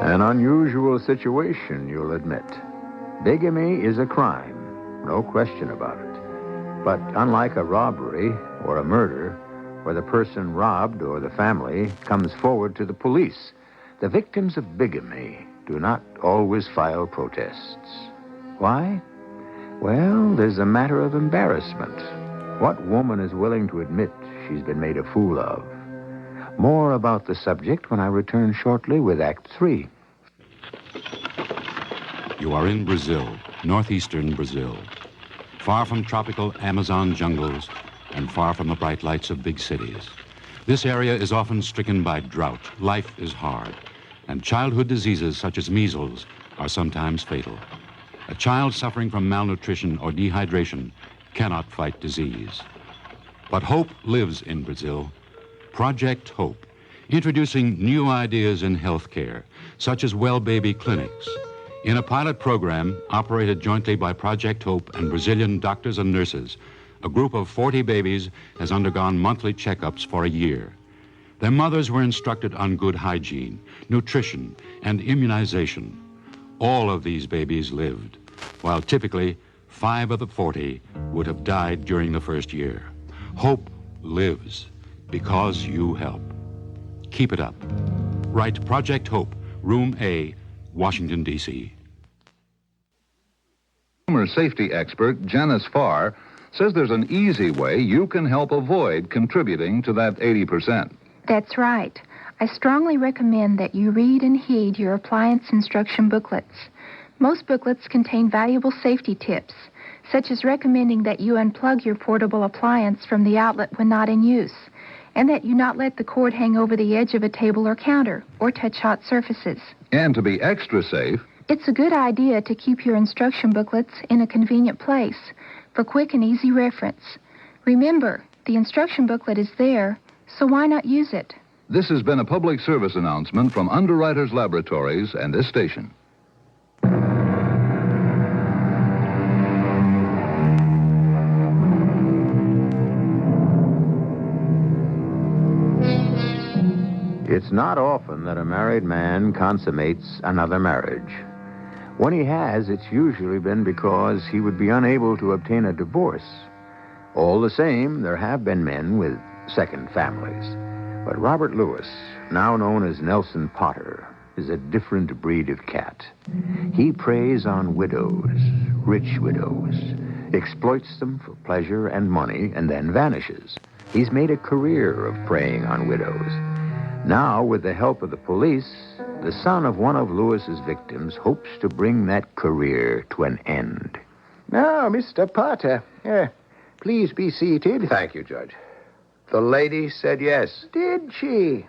An unusual situation, you'll admit. Bigamy is a crime, no question about it. But unlike a robbery or a murder, where the person robbed or the family comes forward to the police, the victims of bigamy do not always file protests. Why? Well, there's a matter of embarrassment. What woman is willing to admit she's been made a fool of? More about the subject when I return shortly with Act 3. You are in Brazil, northeastern Brazil. Far from tropical Amazon jungles and far from the bright lights of big cities. This area is often stricken by drought. Life is hard. And childhood diseases such as measles are sometimes fatal. A child suffering from malnutrition or dehydration cannot fight disease. But hope lives in Brazil. Project Hope, introducing new ideas in healthcare, such as well baby clinics. In a pilot program operated jointly by Project Hope and Brazilian doctors and nurses, a group of 40 babies has undergone monthly checkups for a year. Their mothers were instructed on good hygiene, nutrition, and immunization. All of these babies lived, while typically 5 of the 40 would have died during the first year. Hope lives because you help. Keep it up. Write Project Hope, Room A, Washington, D.C. Consumer safety expert Janice Farr says there's an easy way you can help avoid contributing to that 80%. That's right. I strongly recommend that you read and heed your appliance instruction booklets. Most booklets contain valuable safety tips, such as recommending that you unplug your portable appliance from the outlet when not in use, and that you not let the cord hang over the edge of a table or counter or touch hot surfaces. And to be extra safe, it's a good idea to keep your instruction booklets in a convenient place for quick and easy reference. Remember, the instruction booklet is there, so why not use it? This has been a public service announcement from Underwriters Laboratories and this station. It's not often that a married man consummates another marriage. When he has, it's usually been because he would be unable to obtain a divorce. All the same, there have been men with second families. But Robert Lewis, now known as Nelson Potter, is a different breed of cat. He preys on widows, rich widows, exploits them for pleasure and money, and then vanishes. He's made a career of preying on widows. Now, with the help of the police, the son of one of Lewis's victims hopes to bring that career to an end. Now, Mr. Potter, please be seated. Thank you, Judge. The lady said yes. Did she?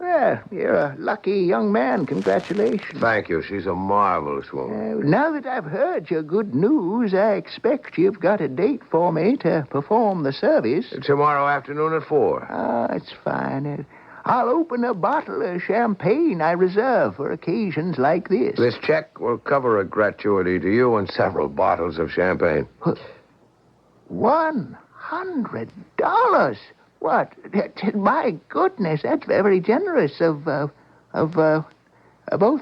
Well, you're a lucky young man. Congratulations. Thank you. She's a marvelous woman. Now that I've heard your good news, I expect you've got a date for me to perform the service. Tomorrow afternoon at 4. Ah, it's fine. I'll open a bottle of champagne I reserve for occasions like this. This check will cover a gratuity to you and several bottles of champagne. $100? What? My goodness, that's very generous of both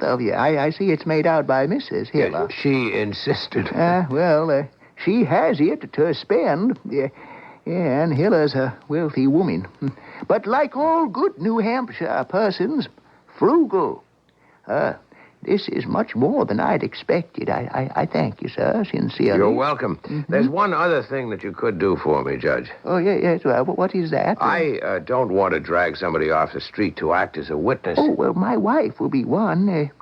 of you. I see it's made out by Mrs. Hiller. Yes, she insisted. Well, she has it to spend. Yeah, and Hiller's a wealthy woman. But like all good New Hampshire persons, frugal. This is much more than I'd expected. I thank you, sir, sincerely. You're welcome. Mm-hmm. There's one other thing that you could do for me, Judge. Oh, yes. Well, what is that? I don't want to drag somebody off the street to act as a witness. Oh, well, my wife will be one.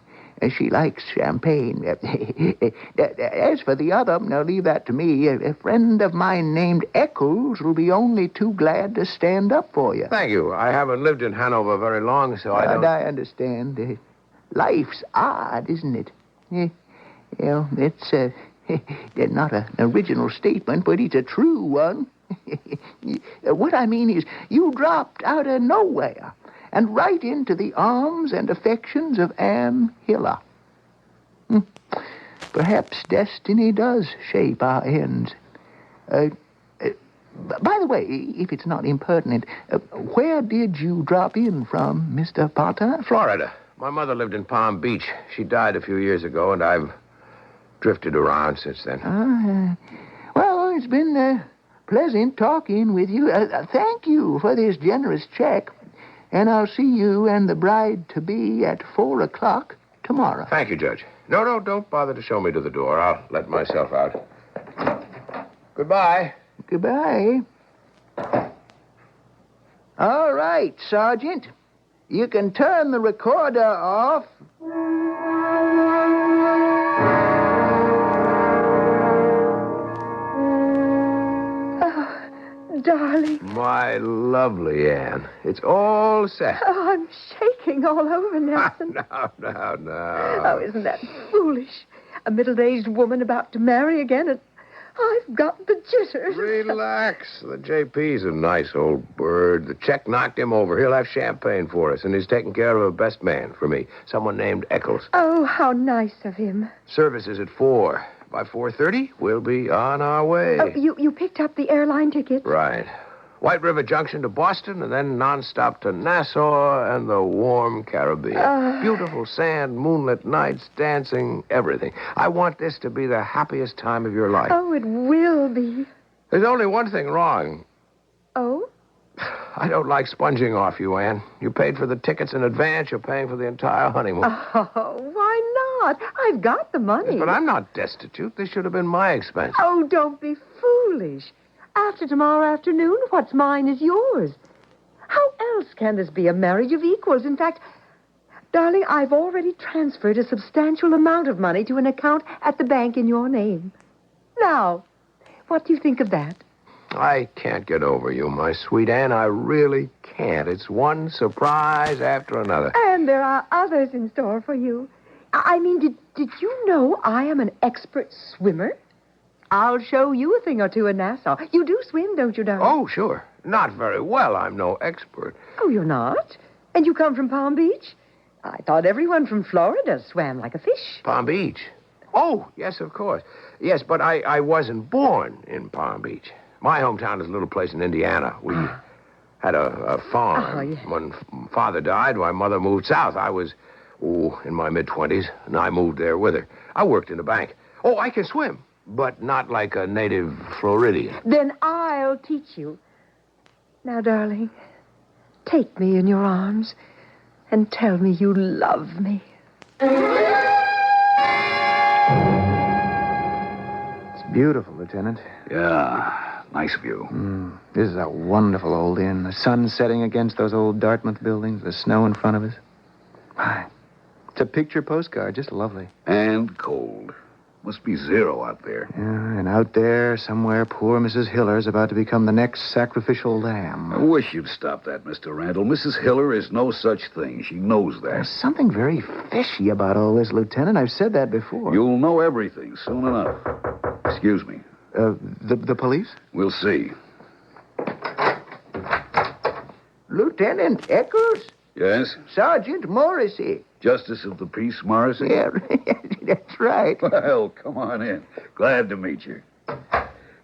She likes champagne. As for the other, now leave that to me. A friend of mine named Eccles will be only too glad to stand up for you. Thank you. I haven't lived in Hanover very long, so I don't... I understand. Life's odd, isn't it? It's not an original statement, but it's a true one. What I mean is, you dropped out of nowhere and right into the arms and affections of Anne Hiller. Perhaps destiny does shape our ends. By the way, if it's not impertinent, where did you drop in from, Mr. Potter? Florida. My mother lived in Palm Beach. She died a few years ago, and I've drifted around since then. Well, it's been pleasant talking with you. Thank you for this generous check, and I'll see you and the bride-to-be at 4 o'clock tomorrow. Thank you, Judge. No, don't bother to show me to the door. I'll let myself out. Goodbye. Goodbye. All right, Sergeant. You can turn the recorder off. Oh, darling. My lovely Anne. It's all set. Oh, I'm shaking all over, Nelson. No. Oh, isn't that foolish? A middle-aged woman about to marry again, and I've got the jitters. Relax. The JP's a nice old bird. The check knocked him over. He'll have champagne for us, and he's taking care of a best man for me, someone named Eccles. Oh, how nice of him. Service is at 4. By 4:30, we'll be on our way. Oh, you picked up the airline ticket? Right. White River Junction to Boston, and then nonstop to Nassau and the warm Caribbean. Beautiful sand, moonlit nights, dancing, everything. I want this to be the happiest time of your life. Oh, it will be. There's only one thing wrong. Oh? I don't like sponging off you, Anne. You paid for the tickets in advance. You're paying for the entire honeymoon. Oh, why not? I've got the money. Yes, but I'm not destitute. This should have been my expense. Oh, don't be foolish. After tomorrow afternoon, what's mine is yours. How else can this be a marriage of equals? In fact, darling, I've already transferred a substantial amount of money to an account at the bank in your name. Now, what do you think of that? I can't get over you, my sweet Anne. I really can't. It's one surprise after another. And there are others in store for you. I mean, did you know I am an expert swimmer? I'll show you a thing or two in Nassau. You do swim, don't you, darling? Oh, sure. Not very well. I'm no expert. Oh, you're not? And you come from Palm Beach? I thought everyone from Florida swam like a fish. Palm Beach? Oh, yes, of course. Yes, but I wasn't born in Palm Beach. My hometown is a little place in Indiana. We had a farm. Oh, yeah. When Father died, my mother moved south. I was, in my mid-20s, and I moved there with her. I worked in a bank. Oh, I can swim, but not like a native Floridian. Then I'll teach you. Now, darling, take me in your arms and tell me you love me. It's beautiful, Lieutenant. Yeah, nice view. This is a wonderful old inn. The sun setting against those old Dartmouth buildings, the snow in front of us. My, it's a picture postcard, just lovely. And cold. Must be 0 out there. Yeah, and out there, somewhere, poor Mrs. Hiller's about to become the next sacrificial lamb. I wish you'd stop that, Mr. Randall. Mrs. Hiller is no such thing. She knows that. There's something very fishy about all this, Lieutenant. I've said that before. You'll know everything soon enough. Excuse me. The police? We'll see. Lieutenant Eccles? Yes? Sergeant Morrissey. Justice of the Peace, Morrissey? Yeah, that's right. Well, come on in. Glad to meet you.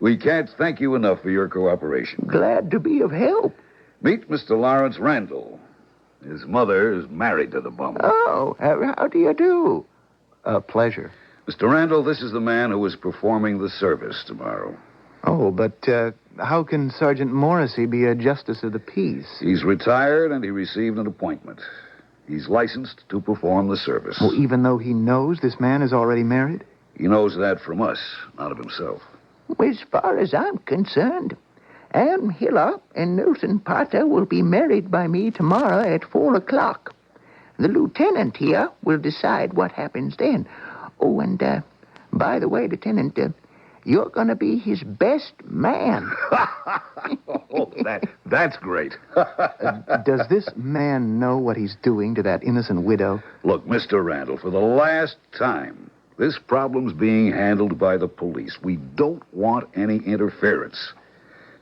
We can't thank you enough for your cooperation. Glad to be of help. Meet Mr. Lawrence Randall. His mother is married to the bum. Oh, how do you do? Pleasure. Mr. Randall, this is the man who is performing the service tomorrow. Oh, but how can Sergeant Morrissey be a justice of the peace? He's retired and he received an appointment. He's licensed to perform the service. Oh, even though he knows this man is already married? He knows that from us, not of himself. As far as I'm concerned, Ann Hiller and Nelson Potter will be married by me tomorrow at 4 o'clock. The lieutenant here will decide what happens then. Oh, and by the way, Lieutenant, you're going to be his best man. Oh, that's great. Does this man know what he's doing to that innocent widow? Look, Mr. Randall, for the last time, this problem's being handled by the police. We don't want any interference.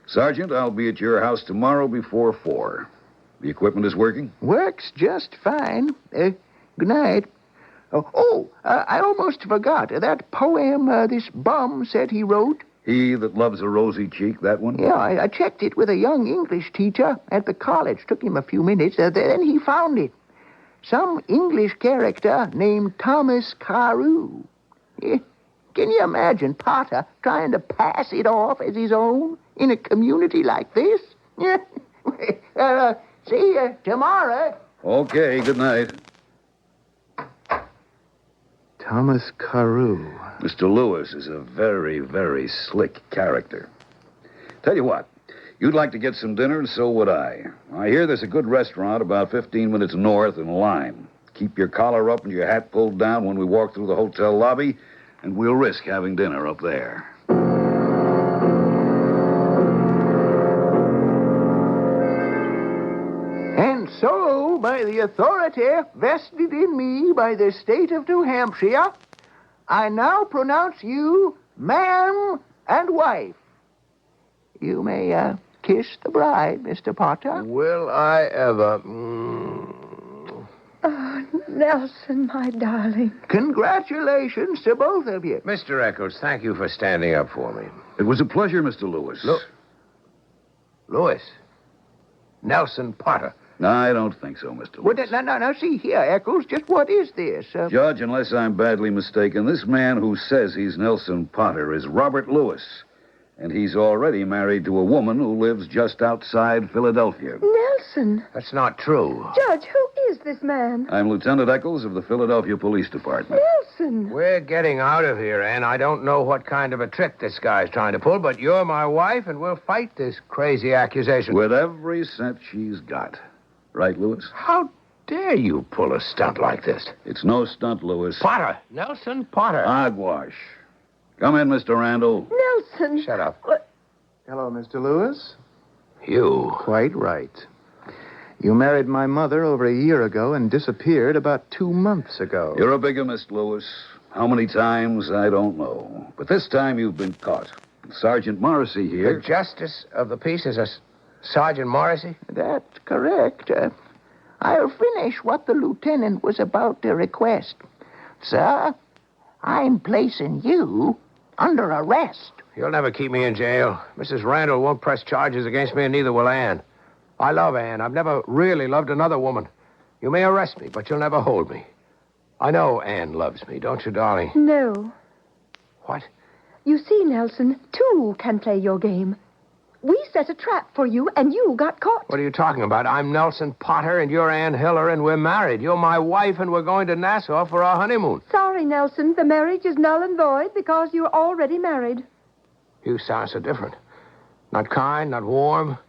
Sergeant, I'll be at your house tomorrow before 4. The equipment is working? Works just fine. Good night. I almost forgot. That poem this bum said he wrote. He that loves a rosy cheek, that one? Yeah, I checked it with a young English teacher at the college. Took him a few minutes. Then he found it. Some English character named Thomas Carew. Yeah. Can you imagine Potter trying to pass it off as his own in a community like this? Yeah. See you tomorrow. Okay, good night. Thomas Carew. Mr. Lewis is a very, very slick character. Tell you what, you'd like to get some dinner, and so would I. I hear there's a good restaurant about 15 minutes north in Lime. Keep your collar up and your hat pulled down when we walk through the hotel lobby, and we'll risk having dinner up there. And so, by the authority vested in me by the state of New Hampshire, I now pronounce you man and wife. You may kiss the bride, Mr. Potter. Will I ever? Oh, Nelson, my darling. Congratulations to both of you. Mr. Eccles, thank you for standing up for me. It was a pleasure, Mr. Lewis. Lewis? Nelson Potter. No, I don't think so, Mr. Lewis. Well, now, see here, Eccles, just what is this? Judge, unless I'm badly mistaken, this man who says he's Nelson Potter is Robert Lewis. And he's already married to a woman who lives just outside Philadelphia. Nelson. That's not true. Judge, who is this man? I'm Lieutenant Eccles of the Philadelphia Police Department. Nelson. We're getting out of here, Ann. I don't know what kind of a trick this guy's trying to pull, but you're my wife, and we'll fight this crazy accusation. With every cent she's got. Right, Lewis? How dare you pull a stunt like this? It's no stunt, Lewis. Potter. Nelson Potter. Hogwash. Come in, Mr. Randall. Nelson. Shut up. Hello, Mr. Lewis. You. Quite right. You married my mother over a year ago and disappeared about 2 months ago. You're a bigamist, Lewis. How many times, I don't know. But this time you've been caught. Sergeant Morrissey here. The justice of the peace is a Sergeant Morrissey? That's correct. I'll finish what the lieutenant was about to request. Sir, I'm placing you under arrest. You'll never keep me in jail. Mrs. Randall won't press charges against me, and neither will Anne. I love Anne. I've never really loved another woman. You may arrest me, but you'll never hold me. I know Anne loves me, don't you, darling? No. What? You see, Nelson, two can play your game. We set a trap for you, and you got caught. What are you talking about? I'm Nelson Potter, and you're Ann Hiller, and we're married. You're my wife, and we're going to Nassau for our honeymoon. Sorry, Nelson. The marriage is null and void because you're already married. You sound so different. Not kind, not warm,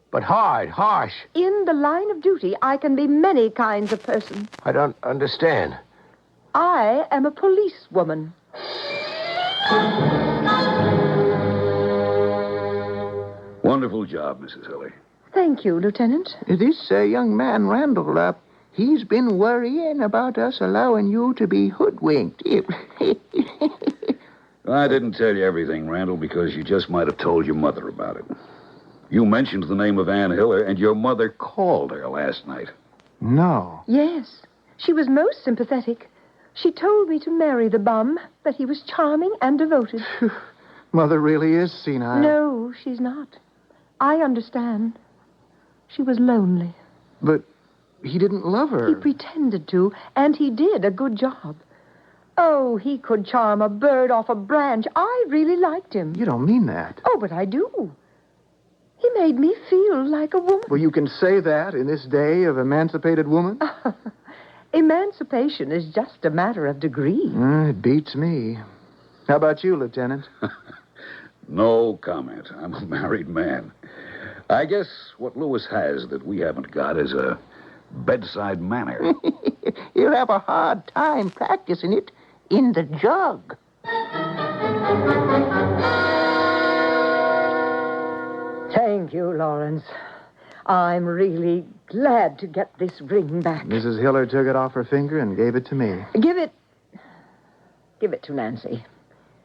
but hard, harsh. In the line of duty, I can be many kinds of person. I don't understand. I am a policewoman. Wonderful job, Mrs. Hiller. Thank you, Lieutenant. This young man, Randall, he's been worrying about us allowing you to be hoodwinked. I didn't tell you everything, Randall, because you just might have told your mother about it. You mentioned the name of Ann Hiller, and your mother called her last night. No. Yes. She was most sympathetic. She told me to marry the bum, that he was charming and devoted. Mother really is senile. No, she's not. I understand. She was lonely. But he didn't love her. He pretended to, and he did a good job. Oh, he could charm a bird off a branch. I really liked him. You don't mean that. Oh, but I do. He made me feel like a woman. Well, you can say that in this day of emancipated woman? Emancipation is just a matter of degree. It beats me. How about you, Lieutenant? No comment. I'm a married man. I guess what Lewis has that we haven't got is a bedside manner. You'll have a hard time practicing it in the jug. Thank you, Lawrence. I'm really glad to get this ring back. Mrs. Hiller took it off her finger and gave it to me. Give it to Nancy.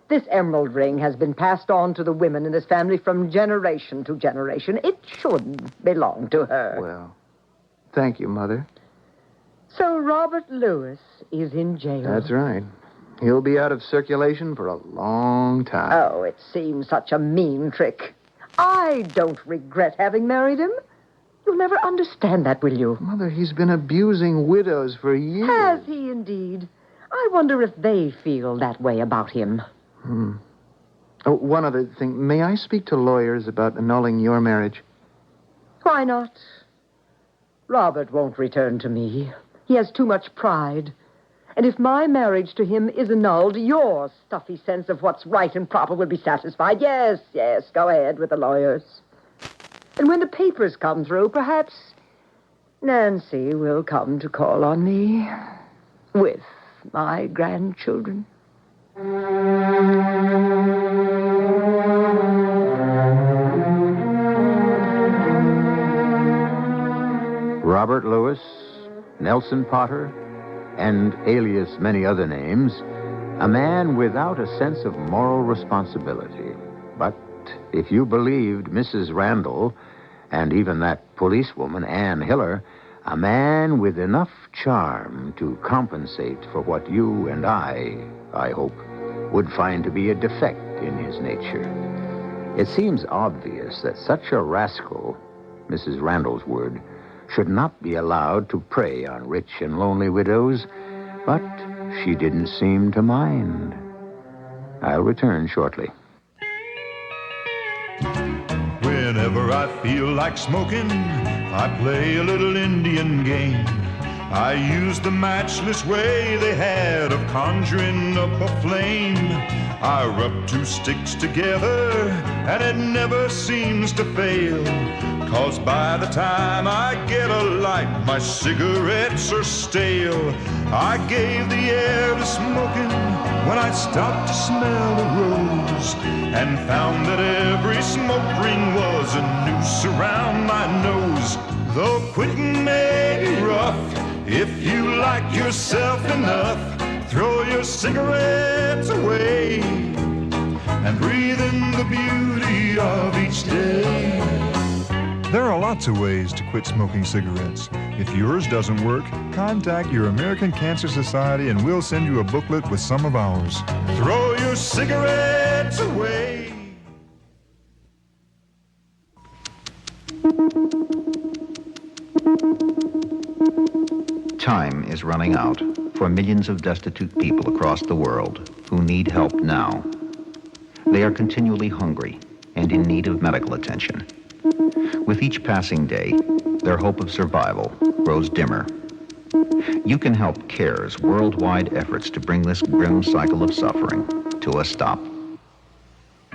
This emerald ring has been passed on to the women in this family from generation to generation. It should belong to her. Well, thank you, Mother. So Robert Lewis is in jail. That's right. He'll be out of circulation for a long time. Oh, it seems such a mean trick. I don't regret having married him. You'll never understand that, will you? Mother, he's been abusing widows for years. Has he indeed? I wonder if they feel that way about him. Oh, one other thing. May I speak to lawyers about annulling your marriage? Why not? Robert won't return to me. He has too much pride. And if my marriage to him is annulled, your stuffy sense of what's right and proper will be satisfied. Yes, go ahead with the lawyers. And when the papers come through, perhaps Nancy will come to call on me with my grandchildren. Robert Lewis, Nelson Potter, and alias many other names, a man without a sense of moral responsibility. But if you believed Mrs. Randall, and even that policewoman, Ann Hiller, a man with enough charm to compensate for what you and I hope, would find to be a defect in his nature. It seems obvious that such a rascal, Mrs. Randall's word, should not be allowed to prey on rich and lonely widows, but she didn't seem to mind. I'll return shortly. Whenever I feel like smoking, I play a little Indian game. I use the matchless way they had of conjuring up a flame. I rub two sticks together, and it never seems to fail. 'Cause by the time I get a light, my cigarettes are stale. I gave the air to smoking when I stopped to smell a rose, and found that every smoke ring was a noose around my nose. Though quitting may be rough, if you like yourself enough, throw your cigarettes away and breathe in the beauty of each day. There are lots of ways to quit smoking cigarettes. If yours doesn't work, contact your American Cancer Society and we'll send you a booklet with some of ours. Throw your cigarettes away. Time is running out for millions of destitute people across the world who need help now. They are continually hungry and in need of medical attention. With each passing day, their hope of survival grows dimmer. You can help CARE's worldwide efforts to bring this grim cycle of suffering to a stop.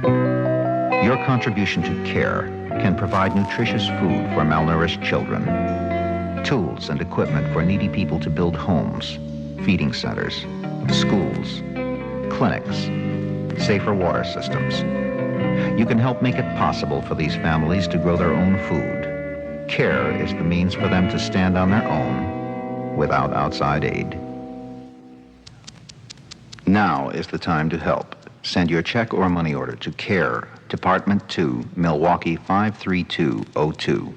Your contribution to CARE can provide nutritious food for malnourished children, tools and equipment for needy people to build homes, feeding centers, schools, clinics, safer water systems. You can help make it possible for these families to grow their own food. CARE is the means for them to stand on their own without outside aid. Now is the time to help. Send your check or money order to CARE, Department 2, Milwaukee 53202.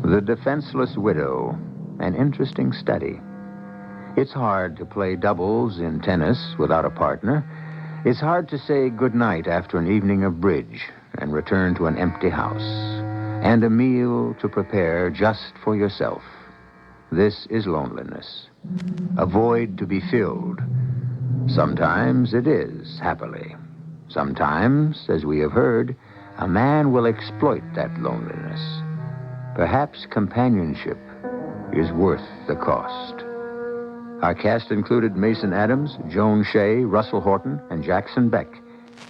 The Defenseless Widow, an interesting study. It's hard to play doubles in tennis without a partner. It's hard to say goodnight after an evening of bridge and return to an empty house, and a meal to prepare just for yourself. This is loneliness, a void to be filled. Sometimes it is, happily. Sometimes, as we have heard, a man will exploit that loneliness. Perhaps companionship is worth the cost. Our cast included Mason Adams, Joan Shea, Russell Horton, and Jackson Beck.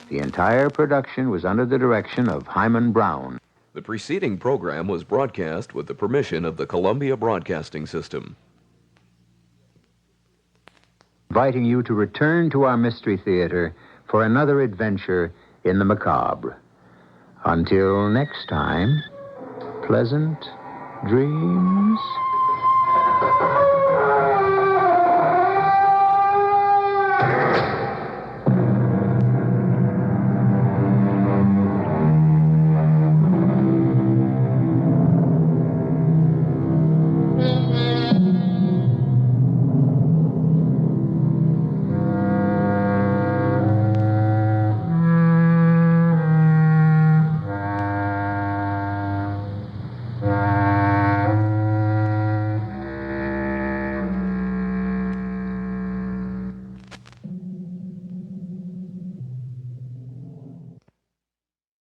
The entire production was under the direction of Hangman Brown. The preceding program was broadcast with the permission of the Columbia Broadcasting System. Inviting you to return to our Mystery Theater for another adventure in the macabre. Until next time, pleasant dreams.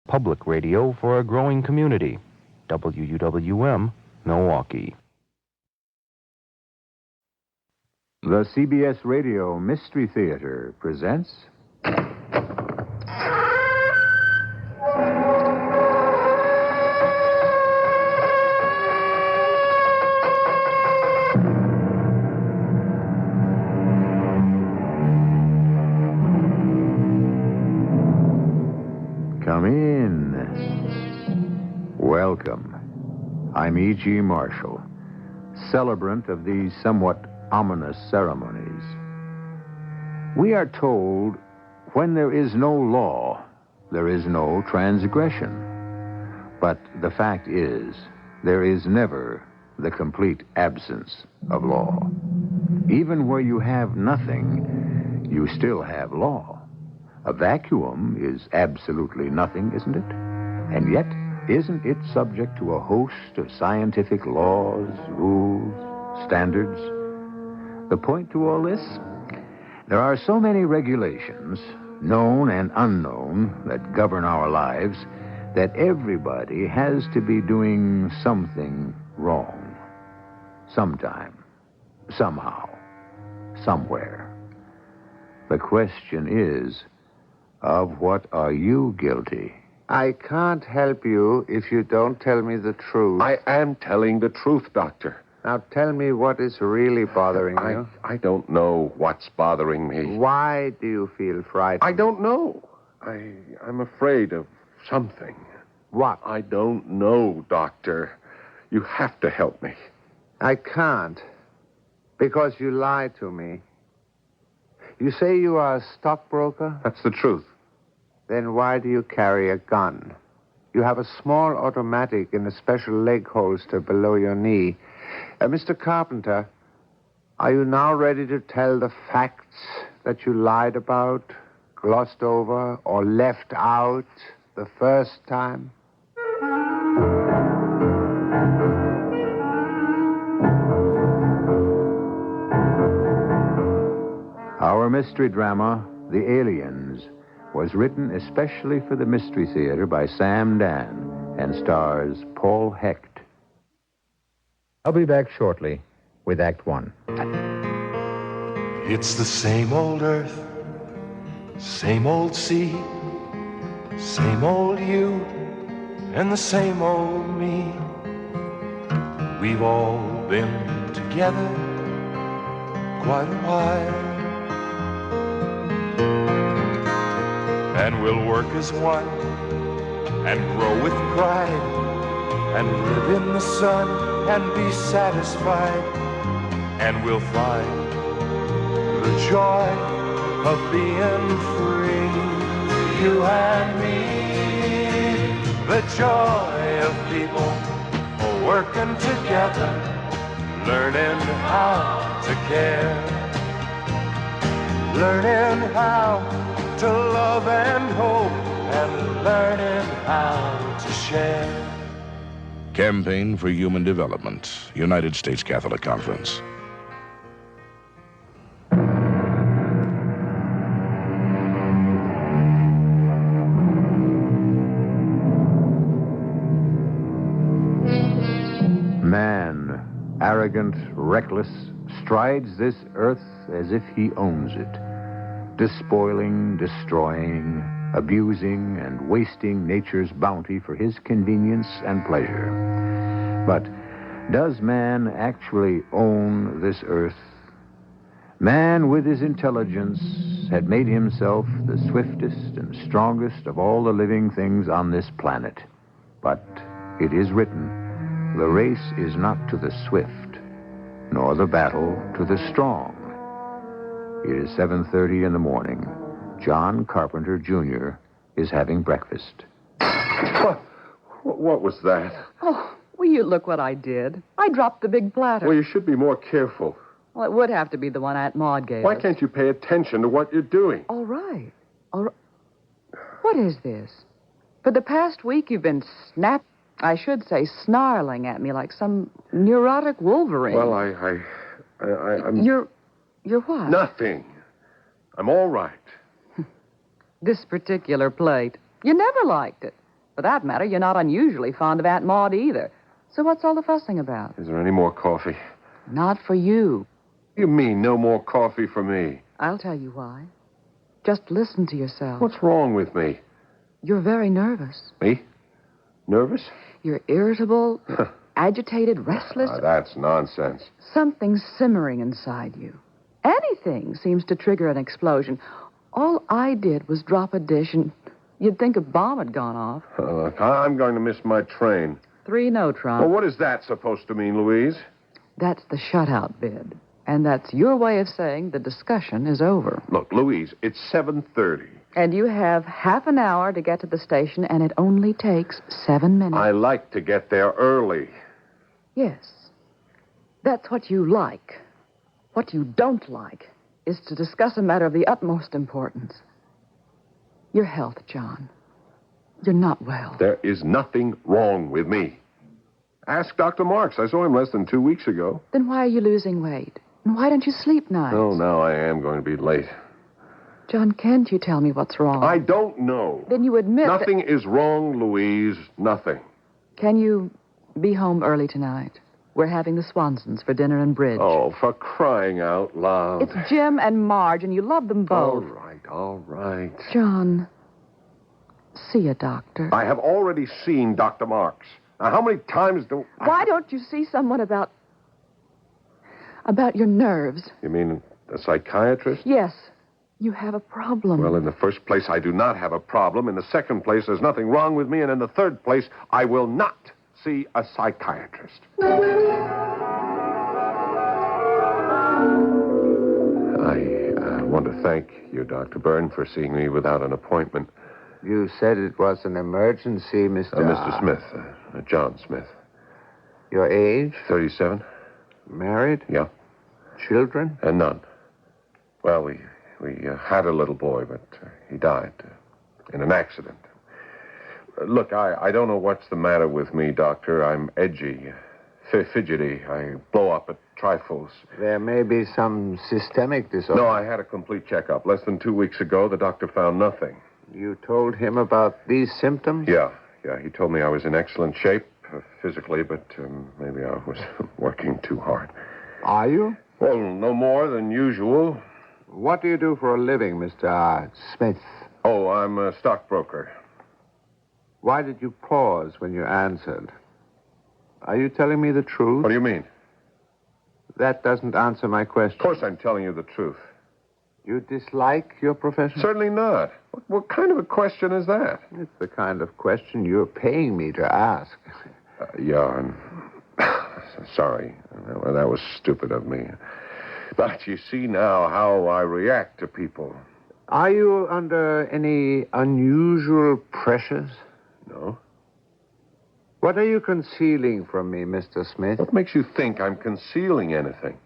Public radio for a growing community. WUWM, Milwaukee. The CBS Radio Mystery Theater presents... Come in. Welcome. I'm E.G. Marshall, celebrant of these somewhat ominous ceremonies. We are told when there is no law, there is no transgression. But the fact is, there is never the complete absence of law. Even where you have nothing, you still have law. A vacuum is absolutely nothing, isn't it? And yet, isn't it subject to a host of scientific laws, rules, standards? The point to all this? There are so many regulations, known and unknown, that govern our lives, that everybody has to be doing something wrong. Sometime. Somehow. Somewhere. The question is, of what are you guilty? I can't help you if you don't tell me the truth. I am telling the truth, Doctor. Now tell me what is really bothering you. I don't know what's bothering me. Why do you feel frightened? I don't know. I'm afraid of something. What? I don't know, Doctor. You have to help me. I can't. Because you lie to me. You say you are a stockbroker? That's the truth. Then why do you carry a gun? You have a small automatic in a special leg holster below your knee. Mr. Carpenter, are you now ready to tell the facts that you lied about, glossed over, or left out the first time? Our mystery drama, The Aliens, was written especially for the Mystery Theater by Sam Dan and stars Paul Hecht. I'll be back shortly with Act One. It's the same old earth, same old sea, same old you, and the same old me. We've all been together quite a while, and we'll work as one and grow with pride and live in the sun and be satisfied, and we'll find the joy of being free, you and me, the joy of people working together, learning how to care, learning how to love and hope, and learning how to share. Campaign for Human Development, United States Catholic Conference. Man, arrogant, reckless, strides this earth as if he owns it, despoiling, destroying, abusing, and wasting nature's bounty for his convenience and pleasure. But does man actually own this earth? Man, with his intelligence, had made himself the swiftest and strongest of all the living things on this planet. But it is written, the race is not to the swift, nor the battle to the strong. It is 7:30 in the morning. John Carpenter, Jr. is having breakfast. What was that? Oh, will you look what I did? I dropped the big platter. Well, you should be more careful. Well, it would have to be the one Aunt Maud gave Why us. can't you pay attention to what you're doing? All right. All right. What is this? For the past week, you've been I should say snarling at me like some neurotic Wolverine. Well, I'm... You're what? Nothing. I'm all right. This particular plate. You never liked it. For that matter, you're not unusually fond of Aunt Maud either. So what's all the fussing about? Is there any more coffee? Not for you. You mean no more coffee for me? I'll tell you why. Just listen to yourself. What's wrong with me? You're very nervous. Me? Nervous? You're irritable, you're agitated, restless. That's nonsense. Something's simmering inside you. Anything seems to trigger an explosion. All I did was drop a dish, and you'd think a bomb had gone off. Look, I'm going to miss my train. 3 no, Trump. Well, what is that supposed to mean, Louise? That's the shutout bid. And that's your way of saying the discussion is over. Look, Louise, it's 7:30. And you have half an hour to get to the station, and it only takes 7 minutes. I like to get there early. Yes. That's what you like. What you don't like is to discuss a matter of the utmost importance. Your health, John. You're not well. There is nothing wrong with me. Ask Dr. Marks. I saw him less than 2 weeks ago. Then why are you losing weight? And why don't you sleep nights? Oh, now I am going to be late. John, can't you tell me what's wrong? I don't know. Then you admit Nothing is wrong, Louise. Nothing. Can you be home early tonight? We're having the Swansons for dinner and bridge. Oh, for crying out loud. It's Jim and Marge, and you love them both. All right. John, see a doctor. I have already seen Dr. Marks. Now, how many times do... Why don't you see someone about your nerves? You mean a psychiatrist? Yes. You have a problem. Well, in the first place, I do not have a problem. In the second place, there's nothing wrong with me. And in the third place, I will not see a psychiatrist. I want to thank you, Dr. Byrne, for seeing me without an appointment. You said it was an emergency, Mr. Mr. Smith. John Smith. Your age? 37. Married? Yeah. Children? None. Well, we had a little boy, but he died in an accident. Look, I don't know what's the matter with me, Doctor. I'm edgy, fidgety. I blow up at trifles. There may be some systemic disorder. No, I had a complete checkup. Less than 2 weeks ago, the doctor found nothing. You told him about these symptoms? Yeah. He told me I was in excellent shape physically, but maybe I was working too hard. Are you? Well, no more than usual. What do you do for a living, Mr. Smith? Oh, I'm a stockbroker. Why did you pause when you answered? Are you telling me the truth? What do you mean? That doesn't answer my question. Of course I'm telling you the truth. You dislike your profession? Certainly not. What kind of a question is that? It's the kind of question you're paying me to ask. Yeah, I'm sorry. Well, that was stupid of me. But you see now how I react to people. Are you under any unusual pressures? No. What are you concealing from me, Mr. Smith? What makes you think I'm concealing anything?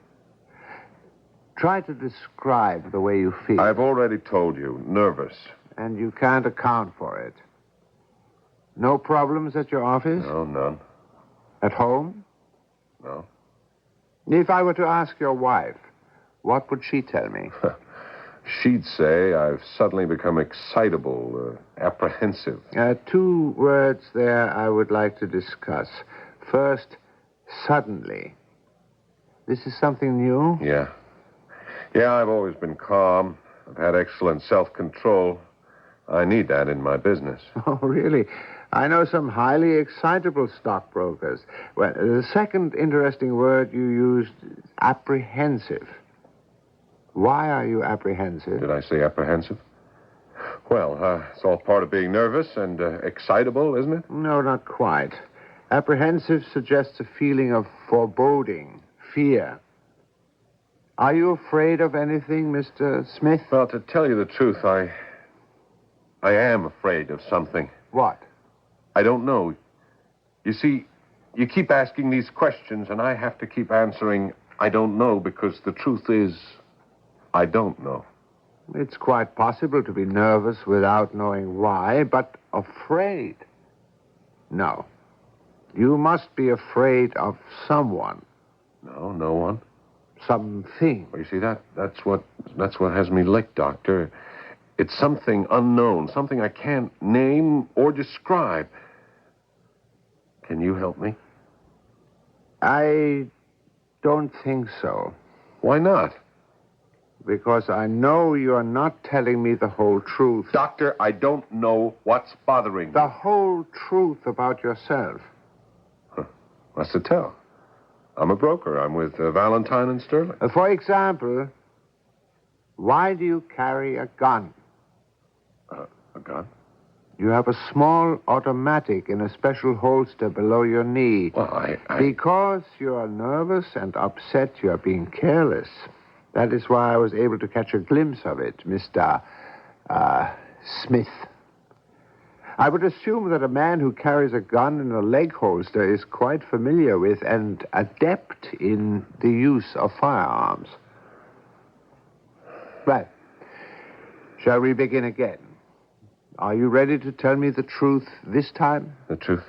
Try to describe the way you feel. I've already told you, nervous. And you can't account for it. No problems at your office? No, none. At home? No. If I were to ask your wife, what would she tell me? She'd say I've suddenly become excitable, apprehensive. 2 words there I would like to discuss. First, suddenly. This is something new? Yeah. Yeah, I've always been calm. I've had excellent self-control. I need that in my business. Oh, really? I know some highly excitable stockbrokers. Well, the second interesting word you used, apprehensive. Why are you apprehensive? Did I say apprehensive? Well, it's all part of being nervous and excitable, isn't it? No, not quite. Apprehensive suggests a feeling of foreboding, fear. Are you afraid of anything, Mr. Smith? Well, to tell you the truth, I am afraid of something. What? I don't know. You see, you keep asking these questions, and I have to keep answering, I don't know, because the truth is, I don't know. It's quite possible to be nervous without knowing why, but afraid? No. You must be afraid of someone. No, no one. Something. Well, you see, that's what has me licked, Doctor. It's something unknown, something I can't name or describe. Can you help me? I don't think so. Why not? Because I know you're not telling me the whole truth. Doctor, I don't know what's bothering me. The whole truth about yourself. What's to tell? I'm a broker. I'm with Valentine and Sterling. For example, why do you carry a gun? A gun? You have a small automatic in a special holster below your knee. Well, Because you're nervous and upset, you're being careless. That is why I was able to catch a glimpse of it, Mr. Smith. I would assume that a man who carries a gun in a leg holster is quite familiar with and adept in the use of firearms. Right. Shall we begin again? Are you ready to tell me the truth this time? The truth?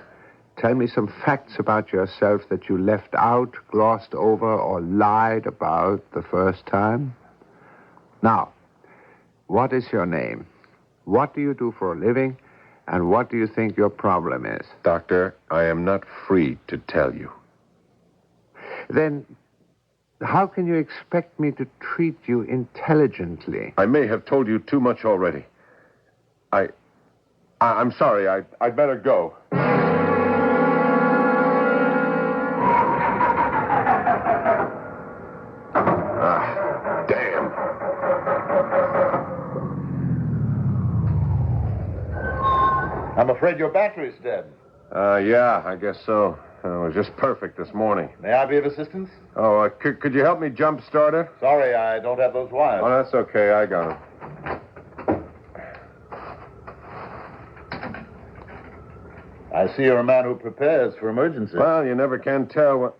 Tell me some facts about yourself that you left out, glossed over, or lied about the first time. Now, what is your name? What do you do for a living? And what do you think your problem is? Doctor, I am not free to tell you. Then, how can you expect me to treat you intelligently? I may have told you too much already. I'm sorry. I'd better go. Damn. I'm afraid your battery's dead. Yeah, I guess so. It was just perfect this morning. May I be of assistance? Oh, could you help me jump start it? Sorry, I don't have those wires. Oh, that's okay. I got them. I see you're a man who prepares for emergencies. Well, you never can tell what...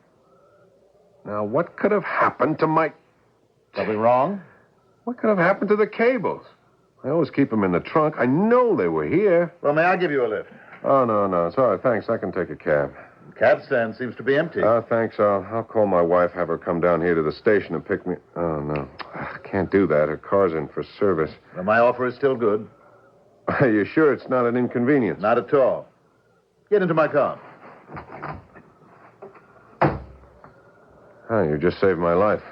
Now, what could have happened to my... Something wrong? What could have happened to the cables? I always keep them in the trunk. I know they were here. Well, may I give you a lift? Oh, no. It's all right. Thanks. I can take a cab. Cab stand seems to be empty. Thanks. I'll call my wife, have her come down here to the station and pick me... Oh, no. I can't do that. Her car's in for service. Well, my offer is still good. Are you sure it's not an inconvenience? Not at all. Get into my car. Oh, you just saved my life.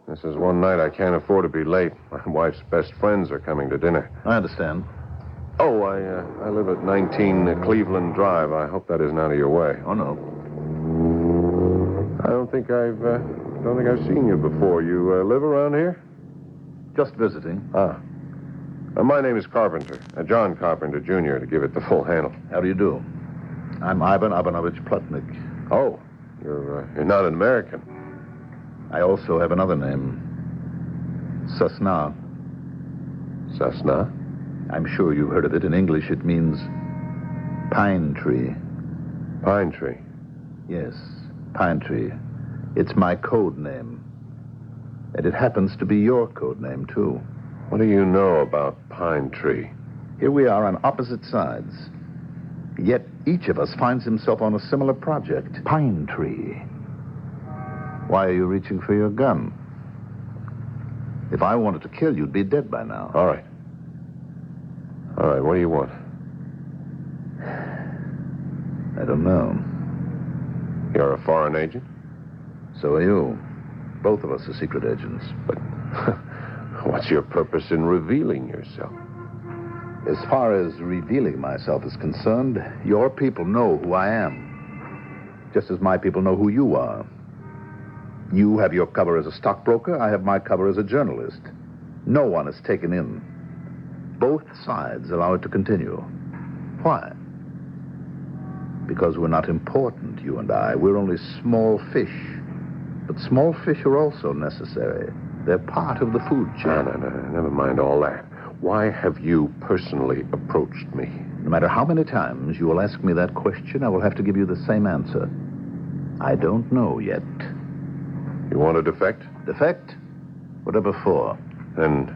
This is one night I can't afford to be late. My wife's best friends are coming to dinner. I understand. Oh, I live at 19 Cleveland Drive. I hope that isn't out of your way. Oh, no. I don't think I've seen you before. You live around here? Just visiting. Ah. My name is Carpenter. John Carpenter, Jr., to give it the full handle. How do you do? I'm Ivan Ivanovich Plotnik. Oh, you're not an American. I also have another name. Sasna. Sasna? I'm sure you've heard of it. In English, it means pine tree. Pine tree? Yes, pine tree. It's my code name. And it happens to be your code name, too. What do you know about pine tree? Here we are on opposite sides. Yet each of us finds himself on a similar project. Pine tree. Why are you reaching for your gun? If I wanted to kill you, you'd be dead by now. All right. What do you want? I don't know. You're a foreign agent? So are you. Both of us are secret agents. But what's your purpose in revealing yourself? As far as revealing myself is concerned, your people know who I am. Just as my people know who you are. You have your cover as a stockbroker. I have my cover as a journalist. No one is taken in. Both sides allow it to continue. Why? Because we're not important, you and I. We're only small fish. But small fish are also necessary. They're part of the food chain. No. Never mind all that. Why have you personally approached me? No matter how many times you will ask me that question, I will have to give you the same answer. I don't know yet. You want to defect? Defect? Whatever for. And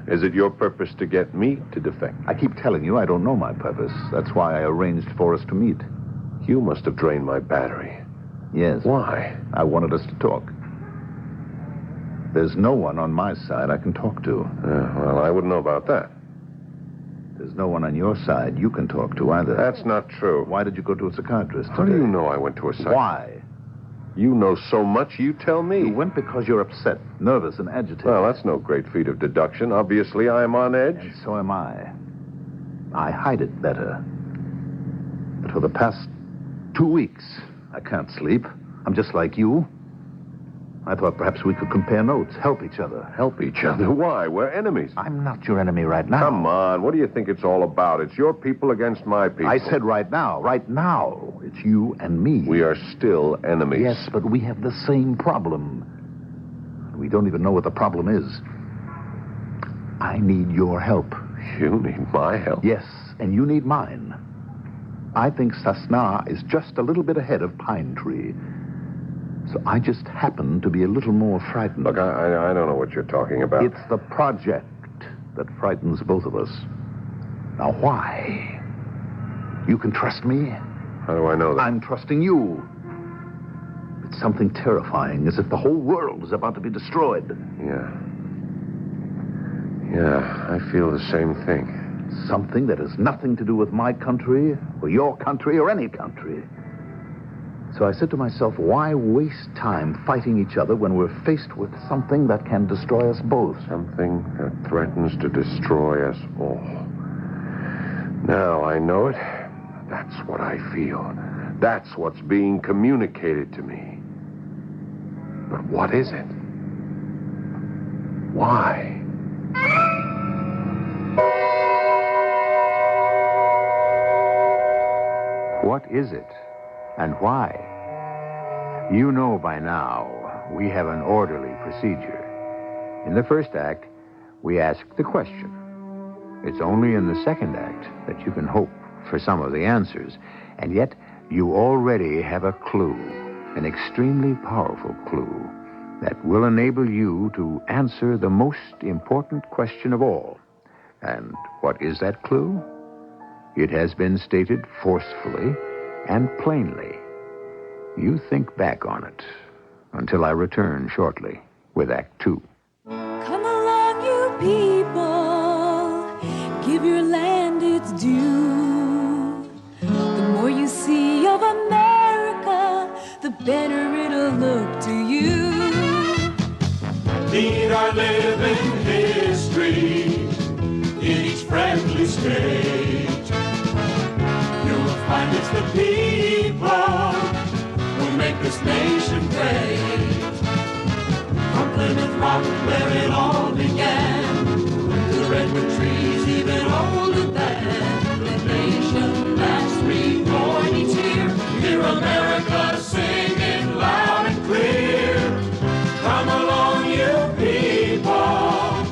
is it your purpose to get me to defect? I keep telling you I don't know my purpose. That's why I arranged for us to meet. You must have drained my battery. Yes. Why? I wanted us to talk. There's no one on my side I can talk to. Well, I wouldn't know about that. There's no one on your side you can talk to either. That's not true. Why did you go to a psychiatrist How today? do you know I went to a psychiatrist? Why? You know so much, you tell me. You went because you're upset, nervous, and agitated. Well, that's no great feat of deduction. Obviously, I am on edge. And so am I. I hide it better. But for the past 2 weeks, I can't sleep. I'm just like you. I thought perhaps we could compare notes, help each other. Help each other? Why? We're enemies. I'm not your enemy right now. Come on. What do you think it's all about? It's your people against my people. I said right now. Right now. It's you and me. We are still enemies. Yes, but we have the same problem. We don't even know what the problem is. I need your help. You need my help? Yes, and you need mine. I think Sasna is just a little bit ahead of Pine Tree. So I just happen to be a little more frightened. Look, I don't know what you're talking about. It's the project that frightens both of us. Now, why? You can trust me? How do I know that? I'm trusting you. It's something terrifying, as if the whole world is about to be destroyed. Yeah, I feel the same thing. Something that has nothing to do with my country, or your country, or any country. So I said to myself, why waste time fighting each other when we're faced with something that can destroy us both? Something that threatens to destroy us all. Now I know it. That's what I feel. That's what's being communicated to me. But what is it? Why? What is it? And why? You know by now, we have an orderly procedure. In the first act, we ask the question. It's only in the second act that you can hope for some of the answers. And yet, you already have a clue, an extremely powerful clue, that will enable you to answer the most important question of all. And what is that clue? It has been stated forcefully and plainly. You think back on it until I return shortly with Act Two. Come along, you people, give your land its due. The more you see of America, the better it'll look to you. Need our living history in each friendly state. You'll find it's the people who make this nation great. From Plymouth Rock, where it all began, to the redwood trees even older than the nation that's reborn each year. Hear America singing loud and clear. Come along, you people.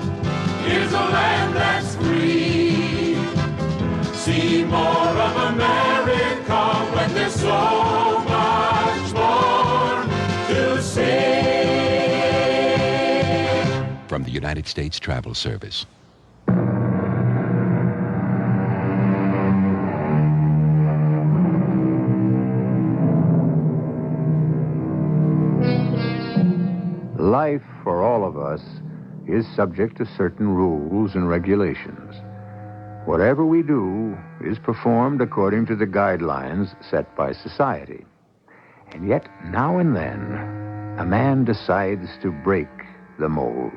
Here's a land that's free. See more of America when there's so much more to see. From the United States Travel Service. Life, for all of us, is subject to certain rules and regulations. Whatever we do is performed according to the guidelines set by society. And yet, now and then, a man decides to break the mold.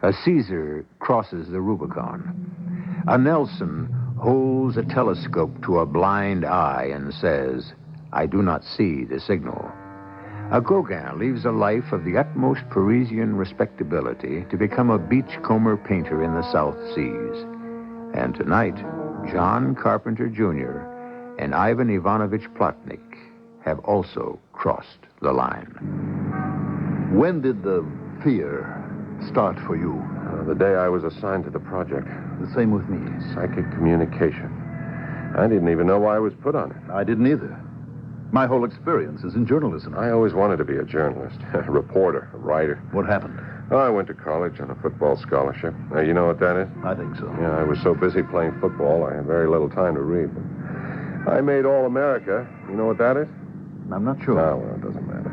A Caesar crosses the Rubicon. A Nelson holds a telescope to a blind eye and says, "I do not see the signal." A Gauguin leaves a life of the utmost Parisian respectability to become a beachcomber painter in the South Seas. And tonight, John Carpenter Jr. and Ivan Ivanovich Plotnik have also crossed the line. When did the fear start for you? The day I was assigned to the project. The same with me. Psychic communication. I didn't even know why I was put on it. I didn't either. My whole experience is in journalism. I always wanted to be a journalist, a reporter, a writer. What happened? Oh, I went to college on a football scholarship. You know what that is? I think so. Yeah, I was so busy playing football, I had very little time to read. But I made All-America. You know what that is? I'm not sure. Oh, well, it doesn't matter.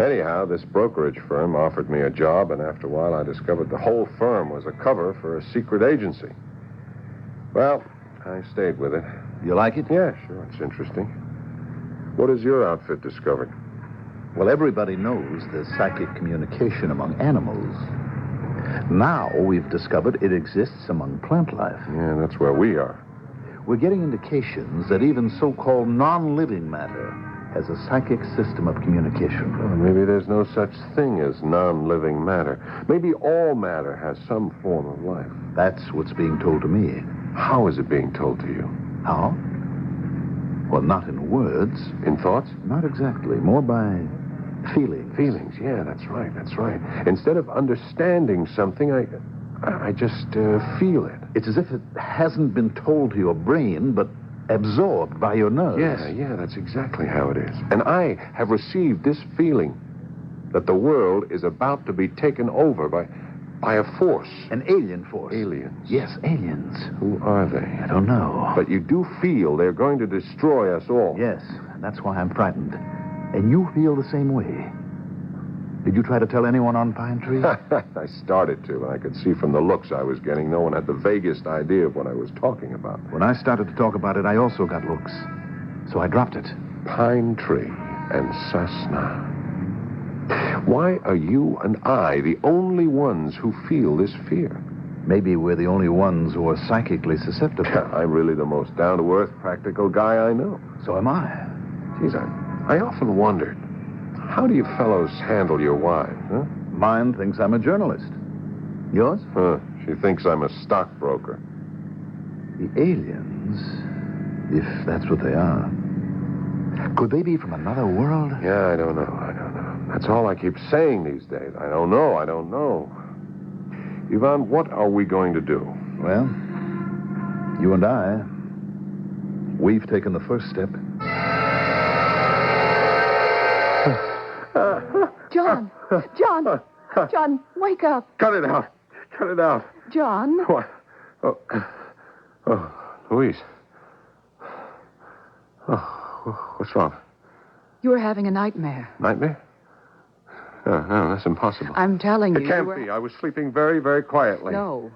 Anyhow, this brokerage firm offered me a job, and after a while I discovered the whole firm was a cover for a secret agency. Well, I stayed with it. You like it? Yeah, sure. It's interesting. What has your outfit discovered? Well, everybody knows there's psychic communication among animals. Now we've discovered it exists among plant life. Yeah, that's where we are. We're getting indications that even so-called non-living matter has a psychic system of communication. Well, maybe there's no such thing as non-living matter. Maybe all matter has some form of life. That's what's being told to me. How is it being told to you? How? Well, not in words. In thoughts? Not exactly. More by feelings. Feelings, yeah, that's right. Instead of understanding something, I just feel it. It's as if it hasn't been told to your brain, but absorbed by your nerves. Yeah, that's exactly how it is. And I have received this feeling that the world is about to be taken over by a force. An alien force. Aliens. Yes, aliens. Who are they? I don't know. But you do feel they're going to destroy us all. Yes, and that's why I'm frightened. And you feel the same way. Did you try to tell anyone on Pine Tree? I started to, and I could see from the looks I was getting, no one had the vaguest idea of what I was talking about. When I started to talk about it, I also got looks. So I dropped it. Pine Tree and Cessna. Why are you and I the only ones who feel this fear? Maybe we're the only ones who are psychically susceptible. I'm really the most down-to-earth, practical guy I know. So am I. Geez, I often wondered, how do you fellows handle your wives, huh? Mine thinks I'm a journalist. Yours? She thinks I'm a stockbroker. The aliens, if that's what they are, could they be from another world? Yeah, I don't know. That's all I keep saying these days. I don't know. Ivan, what are we going to do? Well, you and I, We've taken the first step. John! John, wake up. Cut it out. Cut it out. John. What? Louise. Oh, what's wrong? You were having a nightmare. Nightmare? No, that's impossible. I'm telling you. It can't be. I was sleeping very, very quietly. No.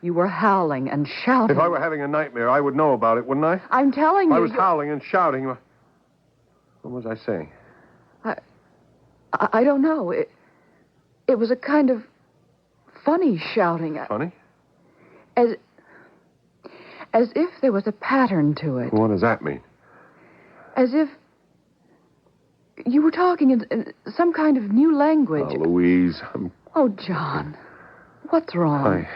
You were howling and shouting. If I were having a nightmare, I would know about it, wouldn't I? I'm telling you. I was howling and shouting. What was I saying? I don't know. It was a kind of funny shouting. Funny? As if there was a pattern to it. What does that mean? As if you were talking in some kind of new language. Oh, Louise, Oh, John. What's wrong?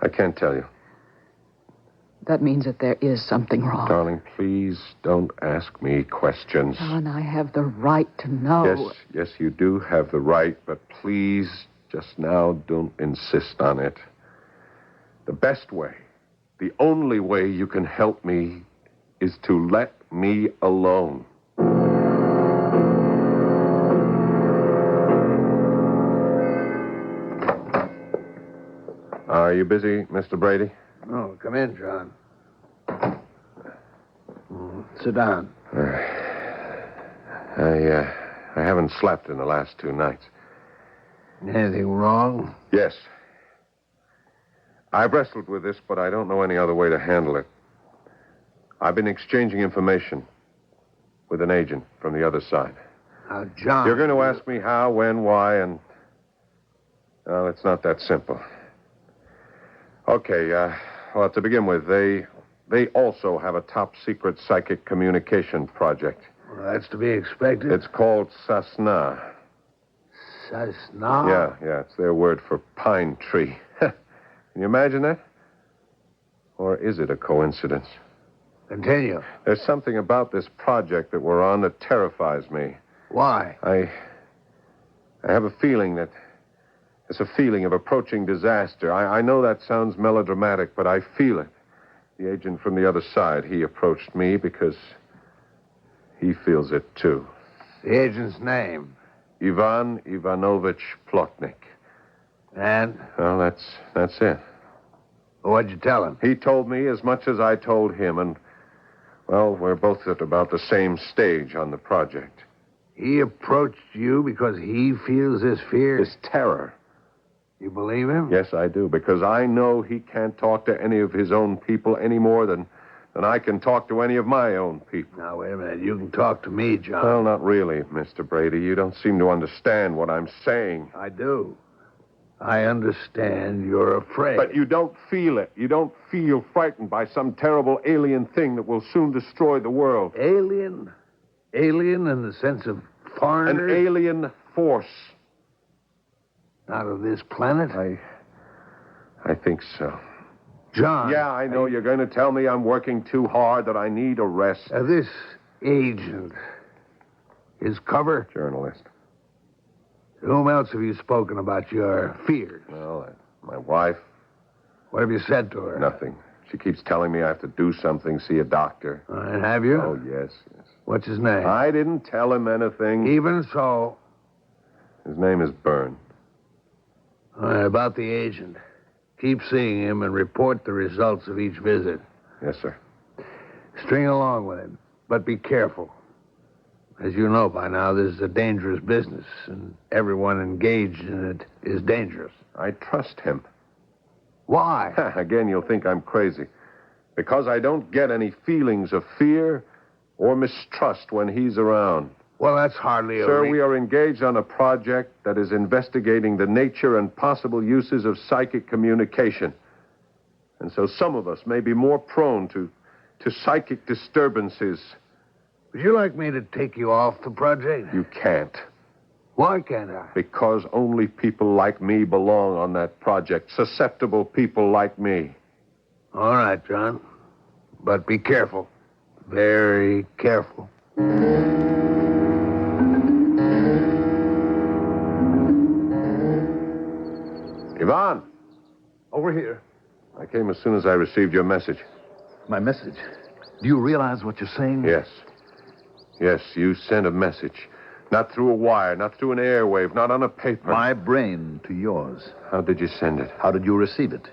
I can't tell you. That means that there is something wrong. Darling, please don't ask me questions. John, I have the right to know. Yes, you do have the right, but please, just now, don't insist on it. The best way, the only way you can help me is to let me alone. Are you busy, Mr. Brady? Oh, come in, John. Sit down. I haven't slept in the last 2 nights. Anything wrong? Yes. I've wrestled with this, but I don't know any other way to handle it. I've been exchanging information with an agent from the other side. Now, John... You're going to ask me how, when, why, and... Well, it's not that simple. Okay, well, to begin with, they also have a top-secret psychic communication project. Well, that's to be expected. It's called Sasna. Sasna? Yeah, it's their word for pine tree. Can you imagine that? Or is it a coincidence? Continue. There's something about this project that we're on that terrifies me. Why? I have a feeling that... It's a feeling of approaching disaster. I know that sounds melodramatic, but I feel it. The agent from the other side, he approached me because he feels it, too. The agent's name? Ivan Ivanovich Plotnik. And? Well, that's it. What'd you tell him? He told me as much as I told him, and, well, we're both at about the same stage on the project. He approached you because he feels this fear? This terror. You believe him? Yes, I do, because I know he can't talk to any of his own people any more than I can talk to any of my own people. Now, wait a minute. You can talk to me, John. Well, not really, Mr. Brady. You don't seem to understand what I'm saying. I do. I understand you're afraid. But you don't feel it. You don't feel frightened by some terrible alien thing that will soon destroy the world. Alien? Alien in the sense of foreigner? An alien force. Out of this planet? I think so. John. Yeah, I know. You're going to tell me I'm working too hard, that I need a rest. This agent, his cover? Journalist. To whom else have you spoken about your fears? Well, my wife. What have you said to her? Nothing. She keeps telling me I have to do something, see a doctor. Have you? Oh, yes. What's his name? I didn't tell him anything. Even so. His name is Byrne. About the agent. Keep seeing him and report the results of each visit. Yes, sir. String along with him, but be careful. As you know by now, this is a dangerous business, and everyone engaged in it is dangerous. I trust him. Why? Again, you'll think I'm crazy. Because I don't get any feelings of fear or mistrust when he's around. Well, that's hardly a... Sir, we are engaged on a project that is investigating the nature and possible uses of psychic communication. And so some of us may be more prone to psychic disturbances. Would you like me to take you off the project? You can't. Why can't I? Because only people like me belong on that project. Susceptible people like me. All right, John. But be careful. Very careful. Ivan! Over here. I came as soon as I received your message. My message. Do you realize what you're saying? Yes. Yes, you sent a message. Not through a wire, not through an airwave, not on a paper. My brain to yours. How did you send it? How did you receive it?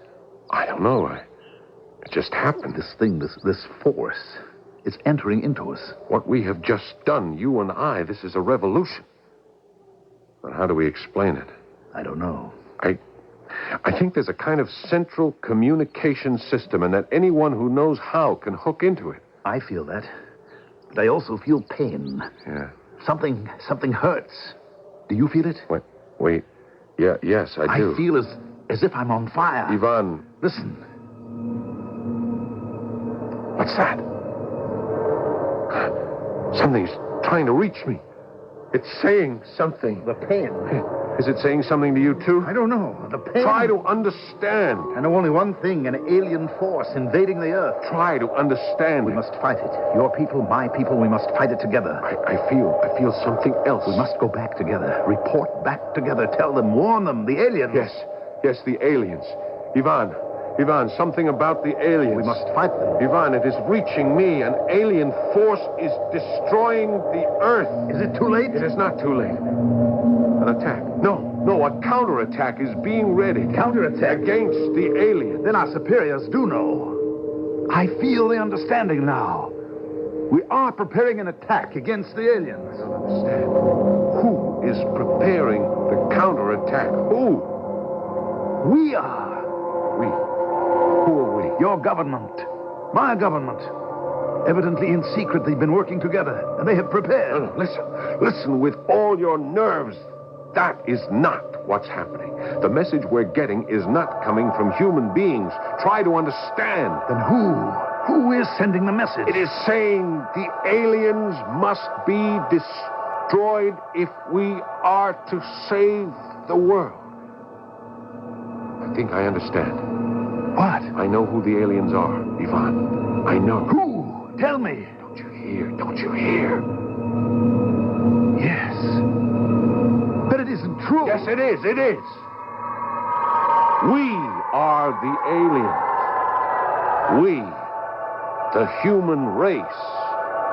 I don't know. It just happened. This thing, this force, it's entering into us. What we have just done, you and I, this is a revolution. But how do we explain it? I don't know. I think there's a kind of central communication system, and that anyone who knows how can hook into it. I feel that. But I also feel pain. Yeah. Something hurts. Do you feel it? Wait. Yeah, yes, I do. I feel as if I'm on fire. Ivan. Listen. What's that? Something's trying to reach me. It's saying something. The pain. Is it saying something to you, too? I don't know. The pain. Try to understand. I know only one thing, an alien force invading the Earth. Try to understand. We must fight it. Your people, my people, we must fight it together. I feel something else. We must go back together. Report back together. Tell them, warn them, the aliens. Yes, the aliens. Ivan, something about the aliens. We must fight them. Ivan, it is reaching me. An alien force is destroying the Earth. Is it too late? It is not too late. An attack. No, a counterattack is being ready. Counterattack? Against the aliens. Then our superiors do know. I feel the understanding now. We are preparing an attack against the aliens. I don't understand. Who is preparing the counterattack? Who? We are. We? Who are we? Your government. My government. Evidently in secret they've been working together, and they have prepared. No, listen with all your nerves. That is not what's happening. The message we're getting is not coming from human beings. Try to understand. Then who? Who is sending the message? It is saying the aliens must be destroyed if we are to save the world. I think I understand. What? I know who the aliens are, Ivan. I know. Who? Tell me. Don't you hear? Don't you hear? Yes. But it isn't true. Yes, it is. It is. We are the aliens. We, the human race,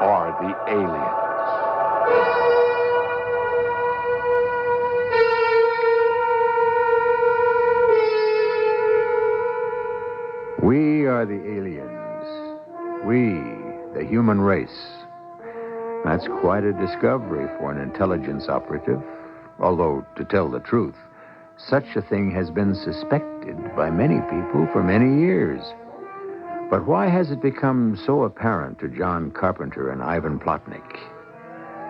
are the aliens. We are the aliens. We, the human race. That's quite a discovery for an intelligence operative. Although, to tell the truth, such a thing has been suspected by many people for many years. But why has it become so apparent to John Carpenter and Ivan Plotnik?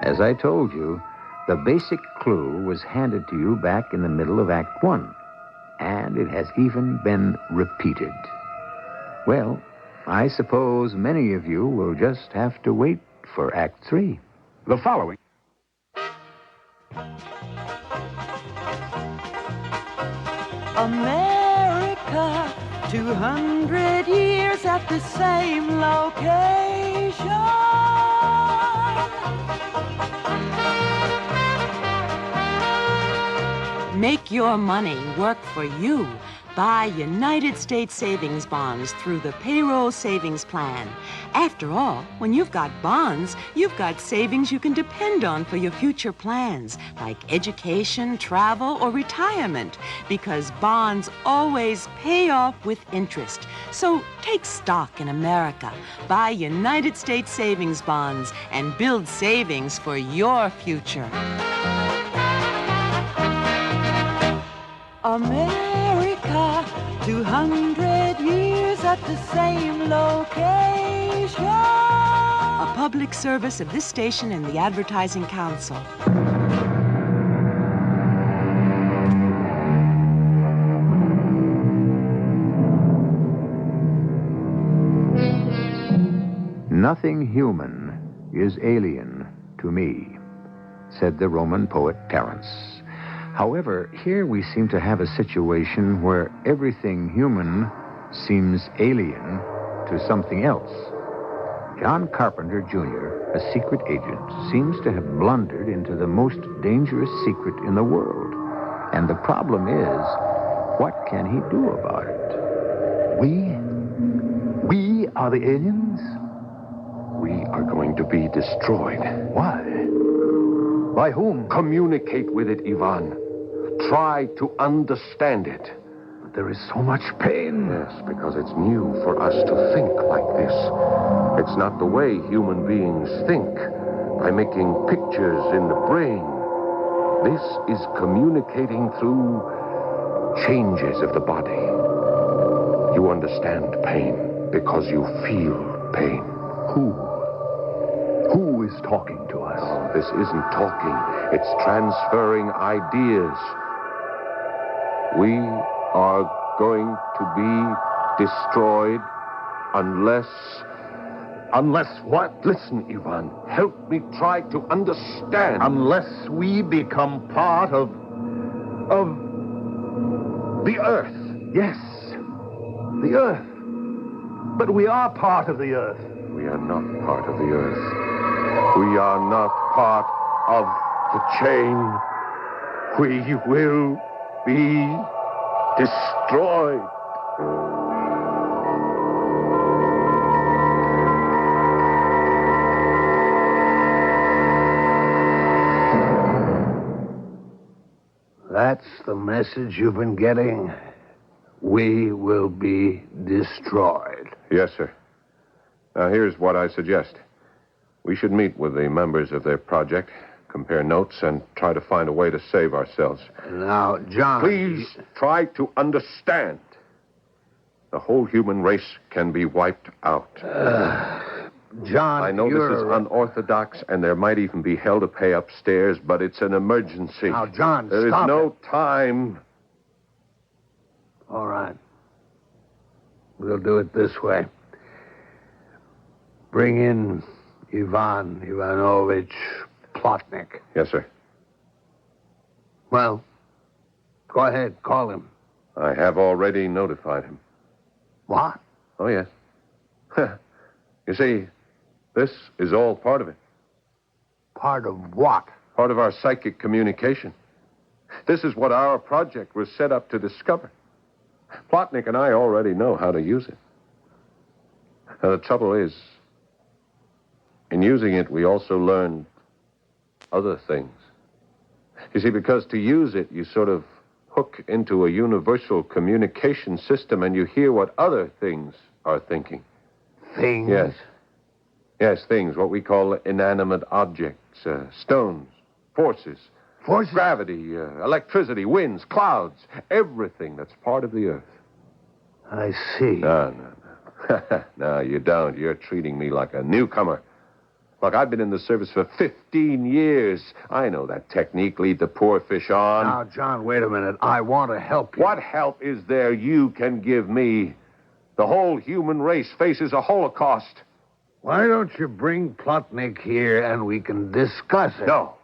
As I told you, the basic clue was handed to you back in the middle of Act 1, and it has even been repeated. Well, I suppose many of you will just have to wait for Act 3. The following. America, 200 years at the same location. Make your money work for you. Buy United States savings bonds through the payroll savings plan. After all, when you've got bonds, you've got savings you can depend on for your future plans, like education, travel, or retirement, because bonds always pay off with interest. So take stock in America. Buy United States savings bonds and build savings for your future. America, 200 years at the same location. A public service of this station and the Advertising Council. Nothing human is alien to me, said the Roman poet Terence. However, here we seem to have a situation where everything human seems alien to something else. John Carpenter, Jr., a secret agent, seems to have blundered into the most dangerous secret in the world. And the problem is, what can he do about it? We? We are the aliens? We are going to be destroyed. Why? By whom? Communicate with it, Ivan. Try to understand it. But there is so much pain. Yes, because it's new for us to think like this. It's not the way human beings think, by making pictures in the brain. This is communicating through changes of the body. You understand pain because you feel pain. Who is talking to us? Oh, this isn't talking. It's transferring ideas. We are going to be destroyed unless... Unless what? Listen, Ivan. Help me try to understand. Unless we become part of the Earth. Yes, the Earth. But we are part of the Earth. We are not part of the Earth. We are not part of the chain. We will be destroyed. That's the message you've been getting. We will be destroyed. Yes, sir. Now, here's what I suggest. We should meet with the members of their project, compare notes, and try to find a way to save ourselves. Now, John... Please try to understand. The whole human race can be wiped out. John, I know this is unorthodox, and there might even be hell to pay upstairs, but it's an emergency. Now, John, There is stop no it. time. All right. We'll do it this way. Bring in Ivan Ivanovich Plotnik. Yes, sir. Well, go ahead, call him. I have already notified him. What? Oh, yes. You see, this is all part of it. Part of what? Part of our psychic communication. This is what our project was set up to discover. Plotnik and I already know how to use it. Now, the trouble is, in using it, we also learned other things. You see, because to use it, you sort of hook into a universal communication system and you hear what other things are thinking. Things? Yes. Yes, things, what we call inanimate objects, stones, forces. Forces? Gravity, electricity, winds, clouds, everything that's part of the Earth. I see. No. No, you don't. You're treating me like a newcomer. Look, I've been in the service for 15 years. I know that technique, lead the poor fish on. Now, John, wait a minute. I want to help you. What help is there you can give me? The whole human race faces a holocaust. Why don't you bring Plotnik here and we can discuss it? No,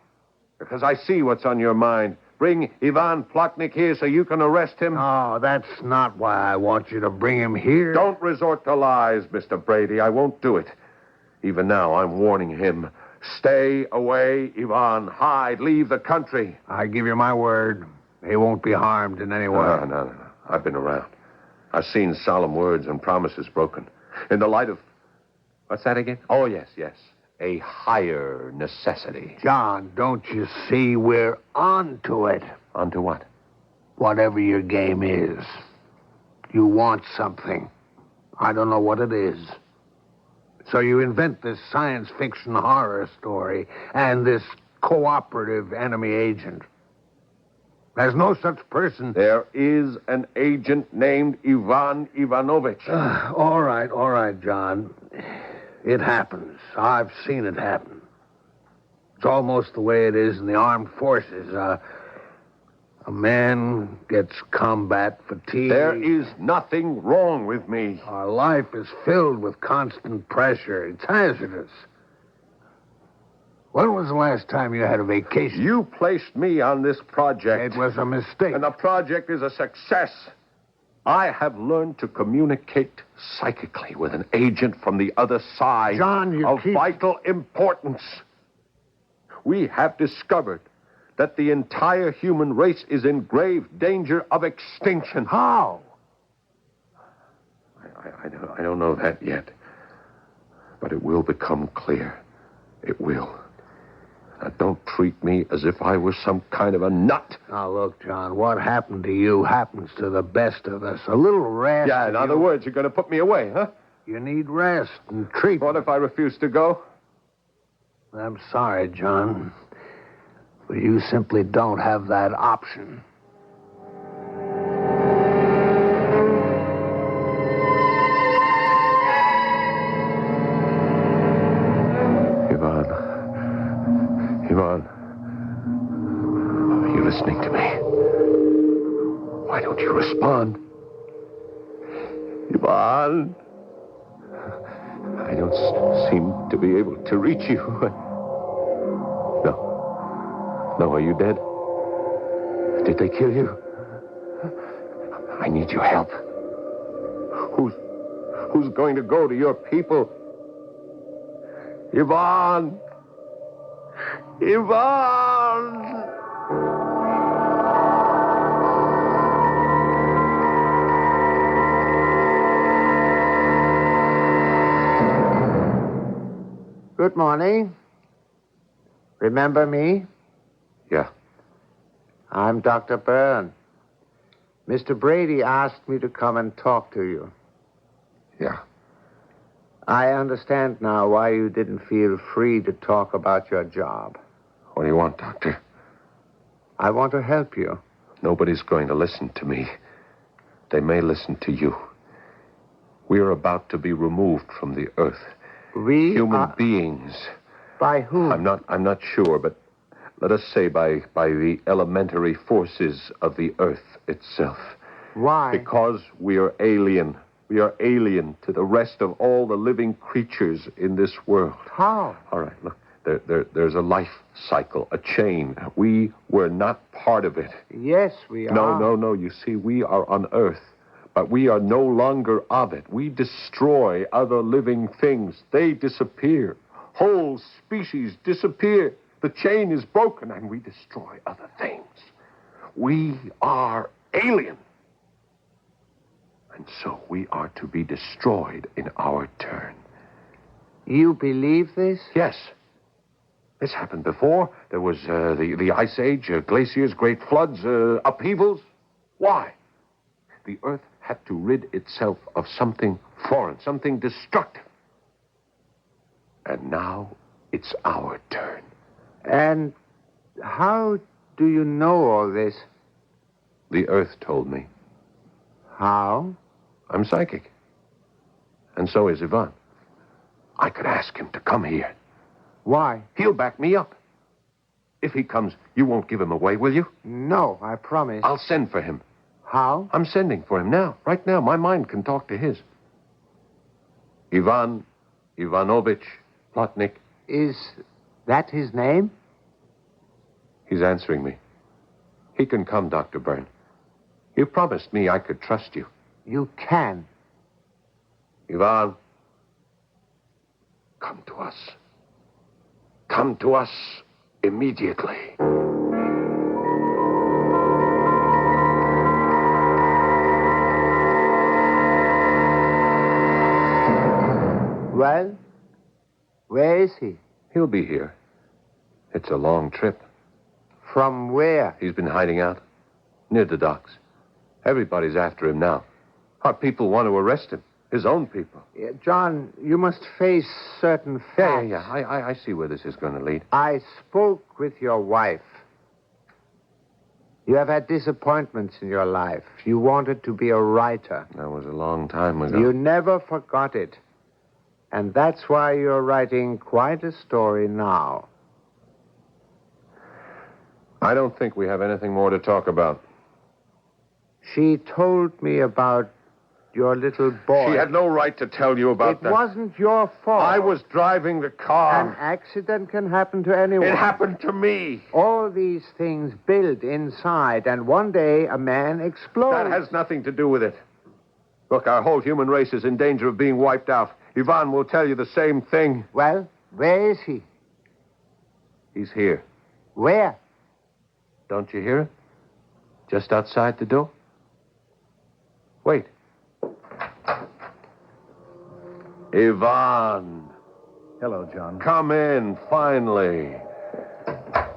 because I see what's on your mind. Bring Ivan Plotnik here so you can arrest him. Oh, that's not why I want you to bring him here. Don't resort to lies, Mr. Brady. I won't do it. Even now, I'm warning him. Stay away, Ivan. Hide. Leave the country. I give you my word. He won't be harmed in any way. No. I've been around. I've seen solemn words and promises broken. In the light of... What's that again? Oh, yes. A higher necessity. John, don't you see we're on to it? On to what? Whatever your game is. You want something. I don't know what it is. So you invent this science fiction horror story and this cooperative enemy agent. There's no such person. There is an agent named Ivan Ivanovich. All right, John. It happens. I've seen it happen. It's almost the way it is in the armed forces. A man gets combat fatigue. There is nothing wrong with me. Our life is filled with constant pressure. It's hazardous. When was the last time you had a vacation? You placed me on this project. It was a mistake. And the project is a success. I have learned to communicate psychically with an agent from the other side of vital importance. We have discovered that the entire human race is in grave danger of extinction. How? I don't know that yet. But it will become clear. It will. Now, don't treat me as if I was some kind of a nut. Now, look, John, what happened to you happens to the best of us. A little rest. Yeah, in other words, you're going to put me away, huh? You need rest and treatment. What if I refuse to go? I'm sorry, John, but you simply don't have that option. Yvonne, are you listening to me? Why don't you respond? Yvonne, I don't seem to be able to reach you. No, are you dead? Did they kill you? I need your help. Who's going to go to your people? Yvonne! Yvonne! Good morning. Remember me? Yeah. I'm Dr. Byrne. Mr. Brady asked me to come and talk to you. Yeah. I understand now why you didn't feel free to talk about your job. What do you want, Doctor? I want to help you. Nobody's going to listen to me. They may listen to you. We are about to be removed from the earth. Human beings. By whom? I'm not sure, but let us say by the elementary forces of the earth itself. Why? Because we are alien. We are alien to the rest of all the living creatures in this world. How? All right, look. There's a life cycle, a chain. We were not part of it. Yes, we are. No. You see, we are on Earth, but we are no longer of it. We destroy other living things. They disappear. Whole species disappear. The chain is broken, and we destroy other things. We are alien. And so we are to be destroyed in our turn. You believe this? Yes. This happened before. There was the Ice Age, glaciers, great floods, upheavals. Why? The Earth had to rid itself of something foreign, something destructive. And now it's our turn. And how do you know all this? The Earth told me. How? I'm psychic. And so is Yvonne. I could ask him to come here. Why? He'll back me up. If he comes, you won't give him away, will you? No, I promise. I'll send for him. How? I'm sending for him now. Right now. My mind can talk to his. Ivan Ivanovich Plotnik. Is that his name? He's answering me. He can come, Dr. Byrne. You promised me I could trust you. You can. Ivan, come to us. Come to us immediately. Well, where is he? He'll be here. It's a long trip. From where? He's been hiding out near the docks. Everybody's after him now. Our people want to arrest him. His own people. Yeah, John, you must face certain facts. Yeah. I see where this is going to lead. I spoke with your wife. You have had disappointments in your life. You wanted to be a writer. That was a long time ago. You never forgot it. And that's why you're writing quite a story now. I don't think we have anything more to talk about. She told me about your little boy. She had no right to tell you about that. It wasn't your fault. I was driving the car. An accident can happen to anyone. It happened to me. All these things build inside, and one day a man explodes. That has nothing to do with it. Look, our whole human race is in danger of being wiped out. Ivan will tell you the same thing. Well, where is he? He's here. Where? Don't you hear it? Just outside the door. Wait. Ivan. Hello, John. Come in, finally.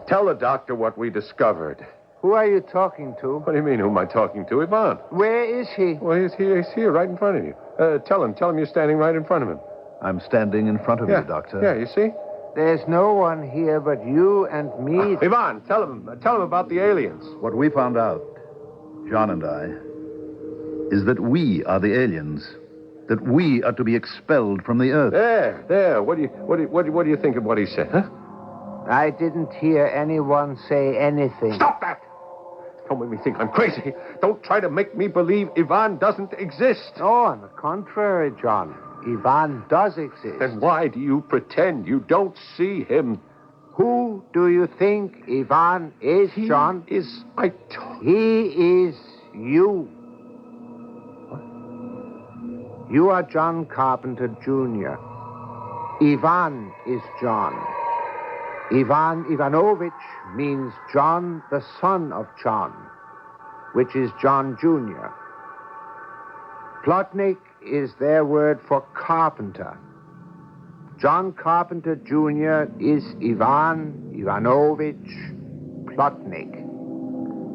Tell the doctor what we discovered. Who are you talking to? What do you mean, who am I talking to? Ivan. Where is he? Well, he's here, right in front of you. Tell him you're standing right in front of him. I'm standing in front of you, Doctor. Yeah, you see? There's no one here but you and me. Ivan, tell him about the aliens. What we found out, John and I, is that we are the aliens. That we are to be expelled from the earth. There. What do you think of what he said, huh? I didn't hear anyone say anything. Stop that! Don't make me think I'm crazy. Don't try to make me believe Ivan doesn't exist. Oh, on the contrary, John. Ivan does exist. Then why do you pretend you don't see him? Who do you think Ivan is, John? He is... He is you. What? You are John Carpenter, Jr. Ivan is John. Ivan Ivanovich means John, the son of John, which is John Jr. Plotnik is their word for carpenter. John Carpenter Jr. is Ivan Ivanovich Plotnik.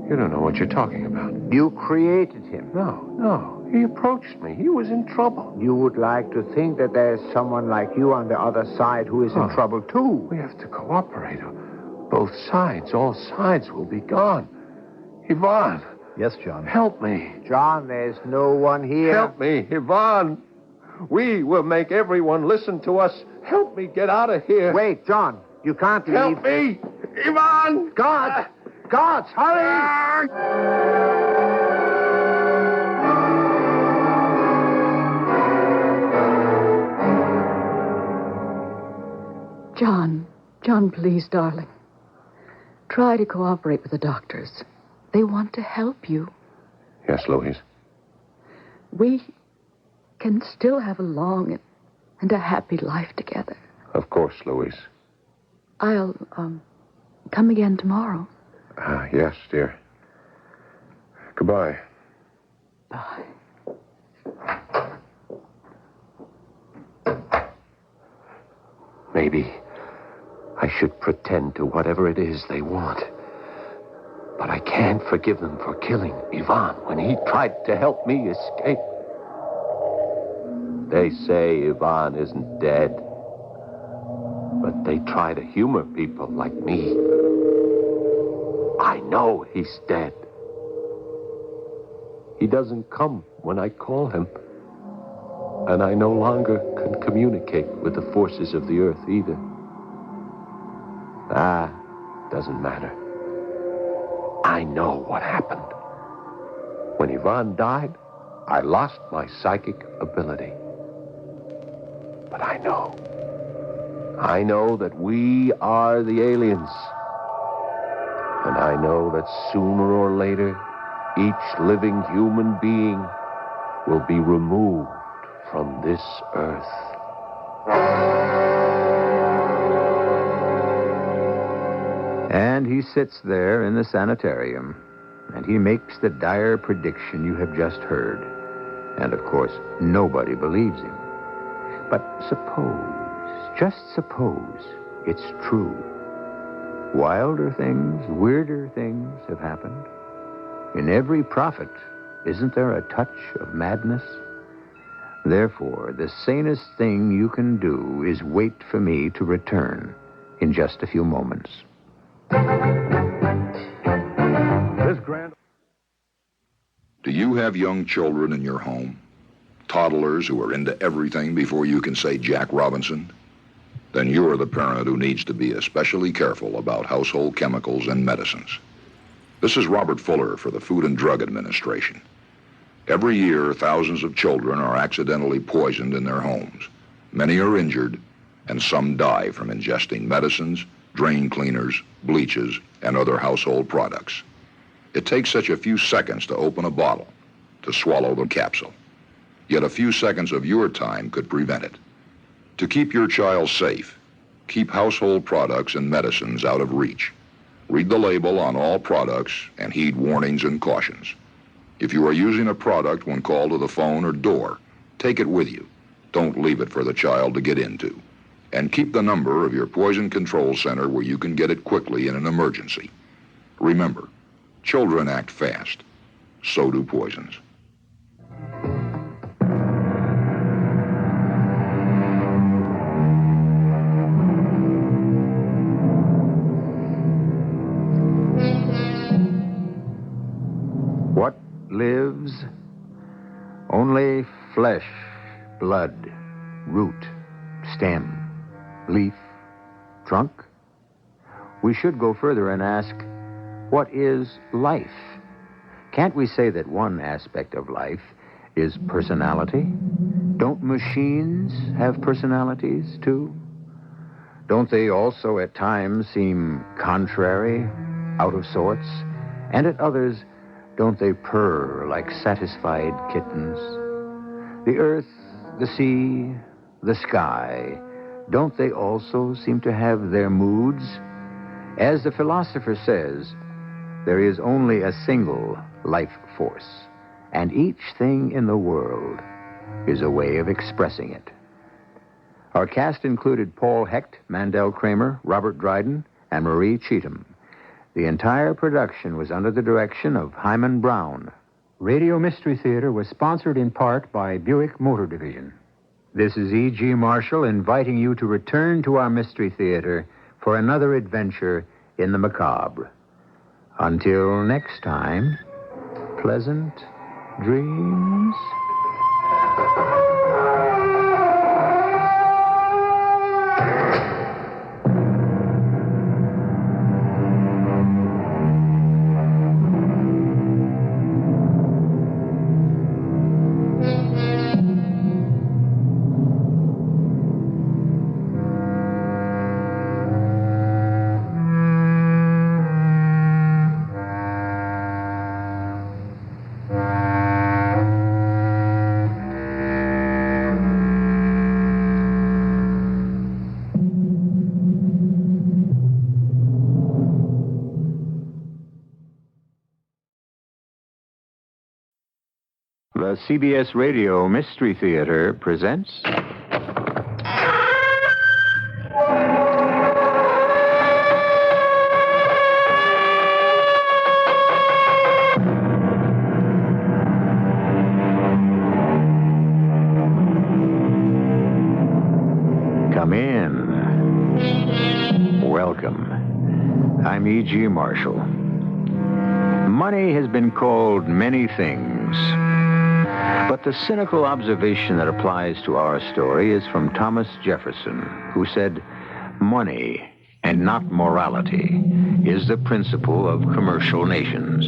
You don't know what you're talking about. You created him. No. He approached me. He was in trouble. You would like to think that there's someone like you on the other side who is in trouble, too. We have to cooperate. Both sides, all sides will be gone. Ivan. Yes, John. Help me. John, there's no one here. Help me, Ivan. We will make everyone listen to us. Help me get out of here. Wait, John. You can't leave. Help me. Ivan. Guards, hurry. John, please, darling. Try to cooperate with the doctors. They want to help you. Yes, Louise. We can still have a long and a happy life together. Of course, Louise. I'll, come again tomorrow. Yes, dear. Goodbye. Bye. Maybe I should pretend to whatever it is they want. But I can't forgive them for killing Ivan when he tried to help me escape. They say Ivan isn't dead. But they try to humor people like me. I know he's dead. He doesn't come when I call him. And I no longer can communicate with the forces of the earth either. Doesn't matter. I know what happened. When Ivan died, I lost my psychic ability. But I know that we are the aliens. And I know that sooner or later, each living human being will be removed from this earth. And he sits there in the sanitarium, and he makes the dire prediction you have just heard. And, of course, nobody believes him. But suppose, just suppose, it's true. Wilder things, weirder things have happened. In every prophet, isn't there a touch of madness? Therefore, the sanest thing you can do is wait for me to return in just a few moments. Do you have young children in your home? Toddlers who are into everything before you can say Jack Robinson? Then you're the parent who needs to be especially careful about household chemicals and medicines. This is Robert Fuller for the Food and Drug Administration. Every year, thousands of children are accidentally poisoned in their homes. Many are injured, and some die from ingesting medicines, drain cleaners, bleaches, and other household products. It takes such a few seconds to open a bottle, to swallow the capsule. Yet a few seconds of your time could prevent it. To keep your child safe, keep household products and medicines out of reach. Read the label on all products and heed warnings and cautions. If you are using a product when called to the phone or door, take it with you. Don't leave it for the child to get into. And keep the number of your poison control center where you can get it quickly in an emergency. Remember, children act fast. So do poisons. What lives? Only flesh, blood, root, stem, leaf, trunk. We should go further and ask, what is life? Can't we say that one aspect of life is personality? Don't machines have personalities, too? Don't they also at times seem contrary, out of sorts? And at others, don't they purr like satisfied kittens? The earth, the sea, the sky, don't they also seem to have their moods? As the philosopher says, there is only a single life force, and each thing in the world is a way of expressing it. Our cast included Paul Hecht, Mandel Kramer, Robert Dryden, and Marie Cheatham. The entire production was under the direction of Hangman Brown. Radio Mystery Theater was sponsored in part by Buick Motor Division. This is E.G. Marshall inviting you to return to our Mystery Theater for another adventure in the macabre. Until next time, pleasant dreams. The CBS Radio Mystery Theater presents... Come in. Welcome. I'm E.G. Marshall. Money has been called many things. But the cynical observation that applies to our story is from Thomas Jefferson, who said, money and not morality is the principle of commercial nations.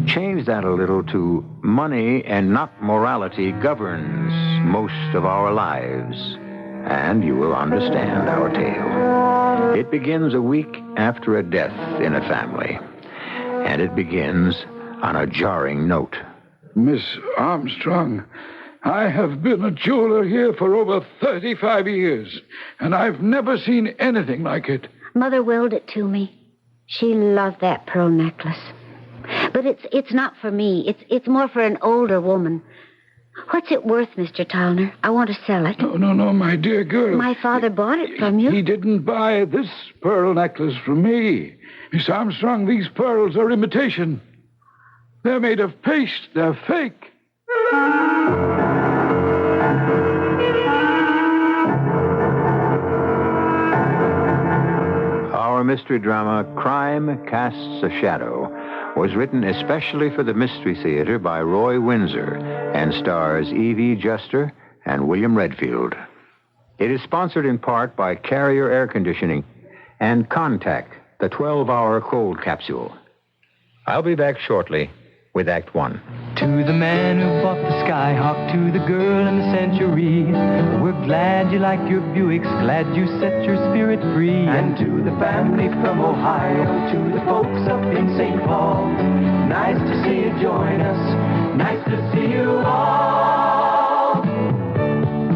Change that a little to money and not morality governs most of our lives, and you will understand our tale. It begins a week after a death in a family, and it begins on a jarring note. Miss Armstrong, I have been a jeweler here for over 35 years, and I've never seen anything like it. Mother willed it to me. She loved that pearl necklace. But it's not for me. It's more for an older woman. What's it worth, Mr. Towner? I want to sell it. No, my dear girl. My father bought it from you. He didn't buy this pearl necklace from me. Miss Armstrong, these pearls are imitation. They're made of paste. They're fake. Our mystery drama, Crime Casts a Shadow, was written especially for the Mystery Theater by Roy Windsor and stars E.V. Juster and William Redfield. It is sponsored in part by Carrier Air Conditioning and Contact, the 12-hour cold capsule. I'll be back shortly with Act One. To the man who bought the Skyhawk, to the girl in the Century, we're glad you like your Buicks, glad you set your spirit free. And to the family from Ohio, to the folks up in St. Paul, nice to see you join us, nice to see you all.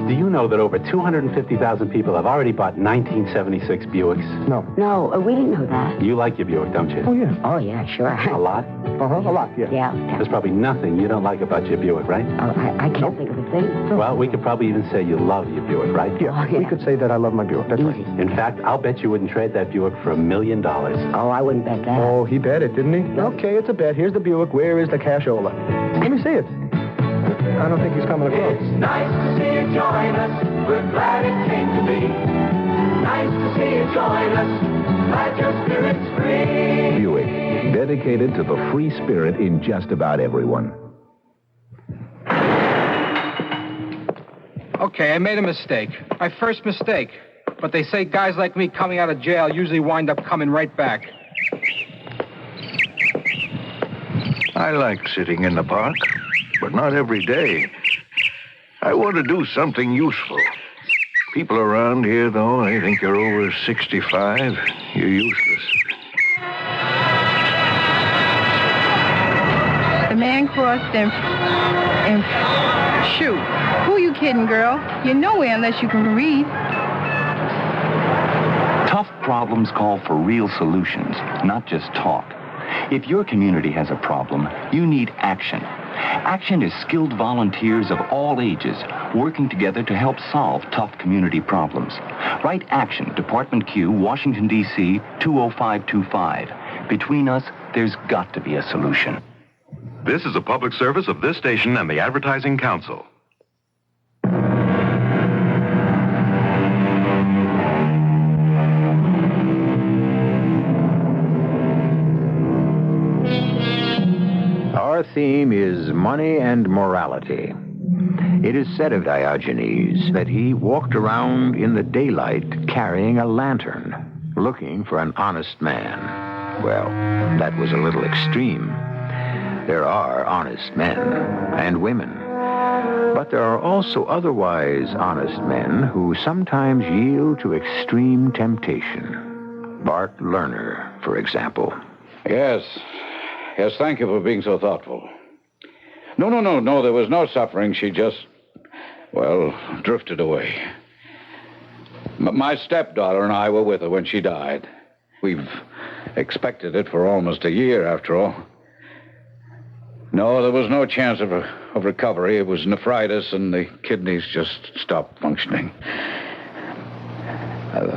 Do you know know that over 250,000 people have already bought 1976 Buicks? No. No, we didn't know that. You like your Buick, don't you? Oh, yeah. Oh, yeah, sure. A lot? A lot, yeah. Yeah. There's probably nothing you don't like about your Buick, right? Oh, I can't think of a thing. Well, we could probably even say you love your Buick, right? Yeah, we could say that I love my Buick. That's right. In fact, I'll bet you wouldn't trade that Buick for $1 million. Oh, I wouldn't bet that. Oh, he bet it, didn't he? Okay, it's a bet. Here's the Buick. Where is the cashola? Let me see it. I don't think he's coming across. It's nice to see you join us. We're glad it came to be. Nice to see you join us. Glad your spirit's free. Buick, dedicated to the free spirit in just about everyone. Okay, I made a mistake. My first mistake. But they say guys like me coming out of jail usually wind up coming right back. I like sitting in the park, but not every day. I want to do something useful. People around here, though, they think you're over 65. You're useless. The man crossed and shoot. Who you kidding, girl? You're nowhere unless you can read. Tough problems call for real solutions, not just talk. If your community has a problem, you need action. Action is skilled volunteers of all ages working together to help solve tough community problems. Write Action, Department Q, Washington, D.C., 20525. Between us, there's got to be a solution. This is a public service of this station and the Advertising Council. Our theme is money and morality. It is said of Diogenes that he walked around in the daylight carrying a lantern, looking for an honest man. Well, that was a little extreme. There are honest men and women, but there are also otherwise honest men who sometimes yield to extreme temptation. Bart Lerner, for example. Yes, thank you for being so thoughtful. No, there was no suffering. She just, drifted away. My stepdaughter and I were with her when she died. We've expected it for almost a year, after all. No, there was no chance of recovery. It was nephritis, and the kidneys just stopped functioning.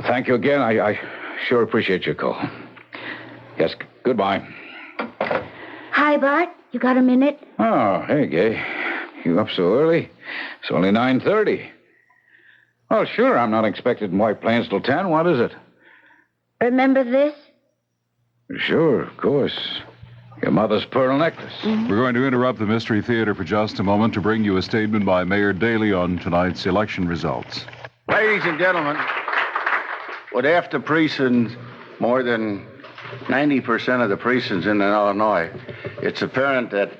Thank you again. I sure appreciate your call. Yes, goodbye. Hi, Bart. You got a minute? Oh, hey, Gay. You up so early? It's only 9:30. Well, sure, I'm not expected in White Plains till 10. What is it? Remember this? Sure, of course. Your mother's pearl necklace. We're going to interrupt the Mystery Theater for just a moment to bring you a statement by Mayor Daley on tonight's election results. Ladies and gentlemen, with half the precincts, more than 90% of the precincts in Illinois, it's apparent that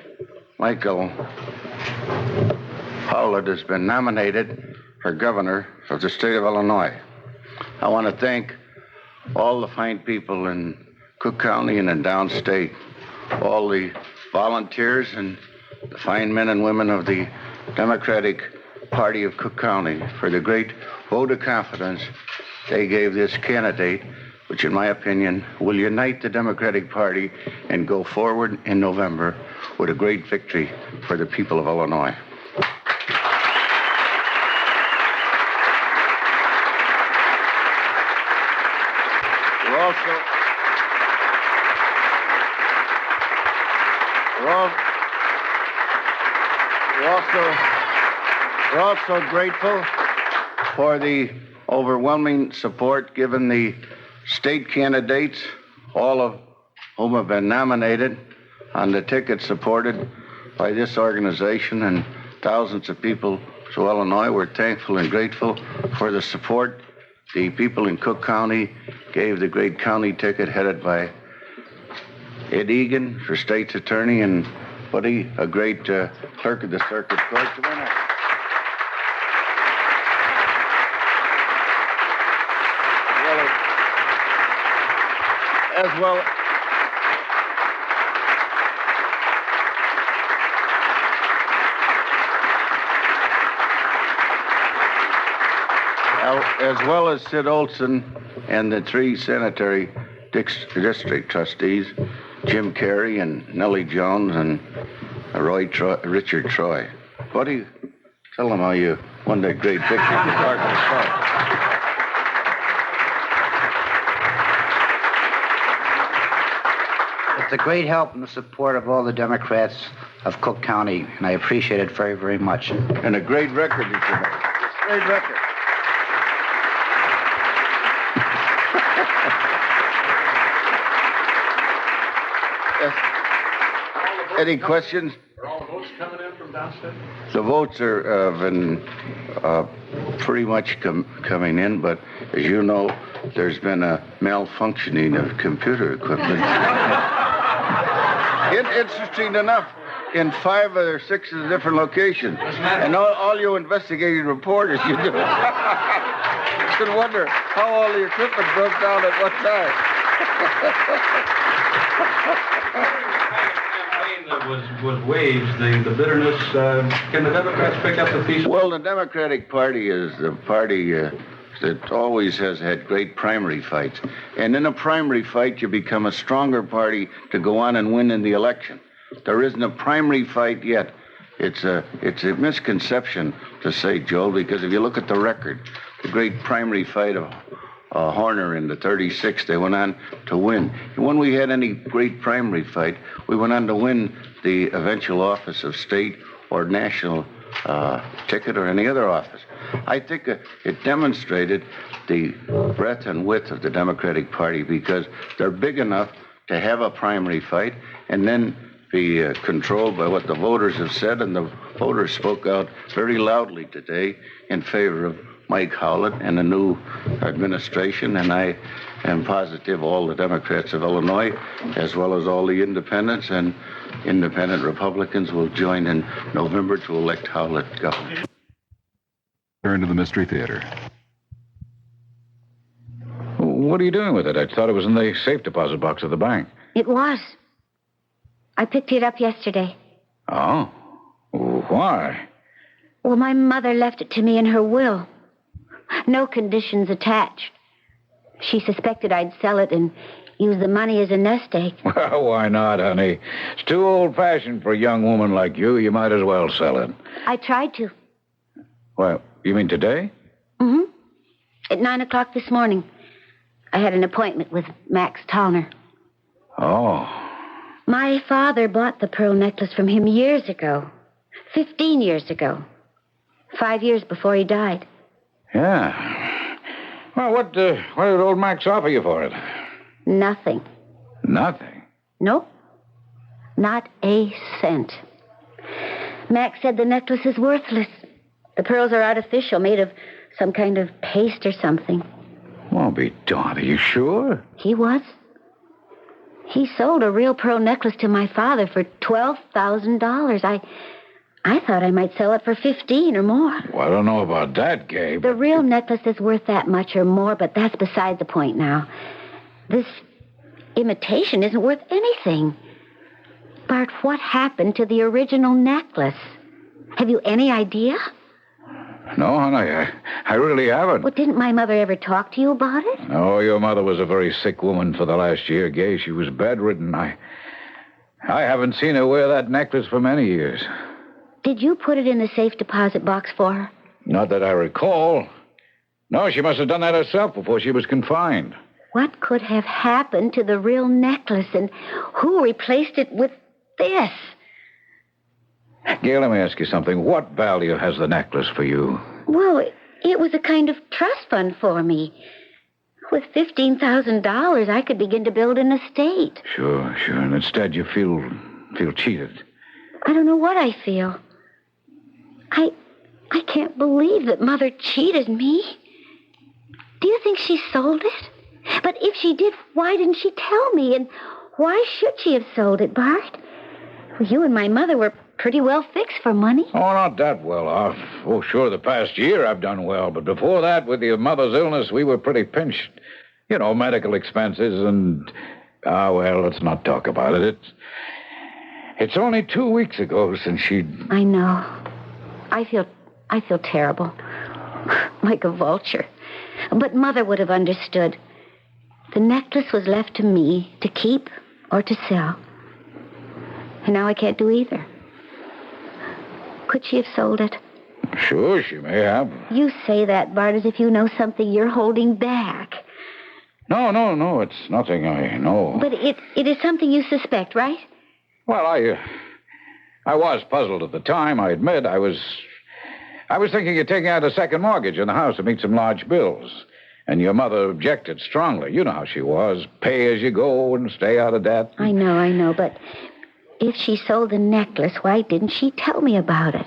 Michael Howlett has been nominated for governor of the state of Illinois. I want to thank all the fine people in Cook County and in downstate, all the volunteers and the fine men and women of the Democratic Party of Cook County for the great vote of confidence they gave this candidate, which in my opinion will unite the Democratic Party and go forward in November with a great victory for the people of Illinois. We're also grateful for the overwhelming support given the state candidates, all of whom have been nominated on the ticket supported by this organization and thousands of people through Illinois. We're thankful and grateful for the support the people in Cook County gave the great county ticket headed by Ed Egan for state's attorney and Buddy, a great clerk of the circuit court. As well well as Sid Olson and the 3 sanitary district trustees, Jim Carey and Nellie Jones and Richard Troy. What do you tell them how you won that great victory in Dartmouth Park? It's a great help and the support of all the Democrats of Cook County, and I appreciate it very, very much. And a great record you can make. Great record. Any questions? Are all the votes coming in from downstairs? The votes are been pretty much coming in, but as you know, there's been a malfunctioning of computer equipment. Interesting enough, in 5 or 6 of the different locations. And all you investigating reporters, you do. You should wonder how all the equipment broke down at what time. was waged, the bitterness, can the Democrats pick up the piece? Well, the Democratic Party is the party that always has had great primary fights. And in a primary fight, you become a stronger party to go on and win in the election. There isn't a primary fight yet. It's a misconception to say, Joel, because if you look at the record, the great primary fight of Horner in the 36, they went on to win. And when we had any great primary fight, we went on to win the eventual office of state or national ticket or any other office. I think it demonstrated the breadth and width of the Democratic Party because they're big enough to have a primary fight and then be controlled by what the voters have said, and the voters spoke out very loudly today in favor of Mike Howlett and a new administration, and I am positive all the Democrats of Illinois, as well as all the independents and independent Republicans, will join in November to elect Howlett governor. Turn to the Mystery Theater. What are you doing with it? I thought it was in the safe deposit box of the bank. It was. I picked it up yesterday. Oh? Why? Well, my mother left it to me in her will. No conditions attached. She suspected I'd sell it and use the money as a nest egg. Well, why not, honey? It's too old-fashioned for a young woman like you. You might as well sell it. I tried to. Well, you mean today? Mm-hmm. At 9 o'clock this morning. I had an appointment with Max Tallner. Oh. My father bought the pearl necklace from him years ago. 15 years ago. 5 years before he died. Yeah. Well, what did old Max offer you for it? Nothing. Nothing? Nope. Not a cent. Max said the necklace is worthless. The pearls are artificial, made of some kind of paste or something. Well, be darned. Are you sure? He was. He sold a real pearl necklace to my father for $12,000. I thought I might sell it for 15 or more. Well, I don't know about that, Gabe. The real necklace is worth that much or more, but that's beside the point now. This imitation isn't worth anything. Bart, what happened to the original necklace? Have you any idea? No, honey, I really haven't. Well, didn't my mother ever talk to you about it? No, your mother was a very sick woman for the last year, Gay. She was bedridden. I haven't seen her wear that necklace for many years. Did you put it in the safe deposit box for her? Not that I recall. No, she must have done that herself before she was confined. What could have happened to the real necklace, and who replaced it with this? Gail, let me ask you something. What value has the necklace for you? Well, it was a kind of trust fund for me. With $15,000, I could begin to build an estate. Sure. And instead you feel cheated. I don't know what I feel. I can't believe that Mother cheated me. Do you think she sold it? But if she did, why didn't she tell me? And why should she have sold it, Bart? Well, you and my mother were pretty well fixed for money. Oh, not that well off. Oh, sure, the past year I've done well. But before that, with your mother's illness, we were pretty pinched. You know, medical expenses and... well, let's not talk about it. It's only 2 weeks ago since she... I know. I feel terrible. Like a vulture. But Mother would have understood. The necklace was left to me to keep or to sell. And now I can't do either. Could she have sold it? Sure, she may have. You say that, Bart, as if you know something you're holding back. No, it's nothing I know. But it is something you suspect, right? Well, I was puzzled at the time, I admit. I was thinking of taking out a second mortgage on the house to meet some large bills. And your mother objected strongly. You know how she was. Pay as you go and stay out of debt. I know, but if she sold the necklace, why didn't she tell me about it?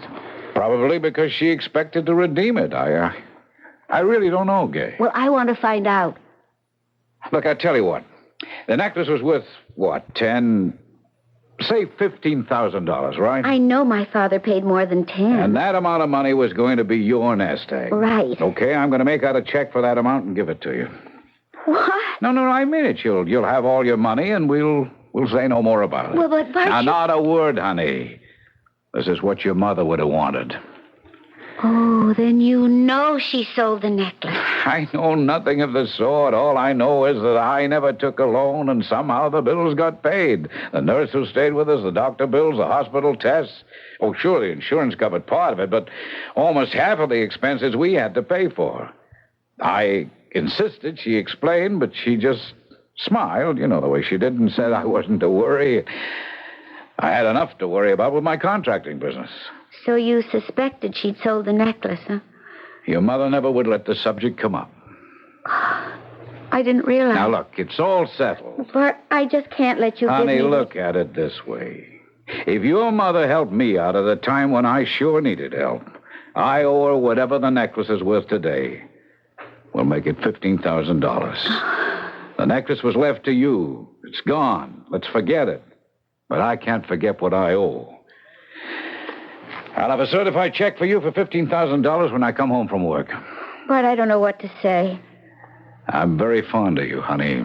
Probably because she expected to redeem it. I really don't know, Gay. Well, I want to find out. Look, I tell you what. The necklace was worth, say $15,000, right? I know my father paid more than 10. And that amount of money was going to be your nest egg. Right. Okay, I'm going to make out a check for that amount and give it to you. What? No, I mean it. You'll have all your money, and we'll say no more about it. Well, but Bart... Now, not a word, honey. This is what your mother would have wanted. Oh, then you know she sold the necklace. I know nothing of the sort. All I know is that I never took a loan, and somehow the bills got paid. The nurse who stayed with us, the doctor bills, the hospital tests. Oh, sure, the insurance covered part of it, but almost half of the expenses we had to pay for. I insisted, she explained, but she just smiled, you know the way she did, and said I wasn't to worry. I had enough to worry about with my contracting business. So you suspected she'd sold the necklace, huh? Your mother never would let the subject come up. I didn't realize. Now, look, it's all settled. Bart, I just can't let you Honey, give me... look at it this way. If your mother helped me out at a time when I sure needed help, I owe her whatever the necklace is worth today. We'll make it $15,000. The necklace was left to you. It's gone. Let's forget it. But I can't forget what I owe. I'll have a certified check for you for $15,000 when I come home from work. Bart, I don't know what to say. I'm very fond of you, honey.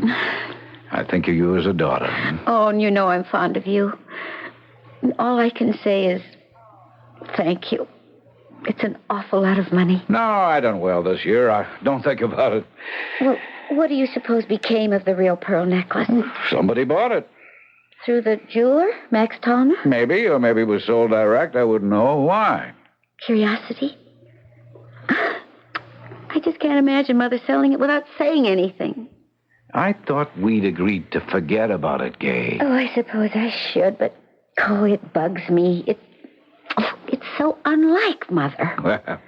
I think of you as a daughter. Oh, and you know I'm fond of you. And all I can say is thank you. It's an awful lot of money. No, I done well this year. Don't think about it. Well, what do you suppose became of the real pearl necklace? Somebody bought it. Through the jeweler, Max Tallner? Maybe, or maybe it was sold direct. I wouldn't know. Why? Curiosity? I just can't imagine Mother selling it without saying anything. I thought we'd agreed to forget about it, Gay. Oh, I suppose I should, but, it bugs me. It's so unlike Mother. Well,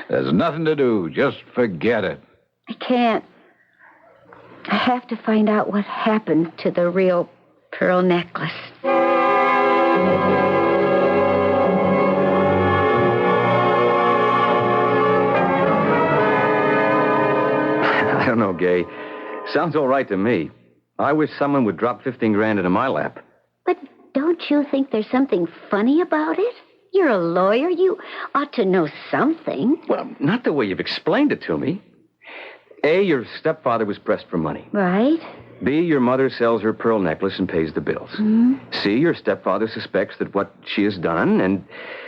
there's nothing to do. Just forget it. I can't. I have to find out what happened to the real pearl necklace. I don't know, Gay. Sounds all right to me. I wish someone would drop 15 grand into my lap. But don't you think there's something funny about it? You're a lawyer. You ought to know something. Well, not the way you've explained it to me. A, your stepfather was pressed for money. Right. B, your mother sells her pearl necklace and pays the bills. Mm-hmm. C, your stepfather suspects that what she has done, and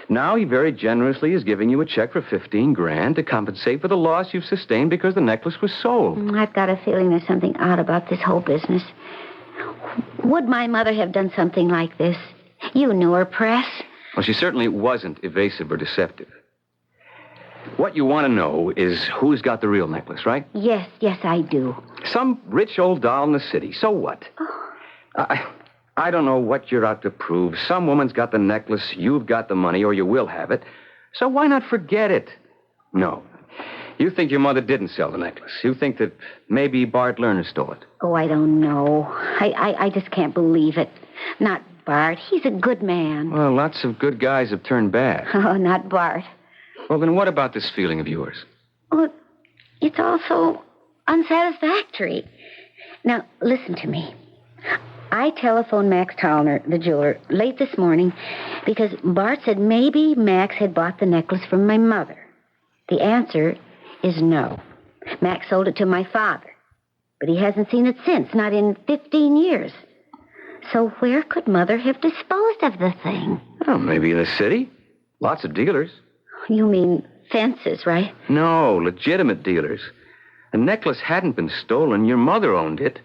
now he very generously is giving you a check for 15 grand to compensate for the loss you've sustained because the necklace was sold. I've got a feeling there's something odd about this whole business. Would my mother have done something like this? You knew her, Press. Well, she certainly wasn't evasive or deceptive. What you want to know is who's got the real necklace, right? Yes, I do. Some rich old doll in the city. So what? Oh. I don't know what you're out to prove. Some woman's got the necklace, you've got the money, or you will have it. So why not forget it? No. You think your mother didn't sell the necklace. You think that maybe Bart Lerner stole it. Oh, I don't know. I just can't believe it. Not Bart. He's a good man. Well, lots of good guys have turned bad. Oh, not Bart. Well, then what about this feeling of yours? Well, it's also unsatisfactory. Now, listen to me. I telephoned Max Tallner, the jeweler, late this morning because Bart said maybe Max had bought the necklace from my mother. The answer is no. Max sold it to my father, but he hasn't seen it since, not in 15 years. So where could Mother have disposed of the thing? Oh, maybe in the city. Lots of dealers. You mean fences, right? No, legitimate dealers. The necklace hadn't been stolen. Your mother owned it.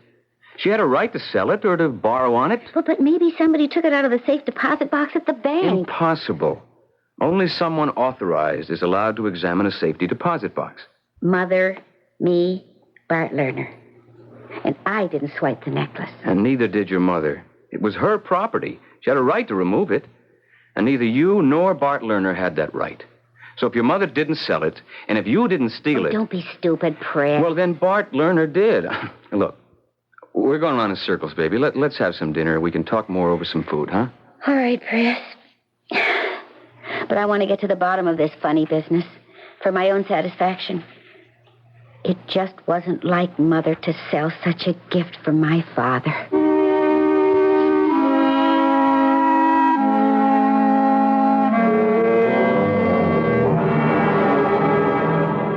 She had a right to sell it or to borrow on it. Well, but maybe somebody took it out of the safe deposit box at the bank. Impossible. Only someone authorized is allowed to examine a safety deposit box. Mother, me, Bart Lerner. And I didn't swipe the necklace. And neither did your mother. It was her property. She had a right to remove it. And neither you nor Bart Lerner had that right. So if your mother didn't sell it, and if you didn't steal it... Don't be stupid, Fred. Well, then Bart Lerner did. Look, we're going around in circles, baby. Let's have some dinner. We can talk more over some food, huh? All right, Press. But I want to get to the bottom of this funny business for my own satisfaction. It just wasn't like Mother to sell such a gift for my father.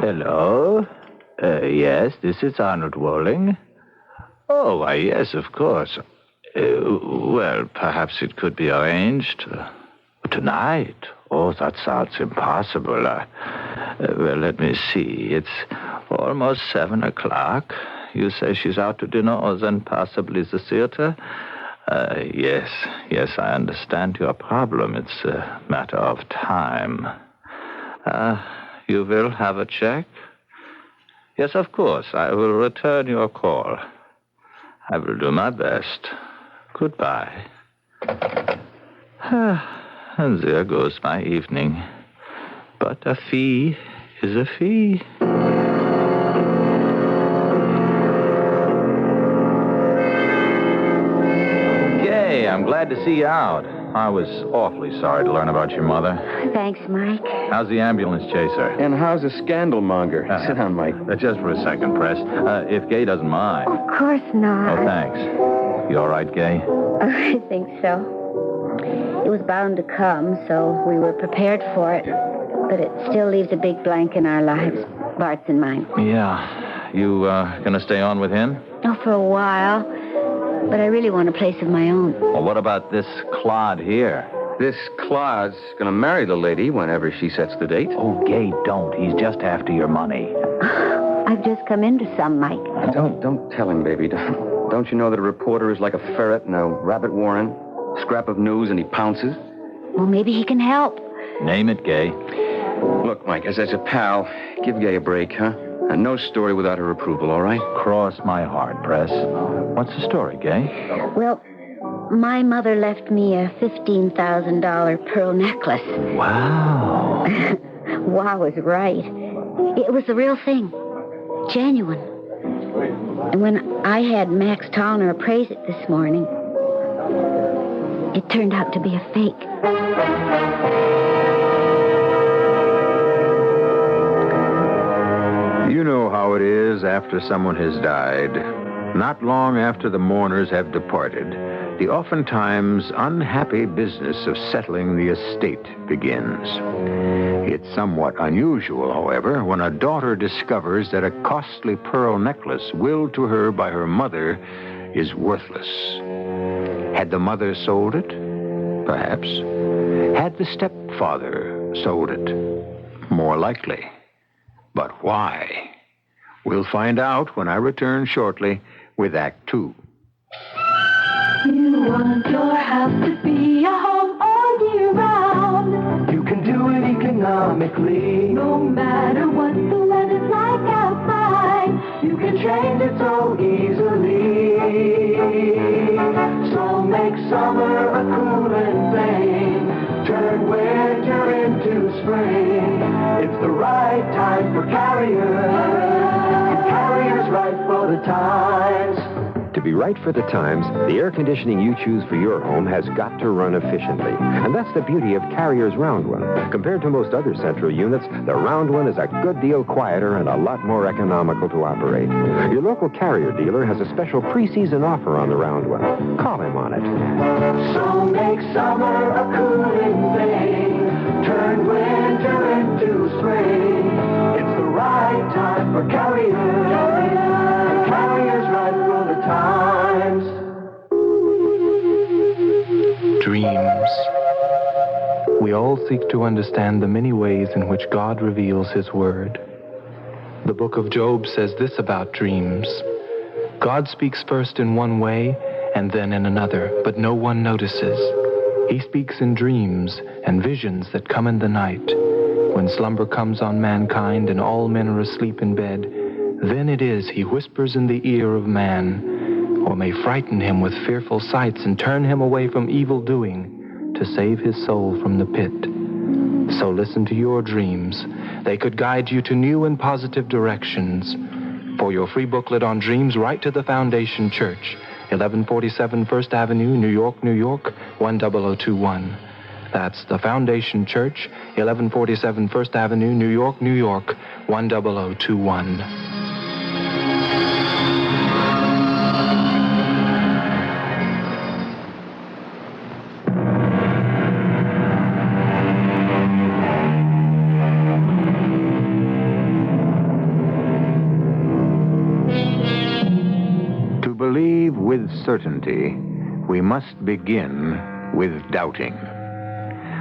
Hello? Yes, this is Arnold Walling. Oh, why, yes, of course. Well, perhaps it could be arranged. Tonight? Oh, that sounds impossible. Well, let me see. It's almost 7 o'clock. You say she's out to dinner or then possibly the theater? Yes, I understand your problem. It's a matter of time. You will have a check? Yes, of course. I will return your call. I will do my best. Goodbye. And there goes my evening. But a fee is a fee. Gay, I'm glad to see you out. I was awfully sorry to learn about your mother. Thanks, Mike. How's the ambulance chaser? And how's the scandal monger? Sit down, Mike. Just for a second, Press. If Gay doesn't mind. Of course not. Oh, thanks. You all right, Gay? I think so. It was bound to come, so we were prepared for it. But it still leaves a big blank in our lives, Bart's and mine. Yeah. You gonna stay on with him? Oh, for a while. But I really want a place of my own. Well, what about this clod here? This clod's gonna marry the lady whenever she sets the date. Oh, Gay, don't. He's just after your money. I've just come into some, Mike. Don't tell him, baby. Don't you know that a reporter is like a ferret in a rabbit warren? Scrap of news and he pounces. Well, maybe he can help. Name it, Gay. Look, Mike, as a pal, give Gay a break, huh? And no story without her approval, all right? Cross my heart, Press. What's the story, Gay? Well, my mother left me a $15,000 pearl necklace. Wow. Wow is right. It was the real thing. Genuine. And when I had Max Tallner appraise it this morning, it turned out to be a fake. You know how it is after someone has died. Not long after the mourners have departed, the oftentimes unhappy business of settling the estate begins. It's somewhat unusual, however, when a daughter discovers that a costly pearl necklace willed to her by her mother is worthless. Had the mother sold it? Perhaps. Had the stepfather sold it? More likely. But why? We'll find out when I return shortly with Act 2. You want your house to be a home all year round. You can do it economically. No matter what the weather's like outside, you can change it so easily. So make summer a cooling thing. Turn winter into spring. It's the right time for Carrier. Carrier's right for the times. To be right for the times, the air conditioning you choose for your home has got to run efficiently. And that's the beauty of Carrier's Round One. Compared to most other central units, the Round One is a good deal quieter and a lot more economical to operate. Your local Carrier dealer has a special pre-season offer on the Round One. Call him on it. So make summer a cooling thing. Turn winter into spring. It's the right time for Carrier. Carrier's right for the times. Dreams. We all seek to understand the many ways in which God reveals His Word. The book of Job says this about dreams. God speaks first in one way and then in another, but no one notices. He speaks in dreams and visions that come in the night. When slumber comes on mankind and all men are asleep in bed, then it is he whispers in the ear of man, or may frighten him with fearful sights and turn him away from evil doing to save his soul from the pit. So listen to your dreams. They could guide you to new and positive directions. For your free booklet on dreams, write to the Foundation Church, 1147 First Avenue, New York, New York, 10021. That's the Foundation Church, 1147 First Avenue, New York, New York, 10021. To believe with certainty, we must begin with doubting.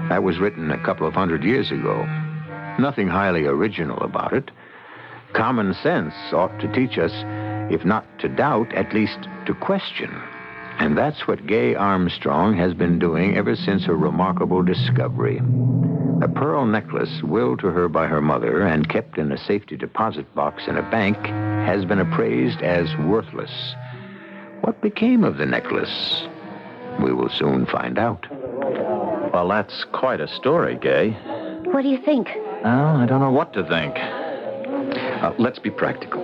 That was written a couple of 100 years ago. Nothing highly original about it. Common sense ought to teach us, if not to doubt, at least to question. And that's what Gay Armstrong has been doing ever since her remarkable discovery. A pearl necklace willed to her by her mother and kept in a safety deposit box in a bank has been appraised as worthless. What became of the necklace? We will soon find out. Well, that's quite a story, Gay. What do you think? Well, I don't know what to think. Let's be practical.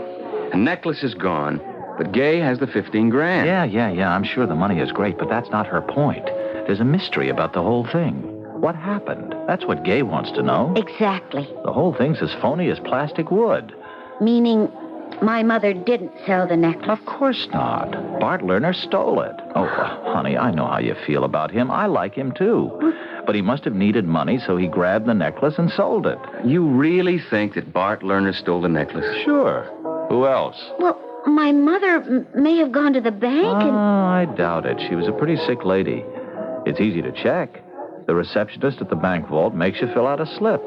A necklace is gone, but Gay has the 15 grand. Yeah. I'm sure the money is great, but that's not her point. There's a mystery about the whole thing. What happened? That's what Gay wants to know. Exactly. The whole thing's as phony as plastic wood. Meaning my mother didn't sell the necklace? Of course not. Bart Lerner stole it. Oh, honey, I know how you feel about him. I like him, too. But he must have needed money, so he grabbed the necklace and sold it. You really think that Bart Lerner stole the necklace? Sure. Who else? Well, my mother may have gone to the bank and... I doubt it. She was a pretty sick lady. It's easy to check. The receptionist at the bank vault makes you fill out a slip.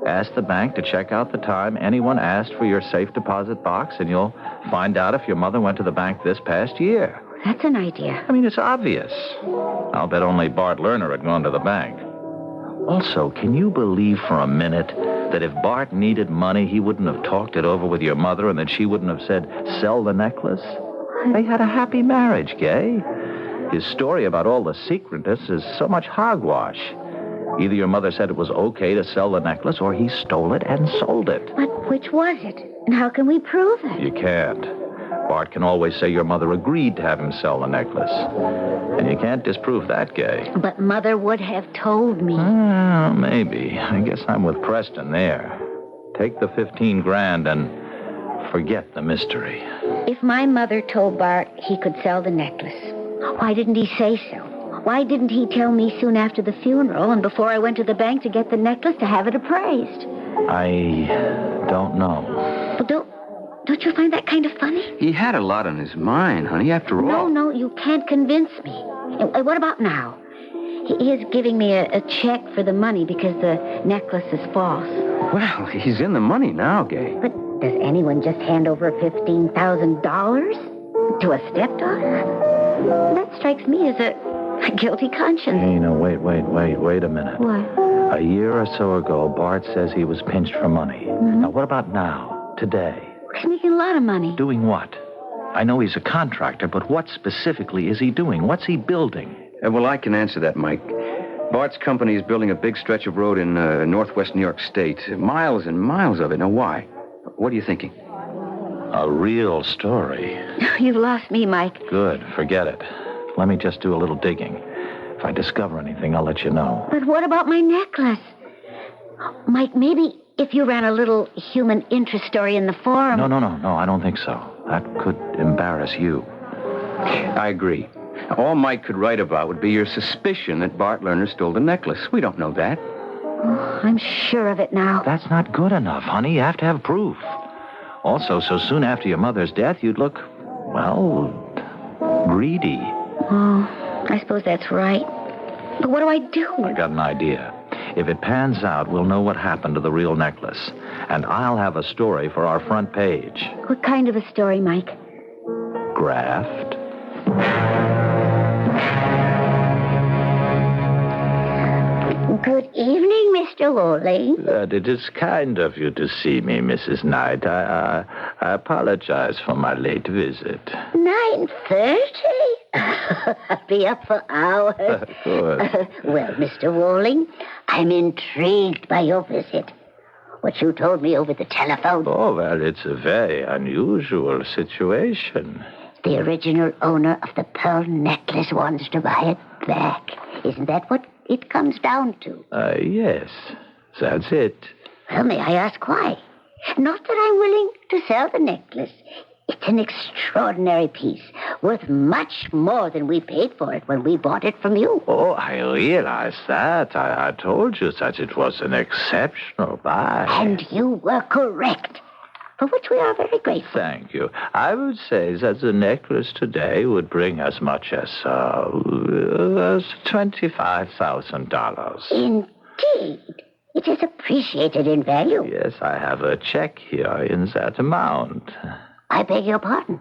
Ask the bank to check out the time anyone asked for your safe deposit box, and you'll find out if your mother went to the bank this past year. That's an idea. I mean, it's obvious. I'll bet only Bart Lerner had gone to the bank. Also, can you believe for a minute that if Bart needed money, he wouldn't have talked it over with your mother and that she wouldn't have said, sell the necklace? They had a happy marriage, Gay. His story about all the secretness is so much hogwash. Either your mother said it was okay to sell the necklace, or he stole it and sold it. But which was it? And how can we prove it? You can't. Bart can always say your mother agreed to have him sell the necklace. And you can't disprove that, Gay. But Mother would have told me. Maybe. I guess I'm with Preston there. Take the 15 grand and forget the mystery. If my mother told Bart he could sell the necklace, why didn't he say so? Why didn't he tell me soon after the funeral and before I went to the bank to get the necklace to have it appraised? I don't know. Well, don't you find that kind of funny? He had a lot on his mind, honey, after all. No, you can't convince me. And what about now? He is giving me a check for the money because the necklace is false. Well, he's in the money now, Gay. But does anyone just hand over $15,000 to a stepdaughter? That strikes me as a guilty conscience. Hey, no, wait a minute. What? A year or so ago, Bart says he was pinched for money. Mm-hmm. Now, what about now, today? He's making a lot of money. Doing what? I know he's a contractor, but what specifically is he doing? What's he building? Well, I can answer that, Mike. Bart's company is building a big stretch of road in northwest New York State. Miles and miles of it. Now, why? What are you thinking? A real story. You've lost me, Mike. Good. Forget it. Let me just do a little digging. If I discover anything, I'll let you know. But what about my necklace? Mike, maybe if you ran a little human interest story in the forum... No, I don't think so. That could embarrass you. I agree. All Mike could write about would be your suspicion that Bart Lerner stole the necklace. We don't know that. Oh, I'm sure of it now. That's not good enough, honey. You have to have proof. Also, so soon after your mother's death, you'd look, well, greedy. Oh, I suppose that's right. But what do I do? I got an idea. If it pans out, we'll know what happened to the real necklace. And I'll have a story for our front page. What kind of a story, Mike? Graft. Good evening, Mr. Worley. It is kind of you to see me, Mrs. Knight. I apologize for my late visit. 9:30? I'll be up for hours. Good. Well, Mr. Worley, I'm intrigued by your visit. What you told me over the telephone. Oh, well, it's a very unusual situation. The original owner of the pearl necklace wants to buy it back. Isn't that what it comes down to? Yes, that's it. Well, may I ask why? Not that I'm willing to sell the necklace. It's an extraordinary piece, worth much more than we paid for it when we bought it from you. Oh, I realize that. I told you that it was an exceptional buy. And you were correct, for which we are very grateful. Thank you. I would say that the necklace today would bring as much as $25,000. Indeed. It is appreciated in value. Yes, I have a check here in that amount. I beg your pardon.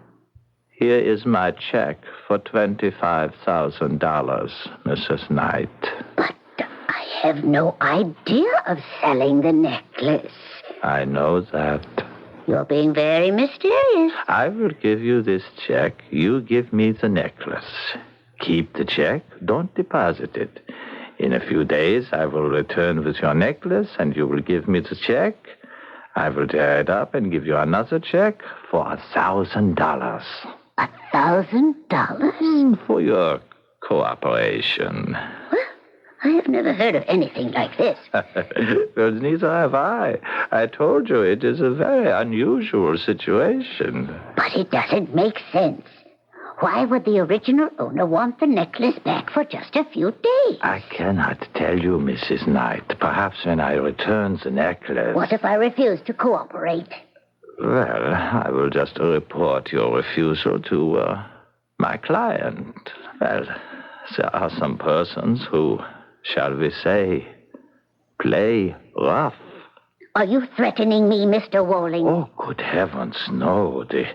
Here is my check for $25,000, Mrs. Knight. But I have no idea of selling the necklace. I know that. You're being very mysterious. I will give you this check. You give me the necklace. Keep the check. Don't deposit it. In a few days, I will return with your necklace, and you will give me the check. I will tear it up and give you another check for $1,000. $1,000? For your cooperation. I have never heard of anything like this. Well, neither have I. I told you it is a very unusual situation. But it doesn't make sense. Why would the original owner want the necklace back for just a few days? I cannot tell you, Mrs. Knight. Perhaps when I return the necklace... What if I refuse to cooperate? Well, I will just report your refusal to my client. Well, there are some persons who, shall we say, play rough. Are you threatening me, Mr. Walling? Oh, good heavens, no. The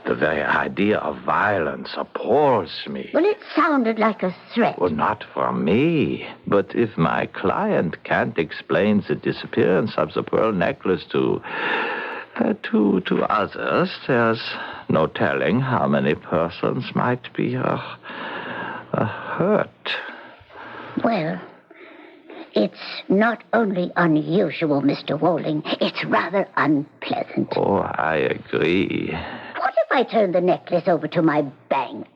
very idea of violence appalls me. Well, it sounded like a threat. Well, not for me. But if my client can't explain the disappearance of the pearl necklace to others, there's no telling how many persons might be hurt. Well, it's not only unusual, Mr. Walling. It's rather unpleasant. Oh, I agree. What if I turn the necklace over to my bank?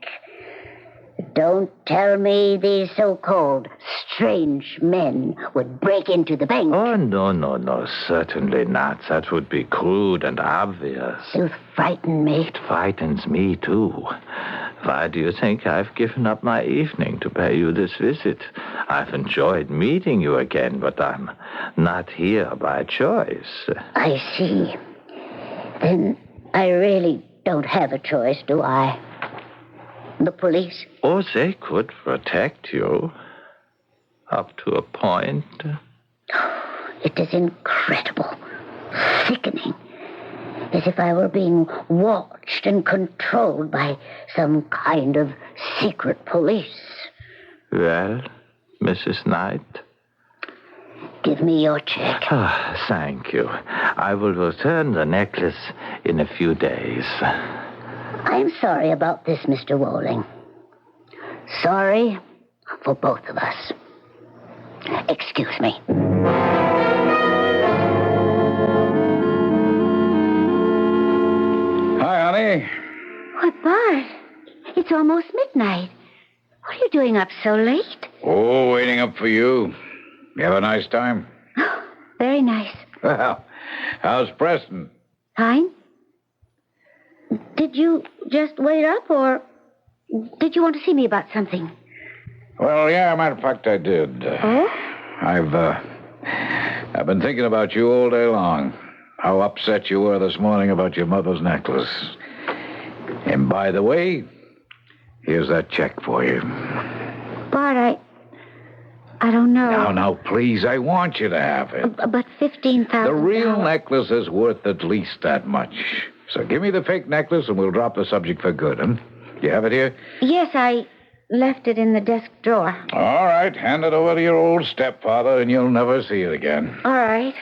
Don't tell me these so-called strange men would break into the bank. Oh, no, certainly not. That would be crude and obvious. You frighten me. It frightens me, too. Why do you think I've given up my evening to pay you this visit? I've enjoyed meeting you again, but I'm not here by choice. I see. Then I really don't have a choice, do I? The police? Oh, they could protect you. Up to a point. It is incredible. Sickening. As if I were being watched and controlled by some kind of secret police. Well, Mrs. Knight? Give me your check. Thank you. I will return the necklace in a few days. I'm sorry about this, Mr. Walling. Sorry for both of us. Excuse me. Hi, honey. Why, Bart, it's almost midnight. What are you doing up so late? Oh, waiting up for you. You have a nice time? Very nice. Well, how's Preston? Fine. Did you just wait up, or did you want to see me about something? Well, yeah, matter of fact, I did. Oh? I've been thinking about you all day long. How upset you were this morning about your mother's necklace. And by the way, here's that check for you. Bart, I don't no. Now, please, I want you to have it. But $15,000. The real necklace is worth at least that much. So give me the fake necklace and we'll drop the subject for good, huh? You have it here? Yes, I left it in the desk drawer. All right, hand it over to your old stepfather and you'll never see it again. All right.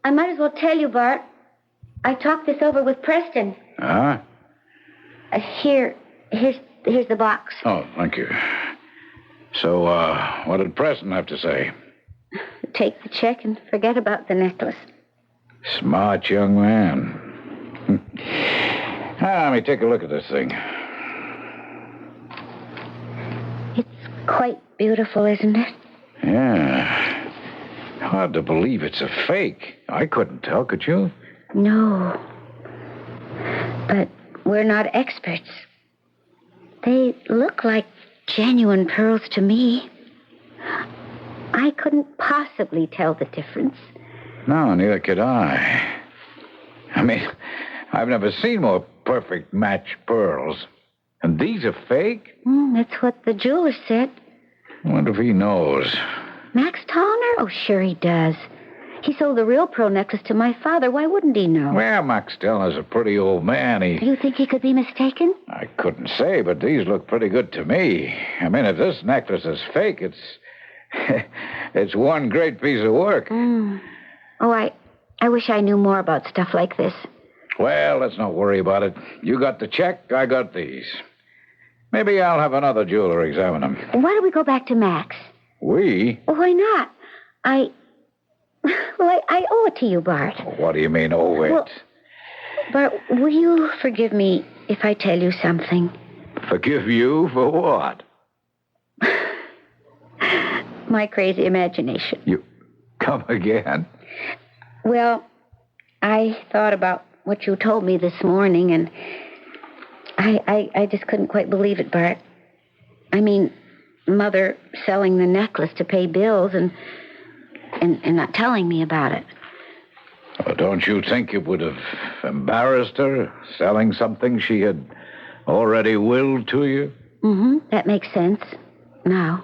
I might as well tell you, Bart. I talked this over with Preston. Huh? Here's the box. Oh, thank you. So, what did Preston have to say? Take the check and forget about the necklace. Smart young man. Let me take a look at this thing. It's quite beautiful, isn't it? Yeah. Hard to believe it's a fake. I couldn't tell, could you? No. But we're not experts. They look like genuine pearls to me. I couldn't possibly tell the difference. No, neither could I. I mean, I've never seen more perfect match pearls. And these are fake? That's what the jeweler said. I wonder if he knows. Max Tallner? Oh, sure he does. He sold the real pearl necklace to my father. Why wouldn't he know? Well, Max Tallner's a pretty old man. You think he could be mistaken? I couldn't say, but these look pretty good to me. I mean, if this necklace is fake, it's... it's one great piece of work. Oh, I wish I knew more about stuff like this. Well, let's not worry about it. You got the check, I got these. Maybe I'll have another jeweler examine them. Why don't we go back to Max? We? Well, why not? I owe it to you, Bart. What do you mean, owe it? Well, Bart, will you forgive me if I tell you something? Forgive you for what? My crazy imagination. You come again? Well, I thought about what you told me this morning, and I just couldn't quite believe it, Bart. I mean, Mother selling the necklace to pay bills and not telling me about it. Well, don't you think it would have embarrassed her, selling something she had already willed to you? That makes sense. Now.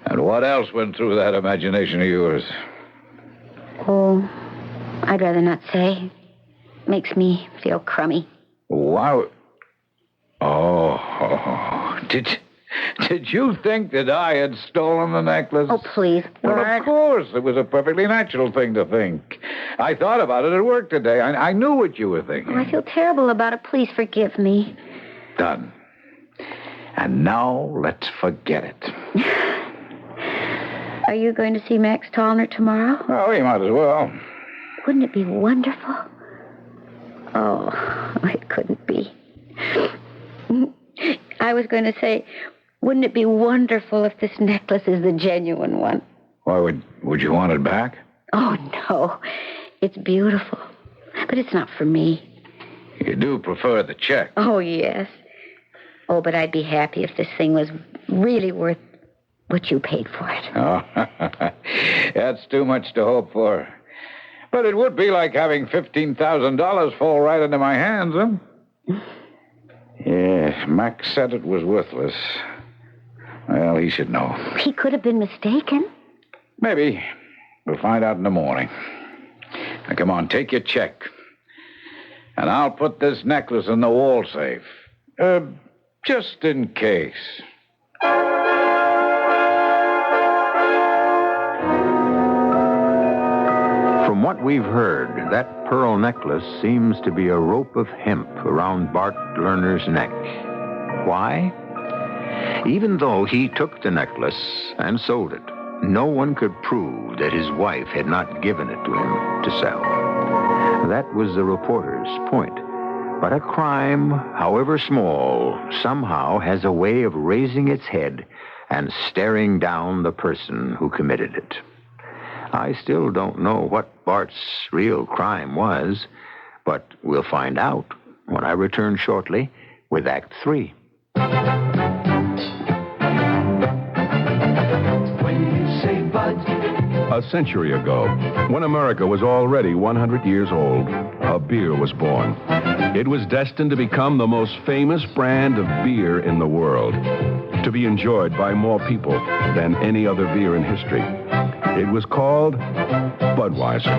And what else went through that imagination of yours? Oh, I'd rather not say. Makes me feel crummy. Wow. Oh, did you think that I had stolen the necklace? Oh, please, Bart. Well, of course. It was a perfectly natural thing to think. I thought about it at work today. I knew what you were thinking. Oh, I feel terrible about it. Please forgive me. Done. And now let's forget it. Are you going to see Max Tallner tomorrow? Oh, you might as well. Wouldn't it be wonderful? Oh, it couldn't be. I was going to say, wouldn't it be wonderful if this necklace is the genuine one? Why, would you want it back? Oh, no. It's beautiful. But it's not for me. You do prefer the check. Oh, yes. Oh, but I'd be happy if this thing was really worth what you paid for it. Oh, that's too much to hope for. But it would be like having $15,000 fall right into my hands, huh? Yes, Max said it was worthless. Well, he should know. He could have been mistaken. Maybe. We'll find out in the morning. Now, come on, take your check. And I'll put this necklace in the wall safe. Just in case. From what we've heard, that pearl necklace seems to be a rope of hemp around Bart Lerner's neck. Why? Even though he took the necklace and sold it, no one could prove that his wife had not given it to him to sell. That was the reporter's point. But a crime, however small, somehow has a way of raising its head and staring down the person who committed it. I still don't know what Bart's real crime was, but we'll find out when I return shortly with Act 3. When you say bud, A century ago, when America was already 100 years old, a beer was born. It was destined to become the most famous brand of beer in the world, to be enjoyed by more people than any other beer in history. It was called Budweiser.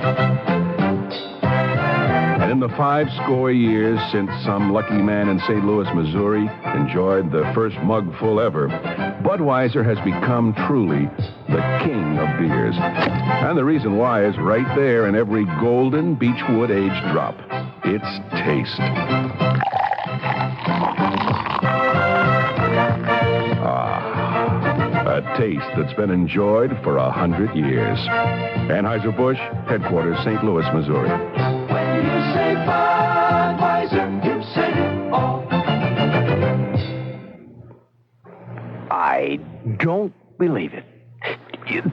And in the 5 years since some lucky man in St. Louis, Missouri, enjoyed the first mugful ever, Budweiser has become truly the king of beers. And the reason why is right there in every golden beechwood aged drop. Its taste. A taste that's been enjoyed for 100 years. Anheuser-Busch, headquarters, St. Louis, Missouri. When you say Budweiser, you say it all. I don't believe it.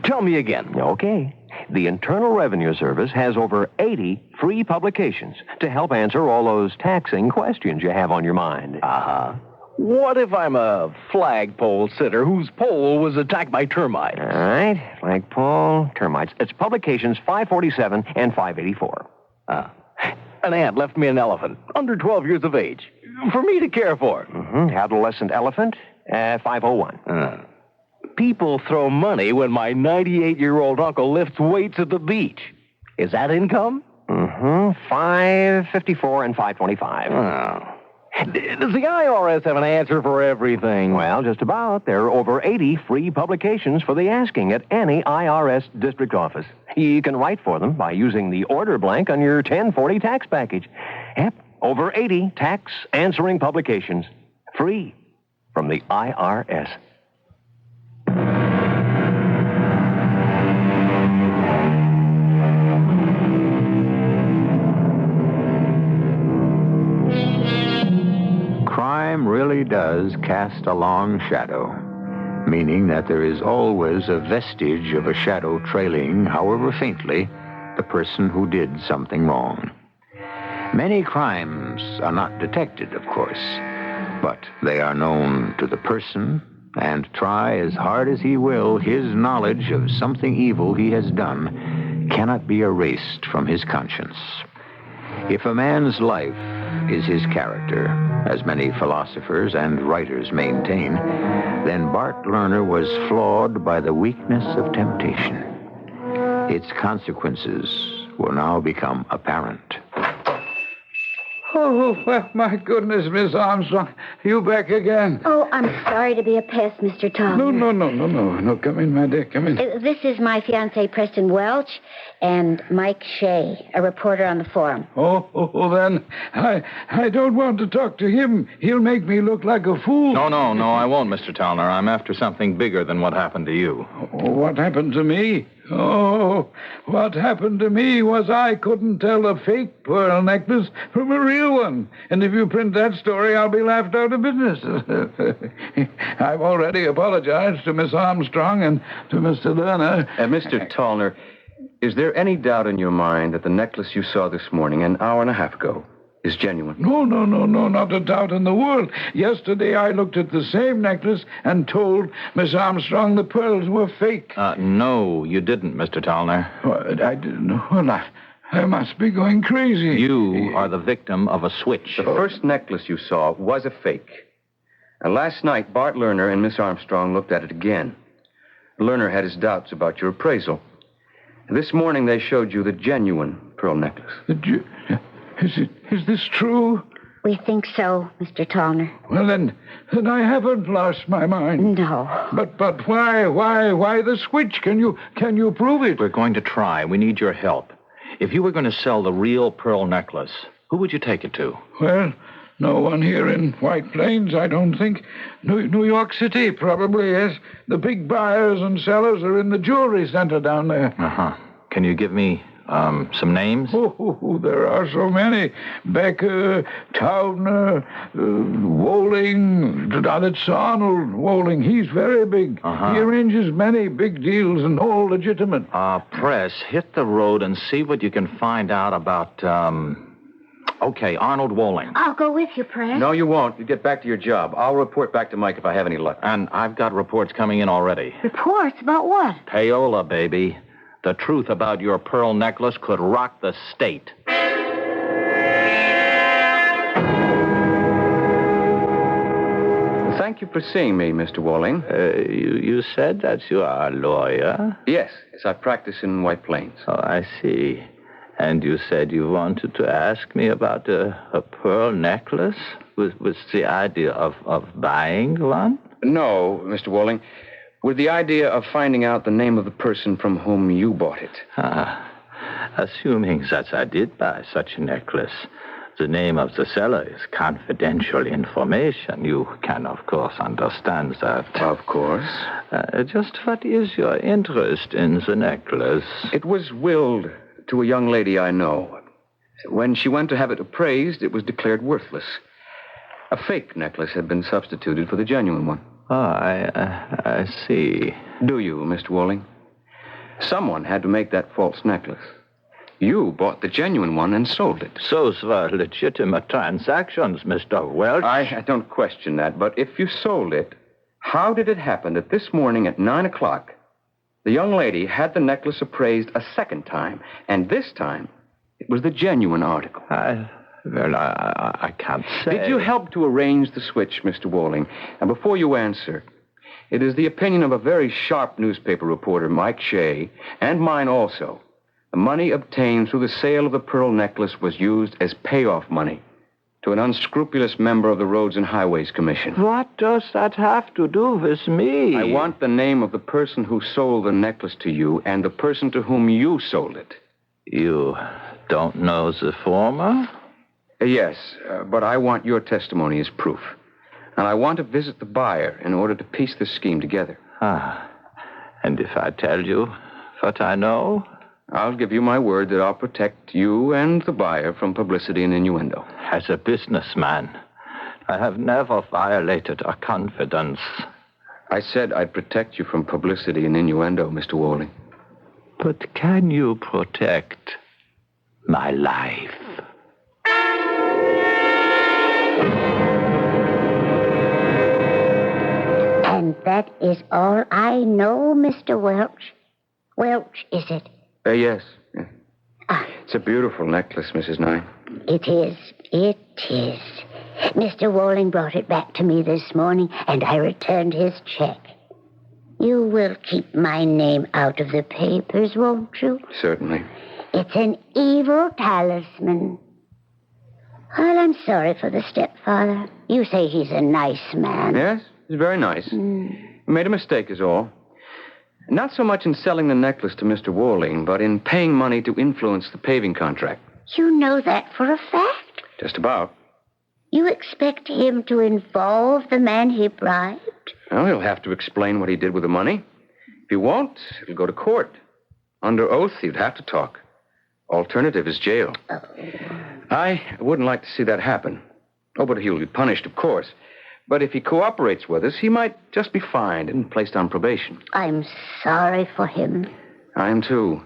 Tell me again. Okay. The Internal Revenue Service has over 80 free publications to help answer all those taxing questions you have on your mind. Uh-huh. What if I'm a flagpole sitter whose pole was attacked by termites? All right. Flagpole, termites. It's publications 547 and 584. An ant left me an elephant, under 12 years of age, for me to care for. Mm-hmm. Adolescent elephant, 501. People throw money when my 98-year-old uncle lifts weights at the beach. Is that income? Mm-hmm. 554 and 525. Oh. Does the IRS have an answer for everything? Well, just about. There are over 80 free publications for the asking at any IRS district office. You can write for them by using the order blank on your 1040 tax package. Yep, over 80 tax answering publications. Free from the IRS. Crime really does cast a long shadow, meaning that there is always a vestige of a shadow trailing, however faintly, the person who did something wrong. Many crimes are not detected, of course, but they are known to the person, and try as hard as he will, his knowledge of something evil he has done cannot be erased from his conscience. If a man's life is his character, as many philosophers and writers maintain, then Bart Lerner was flawed by the weakness of temptation. Its consequences will now become apparent. Oh, well, my goodness, Miss Armstrong. You back again? Oh, I'm sorry to be a pest, Mr. Tolner. No. Come in, my dear. Come in. This is my fiancé, Preston Welch, and Mike Shea, a reporter on the forum. Then I don't want to talk to him. He'll make me look like a fool. No, I won't, Mr. Tolner. I'm after something bigger than what happened to you. What happened to me? Oh, what happened to me was I couldn't tell a fake pearl necklace from a real one. And if you print that story, I'll be laughed out of business. I've already apologized to Miss Armstrong and to Mr. Lerner. Mr. Tolner, is there any doubt in your mind that the necklace you saw this morning, an hour and a half ago, is genuine? No, not a doubt in the world. Yesterday I looked at the same necklace and told Miss Armstrong the pearls were fake. No, you didn't, Mr. Tolner. I didn't know. Well, I must be going crazy. You are the victim of a switch. The first necklace you saw was a fake. And last night, Bart Lerner and Miss Armstrong looked at it again. Lerner had his doubts about your appraisal. This morning they showed you the genuine pearl necklace. Is this true? We think so, Mr. Tolner. Well, then I haven't lost my mind. No. But why the switch? Can you prove it? We're going to try. We need your help. If you were going to sell the real pearl necklace, who would you take it to? Well, no one here in White Plains, I don't think. New York City, probably, yes. The big buyers and sellers are in the jewelry center down there. Uh-huh. Can you give me some names? Oh, there are so many. Becker, Taubner, Woling. That's Arnold Woling. He's very big. Uh-huh. He arranges many big deals and all legitimate. Press, hit the road and see what you can find out about, okay, Arnold Woling. I'll go with you, Press. No, you won't. You get back to your job. I'll report back to Mike if I have any luck. And I've got reports coming in already. Reports? About what? Payola, baby. The truth about your pearl necklace could rock the state. Thank you for seeing me, Mr. Walling. You said that you are a lawyer? Yes, I practice in White Plains. Oh, I see. And you said you wanted to ask me about a pearl necklace? Was the idea of buying one? No, Mr. Walling. With the idea of finding out the name of the person from whom you bought it. Assuming that I did buy such a necklace, the name of the seller is confidential information. You can, of course, understand that. Of course. Just what is your interest in the necklace? It was willed to a young lady I know. When she went to have it appraised, it was declared worthless. A fake necklace had been substituted for the genuine one. Oh, I see. Do you, Mr. Walling? Someone had to make that false necklace. You bought the genuine one and sold it. Those were legitimate transactions, Mr. Welch. I don't question that, but if you sold it, how did it happen that this morning at 9 o'clock, the young lady had the necklace appraised a second time, and this time it was the genuine article? I can't say. Did you help to arrange the switch, Mr. Walling? And before you answer, it is the opinion of a very sharp newspaper reporter, Mike Shea, and mine also. The money obtained through the sale of the pearl necklace was used as payoff money to an unscrupulous member of the Roads and Highways Commission. What does that have to do with me? I want the name of the person who sold the necklace to you and the person to whom you sold it. You don't know the former? Yes, but I want your testimony as proof. And I want to visit the buyer in order to piece this scheme together. And if I tell you what I know? I'll give you my word that I'll protect you and the buyer from publicity and innuendo. As a businessman, I have never violated a confidence. I said I'd protect you from publicity and innuendo, Mr. Walling. But can you protect my life? And that is all I know, Mr. Welch. Welch, is it? Yes. It's a beautiful necklace, Mrs. Nye. It is. It is. Mr. Walling brought it back to me this morning, and I returned his check. You will keep my name out of the papers, won't you? Certainly. It's an evil talisman. Well, I'm sorry for the stepfather. You say he's a nice man. Yes, he's very nice. He made a mistake is all. Not so much in selling the necklace to Mr. Walling, but in paying money to influence the paving contract. You know that for a fact? Just about. You expect him to involve the man he bribed? Well, he'll have to explain what he did with the money. If he won't, it'll go to court. Under oath, he'd have to talk. Alternative is jail. Oh. I wouldn't like to see that happen. Oh, but he'll be punished, of course. But if he cooperates with us, he might just be fined and placed on probation. I'm sorry for him. I am, too.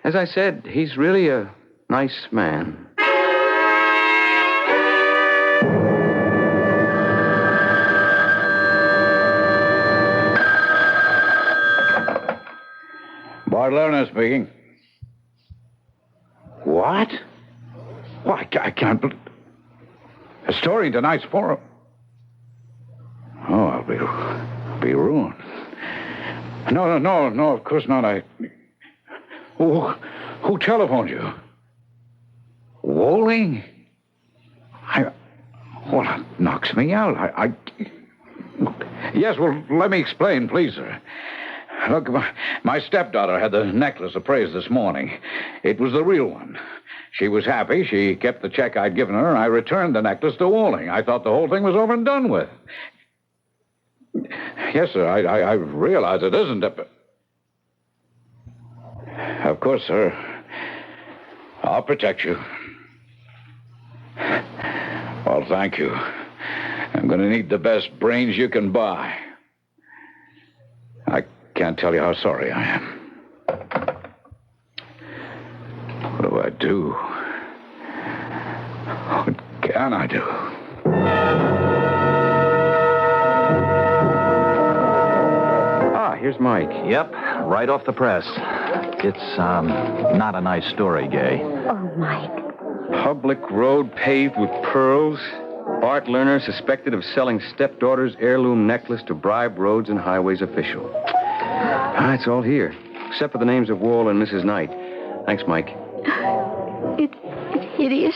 As I said, he's really a nice man. Bart Lerner speaking. What? Well, I can't believe... A story in tonight's forum. Oh, I'll be ruined. No, of course not. Who telephoned you? Walling? Well, that knocks me out. Yes, well, let me explain, please, sir. Look, my stepdaughter had the necklace appraised this morning. It was the real one. She was happy. She kept the check I'd given her, and I returned the necklace to Walling. I thought the whole thing was over and done with. Yes, sir, I realize it isn't. Of course, sir. I'll protect you. Well, thank you. I'm going to need the best brains you can buy. I can't tell you how sorry I am. What do I do? What can I do? Here's Mike. Yep, right off the press. It's, not a nice story, Gay. Oh, Mike. Public road paved with pearls. Bart Lerner suspected of selling stepdaughter's heirloom necklace to bribe roads and highways official. It's all here, except for the names of Wall and Mrs. Knight. Thanks, Mike. It's hideous.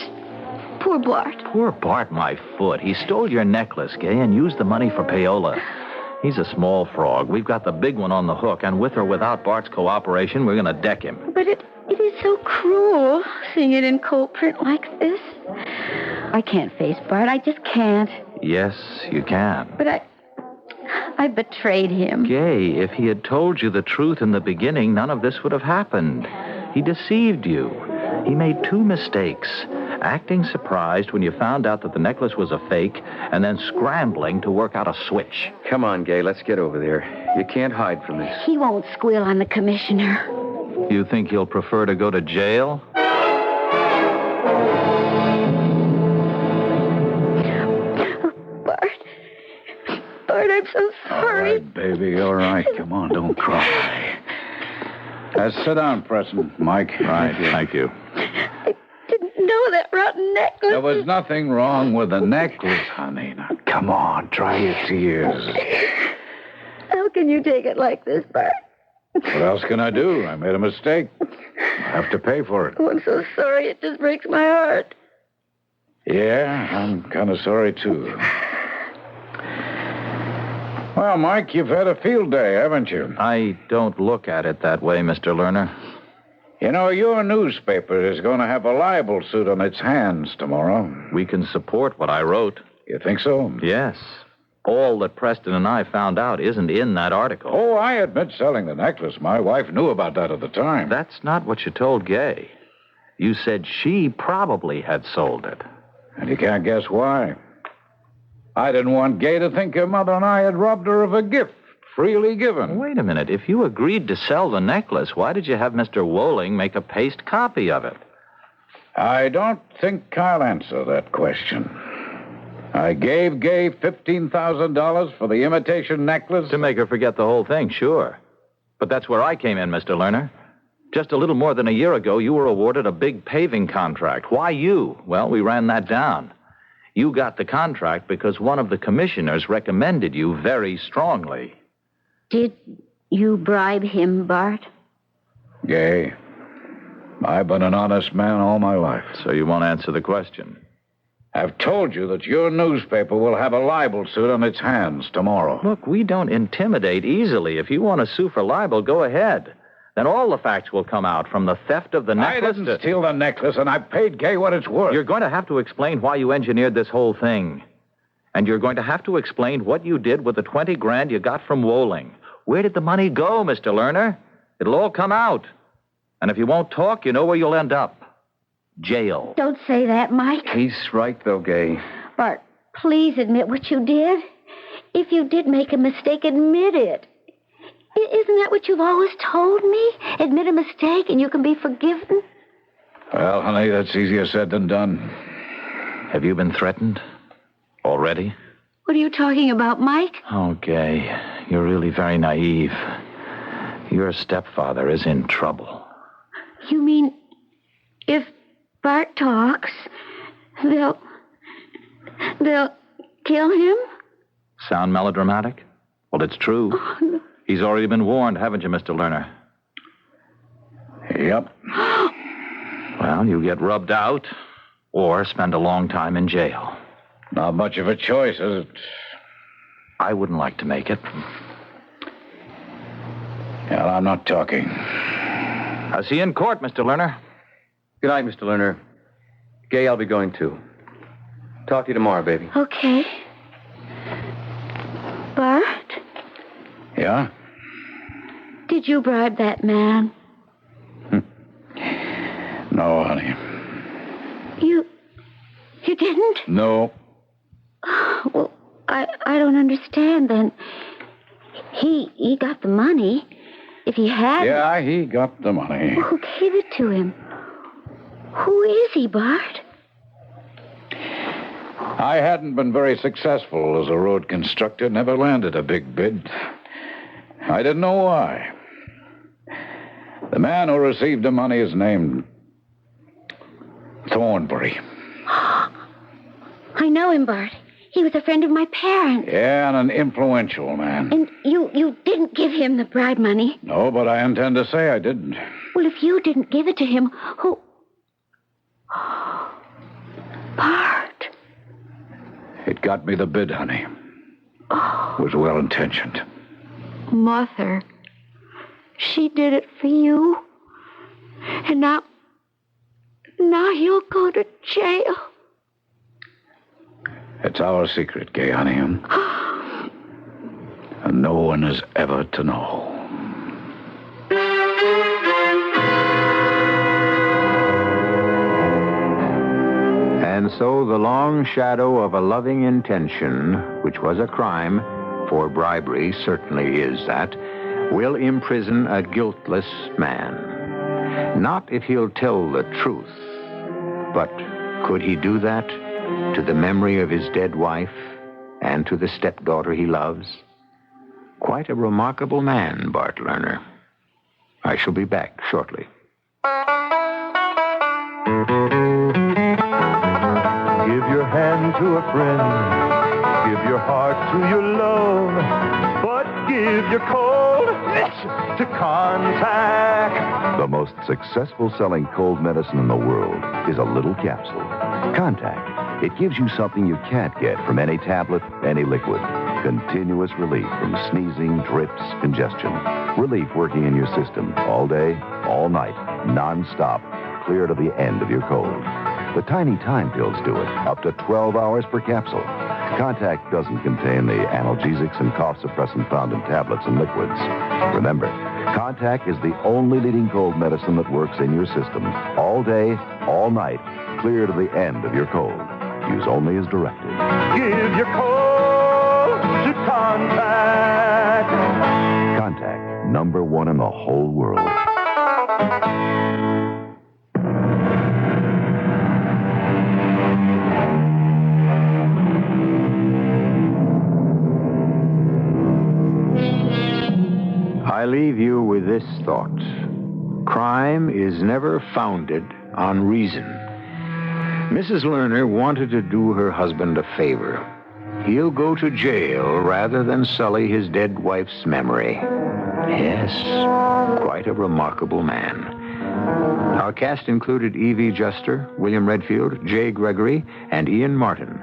Poor Bart. Poor Bart, my foot. He stole your necklace, Gay, and used the money for payola. He's a small frog. We've got the big one on the hook, and with or without Bart's cooperation, we're going to deck him. But it is so cruel, seeing it in cold print like this. I can't face Bart. I just can't. Yes, you can. But I betrayed him. Gay, if he had told you the truth in the beginning, none of this would have happened. He deceived you. He made 2 mistakes. Acting surprised when you found out that the necklace was a fake, and then scrambling to work out a switch. Come on, Gay, let's get over there. You can't hide from this. He won't squeal on the commissioner. You think he'll prefer to go to jail? Bart, I'm so sorry. All right, baby, all right. Come on, don't cry. Sit down, Preston. Mike. Right, thank you. Didn't know that rotten necklace. There was nothing wrong with the necklace, honey. Now, come on, dry your tears. How can you take it like this, Bart? What else can I do? I made a mistake. I have to pay for it. Oh, I'm so sorry. It just breaks my heart. Yeah, I'm kind of sorry, too. Well, Mike, you've had a field day, haven't you? I don't look at it that way, Mr. Lerner. You know, your newspaper is going to have a libel suit on its hands tomorrow. We can support what I wrote. You think so? Yes. All that Preston and I found out isn't in that article. Oh, I admit selling the necklace. My wife knew about that at the time. That's not what you told Gay. You said she probably had sold it. And you can't guess why. I didn't want Gay to think her mother and I had robbed her of a gift, freely given. Wait a minute. If you agreed to sell the necklace, why did you have Mr. Wolling make a paste copy of it? I don't think I'll answer that question. I gave Gay $15,000 for the imitation necklace. To make her forget the whole thing, sure. But that's where I came in, Mr. Lerner. Just a little more than a year ago, you were awarded a big paving contract. Why you? Well, we ran that down. You got the contract because one of the commissioners recommended you very strongly. Did you bribe him, Bart? Gay, I've been an honest man all my life. So you won't answer the question? I've told you that your newspaper will have a libel suit on its hands tomorrow. Look, we don't intimidate easily. If you want to sue for libel, go ahead. Then all the facts will come out, from the theft of the necklace. I didn't steal the necklace, and I paid Gay what it's worth. You're going to have to explain why you engineered this whole thing. And you're going to have to explain what you did with the $20,000 you got from Wolling. Where did the money go, Mr. Lerner? It'll all come out. And if you won't talk, you know where you'll end up. Jail. Don't say that, Mike. He's right, though, Gay. Bart, please admit what you did. If you did make a mistake, admit it. Isn't that what you've always told me? Admit a mistake and you can be forgiven? Well, honey, that's easier said than done. Have you been threatened? Already? What are you talking about, Mike? Oh, Gay, you're really very naive. Your stepfather is in trouble. You mean if Bart talks, they'll kill him? Sound melodramatic? Well, it's true. Oh, no. He's already been warned, haven't you, Mr. Lerner? Yep. Well, you get rubbed out or spend a long time in jail. Not much of a choice, is it? I wouldn't like to make it. Well, I'm not talking. I'll see you in court, Mr. Lerner. Good night, Mr. Lerner. Gay, I'll be going too. Talk to you tomorrow, baby. Okay. Bart? Yeah? Did you bribe that man? No, honey. You didn't? No. Well, I don't understand then. He got the money. If he had... Yeah, he got the money. Well, who gave it to him? Who is he, Bart? I hadn't been very successful as a road constructor, never landed a big bid. I didn't know why. The man who received the money is named Thornbury. I know him, Bart. He was a friend of my parents. Yeah, and an influential man. And you didn't give him the bribe money. No, but I intend to say I didn't. Well, if you didn't give it to him, who... Bart. It got me the bid, honey. It was well-intentioned. Mother. She did it for you. And now he'll go to jail. It's our secret, Gay, honey. And no one is ever to know. And so the long shadow of a loving intention, which was a crime, for bribery certainly is that, will imprison a guiltless man. Not if he'll tell the truth, but could he do that to the memory of his dead wife and to the stepdaughter he loves? Quite a remarkable man, Bart Lerner. I shall be back shortly. Give your hand to a friend. Give your heart to your love. But give your coldness to Contact. The most successful selling cold medicine in the world is a little capsule. Contact. It gives you something you can't get from any tablet, any liquid. Continuous relief from sneezing, drips, congestion. Relief working in your system all day, all night, non-stop, clear to the end of your cold. The tiny time pills do it, up to 12 hours per capsule. Contact doesn't contain the analgesics and cough suppressant found in tablets and liquids. Remember, Contact is the only leading cold medicine that works in your system all day, all night, clear to the end of your cold. Use only as directed. Give your cold to Contact. Contact, #1 in the whole world. I leave you with this thought. Crime is never founded on reason. Mrs. Lerner wanted to do her husband a favor. He'll go to jail rather than sully his dead wife's memory. Yes, quite a remarkable man. Our cast included Evie Juster, William Redfield, Jay Gregory, and Ian Martin.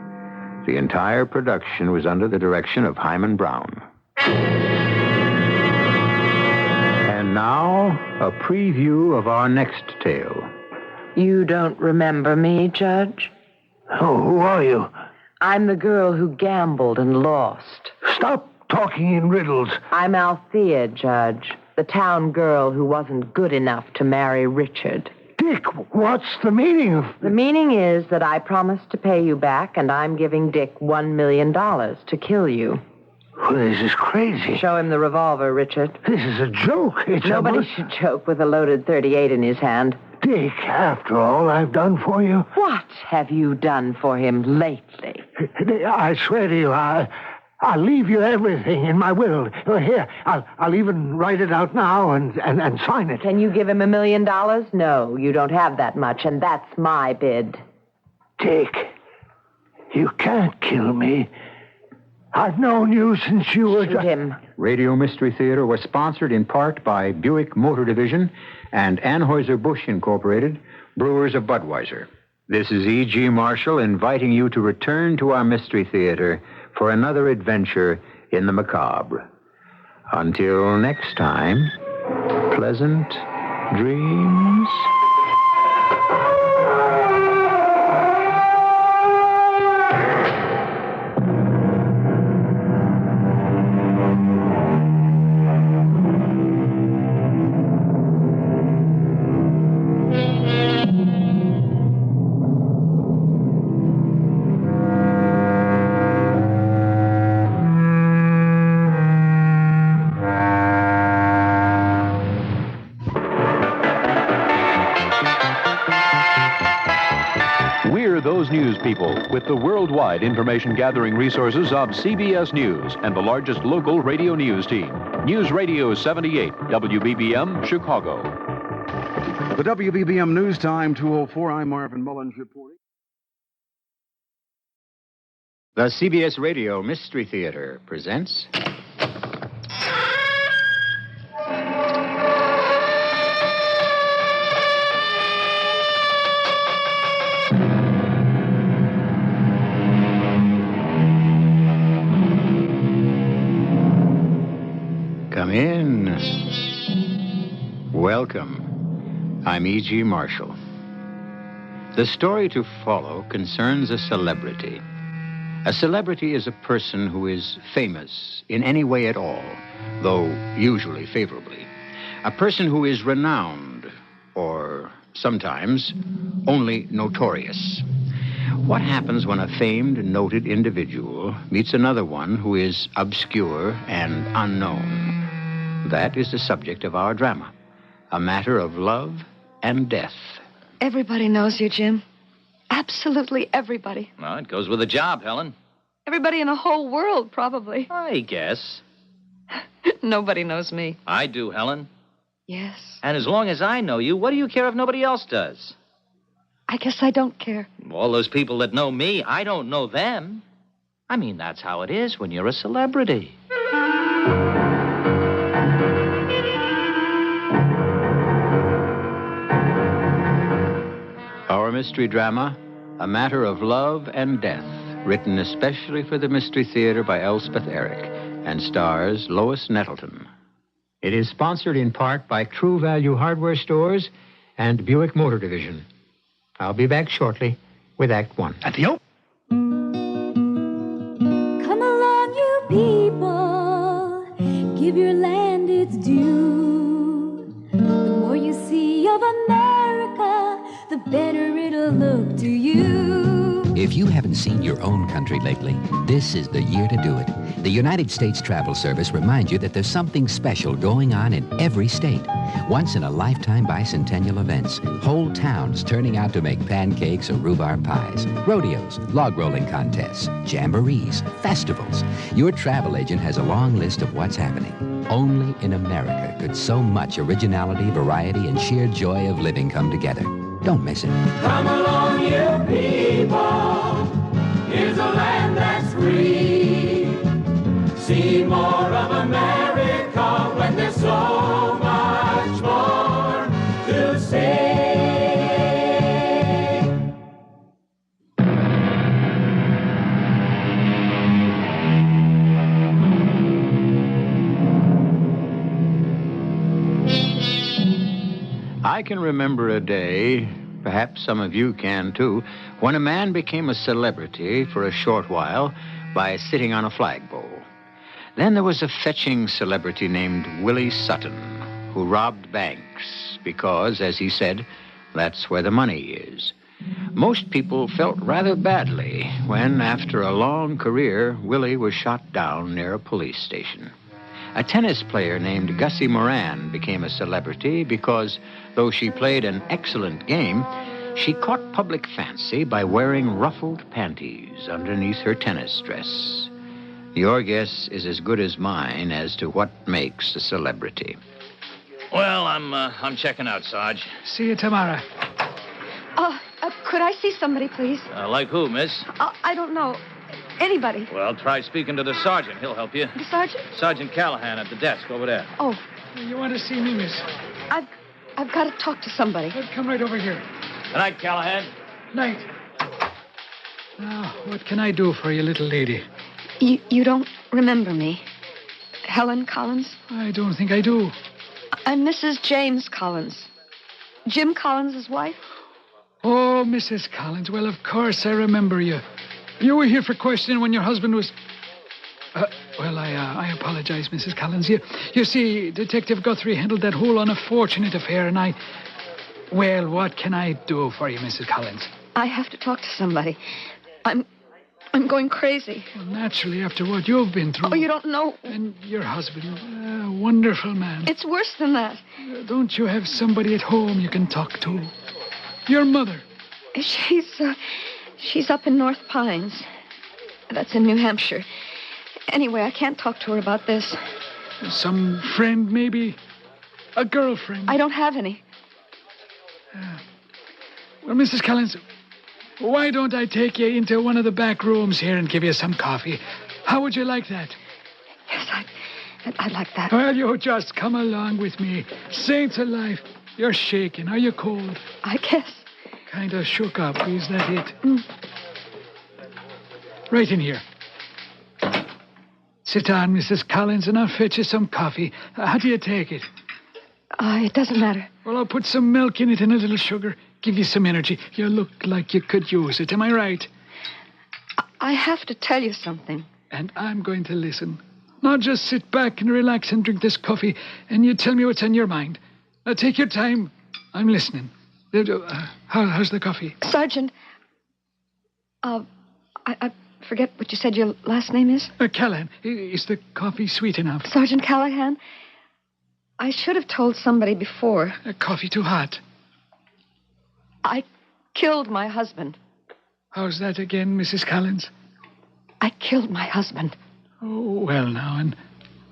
The entire production was under the direction of Hyman Brown. And now, a preview of our next tale. You don't remember me, Judge? Oh, who are you? I'm the girl who gambled and lost. Stop talking in riddles. I'm Althea, Judge, the town girl who wasn't good enough to marry Richard. Dick, what's the meaning of... The meaning is that I promised to pay you back, and I'm giving Dick $1 million to kill you. Well, this is crazy. Show him the revolver, Richard. This is a joke. Nobody should joke with a loaded .38 in his hand. Dick, after all I've done for you... What have you done for him lately? I swear to you, I'll leave you everything in my will. Here, I'll even write it out now and sign it. Can you give him $1 million? No, you don't have that much, and that's my bid. Dick, you can't kill me. I've known you since you were... Shoot him. Radio Mystery Theater was sponsored in part by Buick Motor Division and Anheuser-Busch Incorporated, brewers of Budweiser. This is E.G. Marshall inviting you to return to our Mystery Theater for another adventure in the macabre. Until next time, pleasant dreams. Those news people with the worldwide information gathering resources of CBS News and the largest local radio news team. News Radio 78, WBBM, Chicago. The WBBM News Time, 2:04. I'm Marvin Mullins reporting. The CBS Radio Mystery Theater presents... Come in. Welcome. I'm E.G. Marshall. The story to follow concerns a celebrity. A celebrity is a person who is famous in any way at all, though usually favorably. A person who is renowned, or sometimes only notorious. What happens when a famed, noted individual meets another one who is obscure and unknown? That is the subject of our drama. A matter of love and death. Everybody knows you, Jim. Absolutely everybody. Well, it goes with the job, Helen. Everybody in the whole world, probably. I guess. Nobody knows me. I do, Helen. Yes. And as long as I know you, what do you care if nobody else does? I guess I don't care. All those people that know me, I don't know them. I mean, that's how it is when you're a celebrity. Our mystery drama, A Matter of Love and Death, written especially for the Mystery Theater by Elspeth Eric, and stars Lois Nettleton. It is sponsored in part by True Value Hardware Stores and Buick Motor Division. I'll be back shortly with Act One. At the Come along, you people, give your land its due. The more you see of America, the better it'll look to you. If you haven't seen your own country lately, this is the year to do it. The United States Travel Service reminds you that there's something special going on in every state. Once-in-a-lifetime bicentennial events, whole towns turning out to make pancakes or rhubarb pies, rodeos, log rolling contests, jamborees, festivals. Your travel agent has a long list of what's happening. Only in America could so much originality, variety, and sheer joy of living come together. Don't miss it. Come along, you people, here's a land that's free. See more of America when there's so much more to say. I can remember a day, perhaps some of you can too, when a man became a celebrity for a short while by sitting on a flagpole. Then there was a fetching celebrity named Willie Sutton, who robbed banks because, as he said, that's where the money is. Most people felt rather badly when, after a long career, Willie was shot down near a police station. A tennis player named Gussie Moran became a celebrity because, though she played an excellent game, she caught public fancy by wearing ruffled panties underneath her tennis dress. Your guess is as good as mine as to what makes a celebrity. Well, I'm checking out, Sarge. See you tomorrow. Could I see somebody, please? Like who, miss? I don't know. Anybody. Well, try speaking to the sergeant. He'll help you. The sergeant? Sergeant Callahan at the desk over there. Oh. You want to see me, miss? I've got to talk to somebody. Come right over here. Good night, Callahan. Night. Now, what can I do for you, little lady? You don't remember me? Helen Collins? I don't think I do. I'm Mrs. James Collins. Jim Collins' wife? Oh, Mrs. Collins. Well, of course I remember you. You were here for questioning when your husband was... I apologize, Mrs. Collins. You see, Detective Guthrie handled that whole unfortunate affair, and I... Well, what can I do for you, Mrs. Collins? I have to talk to somebody. I'm going crazy. Well, naturally, after what you've been through. Oh, you don't know. And your husband, a wonderful man. It's worse than that. Don't you have somebody at home you can talk to? Your mother. She's up in North Pines. That's in New Hampshire. Anyway, I can't talk to her about this. Some friend, maybe? A girlfriend? I don't have any. Well, Mrs. Collins, why don't I take you into one of the back rooms here and give you some coffee? How would you like that? Yes, I'd like that. Well, you just come along with me. Saints alive, you're shaking. Are you cold? I guess. Kind of shook up. Is that it? Right in here. Sit down, Mrs. Collins, and I'll fetch you some coffee. How do you take it? It doesn't matter. Well, I'll put some milk in it and a little sugar. Give you some energy. You look like you could use it. Am I right? I have to tell you something. And I'm going to listen. Not just sit back and relax and drink this coffee, and you tell me what's on your mind. Now, take your time. I'm listening. How's the coffee? Sergeant, I forget what you said your last name is. Callahan. Is the coffee sweet enough? Sergeant Callahan, I should have told somebody before. Coffee too hot. I killed my husband. How's that again, Mrs. Collins? I killed my husband. Oh, well, now,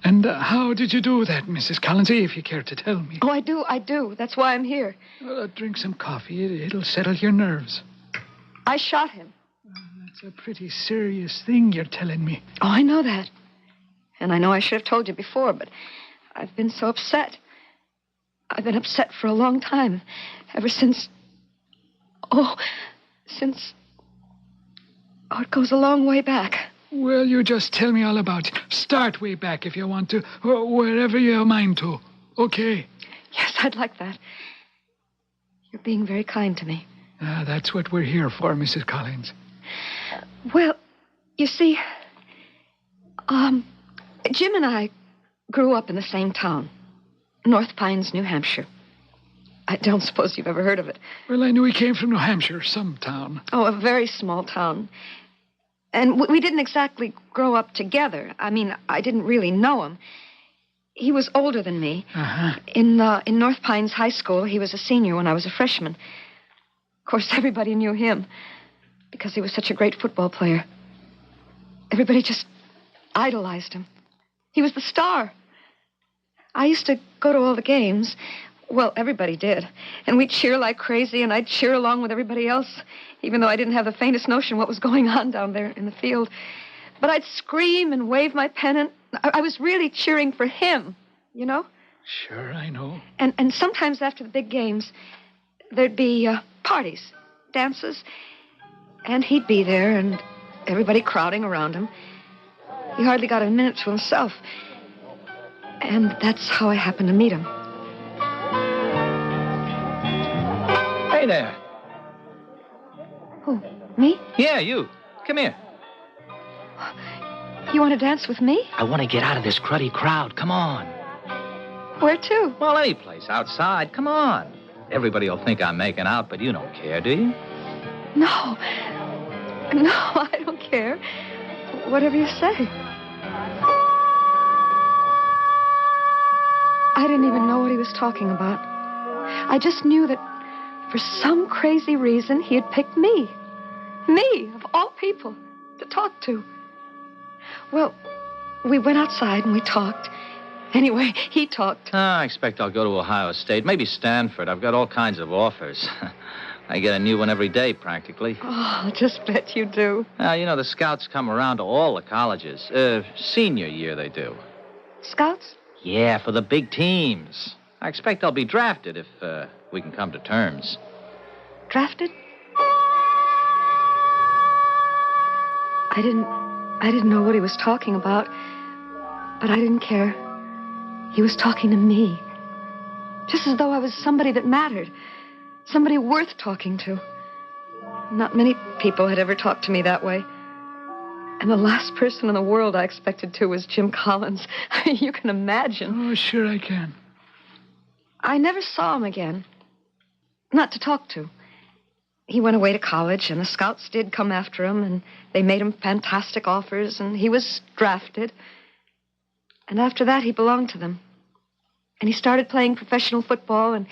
and how did you do that, Mrs. Collins, if you care to tell me? Oh, I do. That's why I'm here. Well, drink some coffee. It'll settle your nerves. I shot him. That's a pretty serious thing you're telling me. Oh, I know that. And I know I should have told you before, but I've been so upset. I've been upset for a long time. Ever since... it goes a long way back. Well, you just tell me all about it. Start way back if you want to, or wherever you have mind to. Okay? Yes, I'd like that. You're being very kind to me. That's what we're here for, Mrs. Collins. Well, you see, Jim and I grew up in the same town, North Pines, New Hampshire. I don't suppose you've ever heard of it. Well, I knew he came from New Hampshire, some town. Oh, a very small town. And we didn't exactly grow up together. I mean, I didn't really know him. He was older than me. Uh-huh. In North Pines High School, he was a senior when I was a freshman. Of course, everybody knew him because he was such a great football player. Everybody just idolized him. He was the star. I used to go to all the games. Well, everybody did. And we'd cheer like crazy, and I'd cheer along with everybody else, even though I didn't have the faintest notion what was going on down there in the field. But I'd scream and wave my pennant. I was really cheering for him, you know? Sure, I know. And sometimes after the big games, there'd be parties, dances, and he'd be there, and everybody crowding around him. He hardly got a minute to himself. And that's how I happened to meet him. Hey there. Who, me? Yeah, you. Come here. You want to dance with me? I want to get out of this cruddy crowd. Come on. Where to? Well, any place outside. Come on. Everybody will think I'm making out, but you don't care, do you? No, I don't care. Whatever you say. I didn't even know what he was talking about. I just knew that for some crazy reason he had picked me. Me, of all people, to talk to. Well, we went outside and we talked. Anyway, he talked. I expect I'll go to Ohio State, maybe Stanford. I've got all kinds of offers. I get a new one every day, practically. Oh, I'll just bet you do. You know, the scouts come around to all the colleges. Senior year, they do. Scouts? Yeah, for the big teams. I expect I'll be drafted if we can come to terms. Drafted? I didn't know what he was talking about, but I didn't care. He was talking to me. Just as though I was somebody that mattered. Somebody worth talking to. Not many people had ever talked to me that way. And the last person in the world I expected to was Jim Collins. You can imagine. Oh, sure I can. I never saw him again. Not to talk to. He went away to college, and the scouts did come after him, and they made him fantastic offers, and he was drafted. And after that, he belonged to them. And he started playing professional football, and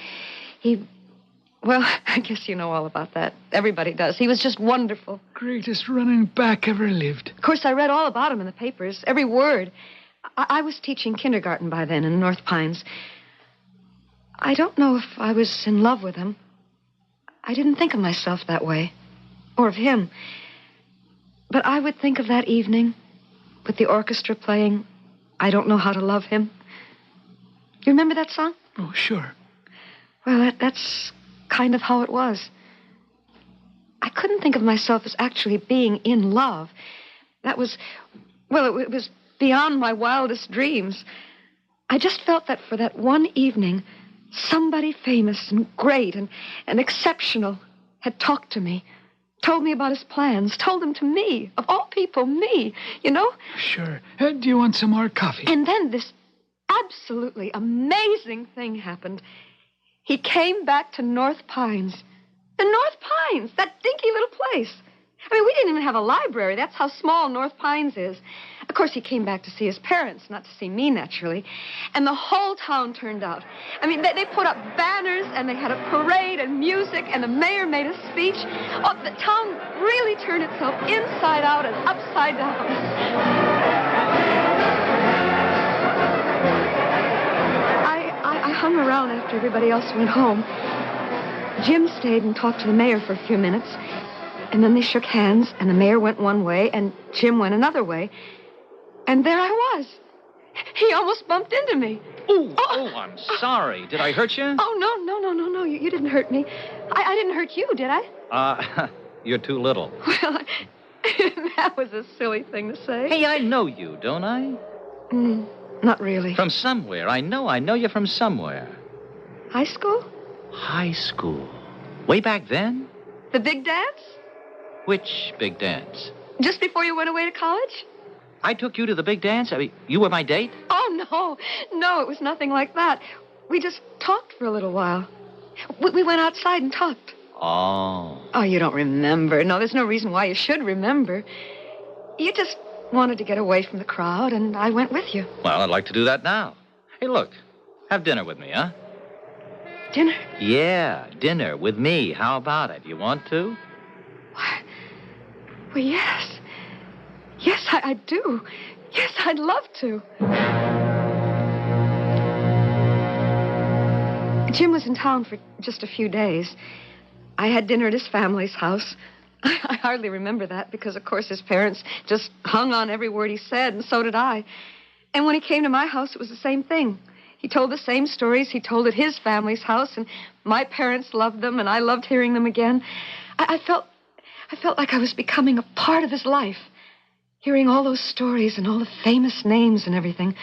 well, I guess you know all about that. Everybody does. He was just wonderful. Greatest running back ever lived. Of course, I read all about him in the papers, every word. I was teaching kindergarten by then in North Pines. I don't know if I was in love with him, I didn't think of myself that way, or of him. But I would think of that evening with the orchestra playing I Don't Know How to Love Him. You remember that song? Oh, sure. Well, that's kind of how it was. I couldn't think of myself as actually being in love. That was, well, it was beyond my wildest dreams. I just felt that for that one evening, somebody famous and great and exceptional had talked to me, told me about his plans, told them to me, of all people, me, you know? Sure. Do you want some more coffee? And then this absolutely amazing thing happened. He came back to North Pines. The North Pines, that dinky little place. I mean, we didn't even have a library. That's how small North Pines is. Of course, he came back to see his parents, not to see me, naturally. And the whole town turned out. I mean, they put up banners, and they had a parade and music, and the mayor made a speech. Oh, the town really turned itself inside out and upside down. I hung around after everybody else went home. Jim stayed and talked to the mayor for a few minutes. And then they shook hands, and the mayor went one way, and Jim went another way. And there I was. He almost bumped into me. Oh, I'm sorry. Did I hurt you? Oh, no. You didn't hurt me. I didn't hurt you, did I? You're too little. Well, that was a silly thing to say. Hey, I know you, don't I? Not really. From somewhere. I know you from somewhere. High school? High school. Way back then? The big dance? Which big dance? Just before you went away to college? I took you to the big dance? I mean, you were my date? Oh, no, it was nothing like that. We just talked for a little while. We went outside and talked. Oh. Oh, you don't remember. No, there's no reason why you should remember. You just wanted to get away from the crowd, and I went with you. Well, I'd like to do that now. Hey, look, have dinner with me, huh? Dinner? Yeah, dinner with me. How about it? You want to? Well, yes. Yes, I do. Yes, I'd love to. Jim was in town for just a few days. I had dinner at his family's house. I hardly remember that because, of course, his parents just hung on every word he said, and so did I. And when he came to my house, it was the same thing. He told the same stories he told at his family's house, and my parents loved them, and I loved hearing them again. I felt like I was becoming a part of his life, hearing all those stories and all the famous names and everything,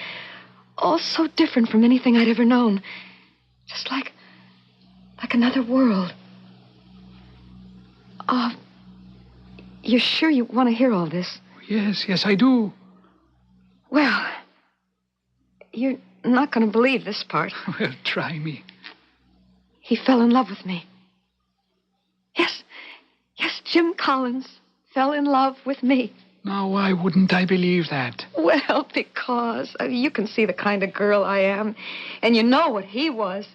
all so different from anything I'd ever known. Just like another world. You're sure you want to hear all this? Yes, I do. Well, you're not going to believe this part. Well, try me. He fell in love with me. Yes, Jim Collins fell in love with me. Now, why wouldn't I believe that? Well, because you can see the kind of girl I am, and you know what he was.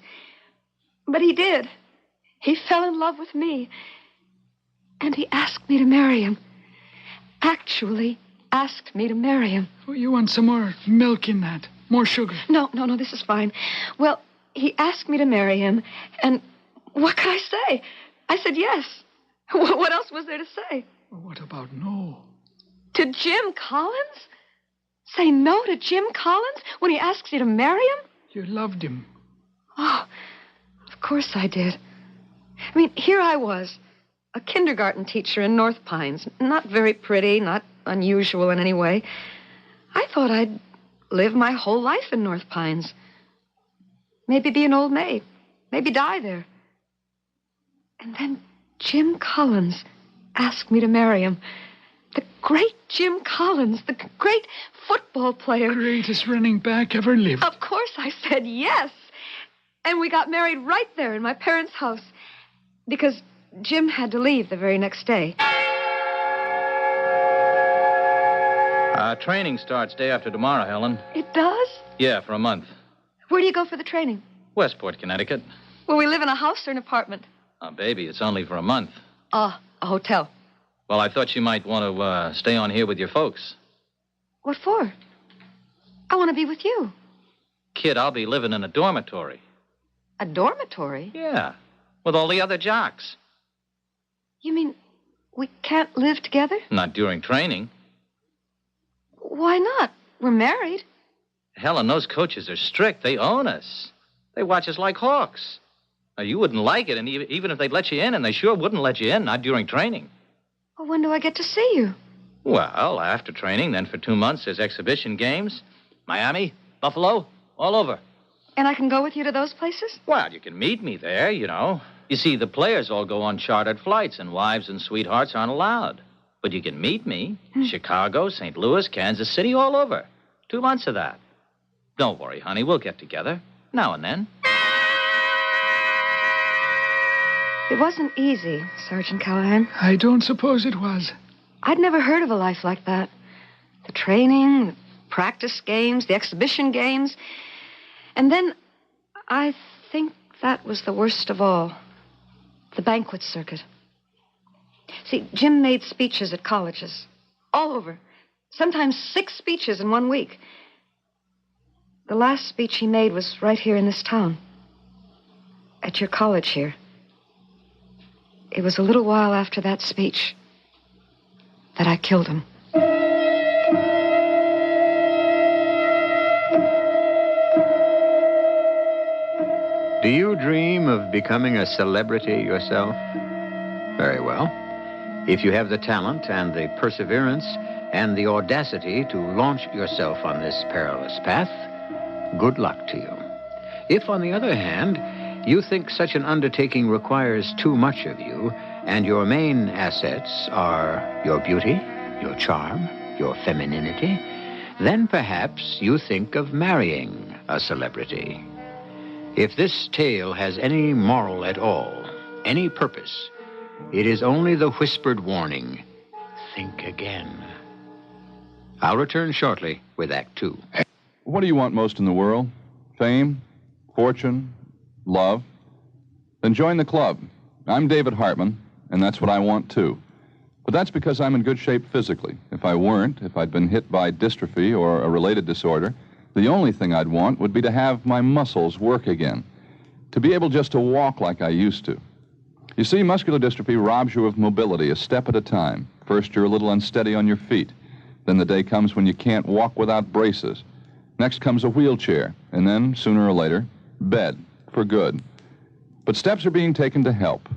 But he did. He fell in love with me, and he asked me to marry him. Actually asked me to marry him. Oh, you want some more milk in that? More sugar? No, this is fine. Well, he asked me to marry him, and what could I say? I said yes. What else was there to say? What about no? To Jim Collins? Say no to Jim Collins when he asks you to marry him? You loved him. Oh, of course I did. I mean, here I was, a kindergarten teacher in North Pines. Not very pretty, not unusual in any way. I thought I'd live my whole life in North Pines. Maybe be an old maid. Maybe die there. And then Jim Collins asked me to marry him. The great Jim Collins, the great football player. Greatest running back ever lived. Of course I said yes. And we got married right there in my parents' house. Because Jim had to leave the very next day. Training starts day after tomorrow, Helen. It does? Yeah, for a month. Where do you go for the training? Westport, Connecticut. Will we live in a house or an apartment? Oh, baby, it's only for a month. A hotel. Well, I thought you might want to stay on here with your folks. What for? I want to be with you. Kid, I'll be living in a dormitory. A dormitory? Yeah, with all the other jocks. You mean we can't live together? Not during training. Why not? We're married. Helen, those coaches are strict. They own us. They watch us like hawks. Now, you wouldn't like it, and even if they'd let you in, and they sure wouldn't let you in, not during training. Well, when do I get to see you? Well, after training, then for 2 months, there's exhibition games. Miami, Buffalo, all over. And I can go with you to those places? Well, you can meet me there, you know. You see, the players all go on chartered flights, and wives and sweethearts aren't allowed. But you can meet me. Chicago, St. Louis, Kansas City, all over. 2 months of that. Don't worry, honey. We'll get together. Now and then. It wasn't easy, Sergeant Callahan. I don't suppose it was. I'd never heard of a life like that. The training, the practice games, the exhibition games. And then I think that was the worst of all. The banquet circuit. See, Jim made speeches at colleges. All over. Sometimes 6 speeches in 1 week. The last speech he made was right here in this town. At your college here. It was a little while after that speech that I killed him. Do you dream of becoming a celebrity yourself? Very well. If you have the talent and the perseverance and the audacity to launch yourself on this perilous path, good luck to you. If, on the other hand, you think such an undertaking requires too much of you, and your main assets are your beauty, your charm, your femininity, then perhaps you think of marrying a celebrity. If this tale has any moral at all, any purpose, it is only the whispered warning, think again. I'll return shortly with Act 2. What do you want most in the world? Fame? Fortune? Love? Then join the club. I'm David Hartman, and that's what I want, too. But that's because I'm in good shape physically. If I weren't, if I'd been hit by dystrophy or a related disorder, the only thing I'd want would be to have my muscles work again, to be able just to walk like I used to. You see, muscular dystrophy robs you of mobility a step at a time. First, you're a little unsteady on your feet. Then the day comes when you can't walk without braces. Next comes a wheelchair, and then, sooner or later, bed, for good. But steps are being taken to help.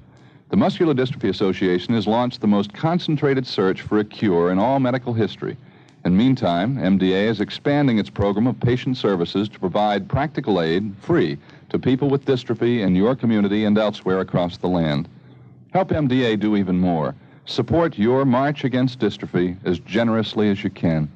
The Muscular Dystrophy Association has launched the most concentrated search for a cure in all medical history. And meantime, MDA is expanding its program of patient services to provide practical aid, free, to people with dystrophy in your community and elsewhere across the land. Help MDA do even more. Support your march against dystrophy as generously as you can.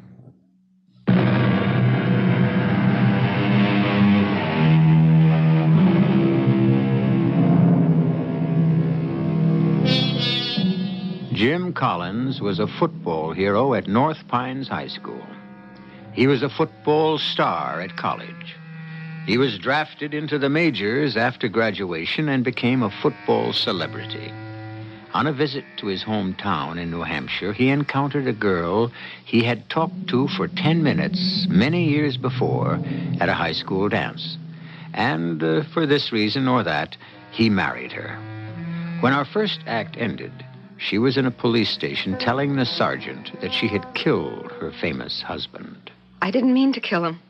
Jim Collins was a football hero at North Pines High School. He was a football star at college. He was drafted into the majors after graduation and became a football celebrity. On a visit to his hometown in New Hampshire, he encountered a girl he had talked to for 10 minutes many years before at a high school dance. And for this reason or that, he married her. When our first act ended, she was in a police station telling the sergeant that she had killed her famous husband. I didn't mean to kill him.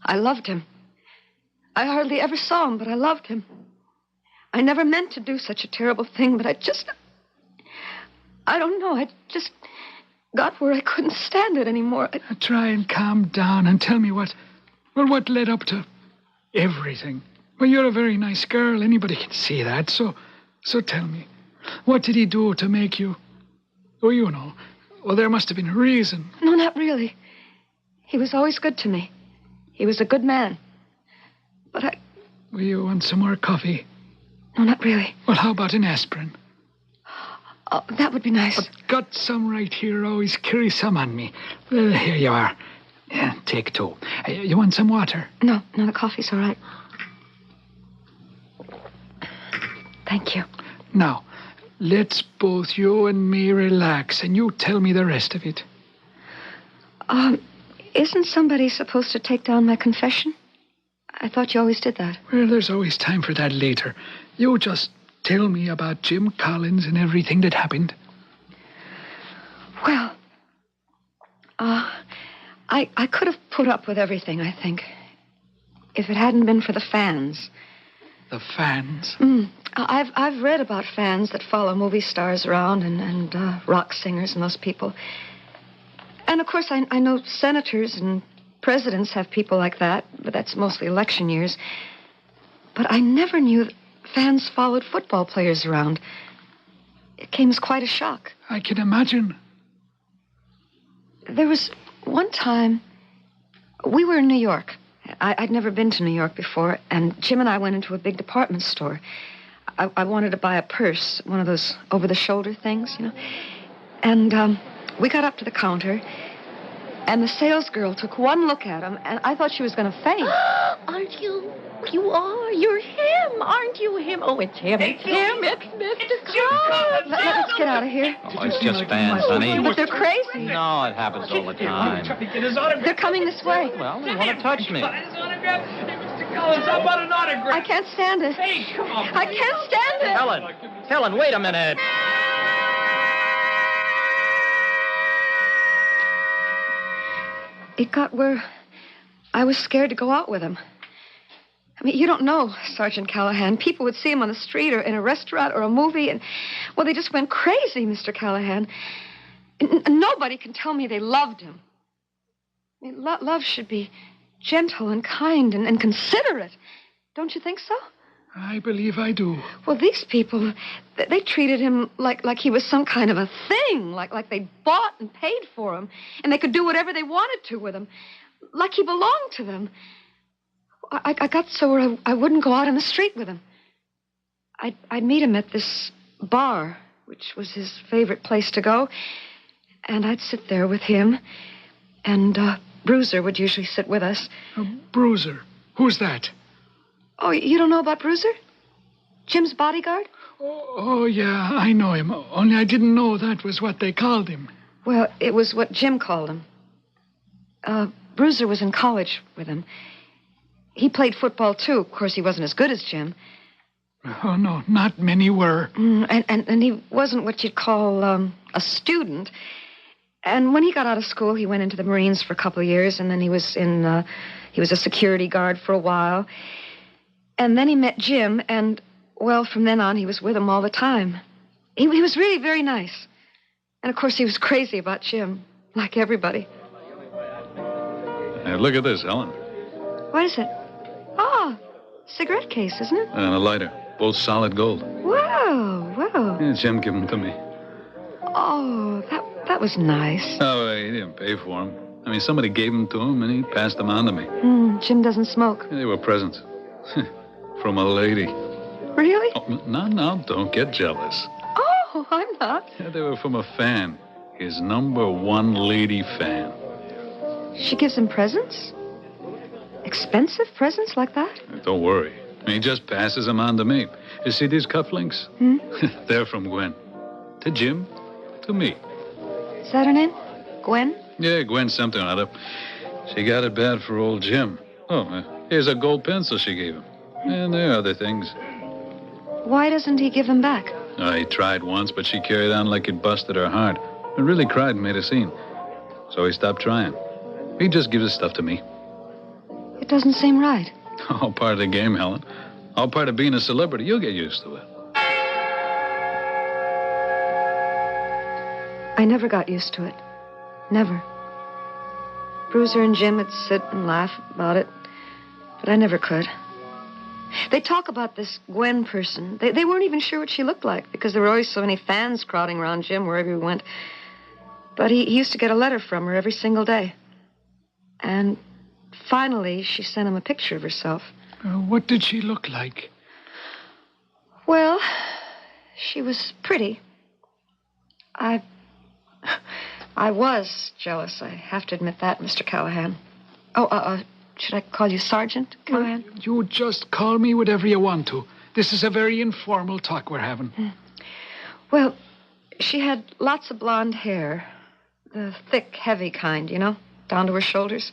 I loved him. I hardly ever saw him, but I loved him. I never meant to do such a terrible thing, but I don't know. I just got where I couldn't stand it anymore. Try and calm down and tell me what led up to everything. Well, you're a very nice girl. Anybody can see that. So tell me, what did he do to make you? Oh, you know. Well, there must have been a reason. No, not really. He was always good to me. He was a good man. But Will you want some more coffee? No, not really. Well, how about an aspirin? Oh, that would be nice. I've got some right here. Always carry some on me. Well, here you are. Yeah, take 2. You want some water? No, the coffee's all right. Thank you. Now, let's both you and me relax, and you tell me the rest of it. Isn't somebody supposed to take down my confession? I thought you always did that. Well, there's always time for that later. You just tell me about Jim Collins and everything that happened. Well, I could have put up with everything, I think, if it hadn't been for the fans. The fans? I've read about fans that follow movie stars around and rock singers and those people. And, of course, I know senators and presidents have people like that, but that's mostly election years. But I never knew that fans followed football players around. It came as quite a shock. I can imagine. There was one time, we were in New York. I'd never been to New York before, and Jim and I went into a big department store. I wanted to buy a purse, one of those over-the-shoulder things, you know. And we got up to the counter, and the salesgirl took one look at him, and I thought she was going to faint. Aren't you? You are. You're him. Aren't you him? Oh, it's him. It's him. It's Mr. Collins. Let's get out of here. Oh, it's just fans, honey. But they're crazy. No, it happens all the time. They're coming this way. Well, they want to touch me. Collins, how about an autograph? I can't stand it. Hey, come on. I can't stand it. Helen, wait a minute. It got where I was scared to go out with him. I mean, you don't know Sergeant Callahan. People would see him on the street or in a restaurant or a movie, and, well, they just went crazy, Mr. Callahan. And nobody can tell me they loved him. I mean, love should be gentle and kind and considerate. Don't you think so? I believe I do. Well, these people, they treated him like he was some kind of a thing, like they bought and paid for him, and they could do whatever they wanted to with him, like he belonged to them. I got so where I wouldn't go out on the street with him. I'd meet him at this bar, which was his favorite place to go, and I'd sit there with him, and Bruiser would usually sit with us. Bruiser? Who's that? Oh, you don't know about Bruiser? Jim's bodyguard? Oh, yeah, I know him. Only I didn't know that was what they called him. Well, it was what Jim called him. Bruiser was in college with him. He played football, too. Of course, he wasn't as good as Jim. Oh, no, not many were. And he wasn't what you'd call a student. And when he got out of school, he went into the Marines for a couple of years, and then he was a security guard for a while. And then he met Jim, and, well, from then on, he was with him all the time. He was really very nice. And, of course, he was crazy about Jim, like everybody. Hey, look at this, Helen. What is it? Oh, cigarette case, isn't it? And a lighter. Both solid gold. Whoa. Yeah, Jim gave them to me. Oh, that was nice. Oh, he didn't pay for them. I mean, somebody gave them to him, and he passed them on to me. Jim doesn't smoke. Yeah, they were presents. From a lady. Really? Oh, no, don't get jealous. Oh, I'm not. Yeah, they were from a fan. His #1 lady fan. She gives him presents? Expensive presents like that? Don't worry. He just passes them on to me. You see these cufflinks? They're from Gwen. To Jim, to me. Is that her name? Gwen? Yeah, Gwen something or other. She got it bad for old Jim. Oh, here's a gold pencil she gave him. And there are other things. Why doesn't he give them back? Oh, he tried once, but she carried on like it busted her heart. He really cried and made a scene. So he stopped trying. He just gives his stuff to me. It doesn't seem right. All part of the game, Helen. All part of being a celebrity. You'll get used to it. I never got used to it. Never. Bruiser and Jim would sit and laugh about it, but I never could. They talk about this Gwen person. They weren't even sure what she looked like because there were always so many fans crowding around Jim wherever he went. But he used to get a letter from her every single day. And finally, she sent him a picture of herself. What did she look like? Well, she was pretty. I was jealous. I have to admit that, Mr. Callahan. Oh, should I call you Sergeant Callahan? Well, you just call me whatever you want to. This is a very informal talk we're having. Well, she had lots of blonde hair. The thick, heavy kind, you know, down to her shoulders.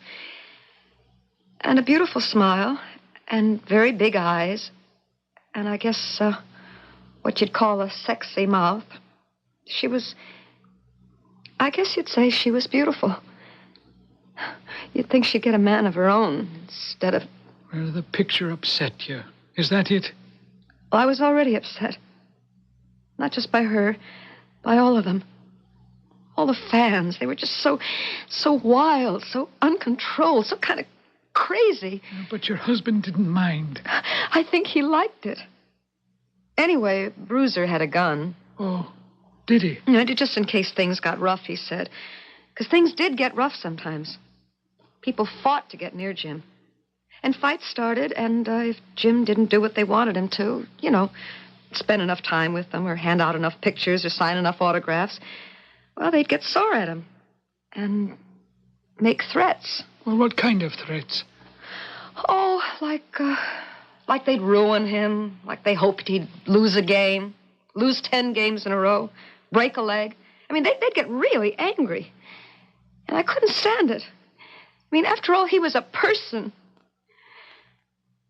And a beautiful smile, and very big eyes. And I guess, what you'd call a sexy mouth. She was... I guess you'd say she was beautiful. You'd think she'd get a man of her own instead of... Well, the picture upset you. Is that it? Well, I was already upset. Not just by her, by all of them. All the fans, they were just so wild, so uncontrolled, so kind of crazy. But your husband didn't mind. I think he liked it. Anyway, Bruiser had a gun. Oh, did he? You know, just in case things got rough, he said. Because things did get rough sometimes. People fought to get near Jim. And fights started, and if Jim didn't do what they wanted him to, you know, spend enough time with them or hand out enough pictures or sign enough autographs, well, they'd get sore at him and make threats. Well, what kind of threats? Oh, like they'd ruin him, like they hoped he'd lose a game, lose 10 games in a row, break a leg. I mean, they'd get really angry. And I couldn't stand it. I mean, after all, he was a person.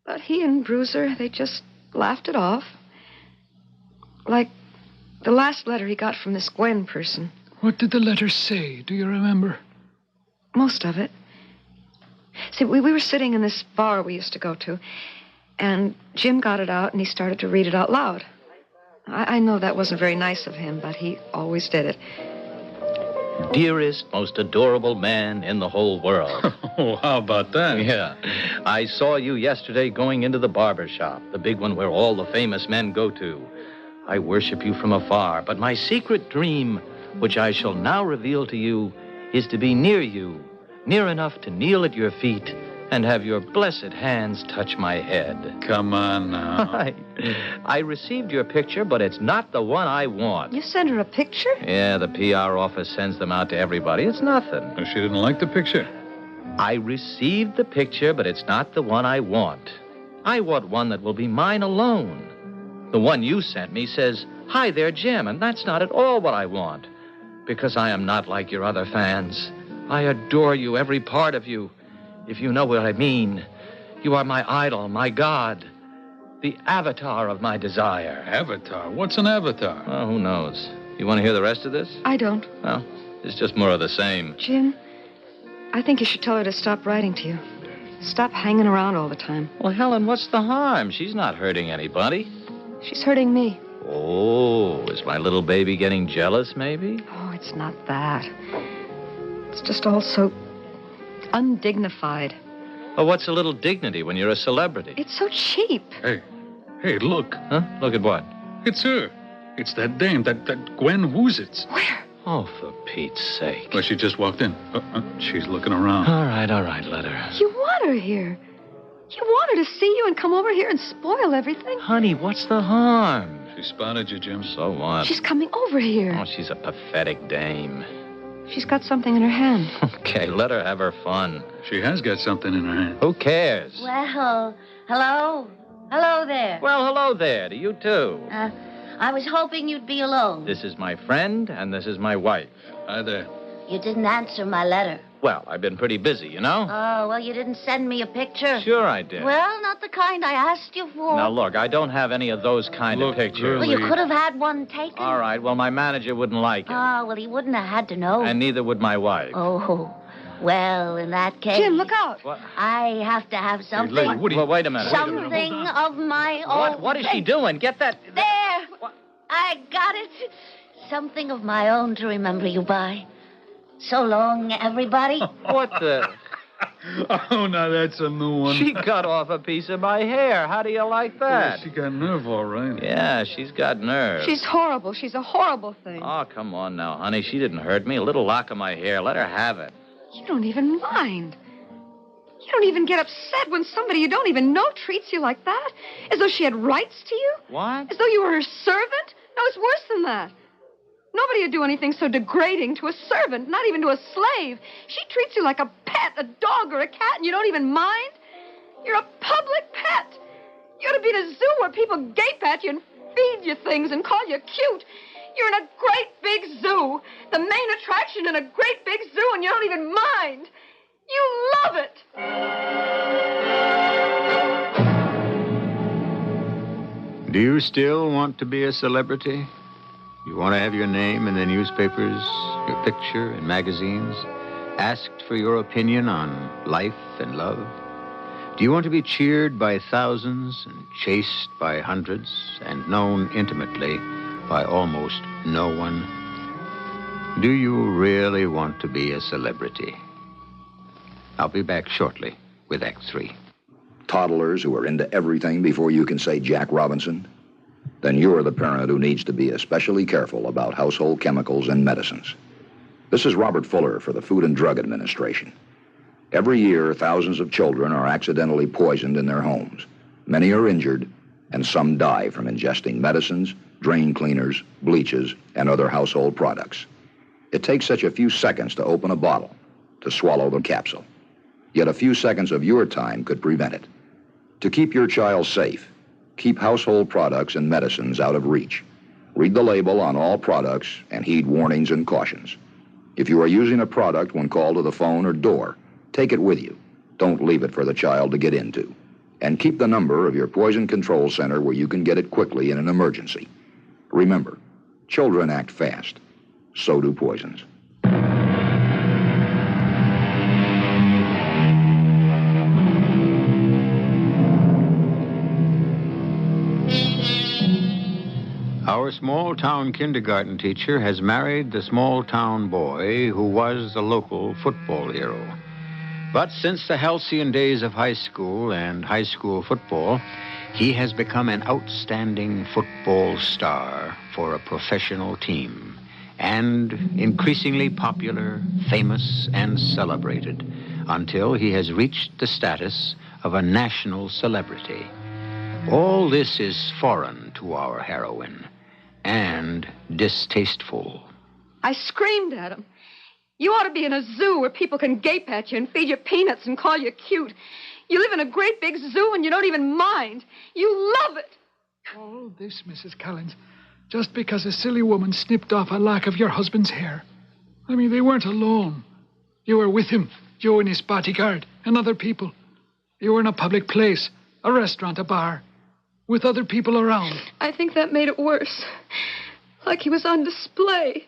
But he and Bruiser, they just laughed it off. Like the last letter he got from this Gwen person. What did the letter say? Do you remember? Most of it. See, we were sitting in this bar we used to go to, and Jim got it out, and he started to read it out loud. I know that wasn't very nice of him, but he always did it. Dearest, most adorable man in the whole world. Oh, how about that? Yeah. I saw you yesterday going into the barber shop, the big one where all the famous men go to. I worship you from afar, but my secret dream, which I shall now reveal to you, is to be near you, near enough to kneel at your feet and have your blessed hands touch my head. Come on now. I received your picture, but it's not the one I want. You sent her a picture? Yeah, the PR office sends them out to everybody. It's nothing. Oh, she didn't like the picture? I received the picture, but it's not the one I want. I want one that will be mine alone. The one you sent me says, "Hi there, Jim," and that's not at all what I want. Because I am not like your other fans. I adore you, every part of you. If you know what I mean, you are my idol, my god, the avatar of my desire. Avatar? What's an avatar? Oh, who knows? You want to hear the rest of this? I don't. Well, it's just more of the same. Jim, I think you should tell her to stop writing to you. Stop hanging around all the time. Well, Helen, what's the harm? She's not hurting anybody. She's hurting me. Oh, is my little baby getting jealous, maybe? Oh, it's not that. It's just all so undignified. Well, what's a little dignity when you're a celebrity? It's so cheap. Hey, look. Huh? Look at what? It's her. It's that dame, that Gwen Woozitz. Where? Oh, for Pete's sake. Well, she just walked in. She's looking around. All right, let her. You want her here. You want her to see you and come over here and spoil everything. Honey, what's the harm? She spotted you, Jim. So what? She's coming over here. Oh, she's a pathetic dame. She's got something in her hand. Okay, let her have her fun. She has got something in her hand. Who cares? Well, hello? Hello there. Well, hello there to you, too. I was hoping you'd be alone. This is my friend, and this is my wife. Hi there. You didn't answer my letter. Well, I've been pretty busy, you know? Oh, well, you didn't send me a picture. Sure I did. Well, not the kind I asked you for. Now, look, I don't have any of those kind of pictures. Well, you could have had one taken. All right, well, my manager wouldn't like it. Oh, well, he wouldn't have had to know. And neither would my wife. Oh, well, in that case... Jim, look out. What? I have to have something... Hey, lady, well, wait a minute. Something of my own... What is she doing? Get that... There! What? I got it. Something of my own to remember you by. So long, everybody. What the... Oh, now that's a new one. She cut off a piece of my hair. How do you like that? Well, she got nerve, all right. Yeah, she's got nerve. She's horrible. She's a horrible thing. Oh, come on now, honey. She didn't hurt me. A little lock of my hair. Let her have it. You don't even mind. You don't even get upset when somebody you don't even know treats you like that. As though she had rights to you. What? As though you were her servant. No, it's worse than that. Nobody would do anything so degrading to a servant, not even to a slave. She treats you like a pet, a dog or a cat, and you don't even mind. You're a public pet. You ought to be in a zoo where people gape at you and feed you things and call you cute. You're in a great big zoo, the main attraction in a great big zoo, and you don't even mind. You love it. Do you still want to be a celebrity? You want to have your name in the newspapers, your picture in magazines, asked for your opinion on life and love? Do you want to be cheered by thousands and chased by hundreds and known intimately by almost no one? Do you really want to be a celebrity? I'll be back shortly with Act 3. Toddlers who are into everything before you can say Jack Robinson? Then you're the parent who needs to be especially careful about household chemicals and medicines. This is Robert Fuller for the Food and Drug Administration. Every year, thousands of children are accidentally poisoned in their homes. Many are injured, and some die from ingesting medicines, drain cleaners, bleaches, and other household products. It takes such a few seconds to open a bottle, to swallow the capsule. Yet a few seconds of your time could prevent it. To keep your child safe, keep household products and medicines out of reach. Read the label on all products and heed warnings and cautions. If you are using a product when called to the phone or door, take it with you. Don't leave it for the child to get into. And keep the number of your poison control center where you can get it quickly in an emergency. Remember, children act fast. So do poisons. Our small-town kindergarten teacher has married the small-town boy who was the local football hero. But since the halcyon days of high school and high school football, he has become an outstanding football star for a professional team, and increasingly popular, famous, and celebrated, until he has reached the status of a national celebrity. All this is foreign to our heroine, and distasteful. I screamed at him. You ought to be in a zoo where people can gape at you and feed you peanuts and call you cute. You live in a great big zoo and you don't even mind. You love it. All this, Mrs. Collins, just because a silly woman snipped off a lock of your husband's hair. I mean, they weren't alone. You were with him, you and his bodyguard, and other people. You were in a public place, a restaurant, a bar, with other people around. I think that made it worse. Like he was on display.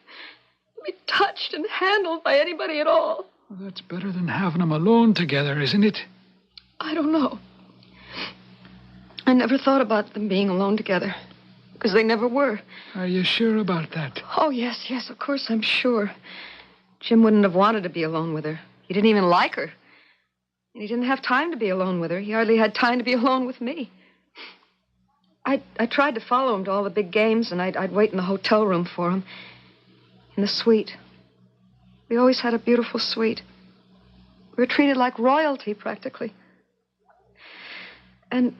Be touched and handled by anybody at all. Well, that's better than having them alone together, isn't it? I don't know. I never thought about them being alone together, because they never were. Are you sure about that? Oh, yes, of course I'm sure. Jim wouldn't have wanted to be alone with her. He didn't even like her. And he didn't have time to be alone with her. He hardly had time to be alone with me. I tried to follow him to all the big games, and I'd wait in the hotel room for him. In the suite. We always had a beautiful suite. We were treated like royalty, practically. And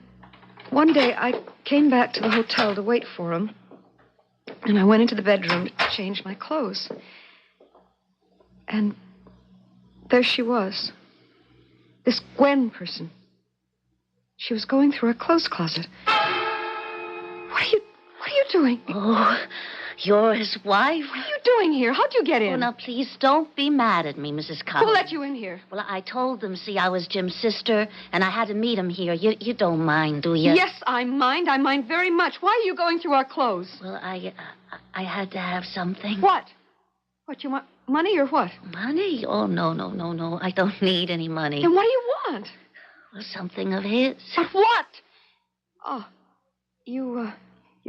one day I came back to the hotel to wait for him, and I went into the bedroom to change my clothes. And there she was. This Gwen person. She was going through her clothes closet. What are you doing? Oh, you're his wife? What are you doing here? How'd you get in? Oh, now, please don't be mad at me, Mrs. Collins. Who let you in here? Well, I told them, see, I was Jim's sister, and I had to meet him here. You don't mind, do you? Yes, I mind. I mind very much. Why are you going through our clothes? Well, I had to have something. What? What, you want money or what? Money? Oh, no. I don't need any money. Then what do you want? Well, something of his. But what? Oh, you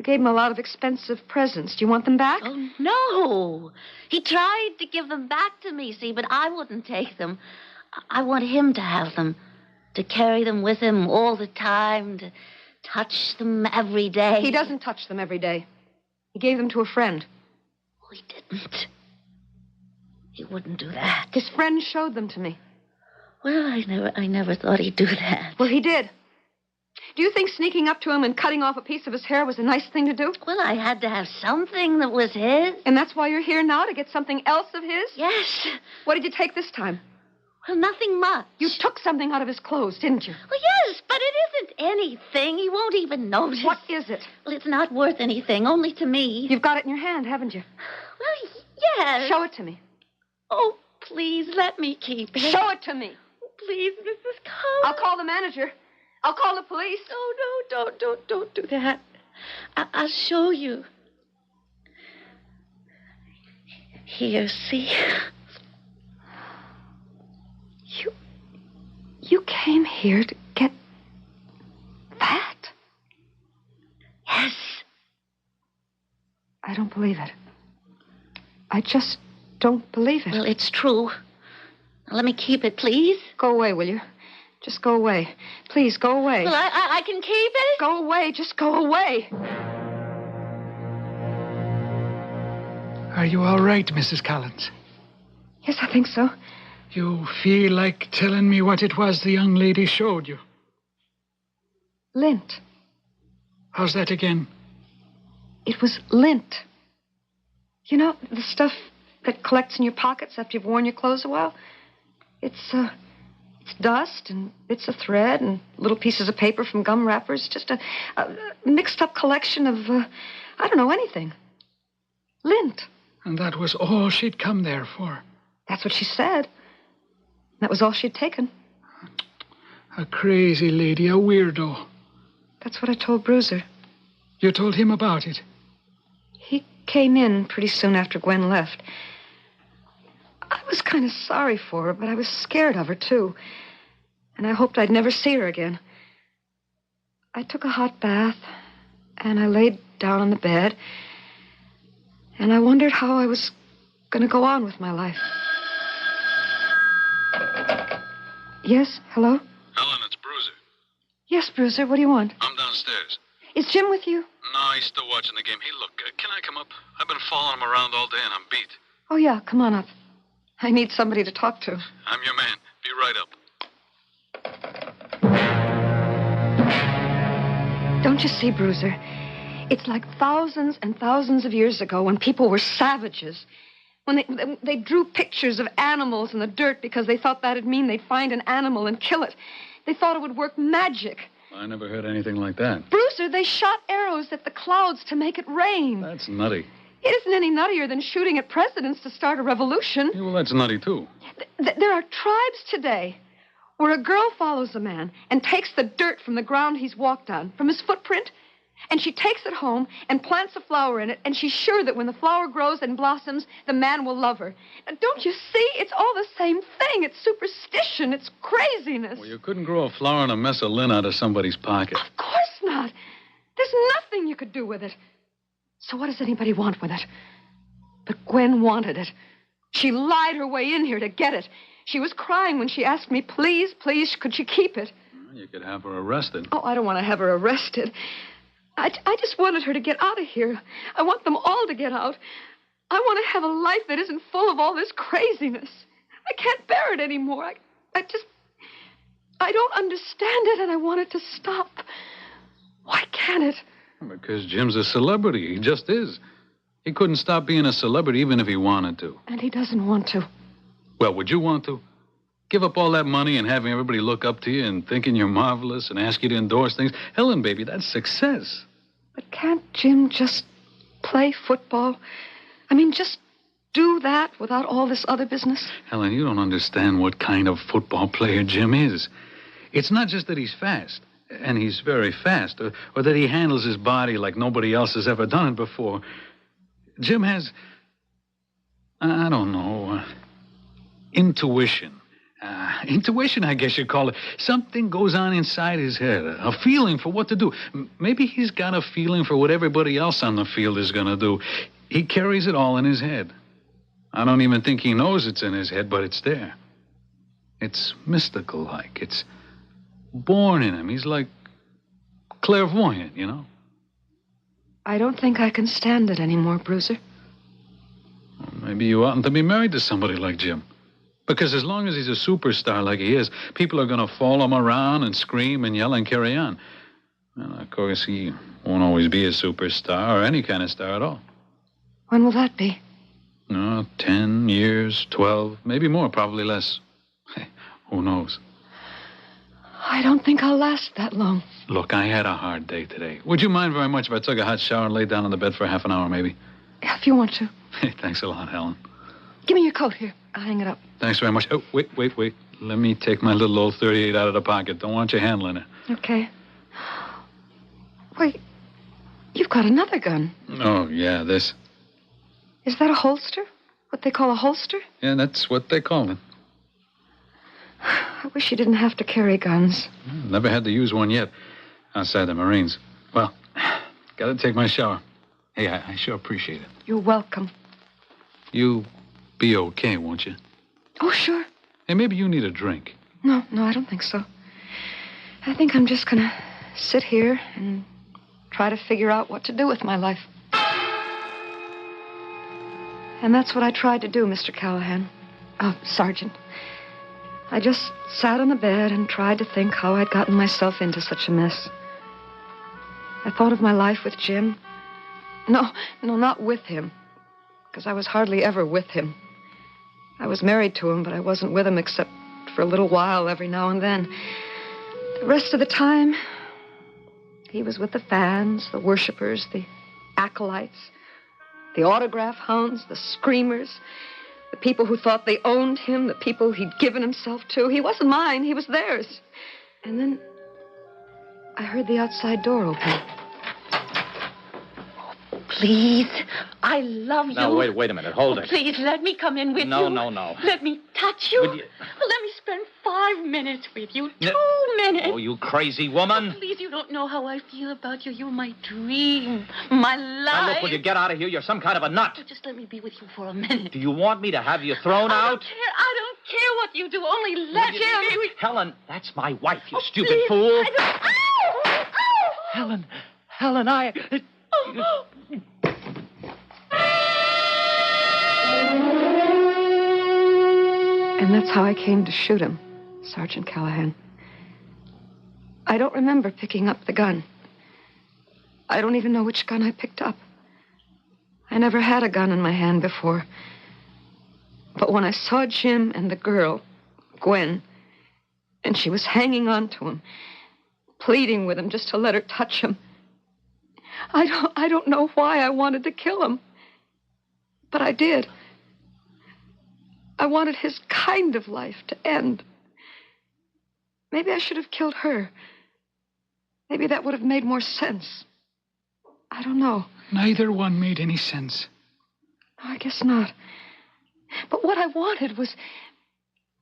gave him a lot of expensive presents. Do you want them back? Oh, no. He tried to give them back to me, see, but I wouldn't take them. I want him to have them, to carry them with him all the time, to touch them every day. He doesn't touch them every day. He gave them to a friend. Oh, he didn't. He wouldn't do that. His friend showed them to me. Well, I never thought he'd do that. Well, he did. Do you think sneaking up to him and cutting off a piece of his hair was a nice thing to do? Well, I had to have something that was his. And that's why you're here now, to get something else of his? Yes. What did you take this time? Well, nothing much. You took something out of his clothes, didn't you? Well, yes, but it isn't anything. He won't even notice. What is it? Well, it's not worth anything, only to me. You've got it in your hand, haven't you? Well, yes. Show it to me. Oh, please, let me keep it. Show it to me. Please, Mrs. Collins. I'll call the manager. I'll call the police. Oh, no, don't do that. I'll show you. Here, see? You came here to get that? Yes. I don't believe it. I just don't believe it. Well, it's true. Now, let me keep it, please. Go away, will you? Just go away. Please, go away. Well, I can keep it. Go away. Just go away. Are you all right, Mrs. Collins? Yes, I think so. You feel like telling me what it was the young lady showed you? Lint. How's that again? It was lint. You know, the stuff that collects in your pockets after you've worn your clothes a while? It's dust and bits of thread and little pieces of paper from gum wrappers. Just a mixed-up collection of, I don't know, anything. Lint. And that was all she'd come there for? That's what she said. That was all she'd taken. A crazy lady, a weirdo. That's what I told Bruiser. You told him about it? He came in pretty soon after Gwen left. I was kind of sorry for her, but I was scared of her, too. And I hoped I'd never see her again. I took a hot bath, and I laid down on the bed, and I wondered how I was going to go on with my life. Yes, hello? Helen, it's Bruiser. Yes, Bruiser, what do you want? I'm downstairs. Is Jim with you? No, he's still watching the game. Hey, look, can I come up? I've been following him around all day and I'm beat. Oh, yeah, come on up. I need somebody to talk to. I'm your man. Be right up. Don't you see, Bruiser? It's like thousands and thousands of years ago when people were savages. When they drew pictures of animals in the dirt because they thought that'd mean they'd find an animal and kill it. They thought it would work magic. I never heard anything like that. Bruiser, they shot arrows at the clouds to make it rain. That's nutty. It isn't any nuttier than shooting at presidents to start a revolution. Yeah, well, that's nutty, too. There are tribes today where a girl follows a man and takes the dirt from the ground he's walked on, from his footprint, and she takes it home and plants a flower in it, and she's sure that when the flower grows and blossoms, the man will love her. Now, don't you see? It's all the same thing. It's superstition. It's craziness. Well, you couldn't grow a flower and a mess of lint out of somebody's pocket. Of course not. There's nothing you could do with it. So what does anybody want with it? But Gwen wanted it. She lied her way in here to get it. She was crying when she asked me, please, could she keep it? You could have her arrested. Oh, I don't want to have her arrested. I just wanted her to get out of here. I want them all to get out. I want to have a life that isn't full of all this craziness. I can't bear it anymore. I don't understand it, and I want it to stop. Why can't it? Because Jim's a celebrity. He just is. He couldn't stop being a celebrity even if he wanted to. And he doesn't want to. Well, would you want to? Give up all that money and having everybody look up to you and thinking you're marvelous and ask you to endorse things? Helen, baby, that's success. But can't Jim just play football? I mean, just do that without all this other business? Helen, you don't understand what kind of football player Jim is. It's not just that he's fast, and he's very fast, or that he handles his body like nobody else has ever done it before. Jim has, I don't know, intuition. Intuition, I guess you'd call it. Something goes on inside his head, a feeling for what to do. Maybe he's got a feeling for what everybody else on the field is going to do. He carries it all in his head. I don't even think he knows it's in his head, but it's there. It's mystical-like. It's born in him. He's like clairvoyant, you know? I don't think I can stand it anymore, Bruiser. Well, maybe you oughtn't to be married to somebody like Jim. Because as long as he's a superstar like he is, people are going to follow him around and scream and yell and carry on. Well, of course, he won't always be a superstar or any kind of star at all. When will that be? 10 years, 12, maybe more, probably less. Who knows? I don't think I'll last that long. Look, I had a hard day today. Would you mind very much if I took a hot shower and laid down on the bed for half an hour, maybe? Yeah, if you want to. Hey, thanks a lot, Helen. Give me your coat here. I'll hang it up. Thanks very much. Oh, wait. Let me take my little old 38 out of the pocket. Don't want you handling it. Okay. Wait. You've got another gun. Oh, yeah, this. Is that a holster? What they call a holster? Yeah, that's what they call it. I wish you didn't have to carry guns. Never had to use one yet outside the Marines. Well, gotta take my shower. Hey, I sure appreciate it. You're welcome. You be okay, won't you? Oh, sure. Hey, maybe you need a drink. No, I don't think so. I think I'm just gonna sit here and try to figure out what to do with my life. And that's what I tried to do, Mr. Callahan. Sergeant. I just sat on the bed and tried to think how I'd gotten myself into such a mess. I thought of my life with Jim. No, not with him. Because I was hardly ever with him. I was married to him, but I wasn't with him except for a little while every now and then. The rest of the time, he was with the fans, the worshipers, the acolytes, the autograph hounds, the screamers, the people who thought they owned him, the people he'd given himself to. He wasn't mine, he was theirs. And then I heard the outside door open. Please, I love you. Now, wait a minute. Hold it. Please, let me come in with you. No. Let me touch you. Let me spend 5 minutes with you. 2 minutes. Oh, you crazy woman. Oh, please, you don't know how I feel about you. You're my dream, my life. Now, look, will you get out of here? You're some kind of a nut. Oh, just let me be with you for a minute. Do you want me to have you thrown out? I don't care what you do. Only let him. Helen, that's my wife, you stupid please, fool. Ow! Helen, I... And that's how I came to shoot him, Sergeant Callahan. I don't remember picking up the gun. I don't even know which gun I picked up. I never had a gun in my hand before. But when I saw Jim and the girl, Gwen, and she was hanging on to him, pleading with him just to let her touch him, I don't know why I wanted to kill him. But I did. I wanted his kind of life to end. Maybe I should have killed her. Maybe that would have made more sense. I don't know. Neither one made any sense. No, I guess not. But what I wanted was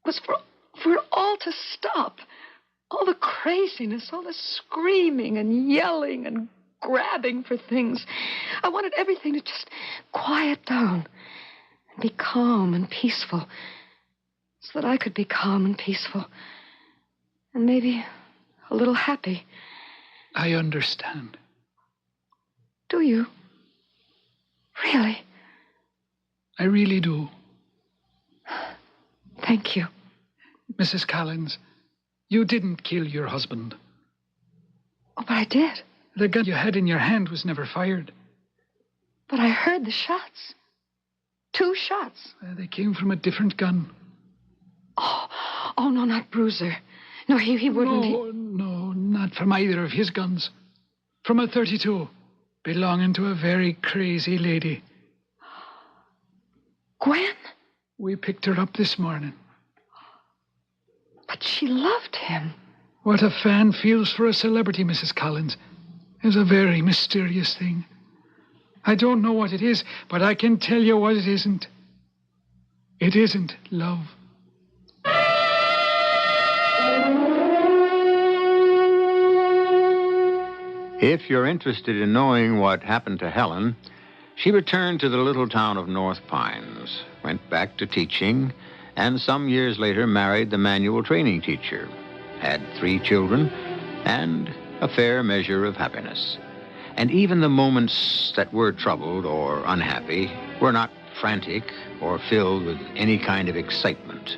for it all to stop. All the craziness, all the screaming and yelling and grabbing for things. I wanted everything to just quiet down and be calm and peaceful so that I could be calm and peaceful and maybe a little happy. I understand. Do you? Really? I really do. Thank you. Mrs. Collins, you didn't kill your husband. Oh, but I did. The gun you had in your hand was never fired. But I heard the shots. 2 shots. They came from a different gun. Oh, no, not Bruiser. No, he wouldn't. No, not from either of his guns. From a .32, belonging to a very crazy lady. Gwen? We picked her up this morning. But she loved him. What a fan feels for a celebrity, Mrs. Collins, is a very mysterious thing. I don't know what it is, but I can tell you what it isn't. It isn't love. If you're interested in knowing what happened to Helen, she returned to the little town of North Pines, went back to teaching, and some years later married the manual training teacher, had 3 children, and a fair measure of happiness. And even the moments that were troubled or unhappy were not frantic or filled with any kind of excitement.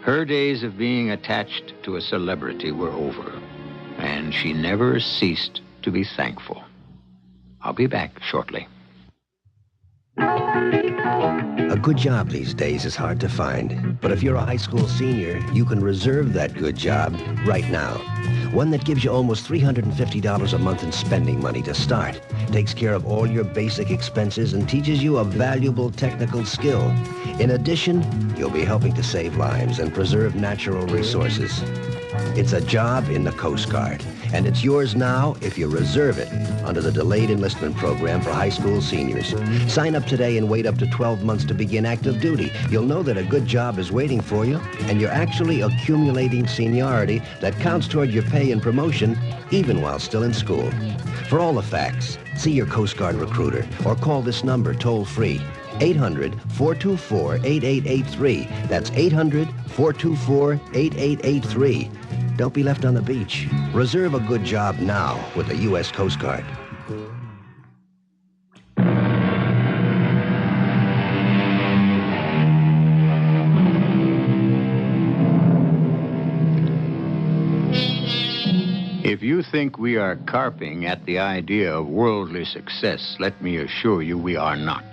Her days of being attached to a celebrity were over, and she never ceased to be thankful. I'll be back shortly. A good job these days is hard to find. But if you're a high school senior, you can reserve that good job right now. One that gives you almost $350 a month in spending money to start, takes care of all your basic expenses, and teaches you a valuable technical skill. In addition, you'll be helping to save lives and preserve natural resources. It's a job in the Coast Guard. And it's yours now if you reserve it under the Delayed Enlistment Program for high school seniors. Sign up today and wait up to 12 months to begin active duty. You'll know that a good job is waiting for you, and you're actually accumulating seniority that counts toward your pay and promotion even while still in school. For all the facts, see your Coast Guard recruiter or call this number toll-free. 800-424-8883. That's 800-424-8883. Don't be left on the beach. Reserve a good job now with the U.S. Coast Guard. If you think we are carping at the idea of worldly success, let me assure you we are not.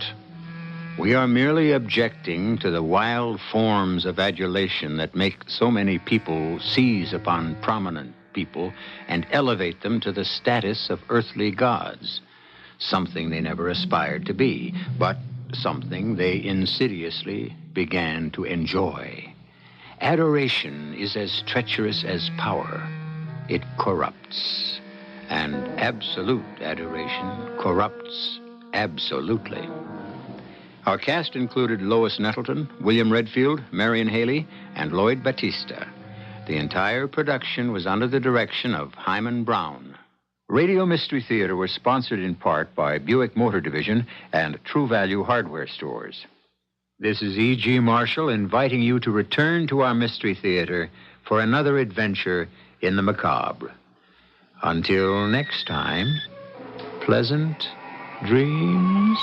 We are merely objecting to the wild forms of adulation that make so many people seize upon prominent people and elevate them to the status of earthly gods, something they never aspired to be, but something they insidiously began to enjoy. Adoration is as treacherous as power. It corrupts, and absolute adoration corrupts absolutely. Our cast included Lois Nettleton, William Redfield, Marion Haley, and Lloyd Battista. The entire production was under the direction of Hyman Brown. Radio Mystery Theater was sponsored in part by Buick Motor Division and True Value Hardware Stores. This is E.G. Marshall inviting you to return to our Mystery Theater for another adventure in the macabre. Until next time, pleasant dreams.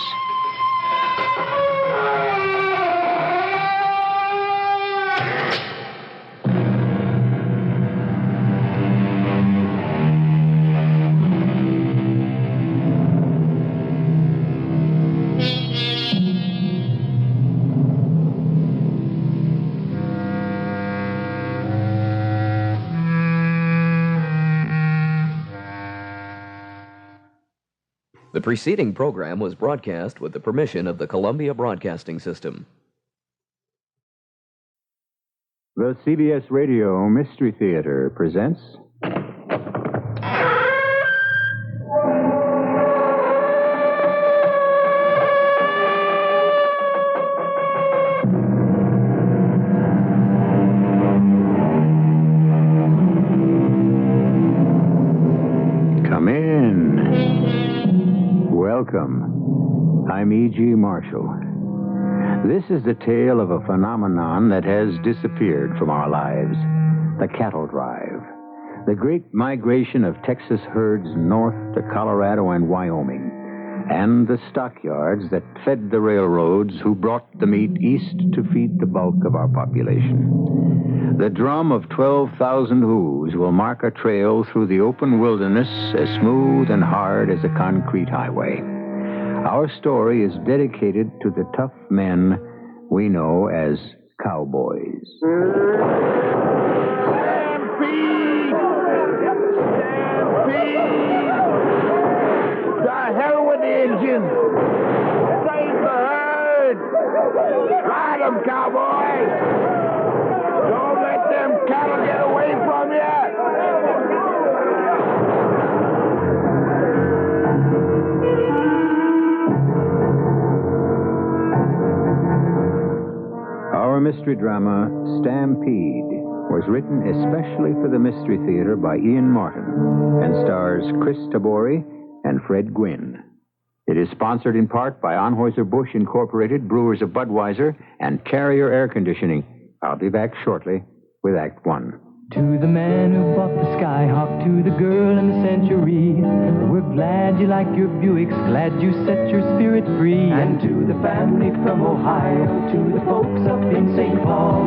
The preceding program was broadcast with the permission of the Columbia Broadcasting System. The CBS Radio Mystery Theater presents... Come in. Welcome. I'm E.G. Marshall. This is the tale of a phenomenon that has disappeared from our lives, the cattle drive, the great migration of Texas herds north to Colorado and Wyoming, and the stockyards that fed the railroads who brought the meat east to feed the bulk of our population. The drum of 12,000 hooves will mark a trail through the open wilderness as smooth and hard as a concrete highway. Our story is dedicated to the tough men we know as cowboys. Stampede! Stampede! The hell with the engines! Save the herd! Ride 'em, cowboy! Don't let them cattle get away from you! Our mystery drama, Stampede, was written especially for the Mystery Theater by Ian Martin and stars Chris Tabori and Fred Gwynn. It is sponsored in part by Anheuser-Busch Incorporated, Brewers of Budweiser, and Carrier Air Conditioning. I'll be back shortly with Act One. To the man who bought the Skyhawk, to the girl in the Century, we're glad you like your Buicks, glad you set your spirit free. And to the family from Ohio, to the folks up in St. Paul,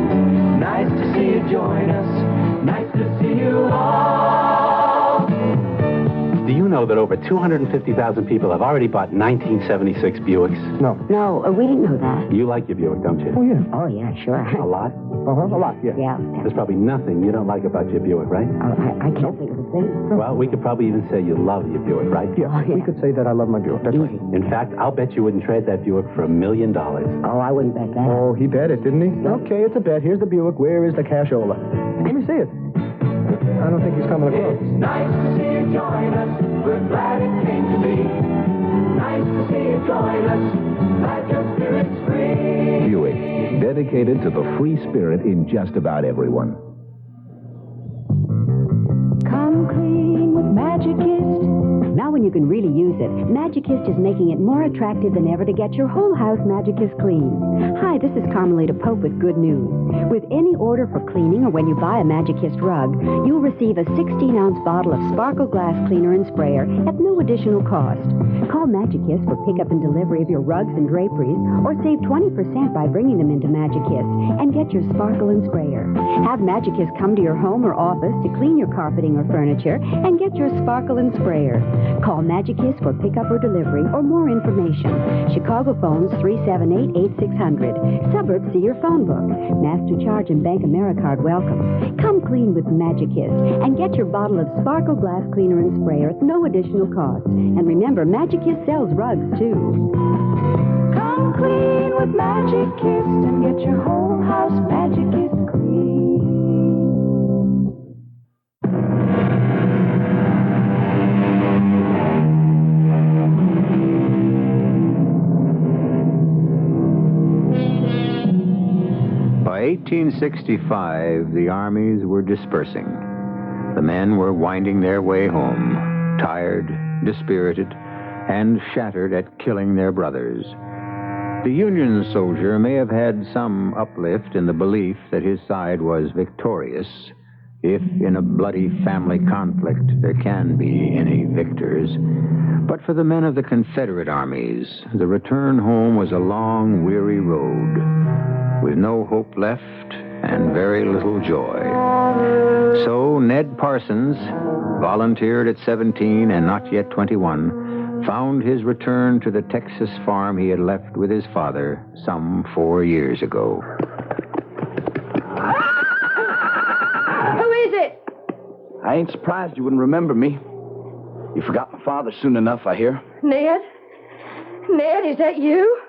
nice to see you join us, nice to see you all. Do you know that over 250,000 people have already bought 1976 Buicks? No. No, we didn't know that. You like your Buick, don't you? Oh, yeah. Oh, yeah, sure. A lot? A lot, yeah. Yeah. There's probably nothing you don't like about your Buick, right? Oh, I can't think of a thing. Well, we could probably even say you love your Buick, right? Yeah, we could say that I love my Buick. That's right. In fact, I'll bet you wouldn't trade that Buick for $1 million. Oh, I wouldn't bet that. Oh, he bet it, didn't he? Okay, it's a bet. Here's the Buick. Where is the cashola? Let me see it. I don't think he's coming across. Nice to see you join us. We're glad it came to be. Nice to see you join us. Let your spirits free. Buick, dedicated to the free spirit in just about everyone. Come clean with Magicist. Now when you can really use it, Magicist is making it more attractive than ever to get your whole house Magicist clean. Hi, this is Carmelita Pope with good news. With any order for cleaning or when you buy a Magicist rug, you'll receive a 16-ounce bottle of Sparkle Glass Cleaner and Sprayer at no additional cost. Call Magicist for pickup and delivery of your rugs and draperies, or save 20% by bringing them into Magicist and get your Sparkle and Sprayer. Have Magicist come to your home or office to clean your carpeting or furniture and get your Sparkle and Sprayer. Call Magicist for pickup or delivery or more information. Chicago phones 378-8600. Suburbs see your phone book. Master Charge and Bank Americard welcome. Come clean with Magicist and get your bottle of Sparkle Glass Cleaner and Sprayer at no additional cost. And remember, Magicist sells rugs, too. Come clean with Magicist and get your whole house Magicist clean. By 1865, the armies were dispersing. The men were winding their way home, tired, dispirited, and shattered at killing their brothers. The Union soldier may have had some uplift in the belief that his side was victorious, if in a bloody family conflict there can be any victors. But for the men of the Confederate armies, the return home was a long, weary road, with no hope left and very little joy. So Ned Parsons, volunteered at 17 and not yet 21, found his return to the Texas farm he had left with his father some 4 years ago. Who is it? I ain't surprised you wouldn't remember me. You forgot my father soon enough, I hear. Ned? Ned, is that you?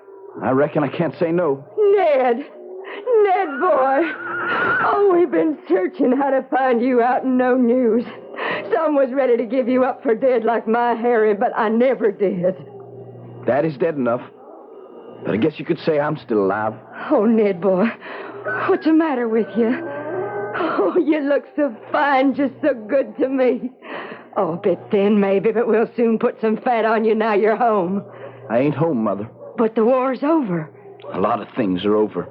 I reckon I can't say no. Ned! Ned, boy! Oh, we've been searching how to find you out and no news. Some was ready to give you up for dead like my Harry, but I never did. Daddy's dead enough. But I guess you could say I'm still alive. Oh, Ned, boy. What's the matter with you? Oh, you look so fine, just so good to me. Oh, a bit thin, maybe, but we'll soon put some fat on you now you're home. I ain't home, Mother. But the war's over. A lot of things are over.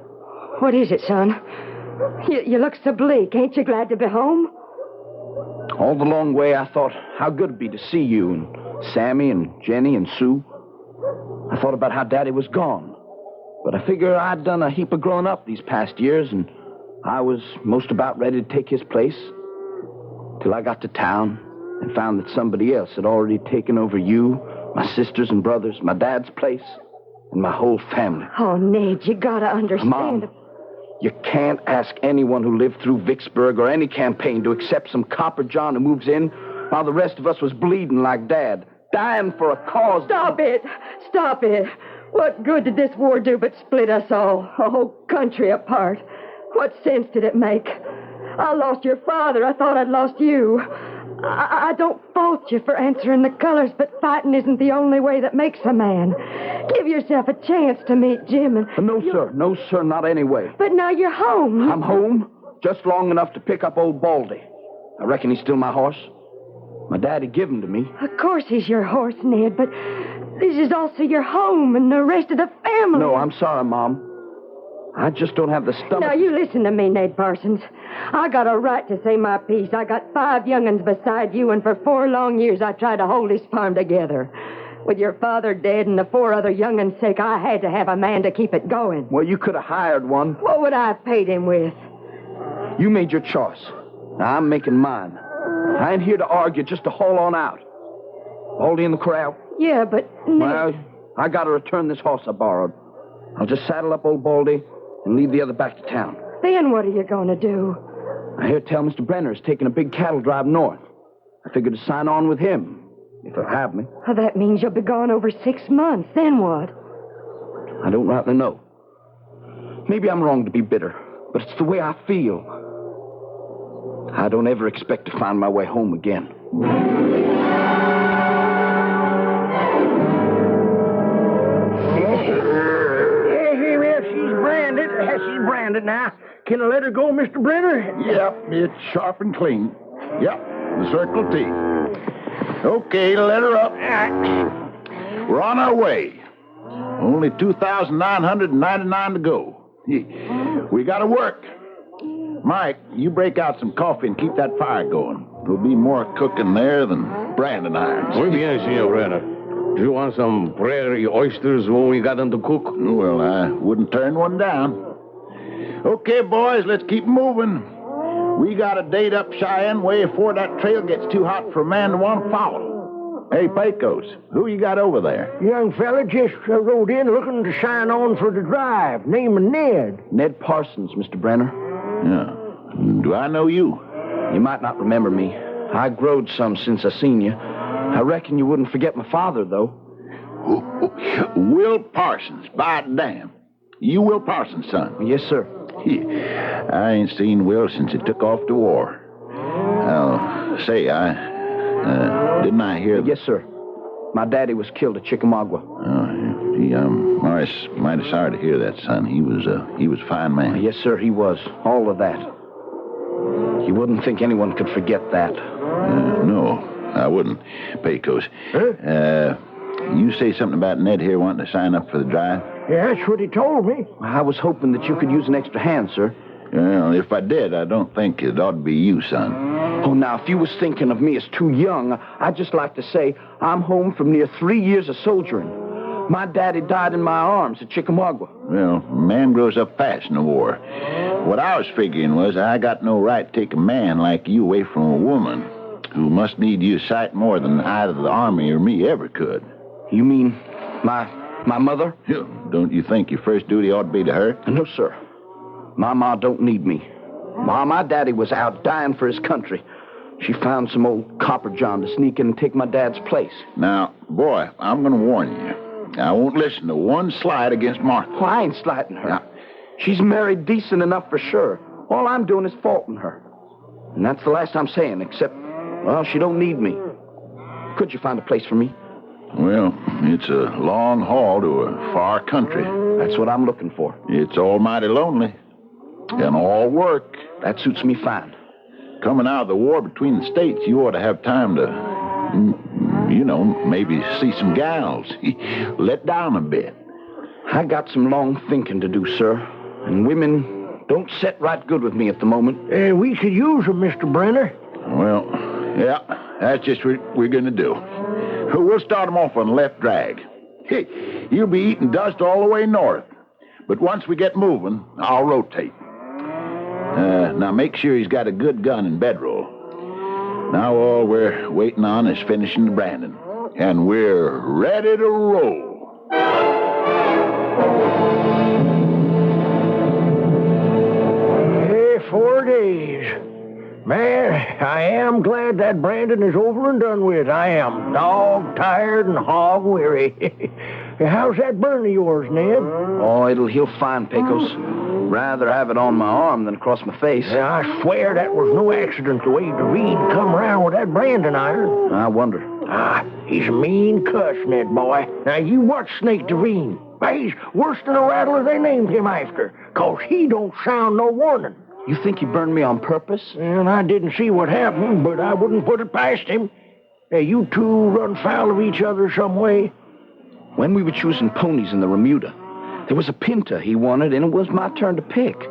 What is it, son? You look so bleak. Ain't you glad to be home? All the long way, I thought how good it'd be to see you and Sammy and Jenny and Sue. I thought about how Daddy was gone. But I figure I'd done a heap of growing up these past years, and I was most about ready to take his place. Till I got to town and found that somebody else had already taken over you, my sisters and brothers, my dad's place, and my whole family. Oh, Ned, you gotta understand. Mom, you can't ask anyone who lived through Vicksburg or any campaign to accept some copper John who moves in while the rest of us was bleeding like Dad, dying for a cause. Stop it! Stop it! What good did this war do but split us all, a whole country apart? What sense did it make? I lost your father. I thought I'd lost you. I don't fault you for answering the colors, but fighting isn't the only way that makes a man. Give yourself a chance to meet Jim and... No, sir. No, sir, not anyway. But now you're home. I'm home, just long enough to pick up old Baldy. I reckon he's still my horse. My daddy gave him to me. Of course he's your horse, Ned, but this is also your home and the rest of the family. No, I'm sorry, Mom. I just don't have the stomach. Now, you listen to me, Ned Parsons. I got a right to say my piece. I got 5 young'uns beside you, and for 4 long years I tried to hold this farm together. With your father dead and the 4 other young'uns' sake, I had to have a man to keep it going. Well, you could have hired one. What would I have paid him with? You made your choice. Now, I'm making mine. I ain't here to argue, just to haul on out. Baldy in the corral? Yeah, but... Ned... Well, I got to return this horse I borrowed. I'll just saddle up old Baldy and leave the other back to town. Then what are you going to do? I hear tell Mr. Brenner's taking a big cattle drive north. I figured to sign on with him, if he'll have me. Well, that means you'll be gone over 6 months. Then what? I don't rightly know. Maybe I'm wrong to be bitter, but it's the way I feel. I don't ever expect to find my way home again. She's branded. She's branded now. Can I let her go, Mr. Brenner? Yep, it's sharp and clean. Yep, the Circle T. Okay, let her up. We're on our way. Only 2,999 to go. We gotta work. Mike, you break out some coffee and keep that fire going. There'll be more cooking there than branding irons. Muy bien, Senor Brenner. Do you want some prairie oysters when we got them to cook? Well, I wouldn't turn one down. Okay, boys, let's keep moving. We got a date up Cheyenne way before that trail gets too hot for a man to want to follow. Hey, Pecos, who you got over there? Young fella just rode in looking to sign on for the drive. Name of Ned. Ned Parsons, Mr. Brenner. Yeah. Do I know you? You might not remember me. I growed some since I seen you. I reckon you wouldn't forget my father, though. Will Parsons, by damn. You Will Parsons' son? Yes, sir. I ain't seen Will since he took off to war. Oh, say, didn't I hear... Yes, sir. My daddy was killed at Chickamauga. Oh, gee, I'm mighty sorry to hear that, son. He was a fine man. Yes, sir, he was. All of that. You wouldn't think anyone could forget that. No, I wouldn't. Pecos. Huh? You say something about Ned here wanting to sign up for the drive? Yeah, that's what he told me. I was hoping that you could use an extra hand, sir. Well, if I did, I don't think it ought to be you, son. Oh, now, if you was thinking of me as too young, I'd just like to say I'm home from near 3 years of soldiering. My daddy died in my arms at Chickamauga. Well, a man grows up fast in the war. What I was figuring was I got no right to take a man like you away from a woman who must need you a sight more than either the Army or me ever could. You mean my mother? Yeah. Don't you think your first duty ought to be to her? No, sir. My ma don't need me. My daddy was out dying for his country. She found some old copper John to sneak in and take my dad's place. Now, boy, I'm going to warn you. I won't listen to one slight against Martha. Well, I ain't slighting her. She's married decent enough for sure. All I'm doing is faulting her. And that's the last I'm saying, except, well, she don't need me. Could you find a place for me? Well, it's a long haul to a far country. That's what I'm looking for. It's almighty lonely. And all work. That suits me fine. Coming out of the war between the states, you ought to have time to, maybe see some gals. Let down a bit. I got some long thinking to do, sir. And women don't set right good with me at the moment. We could use them, Mr. Brenner. Well, yeah, that's just what we're going to do. We'll start them off on the left drag. Hey, you'll be eating dust all the way north. But once we get moving, I'll rotate. Now make sure he's got a good gun and bedroll. Now all we're waiting on is finishing the branding. And we're ready to roll. Hey, 4 days. Man, I am glad that branding is over and done with. I am dog-tired and hog-weary. How's that burn of yours, Ned? Oh, it'll heal fine, Pecos. Rather have it on my arm than across my face. Yeah, I swear that was no accident the way DeVine come around with that branding iron. I wonder. He's a mean cuss, Ned boy. Now, you watch Snake DeVine. He's worse than a rattler they named him after, 'cause he don't sound no warning. You think he burned me on purpose? And I didn't see what happened, but I wouldn't put it past him. Hey, you two run foul of each other some way? When we were choosing ponies in the Remuda, there was a Pinta he wanted, and it was my turn to pick.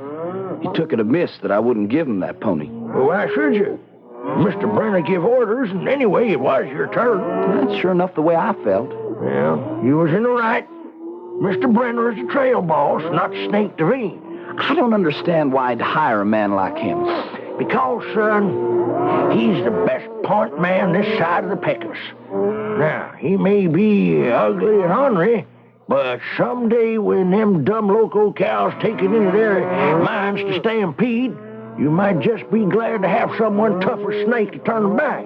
He took it amiss that I wouldn't give him that pony. Well, why should you? Mr. Brenner give orders, and anyway, it was your turn. That's sure enough the way I felt. Well, you was in the right. Mr. Brenner is the trail boss, not Snake DeVine. I don't understand why I'd hire a man like him. Because, son, he's the best point man this side of the Pecos. Now, he may be ugly and ornery, but someday when them dumb loco cows take it into their minds to stampede, you might just be glad to have someone tough as Snake to turn them back.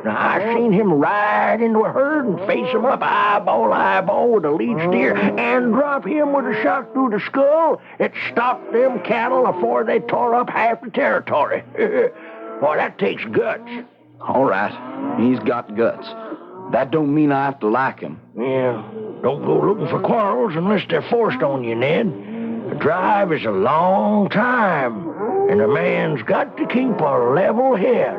Now, I seen him ride into a herd and face him up eyeball to eyeball with a lead steer and drop him with a shot through the skull. It stopped them cattle before they tore up half the territory. Boy, that takes guts. All right, he's got guts. That don't mean I have to like him. Yeah, don't go looking for quarrels unless they're forced on you, Ned. The drive is a long time, and a man's got to keep a level head.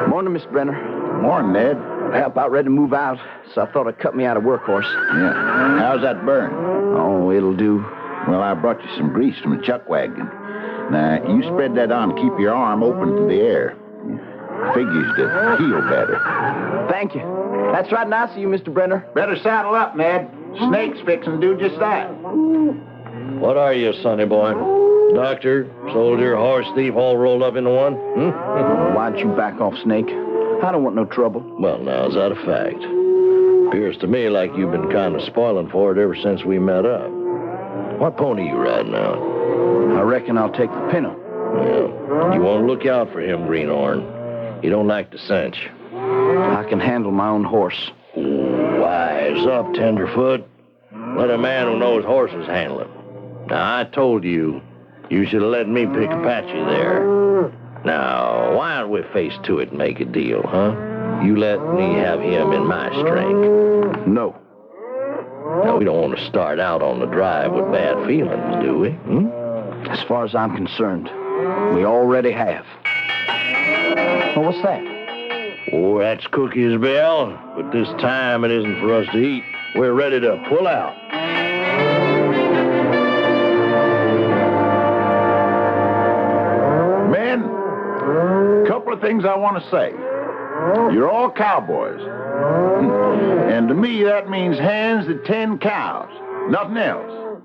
Morning, Miss Brenner. Morning, Ned. I'm about ready to move out, so I thought I'd cut me out a workhorse. Yeah. How's that burn? Oh, it'll do. Well, I brought you some grease from the chuck wagon. Now, you spread that on to keep your arm open to the air. Figures to heal better. Thank you. That's right nice of you, Mr. Brenner. Better saddle up, Ned. Snake's fixing to do just that. What are you, sonny boy? Doctor, soldier, horse thief, all rolled up into one? Why'd you back off, Snake? I don't want no trouble. Well, now, is that a fact? Appears to me like you've been kind of spoiling for it ever since we met up. What pony you riding now? I reckon I'll take the pinto. Yeah. You want to look out for him, Greenhorn. He don't like to cinch. I can handle my own horse. Wise up, tenderfoot. Let a man who knows horses handle it. Now, I told you should have let me pick Apache there. Now, why don't we face to it and make a deal, huh? You let me have him in my strength. No. Now, we don't want to start out on the drive with bad feelings, do we? As far as I'm concerned, we already have. Well, what's that? Oh, that's Cookie's bell, but this time it isn't for us to eat. We're ready to pull out. Men, a couple of things I want to say. You're all cowboys. And to me, that means hands that tend cows. Nothing else.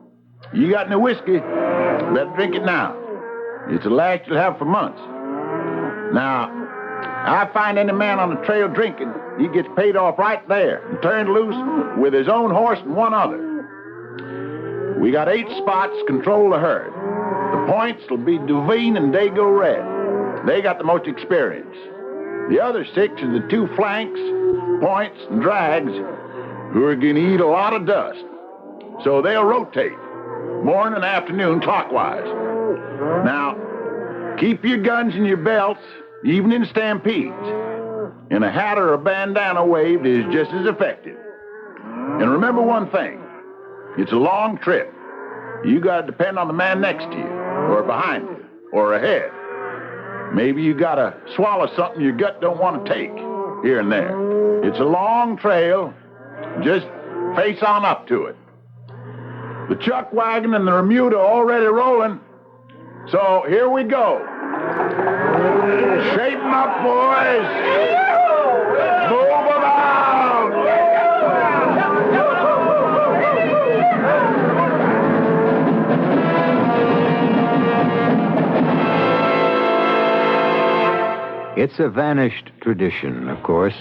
You got any whiskey? Better drink it now. It's the last you'll have for months. Now, I find any man on the trail drinking, he gets paid off right there and turned loose with his own horse and one other. We got 8 spots to control the herd. The points will be Duveen and Dago Red. They got the most experience. The other 6 are the 2 flanks, points, and drags, who are going to eat a lot of dust. So they'll rotate, morning and afternoon clockwise. Now, keep your guns in your belts, even in stampedes. And a hat or a bandana waved is just as effective. And remember one thing, it's a long trip. You got to depend on the man next to you, or behind you, or ahead. Maybe you got to swallow something your gut don't want to take, here and there. It's a long trail. Just face on up to it. The chuck wagon and the remuda are already rolling. So here we go. Shape 'em up, boys. Move 'em out. It's a vanished tradition, of course,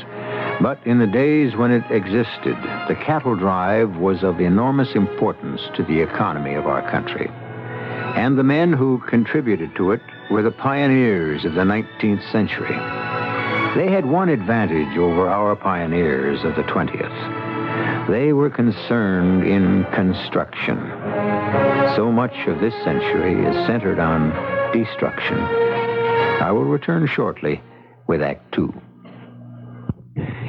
but in the days when it existed, the cattle drive was of enormous importance to the economy of our country. And the men who contributed to it were the pioneers of the 19th century. They had one advantage over our pioneers of the 20th. They were concerned in construction. So much of this century is centered on destruction. I will return shortly with Act Two.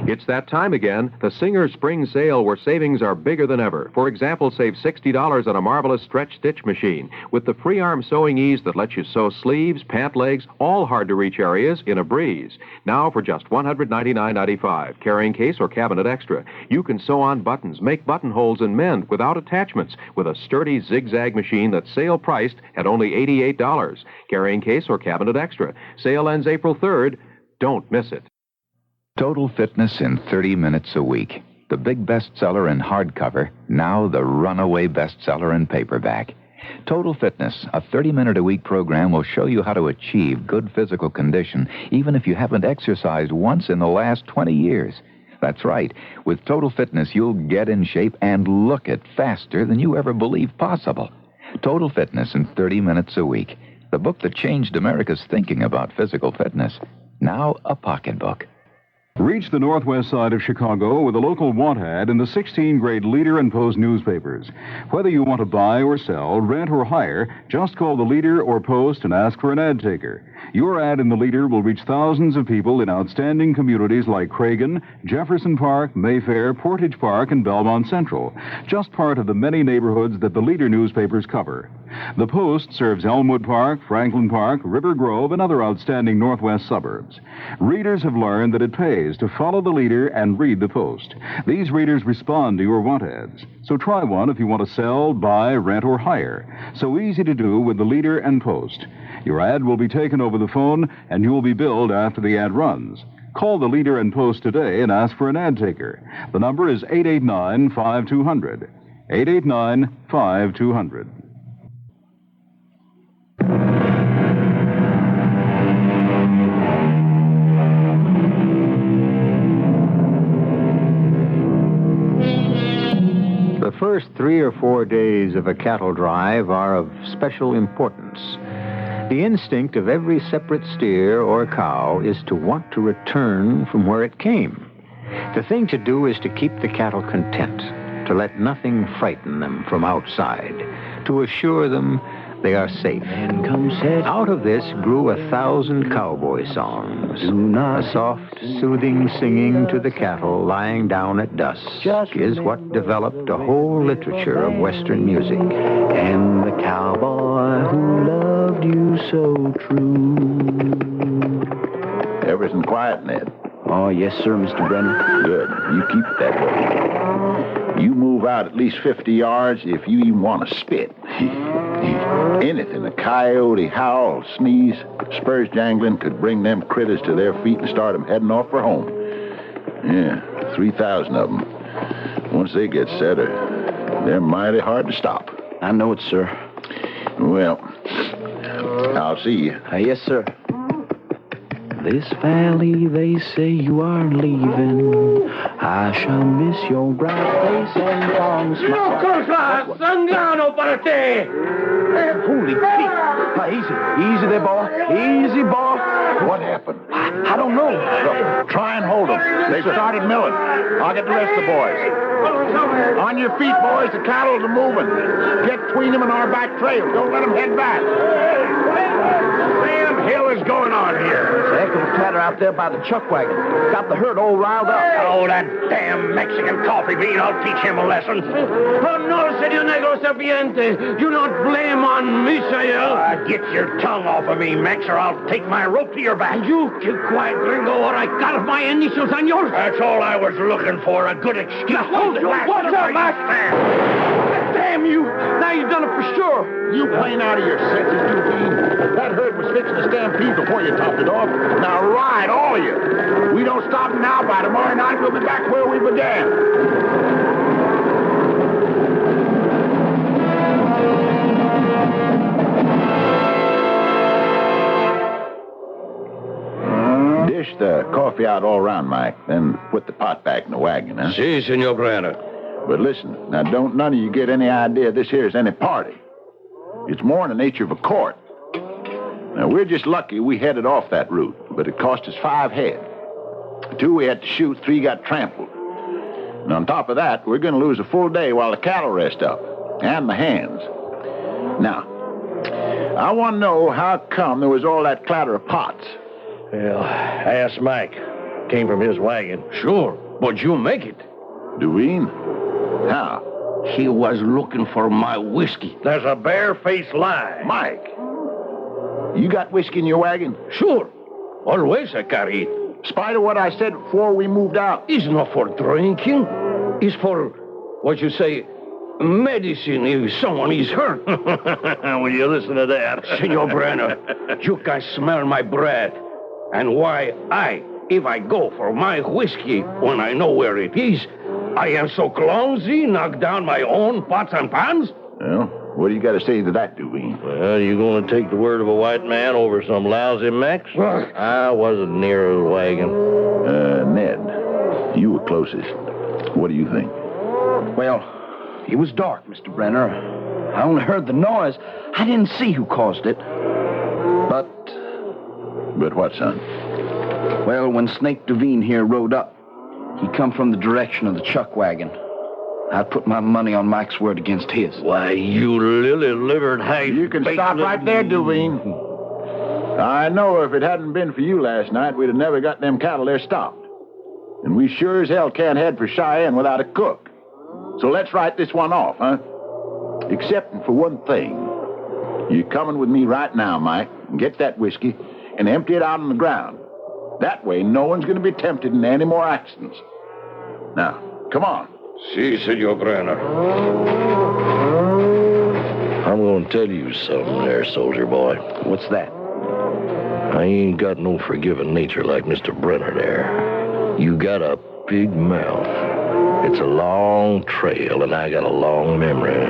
It's that time again, the Singer Spring Sale, where savings are bigger than ever. For example, save $60 on a marvelous stretch stitch machine with the free arm sewing ease that lets you sew sleeves, pant legs, all hard-to-reach areas in a breeze. Now for just $199.95, carrying case or cabinet extra. You can sew on buttons, make buttonholes, and mend without attachments with a sturdy zigzag machine that's sale priced at only $88. Carrying case or cabinet extra. Sale ends April 3rd. Don't miss it. Total Fitness in 30 minutes a week. The big bestseller in hardcover, now the runaway bestseller in paperback. Total Fitness, a 30-minute-a-week program, will show you how to achieve good physical condition, even if you haven't exercised once in the last 20 years. That's right. With Total Fitness, you'll get in shape and look it faster than you ever believed possible. Total Fitness in 30 minutes a week. The book that changed America's thinking about physical fitness. Now a pocketbook. Reach the northwest side of Chicago with a local want ad in the 16-grade Leader and Post newspapers. Whether you want to buy or sell, rent or hire, just call the Leader or Post and ask for an ad taker. Your ad in the Leader will reach thousands of people in outstanding communities like Cragen, Jefferson Park, Mayfair, Portage Park, and Belmont Central. Just part of the many neighborhoods that the Leader newspapers cover. The Post serves Elmwood Park, Franklin Park, River Grove, and other outstanding northwest suburbs. Readers have learned that it pays to follow the Leader and read the Post. These readers respond to your want ads. So try one if you want to sell, buy, rent, or hire. So easy to do with the Leader and Post. Your ad will be taken over the phone, and you will be billed after the ad runs. Call the Leader and Post today and ask for an ad taker. The number is 889-5200. 889-5200. The first 3 or 4 days of a cattle drive are of special importance. The instinct of every separate steer or cow is to want to return from where it came. The thing to do is to keep the cattle content, to let nothing frighten them from outside, to assure them they are safe. Out of this grew 1,000 cowboy songs. A soft, soothing singing to the cattle lying down at dusk is what developed a whole literature of Western music. And the cowboy who loved you so true. Everything quiet, Ned? Oh, yes, sir, Mr. Brenner. Good. You keep it that way. You move out at least 50 yards if you even want to spit. Anything, a coyote, howl, sneeze, spurs jangling could bring them critters to their feet and start them heading off for home. Yeah, 3,000 of them. Once they get set, they're mighty hard to stop. I know it, sir. Well, I'll see you. Yes, sir. This valley, they say you are leaving. I shall miss your bright face and long smile. No cosa! Sangano para te! Holy feet! Easy there, boy. Easy, boy. What happened? I don't know. Look, try and hold them. They've started milling. I'll get the rest of the boys. On your feet, boys. The cattle are moving. Get between them and our back trail. Don't let them head back. Damn hell is going on here? There's a heck of a clatter out there by the chuck wagon. Got the herd all riled up. Oh, that damn Mexican coffee bean. I'll teach him a lesson. Oh, no, Senor Negro Serpiente. Do not blame on Misael. Get your tongue off of me, Mex, or I'll take my rope to your back. You keep quiet, gringo, or I got my initials on yours. That's all I was looking for, a good excuse. Now, hold it. Watch out, Mac. Damn you. Now you've done it for sure. You plain out of your senses, Eugene. That herd was fixing to stampede before you topped it off. Now ride, all of you. We don't stop now. By tomorrow night, we'll be back where we began. Dish the coffee out all around, Mike. Then put the pot back in the wagon, huh? Si, Senor Brenner. But listen, now don't none of you get any idea this here is any party. It's more in the nature of a court. Now, we're just lucky we headed off that route, but it cost us 5 head. 2 we had to shoot, 3 got trampled. And on top of that, we're going to lose a full day while the cattle rest up, and the hands. Now, I want to know how come there was all that clatter of pots. Well, ask Mike. Came from his wagon. Sure, but you make it. Deween? How? He was looking for my whiskey. There's a bare-faced lie. Mike, you got whiskey in your wagon? Sure. Always I carry it. Spite of what I said before we moved out. It's not for drinking. It's for, what you say, medicine if someone is hurt. Will you listen to that? Senor Brenner, you can smell my breath. And why if I go for my whiskey when I know where it is, I am so clumsy, knock down my own pots and pans? Well, what do you got to say to that, Deween? Well, you going to take the word of a white man over some lousy Mex? I wasn't near the wagon. Ned, you were closest. What do you think? Well, it was dark, Mr. Brenner. I only heard the noise. I didn't see who caused it. But what, son? Well, when Snake Devine here rode up, he come from the direction of the chuck wagon. I'd put my money on Mike's word against his. Why, you lily-livered hag. You can stop right there, Devine. I know if it hadn't been for you last night, we'd have never got them cattle there stopped. And we sure as hell can't head for Cheyenne without a cook. So let's write this one off, huh? Excepting for one thing. You're coming with me right now, Mike, and get that whiskey and empty it out on the ground. That way, no one's going to be tempted in any more accidents. Now, come on. Si, Senor Brenner. I'm going to tell you something there, soldier boy. What's that? I ain't got no forgiving nature like Mr. Brenner there. You got a big mouth. It's a long trail, and I got a long memory.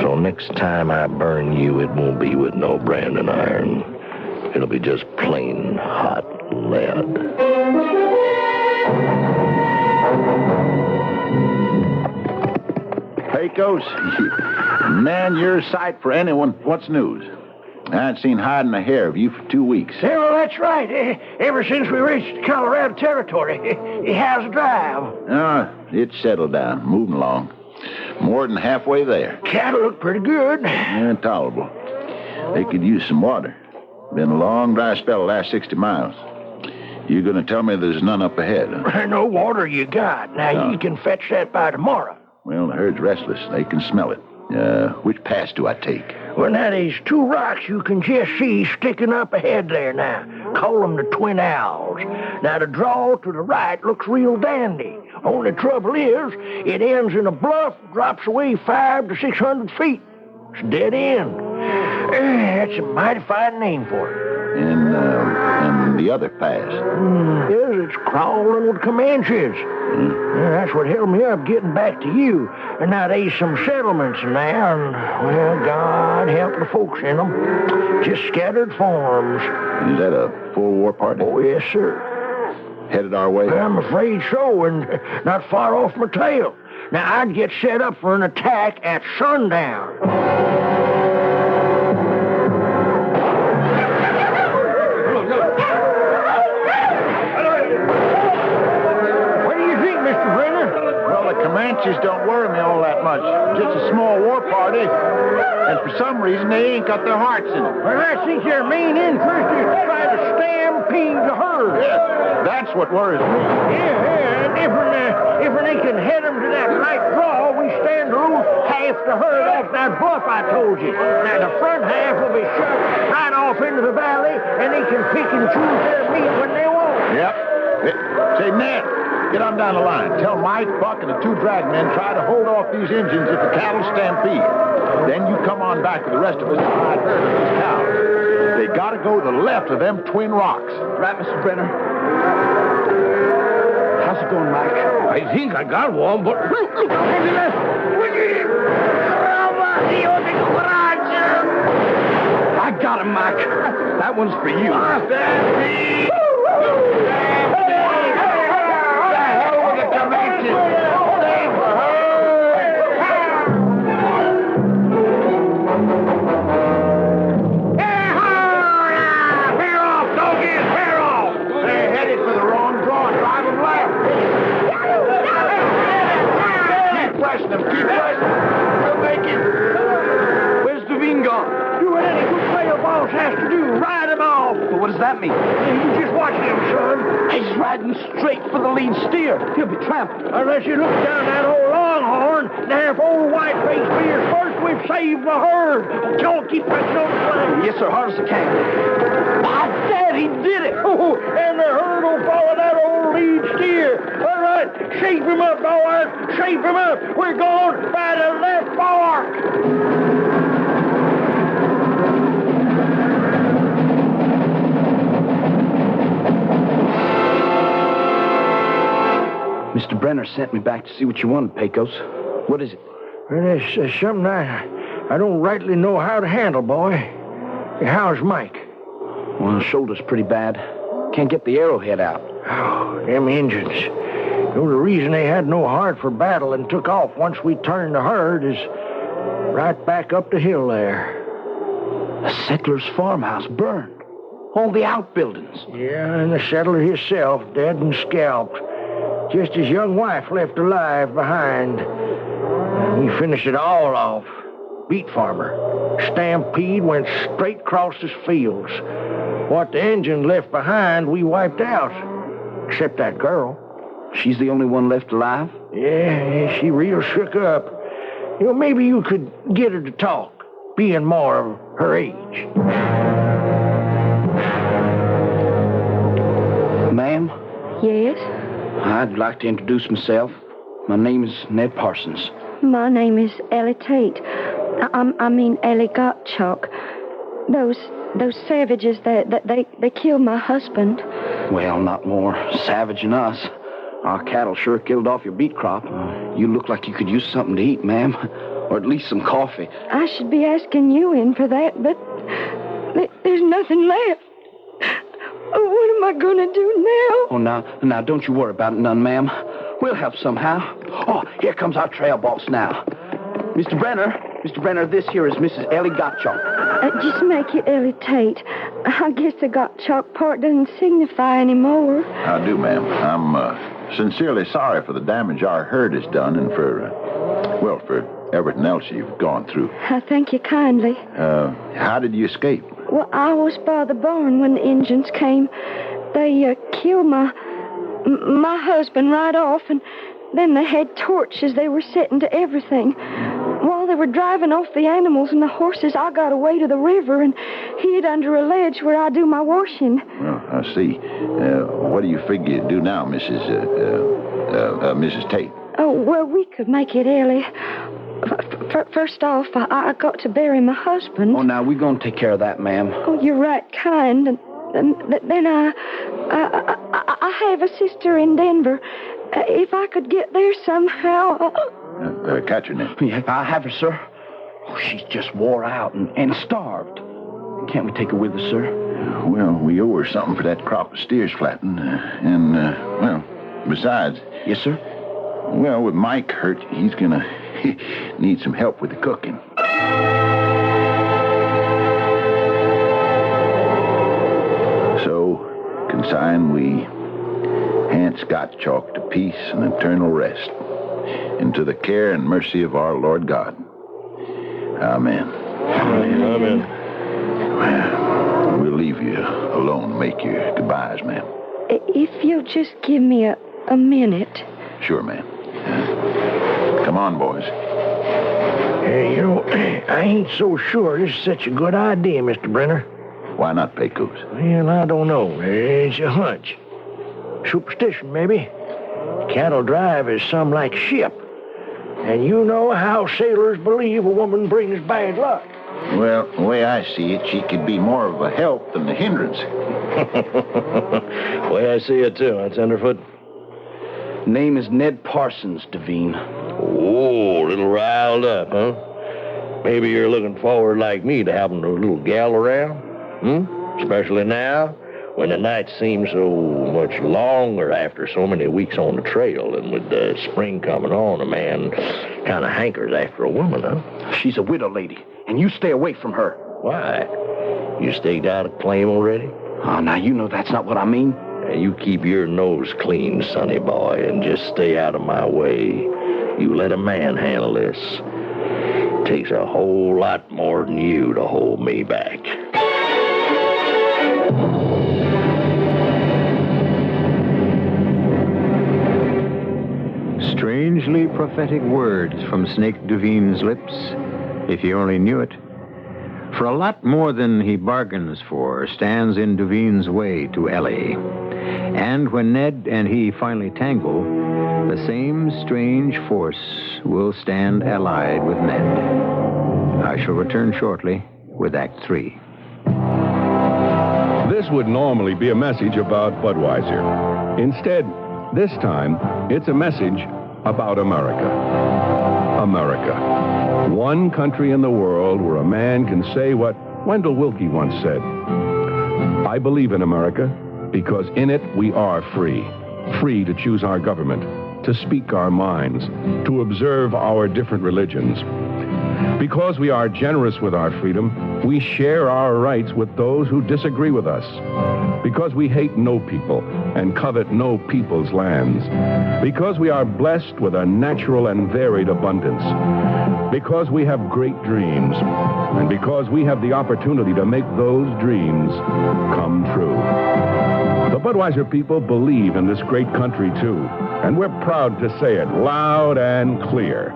So next time I burn you, it won't be with no branding iron. It'll be just plain hot lead. Pecos, man, you're a sight for anyone. What's news? I ain't seen hiding a hair of you for 2 weeks. Yeah, well, that's right. Ever since we reached Colorado territory, how's the drive? It's settled down, moving along. More than halfway there. Cattle look pretty good. Yeah, tolerable. They could use some water. Been a long, dry spell the last 60 miles. You're going to tell me there's none up ahead, huh? No water you got. Now, you can fetch that by tomorrow. Well, the herd's restless. They can smell it. Which pass do I take? Well, now, there's 2 rocks you can just see sticking up ahead there now. Call them the Twin Owls. Now, the draw to the right looks real dandy. Only trouble is, it ends in a bluff, drops away 500 to 600 feet. It's a dead end. That's a mighty fine name for it. And the other pass? Yes, it's crawling with Comanches. Yeah, that's what held me up getting back to you. And now there's some settlements in there, and, well, God help the folks in them. Just scattered farms. Is that a full war party? Oh, yes, sir. Headed our way? I'm afraid so, and not far off my tail. Now, I'd get set up for an attack at sundown. Comanches don't worry me all that much. Just a small war party. And for some reason, they ain't got their hearts in it. Well, I think their main interest is to try to stampede the herd. Yeah, that's what worries me. Yeah, and if they can head them to that right draw, we stand to lose half the herd off that bluff I told you. Now, the front half will be shoved right off into the valley, and they can pick and choose their meat when they want. Yep. Say, Ned, get on down the line. Tell Mike, Buck, and the 2 dragmen try to hold off these Indians if the cattle stampede. Then you come on back with the rest of us and ride herd of these cows. They gotta go to the left of them Twin Rocks. Right, Mr. Brenner. How's it going, Mike? I think I got one, but look to the left. I got him, Mike. That one's for you. Where's Devine gone? Do what any good player boss has to do. Ride him off. But what does that mean? You just watch him, son. He's riding straight for the lead steer. He'll be trampled. Unless you look down that old longhorn. Now, if old white-faced beer's first, we've saved the herd. Don't keep pressing on the flank. Yes, sir. Hard as I can. I said he did it. Oh, and the herd will follow that old lead steer. All right, shape him up, boys. Shape him up. We're going by the left fork. Mr. Brenner sent me back to see what you wanted, Pecos. What is it? Well, there's something I don't rightly know how to handle, boy. How's Mike? Well, his shoulder's pretty bad. Can't get the arrowhead out. Oh, them Injuns. The reason they had no heart for battle and took off once we turned the herd is right back up the hill there. A settler's farmhouse burned. All the outbuildings. Yeah, and the settler himself, dead and scalped. Just his young wife left alive behind. And he finished it all off. Beet farmer. Stampede went straight across his fields. What the engine left behind, we wiped out. Except that girl. She's the only one left alive? Yeah, she real shook up. You know, maybe you could get her to talk, being more of her age. Ma'am? Yes? I'd like to introduce myself. My name is Ned Parsons. My name is Ellie Tate. I mean Ellie Gottchalk. Those savages, they killed my husband. Well, not more savage than us. Our cattle sure killed off your beet crop. You look like you could use something to eat, ma'am. Or at least some coffee. I should be asking you in for that, but there's nothing left. Oh, what am I going to do now? Oh, now, don't you worry about it none, ma'am. We'll help somehow. Oh, here comes our trail boss now. Mr. Brenner, this here is Mrs. Ellie Gottchalk. Just make it Ellie Tate. I guess the Gottchalk part doesn't signify anymore. How do, ma'am? I'm sincerely sorry for the damage our herd has done and for everything else you've gone through. I thank you kindly. How did you escape? Well, I was by the barn when the Injuns came. They killed my husband right off, and then they had torches they were setting to everything. While they were driving off the animals and the horses, I got away to the river and hid under a ledge where I do my washing. Well, I see. What do you figure you'd do now, Mrs. Tate? Oh, well, we could make it, Ellie. First off, I got to bury my husband. Oh, now, we're going to take care of that, ma'am. Oh, you're right kind. And then I have a sister in Denver. If I could get there somehow... Catch her, Ned. Yeah, I have her, sir. Oh, she's just wore out and starved. Can't we take her with us, sir? Well, we owe her something for that crop of steers flattened. Besides... Yes, sir? Well, with Mike hurt, he's gonna need some help with the cooking. So, consign we Hans Gottchalk to peace and eternal rest, into the care and mercy of our Lord God. Amen. Amen. Well, we'll leave you alone to make your goodbyes, ma'am. If you'll just give me a minute. Sure, ma'am. Come on, boys. Hey, I ain't so sure this is such a good idea, Mr. Brenner. Why not, Pecos? Well, I don't know. It's a hunch. Superstition, maybe. Cattle drive is some like ship. And you know how sailors believe a woman brings bad luck. Well, the way I see it, she could be more of a help than a hindrance. The way I see it, too, huh, Tenderfoot? Name is Ned Parsons, Devine. Oh, a little riled up, huh? Maybe you're looking forward, like me, to having a little gal around? Especially now, when the night seems so much longer after so many weeks on the trail, and with spring coming on, a man kind of hankers after a woman, huh? She's a widow lady, and you stay away from her. Why? You staked out a claim already? Oh, now, you know that's not what I mean. You keep your nose clean, sonny boy, and just stay out of my way. You let a man handle this. It takes a whole lot more than you to hold me back. Strangely prophetic words from Snake Devine's lips, if he only knew it. For a lot more than he bargains for stands in Devine's way to Ellie. And when Ned and he finally tangle, the same strange force will stand allied with Ned. I shall return shortly with Act 3. This would normally be a message about Budweiser. Instead, this time, it's a message about America. America. One country in the world where a man can say what Wendell Willkie once said. I believe in America because in it we are free. Free to choose our government, to speak our minds, to observe our different religions. Because we are generous with our freedom, We share our rights with those who disagree with us. Because we hate no people and covet no people's lands. Because we are blessed with a natural and varied abundance. Because we have great dreams. And because we have the opportunity to make those dreams come true. The Budweiser people believe in this great country, too. And we're proud to say it loud and clear.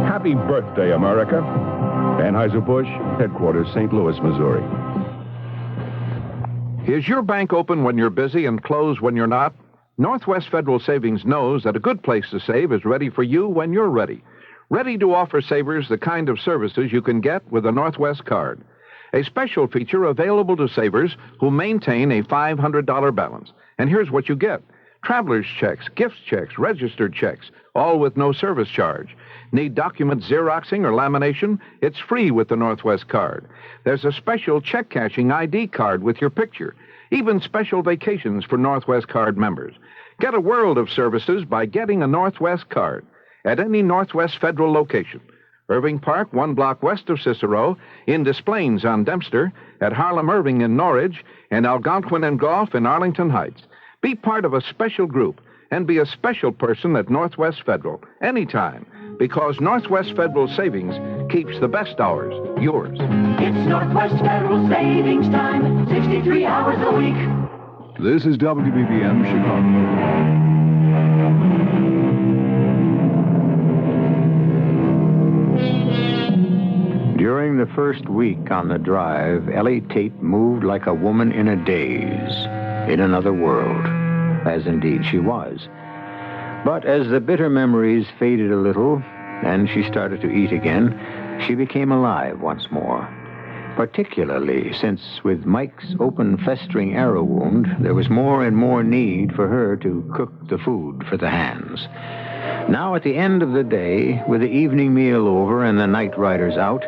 Happy birthday, America. Anheuser-Busch, headquarters, St. Louis, Missouri. Is your bank open when you're busy and closed when you're not? Northwest Federal Savings knows that a good place to save is ready for you when you're ready. Ready to offer savers the kind of services you can get with a Northwest card. A special feature available to savers who maintain a $500 balance. And here's what you get. Traveler's checks, gift checks, registered checks, all with no service charge. Need document Xeroxing or lamination? It's free with the Northwest card. There's a special check cashing ID card with your picture. Even special vacations for Northwest card members. Get a world of services by getting a Northwest card at any Northwest Federal location. Irving Park, 1 block west of Cicero, in Des Plaines on Dempster, at Harlem Irving in Norridge, and Algonquin and Goff in Arlington Heights. Be part of a special group and be a special person at Northwest Federal anytime, because Northwest Federal Savings keeps the best hours yours. It's Northwest Federal Savings Time, 63 hours a week. This is WBBM Chicago. During the first week on the drive, Ellie Tate moved like a woman in a daze, in another world, as indeed she was. But as the bitter memories faded a little, and she started to eat again, she became alive once more. Particularly since, with Mike's open, festering arrow wound, there was more and more need for her to cook the food for the hands. Now, at the end of the day, with the evening meal over and the night riders out,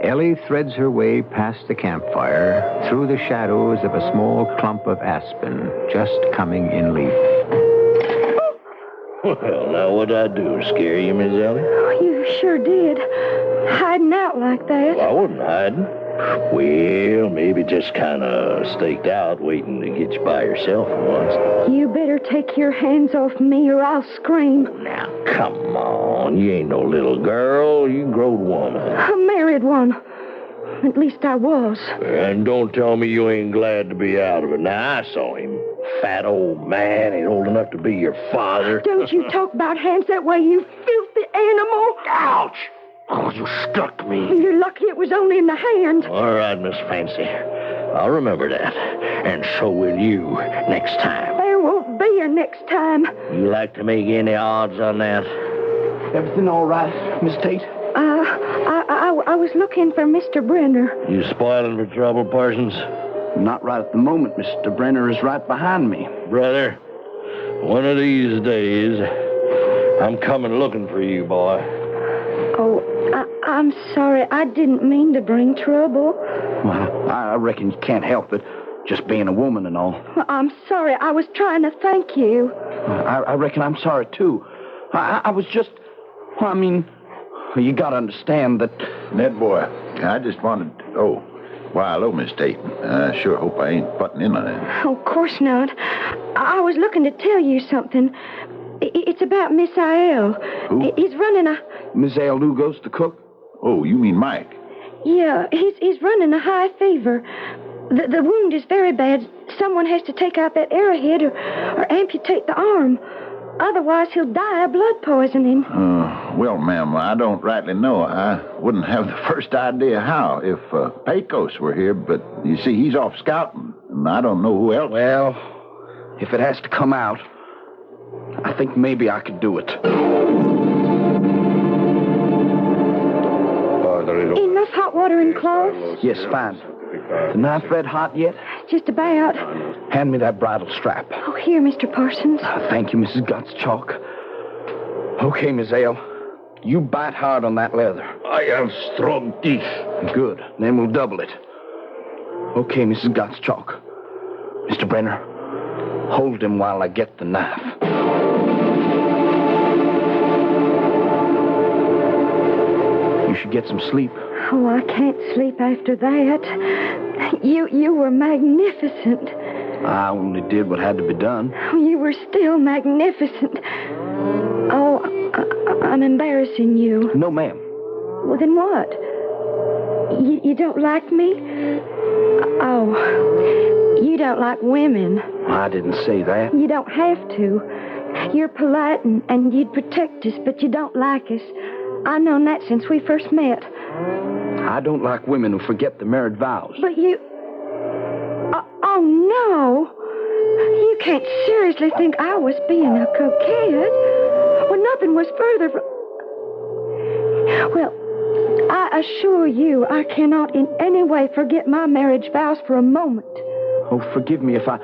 Ellie threads her way past the campfire, through the shadows of a small clump of aspen just coming in leaf. Well, now what'd I do? Scare you, Miss Ellie? Oh, you sure did. Hiding out like that. Well, I wasn't hiding. Well, maybe just kind of staked out, waiting to get you by yourself once. You better take your hands off me or I'll scream. Now, come on. You ain't no little girl. You growed woman. A married one. At least I was. And don't tell me you ain't glad to be out of it. Now, I saw him. Fat old man, ain't old enough to be your father. Don't you talk about hands that way, you filthy animal. Ouch! Oh, you struck me. You're lucky it was only in the hand. All right, Miss Fancy. I'll remember that. And so will you next time. There won't be a next time. You like to make any odds on that? Everything all right, Miss Tate? I was looking for Mr. Brenner. You spoiling for trouble, Parsons? Not right at the moment. Mr. Brenner is right behind me. Brother, one of these days, I'm coming looking for you, boy. Oh, I'm sorry. I didn't mean to bring trouble. Well, I reckon you can't help it, just being a woman and all. I'm sorry. I was trying to thank you. I reckon I'm sorry, too. I was just... Well, I mean, you gotta understand that... Ned, boy, I just wanted... Oh, why, hello, Miss Tate. I sure hope I ain't butting in on it. Oh, of course not. I was looking to tell you something. It's about Miss Aiel. Who? He's running a... Miss Aiel Lugos, the cook? Oh, you mean Mike? Yeah, he's running a high fever. The wound is very bad. Someone has to take out that arrowhead or amputate the arm. Otherwise, he'll die of blood poisoning. Well, ma'am, I don't rightly know. I wouldn't have the first idea how if Pecos were here, but you see, he's off scouting, and I don't know who else. Well, if it has to come out, I think maybe I could do it. Enough hot water and cloths? Yes, fine. The knife red hot yet? Just about. Hand me that bridle strap. Oh, here, Mr. Parsons. Thank you, Mrs. Gottschalk. Okay, Miss Aiel. You bite hard on that leather. I have strong teeth. Good. Then we'll double it. Okay, Mrs. Gottschalk. Mr. Brenner, hold him while I get the knife. You should get some sleep. Oh, I can't sleep after that. You were magnificent. I only did what had to be done. You were still magnificent. Oh, I'm embarrassing you. No, ma'am. Well, then what? You don't like me? Oh, you don't like women. I didn't say that. You don't have to. You're polite and you'd protect us, but you don't like us. I've known that since we first met. I don't like women who forget the married vows. But you... Oh, no. You can't seriously think I was being a coquette. Well, nothing was further from... Well, I assure you I cannot in any way forget my marriage vows for a moment. Oh, forgive me if I...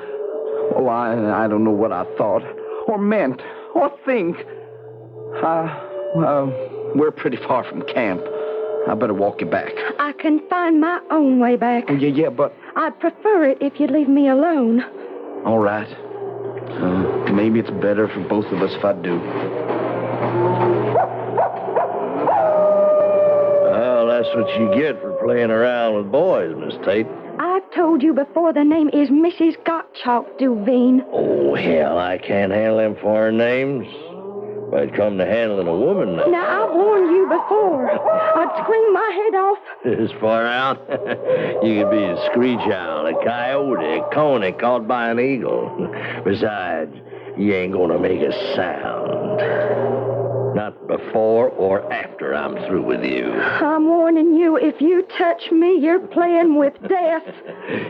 Oh, I don't know what I thought, or meant, or think. We're pretty far from camp. I better walk you back. I can find my own way back. Oh, yeah, but... I'd prefer it if you'd leave me alone. All right. Maybe it's better for both of us if I do. Well, that's what you get for playing around with boys, Miss Tate. I've told you before the name is Mrs. Gottschalk, Duveen. Oh, hell, I can't handle them foreign names. If I'd come to handling a woman now. Now, I warned you before. I'd scream my head off. This far out? You could be a screech owl, a coyote, a coney caught by an eagle. Besides, you ain't gonna make a sound. Not before or after I'm through with you. I'm warning you, if you touch me, you're playing with death.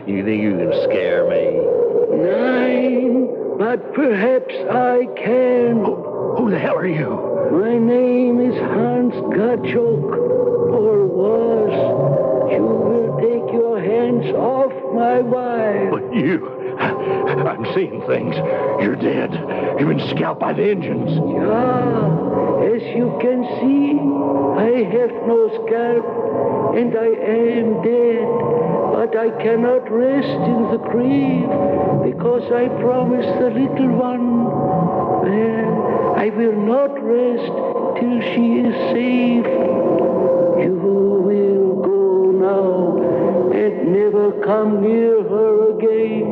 You think you can scare me? 9, but perhaps I can. Who the hell are you? My name is Hans Gottschalk, or was. You will take your hands off my wife. But I'm seeing things. You're dead. You've been scalped by the Indians. Yeah, as you can see, I have no scalp, and I am dead. But I cannot rest in the grave, because I promised the little one. Well, I will not rest till she is safe. You will go now and never come near her again.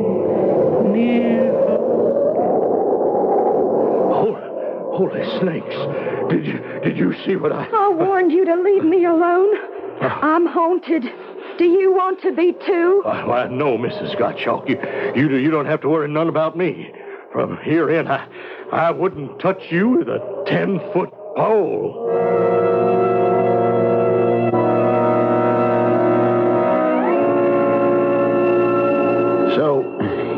Near her. Holy snakes. Did you see what I warned you to leave me alone. I'm haunted. Do you want to be too? Well, no, Mrs. Gottschalk. You don't have to worry none about me. From here in, I wouldn't touch you with a 10-foot pole. So,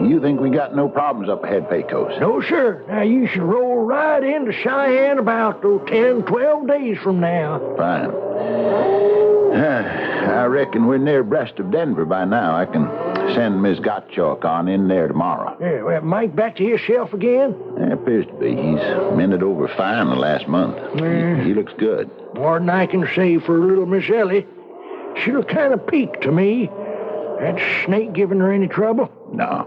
you think we got no problems up ahead, Pecos? No, sir. Now, you should roll right into Cheyenne about 10, 12 days from now. Fine. I reckon we're near abreast of Denver by now. I can send Miss Gottschalk on in there tomorrow. Yeah, well, Mike back to his shelf again? It appears to be. He's mended over fine the last month. He looks good. More than I can say for little Miss Ellie. She looked kind of peaked to me. That snake giving her any trouble? No.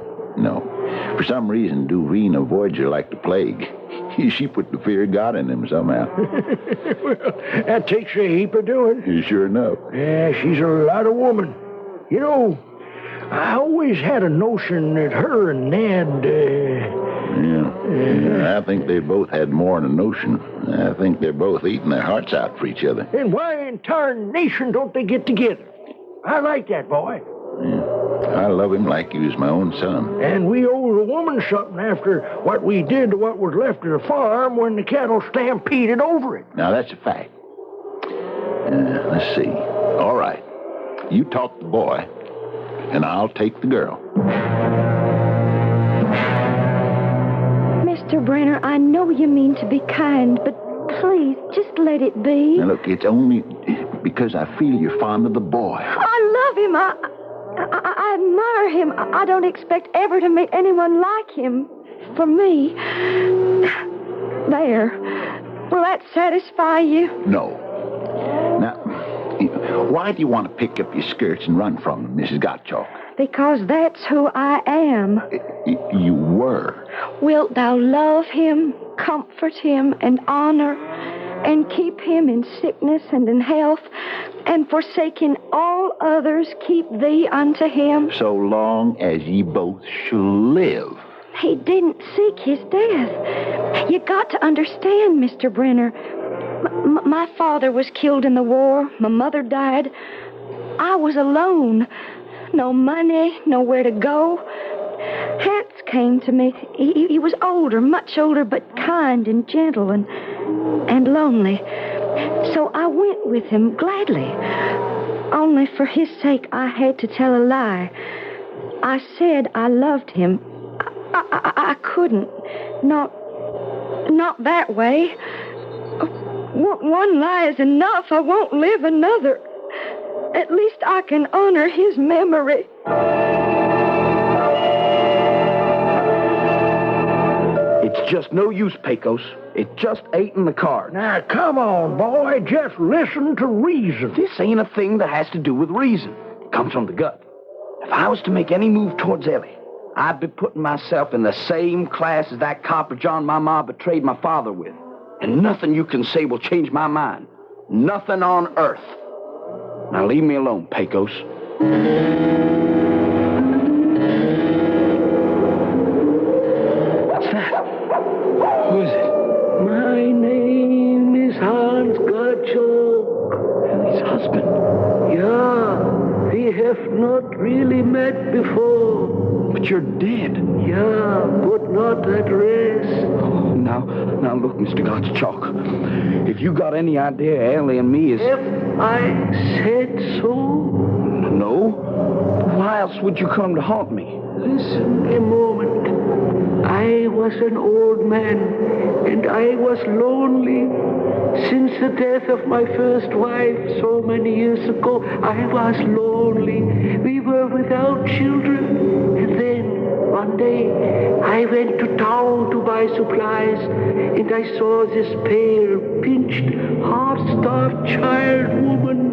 For some reason, Duveen avoids her like the plague. She put the fear of God in him somehow. Well, that takes a heap of doing. Sure enough. Yeah, she's a lot of woman. You know, I always had a notion that her and Ned, Yeah, I think they both had more than a notion. I think they're both eating their hearts out for each other. And why in tarnation don't they get together? I like that boy. Yeah. I love him like he was my own son. And we owe the woman something after what we did to what was left of the farm when the cattle stampeded over it. Now, that's a fact. Let's see. All right. You talk the boy, and I'll take the girl. Mr. Brenner, I know you mean to be kind, but please, just let it be. Now, look, it's only because I feel you're fond of the boy. I love him. I admire him. I don't expect ever to meet anyone like him. For me. There. Will that satisfy you? No. Now, why do you want to pick up your skirts and run from him, Mrs. Gottschalk? Because that's who I am. You were. Wilt thou love him, comfort him, and honor, and keep him in sickness and in health, and forsaking all others, keep thee unto him. So long as ye both shall live. He didn't seek his death. You got to understand, Mr. Brenner. My father was killed in the war. My mother died. I was alone. No money, nowhere to go. Hans came to me. He was older, much older, but kind and gentle and lonely. So I went with him gladly. Only for his sake, I had to tell a lie. I said I loved him. I couldn't. Not that way. One lie is enough. I won't live another. At least I can honor his memory. It's just no use, Pecos. It just ain't in the cards. Now, come on, boy. Just listen to reason. This ain't a thing that has to do with reason. It comes from the gut. If I was to make any move towards Ellie, I'd be putting myself in the same class as that copper John my ma betrayed my father with. And nothing you can say will change my mind. Nothing on earth. Now leave me alone, Pecos. What's that? Who is it? My name is Hans Gottschalk. Ellie's husband. Yeah, we have not really met before. But you're dead. Yeah, but not at rest. Oh, now look, Mr. Gottschalk. If you got any idea Ellie and me is... Have I said so? No. Why else would you come to haunt me? Listen a moment. I was an old man, and I was lonely. Since the death of my first wife so many years ago, I was lonely. We were without children. And then, one day, I went to town to buy supplies, and I saw this pale, pinched, half-starved child woman.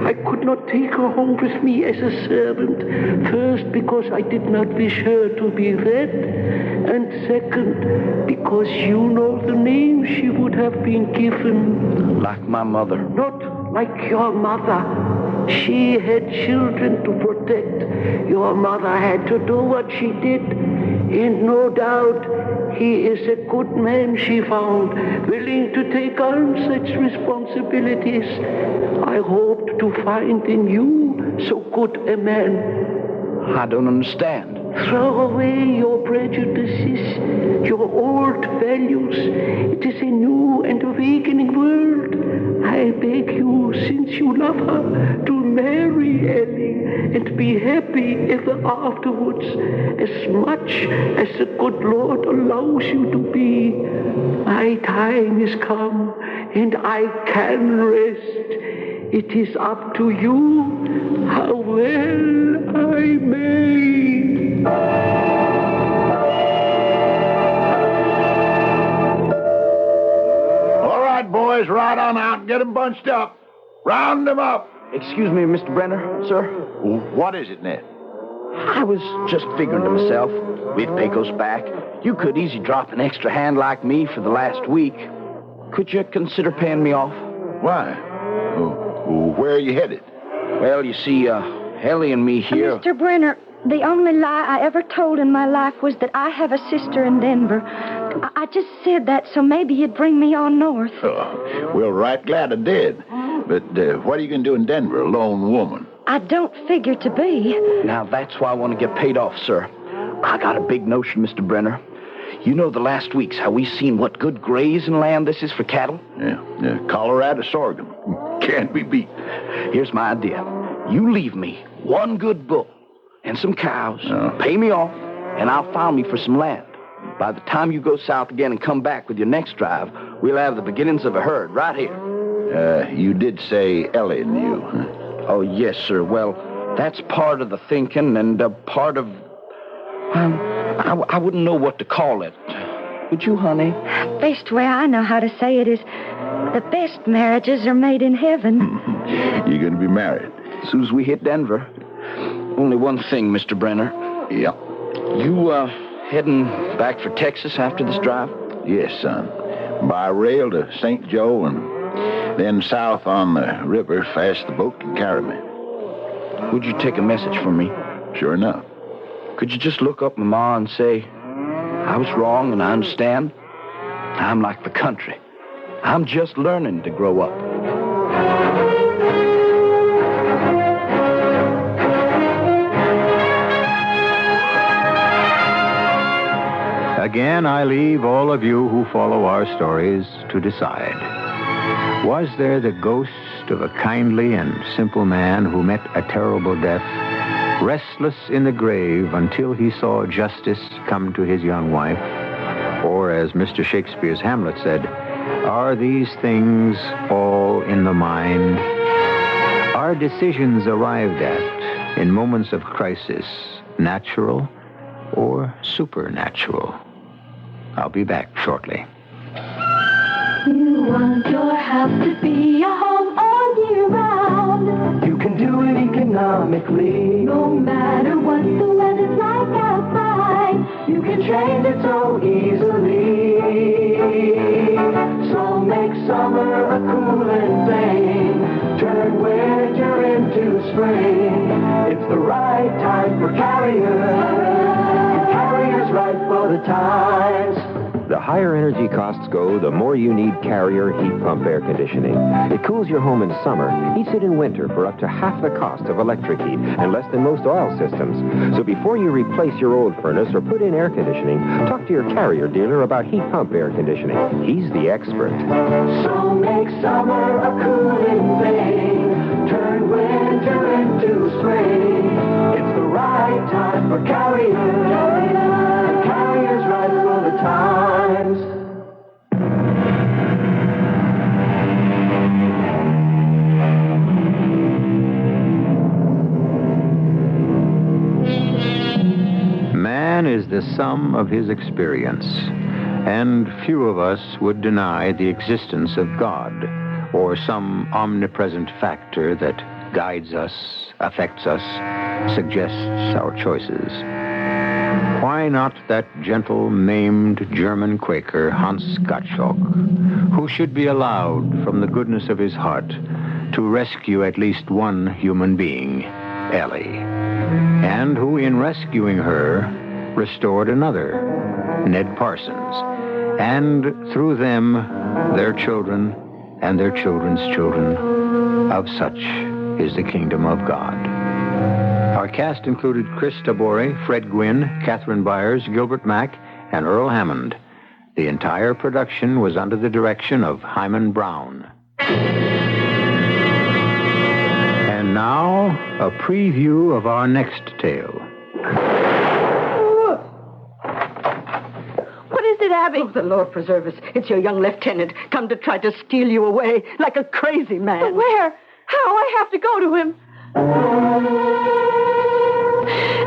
I could not take her home with me as a servant. First, because I did not wish her to be read, and second, because you know the name she would have been given. Like my mother. Not like your mother. She had children to protect. Your mother had to do what she did. And no doubt, he is a good man, she found, willing to take on such responsibilities. I hoped to find in you so good a man. I don't understand. Throw away your prejudices, your old values. It is a new and awakening world. I beg you, since you love her, to marry Ellie and be happy ever afterwards, as much as the good Lord allows you to be. My time is come, and I can rest. It is up to you how well I may. All right, boys, ride on out and get them bunched up. Round them up. Excuse me, Mr. Brenner, sir. What is it, Ned? I was just figuring to myself, with Pecos back, you could easy drop an extra hand like me for the last week. Could you consider paying me off? Why? Where are you headed? Well, you see, Ellie and me here... Mr. Brenner, the only lie I ever told in my life was that I have a sister in Denver. I just said that so maybe you'd bring me on north. Oh, well, right glad I did. But what are you going to do in Denver, a lone woman? I don't figure to be. Now, that's why I want to get paid off, sir. I got a big notion, Mr. Brenner. You know the last weeks how we seen what good grazing land this is for cattle? Yeah. Colorado sorghum. Can't be beat. Here's my idea. You leave me one good bull and some cows, pay me off, and I'll file me for some land. By the time you go south again and come back with your next drive, we'll have the beginnings of a herd right here. You did say Ellie knew, huh? Oh, yes, sir. Well, that's part of the thinking and part of... I wouldn't know what to call it. Would you, honey? Best way I know how to say it is the best marriages are made in heaven. You're going to be married. As soon as we hit Denver. Only one thing, Mr. Brenner. Yeah. You, heading back for Texas after this drive? Yes, son. By rail to St. Joe and then south on the river fast the boat can carry me. Would you take a message from me? Sure enough. Could you just look up Mama and say, I was wrong and I understand? I'm like the country. I'm just learning to grow up. Again, I leave all of you who follow our stories to decide. Was there the ghost of a kindly and simple man who met a terrible death, restless in the grave until he saw justice come to his young wife? Or, as Mr. Shakespeare's Hamlet said, are these things all in the mind? Are decisions arrived at in moments of crisis natural or supernatural? I'll be back shortly. You want your house to be a home all year round. You can do it economically. No matter what the weather's like outside, You can change it so easily. So make summer a cooling thing. Turn winter into spring. It's the right time for Carrier. Carrier's right for the times. The higher energy costs go, the more you need Carrier heat pump air conditioning. It cools your home in summer, heats it in winter for up to half the cost of electric heat and less than most oil systems. So before you replace your old furnace or put in air conditioning, talk to your Carrier dealer about heat pump air conditioning. He's the expert. So make summer a cooling thing. Turn winter into spring. It's the right time for Carrier. Carrier's right for the times. Man is the sum of his experience, and few of us would deny the existence of God or some omnipresent factor that guides us, affects us, suggests our choices. Why not that gentle, maimed German Quaker, Hans Gottschalk, who should be allowed, from the goodness of his heart, to rescue at least one human being, Ellie, and who, in rescuing her, restored another, Ned Parsons, and through them, their children and their children's children. Of such is the kingdom of God. Our cast included Chris Tabore, Fred Gwynn, Catherine Byers, Gilbert Mack, and Earl Hammond. The entire production was under the direction of Hyman Brown. And now, a preview of our next tale. What is it, Abby? Oh, the Lord preserve us. It's your young lieutenant come to try to steal you away like a crazy man. But where? How? I have to go to him.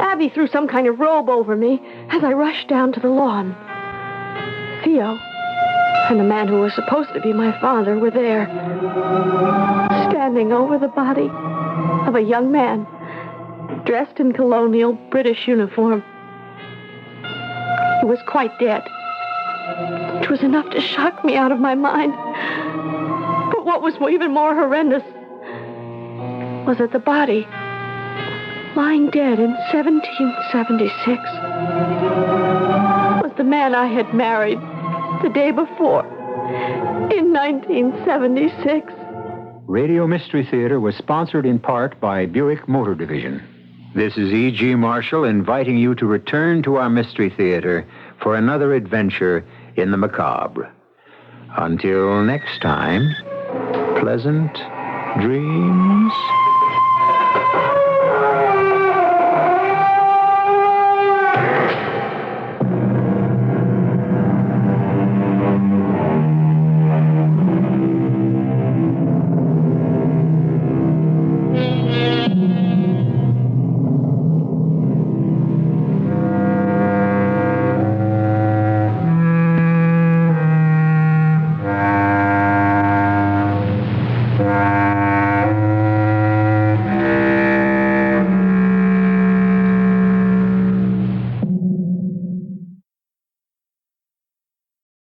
Abby threw some kind of robe over me as I rushed down to the lawn. Theo and the man who was supposed to be my father were there, standing over the body of a young man dressed in colonial British uniform. He was quite dead. It was enough to shock me out of my mind. But what was even more horrendous was that the body, lying dead in 1776, was the man I had married the day before, in 1976. Radio Mystery Theater was sponsored in part by Buick Motor Division. This is E.G. Marshall inviting you to return to our Mystery Theater for another adventure in the macabre. Until next time, pleasant dreams.